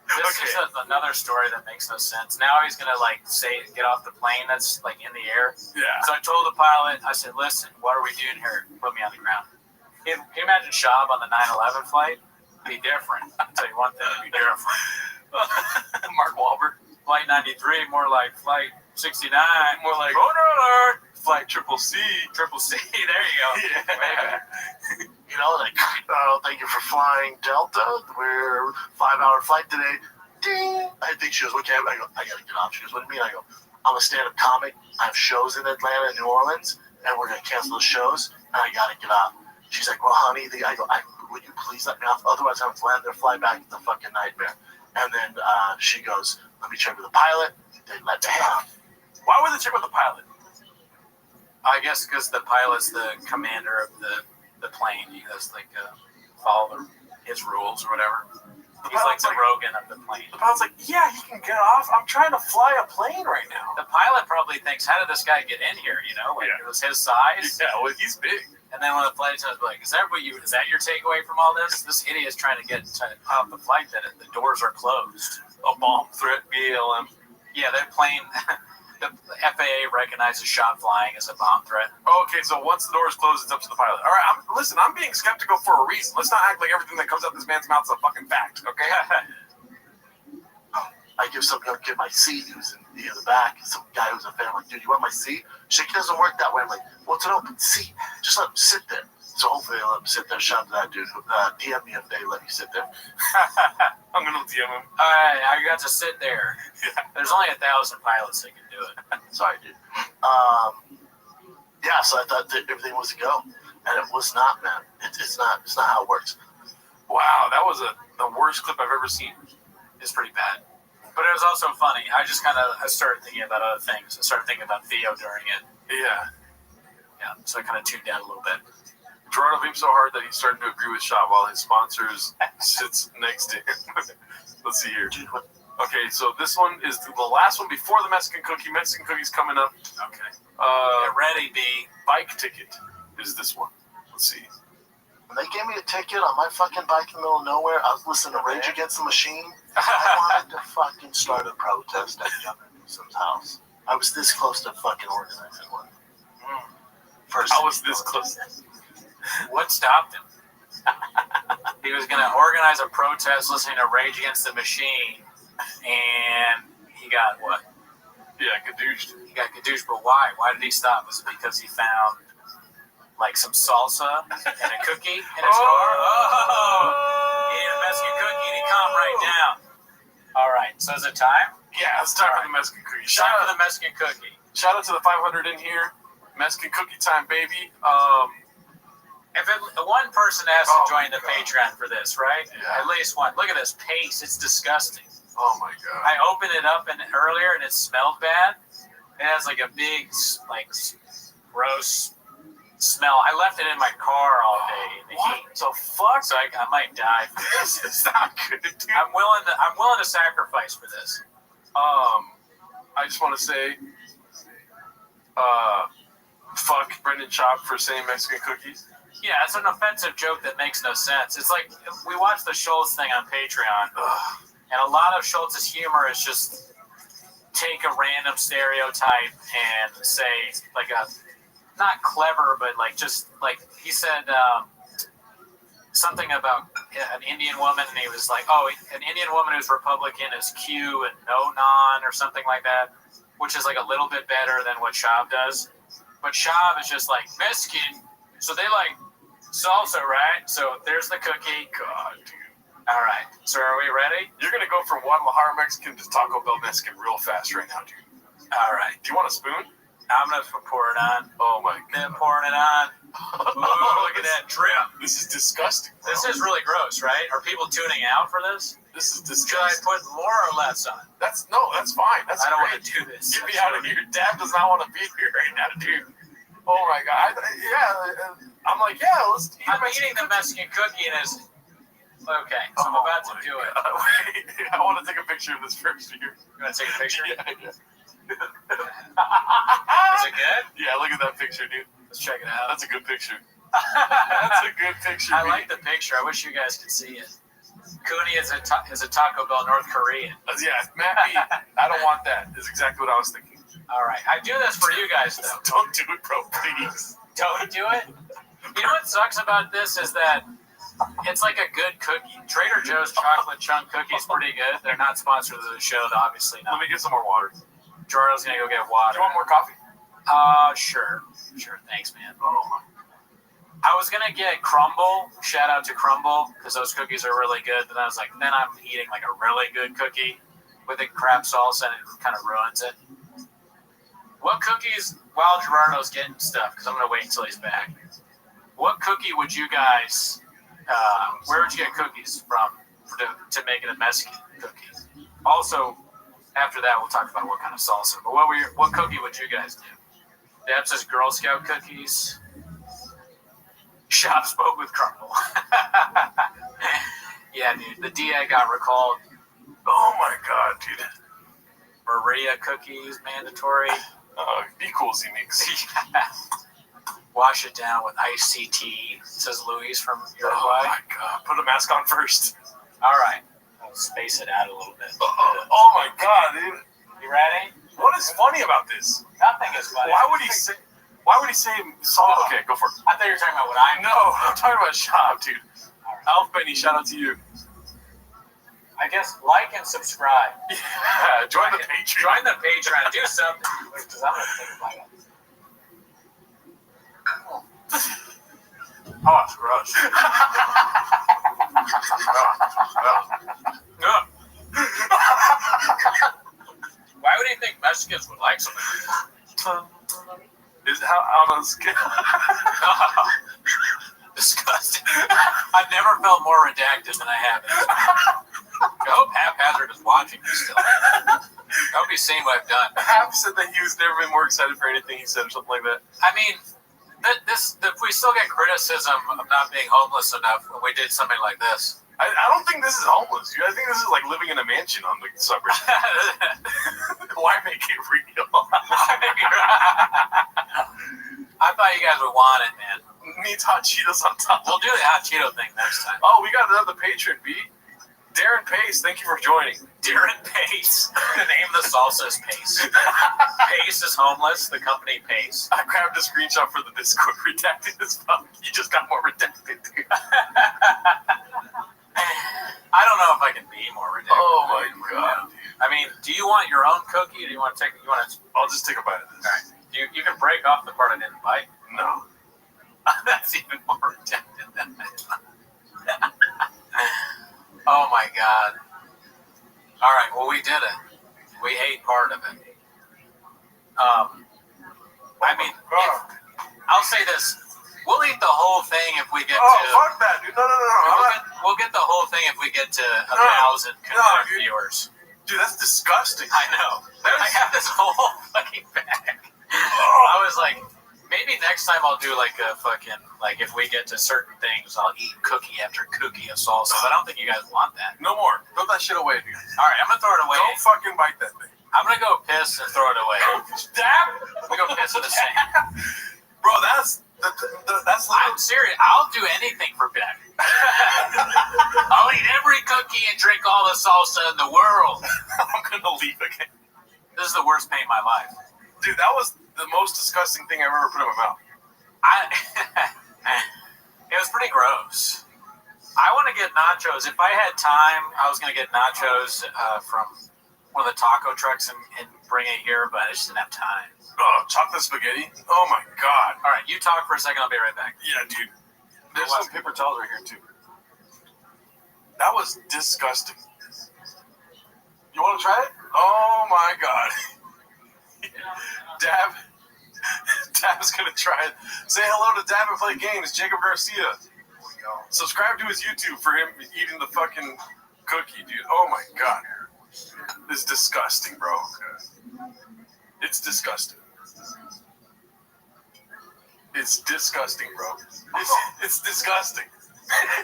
This is another story that makes no sense. Now he's going to get off the plane that's like in the air. Yeah. So I told the pilot, I said, listen, what are we doing here? Put me on the ground. Can you imagine Shab on the 9/11 flight? It'd be different. I'll tell you one thing, it'd be different. Mark Wahlberg. Flight 93, more like Flight 69. More like alert. Flight Triple C. Triple C, there you go. Yeah. You know, like, thank you for flying Delta. We're 5-hour flight today. Ding. I think she goes, okay, I go, I gotta get off. She goes, what do you mean? I go, I'm a stand-up comic. I have shows in Atlanta and New Orleans, and we're gonna cancel the shows, and I gotta get off. She's like, well, honey, I go, would you please let me off? Otherwise, I'm gonna land there, fly back. It's a fucking nightmare. And then she goes, let me check with the pilot. They let me off. Why would they check with the pilot? I guess because the pilot's the commander of the plane. He has follow his rules or whatever. He's like the Rogan of the plane. The pilot's like, yeah, he can get off. I'm trying to fly a plane right now. The pilot probably thinks, how did this guy get in here? You know, like it was his size. Yeah, well, he's big. And then when the flight attendant's like, is that your takeaway from all this? This idiot's trying to off the flight that the doors are closed. A bomb threat, BLM. Yeah, that plane, the FAA recognizes shot flying as a bomb threat. Okay, so once the doors close, it's up to the pilot. All right, I'm being skeptical for a reason. Let's not act like everything that comes out this man's mouth is a fucking fact, okay? I give some young kid my seat who's in the back. Some guy who's a fan. I'm like, dude, you want my seat? Shake doesn't work that way. I'm like, well, it's an open seat. Just let him sit there. So hopefully they'll let him sit there. Shout out to that dude. DM me if they let me sit there. I'm going to DM him. All right, I got to sit there. Yeah. There's only 1,000 pilots that can do it. Sorry, dude. Yeah, so I thought that everything was a go. And it was not, man. It's not how it works. Wow, that was the worst clip I've ever seen. It's pretty bad. But it was also funny. I started thinking about other things. I started thinking about Theo during it. Yeah. Yeah, so I kind of tuned out a little bit. Gerardo beamed so hard that he's starting to agree with Shop while his sponsors sits next to him. Let's see here. Okay, so this one is the last one before the Mexican cookie. Mexican cookie's coming up. Okay. Get ready, B. Bike ticket is this one. Let's see. When they gave me a ticket on my fucking bike in the middle of nowhere, I was listening to Rage Against the Machine. I wanted to fucking start a protest at Governor Newsom's house. I was this close to fucking organizing one. I was this close. What stopped him? He was going to organize a protest listening to Rage Against the Machine, and he got what? Yeah, gadooshed. He got gadooshed, but why? Why did he stop? Was it because he found like some salsa and a cookie in his car? Oh! He ate a Mexican cookie and he calmed right down. All right, so is it time? Yeah, it's time for the Mexican cookie. Shout out to the Mexican cookie. Shout out to the 500 in here. Mexican cookie time, baby. If one person has to join the Patreon for this, right? Yeah. At least one. Look at this paste. It's disgusting. Oh, my God. I opened it up earlier, and it smelled bad. It has, like, a big, like, gross smell. I left it in my car all day in the heat. What the fuck? So I might die for this. It's not good, dude. I'm willing to sacrifice for this. I just want to say, fuck Brendan Chop for saying Mexican cookies. Yeah, it's an offensive joke that makes no sense. It's like we watched the Schultz thing on Patreon, and a lot of Schultz's humor is just take a random stereotype and say like a not clever, but like just like he said something about an Indian woman, and he was like, "Oh, an Indian woman who's Republican is Q and no non or something like that," which is like a little bit better than what Shab does. But Shab is just like Mexican, so they like salsa, right? So there's the cookie. God, dude. All right. So are we ready? You're gonna go from Guadalajara Mexican to Taco Bell Mexican real fast right now, dude. All right. Do you want a spoon? I'm gonna pour it on. Oh my God. Been pouring it on. Ooh, look at that drip. This is disgusting, bro. This is really gross, right? Are people tuning out for this? This is disgusting. Should I put more or less on? That's fine. I don't want to do this. Get me out of here. Dad does not want to be here right now, dude. Oh my God. I'm like, yeah, let's eat. I'm eating the Mexican cookie and it's okay. So I'm about to do it. Wait, I want to take a picture of this first here. You want to take a picture? Yeah. Is it good? Yeah, look at that picture, dude. Let's check it out. That's a good picture. That's a good picture. I like the picture. I wish you guys could see it. Cooney is a Taco Bell North Korean. Yeah, Matt B. I don't want that. Is exactly what I was thinking. All right, I do this for you guys though. Don't do it, bro, please. Don't do it. You know what sucks about this is that it's like a good cookie. Trader Joe's chocolate chunk cookie is pretty good. They're not sponsored of the show, obviously not. Let me get some more water. Jordan's gonna go get water. Do you want more coffee? Sure. Thanks, man. I was gonna get Crumble. Shout out to Crumble because those cookies are really good. But I was like, then I'm eating like a really good cookie with a crap salsa, and it kind of ruins it. What cookies? While Gerardo's getting stuff, because I'm gonna wait until he's back. What cookie would you guys? Where would you get cookies from to make it a Mexican cookie? Also, after that, we'll talk about what kind of salsa. But what cookie would you guys do? Deb says Girl Scout cookies. Shop spoke with Crumble. Yeah, Yeah, dude. The DA got recalled. Oh my god, dude. Maria cookies mandatory. Be cool, Z-Mix. Wash it down with iced tea, says Luis from Uruguay. Oh my god. Put a mask on first. All right. I'll space it out a little bit. Oh my god, dude. You ready? What is funny about this? Nothing is funny. Why would he say salt? Okay, go for it. I thought you were talking about what I know. No, I'm talking about shop, dude. Alf Benny, shout out to you. I guess like and subscribe. Yeah, join the Patreon. Join the Patreon. Do something. Because I'm going to think about it. Oh, it's gross. Why would he think Mexicans would like something? Is how on the scale? Disgusting. I've never felt more redacted than I have. I hope Haphazard is watching this still. I hope he's seen what I've done. Hap said that he was never been more excited for anything he said or something like that. I mean, we still get criticism of not being homeless enough when we did something like this. I don't think this is homeless, dude. I think this is like living in a mansion on the suburbs. Why make it real? I thought you guys would want it, man. Needs hot Cheetos on top. We'll do the hot Cheeto thing next time. Oh, we got another patron, B. Darren Pace, thank you for joining. Darren Pace. The name of the salsa is Pace. Pace is homeless. The company Pace. I grabbed a screenshot for the Discord, redacted as fuck. You just got more redacted, dude. I don't know if I can be more redacted. Oh my god. I mean, do you want your own cookie, or do you want to take? I'll just take a bite of this. All right. You can break off the part I didn't bite. No. That's even more redacted than that. Oh my god. All right. Well, we did it. We ate part of it. I mean, I'll say this. We'll eat the whole thing if we get to... fuck that, dude. No. We'll get the whole thing if we get to 1,000 viewers. Dude, that's disgusting. I know. I have this whole fucking bag. I was like, maybe next time I'll do like a fucking... Like, if we get to certain things, I'll eat cookie after cookie of salsa. But I don't think you guys want that. No more. Throw that shit away, dude. All right, I'm going to throw it away. Don't fucking bite that thing. I'm going to go piss and throw it away. Dab? We go piss in the sink. Bro, that's I'm serious. I'll do anything for Ben. I'll eat every cookie and drink all the salsa in the world. I'm going to leave again. This is the worst pain in my life. Dude, that was the most disgusting thing I've ever put in my mouth. It was pretty gross. I want to get nachos. If I had time, I was going to get nachos from one of the taco trucks and bring it here, but I just didn't have time. Oh, chocolate spaghetti? Oh my god. All right, you talk for a second. I'll be right back. Yeah, dude. There's some paper towels right here, too. That was disgusting. You want to try it? Oh my god. Dab's going to try it. Say hello to Dab and play games. Jacob Garcia. Subscribe to his YouTube for him eating the fucking cookie, dude. Oh my god. This is disgusting, bro. It's disgusting. It's disgusting, bro. It's disgusting.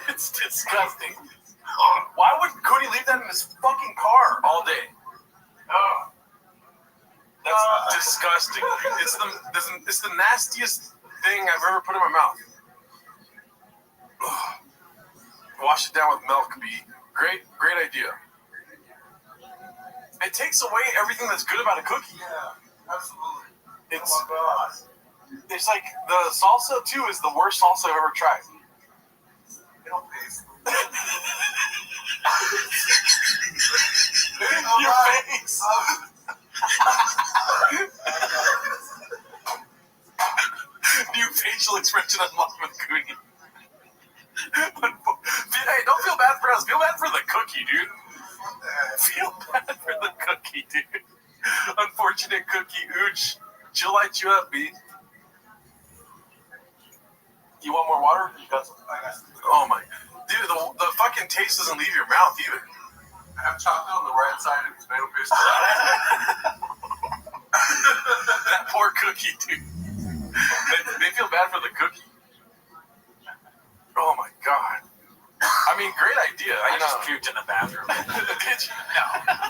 It's disgusting. Why would Cody leave that in his fucking car all day? That's disgusting. It's the nastiest thing I've ever put in my mouth. Wash it down with milk, B. Great idea. It takes away everything that's good about a cookie. Yeah, absolutely. It's like the salsa too is the worst salsa I've ever tried. It'll taste. Your face. New facial expression unlocked with Cootie. Hey, don't feel bad for us. Feel bad for the cookie, dude. Feel bad for the cookie, dude. Unfortunate cookie, Ooch. She'll light you up, B. You want more water? You got some? Oh my. Dude, the fucking taste doesn't leave your mouth either. I have chocolate on the right side and tomato paste. That poor cookie, dude. They feel bad for the cookie. Oh my god. I mean, great idea. I I know. just puked in the bathroom. Did you? No,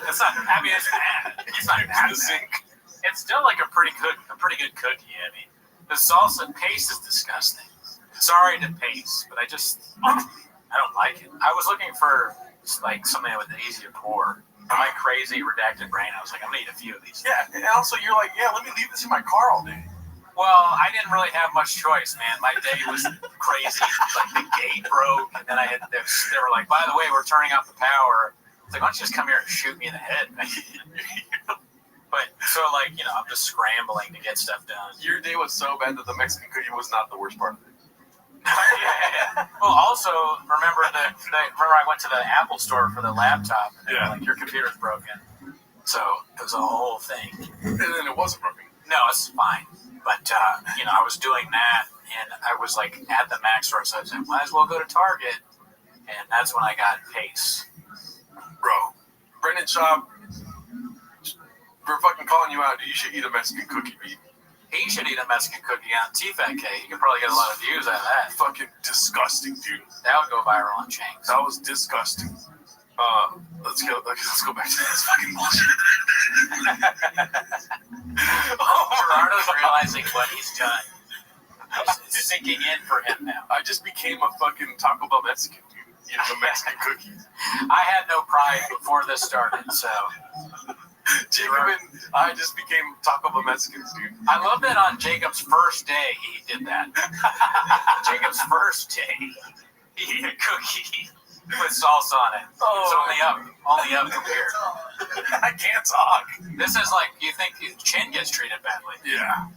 it's not. I mean, it's bad. It's not that the bad. sink. It's still like a pretty good cookie. I mean, the salsa paste is disgusting. Sorry to paste, but I don't like it. I was looking for like something that was easy to pour. My crazy redacted brain, I was like, I'm gonna eat a few of these. Yeah, and also you're like, yeah, let me leave this in my car all day. Well, I didn't really have much choice, man. My day was crazy. Like the gate broke, and then they were like, by the way, we're turning off the power. It's like, why don't you just come here and shoot me in the head, man? But so like, I'm just scrambling to get stuff done. Your day was so bad that the Mexican cookie was not the worst part of it. Yeah. Well, also remember I went to the Apple store for the laptop. And Yeah. like, your computer's broken. So it was a whole thing. And then it wasn't broken. No, it's fine. But I was doing that, and I was like at the Mac store, so I said, might as well go to Target, and that's when I got Pace. Bro, Brendan Schaub, we're fucking calling you out. You should eat a Mexican cookie, B. He should eat a Mexican cookie on TFATK. He could probably get a lot of views out of that. Fucking disgusting, dude. That would go viral on Shanks. That was disgusting. Let's go back to this fucking bullshit. Gerardo's realizing what he's done. It's sinking in for him now. I just became a fucking Taco Bell Mexican, dude. Eating a Mexican cookie. I had no pride before this started, so. Jacob and I just became Taco Bell Mexicans, dude. I love that on Jacob's first day he did that. Jacob's first day, he ate a cookie with salsa on it. It's only up from here. I can't talk. This is like, you think Chin gets treated badly. Yeah.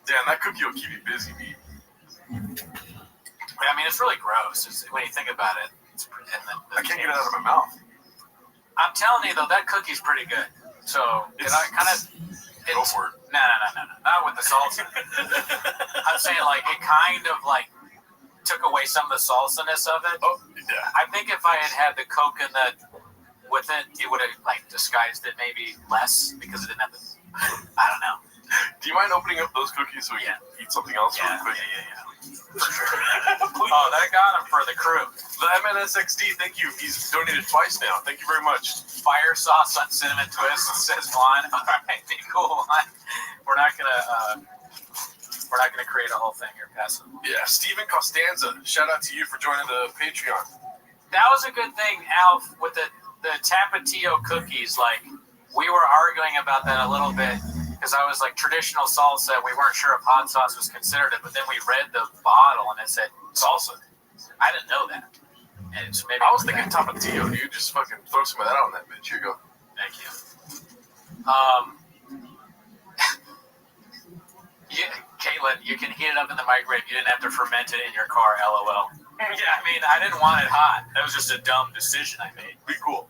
Damn, that cookie will keep you busy, B. I mean, it's really gross when you think about it. I can't get it out of my mouth. I'm telling you, though, that cookie's pretty good. So, Go for it. No. Not with the salsa. I'm saying, like, it kind of, like, took away some of the salsiness of it. Oh, yeah. I think if I had the coconut with it, it would have, like, disguised it maybe less because it didn't have the... I don't know. Do you mind opening up those cookies so we can eat something else really quick? Yeah. For sure. Oh, that got him for the crew. The MNSXD, thank you. He's donated twice now. Thank you very much. Fire sauce on cinnamon twist, says Juan. All right, be cool, Juan. We're not gonna create a whole thing here, pass it. Yeah, Steven Costanza, shout out to you for joining the Patreon. That was a good thing, Alf, with the Tapatio cookies. Like, we were arguing about that a little bit. Because I was like, traditional salsa, we weren't sure if hot sauce was considered it, but then we read the bottle and it said salsa. I didn't know that. And so maybe I was thinking Tapatio, dude. Just fucking throw some of that on that bitch. Here you go. Thank you. Caitlin, you can heat it up in the microwave. You didn't have to ferment it in your car, LOL. Yeah, I mean, I didn't want it hot. That was just a dumb decision I made. Be cool.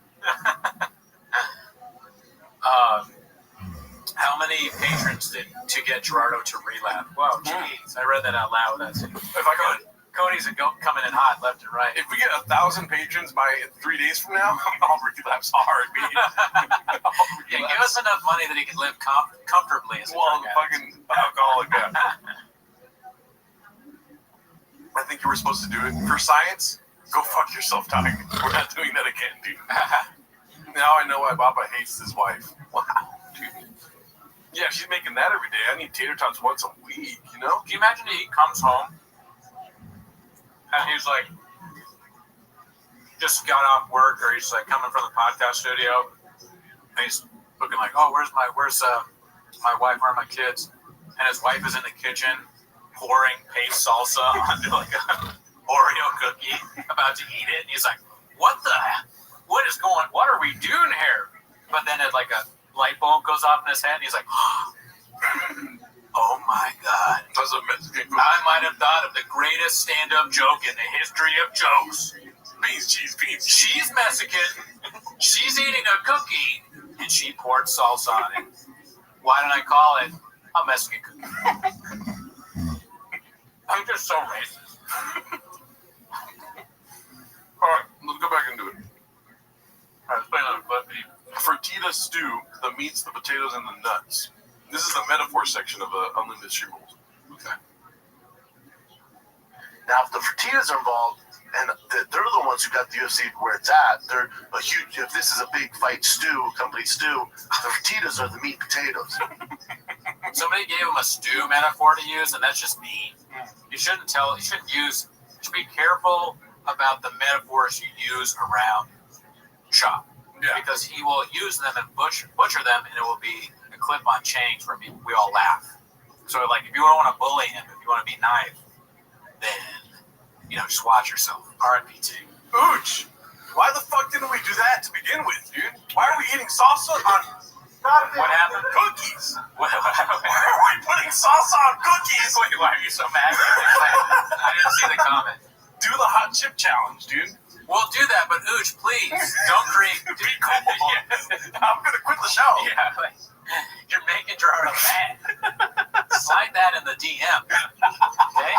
How many patrons to get Gerardo to relapse? Wow, jeez. I read that out loud. That's it. If I go, Cody's coming in hot left and right. If we get 1,000 patrons by 3 days from now, I'll relapse hard, man. Yeah, give us enough money that he can live comfortably as a drug addict. Fucking alcoholic guy. I think you were supposed to do it. For science, go fuck yourself, Tiger. We're not doing that again, dude. Now I know why Papa hates his wife. Wow, dude. Yeah, she's making that every day. I need tater tots once a week, you know? Can you imagine he comes home and he's like, just got off work, or he's like coming from the podcast studio, and he's looking like, oh, where's my wife, where are my kids? And his wife is in the kitchen pouring paste salsa onto like a Oreo cookie, about to eat it, and he's like, what are we doing here? But then it like a light bulb goes off in his head, and he's like, oh my God. I might have thought of the greatest stand-up joke in the history of jokes. Beans, cheese. She's Mexican, she's eating a cookie, and she poured salsa on it. Why did I call it a Mexican cookie? I'm just so racist. Alright, let's go back and do it. Alright, let's play another clip. Fertita stew, the meats, the potatoes, and the nuts. This is the metaphor section of Unlimited Stream Rules. Okay. Now, if the fertitas are involved, once you got the UFC where it's at, they're a huge. If this is a big fight company stew, the fajitas are the meat potatoes. Somebody gave him a stew metaphor to use, and that's just mean. You shouldn't you should be careful about the metaphors you use around Chop. Yeah. Because he will use them and butcher them, and it will be a clip-on change where we all laugh. So, like, if you don't want to bully him, if you want to be nice, then, just watch yourself. RIPT. Ooch! Why the fuck didn't we do that to begin with, dude? Why are we eating salsa on What happened? cookies? What happened? Why are we putting salsa on cookies? Wait, why are you so mad? I didn't see the comment. Do the hot chip challenge, dude. We'll do that, but Ooch, please, don't create. Be cool. Yeah. I'm gonna quit the show. Yeah, you're making Gerardo mad. Slide that in the DM. Okay?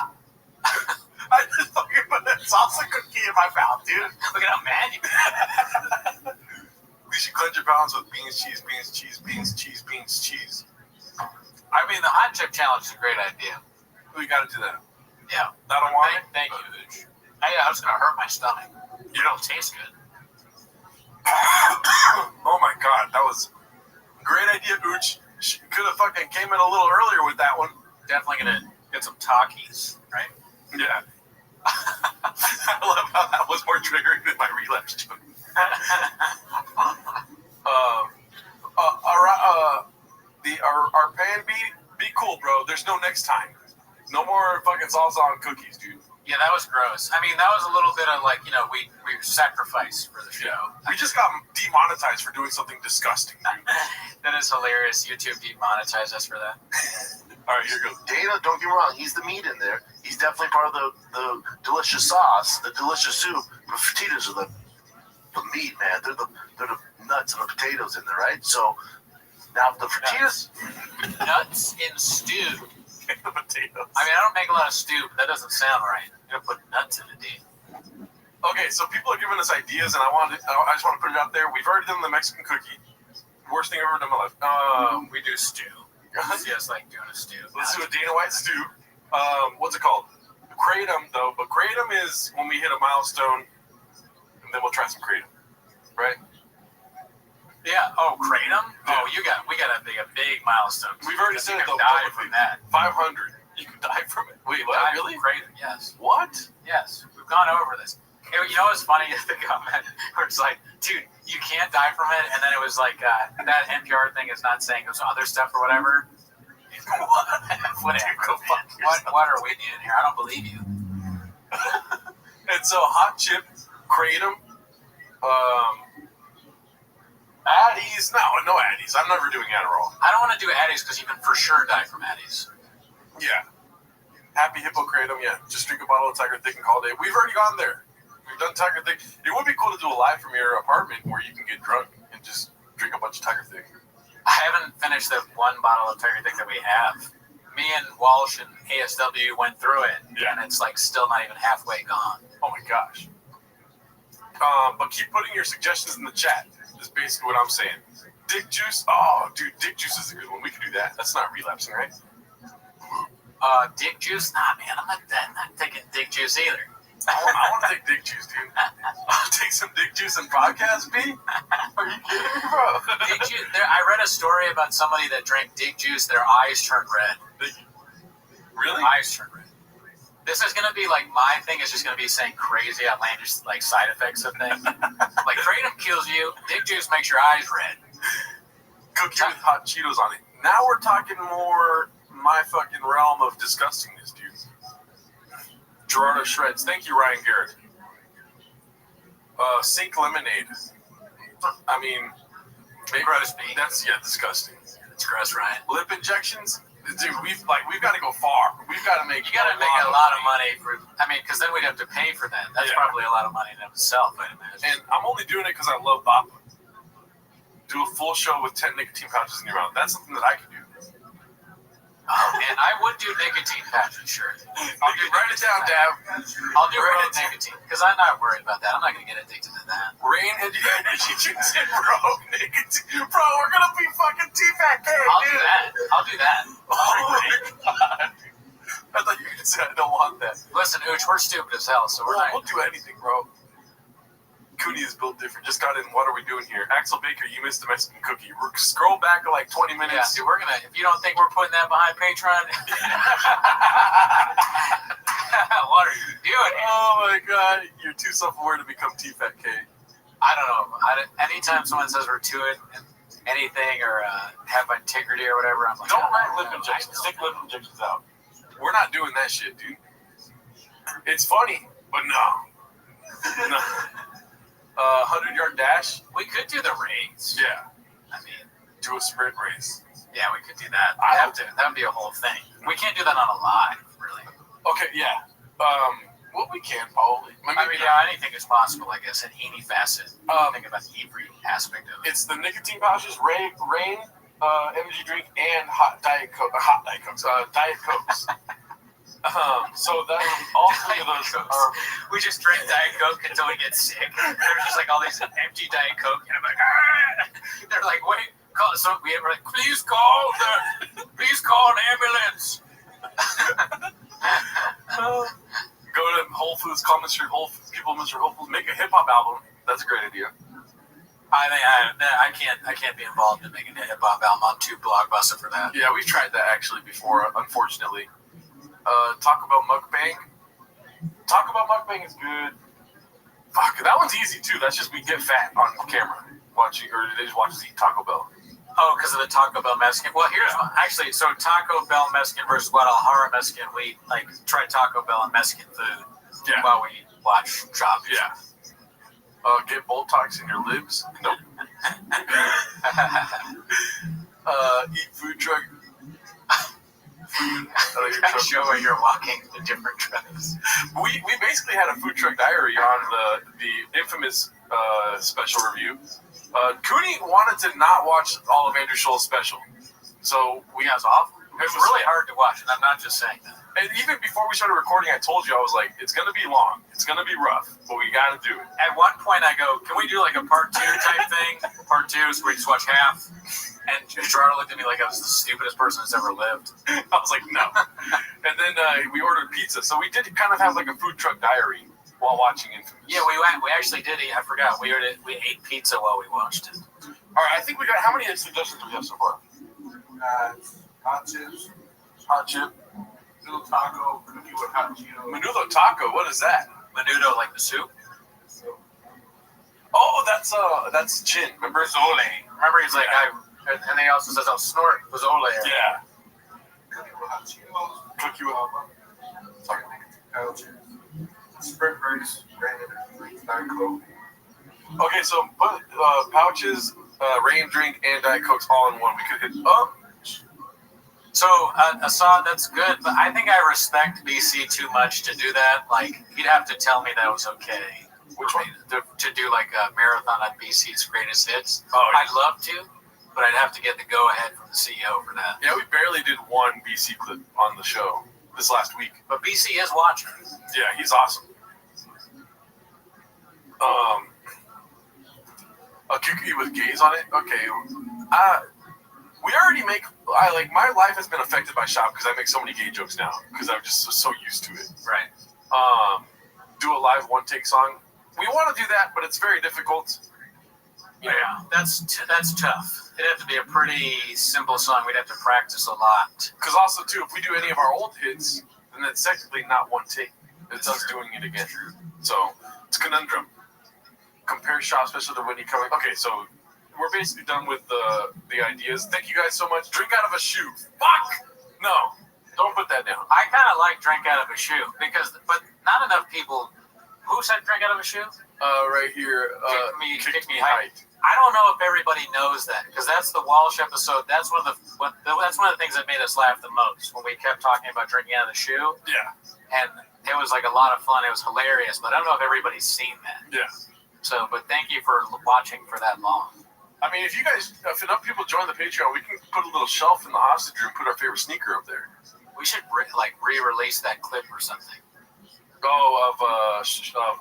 I just fucking put that salsa cookie in my mouth, dude. Look at how mad you are. We should cleanse your balance with beans, cheese, beans, cheese, beans, cheese, beans, cheese. I mean, the hot chip challenge is a great idea. We got to do that. Yeah. That on wine? Thank you, Ooch. I was going to hurt my stomach. You don't taste good. Oh my god, that was a great idea, Ooch. She could have fucking came in a little earlier with that one. Definitely going to get some Takis, right? Yeah. I love how that was more triggering than my relapse joke. Our pan be cool, bro. There's no next time. No more fucking salsa on cookies, dude. Yeah, that was gross. I mean, that was a little bit of like, we sacrificed for the show. Yeah. We just got demonetized for doing something disgusting. That is hilarious. YouTube demonetized us for that. All right, here goes. Dana, don't get me wrong, he's the meat in there. He's definitely part of the delicious sauce, the delicious soup. The fajitas are the meat, man. They're the nuts and the potatoes in there, right? So now the fajitas, nuts in stew. The potatoes. I mean, I don't make a lot of stew, but that doesn't sound right. I'm gonna put nuts in it, dude. Okay, so people are giving us ideas, and I just want to put it out there. We've already done the Mexican cookie. Worst thing I've ever done in my life. We do stew. Yes, like doing a stew. Let's do a Dana White stew. What's it called? Kratom, though. But Kratom is when we hit a milestone, and then we'll try some Kratom, right? Yeah. Oh, Kratom. Yeah. Oh, we got a big milestone. We've already said it though. Die from that. 500. You can die from it. Wait, what? Really? Kratom. Yes. What? Yes. We've gone over this. You know what's funny is the comment where it's like, dude, you can't die from it, and then it was like that NPR thing is not saying there's other stuff or whatever. Whatever. What are we doing here? I don't believe you. And so hot chip, Kratom, Addies. No Addies. I'm never doing Adderall. I don't want to do Addies because you can for sure die from Addies. Yeah. Happy Hippo Kratom, yeah. Just drink a bottle of Tiger Thick and call it a day. We've already gone there. We've done Tiger Thick. It would be cool to do a live from your apartment where you can get drunk and just drink a bunch of Tiger Thick. I haven't finished the one bottle of Tiger Thick that we have. Me and Walsh and ASW went through it, and it's like still not even halfway gone. Oh my gosh. But keep putting your suggestions in the chat. Is basically what I'm saying. Dick juice. Oh, dude, dick juice is a good one. We can do that. That's not relapsing, right? Dick juice? Nah, man, I'm not taking dick juice either. I want to take dick juice, dude. I'll take some dick juice and podcast, B? Are you kidding me, bro? Dick juice. I read a story about somebody that drank dick juice. Their eyes turned red. Really? Eyes turned red. This is gonna be like my thing is just gonna be saying crazy outlandish like side effects of things. Like Kratom kills you, dick juice makes your eyes red. Cookie with hot Cheetos on it. Now we're talking more my fucking realm of disgustingness, dude. Gerardo Shreds. Thank you, Ryan Garrett. Sink lemonade. I mean, gross, that's disgusting. It's gross, Ryan. Lip injections. Dude, we've got to go far. We've got to make. You got to make a lot of money for. I mean, because then we'd have to pay for that. That's probably a lot of money in itself, I'd imagine. And I'm only doing it because I love Bapa. Do a full show with 10 nicotine pouches in your mouth. That's something that I can do. Oh man, I would do nicotine patches, sure. Write it down, Dab. I'll do raw nicotine because I'm not worried about that. I'm not gonna get addicted to that. Rain and energy juice and bro nicotine. Bro, we're gonna be fucking T-Fat K, I'll dude. do that. Oh my god. I thought you were gonna say I don't want that. Listen, Ooch, we're stupid as hell, so we'll do anything, bro. Cooney is built different. Just got in. What are we doing here? Axel Baker, you missed the Mexican cookie. Scroll back like 20 minutes. Yeah, dude, we're gonna. If you don't think we're putting that behind Patreon, what are you doing? Oh my God, you're too self-aware to become T-Fat K. I don't know. Anytime someone says we're doing anything or have integrity or whatever, I'm like, don't write lip injections. Stick lip injections out. We're not doing that shit, dude. It's funny, but no. 100-yard dash. We could do the race. Yeah. I mean, do a sprint race. Yeah, we could do that. That would be a whole thing. We can't do that on a live, really. Okay, yeah. Well, we can probably. Anything is possible, I guess, in any facet. Think about every aspect of it. It's the nicotine pouches, rain, energy drink, and Diet Cokes. So that all three of those are. We just drink Diet Coke until we get sick. There's just like all these empty Diet Coke, and I'm like, ah! They're like, wait, call. So we're like, please call an ambulance. Go to Whole Foods, call Mr. Whole Foods, make a hip hop album. That's a great idea. I can't be involved in making a hip hop album. I'm too blockbuster for that. Yeah, we've tried that actually before, unfortunately. Taco Bell mukbang. Taco Bell mukbang is good. Fuck, that one's easy too. That's just we get fat on camera watching, or they just watch us eat Taco Bell. Oh, because of the Taco Bell Mexican. Well, here's actually, so Taco Bell Mexican versus Guadalajara Mexican. We try Taco Bell and Mexican food while we watch Chop. Yeah. Get Botox in your lips. Nope. Eat food truck. Show where you're walking the different trucks. We basically had a food truck diary on the infamous special review. Cooney wanted to not watch all of Andrew Scholl's special, so we got off. It was really hard to watch, and I'm not just saying that. And even before we started recording, I told you, I was like, it's going to be long. It's going to be rough, but we got to do it. At one point, I go, can we do like a part 2 type thing? Part 2, so we just watch half. And Gerardo looked at me like I was the stupidest person who's ever lived. I was like, no. And then we ordered pizza. So we did kind of have like a food truck diary while watching Infamous. Yeah, we actually did eat. I forgot. We ate pizza while we watched it. All right, I think we got, how many suggestions do we have so far? Hot chips. Hot chip. Menudo taco, cookie with hot Cheetos. Menudo taco, what is that? Menudo, like the soup? Oh, that's Chin. Remember Zole? Remember he's like, and then he also says, "I'll snort Zole." Yeah. Cookie with hot Cheetos. Cookie with pouches. Sprint race, Diet Coke. Okay, so put pouches, rain drink, and Diet Cokes all in one. We could hit up. So Assad, that's good, but I think I respect BC too much to do that. Like, he'd have to tell me that was okay. Which one? To do like a marathon on BC's greatest hits. Oh, yeah. I'd love to, but I'd have to get the go-ahead from the CEO for that. Yeah, we barely did one BC clip on the show this last week. But BC is watching. Yeah, he's awesome. A cookie with gays on it? Okay. We already make, my life has been affected by Shop because I make so many gay jokes now because I'm just so used to it. Right. Do a live one-take song. We want to do that, but it's very difficult. Yeah, that's tough. It'd have to be a pretty simple song. We'd have to practice a lot. Because also, too, if we do any of our old hits, then it's technically not one take. It's us doing it again. So, it's a conundrum. Compare Shop Special to Whitney coming. Okay, so we're basically done with the ideas. Thank you guys so much. Drink out of a shoe. Fuck! No, don't put that down. I kind of like drink out of a shoe but not enough people. Who said drink out of a shoe? Right here. Kick me height. I don't know if everybody knows that because that's the Walsh episode. That's one of the things that made us laugh the most when we kept talking about drinking out of the shoe. Yeah. And it was like a lot of fun. It was hilarious, but I don't know if everybody's seen that. Yeah. So, but thank you for watching for that long. I mean, if enough people join the Patreon, we can put a little shelf in the hostage room, put our favorite sneaker up there. We should re-release that clip or something. Oh, of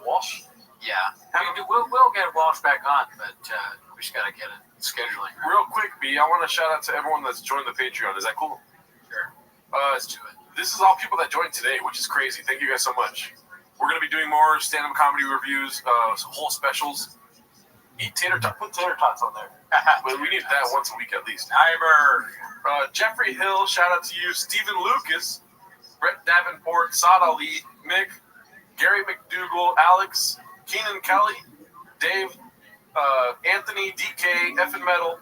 Walsh? Yeah. I mean, we'll get Walsh back on, but we just got to get it scheduling. Right? Real quick, B, I want to shout out to everyone that's joined the Patreon. Is that cool? Sure. Let's do it. This is all people that joined today, which is crazy. Thank you guys so much. We're going to be doing more stand-up comedy reviews, whole specials. Eat tater tots. Put tater tots on there. But we need that once a week at least. Iber. Jeffrey Hill, shout out to you. Stephen Lucas, Brett Davenport, Saad Ali, Mick, Gary McDougall, Alex, Keenan Kelly, Dave, Anthony, DK, Effin Metal,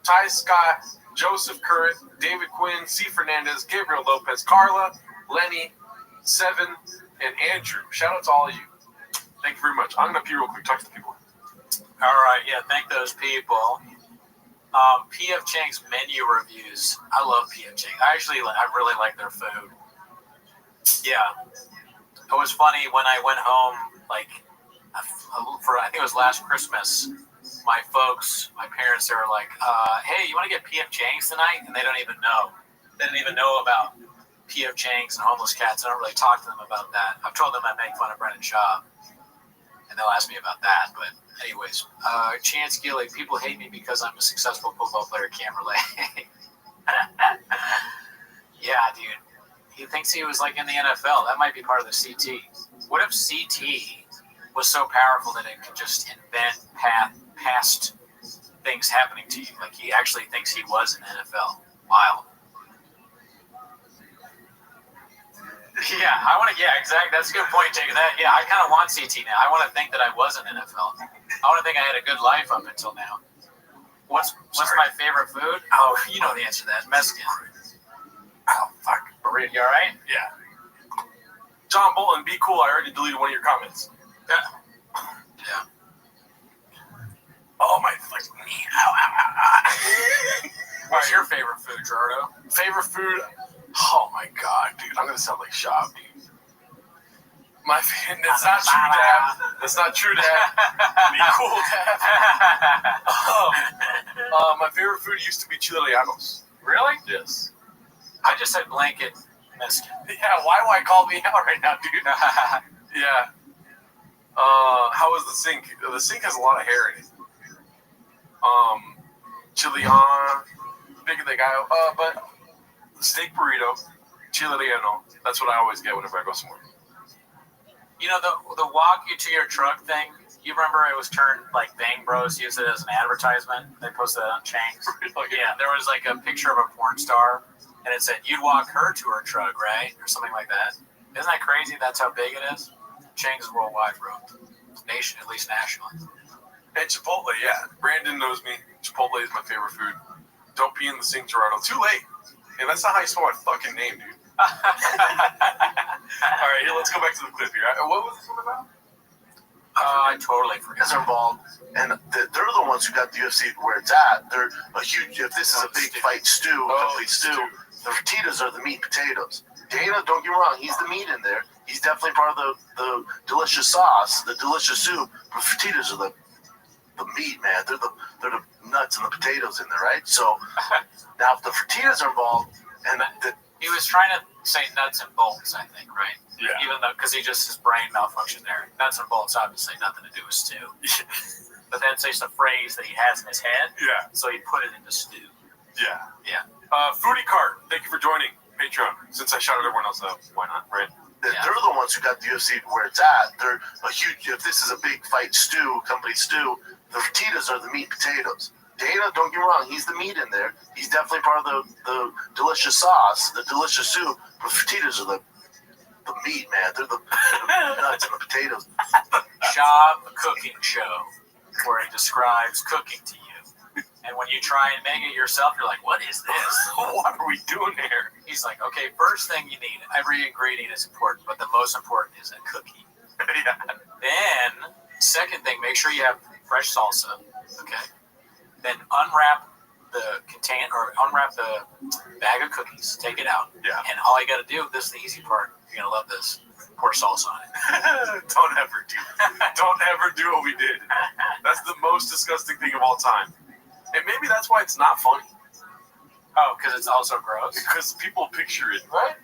Ty Scott, Joseph Currit, David Quinn, C. Fernandez, Gabriel Lopez, Carla, Lenny, Seven, and Andrew. Shout out to all of you. Thank you very much. I'm going to pee real quick. Talk to the people. All right, yeah, thank those people. P.F. Chang's menu reviews. I love P.F. Chang. I really like their food. Yeah. It was funny when I went home, like, for I think it was last Christmas, my parents, they were like, hey, you want to get P.F. Chang's tonight? And they don't even know. They didn't even know about P.F. Chang's and homeless cats. I don't really talk to them about that. I've told them I make fun of Brennan Schaub, and they'll ask me about that. But anyways, Chance Gilly, people hate me because I'm a successful football player, can't relate. Yeah, dude. He thinks he was like in the NFL. That might be part of the CT. What if CT was so powerful that it could just invent past things happening to you? Like he actually thinks he was in the NFL. Wild. Yeah, exactly. That's a good point, Jacob. Yeah, I kind of want CT now. I want to think that I was in NFL. I want to think I had a good life up until now. What's my favorite food? Oh, you know the answer to that. Mexican. Oh, fuck. Burrito, you all right? Yeah. John Bolton, be cool. I already deleted one of your comments. Yeah. Oh, my fucking knee. Ow. What's your favorite food, Gerardo? Favorite food? Oh, my God, dude. I'm going to sound like Schaub, dude. That's not true, Dad. That's not true, Dad. Be cool, Dad. My favorite food used to be chileanos. Really? Yes. I just said blanket Mexican. Yeah, why call me out right now, dude? Yeah. How is the sink? The sink has a lot of hair in it. Chilean, big the guy. But steak burrito, chileano. That's what I always get whenever I go somewhere. You know the walk you to your truck thing. You remember it was turned like Bang Bros used it as an advertisement. They posted it on Chang's. Yeah, there was like a picture of a porn star, and it said you'd walk her to her truck, right, or something like that. Isn't that crazy? That's how big it is. Chang's is worldwide, bro. Nation, at least nationally. And Chipotle, yeah. Brandon knows me. Chipotle is my favorite food. Don't pee in the sink, Gerardo. Too late. And that's not how you spell my fucking name, dude. All right, here, let's go back to the clip here. What was this one about? I totally forgot. They're involved, and they're the ones who got the UFC where it's at. They're a huge. If this is a big fight stew, complete stew, the fajitas are the meat potatoes. Dana, don't get me wrong, he's the meat in there. He's definitely part of the delicious sauce, the delicious soup. But fajitas are the meat, man. They're the nuts and the potatoes in there, right? So now if the fajitas are involved, and he was trying to say nuts and bolts, I think, right? Yeah. Even though, because his brain malfunctioned there. Nuts and bolts obviously nothing to do with stew. But that's just a phrase that he has in his head. Yeah. So he put it into stew. Yeah. Yeah. Foodie Cart, thank you for joining Patreon. Since I shouted everyone else out, why not, right? They're the ones who got the UFC where it's at. They're a huge. If this is a big fight stew, complete stew, the fajitas are the meat potatoes. Dana, don't get me wrong, he's the meat in there. He's definitely part of the delicious sauce, the delicious soup. But fajitas are the meat, man. They're the nuts and the potatoes. Schaub Cooking Show, where he describes cooking to you. And when you try and make it yourself, you're like, what is this? What are we doing here? He's like, okay, first thing you need, every ingredient is important, but the most important is a cookie. Yeah. Then, second thing, make sure you have fresh salsa, okay? Then unwrap the bag of cookies, take it out. Yeah. And all you got to do, this is the easy part, you're going to love this, pour salsa on it. Don't ever do what we did. That's the most disgusting thing of all time. And maybe that's why it's not funny. Oh, because it's also gross? Because people picture it, right?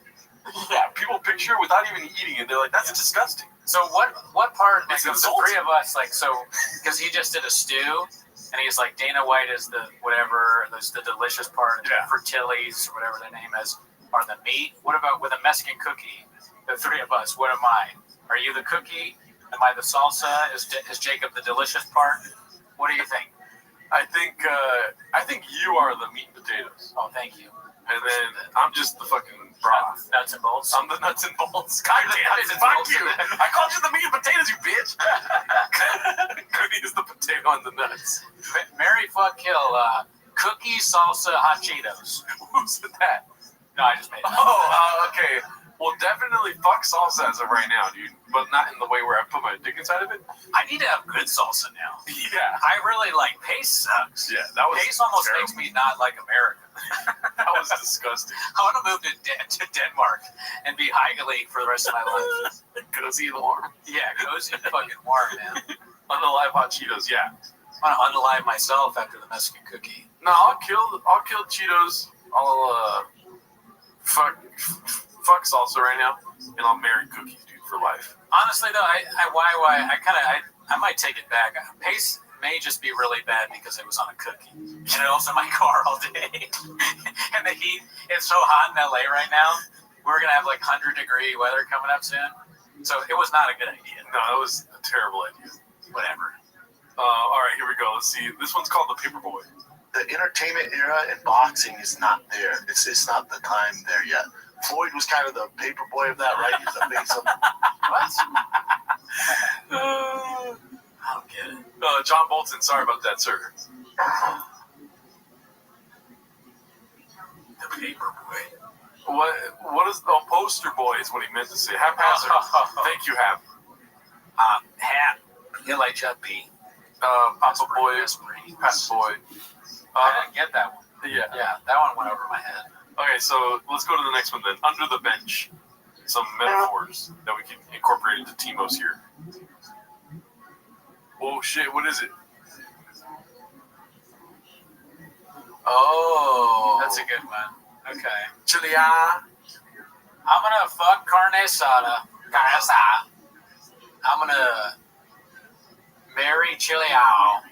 Yeah, people picture it without even eating it. They're like, that's disgusting. So what part, like, It's the insulting. three of us, like, so, because he just did a stew, and he's like, Dana White is the whatever, the delicious part, Yeah. Fertilli's, or whatever their name is, are the meat. What about with a Mexican cookie, the three of us, what am I? Are you the cookie? Am I the salsa? Is Jacob the delicious part? What do you think? I think you are the meat and potatoes. Oh, thank you. And then I'm just the fucking broth. Nuts and bolts. I'm the nuts and bolts. God damn it! Fuck you! I called you the meat and potatoes, you bitch. Cookie is the potato and the nuts. Marry, fuck, kill. Cookie, salsa, hot Cheetos. Who said that? No, I just made it. Oh, okay. Well, definitely fuck salsa as of right now, dude. But not in the way where I put my dick inside of it. I need to have good salsa now. Yeah. I really like paste sucks. Yeah, that was paste almost terrible. makes me not like America. That was disgusting. I want to move to Denmark and be Heigali for the rest of my life. Cozy and warm. Yeah, cozy and fucking warm, man. Unalive hot Cheetos, yeah. I want to unalive myself after the Mexican cookie. No, I'll kill Cheetos. I'll fuck salsa right now, and I'll marry cookies, dude, for life. Honestly, though, I might take it back. Paste may just be really bad because it was on a cookie, and it was in my car all day. And the heat, it's so hot in LA right now. We're gonna have like 100-degree weather coming up soon, so it was not a good idea. No, that was a terrible idea. Whatever. All right, here we go. Let's see. This one's called the Paperboy. The entertainment era in boxing is not there. It's not the time there yet. Floyd was kind of the paper boy of that, right? He's the face of what? I don't get it. John Bolton, sorry about that, sir. The paper boy. What is the poster boy is what he meant to say. Haphazard. Thank you, Hap. Hap. L-H-A-P. Papa Boy. Pat Boy. I didn't get that one. Yeah. Yeah, that one went over my head. Okay, so let's go to the next one then. Under the bench. Some metaphors that we can incorporate into Timos here. Oh shit, what is it? Oh. That's a good one. Okay. Chilia. I'm gonna fuck carne asada. Carne asada. I'm gonna marry Chileao.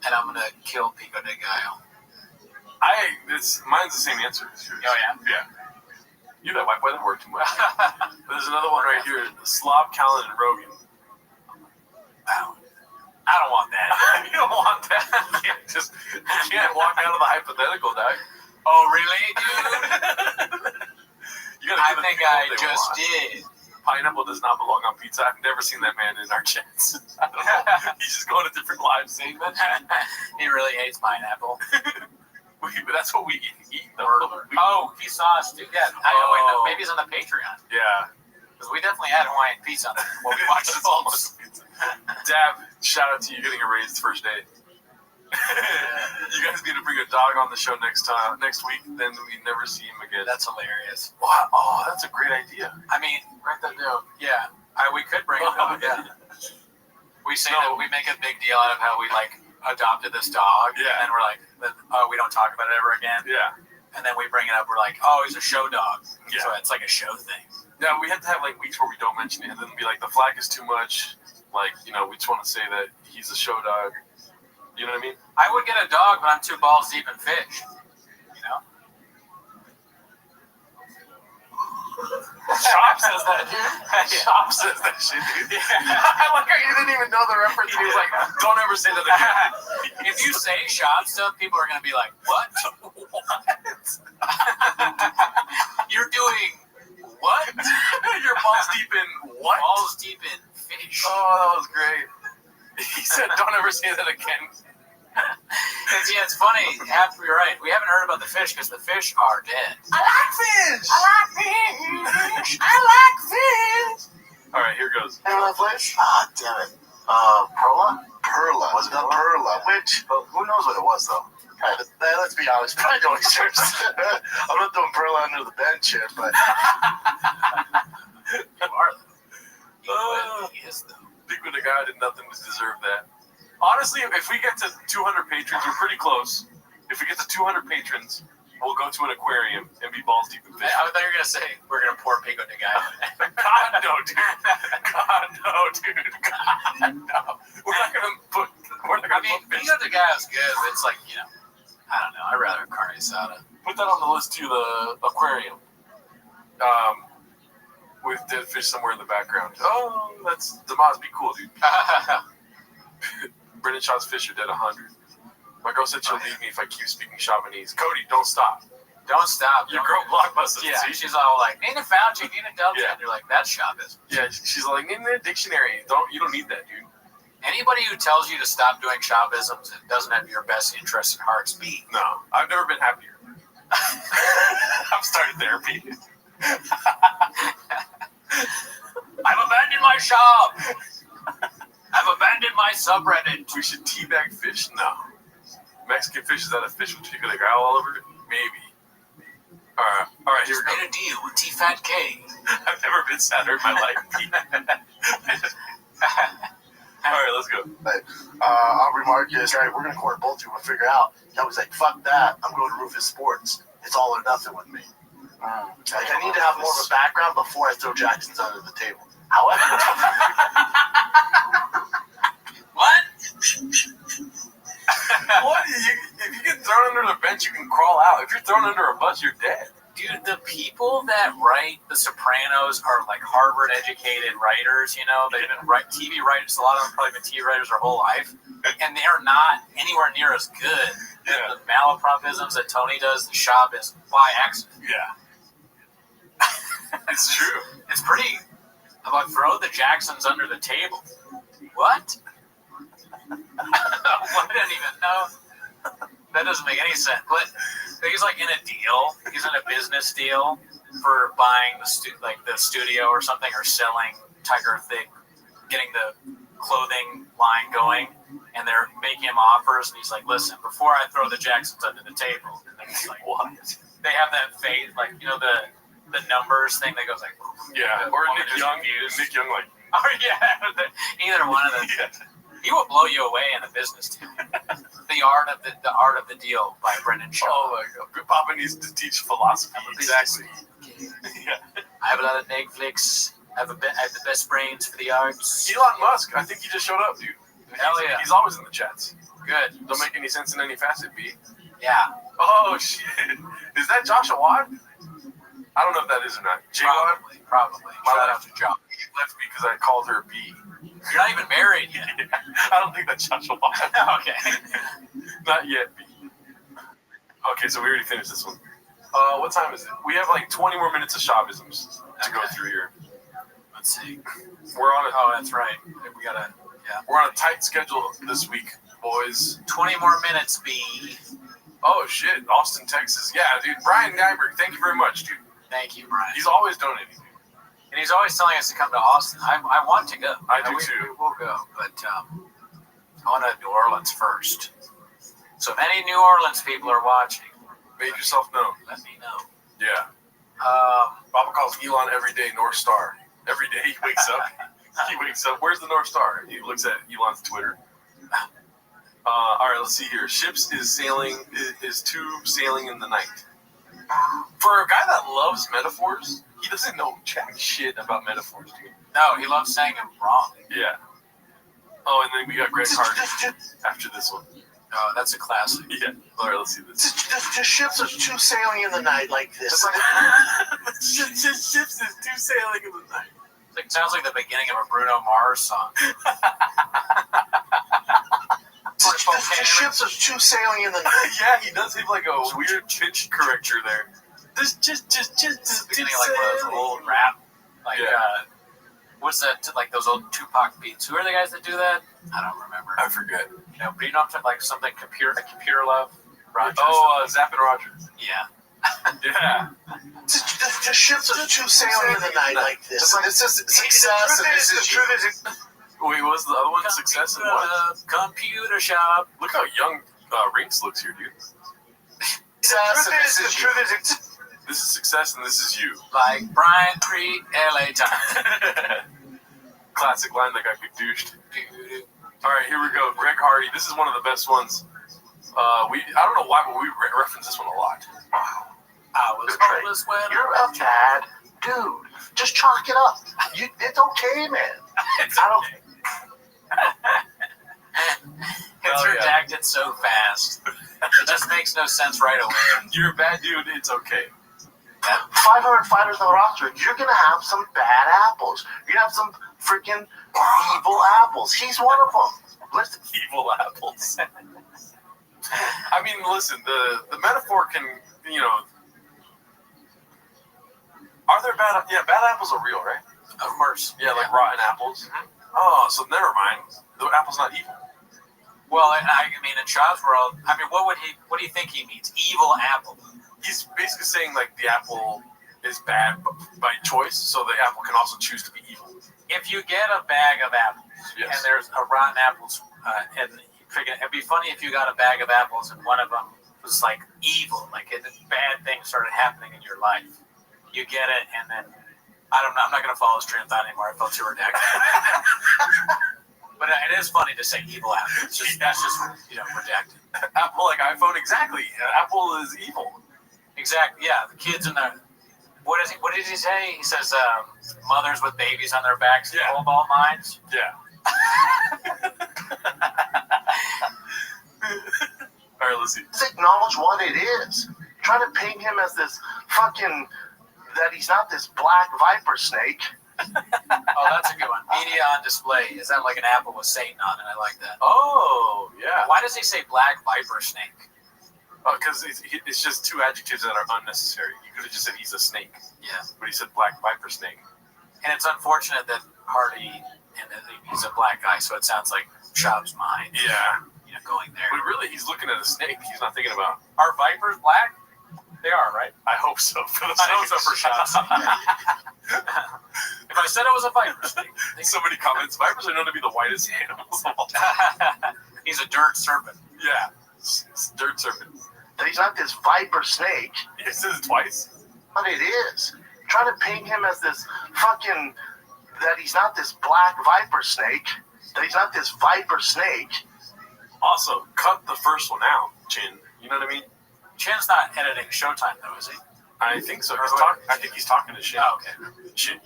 And I'm gonna kill Pico de Gallo. Mine's the same answer. Oh yeah? Yeah. You that white boy that worked too much. There's another one right here. Slav, Callan, and Rogan. I don't want that. You don't want that. You can't walk out of the hypothetical, dog. Oh really, dude? I think I just did. Pineapple does not belong on pizza. I've never seen that man in our chats. I don't know. He's just going to different lives saying that. He really hates pineapple. But that's what we eat though. Oh, he saw us do that. I know, wait, no, maybe it's on the Patreon. Yeah. Because we definitely had Hawaiian pizza when we watched the films. Dab, shout out to you getting a raise the first day. You guys need to bring a dog on the show next week, then we never see him again. That's hilarious. Wow. Oh, that's a great idea. I mean, write that down. Yeah, we could bring a dog. Yeah. We say that we make a big deal out of how we adopted this dog, yeah, and then we're like, oh, we don't talk about it ever again. Yeah. And then we bring it up, we're like, oh, he's a show dog. Yeah. So it's like a show thing. Yeah, we have to have weeks where we don't mention it, and then be like, the flag is too much. We just want to say that he's a show dog. You know what I mean? I would get a dog, but I'm 2 balls deep in fish. You know? Chop says that, dude. Chop says that shit, dude. Yeah. I like how you didn't even know the reference. He was like, don't ever say that again. If you say shop stuff, people are going to be like, what? What? You're doing what? You're balls deep in what? Balls deep in fish. Oh, that was great. He said, don't ever say that again. It's funny. You're right. We haven't heard about the fish because the fish are dead. I like fish. All right, here goes. Anyone fish? Ah, damn it. Perla? Perla. Was it not Perla? Which, who knows what it was, though? Let's be honest. Probably don't search. I'm not throwing Perla under the bench here, but... You are, though. He is, though. Pico de Gallo did nothing to deserve that. Honestly, if we get to 200 patrons, we're pretty close. If we get to 200 patrons, we'll go to an aquarium and be balls deep in fish. I thought you were going to say we're going to pour Pico de Gallo. God, no, dude. God, no, dude. God, no. We're not going to put... Pico de Gallo's good, but it's I don't know. I'd rather carne asada. Put that on the list, too, the aquarium. with dead fish somewhere in the background. Oh, that's the mods be cool, dude. Brendan Shaw's fish are dead 100. My girl said she'll leave me if I keep speaking Shabanese. Cody, don't stop. Don't stop. Your girl blockbuster. Yeah, she's all like, Nina found you, Nina dubbed you. Yeah. And you're like, that's Shabbos. Yeah, she's like, in the dictionary. You don't need that, dude. Anybody who tells you to stop doing Shabbisms and doesn't have your best interest at heart speak. No, I've never been happier. I've started therapy. I've abandoned my shop. I've abandoned my subreddit. We should teabag fish? No. Mexican fish, is that a fish with chicken growl all over it? Maybe. All right, here we go. Made a deal with T-Fat K. I've never been sadder in my life. All right, let's go. But Aubrey Marcus, right, we're going to corner both of you and figure out. I was like, fuck that. I'm going to Rufus Sports. It's all or nothing with me. Like, I need to have more of a background before I throw Jackson's under the table. However, what? What? If you get thrown under the bench, you can crawl out. If you're thrown under a bus, you're dead. Dude, the people that write The Sopranos are like Harvard-educated writers, you know? They've been TV writers. A lot of them probably been TV writers their whole life. And they're not anywhere near as good. Yeah. The malapropisms that Tony does, the shop is by accident. Yeah. It's true. It's pretty... I'm like, throw the Jacksons under the table. What? I didn't even know. That doesn't make any sense. But he's like in a deal. He's in a business deal for buying the studio or something, or selling Tiger Thick, getting the clothing line going, and they're making him offers. And he's like, "Listen, before I throw the Jacksons under the table," and he's like, "What?" They have that face, like the numbers thing that goes like, yeah, or Nick Young. Nick Young, like, oh yeah, either one of them. Yeah. He will blow you away in a business deal. The art of the deal by Brendan Shaw. Oh my God, Papa needs to teach philosophy. Exactly. Yeah. I have a lot of Netflix. I have the best brains for the arts. Elon Musk, I think he just showed up, dude. Hell yeah. He's always in the chats. Good. Don't make any sense in any facet, B. Yeah. Oh shit. Is that Joshua Watt? I don't know if that is or not. Probably. Shout out to Josh. She left me because I called her B. You're not even married yet. I don't think that's Joshua Watt. Okay. Not yet, B. Okay, so we already finished this one. What time is it? We have like 20 more minutes of Shabisms to go through here. Let's see. We're on Oh, that's right. We gotta. Yeah. We're on a tight schedule this week, boys. 20 more minutes, B. Oh shit, Austin, Texas. Yeah, dude. Brian Nyberg, thank you very much, dude. Thank you, Brian. He's always donating. And he's always telling us to come to Austin. I want to go. I do too. We will go, but I want to New Orleans first. So if any New Orleans people are watching, make yourself known. Let me know. Yeah. Papa calls Elon every day North Star. Every day he wakes up. Where's the North Star? He looks at Elon's Twitter. All right, let's see here. Ships is tube sailing in the night. For a guy that loves metaphors, he doesn't know jack shit about metaphors, dude. No, he loves saying them wrong. Yeah. Oh, and then we got Greg Hardy after this one. Oh, that's a classic. Yeah. All right, let's see this. The ships are two sailing in the night like this. Ships is two sailing in the night. It sounds like the beginning of a Bruno Mars song. The ships are two sailing in the night. Yeah, he does have like a weird pitch corrector there. Just Beginning like one of those old rap, like what's that? Like those old Tupac beats. Who are the guys that do that? I don't remember. I forget. You know, but you know, I'm talking like something computer love. Rogers. Oh, Zapp and Roger. Yeah. Yeah. The ships are two sailing in the night like this. It's just success. Wait, what was the other one? Success and what? Computer shop. Look how young Rinks looks here, dude. This is success and this is you. Like Brian Creek, LA Times. Classic line that got douched. All right, here we go. Greg Hardy. This is one of the best ones. I don't know why, but we reference this one a lot. I was homeless when you're a bad dude. Just chalk it up. It's okay, man. It's okay. It's redacted so fast. It just makes no sense right away. You're a bad dude. It's okay. 500 fighters on the roster. You're gonna have some bad apples. You're gonna have some freaking evil apples. He's one of them. Listen, evil apples. I mean, listen. The metaphor can, are there bad? Yeah, bad apples are real, right? Of course. Yeah, like rotten apples. Oh, so never mind. The apple's not evil. Well, I mean, in Shaw's world, I mean, what do you think he means? Evil apple. He's basically saying like the apple is bad by choice, so the apple can also choose to be evil. If you get a bag of apples and there's a rotten apples, and it'd be funny if you got a bag of apples and one of them was like evil, like bad things started happening in your life. You get it, and then I'm not going to follow his train of thought anymore. I felt too redacted. But it is funny to say evil apple. That's just redacted. Apple, like iPhone, exactly. Apple is evil. Exactly. Yeah, the kids in the. What did he say? He says mothers with babies on their backs, cobalt mines. Yeah. All right, let's see. Just acknowledge what it is. Try to paint him as this fucking that he's not this black viper snake. Oh, that's a good one. Media on display. Is that like an apple with Satan on it? I like that. Oh, yeah. Why does he say black viper snake? Because it's just two adjectives that are unnecessary. You could have just said he's a snake. Yeah. But he said black viper snake. And it's unfortunate that Hardy and that he's a black guy, so it sounds like Schaub's mind. Yeah. Going there. But really, he's looking at a snake. He's not thinking about. Are vipers black? They are, right? I hope so. I hope so for Schaub's. If I said it was a viper snake. Somebody comments, vipers are known to be the whitest animals of all time. He's a dirt serpent. Yeah. It's dirt serpent. That he's not this viper snake. It says it twice. But it is. Try to paint him as this fucking that he's not this black viper snake. That he's not this viper snake. Also, cut the first one out, Chin. You know what I mean? Chin's not editing Showtime, though, is he? I think so. I think he's talking to Shin. Oh, okay. Shin.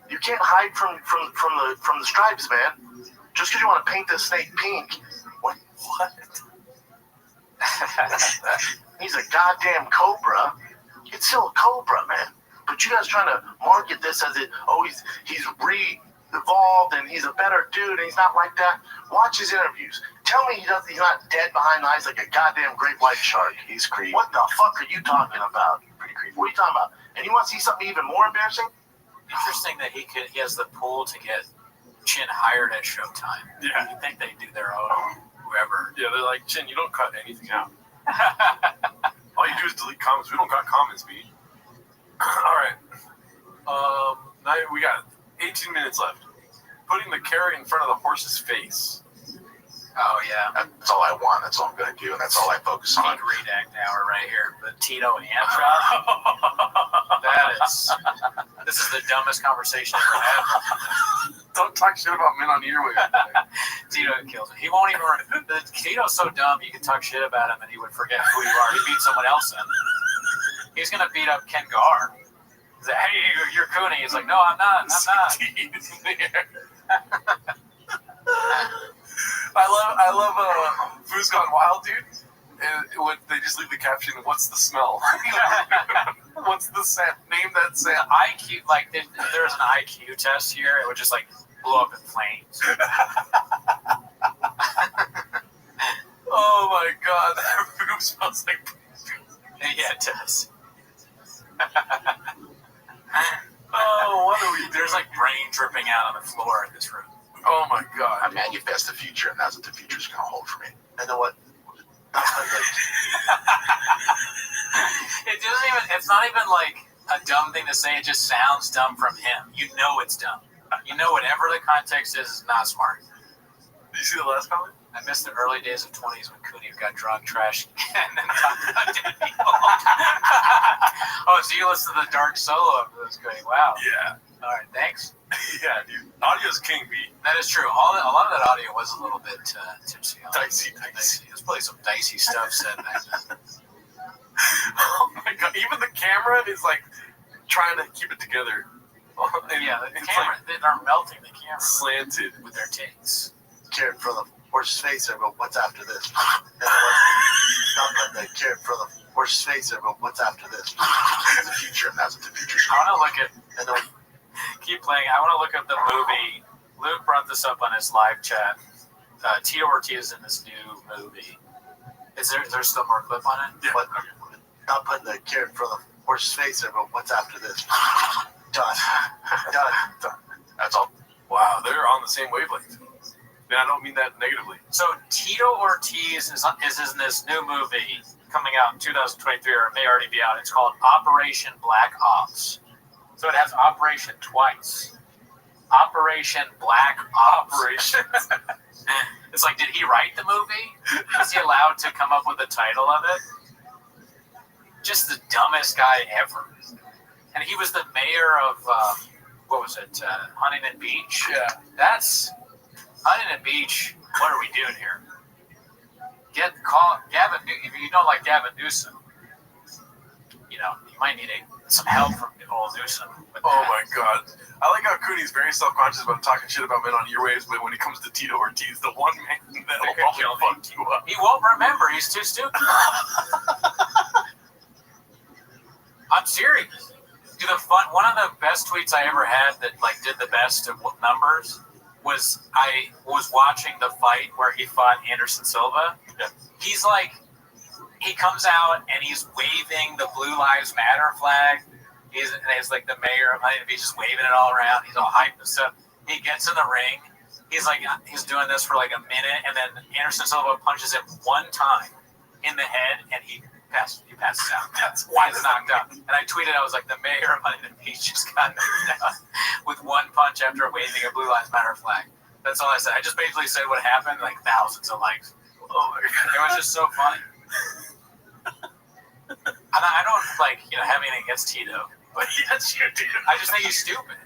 You can't hide from the stripes, man. Just because you want to paint this snake pink. What? He's a goddamn cobra. It's still a cobra, man. But you guys trying to market this as he's re-evolved and he's a better dude and he's not like that. Watch his interviews. Tell me he's not dead behind the eyes like a goddamn great white shark. He's creepy. What the fuck are you talking about? Pretty creepy. What are you talking about? And you want to see something even more embarrassing? Interesting that he has the pull to get Chin hired at Showtime. Yeah. You think they do their own, whoever. Yeah, they're like, Chin, you don't cut anything out. All you do is delete comments. We don't got comments, B. All right. Now we got 18 minutes left. Putting the carrot in front of the horse's face. Oh, yeah. That's all I want. That's all I'm going to do, and that's all I focus on. Peak redact hour right here. But Tito and Amtrak. This is the dumbest conversation I've ever had. Don't talk shit about men on earwave. Tito kills it. He won't even. Tito's so dumb, you can talk shit about him and he would forget who you are. He beat someone else in. He's going to beat up Ken Gar. He's like, hey, you're Cooney. He's like, no, I'm not. I love Food's Gone Wild, dude. And they just leave the caption, what's the smell? What's the scent? Name that scent. IQ, like, if there's an IQ test here, it would just, like, blow up in flames. Oh, my God. That room smells like yeah, it does. Oh, what are we doing? There's, like, rain dripping out on the floor in this room. Oh, my God. I manifest the future, and that's what the future's going to hold for me. You know what? It's not even like a dumb thing to say. It just sounds dumb from him. You know it's dumb. You know whatever the context is not smart. Did you see the last comment? I miss the early days of 20s when Cooney got drunk, trash, and then talked about dead people. Oh, so you listen to the dark solo of this, Cooney. Wow. Yeah. All right, thanks. Yeah, dude. Audio's king, B. That is true. A lot of that audio was a little bit tipsy. Dicey. There's probably some dicey stuff said back then. Oh, my God. Even the camera is, like, trying to keep it together. Yeah, the camera, like, they're melting the camera. Slanted. With their takes. Carrot for the horse's face. I go, what's after this? Not the carrot for the horse's face there, but what's after this? The future, and that's what the future. I want to look at. And then, Keep playing. I want to look at the movie. Luke brought this up on his live chat. Tito Ortiz in this new movie. Is there still more clip on it? yeah. But not putting the carrot in front of the horse's face there, but what's after this? Done. Done. That's all. Wow, they're on the same wavelength. And I don't mean that negatively. So Tito Ortiz is in this new movie coming out in 2023, or it may already be out. It's called Operation Black Ops. So it has Operation twice. Operation Black Ops. Operation. It's like, did he write the movie? Was he allowed to come up with the title of it? Just the dumbest guy ever. And he was the mayor of, what was it, Huntington Beach? Yeah. That's, Huntington Beach, what are we doing here? Call Gavin, if you don't like Gavin Newsom, you might need some help from old Newsom. Oh my God. I like how Cooney's very self-conscious about talking shit about men on earwaves, but when it comes to Tito Ortiz, the one man that will probably fuck you up. He won't remember. He's too stupid. I'm serious. One of the best tweets I ever had that did the best of numbers was I was watching the fight where he fought Anderson Silva. Yeah. He's he comes out and he's waving the Blue Lives Matter flag. He's like the mayor of Huntington Beach, just waving it all around. He's all hyped and stuff. He gets in the ring. He's doing this for a minute, and then Anderson Silva punches him one time in the head, and he passes out. That's why he's knocked out. And I tweeted, I was like, the mayor of Huntington Beach just got knocked out with one punch after waving a Blue Lives Matter flag. That's all I said. I just basically said what happened, thousands of likes. Oh my God. It was just so funny. And I don't have anything against Tito, but yes, you do. I just think he's stupid.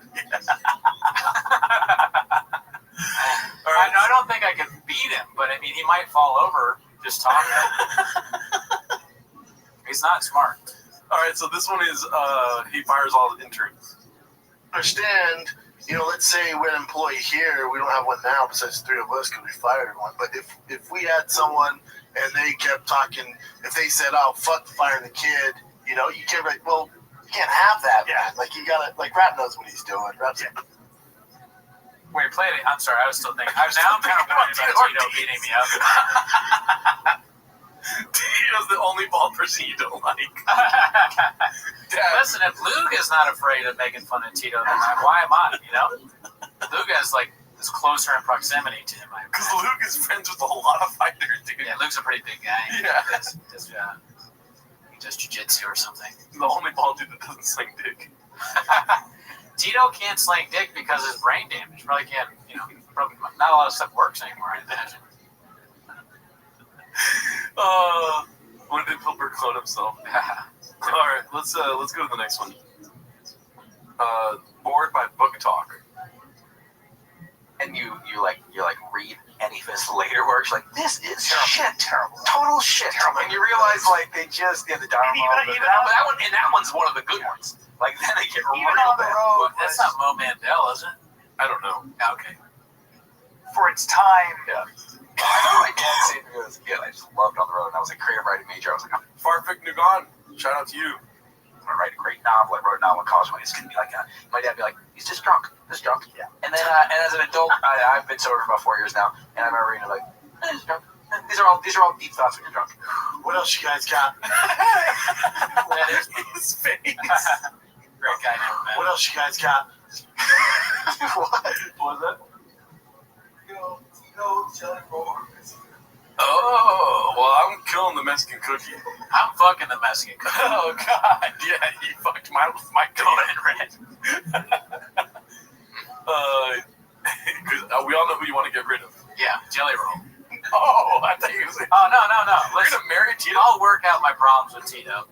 I don't think I could beat him, but I mean, he might fall over just talking. He's not smart. All right, so this one is he fires all the interns. Understand, let's say we're an employee here. We don't have one now besides three of us because we fired one. But if we had someone and they kept talking, if they said, "Oh, fuck firing the kid," you can't. Well, you can't have that, man. You gotta. Rap knows what he's doing. Rap's Wait, play it. I'm sorry, I was still thinking. Now I'm kind of worried about Tito beating me up. Tito's the only bald person you don't like. Listen, if Luke is not afraid of making fun of Tito, then why am I? Luke is is closer in proximity to him. Because Luke is friends with a lot of fighters, dude. Yeah, Luke's a pretty big guy. Yeah. He does jiu-jitsu or something. The only bald dude that doesn't sling dick. Tito can't sling dick because of his brain damage. Probably can't, probably not a lot of stuff works anymore, I imagine. When did Pilbert clone himself? All right, let's go to the next one. Bored by book talk. And you read any of his later works, this is terrible, total shit. Terrible. And you realize they just did the dialogue. That one's one of the good ones. Then they get real bad. Well, that's not Mo Mandel, is it? I don't know. Okay. For its time. Yeah. I know my dad said to me as a kid, I just loved On the Road, and I was a creative writing major. I was like, Farfik Nugan, shout out to you. I'm gonna write a great novel. I wrote a novel in college when it's gonna be my dad would be like, he's just drunk. Yeah. And then and as an adult, I've been sober for about 4 years now, and I remember reading he's drunk. These are all deep thoughts when you're drunk. What else you guys got? His face. Great guy, never met. What else you guys got? What was that? Oh, well, I'm killing the Mexican cookie. I'm fucking the Mexican cookie. Oh, God. Yeah, he fucked my red. We all know who you want to get rid of. Yeah, Jelly Roll. Oh, I thought you were going to say. Oh, no. We're going to marry Tito? I'll work out my problems with Tito.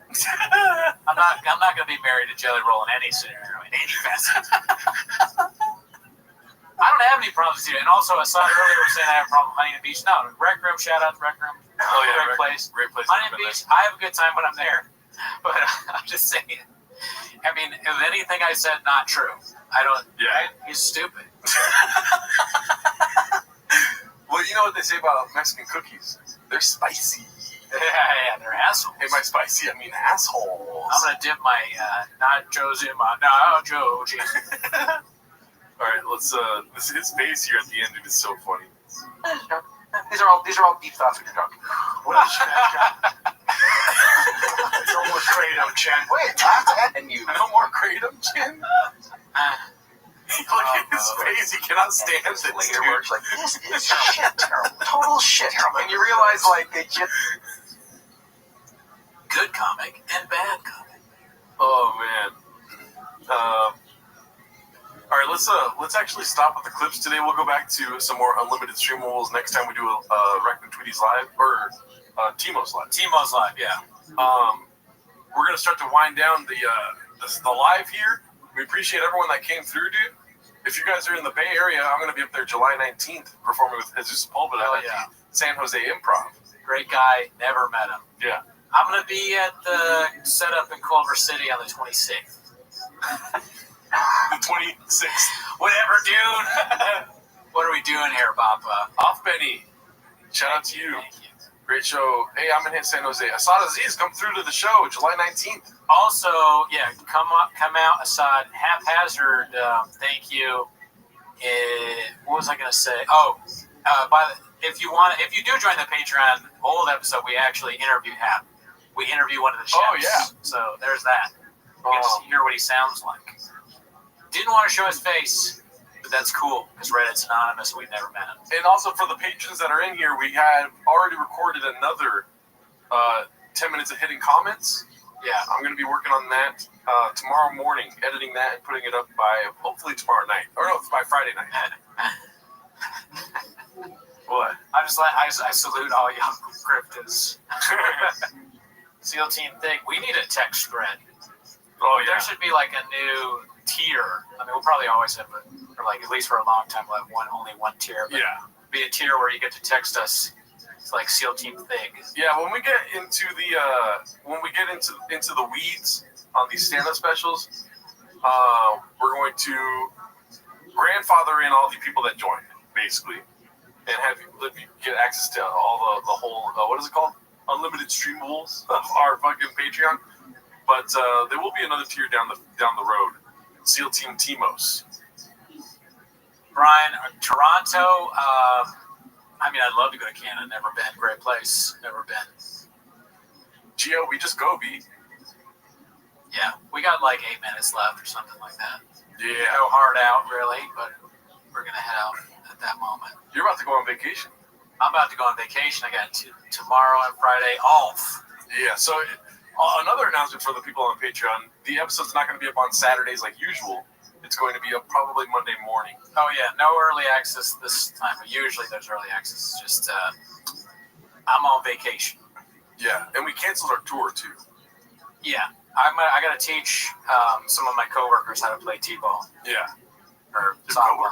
I'm not going to be married to Jelly Roll in any scenario, in any facet. I don't have any problems with Tito. And also, I saw earlier was saying I have a problem with Huntington Beach. No, Rec Room, shout out to Rec Room. Oh, yeah, great place. Great place. Huntington Beach, I have a good time when I'm there. But I'm just saying. I mean, if anything I said not true, I don't. Yeah. Right? He's stupid. Well, you know what they say about Mexican cookies? They're spicy. Yeah, they're assholes. Hey, by spicy, I mean assholes. I'm gonna dip my nachos in my nacho cheese. All right, let's. His face here at the end is so funny. These are all deep thoughts when you're talking. What is that? No more kratom, Chen. Wait, and you. No more kratom, Chen. Look at his face. He cannot stand this. Later works like this is shit. Total shit. And you realize like they just good comic and bad comic. Oh man. All right, let's actually stop with the clips today. We'll go back to some more unlimited streamables next time we do a Rec and Tweeties live or Timo's live. Timo's live, yeah. We're gonna start to wind down the live here. We appreciate everyone that came through, dude. If you guys are in the Bay Area, I'm gonna be up there July 19th performing with Jesus Sepulveda at the San Jose Improv. Great guy, never met him. Yeah. I'm gonna be at the setup in Culver City on the 26th. The 26th. Whatever, dude. What are we doing here, Papa? Off Benny. Shout out to you. Great show. Hey, I'm in San Jose. Assad Aziz, come through to the show July 19th. Also, yeah, come out, Assad. Haphazard, thank you. What was I gonna say? Oh, if you do join the Patreon old episode, we actually interviewed Hap. We interview one of the chefs. Oh yeah. So there's that. You get to hear what he sounds like. Didn't want to show his face, but that's cool because Reddit's anonymous and we've never met him. And also for the patrons that are in here, we have already recorded another 10 minutes of hitting comments. Yeah. I'm going to be working on that tomorrow morning, editing that and putting it up by hopefully tomorrow night. Or no, by Friday night. What? I salute all young cryptids. SEAL Team Thick, we need a text thread. Oh, yeah. There should be like a new tier. I mean, we'll probably always have it, or like at least for a long time, we'll have only one tier. But yeah. Be a tier where you get to text us. It's like SEAL Team Thick. Yeah, when we get into the into the weeds on these stand-up specials, we're going to grandfather in all the people that join, basically, and have you get access to all the whole what is it called? Unlimited streamables of our fucking Patreon. But there will be another tier down the road. SEAL Team Timos. Brian, Toronto. I mean, I'd love to go to Canada. Never been. Great place. Never been. Gio, we just go, B. Yeah, we got like 8 minutes left or something like that. Yeah. No hard out, really, but we're gonna head out at that moment. You're about to go on vacation. I'm about to go on vacation. I got tomorrow and Friday off. Yeah. So another announcement for the people on Patreon: the episode's not going to be up on Saturdays like usual. It's going to be up probably Monday morning. Oh yeah, no early access this time. But usually there's early access. It's just I'm on vacation. Yeah, and we canceled our tour too. Yeah, I got to teach some of my coworkers how to play t-ball. Yeah, or softball.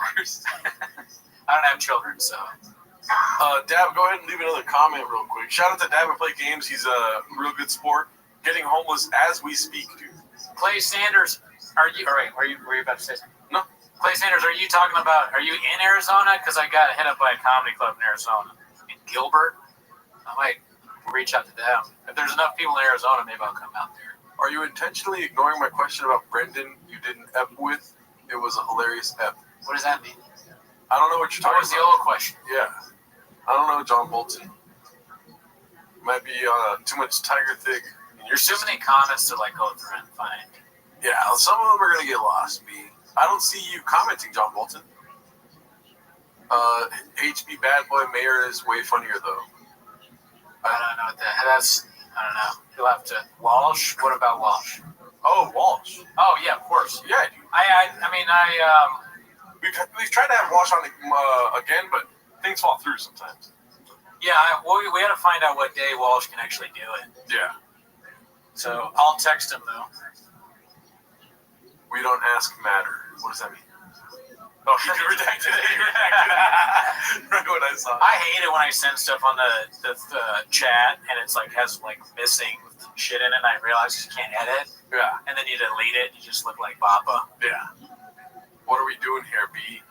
I don't have children, so. Dab, go ahead and leave another comment real quick. Shout out to Dab and Play Games. He's a real good sport. Getting homeless as we speak, dude. Clay Sanders, are you? All right, were you about to say something? No. Clay Sanders, are you talking about? Are you in Arizona? Because I got hit up by a comedy club in Arizona, in Gilbert. I might reach out to them. If there's enough people in Arizona, maybe I'll come out there. Are you intentionally ignoring my question about Brendan you didn't F with? It was a hilarious F. What does that mean? I don't know what you're talking about. What was the old question? Yeah. I don't know, John Bolton. Might be too much Tiger Thick. There's too many comments to like go through and find. Yeah, some of them are gonna get lost. B. I don't see you commenting, John Bolton. HB Bad Boy Mayor is way funnier though. I don't know what that's. I don't know. You'll have to. Walsh. What about Walsh? Oh, Walsh. Oh yeah, of course. Yeah, dude. We've tried to have Walsh on again, but things fall through sometimes. Yeah, we had to find out what day Walsh can actually do it. Yeah. So I'll text him though. We don't ask matter. What does that mean? Oh, he redacted it. He redacted it. Right when I saw it. I hate it when I send stuff on the chat and it's like has like missing shit in it and I realize you can't edit. Yeah. And then you delete it and you just look like Papa. Yeah. What are we doing here, B?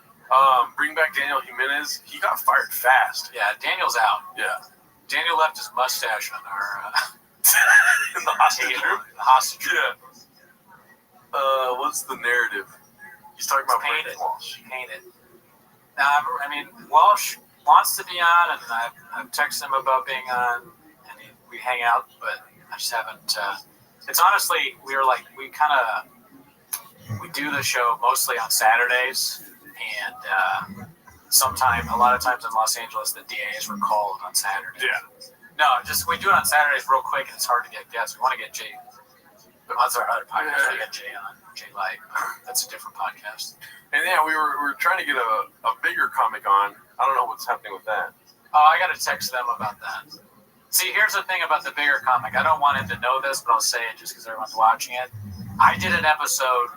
Bring back Daniel Jimenez. He got fired fast. Yeah, Daniel's out. Yeah. Daniel left his mustache on our in the hostage room. The hostage room. Yeah. What's the narrative? He's talking about Brandon Walsh. Painted. I mean, Walsh wants to be on, and I've texted him about being on, and we hang out, but I just haven't. It's honestly, we do the show mostly on Saturdays, and a lot of times in Los Angeles, the DAs were called on Saturdays. Yeah. No, we do it on Saturdays real quick, and it's hard to get guests. We want to get Jay. That's our other podcast. We got Jay on, Jay Light. That's a different podcast. And yeah, we were trying to get a bigger comic on. I don't know what's happening with that. Oh, I got to text them about that. See, here's the thing about the bigger comic. I don't want him to know this, but I'll say it just because everyone's watching it. I did an episode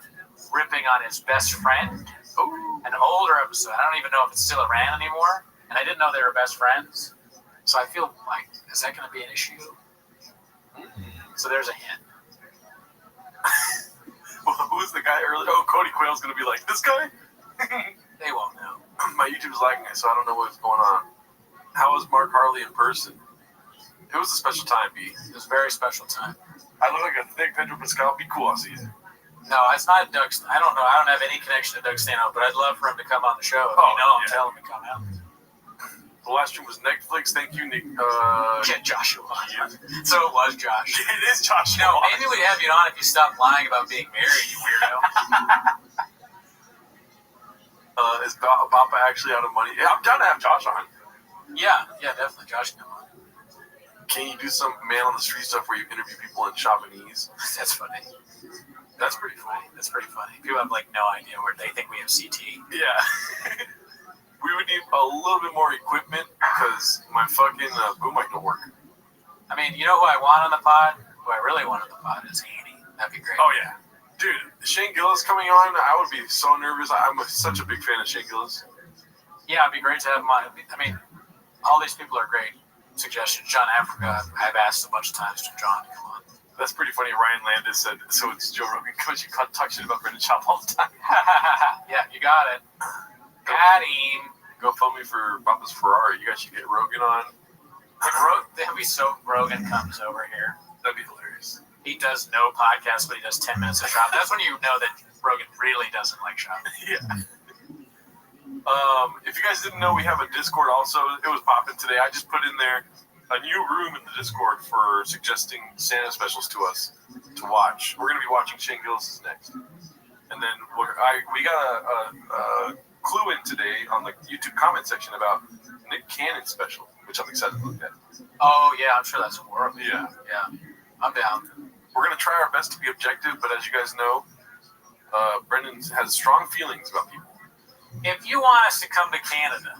ripping on his best friend. Ooh. An older episode. I don't even know if it's still around anymore. And I didn't know they were best friends. So I feel like, is that going to be an issue? So there's a hint. Who's the guy earlier? Oh, Cody Quayle's going to be like, this guy? They won't know. My YouTube's lagging, so I don't know what's going on. How was Mark Harley in person? It was a special time, B. It was a very special time. I look like a thick Pedro Pascal. Be cool, I'll see you. No, it's not Doug. I don't know. I don't have any connection to Doug Stanhope, but I'd love for him to come on the show. If tell him to come out. The last stream was Netflix. Thank you, Nick. Joshua. So it was Josh. It is Joshua. You know, maybe we'd have you on if you stopped lying about being married, you weirdo. Is Bappa actually out of money? Yeah, I'm down to have Josh on. Yeah, definitely. Josh can come on. Can you do some man on the street stuff where you interview people in Chamonix? That's funny. That's pretty funny. People have like no idea where they think we have CT. Yeah. We would need a little bit more equipment because my fucking boom mic don't work. I mean, you know who I want on the pod? Who I really want on the pod is Annie. That'd be great. Oh, yeah. Dude, Shane Gillis coming on, I would be so nervous. I'm such a big fan of Shane Gillis. Yeah, it'd be great to have him on. I mean, all these people are great suggestions. John Africa, I've asked a bunch of times for John to come on. That's pretty funny. Ryan Landis said, so it's Joe Rogan because you talk shit about Brendan Schaub all the time. Yeah, you got it. Got him. Go phone me for Papa's Ferrari. You guys should get Rogan on. That'd be so Rogan comes over here. That'd be hilarious. He does no podcast, but he does 10 minutes of shop. That's when you know that Rogan really doesn't like shop. Yeah. If you guys didn't know, we have a Discord also. It was popping today. I just put in there a new room in the Discord for suggesting Santa specials to us to watch. We're going to be watching Shane Gillis next. And then we got a clue in today on the YouTube comment section about Nick Cannon's special, which I'm excited to look at. Oh, yeah, I'm sure that's horrible. Yeah. I'm down. We're going to try our best to be objective, but as you guys know, Brendan has strong feelings about people. If you want us to come to Canada,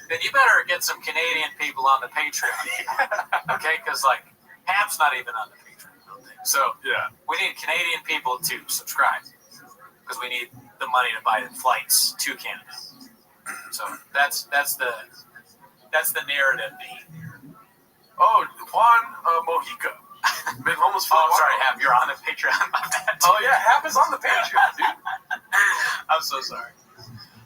then you better get some Canadian people on the Patreon. Okay? Because, like, Hap's not even on the Patreon, I don't think. So, we need Canadian people to subscribe because we need the money to buy the flights to Canada. So, that's the narrative. Oh, Juan Mojica. Been homeless for sorry, Hap, you're on the Patreon. My bad. Oh, yeah, Hap is on the Patreon, dude. I'm so sorry.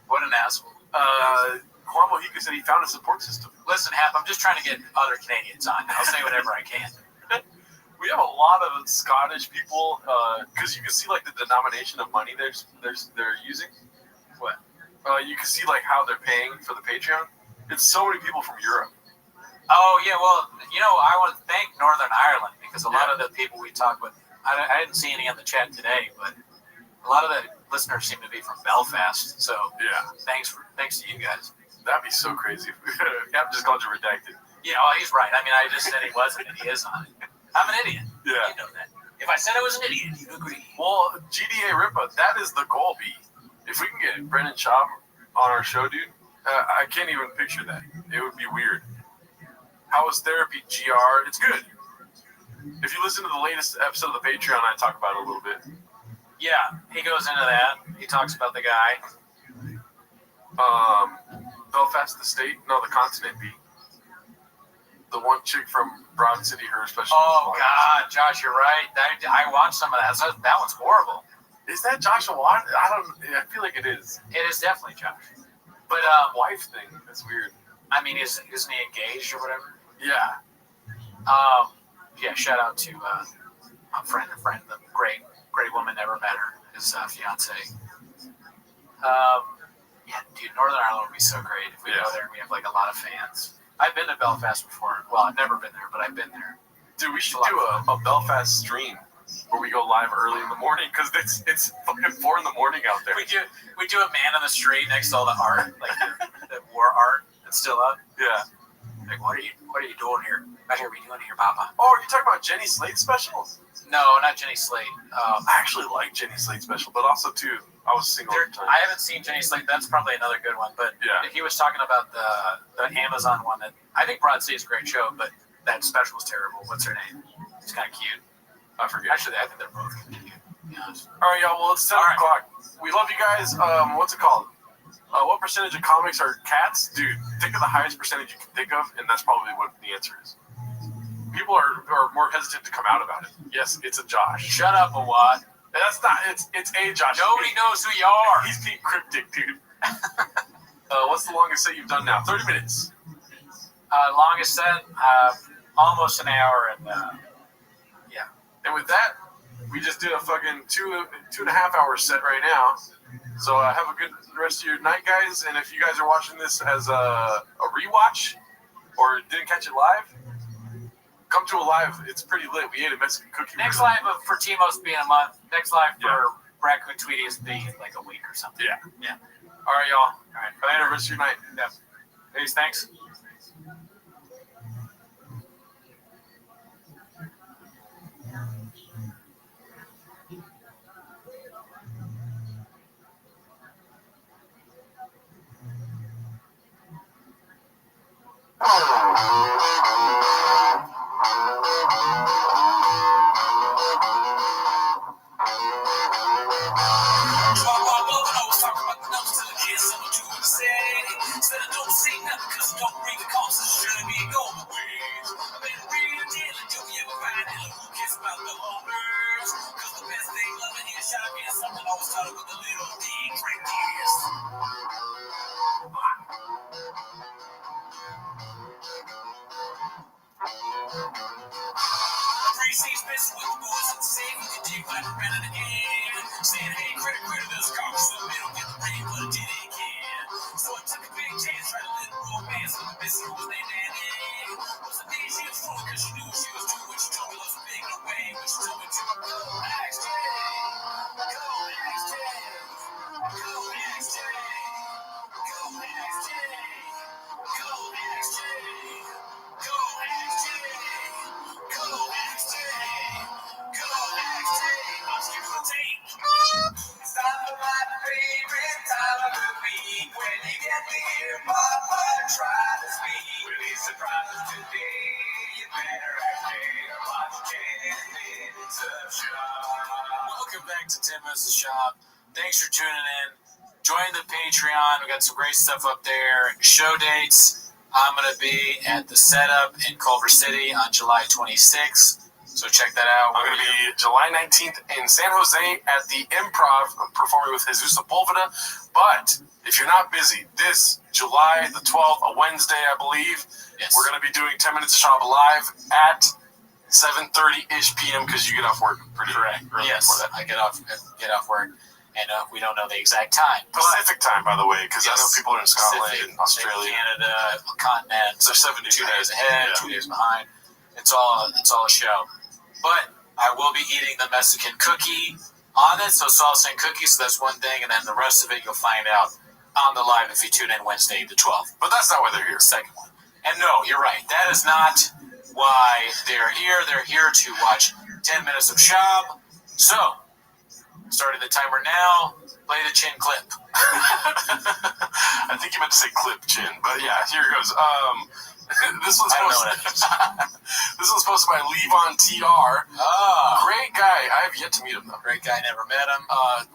What an asshole. Juan Mojica said he found a support system. Listen, Hap, I'm just trying to get other Canadians on. I'll say whatever I can. We have a lot of Scottish people, because you can see, like, the denomination of money they're using. What? You can see, like, how they're paying for the Patreon. It's so many people from Europe. Oh, yeah, well, you know, I want to thank Northern Ireland because a lot of the people we talk with, I didn't see any on the chat today, but a lot of the listeners seem to be from Belfast. So, thanks to you guys. That'd be so crazy. I've just called you redacted. Yeah, well, he's right. I mean, I just said he wasn't, and he is on it. I'm an idiot. Yeah. You know that. If I said I was an idiot, you'd agree. Well, GDA Ripa, that is the goal, B. If we can get Brendan Schaub on our show, dude, I can't even picture that. It would be weird. How is therapy, GR? It's good. If you listen to the latest episode of the Patreon, I talk about it a little bit. Yeah, he goes into that. He talks about the guy. Belfast, the state? No, the continent, B. The one chick from Broad City, her special. Oh, God, Josh, you're right. I watched some of that. That one's horrible. Is that Joshua Watt? I feel like it is. It is definitely Josh. But, wife thing, that's weird. I mean, isn't he engaged or whatever? Yeah. Yeah. Shout out to a friend, the great woman. Never met her. His fiance. Yeah, dude, Northern Ireland would be so great if we go there and we have like a lot of fans. I've been to Belfast before. Well, I've never been there, but I've been there. Dude, we should do a Belfast stream where we go live early in the morning because it's fucking 4 in the morning out there. We do a man on the street next to all the art, like the war art that's still up. Yeah. Like, what are you doing here? What are we doing here, Papa? Oh, are you talking about Jenny Slate's special? No, not Jenny Slate. I actually like Jenny Slate's special, but also too, I was single at the time. I haven't seen Jenny Slate. That's probably another good one. But he was talking about the Amazon one that I think Broad City is a great show, but that special was terrible. What's her name? It's kind of cute. I forget. Actually, I think they're both cute. Yeah. All right, y'all. Well, it's 7 o'clock. We love you guys. What's it called? What percentage of comics are cats? Dude, think of the highest percentage you can think of, and that's probably what the answer is. People are more hesitant to come out about it. Yes, it's a Josh. Shut up, Awad. That's not. It's a Josh. Nobody knows who you are. He's being cryptic, dude. What's the longest set you've done now? 30 minutes. Longest set, almost an hour, and yeah. And with that, we just did a fucking 2.5 hour set right now. So have a good rest of your night, guys. And if you guys are watching this as a rewatch or didn't catch it live, come to a live. It's pretty lit. We ate a Mexican cookie. Next live for Timos being a month. Next live for Raccoon Tweety is being like a week or something. Yeah. All right, y'all. All right. Have a rest of your night. Yeah. Peace. Thanks. Welcome back to Timos' shop. Thanks for tuning in. Join the Patreon. We got some great stuff up there. Show dates. I'm going to be at the Setup in Culver City on July 26th. So check that out. I'm going to be July 19th in San Jose at the Improv performing with Jesus Sepulveda. But if you're not busy, this July the 12th, a Wednesday, I believe, we're going to be doing 10 Minutes of Shop live at 7:30-ish p.m. because you get off work pretty early. Yes, I get off work, and we don't know the exact time. Pacific time, by the way, because I know people are in Scotland and Australia, Canada, continent. So 72 days ahead, 2 days behind. It's all a show. But I will be eating the Mexican cookie on it, so salsa and cookies. So that's one thing, and then the rest of it you'll find out on the live if you tune in Wednesday the 12th. But that's not why they're here. Second one. And no, you're right. That is not why they're here. They're here to watch 10 Minutes of Shop. So, starting the timer now. Play the chin clip. I think you meant to say clip chin, but yeah, here it goes. This one's posted by Levon TR. Great guy. I have yet to meet him though. Great guy. Never met him.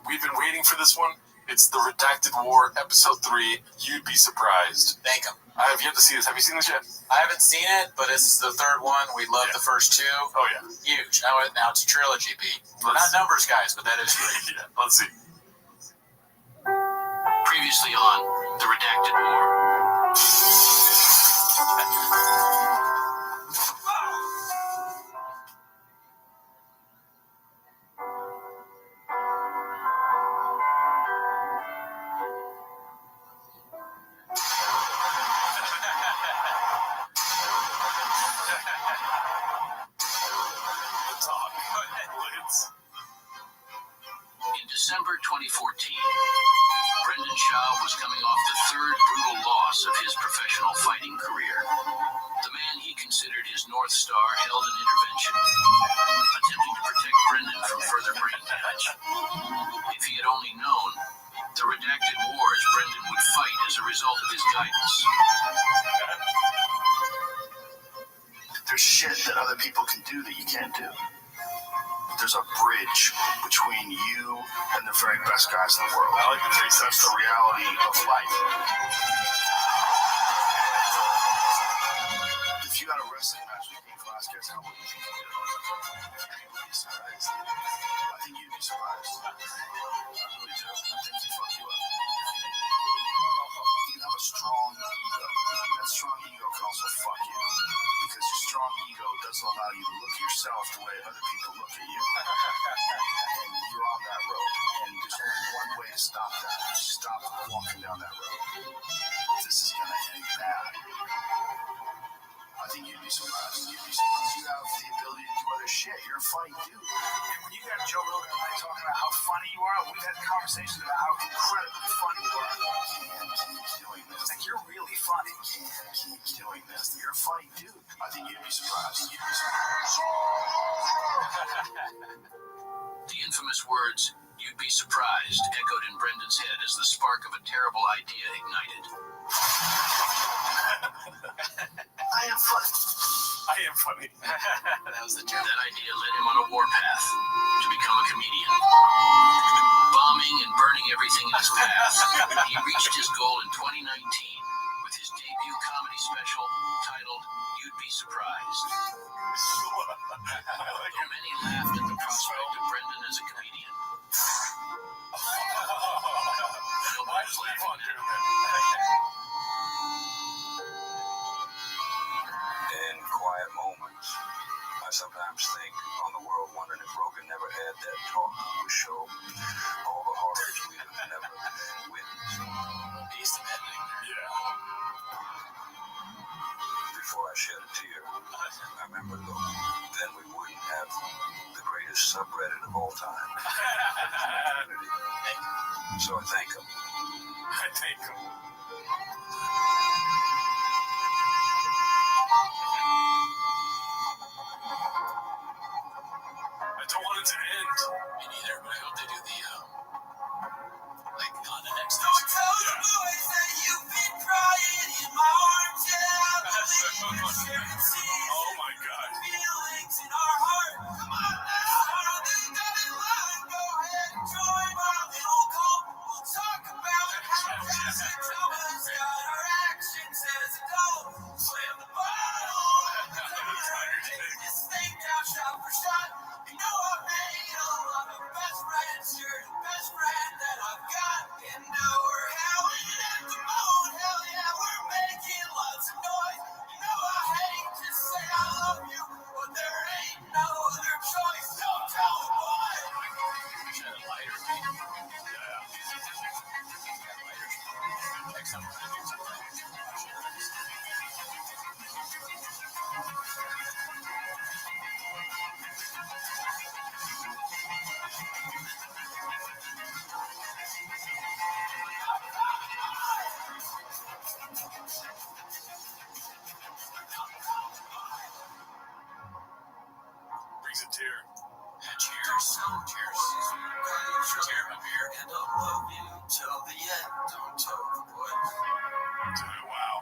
We've been waiting for this one. It's the Redacted War, Episode 3. You'd be surprised. Thank him. I have yet to see this. Have you seen this yet? I haven't seen it, but this is the third one. We love the first two. Oh, yeah. Huge. Now it's a trilogy, B. We're not numbers guys, but that is great. Yeah, let's see. Previously on The Redacted War. career. The man he considered his North Star held an intervention, attempting to protect Brendan from further brain damage. If he had only known the redacted wars Brendan would fight as a result of his guidance. There's shit that other people can do that you can't do. There's a bridge between you and the very best guys in the world. I like the bridge. That's the reality of life. If you had a wrestling match with Dean Velasquez, how would you think you did? You'd be surprised. I think you'd be surprised. I really do. I think he'd fuck you up. You have a strong ego. That strong ego can also fuck you. Because your strong ego doesn't allow you to look at yourself the way other people look at you. And you're on that road. And there's only one way to stop that. Stop walking down that road. This is going to end bad. I think you'd be surprised. You have the ability to do other shit. You're a funny dude. And when you got Joe Rogan and I talking about how funny you are, we've had conversations about how incredibly funny you are. You can't keep doing this. Like, you're really funny. You can't keep doing this. You're a funny dude. I think you'd be surprised. The infamous words, "You'd be surprised," echoed in Brendan's head as the spark of a terrible idea ignited. I am funny. I am funny. That was the joke. That idea led him on a warpath to become a comedian. Bombing and burning everything in his path, he reached his goal in 2019 with his debut comedy special titled "You'd Be Surprised." Though many laughed at the prospect of Brendan as a comedian, nobody was laughing at him. In quiet moments, I sometimes think on the world, wondering if Rogan never had that talk on the show. All the horrors we have never witnessed. He's the editing. Yeah. Before I shed a tear, I remember though, then we wouldn't have the greatest subreddit of all time. So I thank him. I thank him. I don't want it to end. Me neither, but I hope they do the, like, on the next Don't tell the boys that you've been crying in my arms. Yeah, Oh my God. Feelings in our heart. Come on now. Something that in line. Go ahead and join my little cult. We'll talk about how fast it goes. Got our actions as a goal. Slam the bottle. Take this thing down shot for shot. You know I made a lot of best friends. You're the best friend that I've got. And now we're howling at the moon. Hell yeah, we're making lots of noise. You know I hate to say I love you, but there ain't no other choice. Don't tell the boy. Brings a tear. Cheers. Cheers. Tear my beer. And I'll love you till the end. Don't tell the boy. Wow.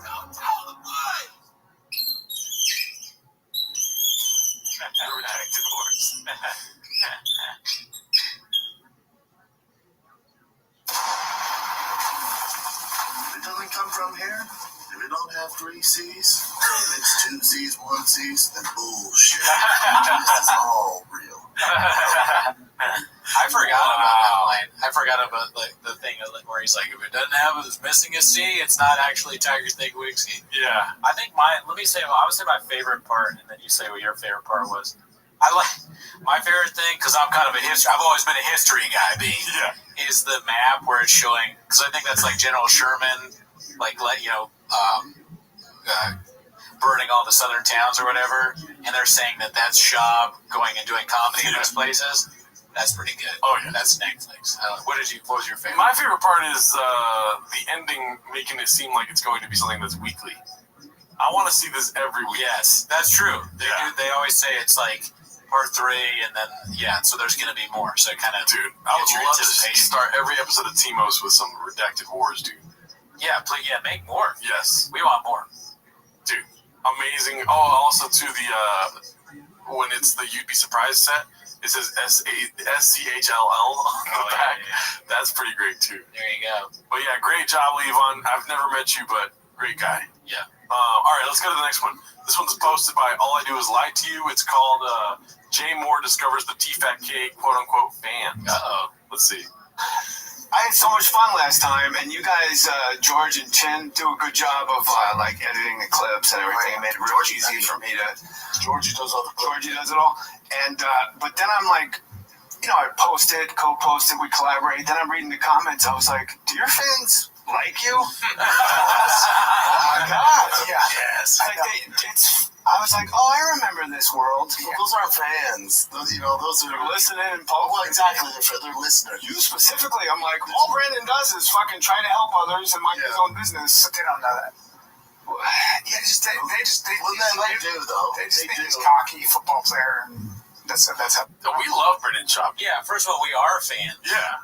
Don't tell the boy. The redacted words. If it doesn't come from here, if it don't have 3 C's, if it's 2 C's, 1 C's, then bullshit. This is all real. I forgot about that line. I forgot about like the thing where he's like, if it doesn't have, it's missing a C, it's not actually Tiger Thick Wixie. Yeah. I think I would say my favorite part, and then you say what your favorite part was. I like my favorite thing because I'm kind of I've always been a history guy. Is the map where it's showing, because I think that's like General Sherman, like burning all the southern towns or whatever, and they're saying that that's Schaub going and doing comedy in those places. That's pretty good. Oh yeah, that's Netflix. What was your favorite? My favorite part is the ending, making it seem like it's going to be something that's weekly. I want to see this every week. Yes, that's true. They always say it's like part 3, and then so there's going to be more. So kind of, dude, I would love to start every episode of Timos with some redacted wars, dude. Yeah, please, make more. Yes, we want more, dude. Amazing. Oh, also to the when it's the You'd Be Surprised set, it says SCHLL on the back. Yeah. That's pretty great too. There you go. But yeah, great job, Levon. I've never met you, but great guy. Yeah. All right, let's go to the next one. This one's posted by All I Do Is Lie to You. It's called Jay Moore Discovers the T-Fat-K quote-unquote fan. Uh-oh. Let's see. I had so much fun last time, and you guys, George and Chin, do a good job of editing the clips and everything. It made it real easy for me to. Georgie does it all. And but then I'm like, I post it, co-post it, we collaborate. Then I'm reading the comments. I was like, do your fans like you? Oh my God! Yeah. Yes. I was like, oh, I remember this world. Well, those aren't fans. Those are listening and post. Well, exactly. They're listeners. You specifically, I'm like, all Brandon does is fucking try to help others and mind his own business. But they don't know that. Yeah, they just do though. They just think he's cocky football player, and that's how. We love Brendan Schaub. Yeah, first of all, we are fans. Yeah.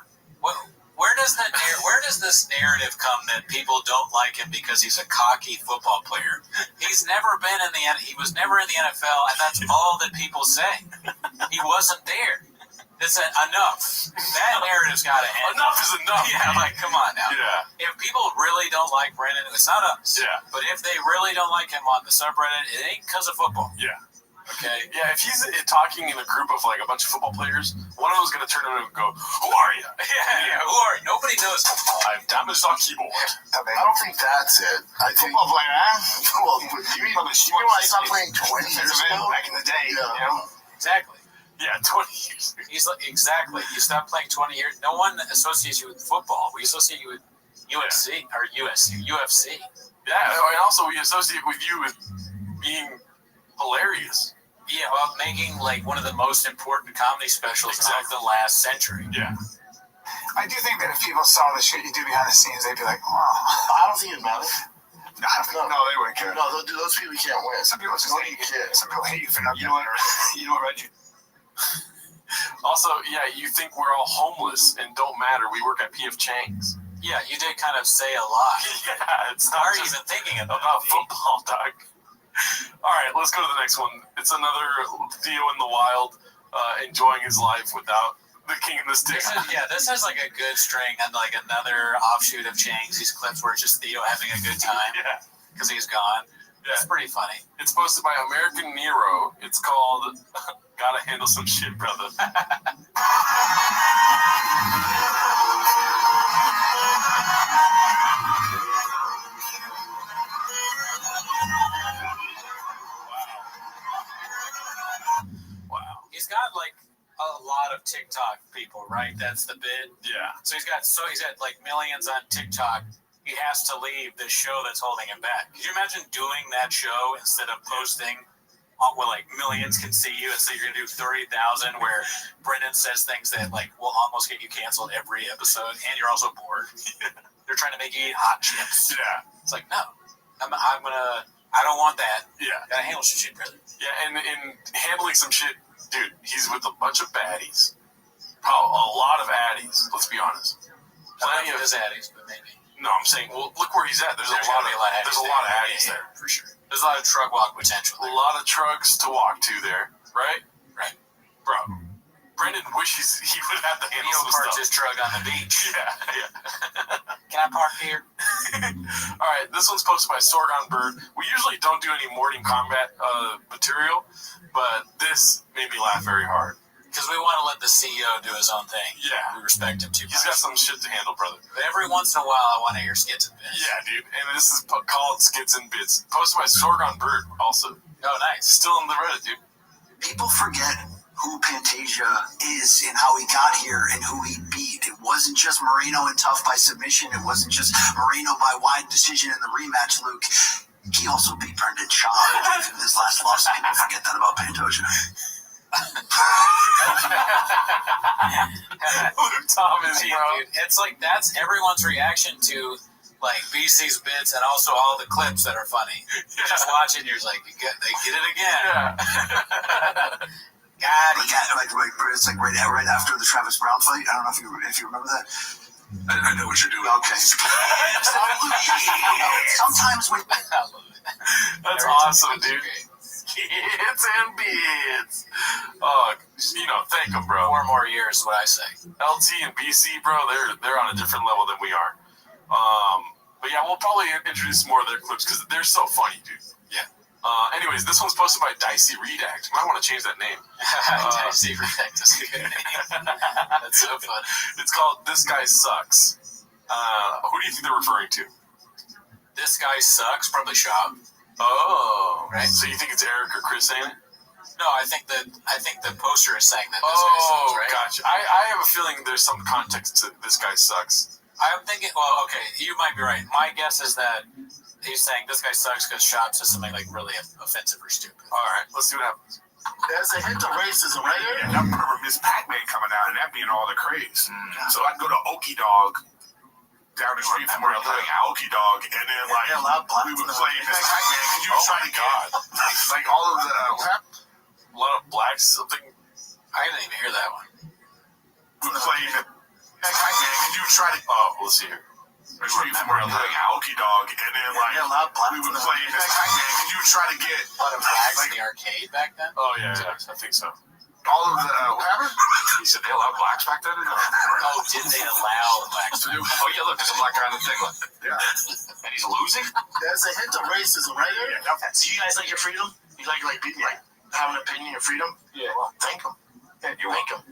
Where does this narrative come that people don't like him because he's a cocky football player? He was never in the NFL, and that's all that people say. He wasn't there. It's enough. That narrative's got to end. Enough is enough. Yeah, like, come on now. Yeah. If people really don't like Brandon, it's not us. Yeah. But if they really don't like him on the subreddit, it ain't because of football. Yeah. Okay. Yeah, if he's talking in a group of like a bunch of football players, one of them's gonna turn around and go, "Who are you?" Yeah. Who are you? Nobody knows. I've damaged our keyboard. I don't think that's it. I think football player, huh? Well, you mean when I stopped playing 20 years ago? Back in the day, you know? Exactly. Yeah, 20 years. He's like, exactly. You stopped playing 20 years. No one associates you with football. We associate you with UFC. Yeah, and also we associate with you with being hilarious. Yeah, well, making like one of the most important comedy specials of the last century. Yeah. I do think that if people saw the shit you do behind the scenes, they'd be like, "Wow." I don't think it matters. No, they wouldn't care. No, those people can't win. Some people just hate you. Some people hate you for nothing. You know what, Reggie? Also, yeah, you think we're all homeless and don't matter. We work at P.F. Chang's. Yeah, you did kind of say a lot. Yeah, it's not just even thinking about football, Doc. All right, let's go to the next one. It's another Theo in the wild, enjoying his life without the king and the stick. This has like a good string and like another offshoot of Chang's. These clips where it's just Theo having a good time. Yeah. Because he's gone. Yeah. It's pretty funny. It's posted by American Nero. It's called Gotta Handle Some Shit, Brother. Wow. He's got like a lot of TikTok people, right? That's the bid. Yeah. So he's got like millions on TikTok. He has to leave this show that's holding him back. Could you imagine doing that show instead of posting where like millions can see you, and so you're gonna do 30,000 where Brendan says things that like will almost get you canceled every episode, and you're also bored. They're trying to make you eat hot chips. Yeah. It's like, no, I don't want that. Yeah. Gotta handle some shit, brother. Yeah, and in handling some shit, dude, he's with a bunch of baddies. A lot of addies, let's be honest. Plenty of his addies, but maybe. No, I'm saying, well, look where he's at. There's a lot of addies there. For sure. There's a lot of truck walk potential there. A lot of trucks to walk to there, right? Right. Bro, Brendan wishes he would have to handle some parks stuff. his truck on the beach. Yeah. Can I park here? All right, this one's posted by Sorgon Bird. We usually don't do any morning combat material, but this made me laugh very hard. Because we want to let the CEO do his own thing. Yeah. We respect him too much. He's got some shit to handle, brother. But every once in a while, I want to hear skits and bits. Yeah, dude. And this is called Skits and Bits. Posted by Sorgon Bird, also. Oh, nice. Still in the Reddit, dude. People forget who Pantasia is and how he got here and who he beat. It wasn't just Moreno and Tough by submission. It wasn't just Moreno by wide decision in the rematch, Luke. He also beat Brendan Schaub in his last loss. People forget that about Pantoja. Luke Thomas, bro. It's like that's everyone's reaction to like BC's bits and also all the clips that are funny. Just watch it, and you're like, they get it again. God, it's like right after the Travis Brown fight. I don't know if you remember that. I know what you're doing. Okay. Sometimes we. That's awesome, dude. Kids and beats. Oh, thank them, bro. 4 more years is what I say. LT and BC, bro, they're on a different level than we are. But yeah, we'll probably introduce more of their clips because they're so funny, dude. Yeah. Anyways, this one's posted by Dicey Redact. Might want to change that name. Dicey Redact is a good name. That's so fun. It's called This Guy Sucks. Who do you think they're referring to? This guy sucks. Probably Shop. Oh, right. So you think it's Eric or Chris saying it? No, I think the poster is saying that. This guy sucks, right? Gotcha. I have a feeling there's some context to This Guy Sucks. I'm thinking. Well, okay, you might be right. My guess is that he's saying this guy sucks because Shop says something like really offensive or stupid. All right, let's see what happens. There's a hint of racism right here. I remember Miss Pac-Man coming out and that being all the craze. So I'd go to Okie Dog down the street from where I lived, Okie Dog, and then we would play Miss Pac-Man. Could you try to get like all of the a lot of blacks something? I didn't even hear that one. We would play Miss Pac-Man. Could you try to? Oh, let's see here. Street from where I lived, Okie Dog, and then we would play Miss Pac-Man. Could you try to get a lot of blacks in the arcade back then? Oh yeah, I think so. All of the what happened? He said they allowed blacks back then. Oh, did they allow blacks to do? Oh yeah, look, there's a black guy on the thing. Yeah, and he's losing. There's a hint of racism right here. So you guys like your freedom? You like people like have an opinion and freedom? Yeah. Well, thank them. Yeah, you thank them.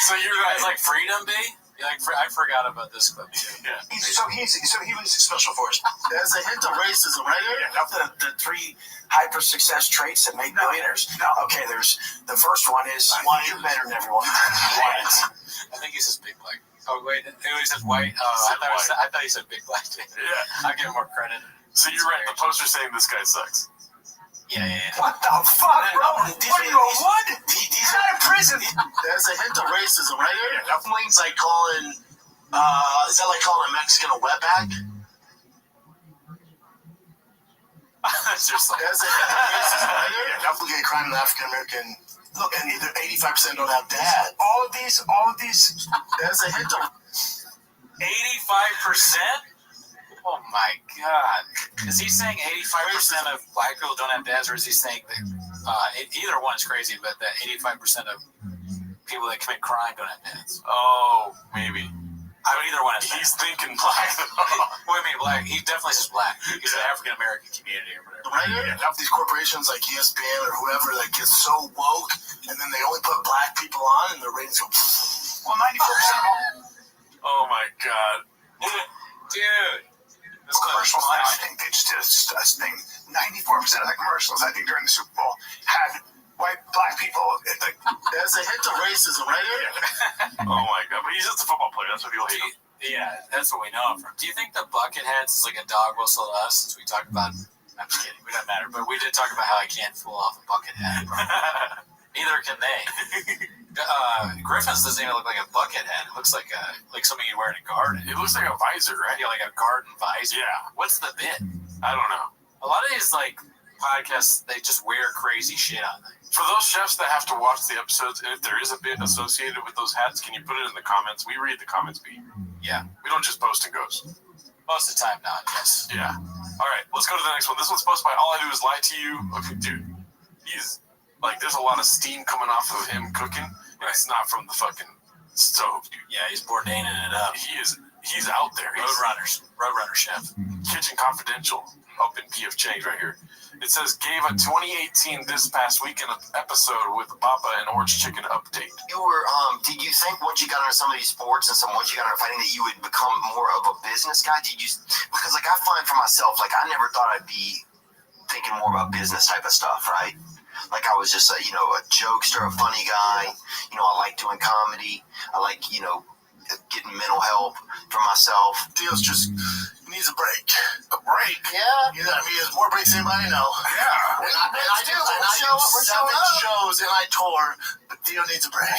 So you guys like freedom, B? I forgot about this clip too. Yeah. So he was special force. There's a hint of racism right here. The 3 hyper success traits that make millionaires. Okay, there's the first one is you're better than everyone. I think he says big black. Oh wait, he says white. I thought he said big black. Yeah, I'll give him more credit. So you're right. The poster saying this guy sucks. Yeah. What the fuck, bro? What are you, a wood? He's not in prison. There's a hint of racism right here. Definitely. It's like calling, is that like calling a Mexican a wetback? There's a hint of racism right here. Definitely a crime in African American. Look, and either 85% don't have dad. All of these. There's a hint of 85%. Oh my God! Is he saying 85% of black people don't have dads, or is he saying that either one is crazy, but that 85% of people that commit crime don't have dads? Oh, maybe. I mean, either one is. He's thinking black. What do you mean black? He definitely says black. He's the African American community or whatever. Right here, half these corporations like ESPN or whoever that gets so woke, and then they only put black people on, and their ratings go. Well, 94% of them. Oh my God, dude. Commercials now, I think they just did a thing. 94% of the commercials, I think, during the Super Bowl had black people. There's a hint of racism right here. Oh my God, but he's just a football player. That's what people hate him. Yeah, that's what we know him from. Do you think the bucket heads is like a dog whistle to us? Since we talked about, I'm just kidding, it doesn't matter. But we did talk about how I can't fool off a bucket head. Neither can they. Griffin's doesn't even look like a bucket head. It looks like something you wear in a garden. It looks like a visor, right? Yeah, like a garden visor. Yeah. What's the bit? I don't know. A lot of these like podcasts, they just wear crazy shit on them. For those chefs that have to watch the episodes, and if there is a bit associated with those hats, can you put it in the comments? We read the comments, B. Yeah. We don't just post and ghost. Most of the time, not. Yes. Yeah. All right, let's go to the next one. This one's posted by All I Do Is Lie to You. Okay, dude, he's like, there's a lot of steam coming off of him cooking. And it's not from the fucking stove, dude. Yeah, he's Bourdaining it up. He's out there. Roadrunner chef. Kitchen Confidential up in PF Chang's right here. It says, gave a 2018 this past weekend episode with Papa and Orange Chicken update. You were, did you think once you got into some of these sports and once you got into fighting that you would become more of a business guy? Because like I find for myself, like I never thought I'd be thinking more about business type of stuff, right? Like I was just a jokester, a funny guy. I like doing comedy. I like, getting mental help for myself. Deal's just needs a break. A break? Yeah. I mean, there's more breaks than anybody know. Yeah. And I do 7 shows and I tour, but Theo needs a break.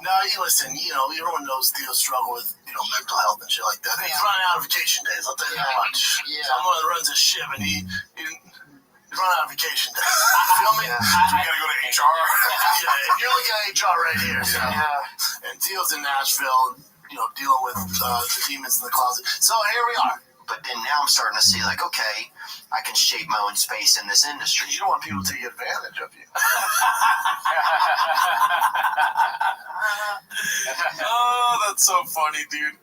No, you listen, everyone knows Theo's struggle with, mental health and shit like that. And he's running out of vacation days, I'll tell you that much. Yeah. Someone that runs a ship and he's running out of vacation days. You feel me? You gotta go to HR. Yeah, you're looking at HR right here. So. Yeah. And Theo's in Nashville, dealing with the demons in the closet. So here we are. But then now I'm starting to see, like, okay, I can shape my own space in this industry. You don't want people to take advantage of you. Oh, that's so funny, dude.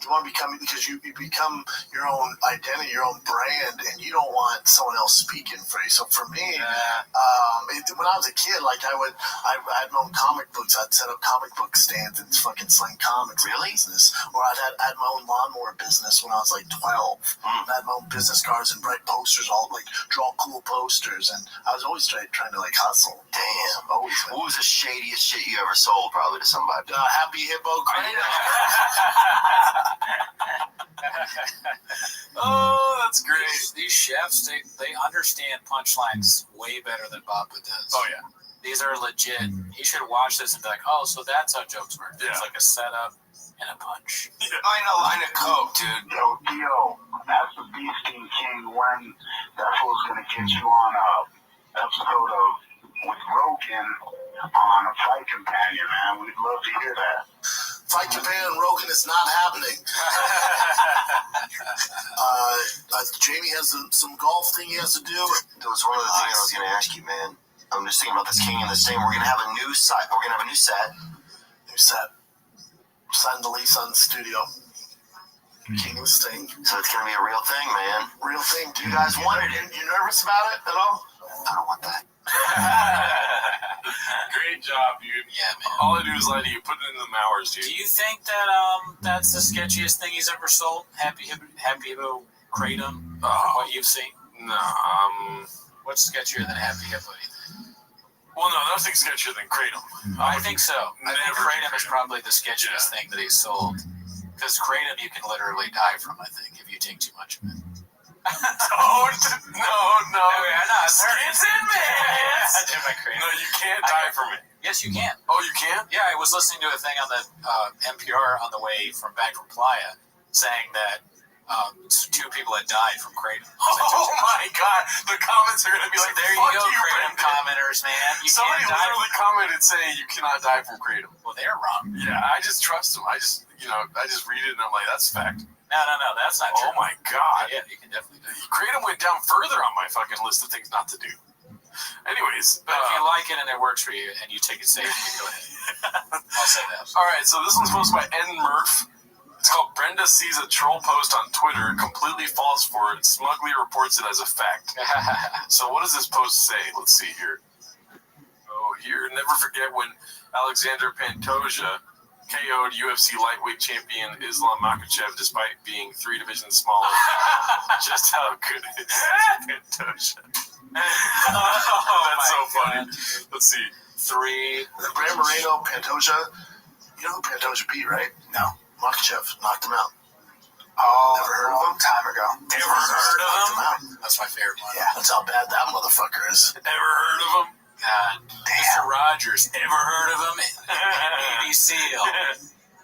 You want to become, because you become your own identity, your own brand, and you don't want someone else speaking for you. So for me, when I was a kid, like I had my own comic books. I'd set up comic book stands and fucking sling comics. Really? Business. Or I had my own lawnmower business when I was like 12. I had my own business cards and bright posters, all like draw cool posters, and I was always trying to like hustle. Damn. Always. What was the shadiest shit you ever sold, probably, to somebody? Happy Hippo Cradle. Oh, that's great. These chefs, they understand punchlines way better than Bob does. Oh, yeah. These are legit. He should watch this and be like, oh, so that's how jokes work. Yeah. It's like a setup and a punch. Buying a line of coke, dude. Yo, Theo, as the Beasting King, when that fool's gonna get you on a episode of with Rogan on a Fight Companion, man. We'd love to hear that. Fight Companion Rogan is not happening. Jamie has some golf thing he has to do. That was one of the things I was going to ask you, man. I'm just thinking about this King and the Sting. We're going to have a new site. We're going to have a new set. Signed the lease on the studio. King and the Sting. So it's going to be a real thing, man. Real thing, dude. You guys wanted it. You nervous about it at all? I don't want that. Great job, dude. Yeah, man. All I do is lie to you. Put it in the hours, dude. Do you think that that's the sketchiest thing he's ever sold? Happy Hippo Kratom, from what you've seen? No, What's sketchier than Happy Hippo? well, no, nothing's sketchier than Kratom. I think so. I think Never Kratom is probably the sketchiest thing that he's sold. Because Kratom you can literally die from, I think, if you take too much of it. No. It's in me. No, you can't die from it. Yes, you can. Oh, you can? Yeah, I was listening to a thing on the NPR on the way back from Playa saying that 2 people had died from Kratom. Oh my God! The comments are gonna be like, there you go, Kratom commenters, man. Somebody literally commented saying you cannot die from Kratom. Well, they're wrong. Yeah, I just trust them. I just read it and I'm like, that's fact. No, that's not true. Oh my God! Yeah, you can definitely do it. Kratom went down further on my fucking list of things not to do. Anyways, but if you like it and it works for you and you take it safe, you can go ahead. I'll say that. All right, so this one's posted by N. Murph. It's called Brenda sees a troll post on Twitter, completely falls for it, smugly reports it as a fact. So what does this post say? Let's see here. Oh, here. Never forget when Alexander Pantoja KO'd UFC lightweight champion Islam Makhachev despite being 3 divisions smaller. Just how good is Pantoja? That's so funny. Let's see. 3. Brand Moreno, Pantoja. You know who Pantoja beat, right? No. Makhachev knocked him out. Oh, never heard of him? Time ago. Ever heard of him? That's my favorite one. Yeah, that's how bad that motherfucker is. Ever heard of him? God, Mr. Rogers. Ever heard of him? Navy SEAL.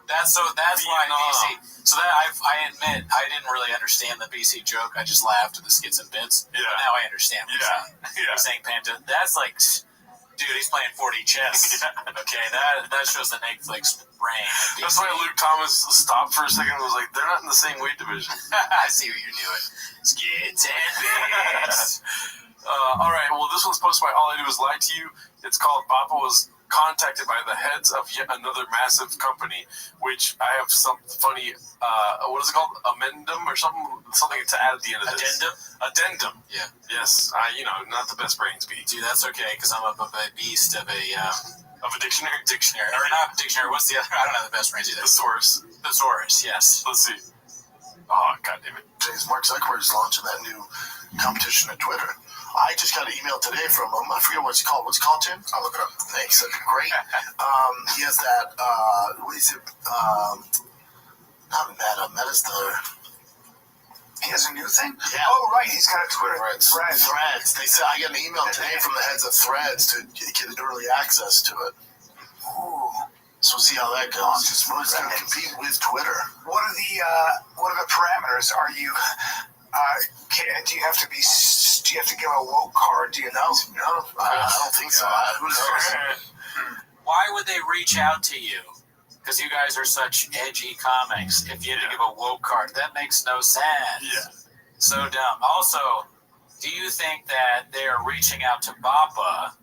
That's why BC. So that I admit I didn't really understand the BC joke. I just laughed at the skits and bits. Yeah. But now I understand. What he's saying Panta. That's like, dude, he's playing 4D chess. Okay, that shows the Netflix brain. That's why Luke Thomas stopped for a second and was like, they're not in the same weight division. I see what you're doing. Skits and bits. All right, well, this one's posted by All I Do Is Lie to You. It's called Bappa was contacted by the heads of yet another massive company, which I have some funny, what is it called? Amendum or something to add at the end of this. Addendum. Yeah. Yes, not the best brains beat. Dude, that's okay, because I'm a beast of a dictionary. Or not dictionary, what's the other? I don't have the best brains either. Thesaurus, yes. Let's see. Oh, God damn it. Mark Zuckerberg is launching that new competition at Twitter. I just got an email today from him. I forget what it's called. What's it called, Tim? I'll look it up. Thanks. That's great. He has that, what is it? Not Meta. Meta's the... He has a new thing? Yeah. Oh, right. He's got a Twitter. Threads. They said I got an email today from the heads of Threads to get early access to it. Ooh. So we'll see how that goes. It's going to compete with Twitter. What are the parameters? Are you? Do you have to be? Do you have to give a woke card? Do you know? No, I don't think so. Who knows? Why would they reach out to you? Because you guys are such edgy comics. If you had to give a woke card, that makes no sense. Yeah. So dumb. Also, do you think that they are reaching out to Bappa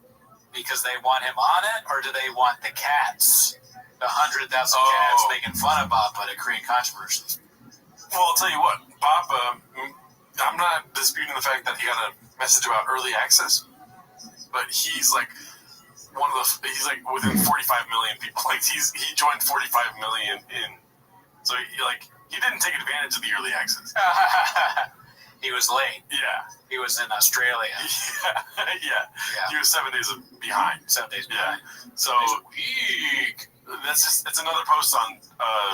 because they want him on it, or do they want the cats, the 100,000 cats making fun of Bappa to create controversy? Well, I'll tell you what, Bappa, I'm not disputing the fact that he got a message about early access, but he's like he's like within 45 million people. Like he joined 45 million in, so he didn't take advantage of the early access. He was late. Yeah. He was in Australia. Yeah. He was 7 days behind. 7 days behind. Yeah. So that's another post on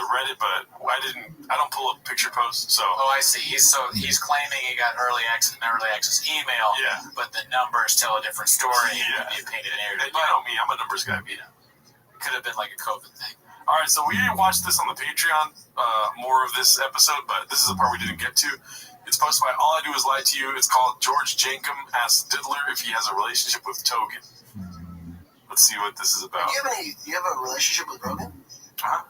Reddit, but I don't pull up picture posts. So I see. He's claiming he got an early access email. Yeah. But the numbers tell a different story. Yeah. You painted an narrative. You know me, I'm a numbers guy. It could have been like a COVID thing. All right, so we watched this on the Patreon, more of this episode, but this is the part we didn't get to. It's posted by All I Do Is Lie to You. It's called George Jankum asks Diddler if he has a relationship with Togan. Let's see what this is about. Do you have a relationship with Rogan?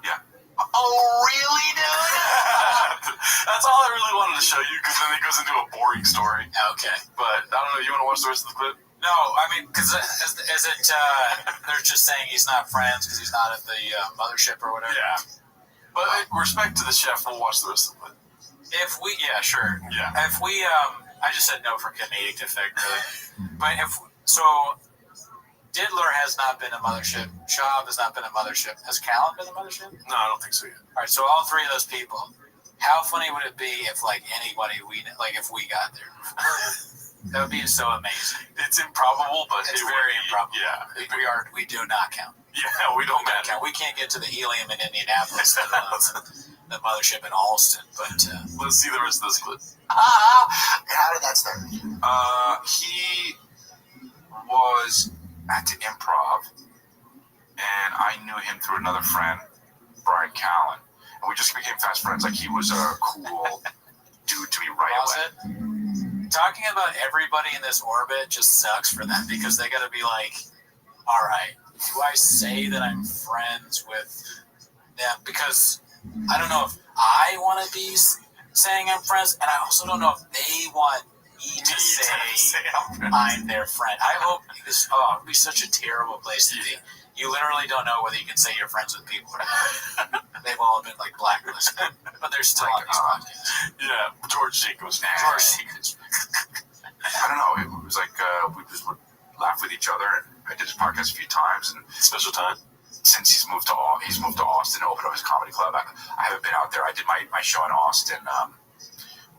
Yeah. Oh, really, dude? That's all I really wanted to show you, because then it goes into a boring story. Okay. But I don't know, you want to watch the rest of the clip? No, I mean, because they're just saying he's not friends because he's not at the mothership or whatever? Yeah. But respect to the chef, we'll watch the rest of the clip. Sure. Yeah. If we, I just said no for comedic effect, really. But Diddler has not been a mothership. Shab has not been a mothership. Has Callan been a mothership? No, I don't think so yet. All right, so all three of those people. How funny would it be if, anybody if we got there? That would be so amazing. It's improbable, but it's very improbable. Yeah. We do not count. Yeah, we don't count. We can't get to the helium in Indianapolis. The mothership in Alston, but let's see the rest of this clip. How did that start? He was at the Improv, and I knew him through another friend, Brian Callen, and we just became fast friends. Like, he was a cool dude to me right away. Talking about everybody in this orbit just sucks for them, because they got to be like, all right, do I say that I'm friends with them? Because I don't know if I want to be saying I'm friends, and I also don't know if they want me to say I'm their friend. I hope this would be such a terrible place to be. You literally don't know whether you can say you're friends with people or not. They've all been blacklisted, but they're still on these podcasts. Yeah, George Jacobs. I don't know. It was like we just would laugh with each other. And I did his podcast a few times, and special time. Since he's moved to Austin to open up his comedy club, I haven't been out there. I did my show in Austin,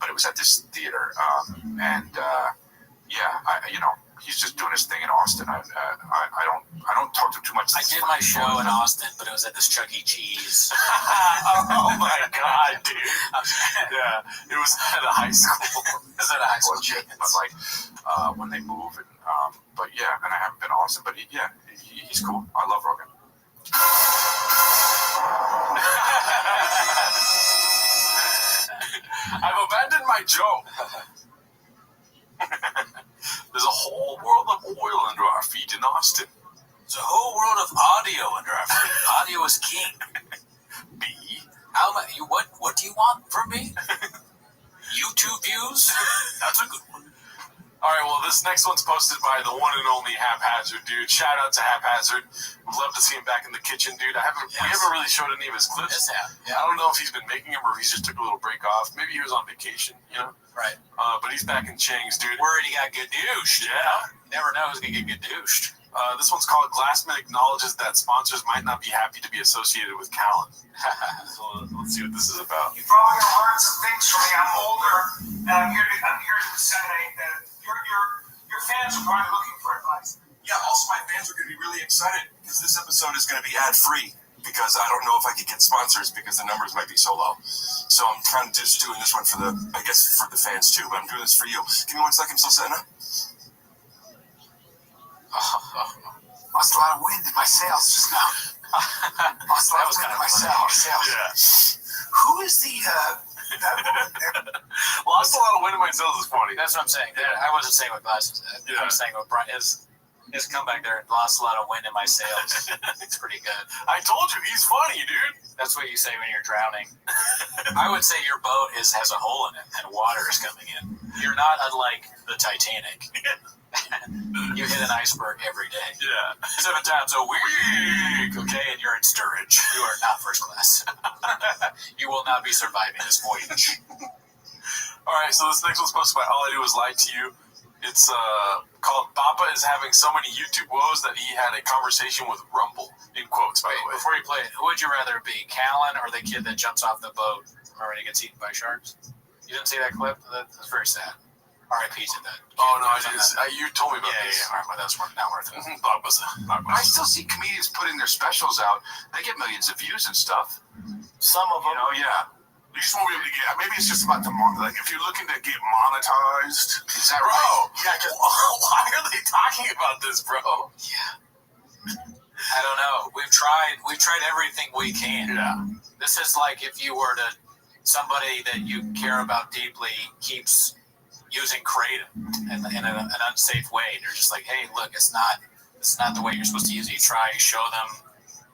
but it was at this theater, he's just doing his thing in Austin. I don't talk to him too much. I did my show in Austin, but it was at this Chuck E. Cheese. Oh my god, dude! Yeah, it was at a high school. It was at a high school. But when they move, and I haven't been to Austin, but he's cool. I love Rogan. I've abandoned my joke. There's a whole world of oil under our feet in Austin. There's a whole world of audio under our feet. Audio is king. B. What do you want from me? YouTube views? That's a good one. All right, well, this next one's posted by the one and only Haphazard, dude. Shout out to Haphazard. Would love to see him back in the kitchen, dude. We haven't really showed any of his clips. Yeah. I don't know if he's been making them or if he's just took a little break off. Maybe he was on vacation, Right. But he's back in Chang's, dude. Worried he got gadooshed. Yeah. Never know who's going to get gadooshed. This one's called Glassman Acknowledges That Sponsors Might Not Be Happy to Be Associated with Callan. So let's see what this is about. You probably have heard some things from me. I'm older, and I'm here to disseminate that your fans are probably looking for advice. Yeah, also my fans are going to be really excited because this episode is going to be ad-free. because I don't know if I could get sponsors because the numbers might be so low. So I'm kind of just doing this one for the fans too, but I'm doing this for you. Give me 1 second, I'm still setting up. Lost a lot of wind in my sails just now. Lost a lot of wind in my sails. Yeah. Who is the Lost a lot of wind in my sails is funny. That's what I'm saying. I wasn't saying what Glass said. Yeah. I'm saying what Brian his comeback there. Lost a lot of wind in my sails. It's pretty good. I told you, he's funny, dude. That's what you say when you're drowning. I would say your boat has a hole in it and water is coming in. You're not unlike the Titanic. You hit an iceberg every day. Yeah. 7 times a week, okay? And you're in steerage. You are not first class. You will not be surviving this voyage. All right, so this next one's posted by All I Do Is Lie to You. It's called Papa is having so many YouTube woes that he had a conversation with Rumble, in quotes, by the way. Before you play it, who would you rather be, Callan or the kid that jumps off the boat when he gets eaten by sharks? You didn't see that clip? That's very sad. R.I.P. to that. Oh, no, I didn't. You told me about this. Yeah, all right, well, that's not worth it. I still see comedians putting their specials out. They get millions of views and stuff. Some of them. You know, yeah. You just won't be able to get. Maybe it's just about the like if you're looking to get monetized. Is that bro? right? Yeah. Because why are they talking about this, bro? Yeah. I don't know. We've tried everything we can. Yeah. This is like if you were to somebody that you care about deeply keeps using kratom in an unsafe way, and you're just like, hey, look, it's not the way you're supposed to use it. You try, you show them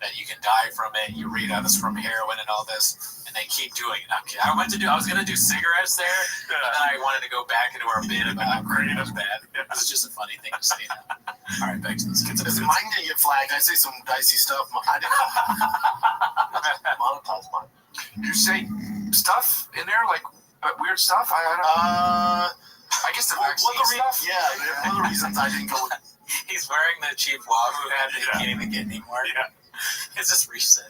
that you can die from it. You read out it's from heroin and all this, and they keep doing it. I was gonna do cigarettes there, but then I wanted to go back into our bit about how kratom is bad. It's just a funny thing to say now. All right, back to this. Listen, mine didn't get flagged. I say some dicey stuff. I didn't monetize mine. You say stuff in there, like weird stuff? I guess the vaccine stuff? Yeah, one of the reasons I didn't go with... He's wearing the cheap Wahoo hat that he can't even get anymore. Yeah. Is this recent?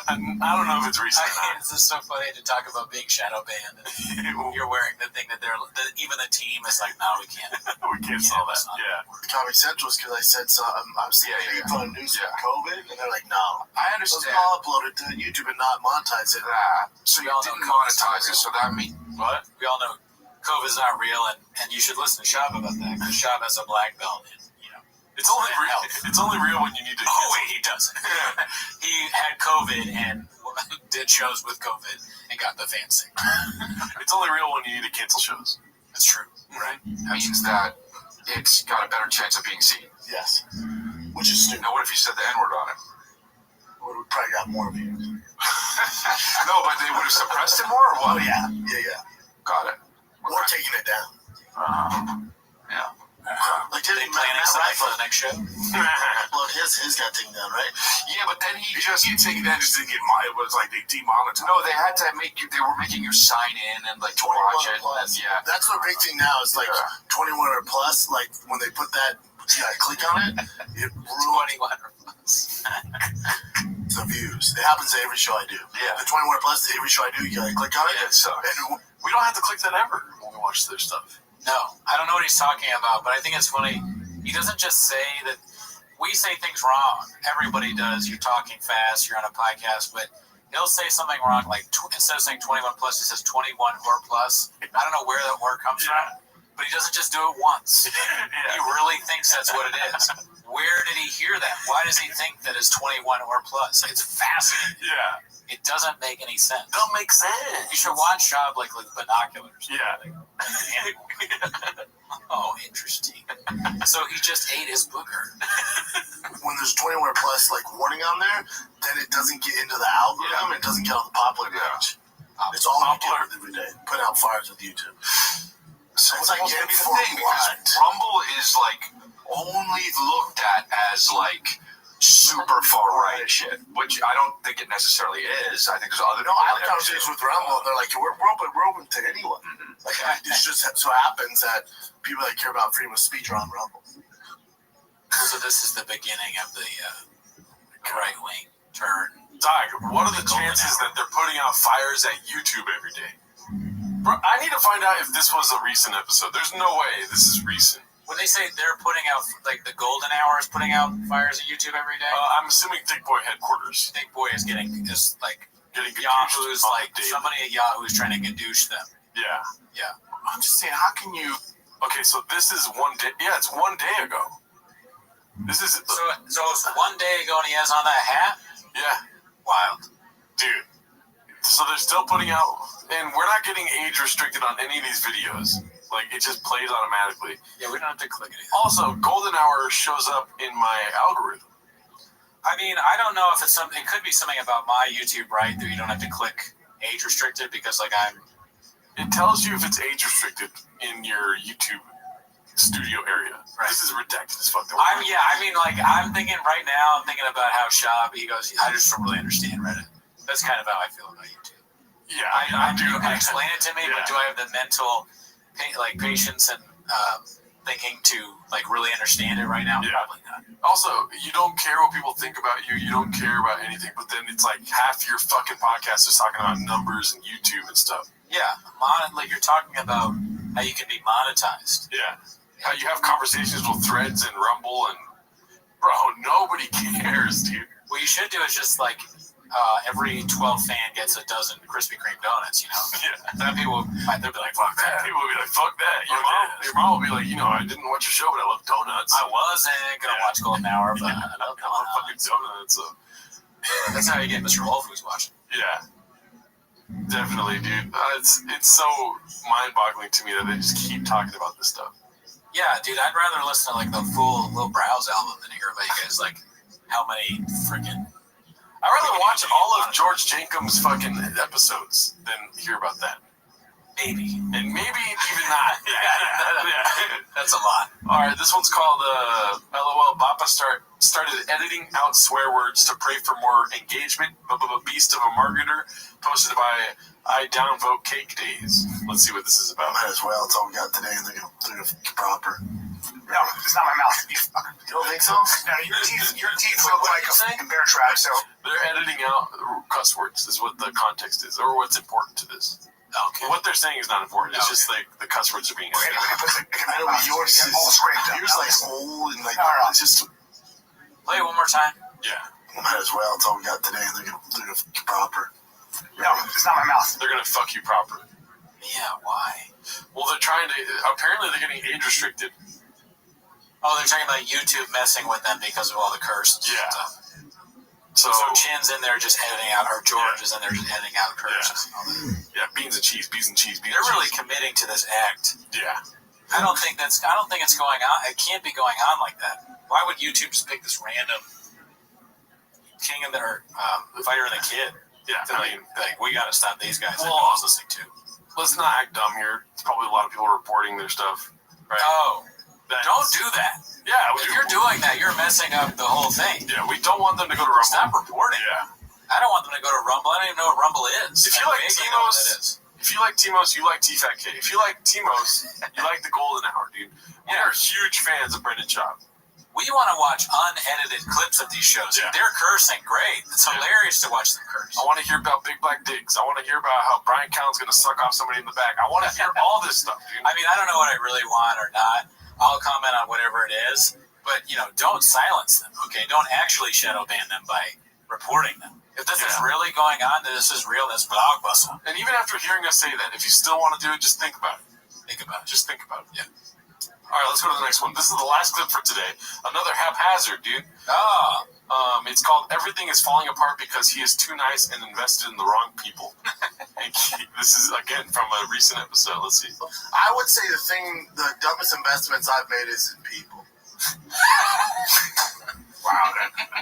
I don't know if it's recent. It's just so funny to talk about being shadow banned. And you're wearing the thing that even the team is like, no, we can't. We can't sell that. Yeah. Comedy Central is because I said so. I'm seeing people on news for COVID, and they're like, no. I understand. I'll upload it to YouTube and not monetize it. So you all didn't monetize it, so that means... What? We all know COVID's not real, and you should listen to Shab about that, because Shab has a black belt in, It's only real. It's only real when you need to. Oh wait, he doesn't. He had COVID and did shows with COVID and got the fans sick. It's only real when you need to cancel shows. That's true, right? That means that it's got a better chance of being seen. Yes, which is stupid. Now, what if you said the N-word on it? We probably got more views. No, but they would have suppressed it more, or what? Oh yeah. Got it. Or taking it down. Yeah. Like did they planning something for the next show? Well, his got taken down, right? Yeah, but then he just taken that just to get it was like they demonetized. No, they had to make you. They were making you sign in and like to watch it. Plus. Yeah, that's the big thing now. Is like 21 or plus. Like when they put that, click on it, it ruins 21 or plus. The views. It happens to every show I do. Yeah, the 21 or plus. Every show I do, you gotta click on it. Yeah, it sucks. And we don't have to click that ever when we watch their stuff. No, I don't know what he's talking about, but I think it's funny. He doesn't just say that we say things wrong. Everybody does. You're talking fast. You're on a podcast, but he'll say something wrong. Like instead of saying 21 plus, he says 21 or plus. I don't know where that word comes from, but he doesn't just do it once. He really thinks that's what it is. Where did he hear that? Why does he think that it's 21 or plus? It's fascinating. Yeah. It doesn't make any sense. Don't make sense. You should watch Shab like with binoculars. Yeah. Oh, interesting. So he just ate his booger. When there's 21 or plus like warning on there, then it doesn't get into the algorithm. It doesn't get on the popular page. It's all popular every day. Put out fires with YouTube. So it's like getting for what? Rumble is like only looked at as like super far right shit, which I don't think it necessarily is. I think there's other. No, I have conversations with Rumble, and they're like, we're open to anyone. Like, it just so happens that people that care about freedom of speech are on Rumble. So this is the beginning of the right wing turn. Doc, what are the chances that they're putting out fires at YouTube every day? Bro, I need to find out if this was a recent episode. There's no way this is recent. When they say they're putting out, like the golden hour is putting out fires at YouTube every day. I'm assuming Thick Boy headquarters. Thick Boy is getting getting Yahoo's on like somebody at Yahoo is trying to gadoosh them. Yeah. Yeah. I'm just saying, how can you? Okay, so this is one day. Yeah, it's 1 day ago. This is so it's 1 day ago, and he has on that hat. Yeah. Wild, dude. So they're still putting out, and we're not getting age restricted on any of these videos. Like, it just plays automatically. Yeah, we don't have to click anything. Also, golden hour shows up in my algorithm. I mean, I don't know if it's something. It could be something about my YouTube, right? That you don't have to click age restricted because, like, It tells you if it's age restricted in your YouTube studio area. Right. This is redacted as fuck. I'm thinking right now. I'm thinking about how Shab. He goes. I just don't really understand Reddit. That's kind of how I feel about YouTube. Yeah, I do. You can explain it to me, but do I have the mental, patience and thinking to really understand it right now? Yeah. Probably not. Also, you don't care what people think about you. You don't care about anything. But then it's like half your fucking podcast is talking about numbers and YouTube and stuff. Yeah, you're talking about how you can be monetized. Yeah, how you have conversations with Threads and Rumble and bro, nobody cares, dude. What you should do is just every 12 fan gets a dozen Krispy Kreme donuts, you know? Yeah. Then they'll be like, fuck that. People will be like, fuck that. Your mom will be like, I didn't watch your show, but I love donuts. I wasn't going to watch Golden Hour, but I love fucking donuts. So. That's how you get Mr. Whole Foods watching. Yeah. Definitely, dude. It's so mind-boggling to me that they just keep talking about this stuff. Yeah, dude, I'd rather listen to the full Lil Browse album than hear about you guys how many freaking. I'd rather watch all of George Jenkins' fucking episodes than hear about that. Maybe. And maybe even not. Yeah. That's a lot. All right, this one's called LOL. Bappa started editing out swear words to pray for more engagement. Beast of a marketer, posted by I Downvote Cake Days. Let's see what this is about. Might as well. That's all we got today, and they're gonna proper. No, it's not my mouth. You don't think so? No, your teeth look like a bear trap. So they're editing out cuss words. Is what the context is, or what's important to this. Okay. What they're saying is not important. It's just the cuss words are being edited. Yours is all scraped up. Yours old and it's just. Play it one more time. Yeah. Might as well. That's all we got today, and they're gonna proper. No, it's not my mouth. They're gonna fuck you proper. Yeah, why? Well, they're trying to. Apparently, they're getting age restricted. Oh, they're talking about YouTube messing with them because of all the curses. Yeah. So Chin's in there just editing out, or George is in there just editing out curses. Yeah, beans and cheese. They're really committing to this act. Yeah. I don't think it's going on. It can't be going on like that. Why would YouTube just pick this random king of their fighter and the kid? Yeah. We got to stop these guys. Well, I was listening to. Let's not act dumb here. It's probably a lot of people reporting their stuff. Right? Oh. Don't do that. Yeah. If you're doing that, you're messing up the whole thing. Yeah, we don't want them to go to Rumble. Stop reporting. Yeah. I don't want them to go to Rumble. I don't even know what Rumble is. If you like Timos, you like T-Fat K. If you like Timos, you like the Golden Hour, dude. We are huge fans of Brendan Schaub. We want to watch unedited clips of these shows. Yeah. They're cursing great. It's hilarious to watch them curse. I want to hear about Big Black Dicks. I want to hear about how Brian Callen's going to suck off somebody in the back. I want to hear all this stuff, dude. I mean, I don't know what I really want or not. I'll comment on whatever it is, but don't silence them. Okay, don't actually shadow ban them by reporting them. If this is really going on, then this is real. That's blockbuster. And even after hearing us say that, if you still want to do it, just think about it. Just think about it. Yeah. All right, let's go to the next one. This is the last clip for today. Another haphazard, dude. Oh. It's called "Everything is Falling Apart Because He Is Too Nice and Invested in the Wrong People." And this is again from a recent episode. Let's see. I would say the dumbest investments I've made is in people. Wow,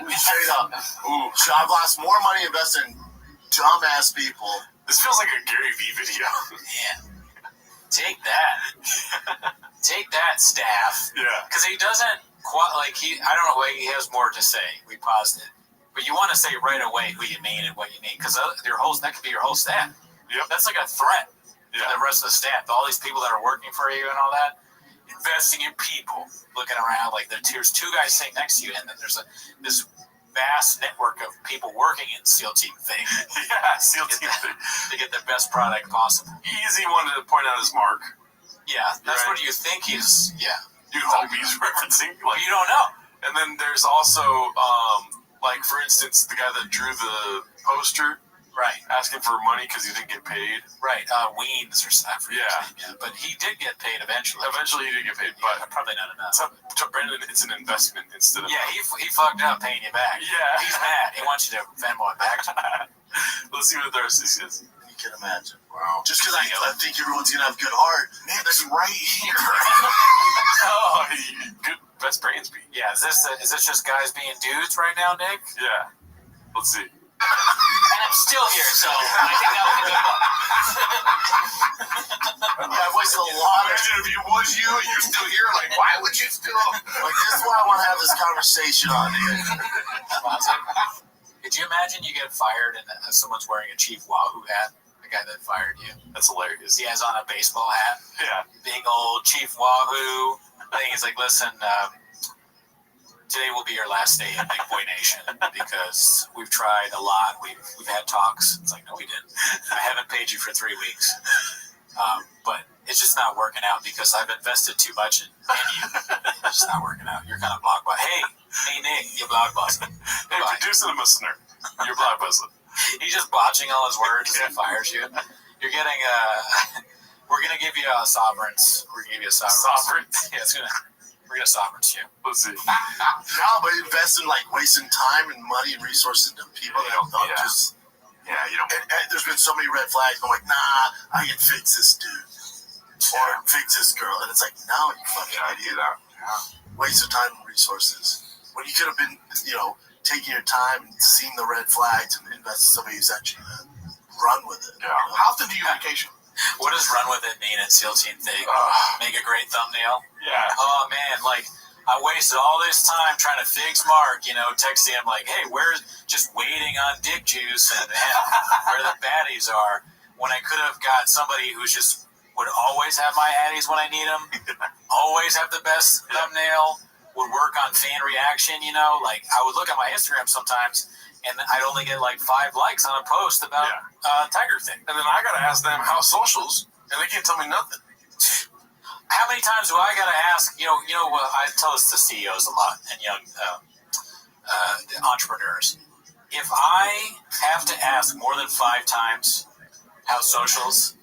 straight up. Ooh, I've lost more money investing in dumbass people. This feels like a Gary Vee video. Yeah. Take that. Take that, staff. Yeah. Because he doesn't I don't know, he has more to say. We paused it. But you want to say right away who you mean and what you mean. Because that could be your whole staff. Yep. That's like a threat to the rest of the staff. All these people that are working for you and all that. Investing in people. Looking around there's two guys sitting next to you, and then there's this vast network of people working in SEAL Team Thing. Yeah, SEAL Team Thing. To get the best product possible. Easy one to point out is Mark. Yeah, that's what you think he's. Yeah. New Homies referencing. Like, You don't know. and then there's also, like, for instance, the guy that drew the poster, Right. asking for money because he didn't get paid. Right. Weens or something. Yeah. But he did get paid eventually. Eventually, he did get paid, but probably not enough. to Brendan, it's an investment instead of. Yeah, he fucked up paying you back. Yeah. He's mad. He wants you to Venmo it back to him. Let's see what the rest of this is. You can imagine. Wow. Just because I think everyone's gonna have good heart, man, that's right here. Oh, good, best brains beat. Yeah, is this just guys being dudes right now, Nick? Yeah. Let's see. And I'm still here, so I think that was a good one. I wasted a lot of. Imagine if it was you and you're still here. Like, why would you still? Like, this is why I want to have this conversation on here. Did you imagine you get fired and someone's wearing a Chief Wahoo hat? The guy that fired you. That's hilarious. He has on a baseball hat. Yeah. Big old Chief Wahoo thing. He's like, listen, today will be your last day in Big Boy Nation because we've tried a lot. We've had talks. It's like, no, we didn't. I haven't paid you for 3 weeks. But it's just not working out because I've invested too much in you. It's just not working out. You're kind of blockbuster. Hey, Nick, you're blockbuster. Hey, producer listener, you're blockbuster. He's just botching all his words as he fires you. You're getting we're gonna give you a sovereigns. We're gonna give you a sovereigns. Yeah, we're gonna sovereigns you. Let's see. No, but investing like wasting time and money and resources into people that don't Yeah. just. Yeah, you don't. And there's been so many red flags. I'm like, nah, I can fix this dude or fix this girl, and it's like, no, you fucking idiot. Waste of time and resources when you could have been, taking your time and seeing the red flags and invest in somebody who's actually gonna run with it. Yeah. How often do you vacation? What does run with it mean at SEAL Team Thing? Make a great thumbnail? Yeah. Oh, man, like, I wasted all this time trying to fix Mark, texting him like, hey, where's just waiting on dick juice and where the baddies are, when I could have got somebody who's just would always have my addies when I need them, always have the best thumbnail, would work on fan reaction, like I would look at my Instagram sometimes and I'd only get like 5 likes on a post about Tiger Thing. And then I gotta ask them how socials, and they can't tell me nothing. How many times do I gotta ask? I tell this to CEOs a lot and young entrepreneurs. If I have to ask more than 5 times how socials,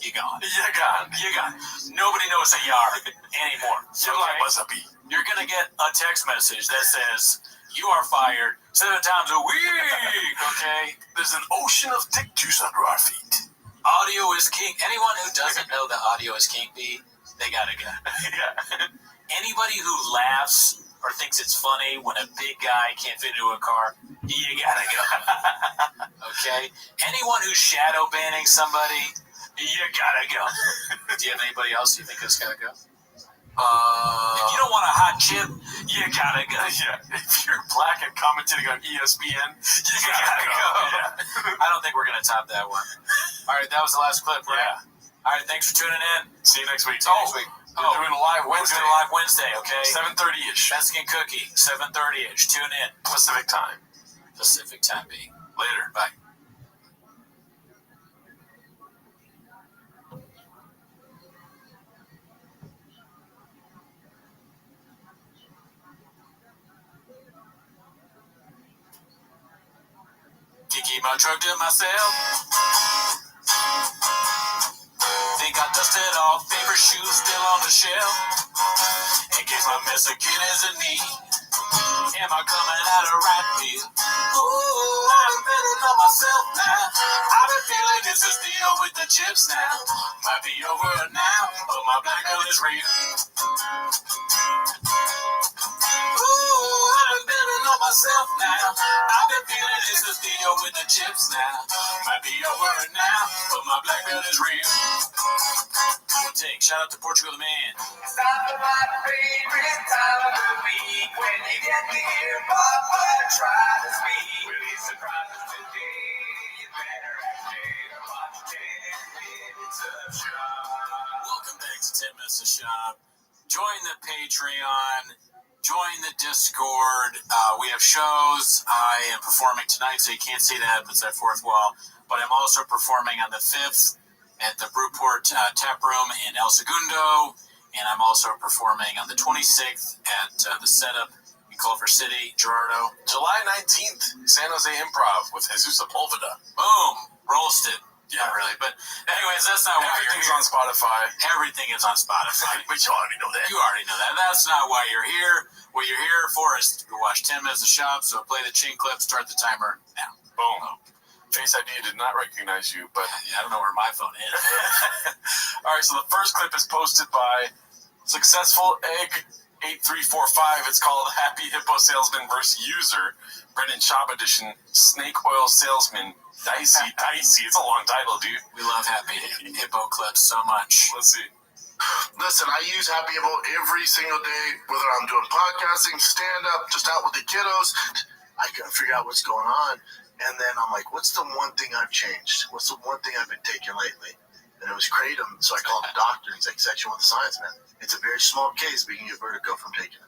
you're gone. You're gone. Nobody knows who you are anymore. Okay? You're gonna get a text message that says you are fired 7 times a week. Okay. There's an ocean of dick juice under our feet. Audio is king. Anyone who doesn't know that audio is king, they gotta go. Yeah. Anybody who laughs or thinks it's funny when a big guy can't fit into a car, you gotta go. Okay? Anyone who's shadow banning somebody, you gotta go. Do you have anybody else you think is gotta go? If you don't want a hot chip, you gotta go. Yeah. If you're black and commenting on ESPN, you gotta go. Yeah. I don't think we're gonna top that one. All right, that was the last clip, right? Yeah. All right, thanks for tuning in. See you next week. We're doing a live Wednesday. We're doing a live Wednesday, okay? 7:30ish. Mexican cookie, 7:30ish. Tune in. Pacific time. Pacific time being. Later. Bye. To keep my truck to myself. Think I dusted off, favorite shoes still on the shelf. In case my mess again is a need. Am I coming out of right field? Ooh, I'm betting on myself now. I've been feeling this is the deal with the chips now. Might be over now, but my black girl is real. Ooh, I've been betting on myself now. I've been feeling this is the deal with the chips now. Might be over now, but my black girl is real. One take. Shout out to Portugal the Man. It's time for my favorite time of the week. When you get to hear Papa try to speak. We'll be surprises today. You better act later. Watch 10 minutes of shop. Welcome back to 10 Minutes of Shop. Join the Patreon. Join the Discord. We have shows. I am performing tonight, so you can't see that. It's that fourth wall. But I'm also performing on the 5th at the Brewport Tap Room in El Segundo. And I'm also performing on the 26th at the Setup in Culver City, Gerardo. July 19th, San Jose Improv with Jesus Sepulveda. Boom! Roasted. Yeah, not really. But anyways, that's not why you're here. Everything's on Spotify. Everything is on Spotify. But you already know that. You already know that. That's not why you're here. What you're here for is to watch 10 minutes of shop, so play the chin clip, start the timer now. Boom. Face ID did not recognize you, but I don't know where my phone is. All right, so the first clip is posted by Successful Egg 8345. It's called Happy Hippo Salesman vs. User, Brendan Schaub edition, Snake Oil Salesman, Dicey. It's a long title, dude. We love Happy Hippo clips so much. Let's see. Listen, I use Happy Hippo every single day, whether I'm doing podcasting, stand-up, just out with the kiddos. I couldn't figure out what's going on. And then I'm like, what's the one thing I've changed? What's the one thing I've been taking lately? And it was kratom. So I called the doctor, and he's like, section with the science, man. It's a very small case, but you can get vertigo from taking it.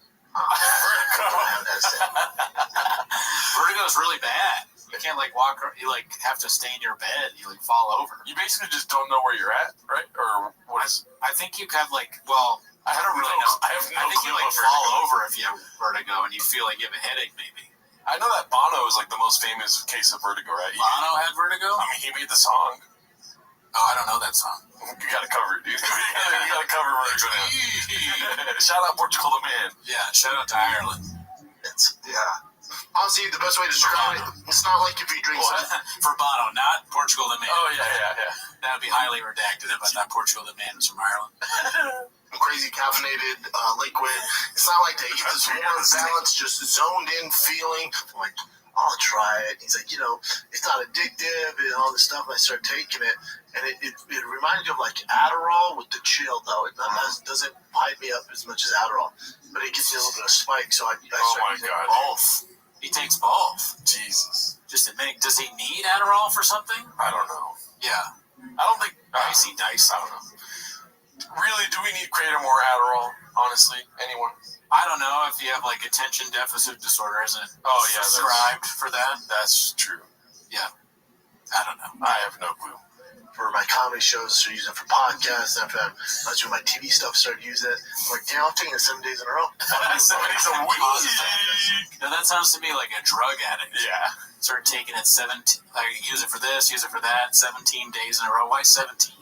Vertigo is really bad. You can't walk. You have to stay in your bed. You fall over. You basically just don't know where you're at, right? Or what is? I think you have I don't really know. I have no I think clue you about fall vertigo. over if you have vertigo and you feel like you have a headache, maybe. I know that Bono is the most famous case of vertigo, right? Bono had vertigo? I mean, he made the song. Oh, I don't know that song. You gotta cover it, dude. You gotta cover vertigo now. Shout out Portugal the Man. Yeah, shout out to Ireland. Honestly, the best way to describe it, it's not like if you drink For Bono, not Portugal the Man. Oh, yeah. That would be highly redacted if I thought Portugal the Man was from Ireland. crazy caffeinated liquid. It's not like they get this warm balance, just zoned in feeling. I'm like, I'll try it. He's like, it's not addictive and all this stuff. And I start taking it, and it reminded me of Adderall with the chill, though. It doesn't pipe me up as much as Adderall, but it gives me a little bit of spike. So I started using both. He takes both. Jesus. Just admit, does he need Adderall for something? I don't know. Yeah. I don't think. Dicey dice. I don't know. Really, do we need kratom or Adderall? Honestly, anyone? I don't know if you have attention deficit disorder, isn't it? Oh yeah, prescribed for that. That's true. Yeah. I don't know. I have no clue. For my comedy shows, I started using it for podcasts. And I was doing my TV stuff, started using it. I'm like, damn, I'm taking it 7 days in a row. 7 days a week. Now that sounds to me like a drug addict. Yeah. Start taking it 17. Use it for this, use it for that. 17 days in a row. Why 17?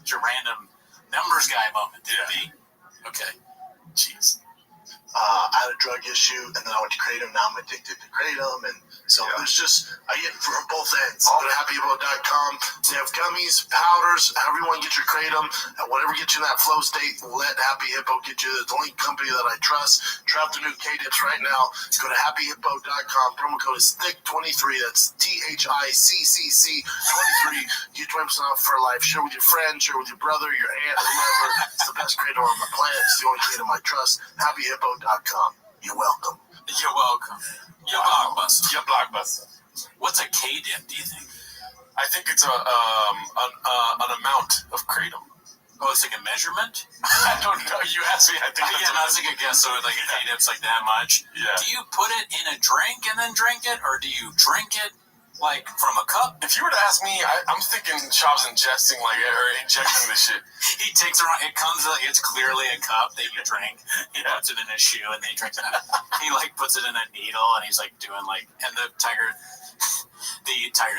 It's your random numbers guy moment. Yeah. Okay. Jeez. I had a drug issue, and then I went to kratom. Now I'm addicted to kratom, and so there's I get it from both ends. Go to happyhippo.com. They have gummies, powders, however you want to get your kratom, and whatever gets you in that flow state, let Happy Hippo get you. It's the only company that I trust. Try out the new K-Dips right now. Go to happyhippo.com. Promo code is THICK23. That's THICCC23. Get 20% off for life. Share with your friends, share with your brother, your aunt, whoever. It's the best kratom on the planet. It's the only kratom I trust. happyhippo.com. You're welcome. You're welcome. You're blockbuster. You're blockbuster. What's a K-dip, do you think? I think it's an amount of kratom. Oh, it's like a measurement? I don't know. You asked me. I think that's a good guess. So a K-dip's that much. Yeah. Do you put it in a drink and then drink it, or do you drink it from a cup? If you were to ask me, I'm thinking Schaub's ingesting or injecting this shit. He takes around. It comes it's clearly a cup that you drink. He puts it in his shoe and then he drinks it. He puts it in a needle and he's doing and the tiger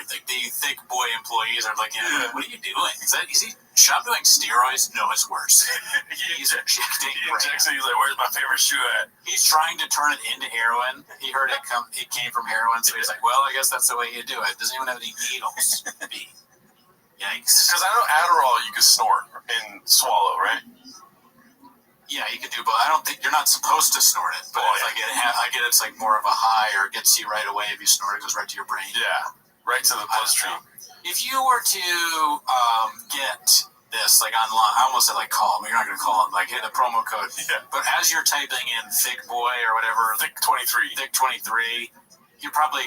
thing. The thick boy employees are what are you doing? Is he Schaub doing steroids? No, it's worse. He's injecting. He injects it. He's like, where's my favorite shoe at? He's trying to turn it into heroin. He heard it came from heroin, so he's like, well, I guess that's the way you do it. Doesn't even have any needles. Yikes. Because I know Adderall you can snort and swallow, right? Yeah, you can do both. I don't think you're not supposed to snort it, but if I get it's more of a high, or it gets you right away. If you snort it, goes right to your brain. Yeah, right to the bloodstream. If you were to get this online, I almost said call them. You're not going to call them. Hit the promo code. Yeah. But as you're typing in thick boy or whatever, thick23, you're probably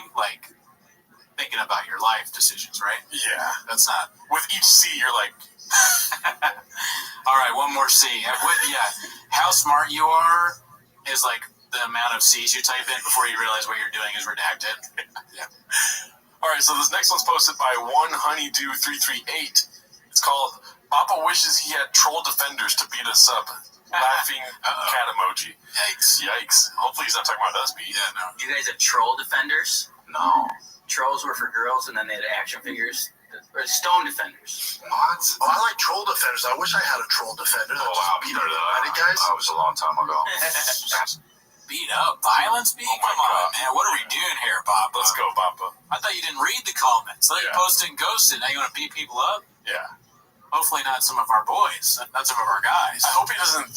thinking about your life decisions, right? Yeah. That's not. With each C, you're like. All right, one more C. How smart you are is the amount of C's you type in before you realize what you're doing is redacted. Yeah. All right, so this next one's posted by OneHoneyDew338. It's called Papa Wishes He Had Troll Defenders to Beat Us Up. laughing cat emoji. Yikes. Hopefully he's not talking about us, B. Yeah, no. You guys have troll defenders? No. Trolls were for girls, and then they had action figures. Or stone defenders. What? Oh, I like troll defenders. I wish I had a troll defender. That just beat up the guys. That was a long time ago. Beat up? Violence? Come on, man. What are we doing here, Papa? Let's go, Papa. I thought you didn't read the comments. Like, you posted and ghosted. Now you want to beat people up? Yeah. Hopefully not some of our boys. Not some of our guys. I hope he doesn't,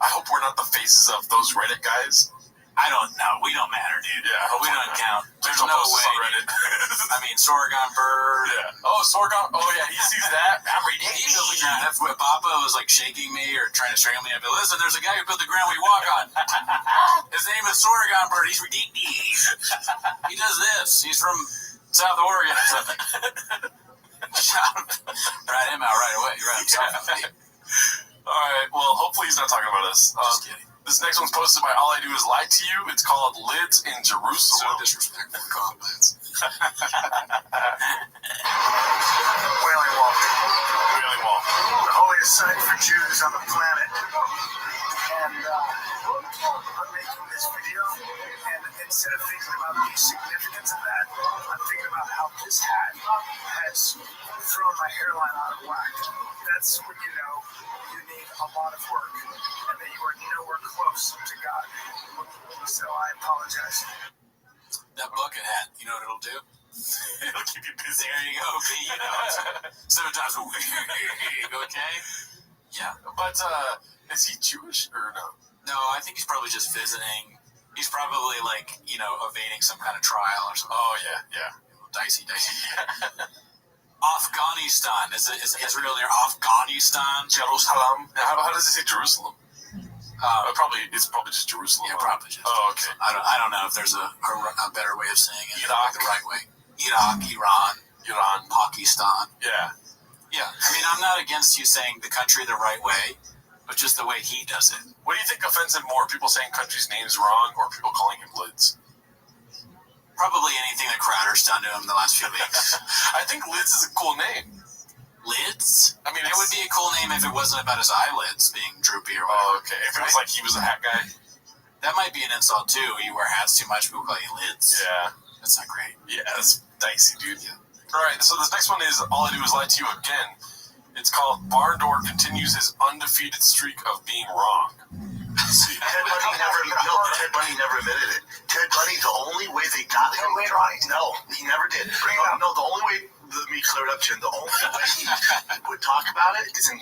I hope we're not the faces of those Reddit guys. I don't know. We don't matter, dude. Yeah, we don't count. There's no way. On Reddit. I mean, Sorghum Bird. Yeah. Oh, Sorghum. Oh, yeah. He sees that. I'm ridiculous. That's what Papa was like shaking me or trying to strangle me. I'd be like, listen, there's a guy who built the ground we walk on. His name is Sorghum Bird. He's ridiculous. He does this. He's from South Oregon or something. Rat him out right away. You rat himself out. All right. Well, hopefully he's not talking about us. Just kidding. This next one's posted by All I Do Is Lie to You. It's called Lids in Jerusalem. So disrespectful comments. Wailing Wall. Wailing Wall. The holiest site for Jews on the planet. And I'm making this video, and instead of thinking about the significance of that, I'm thinking about how this hat has thrown my hairline out of whack. That's when you know you need a lot of work, and that you are nowhere close to God. So I apologize. That bucket hat, you know what it'll do? It'll keep you busy. There you go, B. You know, sometimes okay? Yeah. But is he Jewish or no? No, I think he's probably just visiting. He's probably evading some kind of trial or something. Oh yeah. Dicey. Afghanistan. Is Israel near Afghanistan? Jerusalem. How does it say Jerusalem? It's probably just Jerusalem. Yeah, probably just. Oh, okay. I don't know if there's a better way of saying it. Iraq. The right way. Iraq, Iran, Pakistan. Yeah. Yeah. I mean, I'm not against you saying the country the right way, but just the way he does it. What do you think offends him more? People saying country's names wrong, or people calling him Lids? Probably anything that Crowder's done to him the last few weeks. I think Lids is a cool name. Lids? I mean, it would be a cool name if it wasn't about his eyelids being droopy or whatever. Oh, okay. If it was like he was a hat guy. That might be an insult too. You wear hats too much, people call you lids. Yeah. That's not great. Yeah, that's dicey, dude. Yeah. All right, so this next one is All I Do Is Lie to You Again. It's called Barn Door Continues His Undefeated Streak of Being Wrong. Ted Bundy never admitted it. Ted Bundy, the only way they got him later on, no, he never did. No, the only way, let me clear it up to him, the only way he would talk about it is in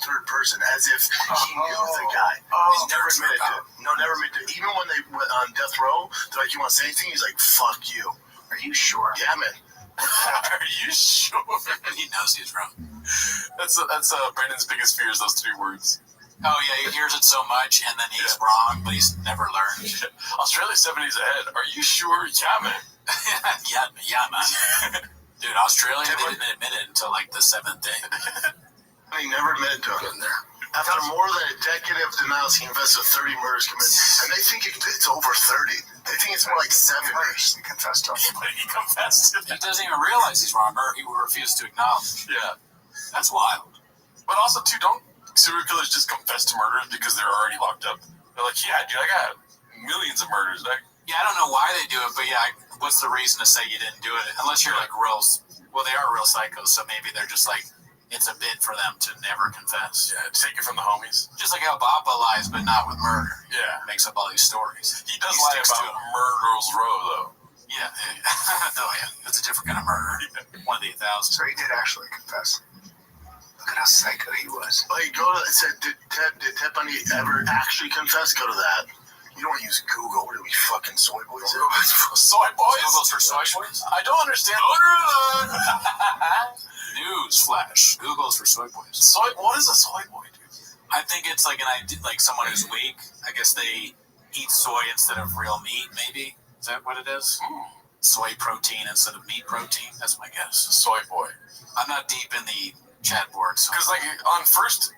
third person, as if he knew the guy. He's never admitted to it. No, never admitted to it. Even when they went on death row, they're like, you want to say anything? He's like, fuck you. Are you sure? Yeah, man. Are you sure? He knows he's wrong. That's Brandon's biggest fear is those three words. Oh yeah, he hears it so much, and then he's wrong, but he's never learned. Australia's 70s ahead. Are you sure? Yeah, man. yeah, man. Dude, Australia, they didn't admit it until like the 7th day. He never admitted to it. After more than a decade of denials, he confessed to 30 murders committed, and they think it's over 30. They think it's more like 7 years. He confessed to it. He confessed. He doesn't even realize he's wrong, or he will refuse to acknowledge. Yeah. That's wild. But also, too, don't serial killers just confess to murders because they're already locked up? They're like, yeah, dude, I got millions of murders. Yeah, I don't know why they do it, but yeah, what's the reason to say you didn't do it? Unless you're like real, well, they are real psychos, so maybe they're just like, it's a bit for them to never confess. Yeah, take it from the homies. Just like how Baba lies, but not with murder. Yeah. Makes up all these stories. He does lie about Murder's Row, though. Yeah. Oh, yeah. That's a different kind of murder. Yeah. One of the 1,000. So he did actually confess. Look at how psycho he was. Like, it said, did Ted Bundy ever actually confess? Go to that. You don't use Google. What are we, fucking soy boys? Soy boys? Google's for soy boys? I don't understand. News flash. Google's for soy boys. What is a soy boy, dude? I think it's like someone who's weak. I guess they eat soy instead of real meat, maybe. Is that what it is? Soy protein instead of meat protein. That's my guess. Soy boy. I'm not deep in the chat board. Because on first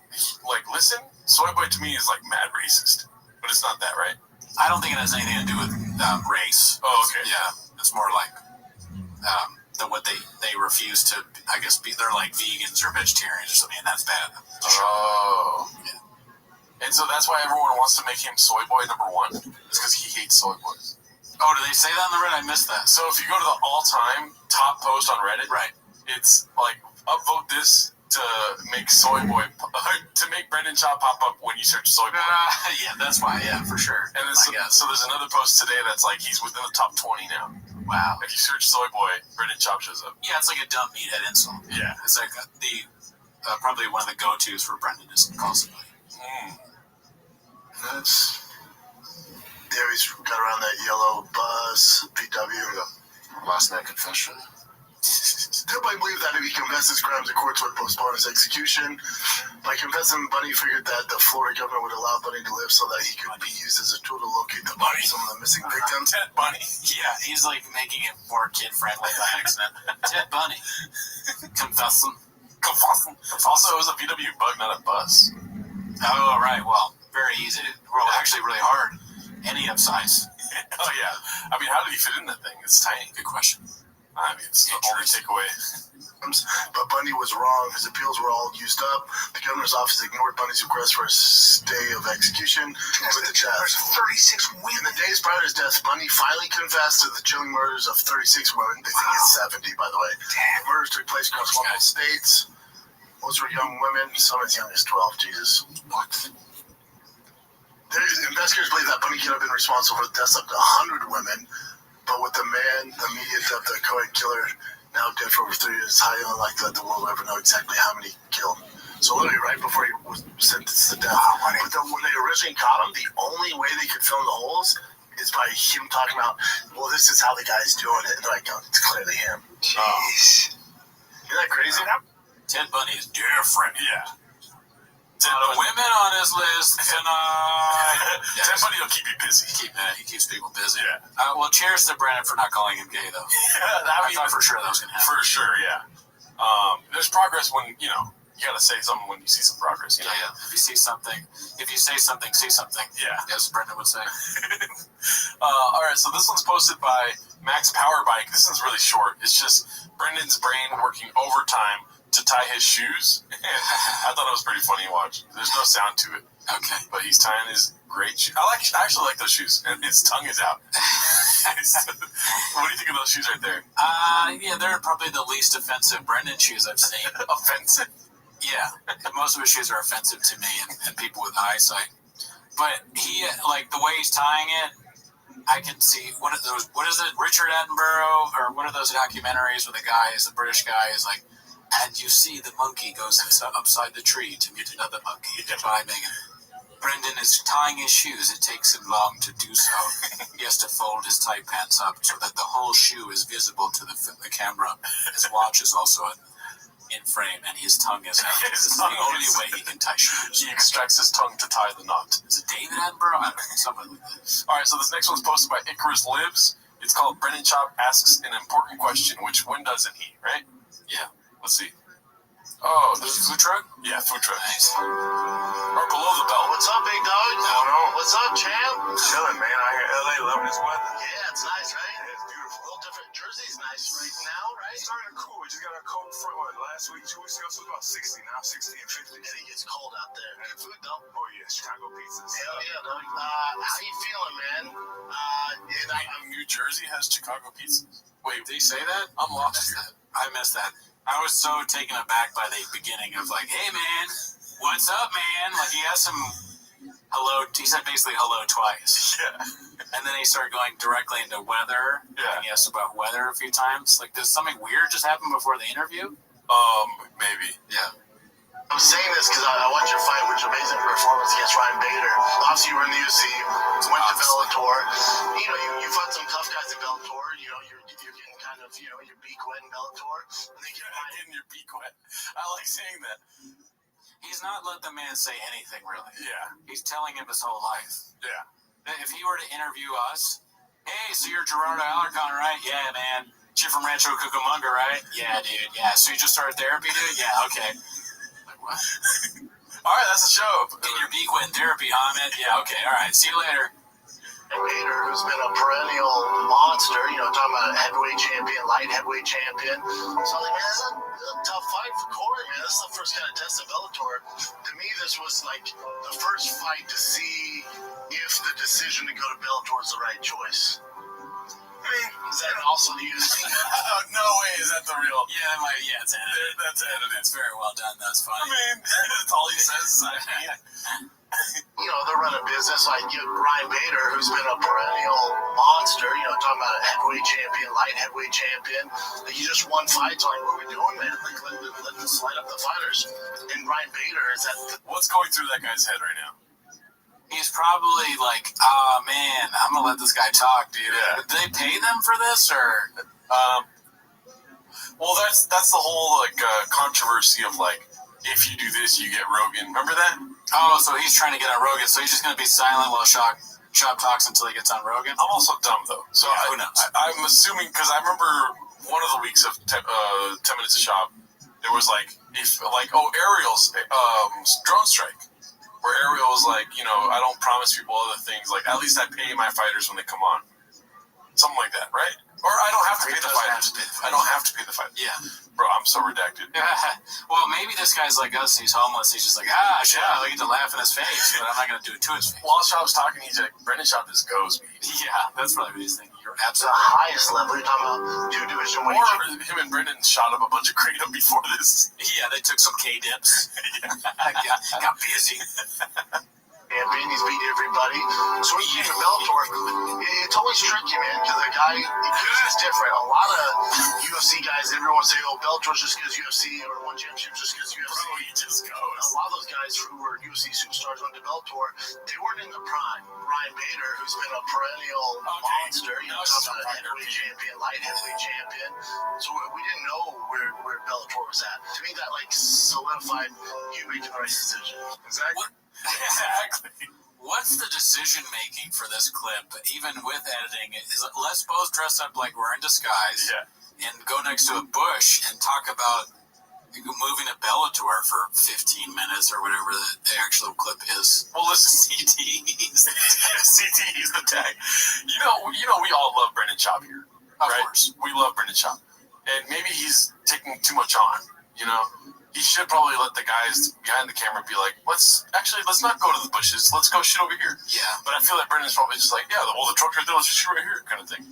listen, soy boy to me is like mad racist. But it's not that, right? I don't think it has anything to do with race. Oh, okay. Yeah, it's more like what they refuse to, I guess, they're like vegans or vegetarians or something, and that's bad. Oh. Yeah. And so that's why everyone wants to make him soy boy number one. It's because he hates soy boys. Oh, do they say that on the Reddit? I missed that. So if you go to the all-time top post on Reddit, right, it's like upvote this to make soy boy to make Brendan Shaw pop up when you search soy boy. Yeah, that's why. Yeah, for sure. And then so there's another post today that's like he's within the top 20 now. Wow. If you search soy boy, Brendan Chop shows up. Yeah, it's like a dumb meathead insult. Yeah. It's like probably one of the go-tos for Brendan to call somebody. That's... There he's got around that yellow bus, PW. Last night confession. Nobody believed that if he confessed his crimes, the courts would postpone his execution. By confessing, Bunny figured that the Florida governor would allow Bunny to live so that he could be used as a tool to locate the bodies of the missing victims. Ted Bunny. Yeah, he's like making it more kid-friendly by accident. Ted Bunny. Confessing. Also, it was a VW bug, not a bus. Oh, right. Well, very easy. Well, actually really hard. Any upsize. Oh, yeah. I mean, how did he fit in that thing? It's tiny. Good question. I mean, it's the only takeaway. But Bundy was wrong. His appeals were all used up. The governor's office ignored Bundy's request for a stay of execution with the death. There's 36 women. In the days prior to his death, Bundy finally confessed to the chilling murders of 36 women. They think it's 70, by the way. Damn. Murders took place across multiple states. Most were young women. Some as young as 12. Jesus. What? Investigators believe that Bundy could have been responsible for the deaths of up to 100 women. But with the media dubbed the co-ed killer, now dead for over 3 years, it's highly unlikely that the world will ever know exactly how many he killed. So literally right before he was sentenced to death. But when they originally caught him, the only way they could fill in the holes is by him talking about, well, this is how the guy's doing it. And they're like, no, it's clearly him. Jeez. Isn't that crazy? Ted Bundy is different. Yeah. The women on his list tonight. Ted Bundy will keep you busy. He keeps people busy. Yeah. Well, cheers to Brandon for not calling him gay, though. Yeah, I thought for sure that was going to happen. For sure, yeah. There's progress when, you got to say something when you see some progress. You know? Yeah. If you see something, see something. Yeah. As Brendan would say. All right, so this one's posted by Max Powerbike. This one's really short. It's just Brendan's brain working overtime to tie his shoes. I thought it was pretty funny to watch. There's no sound to it. Okay. But he's tying his great shoes. I actually like those shoes. And his tongue is out. What do you think of those shoes right there? Yeah, they're probably the least offensive Brendan shoes I've seen. Offensive? Yeah. Most of his shoes are offensive to me and people with eyesight. But he, like, the way he's tying it, I can see what is it, Richard Attenborough, or one of those documentaries where the British guy is like, and you see the monkey goes upside the tree to meet another monkey climbing. Brendan is tying his shoes. It takes him long to do so. He has to fold his tight pants up so that the whole shoe is visible to the camera. His watch is also in frame, and his tongue is out. This is the only way he can tie shoes. He extracts his tongue to tie the knot. Is it David Attenborough? I don't know, someone like that. All right, so this next one's posted by Icarus Lives. It's called Brendan Chop Asks an Important Question, which when doesn't he, right? Yeah. Let's see. Oh, this is food truck? Yeah, food truck. Nice. Or below the belt. What's up, big dog? No. What's up, champ? Chilling, man. I hear LA loving this weather. Yeah, it's nice, right? It's beautiful. A little different. Jersey's nice right now, right? It's starting to cool. We just got a cold front last week, 2 weeks ago, so it was about 60. Now 60 and 50. And it gets cold out there. Good food, though. Oh, yeah. Chicago pizzas. Hell yeah, dog. How you feeling, man? New Jersey has Chicago pizzas. Wait, did he say that? I'm lost here. I missed that. I was so taken aback by the beginning of like, hey man, what's up, man? Like he asked him hello. He said basically hello twice. Yeah. And then he started going directly into weather. Yeah. And he asked about weather a few times. Like, did something weird just happen before the interview? Maybe. Yeah. I'm saying this because I watched your fight, which amazing performance against Ryan Bader. Obviously, you were in the UFC, went to Bellator. You fought some tough guys in Bellator. You're getting kind of, your beak wet in Bellator. And then getting your beak wet. I like saying that. He's not let the man say anything, really. Yeah. He's telling him his whole life. Yeah. If he were to interview us, hey, so you're Gerardo Alarcon, right? Yeah, man. You're from Rancho Cucamonga, right? Yeah, dude. Yeah. So you just started therapy, dude? Yeah, okay. What? All right, that's the show. Get your beak wet in therapy, huh, man? Yeah, okay, all right. See you later. Bader, who's been a perennial monster, talking about a heavyweight champion, light heavyweight champion. So I was like, man, that's a tough fight for Corey, man. This is the first kind of test of Bellator. To me, this was like the first fight to see if the decision to go to Bellator is the right choice. I mean, is that also the UFC? No way is that the real. Yeah, it's edited. That's edited. It's very well done. That's funny. I mean, that's all he says. They're running business. Like Ryan Bader, who's been a perennial monster, talking about a heavyweight champion, light heavyweight champion. Like, he just won fights. Like, what are we doing, man? Like, let's light up the fighters. And Ryan Bader is at What's going through that guy's head right now? He's probably like, oh man, I'm gonna let this guy talk, dude. Yeah. Did they pay them for this, or? Well, that's the whole controversy of if you do this, you get Rogan. Remember that? Oh, so he's trying to get on Rogan. So he's just gonna be silent while Shop talks until he gets on Rogan. I'm also dumb though, so who knows? I'm assuming because I remember one of the weeks of 10 Minutes of Shop, there was Ariel's drone strike. Where Ariel was like, I don't promise people other things. Like, at least I pay my fighters when they come on. Something like that, right? Or I don't have to pay the fighters. I don't have to pay the fighters. Yeah. Bro, I'm so redacted. Well, maybe this guy's like us. He's homeless. He's just like, shit, I get to laugh in his face, but I'm not going to do it to his face. While Shop's talking, he's like, Brendan Shop just goes me. Yeah, that's probably what he's thinking. You're the absolutely highest level. You're talking about two division weight. Or him and Brendan shot up a bunch of kratom before this. Yeah, they took some K-dips. Got busy. Champion, he's beat everybody. So when you get to Bellator, it's always tricky, man, because the guy is different. A lot of UFC guys, everyone say, Bellator's just because UFC, or won championships just because UFC. Bro, he just goes. A lot of those guys who were UFC superstars went to Bellator, they weren't in the prime. Ryan Bader, who's been a perennial monster, talking about a heavyweight champion, light heavyweight champion. So we didn't know where Bellator was at. To me, that solidified you making the right decision. Exactly. Exactly. What's the decision making for this clip, even with editing? Is it let's both dress up like we're in disguise and go next to a bush and talk about moving to Bellator for 15 minutes or whatever the actual clip is? Well, listen, CTE's the tag. You know, we all love Brendan Chop here, of right? course. We love Brendan Chop, and maybe he's taking too much on. He should probably let the guys behind the camera be like, let's not go to the bushes. Let's go shit over here. Yeah. But I feel like Brendan's probably just like, the truck right there, let's just shoot right here kind of thing.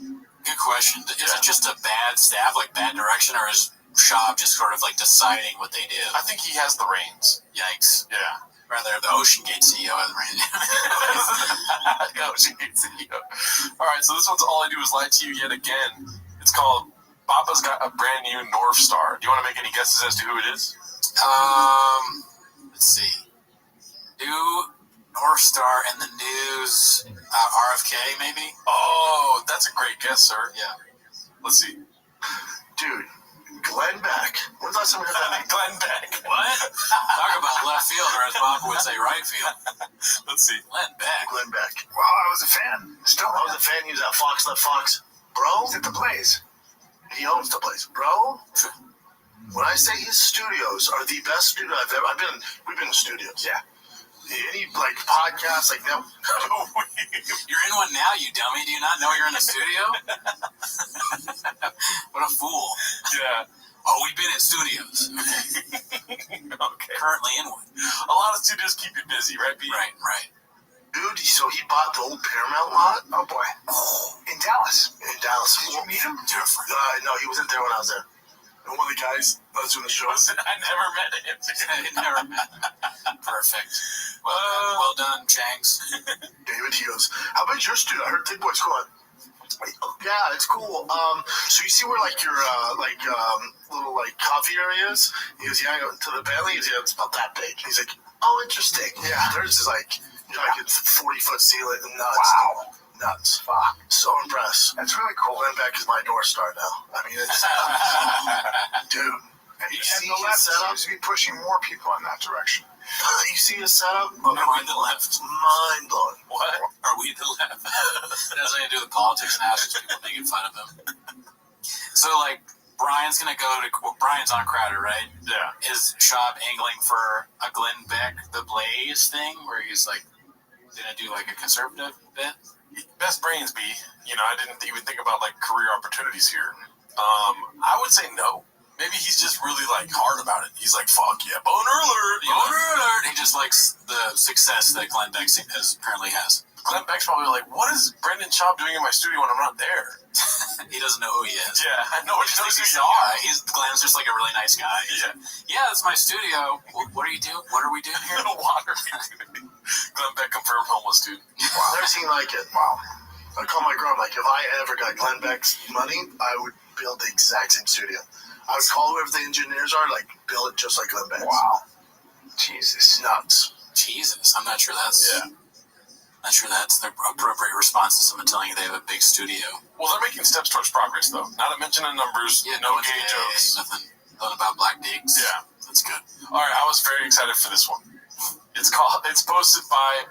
Good question. Is it just a bad staff, bad direction, or is Shop just sort of deciding what they do? I think he has the reins. Yikes. Yeah. Rather, the Ocean Gate CEO has the reins. Ocean Gate CEO. All right, so this one's All I Do Is Lie to You Yet Again. It's called Papa's Got a Brand New North Star. Do you want to make any guesses as to who it is? Let's see. New North Star in the news. RFK, maybe? Oh, that's a great guess, sir. Yeah. Let's see. Dude, Glenn Beck. When's the last time we heard that name? Glenn Beck. What? Talk about left field, or as Bob would say, right field. Let's see. Glenn Beck. Glenn Beck. Well, I was a fan. Still, I was a fan. He was at Fox Left Fox. Bro, He's at the Blaze. He owns the place. Bro, when I say his studios are the best studio we've been in studios. Yeah. Any podcasts like that. You're in one now, you dummy. Do you not know you're in a studio? What a fool. Yeah. Oh, we've been in studios. Okay. Currently in one. A lot of studios keep you busy, right, Pete? Right. Dude, so he bought the old Paramount lot? Oh, boy. In Dallas. In Dallas. Did you meet him? No, he wasn't there when I was there. And one of the guys that was doing the show. I never met him. Never met him. Perfect. Well done, Changs. David, he goes, how about your studio? I heard Big Boy's cool. Yeah, it's cool. So you see where your little coffee area is? He goes, yeah, I go to the Bentley. He goes, yeah, it's about that big. He's like, oh, interesting. Yeah, theirs is like it's 40-foot ceiling and nuts. Wow. Nuts. Fuck. So impressed. That's really cool. Glenn Beck is my North Star now. I mean, it's dude. And see the his left setup? seems to be pushing more people in that direction. You see his setup? Are we the left? Mind blowing. What? Are we the left? It has nothing to do with politics and ashes people making fun of him. So, Brian's going to go to... Well, Brian's on Crowder, right? Yeah. Is Shop angling for a Glenn Beck, the Blaze thing, where he's, going to do, a conservative bit? best brains, B. You know, I didn't even think about like career opportunities here. I would say no. Maybe he's just really like hard about it. He's like, fuck yeah, boner alert. Boner alert. He just likes the success that Glenn Beck apparently has. Glenn Beck's probably like, what is Brendan Schaub doing in my studio when I'm not there? He doesn't know who he is. Yeah, nobody knows who you are. Glenn's just like a really nice guy. Yeah, it's my studio. What are you doing? What are we doing here? What are we doing? Glenn Beck confirmed homeless, dude. Wow. Never seen like it. Wow. I call my girl, like, if I ever got Glenn Beck's money, I would build the exact same studio. I would call whoever the engineers are, like, build it just like Glenn Beck's. Wow. Jesus. Nuts. Jesus. I'm not sure that's the appropriate response to someone telling you they have a big studio. Well, they're making steps towards progress, though. Not to mention the numbers, no gay jokes. Nothing about black pigs. Yeah. That's good. All right, I was very excited for this one. It's posted by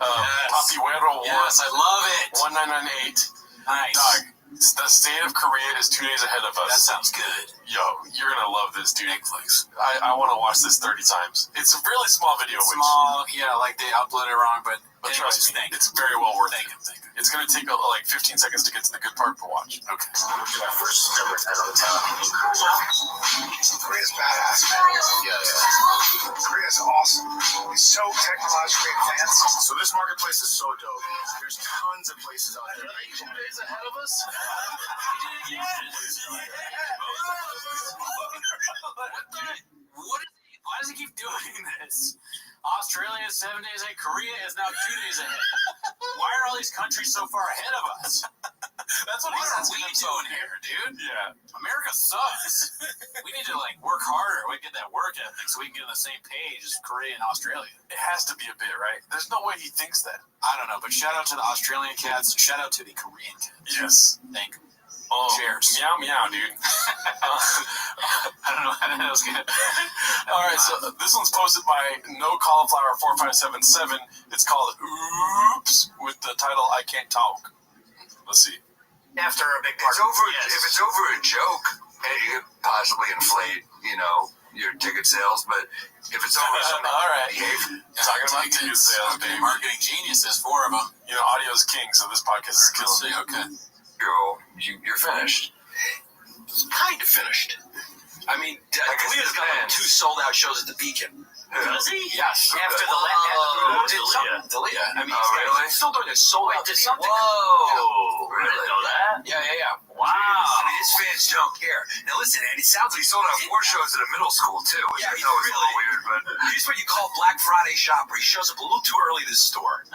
Papiuero. Yes, I love it. 1998. Nice. Dog, the state of Korea is 2 days ahead of us. That sounds good. Yo, you're gonna love this, dude. Netflix. I want to watch this 30 times. It's a really small video. Small, like they uploaded it wrong, but trust me, it's very well worth it. It's gonna take like 15 seconds to get to the good part to watch. Okay. First ever out of town. Korea's badass, man. Yeah. Korea's awesome. It's so technologically advanced. So this marketplace is so dope. There's tons of places out there. 2 days ahead of us? Why does he keep doing this? Australia is 7 days ahead. Korea is now 2 days ahead. Why are all these countries so far ahead of us? That's what are we doing here, dude? Yeah. America sucks. We need to like work harder. We get that work ethic so we can get on the same page as Korea and Australia. It has to be a bit, right? There's no way he thinks that. I don't know, but shout out to the Australian cats. Shout out to the Korean cats. Yes. Thank you. Oh, cheers. Meow, meow, dude. I don't know how that was good. All right, so this one's posted by No Cauliflower 4577. It's called Oops, with the title I Can't Talk. Let's see. After a big part. If it's over a joke, you could possibly inflate, your ticket sales, but if it's over something, all right. behavior. Talking about ticket sales, okay, marketing geniuses, 4 of them. Audio's king, so this podcast is killing. Okay. You're finished. Kind of finished. I mean, Khalil's got 2 sold-out shows at the Beacon. Does he? Yes. After the Delia. I mean, really? He's still doing a sold-out. Wait, Whoa. Really? I didn't know that. Yeah. Wow. I mean, his fans don't care. Now listen, and it sounds like he sold out 4 shows at a middle school too, which I know is a little weird, but he's what you call Black Friday shopper. He shows up a little too early to the store.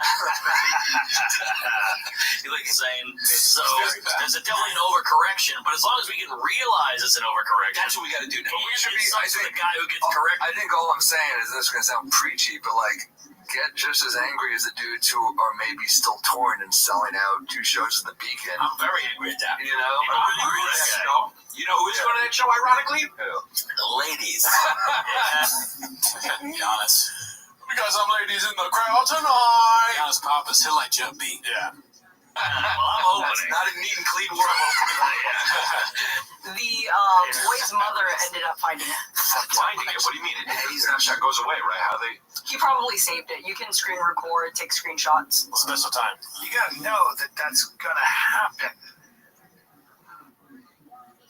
You're like saying so. There's definitely an overcorrection, but as long as we can realize it's an overcorrection, that's what we got to do now. We should be the guy who gets corrected. I think all I'm saying is this is going to sound preachy, but like, get just as angry as the dudes who are maybe still torn and selling out 2 shows in the Beacon. I'm very angry at that. You know? You know who's going to that show, ironically? Who? The ladies. Be honest. We got some ladies in the crowd tonight. Be honest, Papa's he'll like jump beat. Yeah. Well, I'm That's opening. not a neat and clean world. The boy's mother ended up finding it. Finding it? What do you mean? Any snapshot goes away, right? How they? He probably saved it. You can screen record, take screenshots. Special time. You gotta know that that's gonna happen.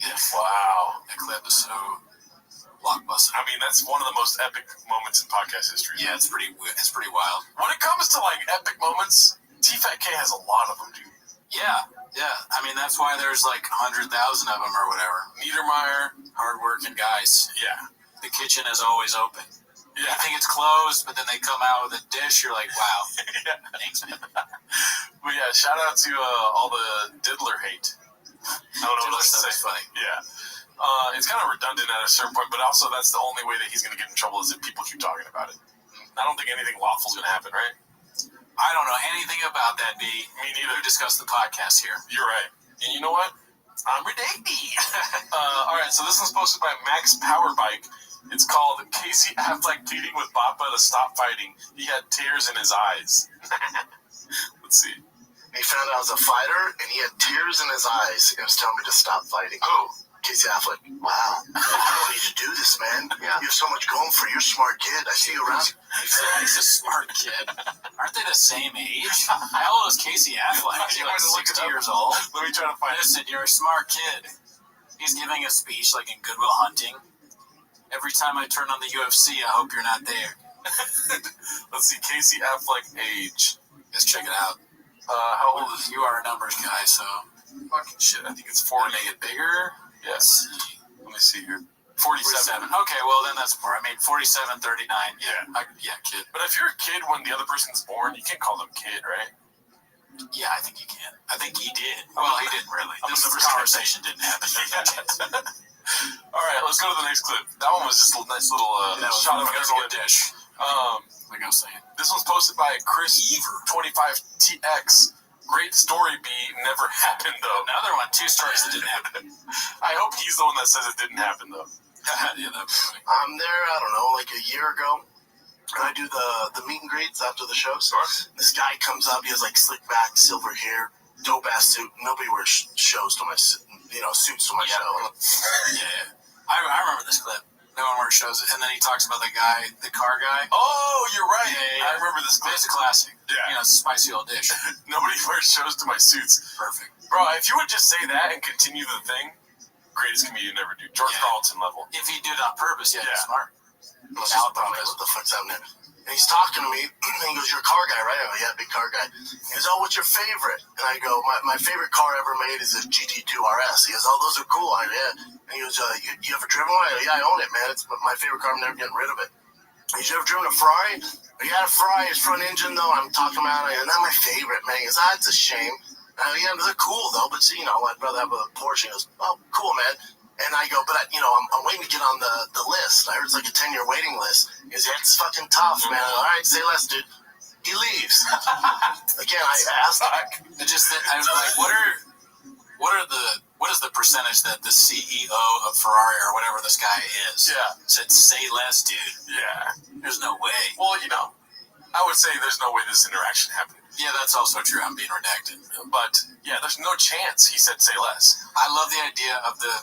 Yes. Wow. That clip is so blockbuster. I mean, that's one of the most epic moments in podcast history. Yeah, it's pretty wild. When it comes to like epic moments, T-Fat K has a lot of them, dude. Yeah. I mean, that's why there's like 100,000 of them or whatever. Niedermeyer, hardworking guys. Yeah. The kitchen is always open. Yeah. You think it's closed, but then they come out with a dish. You're like, wow. Yeah. Thanks, man. But yeah, shout out to all the diddler hate. I don't know what else to say. Funny. Yeah. It's kind of redundant at a certain point, but also that's the only way that he's going to get in trouble is if people keep talking about it. I don't think anything lawful is going to happen, right? I don't know anything about that, B. Me neither. We discussed the podcast here. You're right. And you know what? I'm ridiculous. All right, so this one's posted by Max Powerbike. It's called Casey Affleck pleading with Bappa to stop fighting. He had tears in his eyes. Let's see. He found out I was a fighter, and he had tears in his eyes and was telling me to stop fighting. Who? Casey Affleck. Wow. You don't need to do this, man. Yeah. You have so much going for you. You're a smart kid. I see you around. He's a smart kid. Aren't they the same age? How old is Casey Affleck? Is he like 60 years old? Let me try to find it. Listen, you're a smart kid. He's giving a speech like in Good Will Hunting. Every time I turn on the UFC, I hope you're not there. Let's see, Casey Affleck age. Let's check it out. How old is he? You are a numbers guy, so fucking shit. I think it's 40. Make it bigger. Yes. Let me see here. 47. Okay, well then that's more. I mean, 47, 39. Yeah. Yeah, kid. But if you're a kid when the other person's born, you can't call them kid, right? Yeah, I think you can. I think he did. Well, he didn't really. This conversation didn't happen. All right, let's go to the next clip. That one was just a nice little shot of a dish. Like I was saying. This one's posted by Chris Ever 25TX. Great story, B. Never happened, though. Another one. 2 stories that didn't happen. I hope he's the one that says it didn't happen, though. Yeah, that'd be funny. I'm there, I don't know, like a year ago. And I do the meet and greets after the show. So this guy comes up, he has like slick back, silver hair, dope ass suit. Nobody wears shows to my, suits to my show. Yeah. I remember this clip. No one wears shows it. And then he talks about the guy, the car guy. Oh, you're right. Yeah. I remember this clip. It's a classic. Yeah. Spicy old dish. Nobody wears shows to my suits. Perfect. Bro, if you would just say that and continue the thing, greatest comedian ever do. George Carlton level. If he did it on purpose, he's smart. What the fuck's happening? And he's talking to me, and he goes, "You're a car guy, right?" I go, "Yeah, big car guy." He goes, "Oh, what's your favorite?" And I go, my favorite car ever made is a GT2 RS. He goes, "Oh, those are cool." I go, "Yeah." And he goes, you ever driven one?" I go, "Yeah, I own it, man. It's my favorite car. I'm never getting rid of it." He goes, "You ever driven a Ferrari?" "Yeah, a Ferrari. It's front engine, though." I'm talking about it. I go, "Not my favorite, man." He goes, "It's a shame." I go, "Yeah, they're cool, though. But, I'd rather have a Porsche." He goes, "Oh, cool, man." And I go, "But, I'm waiting to get on the list." I heard it's like a 10-year waiting list. He goes, "Yeah, it's fucking tough, man." I go, "All right, say less, dude." He leaves. Again, I asked. I was like, what is the percentage that the CEO of Ferrari or whatever this guy is said, "Say less, dude"? Yeah. There's no way. Well, I would say there's no way this interaction happened. Yeah, that's also true. I'm being redacted. But, yeah, there's no chance he said say less. I love the idea of the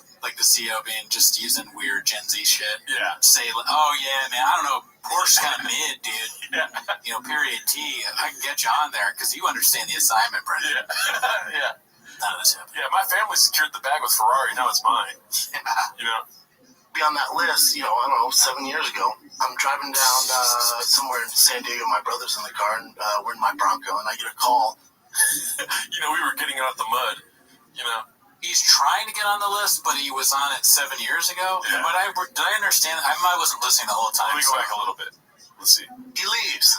CEO being just using weird Gen Z shit. Yeah. Say, "Oh, yeah, man, I don't know. Porsche's kind of mid, dude." Yeah. Period T. I can get you on there because you understand the assignment, Brendan. Yeah. None of this happened. Yeah, my family secured the bag with Ferrari. Now it's mine. Be on that list, I don't know, 7 years ago. I'm driving down somewhere in San Diego. My brother's in the car, and we're in my Bronco, and I get a call. We were getting it out the mud. He's trying to get on the list, but he was on it 7 years ago. Yeah. But did I understand? I wasn't listening the whole time. Let me go back a little bit. Let's see. He leaves.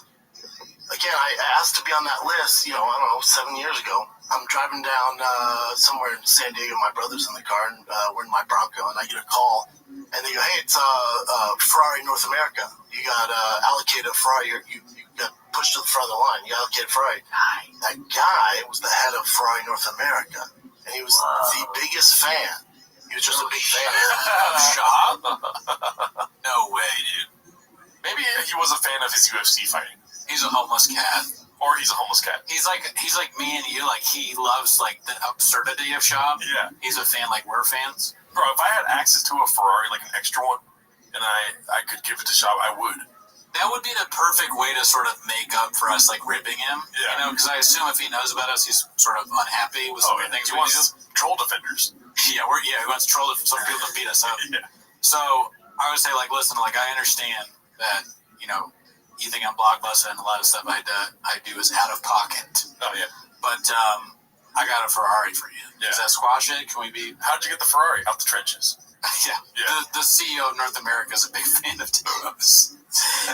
Again, I asked to be on that list, I don't know, 7 years ago. I'm driving down somewhere in San Diego. My brother's in the car, and we're in my Bronco, and I get a call. And they go, "Hey, it's Ferrari North America. You got allocated a Ferrari. You got pushed to the front of the line. You allocated Ferrari." That guy was the head of Ferrari North America, and he was the biggest fan. He was just a big fan. Shop? No way, dude. Maybe he was a fan of his UFC fighting. He's a homeless cat. Or he's a homeless cat. He's like me and you. Like, he loves like the absurdity of shop. Yeah. He's a fan like we're fans. Bro, if I had access to a Ferrari, like an extra one, and I could give it to shop, I would. That would be the perfect way to sort of make up for us, like, ripping him. Yeah. Because I assume if he knows about us, he's sort of unhappy with some of the things we do. Troll defenders. Yeah, he wants some people to beat us up. Yeah. So I would say, like, listen, like, I understand that, you think I'm blockbuster and a lot of stuff I do is out of pocket. Oh, yeah. But I got a Ferrari for you. Yeah. Does that squash it? Can we be... How'd you get the Ferrari? Out the trenches. Yeah. The CEO of North America is a big fan of Duos.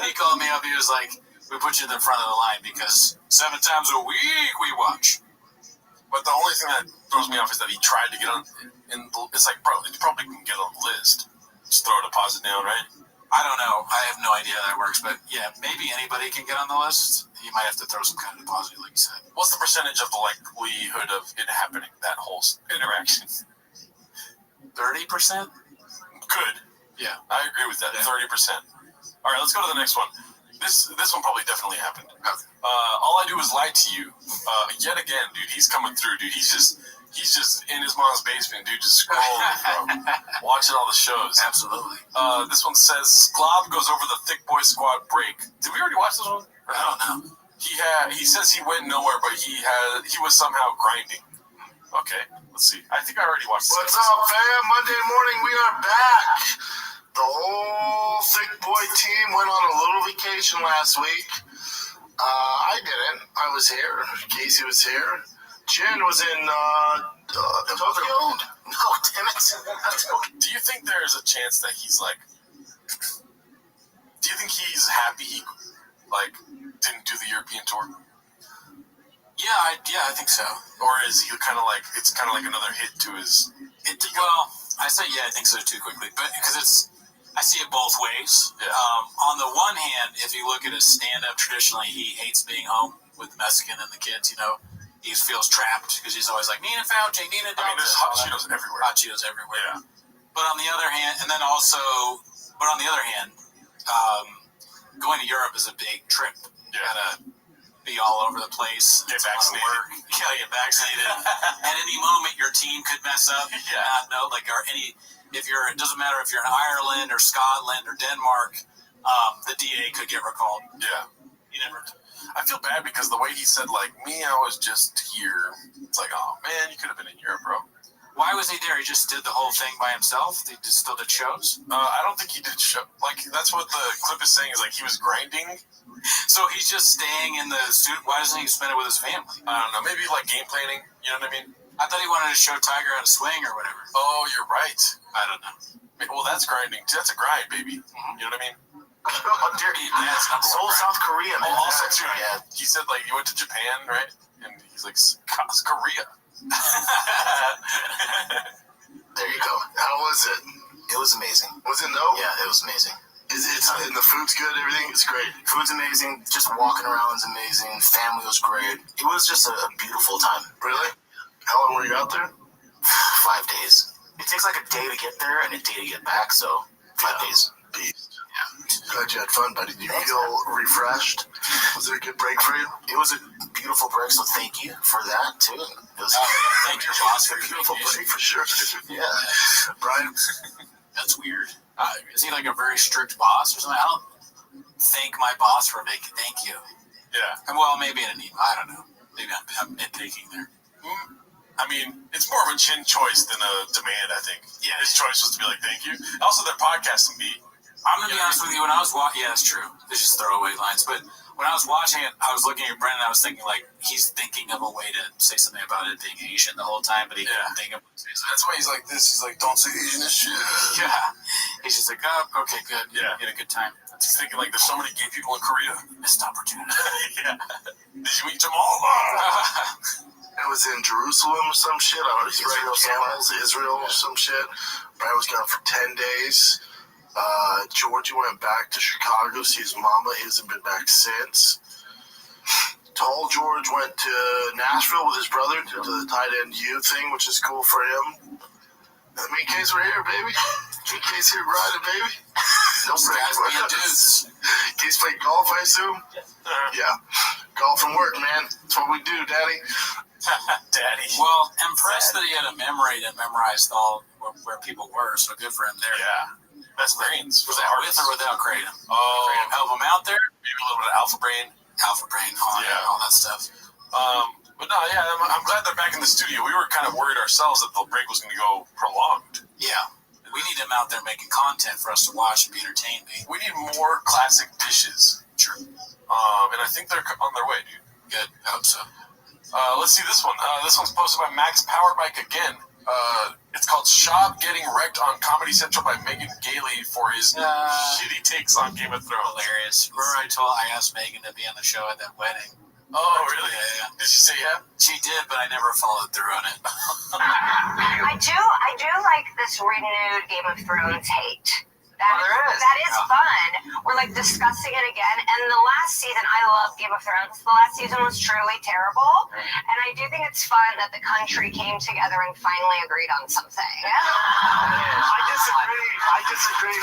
He called me up. He was like, "We put you in the front of the line because 7 times a week we watch." But the only thing that throws me off is that he tried to get on. It's like, bro, you probably can get on the list. Just throw a deposit down, right? I don't know. I have no idea how that works. But yeah, maybe anybody can get on the list. You might have to throw some kind of deposit, like you said. What's the percentage of the likelihood of it happening, that whole interaction? 30%? Good. Yeah. I agree with that. 30%. All right, let's go to the next one. This one probably definitely happened. All I do is lie to you. Yet again, dude, he's coming through, dude. He's He's just in his mom's basement, dude, just scrolling, bro. Watching all the shows. Absolutely. This one says, Glob goes over the Thick Boy Squad break. Did we already watch this one? I don't know. He says he went nowhere, but he was somehow grinding. Okay, let's see. I think I already watched this. What's up, fam? Monday morning, we are back. The whole Thick Boy team went on a little vacation last week. I didn't. I was here. Casey was here. Jen was in Tokyo. No, damn it. Do you think there's a chance that he's like... Do you think he's happy he, like, didn't do the European tour? Yeah, I think so. Or is he kind of like... It's kind of like another hit to his... Well, I say yeah, I think so too quickly. But because I see it both ways. Yeah. On the one hand, if you look at his stand-up, traditionally he hates being home with the Mexican and the kids, you know. He feels trapped because he's always like, Nina Fauci, Nina Delta. I mean, there's hot Cheetos everywhere. Hot Cheetos everywhere. Yeah. But on the other hand, going to Europe is a big trip. You gotta be all over the place. Get vaccinated. You gotta get vaccinated. At any moment, your team could mess up. Yeah. Not know, like, it doesn't matter if you're in Ireland or Scotland or Denmark, the DA could get recalled. Yeah. You never. I feel bad because the way he said, like, me, I was just here. It's like, oh, man, you could have been in Europe, bro. Why was he there? He just did the whole thing by himself? He just still did shows? I don't think he did show. Like, that's what the clip is saying, is like he was grinding. So he's just staying in the suit. Why doesn't he spend it with his family? I don't know. Maybe, like, game planning. You know what I mean? I thought he wanted to show Tiger how to swing or whatever. Oh, you're right. I don't know. Well, that's grinding. That's a grind, baby. You know what I mean? Oh, dear. Seoul, South Korea, man. Also, too, he said, like, he went to Japan, right? And he's like, Korea. There you go. How was it? It was amazing. Was it no? Yeah, it was amazing. And the food's good, everything is great. Food's amazing. Just walking around is amazing. Family was great. It was just a beautiful time. Really? How long were you out there? 5 days. It takes like a day to get there and a day to get back, so 5 days. Glad you had fun, buddy. Do you feel refreshed? Was it a good break for you? It was a beautiful break, so thank you for that, too. It was thank your boss for a beautiful break, for sure. Yeah. Brian? That's weird. Is he like a very strict boss or something? I don't thank my boss for making thank you. Yeah. And well, maybe in an email. I don't know. Maybe I'm nitpicking there. I mean, it's more of a chin choice than a demand, I think. Yeah. His choice was to be like, thank you. Also, their podcasting beat. I'm going to be honest with you. When I was watching, yeah, that's true. There's just throwaway lines. But when I was watching it, I was looking at Brendan. I was thinking, like, he's thinking of a way to say something about it being Asian the whole time, but he couldn't think of it. That's why he's like this. He's like, don't say Asian as shit. Yeah. He's just like, oh, okay, good. Yeah. You had a good time. He's thinking, like, there's so many gay people in Korea. Missed opportunity. Yeah. Did you meet Jamal? It was in Jerusalem or some shit. I don't know, Israel or some shit. Brian was gone for 10 days. Georgie went back to Chicago to see his mama. He hasn't been back since. Tall George went to Nashville with his brother to the tight end U thing, which is cool for him. And me and Case were here, baby. Me and Case here riding, baby. No dudes. Case played golf, I assume? Yeah. Golf and work, man. That's what we do, Daddy. Daddy. Well, impressed that he had a memory that memorized all where people were, so good for him there. Yeah. Best brains. Was that with or without Kratom? Oh. Kratom help him out there? Maybe a little bit of Alpha Brain. Alpha Brain, all that stuff. But no, yeah, I'm glad they're back in the studio. We were kind of worried ourselves that the break was going to go prolonged. Yeah. We need them out there making content for us to watch and be entertained. We need more classic dishes. True. And I think they're on their way, dude. Good. I hope so. Let's see this one. This one's posted by Max Powerbike again. It's called Shab Getting Wrecked on Comedy Central by Megan Gailey for his shitty takes on Game of Thrones. Hilarious. Remember I asked Megan to be on the show at that wedding. Oh, really? Yeah. Did she say yeah? She did, but I never followed through on it. I do like this renewed Game of Thrones hate. That is fun. We're like discussing it again. And the last season, I love Game of Thrones. The last season was truly terrible. And I do think it's fun that the country came together and finally agreed on something. I disagree.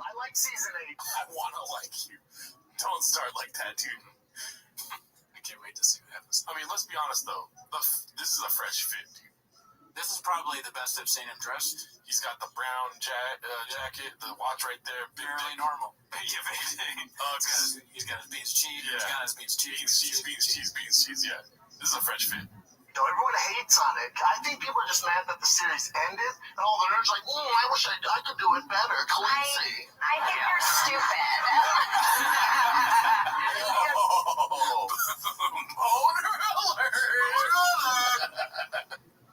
I like season 8. I want to like you. Don't start like that, dude. best I've seen him dressed. He's got the brown jacket, the watch right there. Barely normal. Yeah, He's got his beans cheese. Yeah. He's got his beans cheese. Yeah, this is a French fit. You know, everyone hates on it. I think people are just mad that the series ended, and all the nerds are like, I wish I could do it better. Khaleesi. I think you're stupid.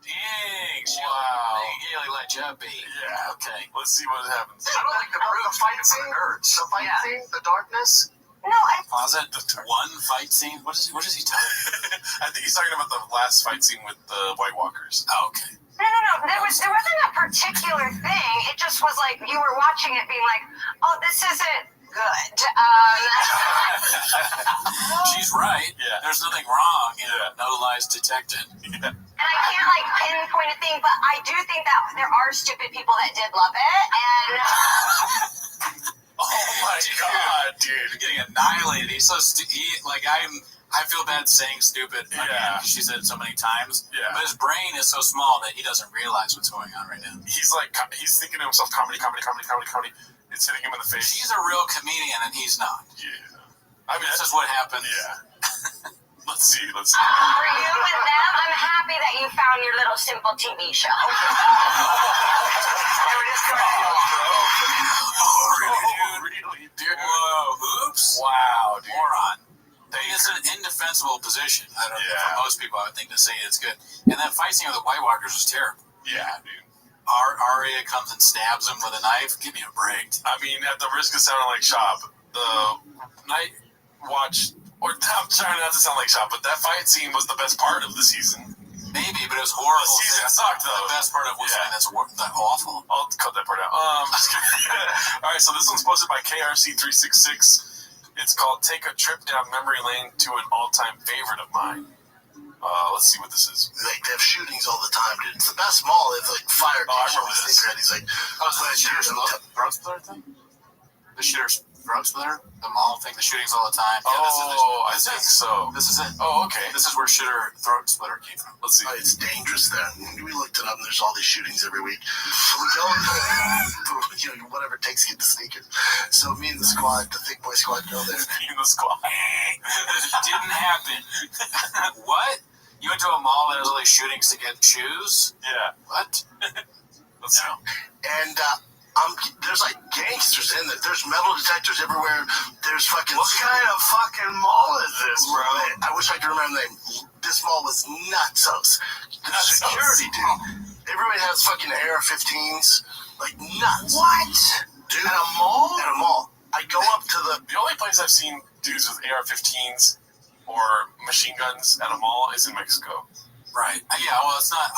Dang, wow. Haley let you be. Yeah. Okay. Let's see what happens. I don't like the fight scene. The fight scene, the darkness. No, I. Pause it. One fight scene. What is he talking? I think he's talking about the last fight scene with the White Walkers. Oh, okay. No. There wasn't a particular thing. It just was like you were watching it, being like, "Oh, this isn't good." She's right. Yeah. There's nothing wrong. No lies detected. Yeah. And I can't like pinpoint a thing, but I do think that there are stupid people that did love it, and. Oh my god, dude! You're getting annihilated. He's so I feel bad saying stupid. Yeah. She said it so many times. Yeah. But his brain is so small that he doesn't realize what's going on right now. He's thinking to himself, comedy. It's hitting him in the face. She's a real comedian and he's not. Yeah. I mean, this is what happened. Yeah. Let's see. For you and them, I'm happy that you found your little simple TV show. They were just Really, dude? Whoa, oops. Wow, dude. Moron. It's an indefensible position. I don't know. For most people, I would think to say it's good. And that fight scene with the White Walkers was terrible. Yeah, dude. Arya comes and stabs him with a knife. Give me a break. I mean, at the risk of sounding like Shop, the Night Watch, or I'm trying not to sound like Shop, but that fight scene was the best part of the season. Maybe, but it was horrible. The season sucked, though. The best part of was that's awful. I'll cut that part out. Just kidding. All right, so this one's posted by KRC366. It's called Take a Trip Down Memory Lane to an All-Time Favorite of Mine. Let's see what this is. Like, they have shootings all the time, dude. It's the best mall. They have, like, fire I remember this. He's like, the shooter's throat splitter thing? The shooter's throat splitter? The mall thing, the shootings all the time. Yeah, I think so. This is it. Oh, okay. This is where shooter throat splitter came from. Let's see. Oh, it's dangerous there. We looked it up, and there's all these shootings every week. So we go, whatever it takes to get the sneakers. So me and the squad, the thick boy squad, go there. Me and the squad. Didn't happen. What? You went to a mall that has all these shootings to get shoes? Yeah. What? Let's see. And there's like gangsters in there. There's metal detectors everywhere. There's fucking. What kind of fucking mall is this, bro? I wish I could remember the name. This mall was nutsos. The security, dude. Everybody has fucking AR-15s, like nuts. What? Dude, at a mall? At a mall. I go up to The only place I've seen dudes with AR-15s or machine guns at a mall is in Mexico. Right. Yeah, well, it's not a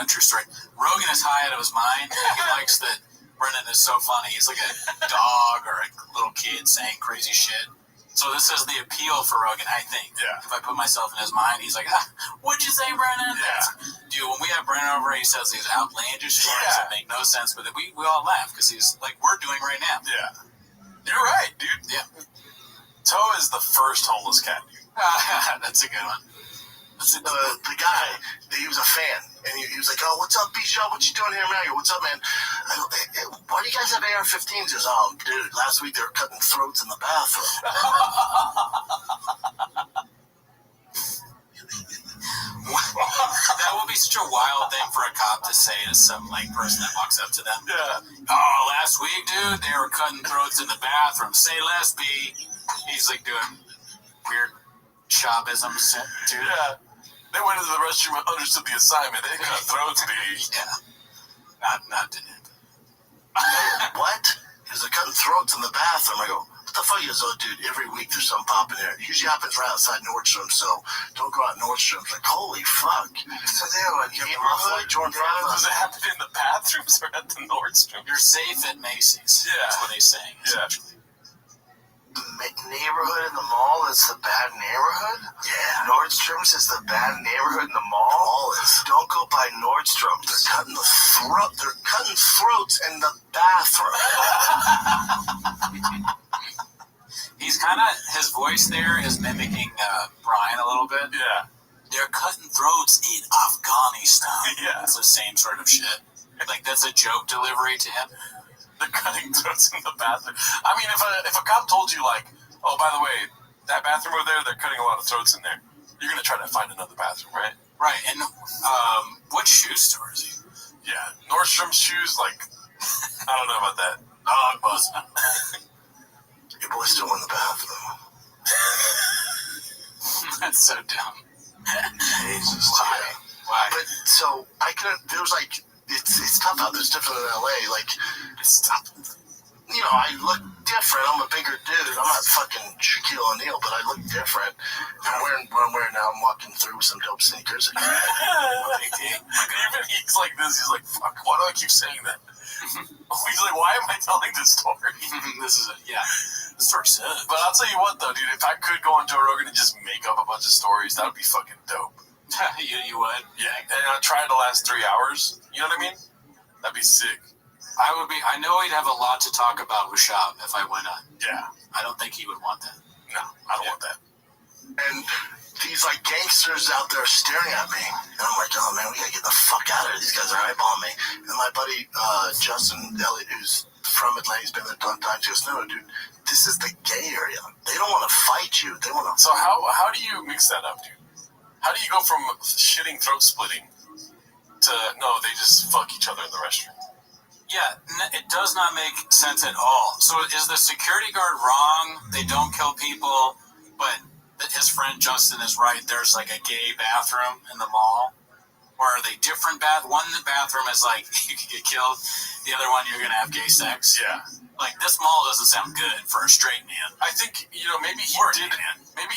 true story. Rogan is high out of his mind. He likes that Brennan is so funny. He's like a dog or a little kid saying crazy shit. So this is the appeal for Rogan, I think. Yeah. If I put myself in his mind, he's like, what'd you say, Brennan? Yeah. Dude, when we have Brennan over, he says these outlandish stories that make no sense, but we all laugh because he's like we're doing right now. Yeah. You're right, dude. Yeah. Toe is the first homeless cat, dude. That's a good one. the guy, he was a fan, and he was like, "Oh, what's up, B-Shop? What you doing here, man? What's up, man? Why do you guys have AR-15s?" He goes, "Oh, dude, last week they were cutting throats in the bathroom." That would be such a wild thing for a cop to say to some like person that walks up to them. Yeah. Oh, last week, dude, they were cutting throats in the bathroom. Say less, B. He's like doing weird shopisms, dude. Yeah. They went into the restroom and understood the assignment. They cut throats, B. Yeah. Not to him. What? Because they're cutting throats in the bathroom. I go, what the fuck? He goes, oh, dude, every week there's something popping there. It usually happens right outside Nordstrom, so don't go out Nordstrom. Like, holy fuck. So they were like, does it happen in the bathrooms or at the Nordstrom? You're safe at Macy's. Yeah. That's what he's saying. Yeah. The neighborhood in the mall is the bad neighborhood? Yeah. Nordstrom's is the bad neighborhood in the mall? Don't go by Nordstrom. They're cutting throats in the bathroom. He's kind of, his voice there is mimicking Brian a little bit. Yeah. they're cutting throats in Afghanistan. Yeah. It's the same sort of shit. Like, that's a joke delivery to him. They're cutting throats in the bathroom. I mean, if a cop told you, like, oh, by the way, that bathroom over there, they're cutting a lot of throats in there, you're going to try to find another bathroom, right? Right, and what shoe store is he? Yeah, Nordstrom's shoes, like, I don't know about that. Dog buzz. Your boy's still in the bathroom. That's so dumb. Jesus. Why? But so I couldn't. There was like it's tough out there. It's different in LA. Like it's tough. You know, I look different. I'm a bigger dude. I'm not fucking Shaquille O'Neal, but I look different. I'm wearing what I'm wearing now. I'm walking through with some dope sneakers. Even he's like this. He's like, fuck. Why do I keep saying that? He's like, why am I telling this story? This is the story sucks. But I'll tell you what, though, dude. If I could go on Joe Rogan and just make up a bunch of stories, that would be fucking dope. you would? Yeah, and I'd try it to last 3 hours. You know what I mean? That'd be sick. I know he'd have a lot to talk about with Shab if I went on. Yeah. I don't think he would want that. No, I don't want that. And these like gangsters out there staring at me, and I'm like, oh man, we gotta get the fuck out of here. These guys are eyeballing me. And my buddy Justin Elliott, who's from Atlanta, he's been there a ton of times. He goes, no, dude, this is the gay area. They don't want to fight you. They want to. So how do you mix that up, dude? How do you go from shitting throat splitting to no, they just fuck each other in the restroom? Yeah, it does not make sense at all. So is the security guard wrong? They don't kill people, but his friend Justin is right. There's like a gay bathroom in the mall. Or are they different one bathroom is like you could get killed. The other one you're gonna have gay sex. Yeah. Like this mall doesn't sound good for a straight man. I think maybe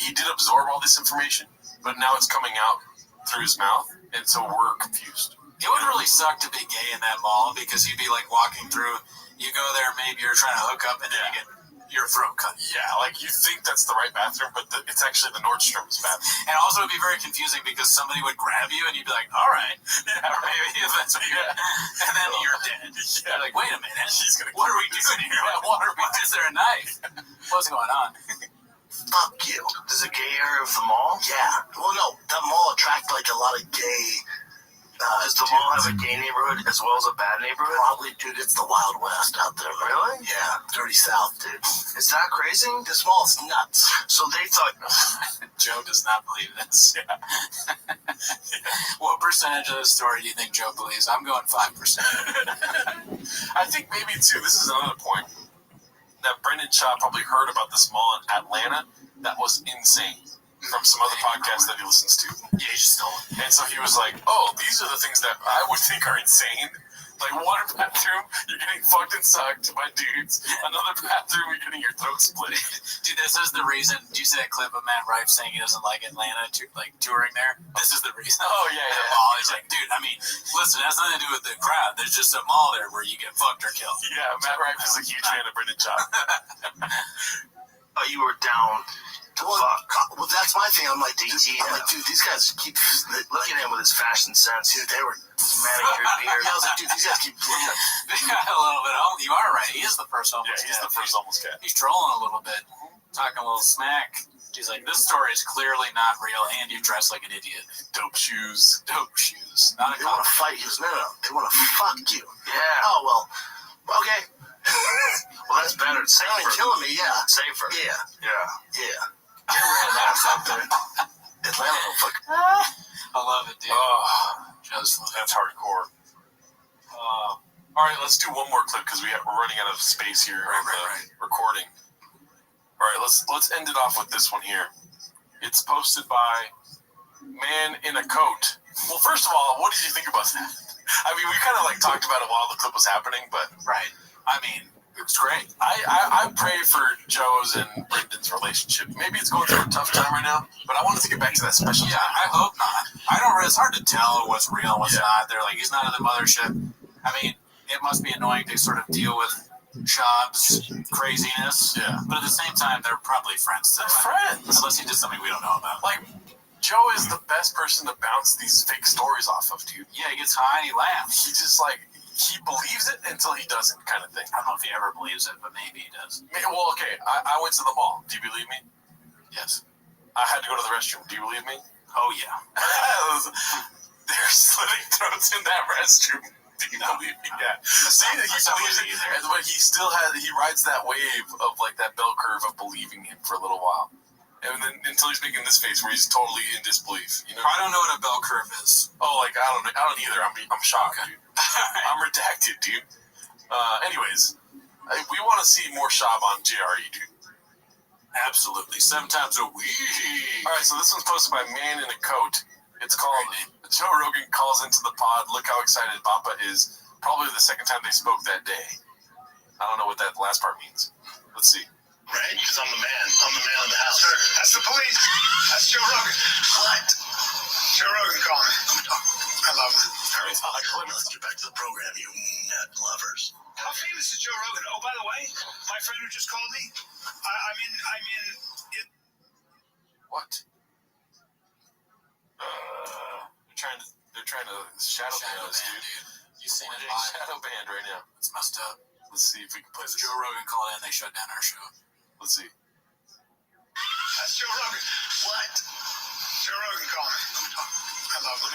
he did absorb all this information, but now it's coming out through his mouth, and so we're confused. It would really suck to be gay in that mall because you'd be like walking through. You go there, maybe you're trying to hook up, and then you get your throat cut. Yeah, like you think that's the right bathroom, but it's actually the Nordstrom's bathroom. And also it'd be very confusing because somebody would grab you and you'd be like, all right. Yeah. Or maybe if that's what you're and then you're dead. Yeah. You're like, wait a minute. What are we doing here? Is there a knife? What's going on? Fuck you. There's a gay area of the mall? Yeah. Well, no, that mall attracts like a lot of gay. Does the mall have a gay neighborhood as well as a bad neighborhood? Probably, dude. It's the Wild West out there. Man. Really? Yeah. Dirty South, dude. Is that crazy? This mall is nuts. So they thought. Joe does not believe this. Yeah. What percentage of the story do you think Joe believes? I'm going 5%. I think maybe, too, this is another point, that Brendan Shaw probably heard about this mall in Atlanta that was insane. From some other podcast that he listens to. Yeah, he just stole it. And so he was like, oh, these are the things that I would think are insane. Like one bathroom, you're getting fucked and sucked by dudes. Another bathroom, you're getting your throat split. Dude, this is the reason. Do you see that clip of Matt Rife saying he doesn't like Atlanta, touring there? This is the reason. Oh, yeah. He's like, dude, I mean, listen, it has nothing to do with the crowd. There's just a mall there where you get fucked or killed. Yeah, Matt Rife is a huge fan of Brendan Shaw. Oh, you were down. Well, that's my thing. I'm like, dude, these guys keep looking at him with his fashion sense. Dude, they were manicured beard. I was like, dude, these guys keep looking at him. A little bit. You are right. He is the first homeless cat. Yeah, he's the first homeless cat. He's trolling a little bit, talking a little smack. He's like, this story is clearly not real, and you dress like an idiot. Dope shoes. Not a They want to fight you. No. They want to fuck you. Yeah. Oh, well, okay. Well, that's better. It's safer. Killing me, yeah. Safer. Yeah. Get rid of that out there. Atlanta don't fuck. I love it, dude. That's hardcore. All right, let's do one more clip because we're running out of space here on the recording. All right, let's end it off with this one here. It's posted by Man in a Coat. Well, first of all, what did you think about that? I mean, we kind of like talked about it while the clip was happening, but right. I mean, it's great. I pray for Joe's and Brendan's relationship. Maybe it's going through a tough time right now, but I wanted to get back to that special time. I hope not. It's hard to tell what's real and what's not. They're like, he's not in the mothership. I mean, it must be annoying to sort of deal with Shab's craziness. Yeah. But at the same time, they're probably friends. They're friends. Unless he did something we don't know about. Like, Joe is the best person to bounce these fake stories off of, dude. Yeah, he gets high and he laughs. He just like, he believes it until he doesn't, kind of thing. I don't know if he ever believes it, but maybe he does. Well, okay, I went to the mall. Do you believe me? Yes. I had to go to the restroom. Do you believe me? Oh yeah. They're slitting throats in that restroom. Do you believe me? Yeah. See, he believes it, but he still he rides that wave of like that bell curve of believing him for a little while, and then until he's making this face where he's totally in disbelief. You know? I don't know what a bell curve is. Oh, like I don't either. I'm shocked, dude. I'm redacted, dude. Anyways, we want to see more Shab on JRE, dude. Absolutely. 7 times a week. All right, so this one's posted by Man in a Coat. It's called Joe Rogan Calls Into the Pod. Look how excited Papa is. Probably the second time they spoke that day. I don't know what that last part means. Let's see. Right? Because I'm the man. I'm the man of the house. That's the police. That's Joe Rogan. What? Joe Rogan calling. I love him. Let's get back to the program, you net lovers. How famous is Joe Rogan? Oh, by the way, my friend who just called me, I'm in. What? They're trying to shadow ban us, dude. You seen it live? Shadow banned right now. It's messed up. Let's see if we can play this. Joe Rogan called in, they shut down our show. Let's see. That's Joe Rogan. What? Joe Rogan calling. I love him.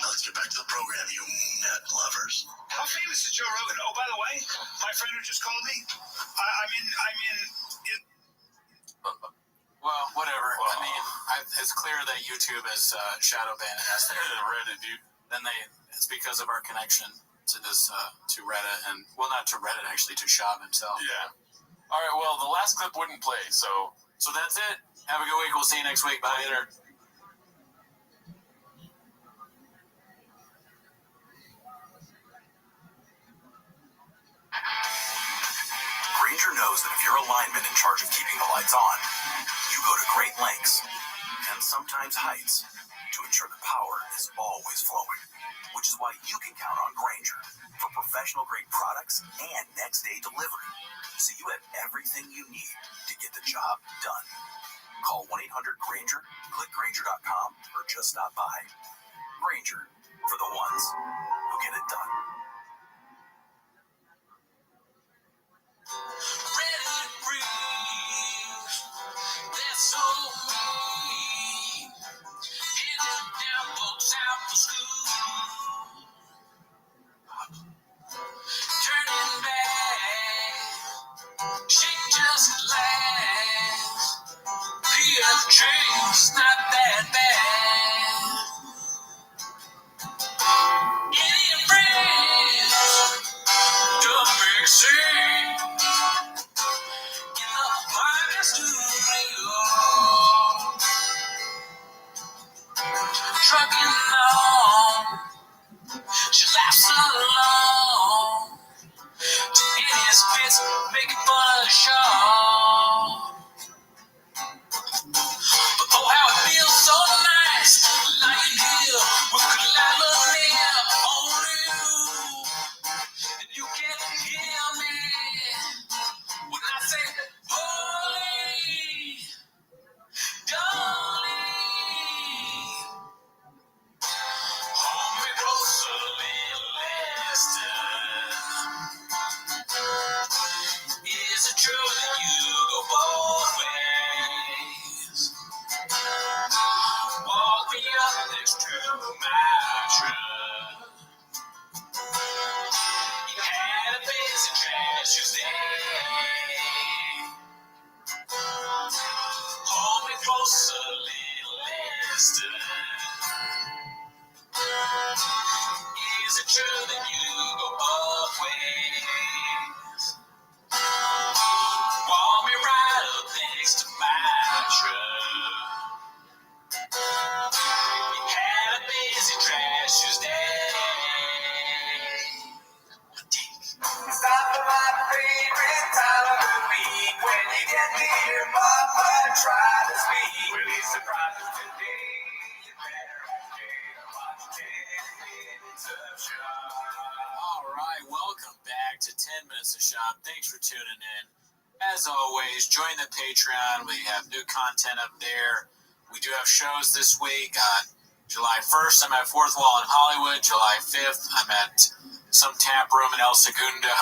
Let's get back to the program, you net lovers. How famous is Joe Rogan? Oh, by the way, my friend who just called me, I'm in. Well, whatever. I mean, it's clear that YouTube is shadow banned us. Reddit, dude. Then it's because of our connection to this, to Reddit, and well, not to Reddit actually, to Shab himself. Yeah. All right. Well, the last clip wouldn't play, so that's it. Have a good week. We'll see you next week. Bye. Later. Granger knows that if you're a lineman in charge of keeping the lights on, you go to great lengths, and sometimes heights, to ensure the power is always flowing. Which is why you can count on Granger for professional-grade products and next-day delivery, so you have everything you need to get the job done. Call 1-800-GRANGER, click Granger.com, or just stop by. Granger, for the ones who get it done. Reddit freaks, they're so mean. Handing down books out for school. Turning back, she just laughs. PF Chang's not that bad. Any friends, don't make sense. In the podcast studio, trucking on, she laughs along. In his bits, making fun of the show. But oh, how it feels so nice, lying here with collaborating on you. And you can hear me when I say, holy, darling. Hold me closer, little Lester. Is it true that you go both ways? Walk me up next to my truck. You had a busy trash Tuesday. Hold me closer, little Lester. Is it true that you go both ways? Walk me right up next to my truck. You had a busy trash Tuesday. It's not my favorite time of the week when you get near Papa, try to speak. We'll be surprised today. You better watch 10 minutes of Shab. All right, welcome back to 10 Minutes of Shab. Thanks for tuning in. As always, join the Patreon. We have new content up there. We do have shows this week. July 1st, I'm at Fourth Wall in Hollywood. July 5th, I'm at some tap room in El Segundo.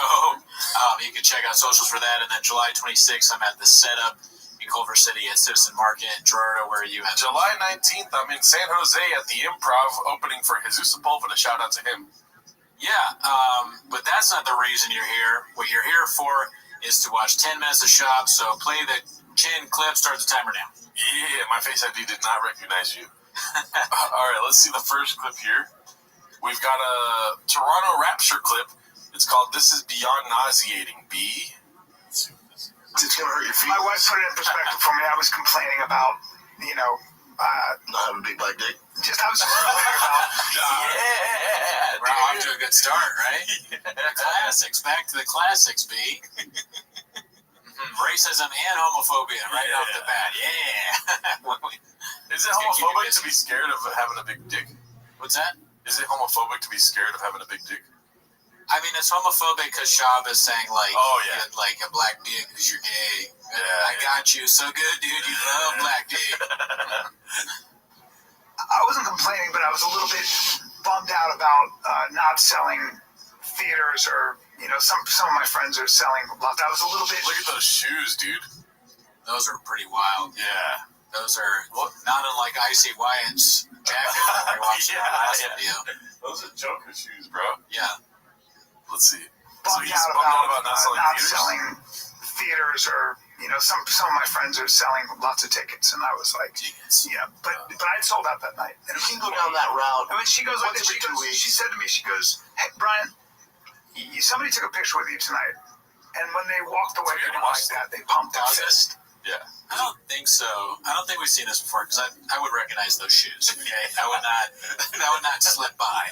You can check out socials for that. And then July 26th, I'm at The Setup in Culver City at Citizen Market. Gerardo, where are you at? July 19th, I'm in San Jose at the Improv opening for Jesus Sepulveda. Shout out to him. Yeah, but that's not the reason you're here. What you're here for is to watch 10 minutes of Shop, so play the chin clip, start the timer now. Yeah, my Face ID did not recognize you. All right, let's see the first clip here. We've got a Toronto Rapture clip. It's called This Is Beyond Nauseating, B. It's gonna hurt your feet. My wife put it in perspective for me. I was complaining about, not having a big black dick. I was just complaining about. Yeah, we're off to a good start, right? Classics, back to the classics, B. Racism and homophobia right off the bat. Yeah. Is it homophobic to be scared of having a big dick? What's that? Is it homophobic to be scared of having a big dick? I mean, it's homophobic because Shab is saying, like, you had, like, a black dick because you're gay. I got you. So good, dude. You love black dick. I wasn't complaining, but I was a little bit bummed out about not selling theaters or, some of my friends are selling lots. I was a little bit... Look at those shoes, dude. Those are pretty wild. Yeah. Those are not unlike Icy Wyatt's jacket that we watched in the last video. Those are Joker shoes, bro. Yeah. Let's see. Bummed out about not selling theaters or, some of my friends are selling lots of tickets, and I was like, yeah, but I sold out that night. And you can go down that route. I mean, she said to me, hey, Brian, somebody took a picture with you tonight, and when they walked away from it like that, they pumped their fist. Yeah. I don't think so. I don't think we've seen this before because I would recognize those shoes. Okay, that would not slip by.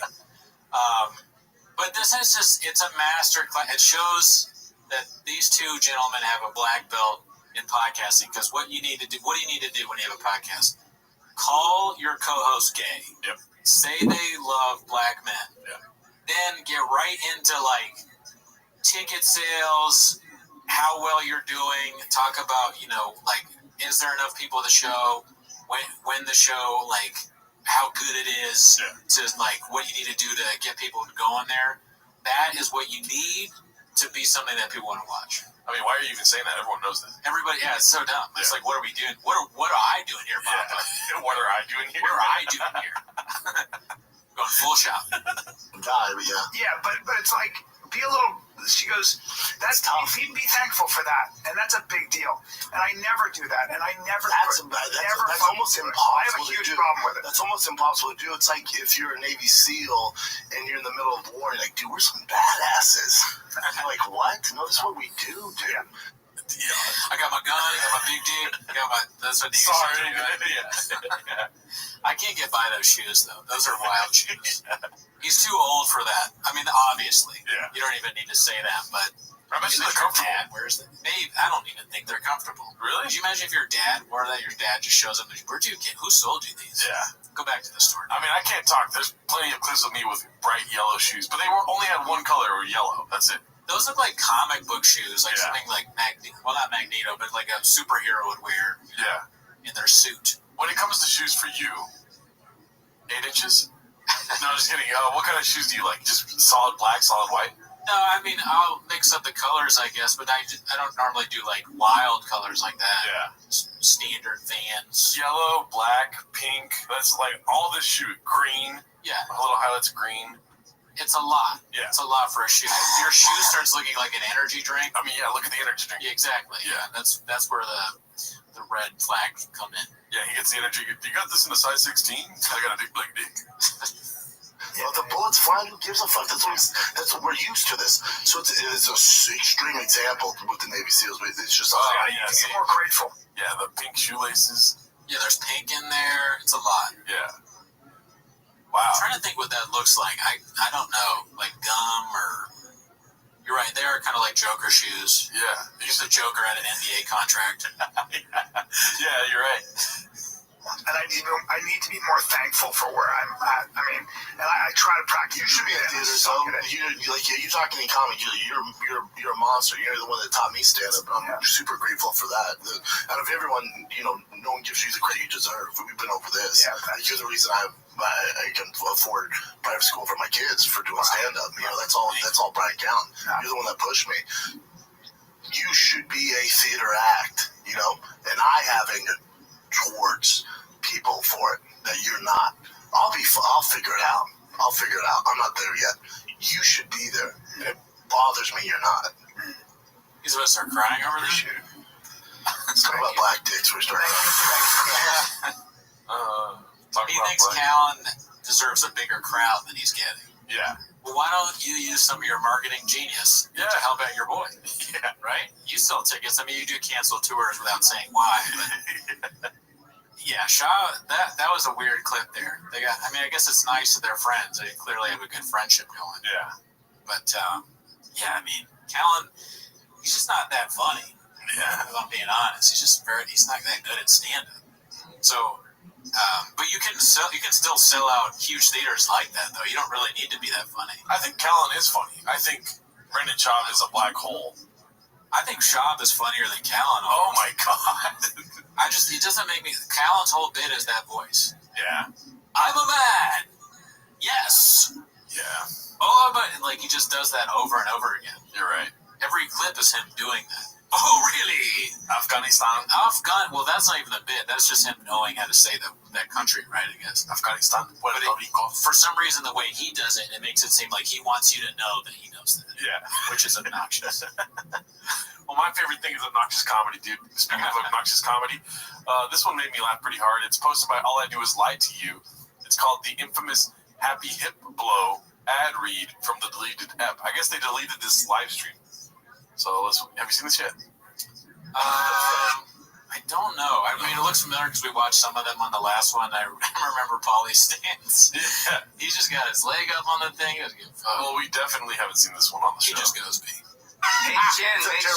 But this is it's a master class. It shows that these two gentlemen have a black belt in podcasting because what do you need to do when you have a podcast? Call your co-host gay. Yep. Say they love black men. Yeah. Then get right into like ticket sales, how well you're doing, talk about, like, is there enough people at the show, when the show, like, how good it is, to, like, what you need to do to get people going there. That is what you need to be something that people want to watch. I mean, why are you even saying that? Everyone knows that. Everybody, it's so dumb. It's like, what are we doing? What am I doing here, Papa? What are I doing here? What are I doing here? Going full shop. Yeah, but it's like, be a little... She goes, that's tough. Be thankful for that, and that's a big deal. And I never do that, and I never. That's almost impossible. I have a huge problem with it. That's almost impossible to do. It's like if you're a Navy SEAL and you're in the middle of war, you're like, dude, we're some badasses. You're like, what? No, this is what we do, dude. Yeah. I got my gun. I got my big dick. I got my. That's what. Sorry. I can't get by those shoes though. Those are wild shoes. He's too old for that. I mean, obviously. Yeah. You don't even need to say that, but. I imagine they're comfortable. Dad wears them. Maybe I don't even think they're comfortable. Really? Could you imagine if your dad wore that? Your dad just shows up. Where'd you get? Who sold you these? Yeah. Go back to the store. I mean, I can't talk. There's plenty of clips of me with bright yellow shoes, but they only had one color, or yellow. That's it. Those look like comic book shoes, like something like not Magneto, but like a superhero would wear. Yeah. In their suit. When it comes to shoes for you, 8 inches? No, just kidding. What kind of shoes do you like? Just solid black, solid white? No, I mean, I'll mix up the colors, I guess, but I don't normally do, like, wild colors like that. Yeah. Standard Vans. Yellow, black, pink. That's like all this shoe. Green. Yeah. A little highlights of green. It's a lot. Yeah. It's a lot for a shoe. Your shoe starts looking like an energy drink. I mean, yeah, look at the energy drink. Yeah, exactly. Yeah. That's where the red flags come in. Yeah, he gets the energy. You got this in a size 16? I got a big black dick. Well, the bullet's flying. Who gives a fuck? That's what we're used to this. So it's an extreme example with the Navy SEAls. But it's just be more grateful. Yeah, the pink shoelaces. Yeah, there's pink in there. It's a lot. Yeah. Wow. I'm trying to think what that looks like. I don't know, like gum or. You're right. They are kind of like Joker shoes. Yeah. He's the Joker at an NBA contract. Yeah, you're right. And I need to be more thankful for where I'm at. I mean, and I try to practice. You should be a theater. So you're talking in comedy. You're a monster. You're the one that taught me stand up. I'm super grateful for that. Out of everyone, no one gives you the credit you deserve. We've been over this. Yeah, you're the reason I can afford private school for my kids for doing stand up. That's all Brian Count. You're the one that pushed me. you should be a theater act, you know, and I having it towards people for it that you're not. I'll figure it out. I'm not there yet. You should be there. And it bothers me you're not. He's about to start crying over this shit. Let's talk about black dicks. We're starting. He thinks Callan deserves a bigger crowd than he's getting. Yeah. Well, why don't you use some of your marketing genius to help out your boy? Yeah. Right? You sell tickets. I mean, you do cancel tours without saying why. But yeah, Shaw, that was a weird clip there. I guess it's nice that they're friends. They clearly have a good friendship going. Yeah. But, yeah, I mean, Callan, he's just not that funny. Yeah. If I'm being honest. He's not that good at stand-up. So, but you can still sell out huge theaters like that, though. You don't really need to be that funny. I think Callan is funny. I think Brendan Schaub is a black hole. I think Schaub is funnier than Callan. Oh my god! It doesn't make me. Callan's whole bit is that voice. Yeah. I'm a man. Yes. Yeah. Oh, but like he just does that over and over again. You're right. Every clip is him doing that. Oh, really? Afghanistan. Well, that's not even a bit. That's just him knowing how to say that country right, I guess. Afghanistan. But for some reason, the way he does it, it makes it seem like he wants you to know that he knows that. Yeah. Which is obnoxious. Well, my favorite thing is obnoxious comedy, dude. Speaking of obnoxious comedy, this one made me laugh pretty hard. It's posted by All I Do Is Lie to You. It's called the infamous Happy Hip Blow ad read from the deleted app. I guess they deleted this live stream. So have you seen this yet? I don't know. I mean, it looks familiar because we watched some of them on the last one. I remember Paulie's stance. Yeah. He's just got his leg up on the thing. Well, we definitely haven't seen this one on the show. He just goes me. Hey, Chin, make sure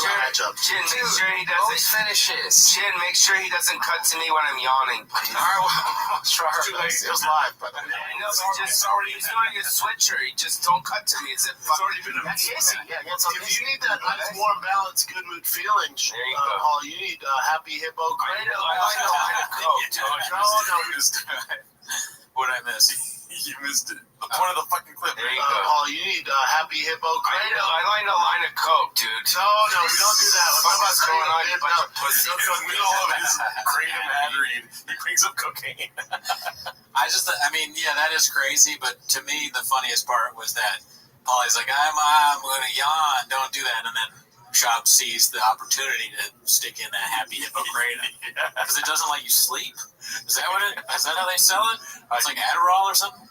he doesn't finish his. Chin, make sure he doesn't cut to me when I'm yawning. All right, well, try. It was live, but he's doing his switcher. He just don't cut to me. It's already been a Casey. Yeah, if you need that nice, warm, balanced, good mood feeling, Paul, you need Happy Hippo. Great. What did I miss? You missed it. The point of the fucking clip. There you go. Paul, you need Happy Hippo. I like a line of Coke, dude. No, we don't do that. What's going on, you bunch of pussy? In the middle of his Kratom ad read, he brings up cocaine. That is crazy, but to me, the funniest part was that Paulie's like, I'm going to yawn, don't do that. And then Schaub sees the opportunity to stick in that Happy Hippo Kratom. Because it doesn't let you sleep. Is that how they sell it? It's like Adderall or something?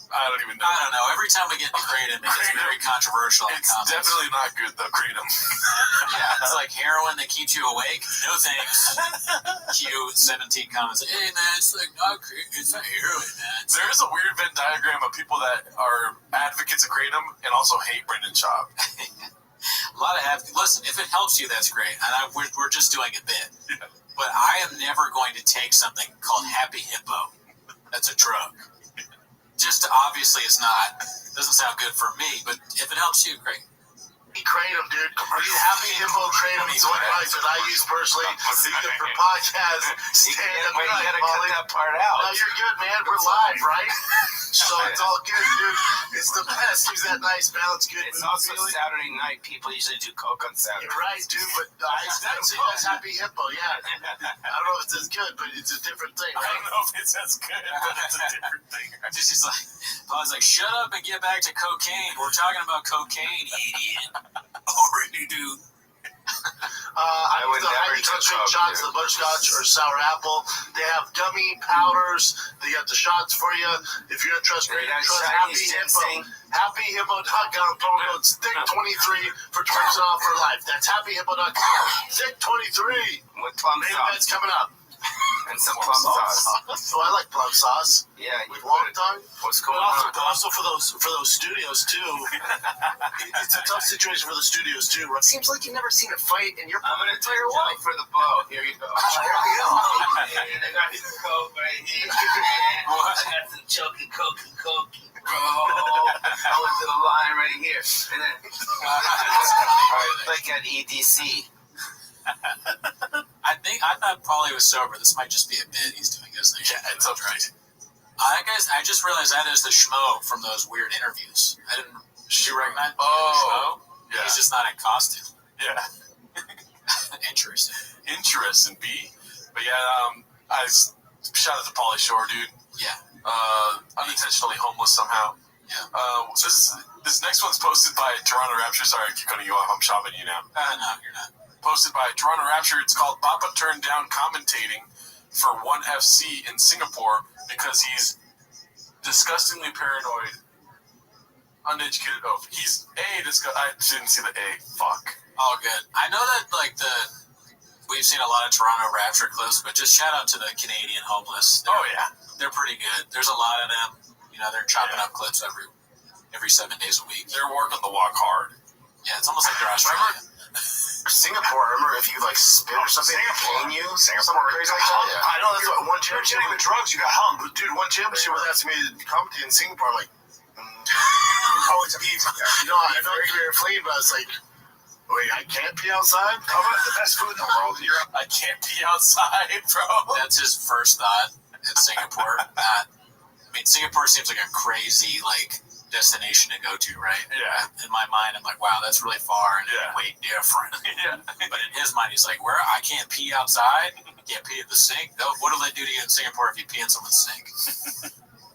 I don't even know. I don't know. Every time we get into Kratom, it gets very controversial in It's comments. definitely not good, though, Kratom. Yeah, it's like heroin that keeps you awake. No thanks. Q17 comments. Hey, man, it's like not it's not heroin, man. There is a weird Venn diagram of people that are advocates of Kratom and also hate Brendan Schaub. A lot of listen, if it helps you, that's great. And we're just doing a bit. Yeah. But I am never going to take something called Happy Hippo. That's a drug. Just obviously it's not. Doesn't sound good for me, but if it helps you, great. Kratom, dude. Happy Hippo Kratom is what I use personally. Either for podcast, stand-up. You gotta cut that part out. No, you're good, man. We're live, right? So it's all good, dude. It's the best. Use that nice, balanced, good. It's also Saturday night. People usually do Coke on Saturday. You're right, dude. But I say that's Happy Hippo. Yeah. I don't know if it's as good, but it's a different thing. Right? I don't know if it's as good, but it's a different thing. Just like, I was like, shut up and get back to cocaine. We're talking about cocaine, idiot. Already, dude. I would never touch shots, the butterscotch or sour apple. They have gummy powders. They got the shots for you. If you're interested, trust Happy Hippo. HappyHippo.com. Promo code STICK23 for 20% off for life. That's HappyHippo.com. STICK23. With plum sauce. Maybe that's coming up. And some plum sauce. Oh, I like plum sauce. Yeah, with wonton. What's going on? Also for those studios too. It's a tough situation for the studios too. It seems like you've never seen a fight in your entire life. For the bow. Here you go. I got some Coke right here. I got some choking Coke. I went to the line right here. And then like at EDC. I thought Paulie was sober. This might just be a bit he's doing, isn't it? Yeah, it's all right. I just realized that is the schmo from those weird interviews. Did you recognize Schmo? Yeah. He's just not in costume. Yeah. Interesting, B. But yeah, shout out to Pauly Shore, dude. Yeah. Unintentionally homeless somehow. Yeah. This next one's posted by Toronto Rapture. Sorry, I keep cutting you off. I'm shopping you now. No, you're not. Posted by Toronto Rapture. It's called Papa Turned Down Commentating for 1FC in Singapore because he's disgustingly paranoid, uneducated. Oh, he's I didn't see the A. Fuck. All good. I know that we've seen a lot of Toronto Rapture clips, but just shout out to the Canadian homeless. They're pretty good. There's a lot of them. You know, they're chopping up clips every 7 days a week. They're working the walk hard. Yeah, it's almost like they're Australian. Singapore, remember if you spit or something, they cane you? Something crazy like that? Yeah. I know, that's what one championship. You're getting the drugs, you got hung. But dude, one championship was asking me to commentate in Singapore. I'm like, oh, it's beef. You know, I know you're afraid, but it's like, wait, I can't be outside? How about the best food in the world? I can't be outside, bro. That's his first thought in Singapore. Singapore seems like a crazy, destination to go to, right? Yeah. In my mind, I'm like, wow, that's really far and way different. Yeah. But in his mind, he's like, where I can't pee outside, can't pee at the sink. What do they do to you in Singapore if you pee in someone's sink?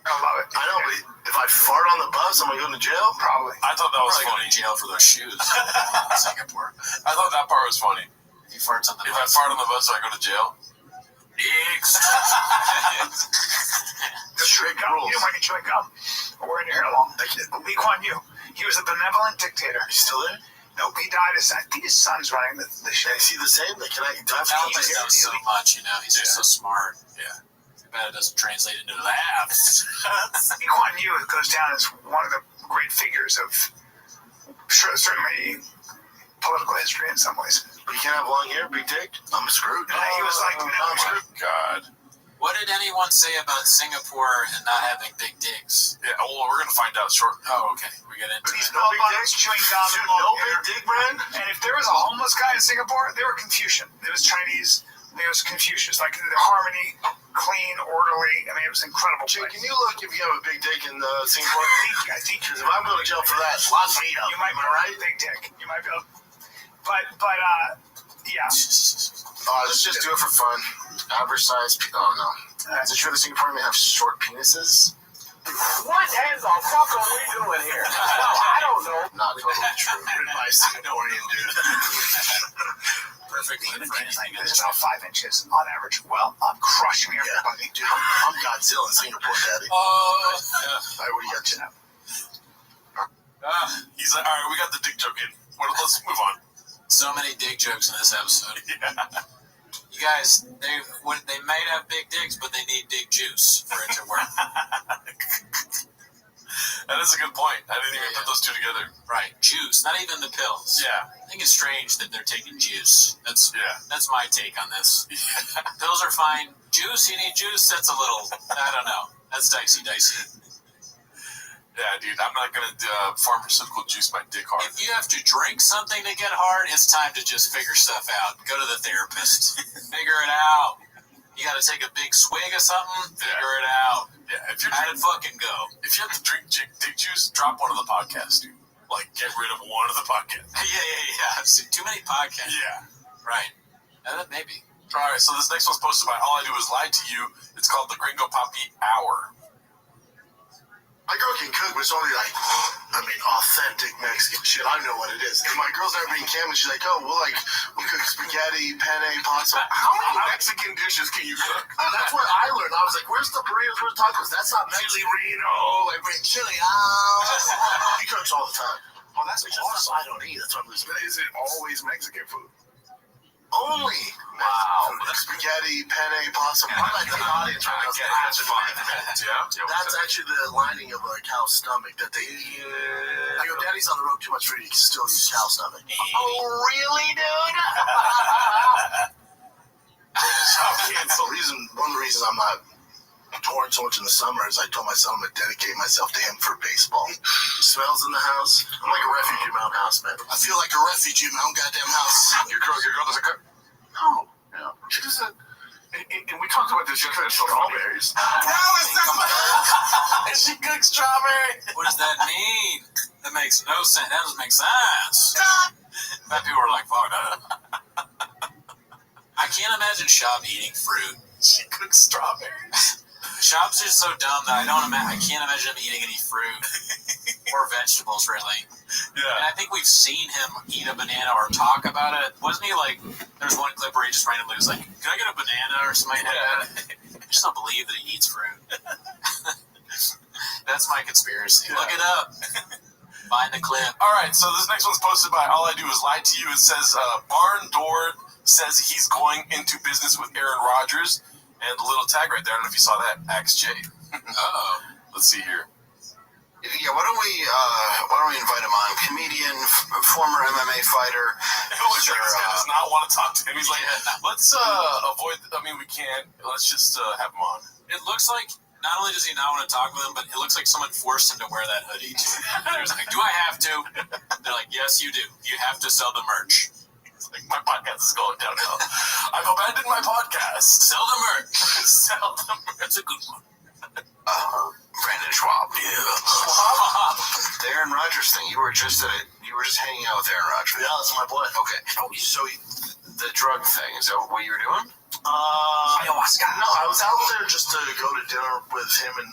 I love it. I know, but if I fart on the bus, am I going to jail? Probably. I thought that was funny. Going to jail for those shoes in Singapore. I thought that part was funny. If you fart on the If bus. I fart on the bus, do I go to jail? Dicks. Strict rules. You might chew gum or wearing your hair long. Lee Kuan Yew, he was a benevolent dictator. He's still there? Nope, he died. I think his son's running the show. Is he the same? Can I He's done so much, He's just so smart. Yeah. Too bad it doesn't translate into laughs. Lee Kuan Yew goes down as one of the great figures of certainly political history in some ways. But you can't have long hair, big dick? I'm screwed. He was like, oh my God. What did anyone say about Singapore and not having big dicks? Yeah, well, we're going to find out shortly. Oh, okay. We get into He's it. no big dick. Chewing gum. No big dick, Brian? And if there was a homeless guy in Singapore, they were Confucian. It was Chinese. It was Confucius. The harmony, clean, orderly. It was incredible. Chick, can you look if you have a big dick in Singapore? I think because if I'm going to jail for that, lots of you might be right. Big dick. You might be able. But yeah. Let's just do it for fun. Average size. Oh no. Is it true that Singaporeans have short penises? What in the fuck are we doing here? Well, I don't know. Not totally true. Written by a Singaporean dude. Perfect. It's about 5 inches on average. Well, I'm crushing everybody. Dude, I'm Godzilla in Singapore, daddy. Oh, yeah. All right, what do you got, you He's like, all right, we got the dick joke in. Let's move on. So many dick jokes in this episode. Yeah. You guys, they might have big dicks, but they need dick juice for it to work. That is a good point. I didn't even put those two together. Right, juice, not even the pills. Yeah. I think it's strange that they're taking juice. That's my take on this. Pills are fine. Juice, you need juice. That's a little, I don't know. That's dicey. Yeah, dude, I'm not going to pharmaceutical juice my dick hard. If you have to drink something to get hard, it's time to just figure stuff out. Go to the therapist. Figure it out. You got to take a big swig of something, figure it out. Yeah, if you're How'd it fucking go? If you have to drink dick juice, drop one of the podcasts, dude. Get rid of one of the podcasts. Yeah. I've seen too many podcasts. Yeah. Right. Maybe. All right, so this next one's posted by All I Do Is Lie to You. It's called the Gringo Poppy Hour. My girl can cook, but it's only authentic Mexican shit. I know what it is. And my girl's never been in camp, and she's like, oh, we'll cook spaghetti, penne, pasta. How many Mexican dishes can you cook? That's what I learned. I was like, where's the burritos, where's tacos? That's not Mexican. Chili. He cooks all the time. Oh, that's awesome. I don't eat. That's what I'm losing. Is it always Mexican food? Only. Wow. Spaghetti, penne, pasta. I'm like the audience right now. That's fun. That's actually the lining of a cow's stomach that they eat. I go, Daddy's on the road too much for you. You can still use cow stomach. Oh, really, dude? One of the reasons I'm not touring so much in the summer is I told my son I'm going to dedicate myself to him for baseball. Smells in the house. I'm like a refugee in my own house, man. I feel like a refugee in my own goddamn house. Your girl doesn't cook? No. She doesn't. And we talked about this yesterday. Strawberries. And she cooks strawberry. What does that mean? That makes no sense. That doesn't make sense. That people are like, fuck that. Shab eating fruit. She cooks strawberries. Shab's just so dumb that I can't imagine him eating any fruit or vegetables, really. Yeah. And I think we've seen him eat a banana or talk about it. Wasn't he like, there's one clip where he just randomly was like, can I get a banana or something like that? I just don't believe that he eats fruit. That's my conspiracy. Yeah. Look it up. Find the clip. All right, so this next one's posted by All I Do Is Lie to You. It says, Barn Door says he's going into business with Aaron Rodgers. And the little tag right there, I don't know if you saw that, Axe J. Uh-oh. Let's see here. Yeah, why don't we invite him on? Comedian, former MMA fighter. It looks like this guy does not want to talk to him. He's like, let's avoid, we can't. Let's just have him on. It looks like, not only does he not want to talk with him, but it looks like someone forced him to wear that hoodie, too. There's like, do I have to? They're like, yes, you do. You have to sell the merch. Like, my podcast is going downhill. I've abandoned my podcast. Sell the merch. Sell the merch. That's a good one. Brandon Schwab. Yeah. Schwab. The Aaron Rodgers thing. You were just hanging out with Aaron Rodgers. Yeah, that's my boy. Okay. So the drug thing, is that what you were doing? Ayahuasca. No, I was out there just to go to dinner with him and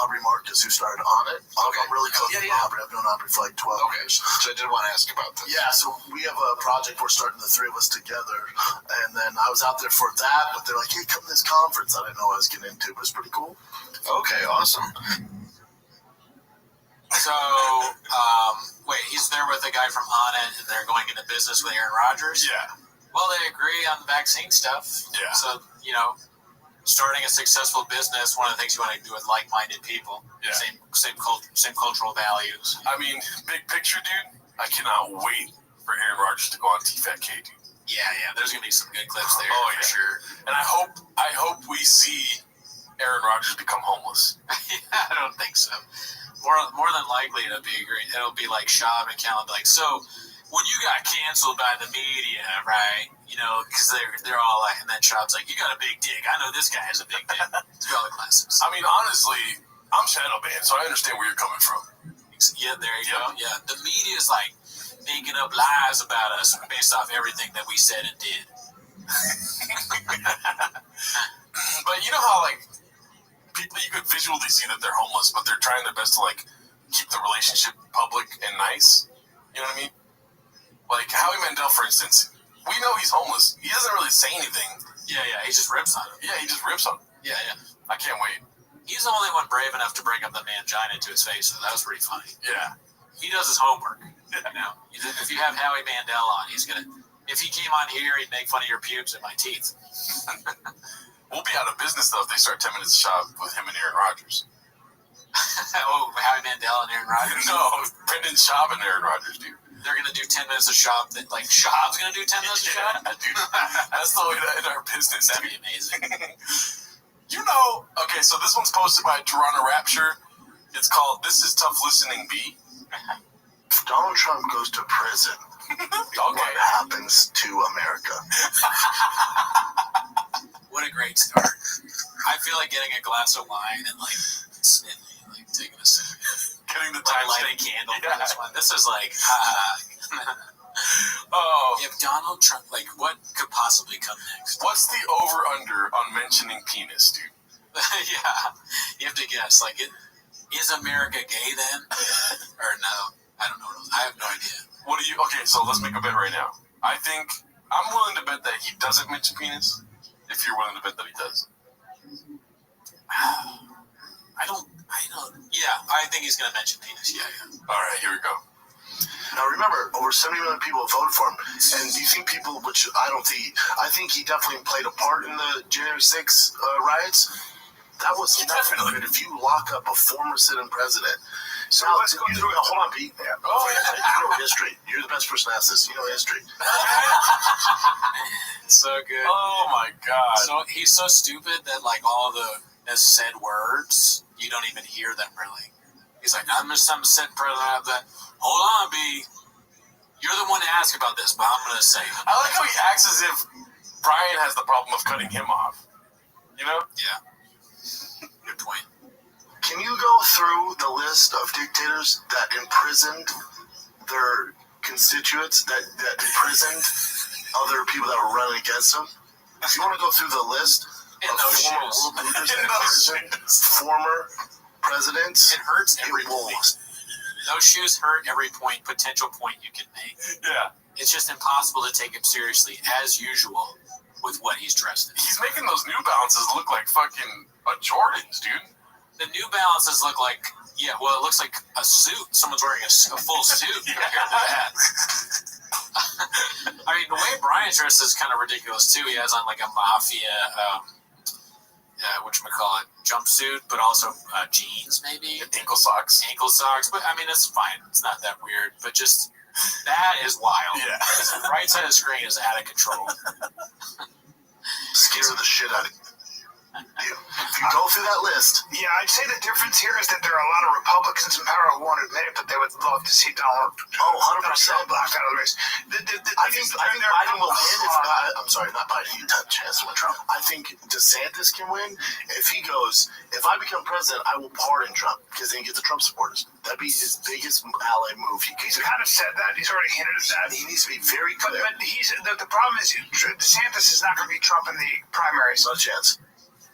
Aubrey Marcus, who started on it. Okay. I'm really close with Aubrey. I've known Aubrey for like 12 years. So I did want to ask about this. Yeah, so we have a project we're starting, the three of us together. And then I was out there for that, but they're like, hey, come to this conference. I didn't know what I was getting into, but it's pretty cool. Okay, awesome. So, wait, he's there with a guy from On It, and they're going into business with Aaron Rodgers? Yeah. Well, they agree on the vaccine stuff. Yeah. So, starting a successful business, one of the things you want to do with like-minded people. Yeah. Same cultural values. I mean, big picture, dude, I cannot wait for Aaron Rodgers to go on T-Fat-K, dude. Yeah, there's going to be some good clips there for sure. And I hope we see Aaron Rodgers become homeless. I don't think so. More than likely, it'll be like Shab and Callan, like, so when you got canceled by the media, right? Because they're all like, and then Shab's like, you got a big dick. I know this guy has a big dick. Through all the classes. I mean, honestly, I'm shadow banned, so I understand where you're coming from. Yeah, there you go. Yeah, the media's like making up lies about us based off everything that we said and did. But you know how, like, people, you could visually see that they're homeless, but they're trying their best to, like, keep the relationship public and nice. You know what I mean? Like, Howie Mandel, for instance, we know he's homeless. He doesn't really say anything. Yeah, he just rips on him. Yeah, he just rips on him. Yeah. I can't wait. He's the only one brave enough to bring up the mangina to his face, so that was pretty funny. Yeah. He does his homework. If you have Howie Mandel on, if he came on here, he'd make fun of your pubes and my teeth. We'll be out of business, though, if they start 10 minutes shop with him and Aaron Rodgers. Howie Mandel and Aaron Rodgers? No, Brendan Schaub and Aaron Rodgers, dude. They're going to do 10 minutes of shop. Like, Schaub's going to do 10 minutes of shop? Dude, that's the way to end our business. That'd be amazing. Okay, so this one's posted by Toronto Rapture. It's called This Is Tough Listening, B. If Donald Trump goes to prison, what happens to America? What a great start. I feel like getting a glass of wine and, like, sniffing, like, taking a sip. Getting the time lighting candle for this one. This is like, if Donald Trump, like, what could possibly come next? What's the over-under on mentioning penis, dude? Yeah, you have to guess. Like, is America gay then? Or no? I don't know. I have no idea. Okay, so let's make a bet right now. I'm willing to bet that he doesn't mention penis, if you're willing to bet that he does. I think he's going to mention penis. Yeah. All right, here we go. Now remember, over 70 million people voted for him. And do you think people, I think he definitely played a part in the January 6th riots. That was definitely good if you lock up a former sitting president. So now, let's go through it. Hold on, Pete. You know history. You're the best person to ask this. You know history. So good. Oh my God. So he's so stupid that, like, all the said words, you don't even hear them really. He's like, I'm just some sitting president of that. Hold on, B. You're the one to ask about this, but I'm going to say it. I like how he acts as if Brian has the problem of cutting him off. You know? Yeah. Good point. Can you go through the list of dictators that imprisoned their constituents, that imprisoned other people that were running against them? If you want to go through the list of former world leaders in prison, former presidents, it hurts every point. Those shoes hurt every potential point you can make. Yeah. It's just impossible to take him seriously, as usual, with what he's dressed in. He's making those New Balances look like fucking Jordans, dude. The New Balances look like, it looks like a suit. Someone's wearing a full suit compared to that. I mean, the way Brian's dressed is kind of ridiculous, too. He has on like a mafia, whatchamacallit, jumpsuit, but also jeans, maybe. Ankle socks. But, I mean, it's fine. It's not that weird. But just, that is wild. Yeah. The right side of the screen is out of control. Scares the shit out of you. If you go through that list. Yeah, I'd say the difference here is that there are a lot of Republicans in power who won't admit it, but they would love to see Donald 100% blocked out of the race. I think Biden will win if not. I'm sorry, not Biden. You had a chance to win Trump. I think DeSantis can win if he goes. If I become president, I will pardon Trump because then he gets the Trump supporters. That'd be his biggest ally move. He's kind of said that. He's already hinted at that. He needs to be very clear. But the problem is DeSantis is not going to beat Trump in the primaries. No chance.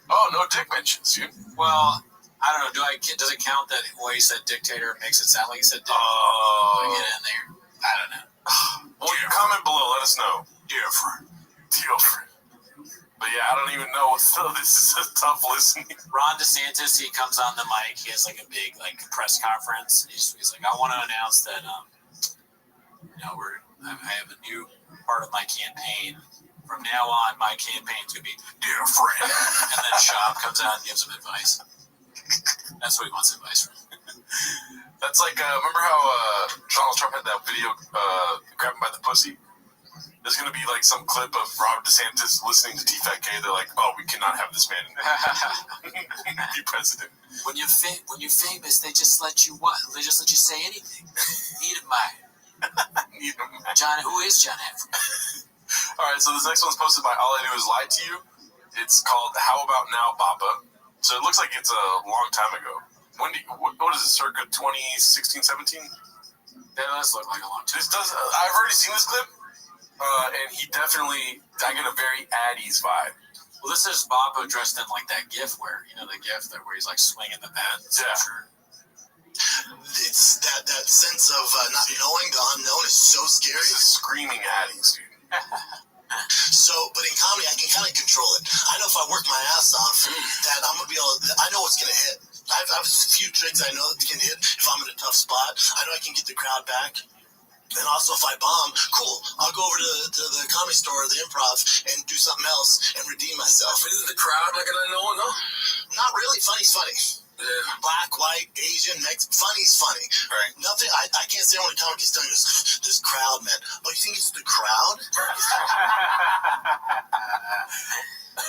Oh, no dick mentions, dude. Well, I don't know. Does it count that the way he said dictator makes it sound like he said dictator? Oh. Get in there. I don't know. Well, you comment below. Let us know. Dear friend. But yeah, I don't even know. So this is a tough listening. Ron DeSantis, he comes on the mic. He has like a big press conference. He's like, I want to announce that I have a new part of my campaign. From now on, my campaign's going to be dear friend. And then Schaub comes out and gives him advice. That's what he wants advice from. That's like, remember how Donald Trump had that video grabbing by the pussy? There's going to be like some clip of Rob DeSantis listening to T-Fat-K. They're like, oh, we cannot have this man be president. When you're famous, they just let you what? They just let you say anything. Need of mine. John, who is John Hanford? All right, so this next one's posted by All I Do Is Lie to You. It's called How About Now, Papa? So it looks like it's a long time ago. What is it, circa 2016, 17? That does look like a long time. I've already seen this clip, and I get a very Addies vibe. Well, this is Papa dressed in like that GIF where where he's like swinging the bat. Yeah. Sure. It's that sense of not knowing the unknown is so scary. This is screaming Addies, dude. So, but in comedy, I can kind of control it. I know if I work my ass off, that I'm gonna be able. I know what's gonna hit. I have a few tricks I know that can hit if I'm in a tough spot. I know I can get the crowd back. And also, if I bomb, cool. I'll go over to the Comedy Store or the Improv and do something else and redeem myself. But isn't the crowd not gonna know it, no? Not really. Funny's funny. Yeah. Black, white, Asian, Mexican. Funny's funny. Right. Nothing. I can't say when a comic is telling this crowd, man. Oh, you think it's the crowd?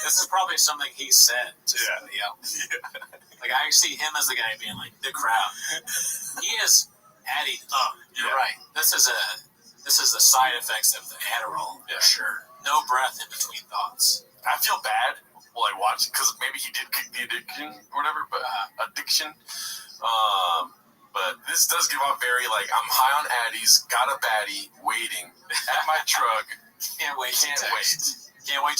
This is probably something he said to somebody else. Like I see him as the guy being like the crowd. He is Addy. Oh, you're right. This is the side effects of the Adderall. Yeah. For sure. No breath in between thoughts. I feel bad while I watch it because maybe he did kick the addiction or whatever, but addiction. But this does give off very like I'm high on Addies, got a baddie, waiting at my truck. Can't wait to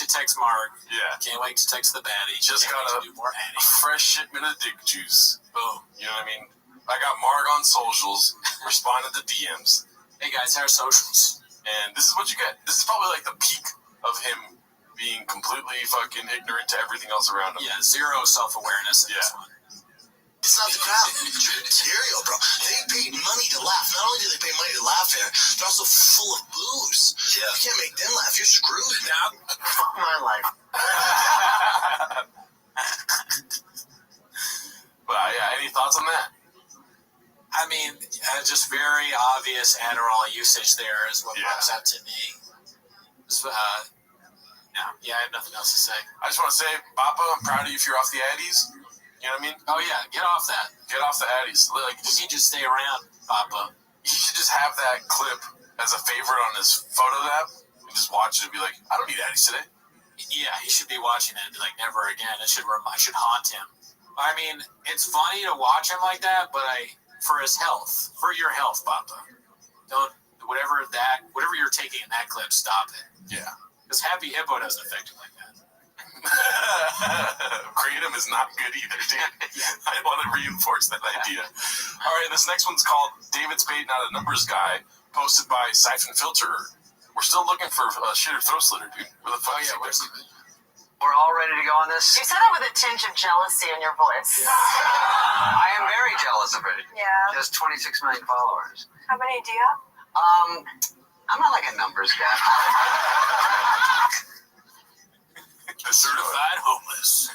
text Mark. Yeah. Can't wait to text the baddie. Just got to do more a fresh shipment of dick juice. Boom. You know what I mean? I got Mark on socials, responded to DMs. Hey guys, our socials. And this is what you get. This is probably like the peak of him being completely fucking ignorant to everything else around him. Yeah, zero self-awareness in this one. It's not the crowd. Material, bro. They paid money to laugh. Not only do they pay money to laugh here, they're also full of booze. Yeah. You can't make them laugh. You're screwed. Now, fuck my life. But yeah, any thoughts on that? I mean, just very obvious Adderall usage there is what pops out to me. I have nothing else to say. I just want to say, Papa, I'm proud of you if you're off the Addies. You know what I mean? Oh yeah, get off that. Get off the Addies. Like, you need to stay around, Papa. He should just have that clip as a favorite on his photo app and just watch it and be like, I don't need Addies today. Yeah, he should be watching it and be like, never again. It should haunt him. I mean, it's funny to watch him like that, but for his health, for your health, Papa, don't whatever you're taking in that clip, stop it. Yeah. Because Happy Hippo doesn't affect him like that. Kratom is not good either, dude. I want to reinforce that idea. All right, this next one's called David Spade, Not a Numbers Guy, posted by Siphon Filter. We're still looking for a shit or throat slitter, dude. Where the fuck is he? We're all ready to go on this? You said that with a tinge of jealousy in your voice. I am very jealous of it. Yeah. He has 26 million followers. How many do you have? I'm not like a numbers guy. The certified homeless.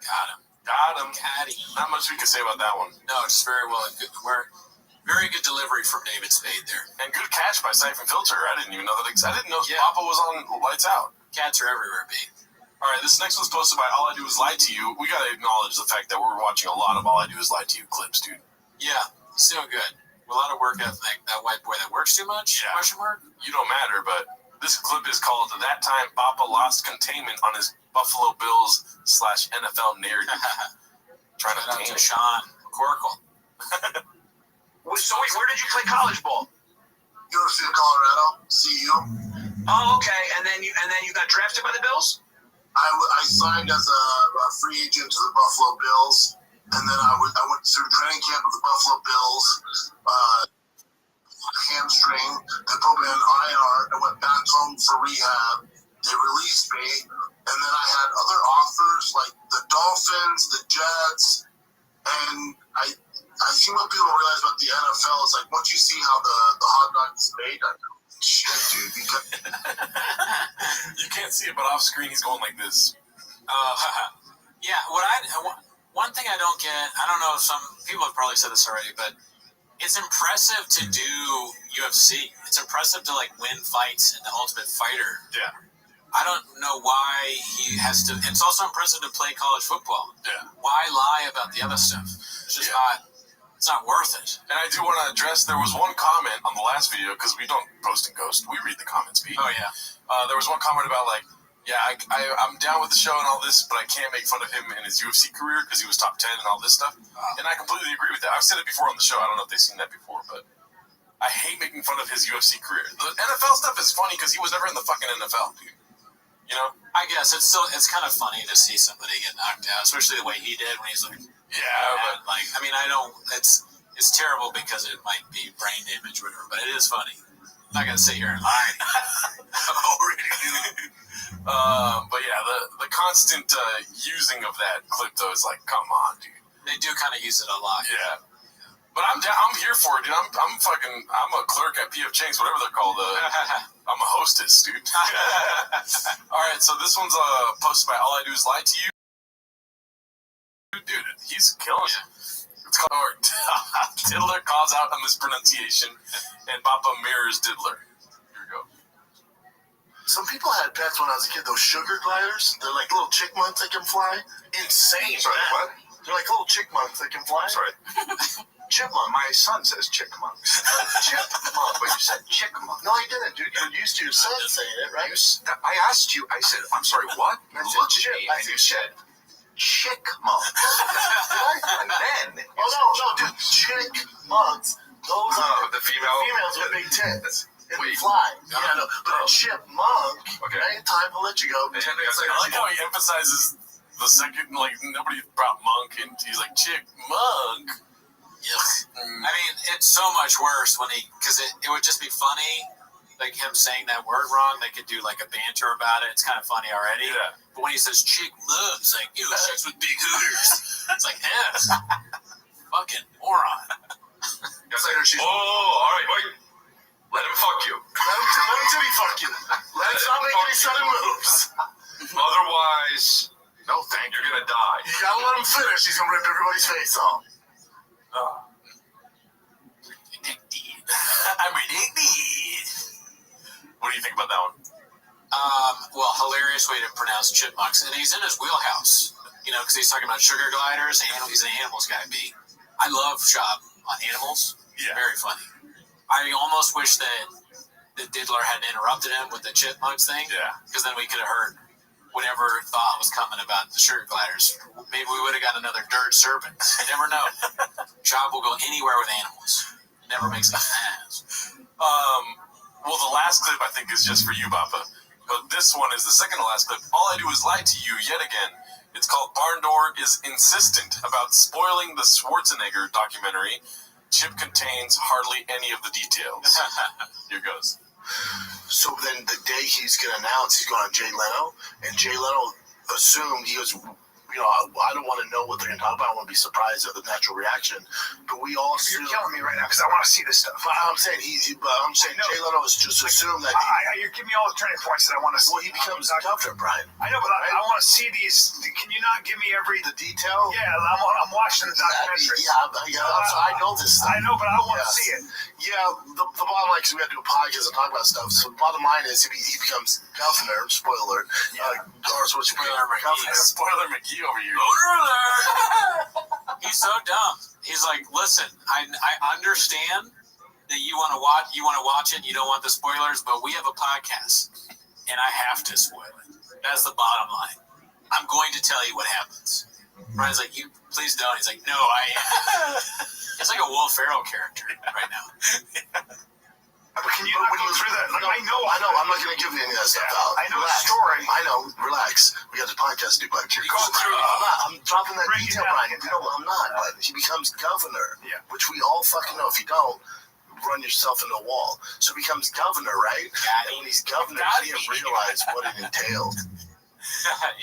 Got him. Not much we can say about that one. No, it's very well. Very good delivery from David Spade there. And good catch by Siphon Filter. I didn't even know that. I didn't know Papa was on Lights Out. Cats are everywhere, B. All right, this next one's posted by All I Do Is Lie to You. We got to acknowledge the fact that we're watching a lot of All I Do Is Lie to You clips, dude. Yeah, he's doing good. A lot of work ethic. That white boy that works too much? Yeah. Question mark? You don't matter, but this clip is called That Time Papa Lost Containment on His Buffalo Bills / NFL Narrative. Trying to tame Sean Corkle. So wait, where did you play college ball? University of Colorado, CU. Oh, okay. And then you got drafted by the Bills? I signed as a free agent to the Buffalo Bills, and then I went through training camp with the Buffalo Bills, hamstring, they put me on IR, I went back home for rehab, they released me, and then I had other offers like the Dolphins, the Jets, and I think what people realize about the NFL is like once you see how the hot dog is made, shit, dude. You can't see it, but off screen he's going like this. Yeah, one thing I don't get, I don't know if some people have probably said this already, but it's impressive to do UFC. It's impressive to like win fights in the Ultimate Fighter. Yeah. I don't know why he has to. It's also impressive to play college football. Yeah. Why lie about the other stuff? It's just not. It's not worth it. And I do want to address, there was one comment on the last video, because we don't post and ghost, we read the comments, Pete. Oh, yeah. There was one comment about, like, yeah, I'm down with the show and all this, but I can't make fun of him in his UFC career because he was top 10 and all this stuff. And I completely agree with that. I've said it before on the show. I don't know if they've seen that before, but I hate making fun of his UFC career. The NFL stuff is funny because he was never in the fucking NFL, dude. You know? I guess it's kind of funny to see somebody get knocked out, especially the way he did when he's like, but like, I mean, it's terrible because it might be brain damage or whatever, but it is funny. I'm not gonna sit here and lie. But yeah, the constant using of that clip though is like, come on, dude. They do kind of use it a lot. Yeah. But I'm here for it, dude. I'm a clerk at PF Chang's, whatever they're called. I'm a hostess, dude. All right, so this one's posted by All I Do Is Lie to You. Dude, he's killing it. It's called Diddler calls out a mispronunciation, and Papa mirrors Diddler. Here we go. Some people had pets when I was a kid, those sugar gliders. They're like little chipmunks that can fly. Insane. Sorry, man. what? They're like little chipmunks that can fly. Sorry. Chipmunk. My son says chipmunks. Chipmunk, but you said chipmunk. No, you didn't, dude. You're used to your son saying it, right? I asked you, I said, I'm sorry, what? You looked at me and you said, chickmunk. And then... Oh, no, dude. Chickmunks. Those are the females with big tits. And Wait. fly. Yeah, no. But a chipmunk, Okay. right? Time, I'll let you go. 10 minutes I like how he emphasizes the second, like, nobody brought monk, and he's like, chick, monk. Yes. I mean, it's so much worse when because it would just be funny, like him saying that word wrong. They could do like a banter about it. It's kind of funny already. Yeah. But when he says chick mug, it's like, you know, chicks with big hooters. It's like, yes. Fucking moron. Yes, I heard she's... Oh, all right, wait. Let him fuck you. Let him titty fuck you. Let's not make any sudden moves. Otherwise, no thank you. You're gonna die. You gotta let him finish. He's gonna rip everybody's face off. I'm addicted. What do you think about that one? Well, hilarious way to pronounce chipmunks. And he's in his wheelhouse, you know, because he's talking about sugar gliders. He's an animals guy, B. I love Shop on animals. Yeah. Very funny. I almost wish that the Diddler hadn't interrupted him with the chipmunks thing. Yeah. Because then we could have heard whatever thought was coming about the sugar gliders. Maybe we would have got another dirt serpent. You never know. Shop will go anywhere with animals. It never makes any sense. Well, the last clip, I think, is just for you, Papa. But this one is the second to last clip. All I do is lie to you yet again. It's called Barn Door is insistent about spoiling the Schwarzenegger documentary. Chip contains hardly any of the details. Here goes. So then the day he's going to announce he's going on Jay Leno, and Jay Leno assumed, he goes, you know, I don't want to know what they're going to talk about. I want to be surprised at the natural reaction. But we all assume... You're killing me right now because I want to see this stuff. But I'm saying Jay Leno is just assumed that... You're giving me all the turning points that I want to see. Well, he becomes governor, Brian. I know, but I want to see these. Can you not give me the detail? Yeah, I'm watching the documentary. I know this stuff. I know, but I want to see it. Yeah, the bottom line is we have to do a podcast and talk about stuff. So the bottom line is he becomes governor. Spoiler. Spoiler McGee. Spoiler McGee over here. He's so dumb. He's like, listen, I understand that you want to watch it. You don't want the spoilers, but we have a podcast, and I have to spoil it. That's the bottom line. I'm going to tell you what happens. Brian's like, you please don't. He's like, no, it's like a Will Ferrell character right now. But can you not go through that? Like, I know. I'm not going to give you any of that stuff out. I know the story. I know. Relax. We got the podcast to do, but I'm dropping that detail, Brian. No, I'm not. But he becomes governor, which we all fucking know. If you don't, run yourself into a wall. So he becomes governor, right? And when he's governor, he didn't realize what it entailed.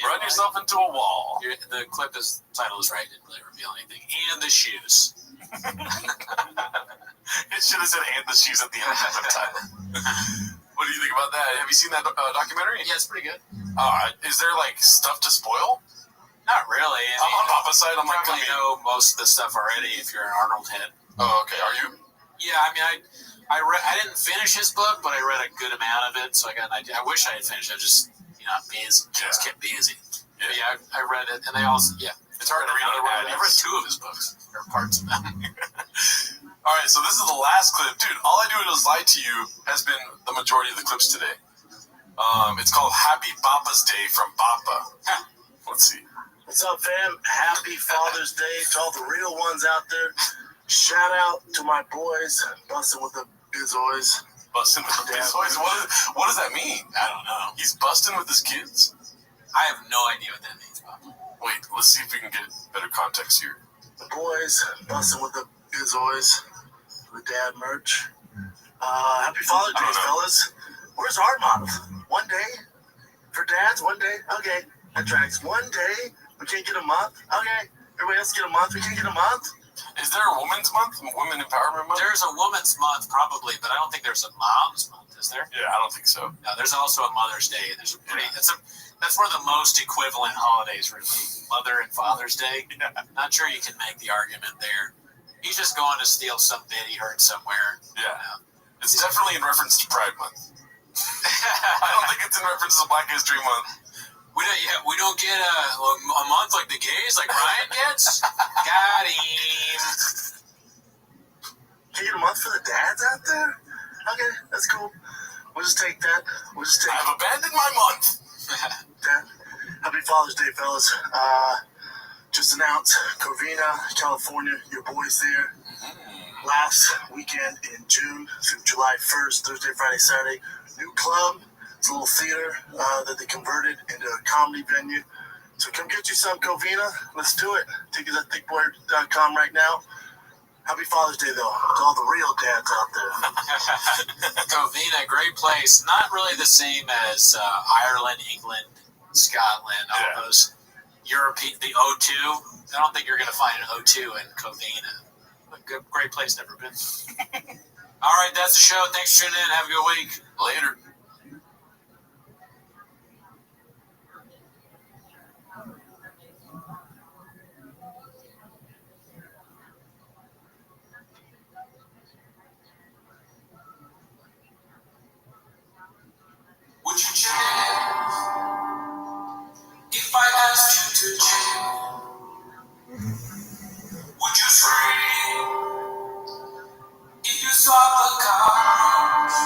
Run yourself into a wall. The title is right. Didn't really reveal anything. And the shoes. It should have said "and the shoes" at the end of the title. What do you think about that? Have you seen that documentary? Yeah, it's pretty good. Is there like stuff to spoil? Not really. I'm on Papa's side. I'm like, probably know most of the stuff already if you're an Arnold head. Oh, okay. Are you? Yeah, I mean, I didn't finish his book, but I read a good amount of it, so I got an idea. I wish I had finished it. Just busy. Just kept busy. Yeah. But yeah, I read it, and they also it's hard to read. I read 2 of his books or parts of them. All right, so this is the last clip. Dude, all I do is lie to you has been the majority of the clips today. It's called Happy Papa's Day from Papa. Let's see. What's up, fam? Happy Father's Day to all the real ones out there. Shout out to my boys, busting with the bizoys. Busting with the bizoys? What does that mean? I don't know. He's busting with his kids? I have no idea what that means, Papa. Wait, let's see if we can get better context here. The boys, busting with the bizoys. The dad merch. Happy Father's Day, fellas. Where's our month? One day? For dads, one day? Okay, that tracks. One day? We can't get a month? Okay. Everybody else get a month? We can't get a month? Is there a women's month? Women Empowerment Month? There's a woman's month, probably, but I don't think there's a mom's month, is there? Yeah, I don't think so. No, there's also a Mother's Day. That's one of the most equivalent holidays, really. Mother and Father's Day. Yeah. Not sure you can make the argument there. He's just going to steal some bit he heard somewhere. Yeah. It's definitely in reference to Pride Month. I don't think it's in reference to Black History Month. We don't get a month like the gays, like Ryan gets. Got him. Can you get a month for the dads out there? Okay, that's cool. We'll just take that. I've abandoned my month. Dad, happy Father's Day, fellas. Just announced Covina, California, your boys there. Last weekend in June through July 1st, Thursday, Friday, Saturday. New club. It's a little theater that they converted into a comedy venue. So come get you some Covina. Let's do it. Tickets at thickboy.com right now. Happy Father's Day, though, to all the real dads out there. Covina, great place. Not really the same as Ireland, England, Scotland, all those European, the O2. I don't think you're going to find an O2 in Covina. A great place, never been. All right, that's the show. Thanks for tuning in. Have a good week. Later. Would you change if I asked you to change? Would you trade if you swap the cards?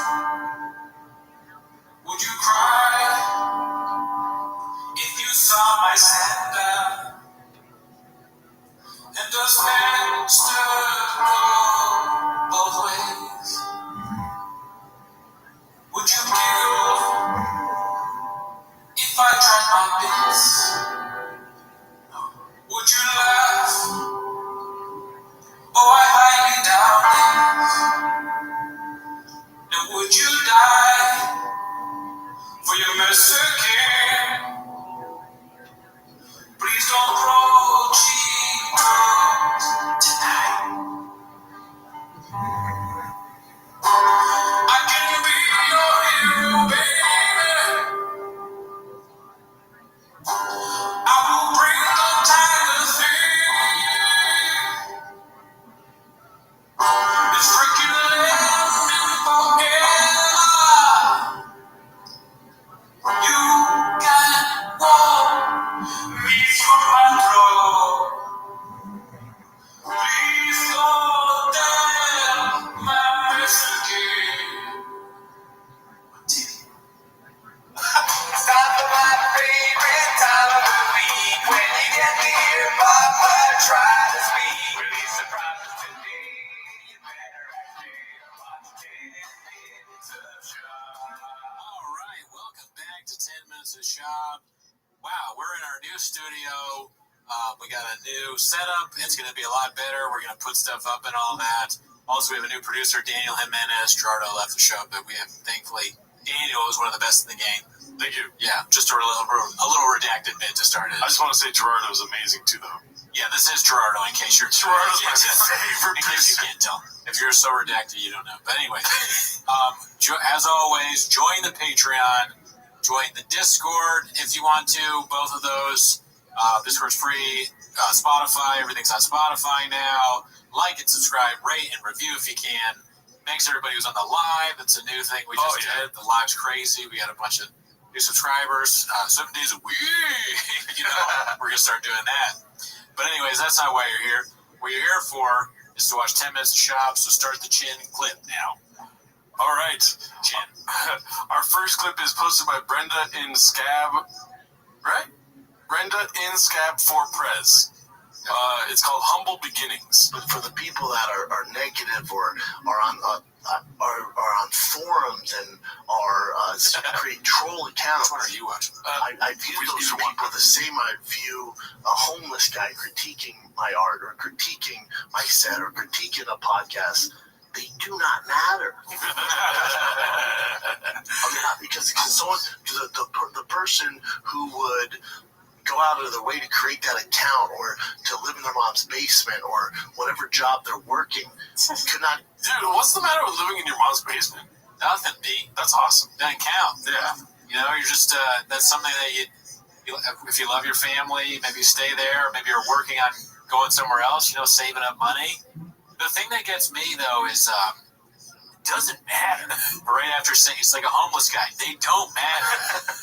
Would you die for your Mexican? Please don't throw cheap drugs tonight. I can be your hero, baby. I will bring the tiger thing. It's freaking land and forget. You can walk me through my door. Please don't damn my Mexican. It's time for my favorite time of the week. When you get to hear Papa try to speak. Release surprises today. You better actually watch 10 minutes of shop. All right, welcome back to 10 Minutes of Shop. Wow, we're in our new studio. We got a new setup. It's going to be a lot better. We're going to put stuff up and all that. Also, we have a new producer, Daniel Jimenez. Gerardo left the show, but we have, thankfully, Daniel is one of the best in the game. Thank you. Yeah, just a little redacted bit to start it. I just want to say Gerardo is amazing too, though. Yeah, this is Gerardo, in case you're... Gerardo's my favorite in case you can't tell. If you're so redacted, you don't know. But anyway, as always, join the Patreon. Join the Discord if you want to. Both of those. Discord's free. Spotify, everything's on Spotify now. Like and subscribe, rate and review if you can. Thanks everybody who's on the live. It's a new thing we just did. The live's crazy. We got a bunch of new subscribers. 7 days a week. We're going to start doing that. But anyways, that's not why you're here. What you're here for is to watch 10 Minutes of Shop, so start the chin clip now. All right. Chin. Our first clip is posted by Brenda in Scab, right? Brenda in Scab for Prez. It's called Humble Beginnings. But for the people that are negative or are on forums and create troll accounts. Which one are you watching? I view those people the same I view a homeless guy critiquing my art or critiquing my set or critiquing a podcast. They do not matter. Because the person who would go out of their way to create that account or to live in their mom's basement or whatever job they're working could not. Dude, what's the matter with living in your mom's basement? Nothing, B. That's awesome. Doesn't count. Yeah. You're just, that's something that if you love your family, maybe stay there. Maybe you're working on going somewhere else, saving up money. The thing that gets me, though, is it doesn't matter. Right after saying, it's like a homeless guy. They don't matter.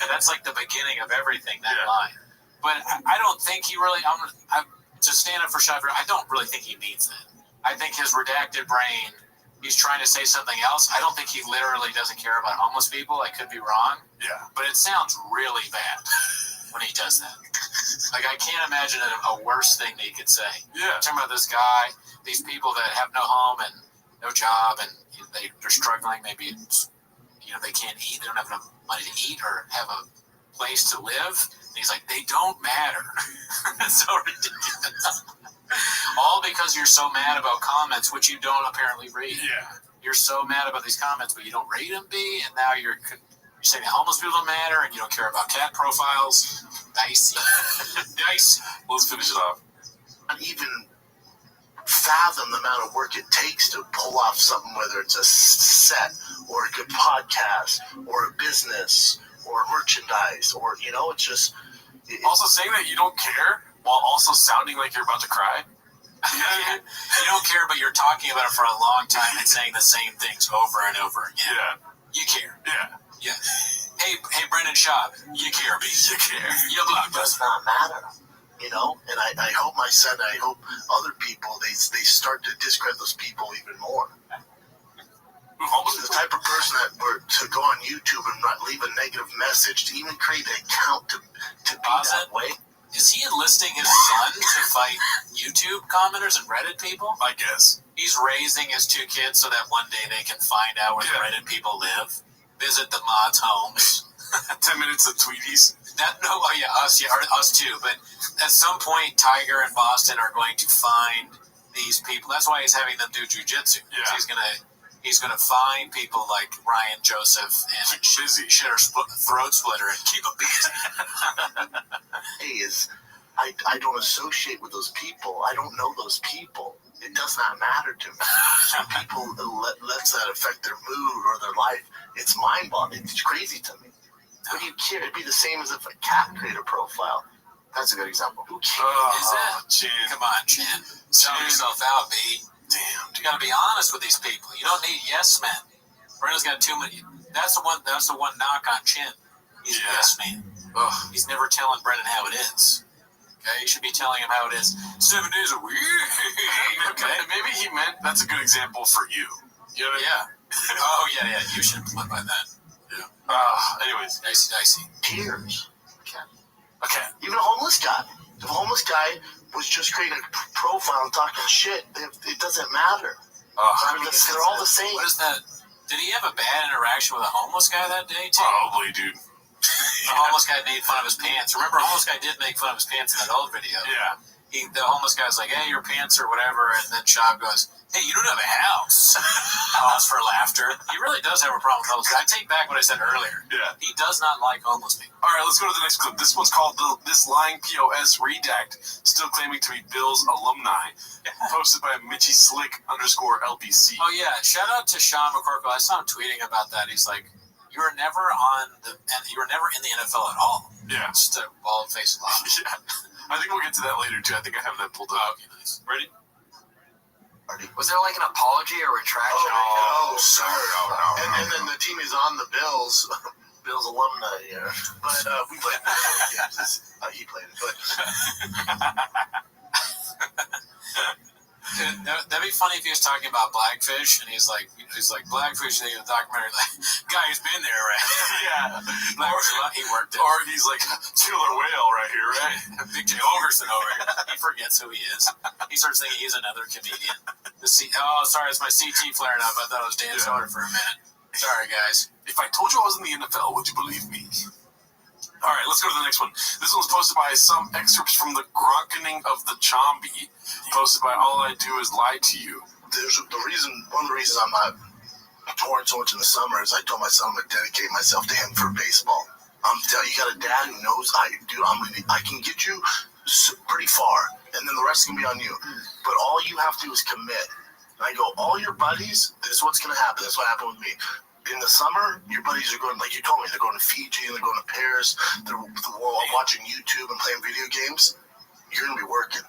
That's like the beginning of everything, that line. But I don't think he really, to stand up for Shop, I don't really think he means that. I think his redacted brain, he's trying to say something else. I don't think he literally doesn't care about homeless people. I could be wrong. Yeah. But it sounds really bad when he does that. Like, I can't imagine a worse thing that he could say. Yeah. Talking about this guy, these people that have no home and no job and they're struggling. Maybe they can't eat. They don't have enough money to eat or have a place to live. And he's like, they don't matter. It's so ridiculous. All because you're so mad about comments, which you don't apparently read. Yeah. You're so mad about these comments, but you don't read them, B, and now you're saying homeless people don't matter and you don't care about cat profiles. Dicey. Dicey. Let's finish it off. Not even fathom the amount of work it takes to pull off something, whether it's a set or a good podcast or a business or merchandise or, it's just... Also saying that you don't care while also sounding like you're about to cry. You don't care, but you're talking about it for a long time and saying the same things over and over again. Yeah. You care. Yeah. Yeah. Hey, Brendan Schaub, you care, B. You care. You love it does not matter. And I hope my son, I hope other people, they start to discredit those people even more. The type of person that were to go on YouTube and not leave a negative message, to even create an account to be that way. Is he enlisting his son to fight YouTube commenters and Reddit people? I guess. He's raising his 2 kids so that one day they can find out where the Reddit people live. Visit the mods' homes. 10 minutes of Tweeties. Us too. But at some point, Tiger and Boston are going to find these people. That's why he's having them do jujitsu. Yeah. He's he's going to find people like Ryan Joseph and Shitter Throat Splitter and keep them busy. I don't associate with those people. I don't know those people. It does not matter to me. Some people lets that affect their mood or their life. It's mind-boggling. It's crazy to me. But you care. It'd be the same as if a cat created a profile. That's a good example. Who cares? Is it? Chin. Come on, Chin. Sell yourself out, B. Damn, You got to be honest with these people. You don't need yes men. Brenda's got too many. That's the one knock on Chin. He's a yes man. Ugh. He's never telling Brendan how it is. Okay, you should be telling him how it is. 7 days a week. Okay, maybe he meant that's a good example for you. You know what I mean? Oh yeah. You should live by that. Yeah. Anyways. I see. Tears. Okay. Even a homeless guy. If a homeless guy was just creating a profile and talking shit, it doesn't matter. They're all the same. What is that? Did he have a bad interaction with a homeless guy that day, too? Probably, dude. The homeless guy made fun of his pants. Remember, a homeless guy did make fun of his pants in that old video. Yeah. The homeless guy's like, hey, your pants or whatever, and then Shab goes, hey, you don't have a house. Pause for laughter. He really does have a problem with homeless. I take back what I said earlier. Yeah. He does not like homeless people. All right, let's go to the next clip. This one's called This Lying POS Redact, still claiming to be Bill's alumni, posted by Mitchy Slick _LBC. Oh, yeah. Shout out to Sean McCorkle. I saw him tweeting about that. He's like, you were never in the NFL at all. Yeah. Just a bald-faced lie. Yeah. I think we'll get to that later, too. I think I have that pulled up. Okay, nice. Ready? Was there like an apology or retraction? Oh, sir. No. And then the team is on the Bills. Bills alumni here. But we played games. He played it. But that'd be funny if he was talking about Blackfish and he's like Blackfish, the documentary, like guy who's been there, right? Yeah. Blackfish, he worked it. Or he's like killer whale right here, right? Big J. Overson over here. He forgets who he is. He starts thinking he's another comedian. Sorry, it's my CT flaring up. I thought it was Dan Soder for a minute. Sorry, guys. If I told you I was in the NFL, would you believe me? All right, let's go to the next one. This one's posted by some excerpts from the Grunkening of the Chombi, posted by All I Do Is Lie to You. one of the reasons I'm not touring so much in the summer is I told my son I'm going to dedicate myself to him for baseball. I'm telling you, got a dad who knows, I can get you pretty far, and then the rest is going to be on you. But all you have to do is commit. And I go, all your buddies, this is what's going to happen. This is what happened with me. In the summer, your buddies are going, like you told me, they're going to Fiji and they're going to Paris. They're watching YouTube and playing video games. You're going to be working.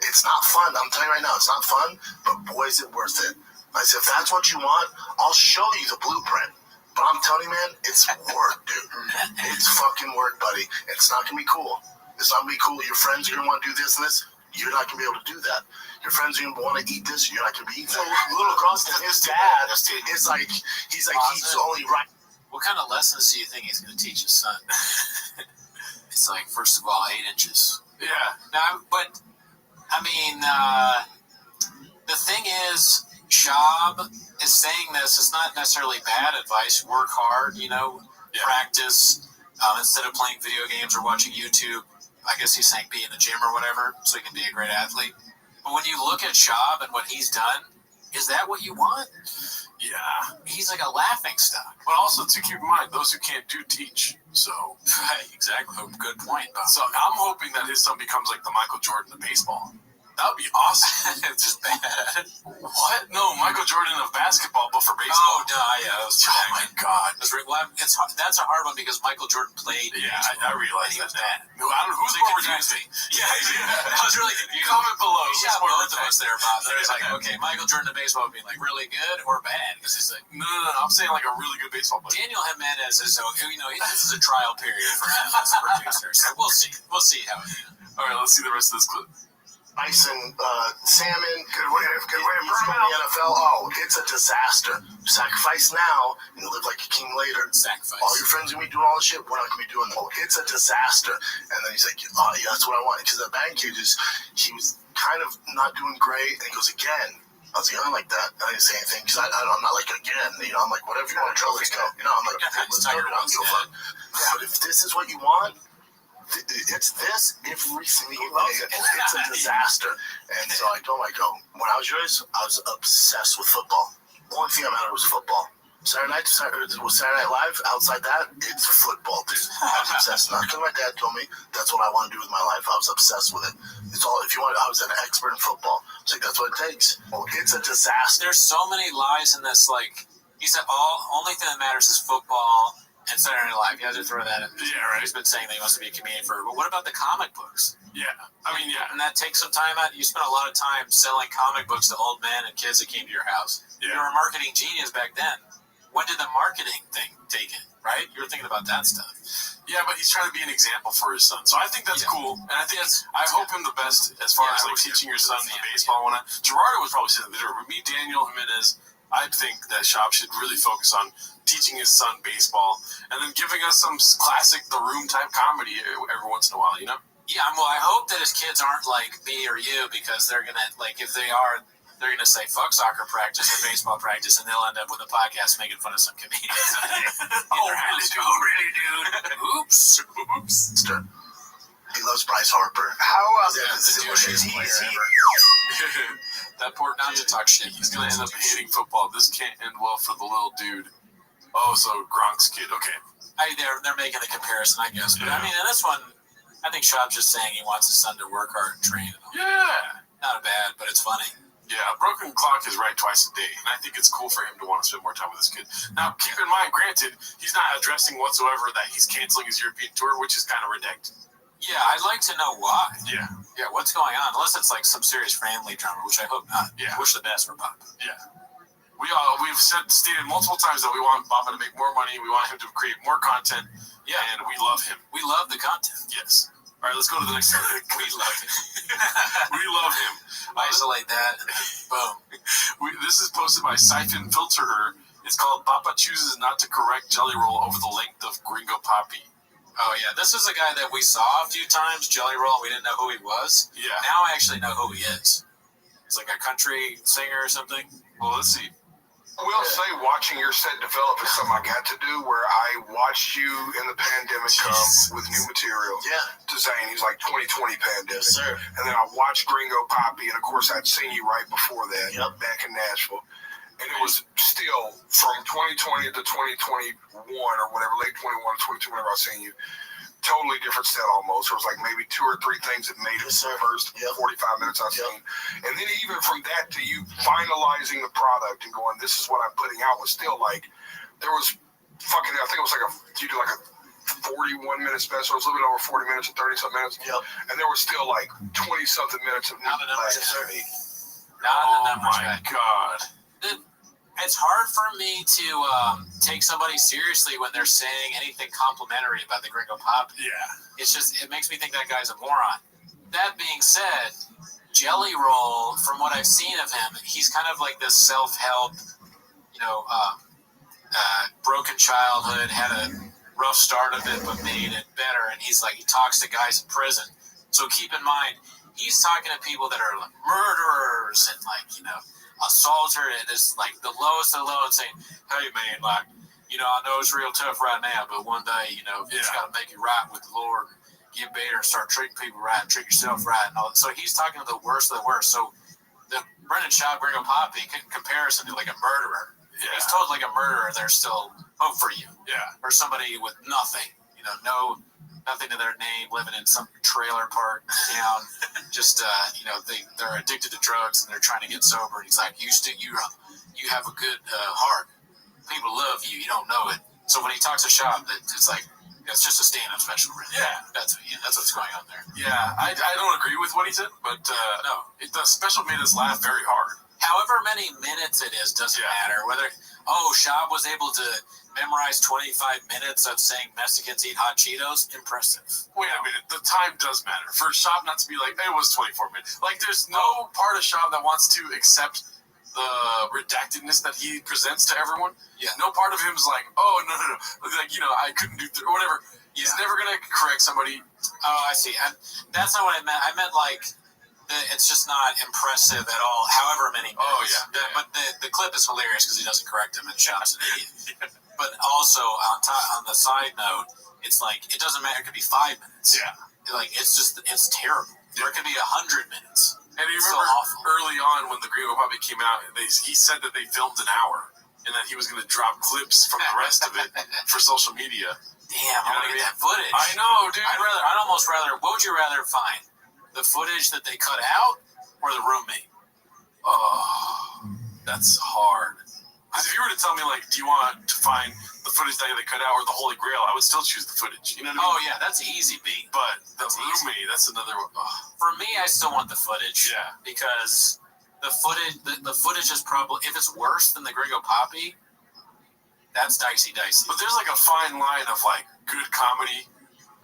It's not fun. I'm telling you right now, it's not fun, but boy, is it worth it. I said, if that's what you want, I'll show you the blueprint. But I'm telling you, man, it's work, dude. It's fucking work, buddy. It's not going to be cool. It's not going to be cool. Your friends are going to want to do this and this. You're not going to be able to do that. Your friends are going to want to eat this. You're not going to be eating that. Little Cross, his dad, it's like, he's only right. What kind of lessons do you think he's going to teach his son? It's like, first of all, 8 inches. Yeah. Now, but, I mean, the thing is, Shab is saying this. It's not necessarily bad advice. Work hard, practice. Instead of playing video games or watching YouTube, I guess he's saying be in the gym or whatever, so he can be a great athlete. But when you look at Shab and what he's done, is that what you want? Yeah. He's like a laughing stock. But also, to keep in mind, those who can't do teach. So. Right, exactly. Good point, Bob. So I'm hoping that his son becomes like the Michael Jordan of baseball. That would be awesome. It's just bad. What? No, Michael Jordan of basketball, but for baseball. Oh, no, yeah. That was my God. That's a hard one because Michael Jordan played. Yeah, I realized that. Bad. No, I don't know who's more reducing. Yeah. I was really confused. Comment below. Yeah, both of us there, Bob. There's like, okay, Michael Jordan of baseball would be like really good or bad because he's like, no. I'm saying like a really good baseball player. Daniel Jimenez is, this is a trial period for him as a producer, so we'll see. We'll see how it goes. All right, let's see the rest of this clip. Ice and salmon. Good way to burn the NFL. Oh, it's a disaster. Sacrifice now and live like a king later. Sacrifice. All your friends are going to be doing all this shit. We're not going to be doing that. Oh, it's a disaster. And then he's like, oh, yeah, that's what I want. Because at batting cages, he was kind of not doing great. And he goes, again. I was like, I don't like that. I didn't say anything because I'm not like, again. I'm like, whatever you want to try, let's go. I'm like, let's go. But if this is what you want, it's this every single day. It's a disaster. And so I told him, when I was yours, I was obsessed with football. Only thing I'm out of was football. Saturday Night Live. Outside that, it's football, dude. I was obsessed. Not because my dad told me that's what I want to do with my life. I was obsessed with it. It's all. If you want, I was an expert in football. It's like that's what it takes. It's a disaster. There's so many lies in this. Like he said, only thing that matters is football and Saturday Night Live. You have to throw that in. Yeah, right. He's been saying that he wants to be a comedian for. But what about the comic books? Yeah, I mean, yeah. And that takes some time out. You spent a lot of time selling comic books to old men and kids that came to your house. Yeah. You were a marketing genius back then. When did the marketing thing take it, right? You were thinking about that stuff. Yeah, but he's trying to be an example for his son. So I think that's cool. And I think I hope him the best as far as like teaching your son the baseball and whatnot. Gerardo was probably saying that there. But me, Daniel Jimenez, I think that Shop should really focus on teaching his son baseball and then giving us some classic The Room type comedy every once in a while, you know? Yeah, well, I hope that his kids aren't like me or you because they're going to, like, if they are, they're going to say, fuck soccer practice or baseball practice, and they'll end up with a podcast making fun of some comedians. Really, dude? Oops. He loves Bryce Harper. How the douchiest player ever. That poor Not to talk shit. He's going to end up hating football. This can't end well for the little dude. Oh, so Gronk's kid. Okay. They're making the comparison, I guess. But I mean, in this one, I think Schaub's just saying he wants his son to work hard and train. Yeah. Not bad, but it's funny. Yeah, a broken clock is right twice a day, and I think it's cool for him to want to spend more time with his kid. Now, keep in mind, granted, he's not addressing whatsoever that he's canceling his European tour, which is kind of ridiculous. Yeah, I'd like to know why. Yeah. Yeah, what's going on? Unless it's like some serious family drama, which I hope not. Yeah. Wish the best for Papa. Yeah. We've stated multiple times that we want Papa to make more money. We want him to create more content. Yeah. And we love him. We love the content. Yes. All right, let's go to the next one. We love him. We love him. Isolate that. Boom. This is posted by Siphon Filterer. It's called Papa Chooses Not to Correct Jelly Roll Over the Length of Gringo Poppy. Oh, yeah. This is a guy that we saw a few times, Jelly Roll. We didn't know who he was. Yeah. Now I actually know who he is. He's like a country singer or something. Well, let's see. I will say watching your set develop is something I got to do where I watched you in the pandemic come with new material to Zane. He's like 2020 pandemic. Yes, sir. And then I watched Gringo Poppy, and of course I'd seen you right before that back in Nashville. And it was still from 2020 to 2021 or whatever, late 21, 22, whenever I seen you. Totally different set almost. There was like maybe 2 or 3 things that made it the first 45 minutes I've seen. And then even from that to you finalizing the product and going, this is what I'm putting out, was still like, there was fucking, I think it was like you did like a 41-minute special. It was a little bit over 40 minutes or 30-something minutes. And there was still like 20-something minutes of Not enough. Oh my God. It's hard for me to take somebody seriously when they're saying anything complimentary about the Gringo Pop. Yeah. It's just, it makes me think that guy's a moron. That being said, Jelly Roll, from what I've seen of him, he's kind of like this self-help, broken childhood, had a rough start of it, but made it better. And he's like, he talks to guys in prison. So keep in mind, he's talking to people that are like murderers and assaulter, and it's like the lowest of the low, and saying, hey man, like, I know it's real tough right now, but one day, you just got to make it right with the Lord, get better, and start treating people right, and treat yourself right, and all that. So he's talking to the worst of the worst. So the Brendan Schaub, Gringo Poppy, in comparison to like a murderer, he's told like a murderer, there's still hope for you. Yeah. Or somebody with nothing, nothing to their name, living in some trailer park town, just they're addicted to drugs and they're trying to get sober. And he's like, you have a good heart. People love you. You don't know it. So when he talks to Shop, it's like it's just a stand-up special, really. Yeah, that's what's going on there. Yeah, I don't agree with what he said, but no, the special made us laugh very hard. However many minutes it is doesn't matter. Whether Shab was able to memorize 25 minutes of saying Mexicans eat hot Cheetos, impressive. Wait a minute, the time does matter. For Shab not to be like, it was 24 minutes. Like, there's no part of Shab that wants to accept the redactedness that he presents to everyone. Yeah. No part of him is like, oh, no. Like, I couldn't do or whatever. He's never going to correct somebody. Oh, I see. That's not what I meant. I meant like, it's just not impressive at all, however many minutes. Oh, yeah. But the clip is hilarious because he doesn't correct him and Shab's an idiot. But also, on the side note, it's like, it doesn't matter. It could be 5 minutes. Yeah. Like, it's terrible. Or it could be 100 minutes. And you It's so remember awful. early on when the Gringo Puppy came out, he said that they filmed an hour and that he was going to drop clips from the rest of it for social media. Damn, I want to get that footage. I know, dude. I'd almost rather. What would you rather find? The footage that they cut out, or the roommate? Oh, that's hard. Because if you were to tell me, like, do you want to find the footage that they cut out or the Holy Grail, I would still choose the footage. You know what I mean? Oh yeah, that's an easy beat. But the roommate, that's another one. For me, I still want the footage. Yeah. Because the footage is probably, if it's worse than the Gringo Poppy, that's dicey. But there's like a fine line of like good comedy,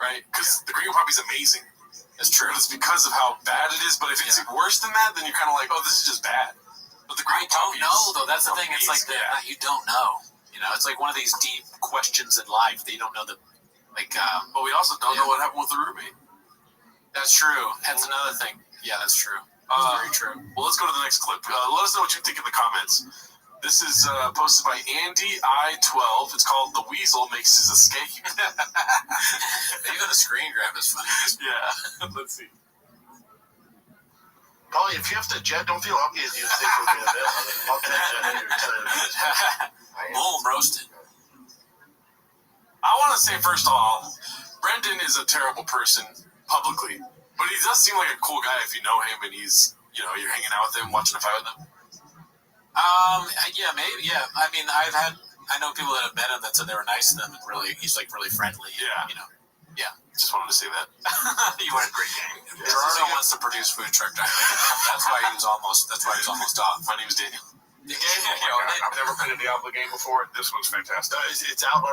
right? Because the Gringo Poppy's amazing. It's true. But it's because of how bad it is. But if it's worse than that, then you're kind of like, oh, this is just bad. But the Gringo Poppy know though. That's the thing. It's like you don't know. You know, it's like one of these deep questions in life that you don't know the like. But we also don't know what happened with the roommate. That's true. That's another thing. Yeah, that's true. That's very true. Well, let's go to the next clip. Let us know what you think in the comments. This is posted by Andy I12. It's called "The Weasel Makes His Escape." Even the screen grab is funny. Yeah. Let's see. Probably if you have to jet, don't feel obvious. You think we're going to I'll jet. Boom, roasted. I want to say first of all, Brendan is a terrible person publicly, but he does seem like a cool guy if you know him and he's, you know, you're hanging out with him, watching a fight with him. Yeah, maybe. Yeah, I mean, I know people that have met him that said they were nice to them and really, he's like really friendly. Yeah. You know. Yeah. Just wanted to say that. You had a great game. Gerardo wants to produce Food Truck Diary. That's why he was almost off. My name is Daniel. I've never played a Diablo game before. This one's fantastic. It's out already.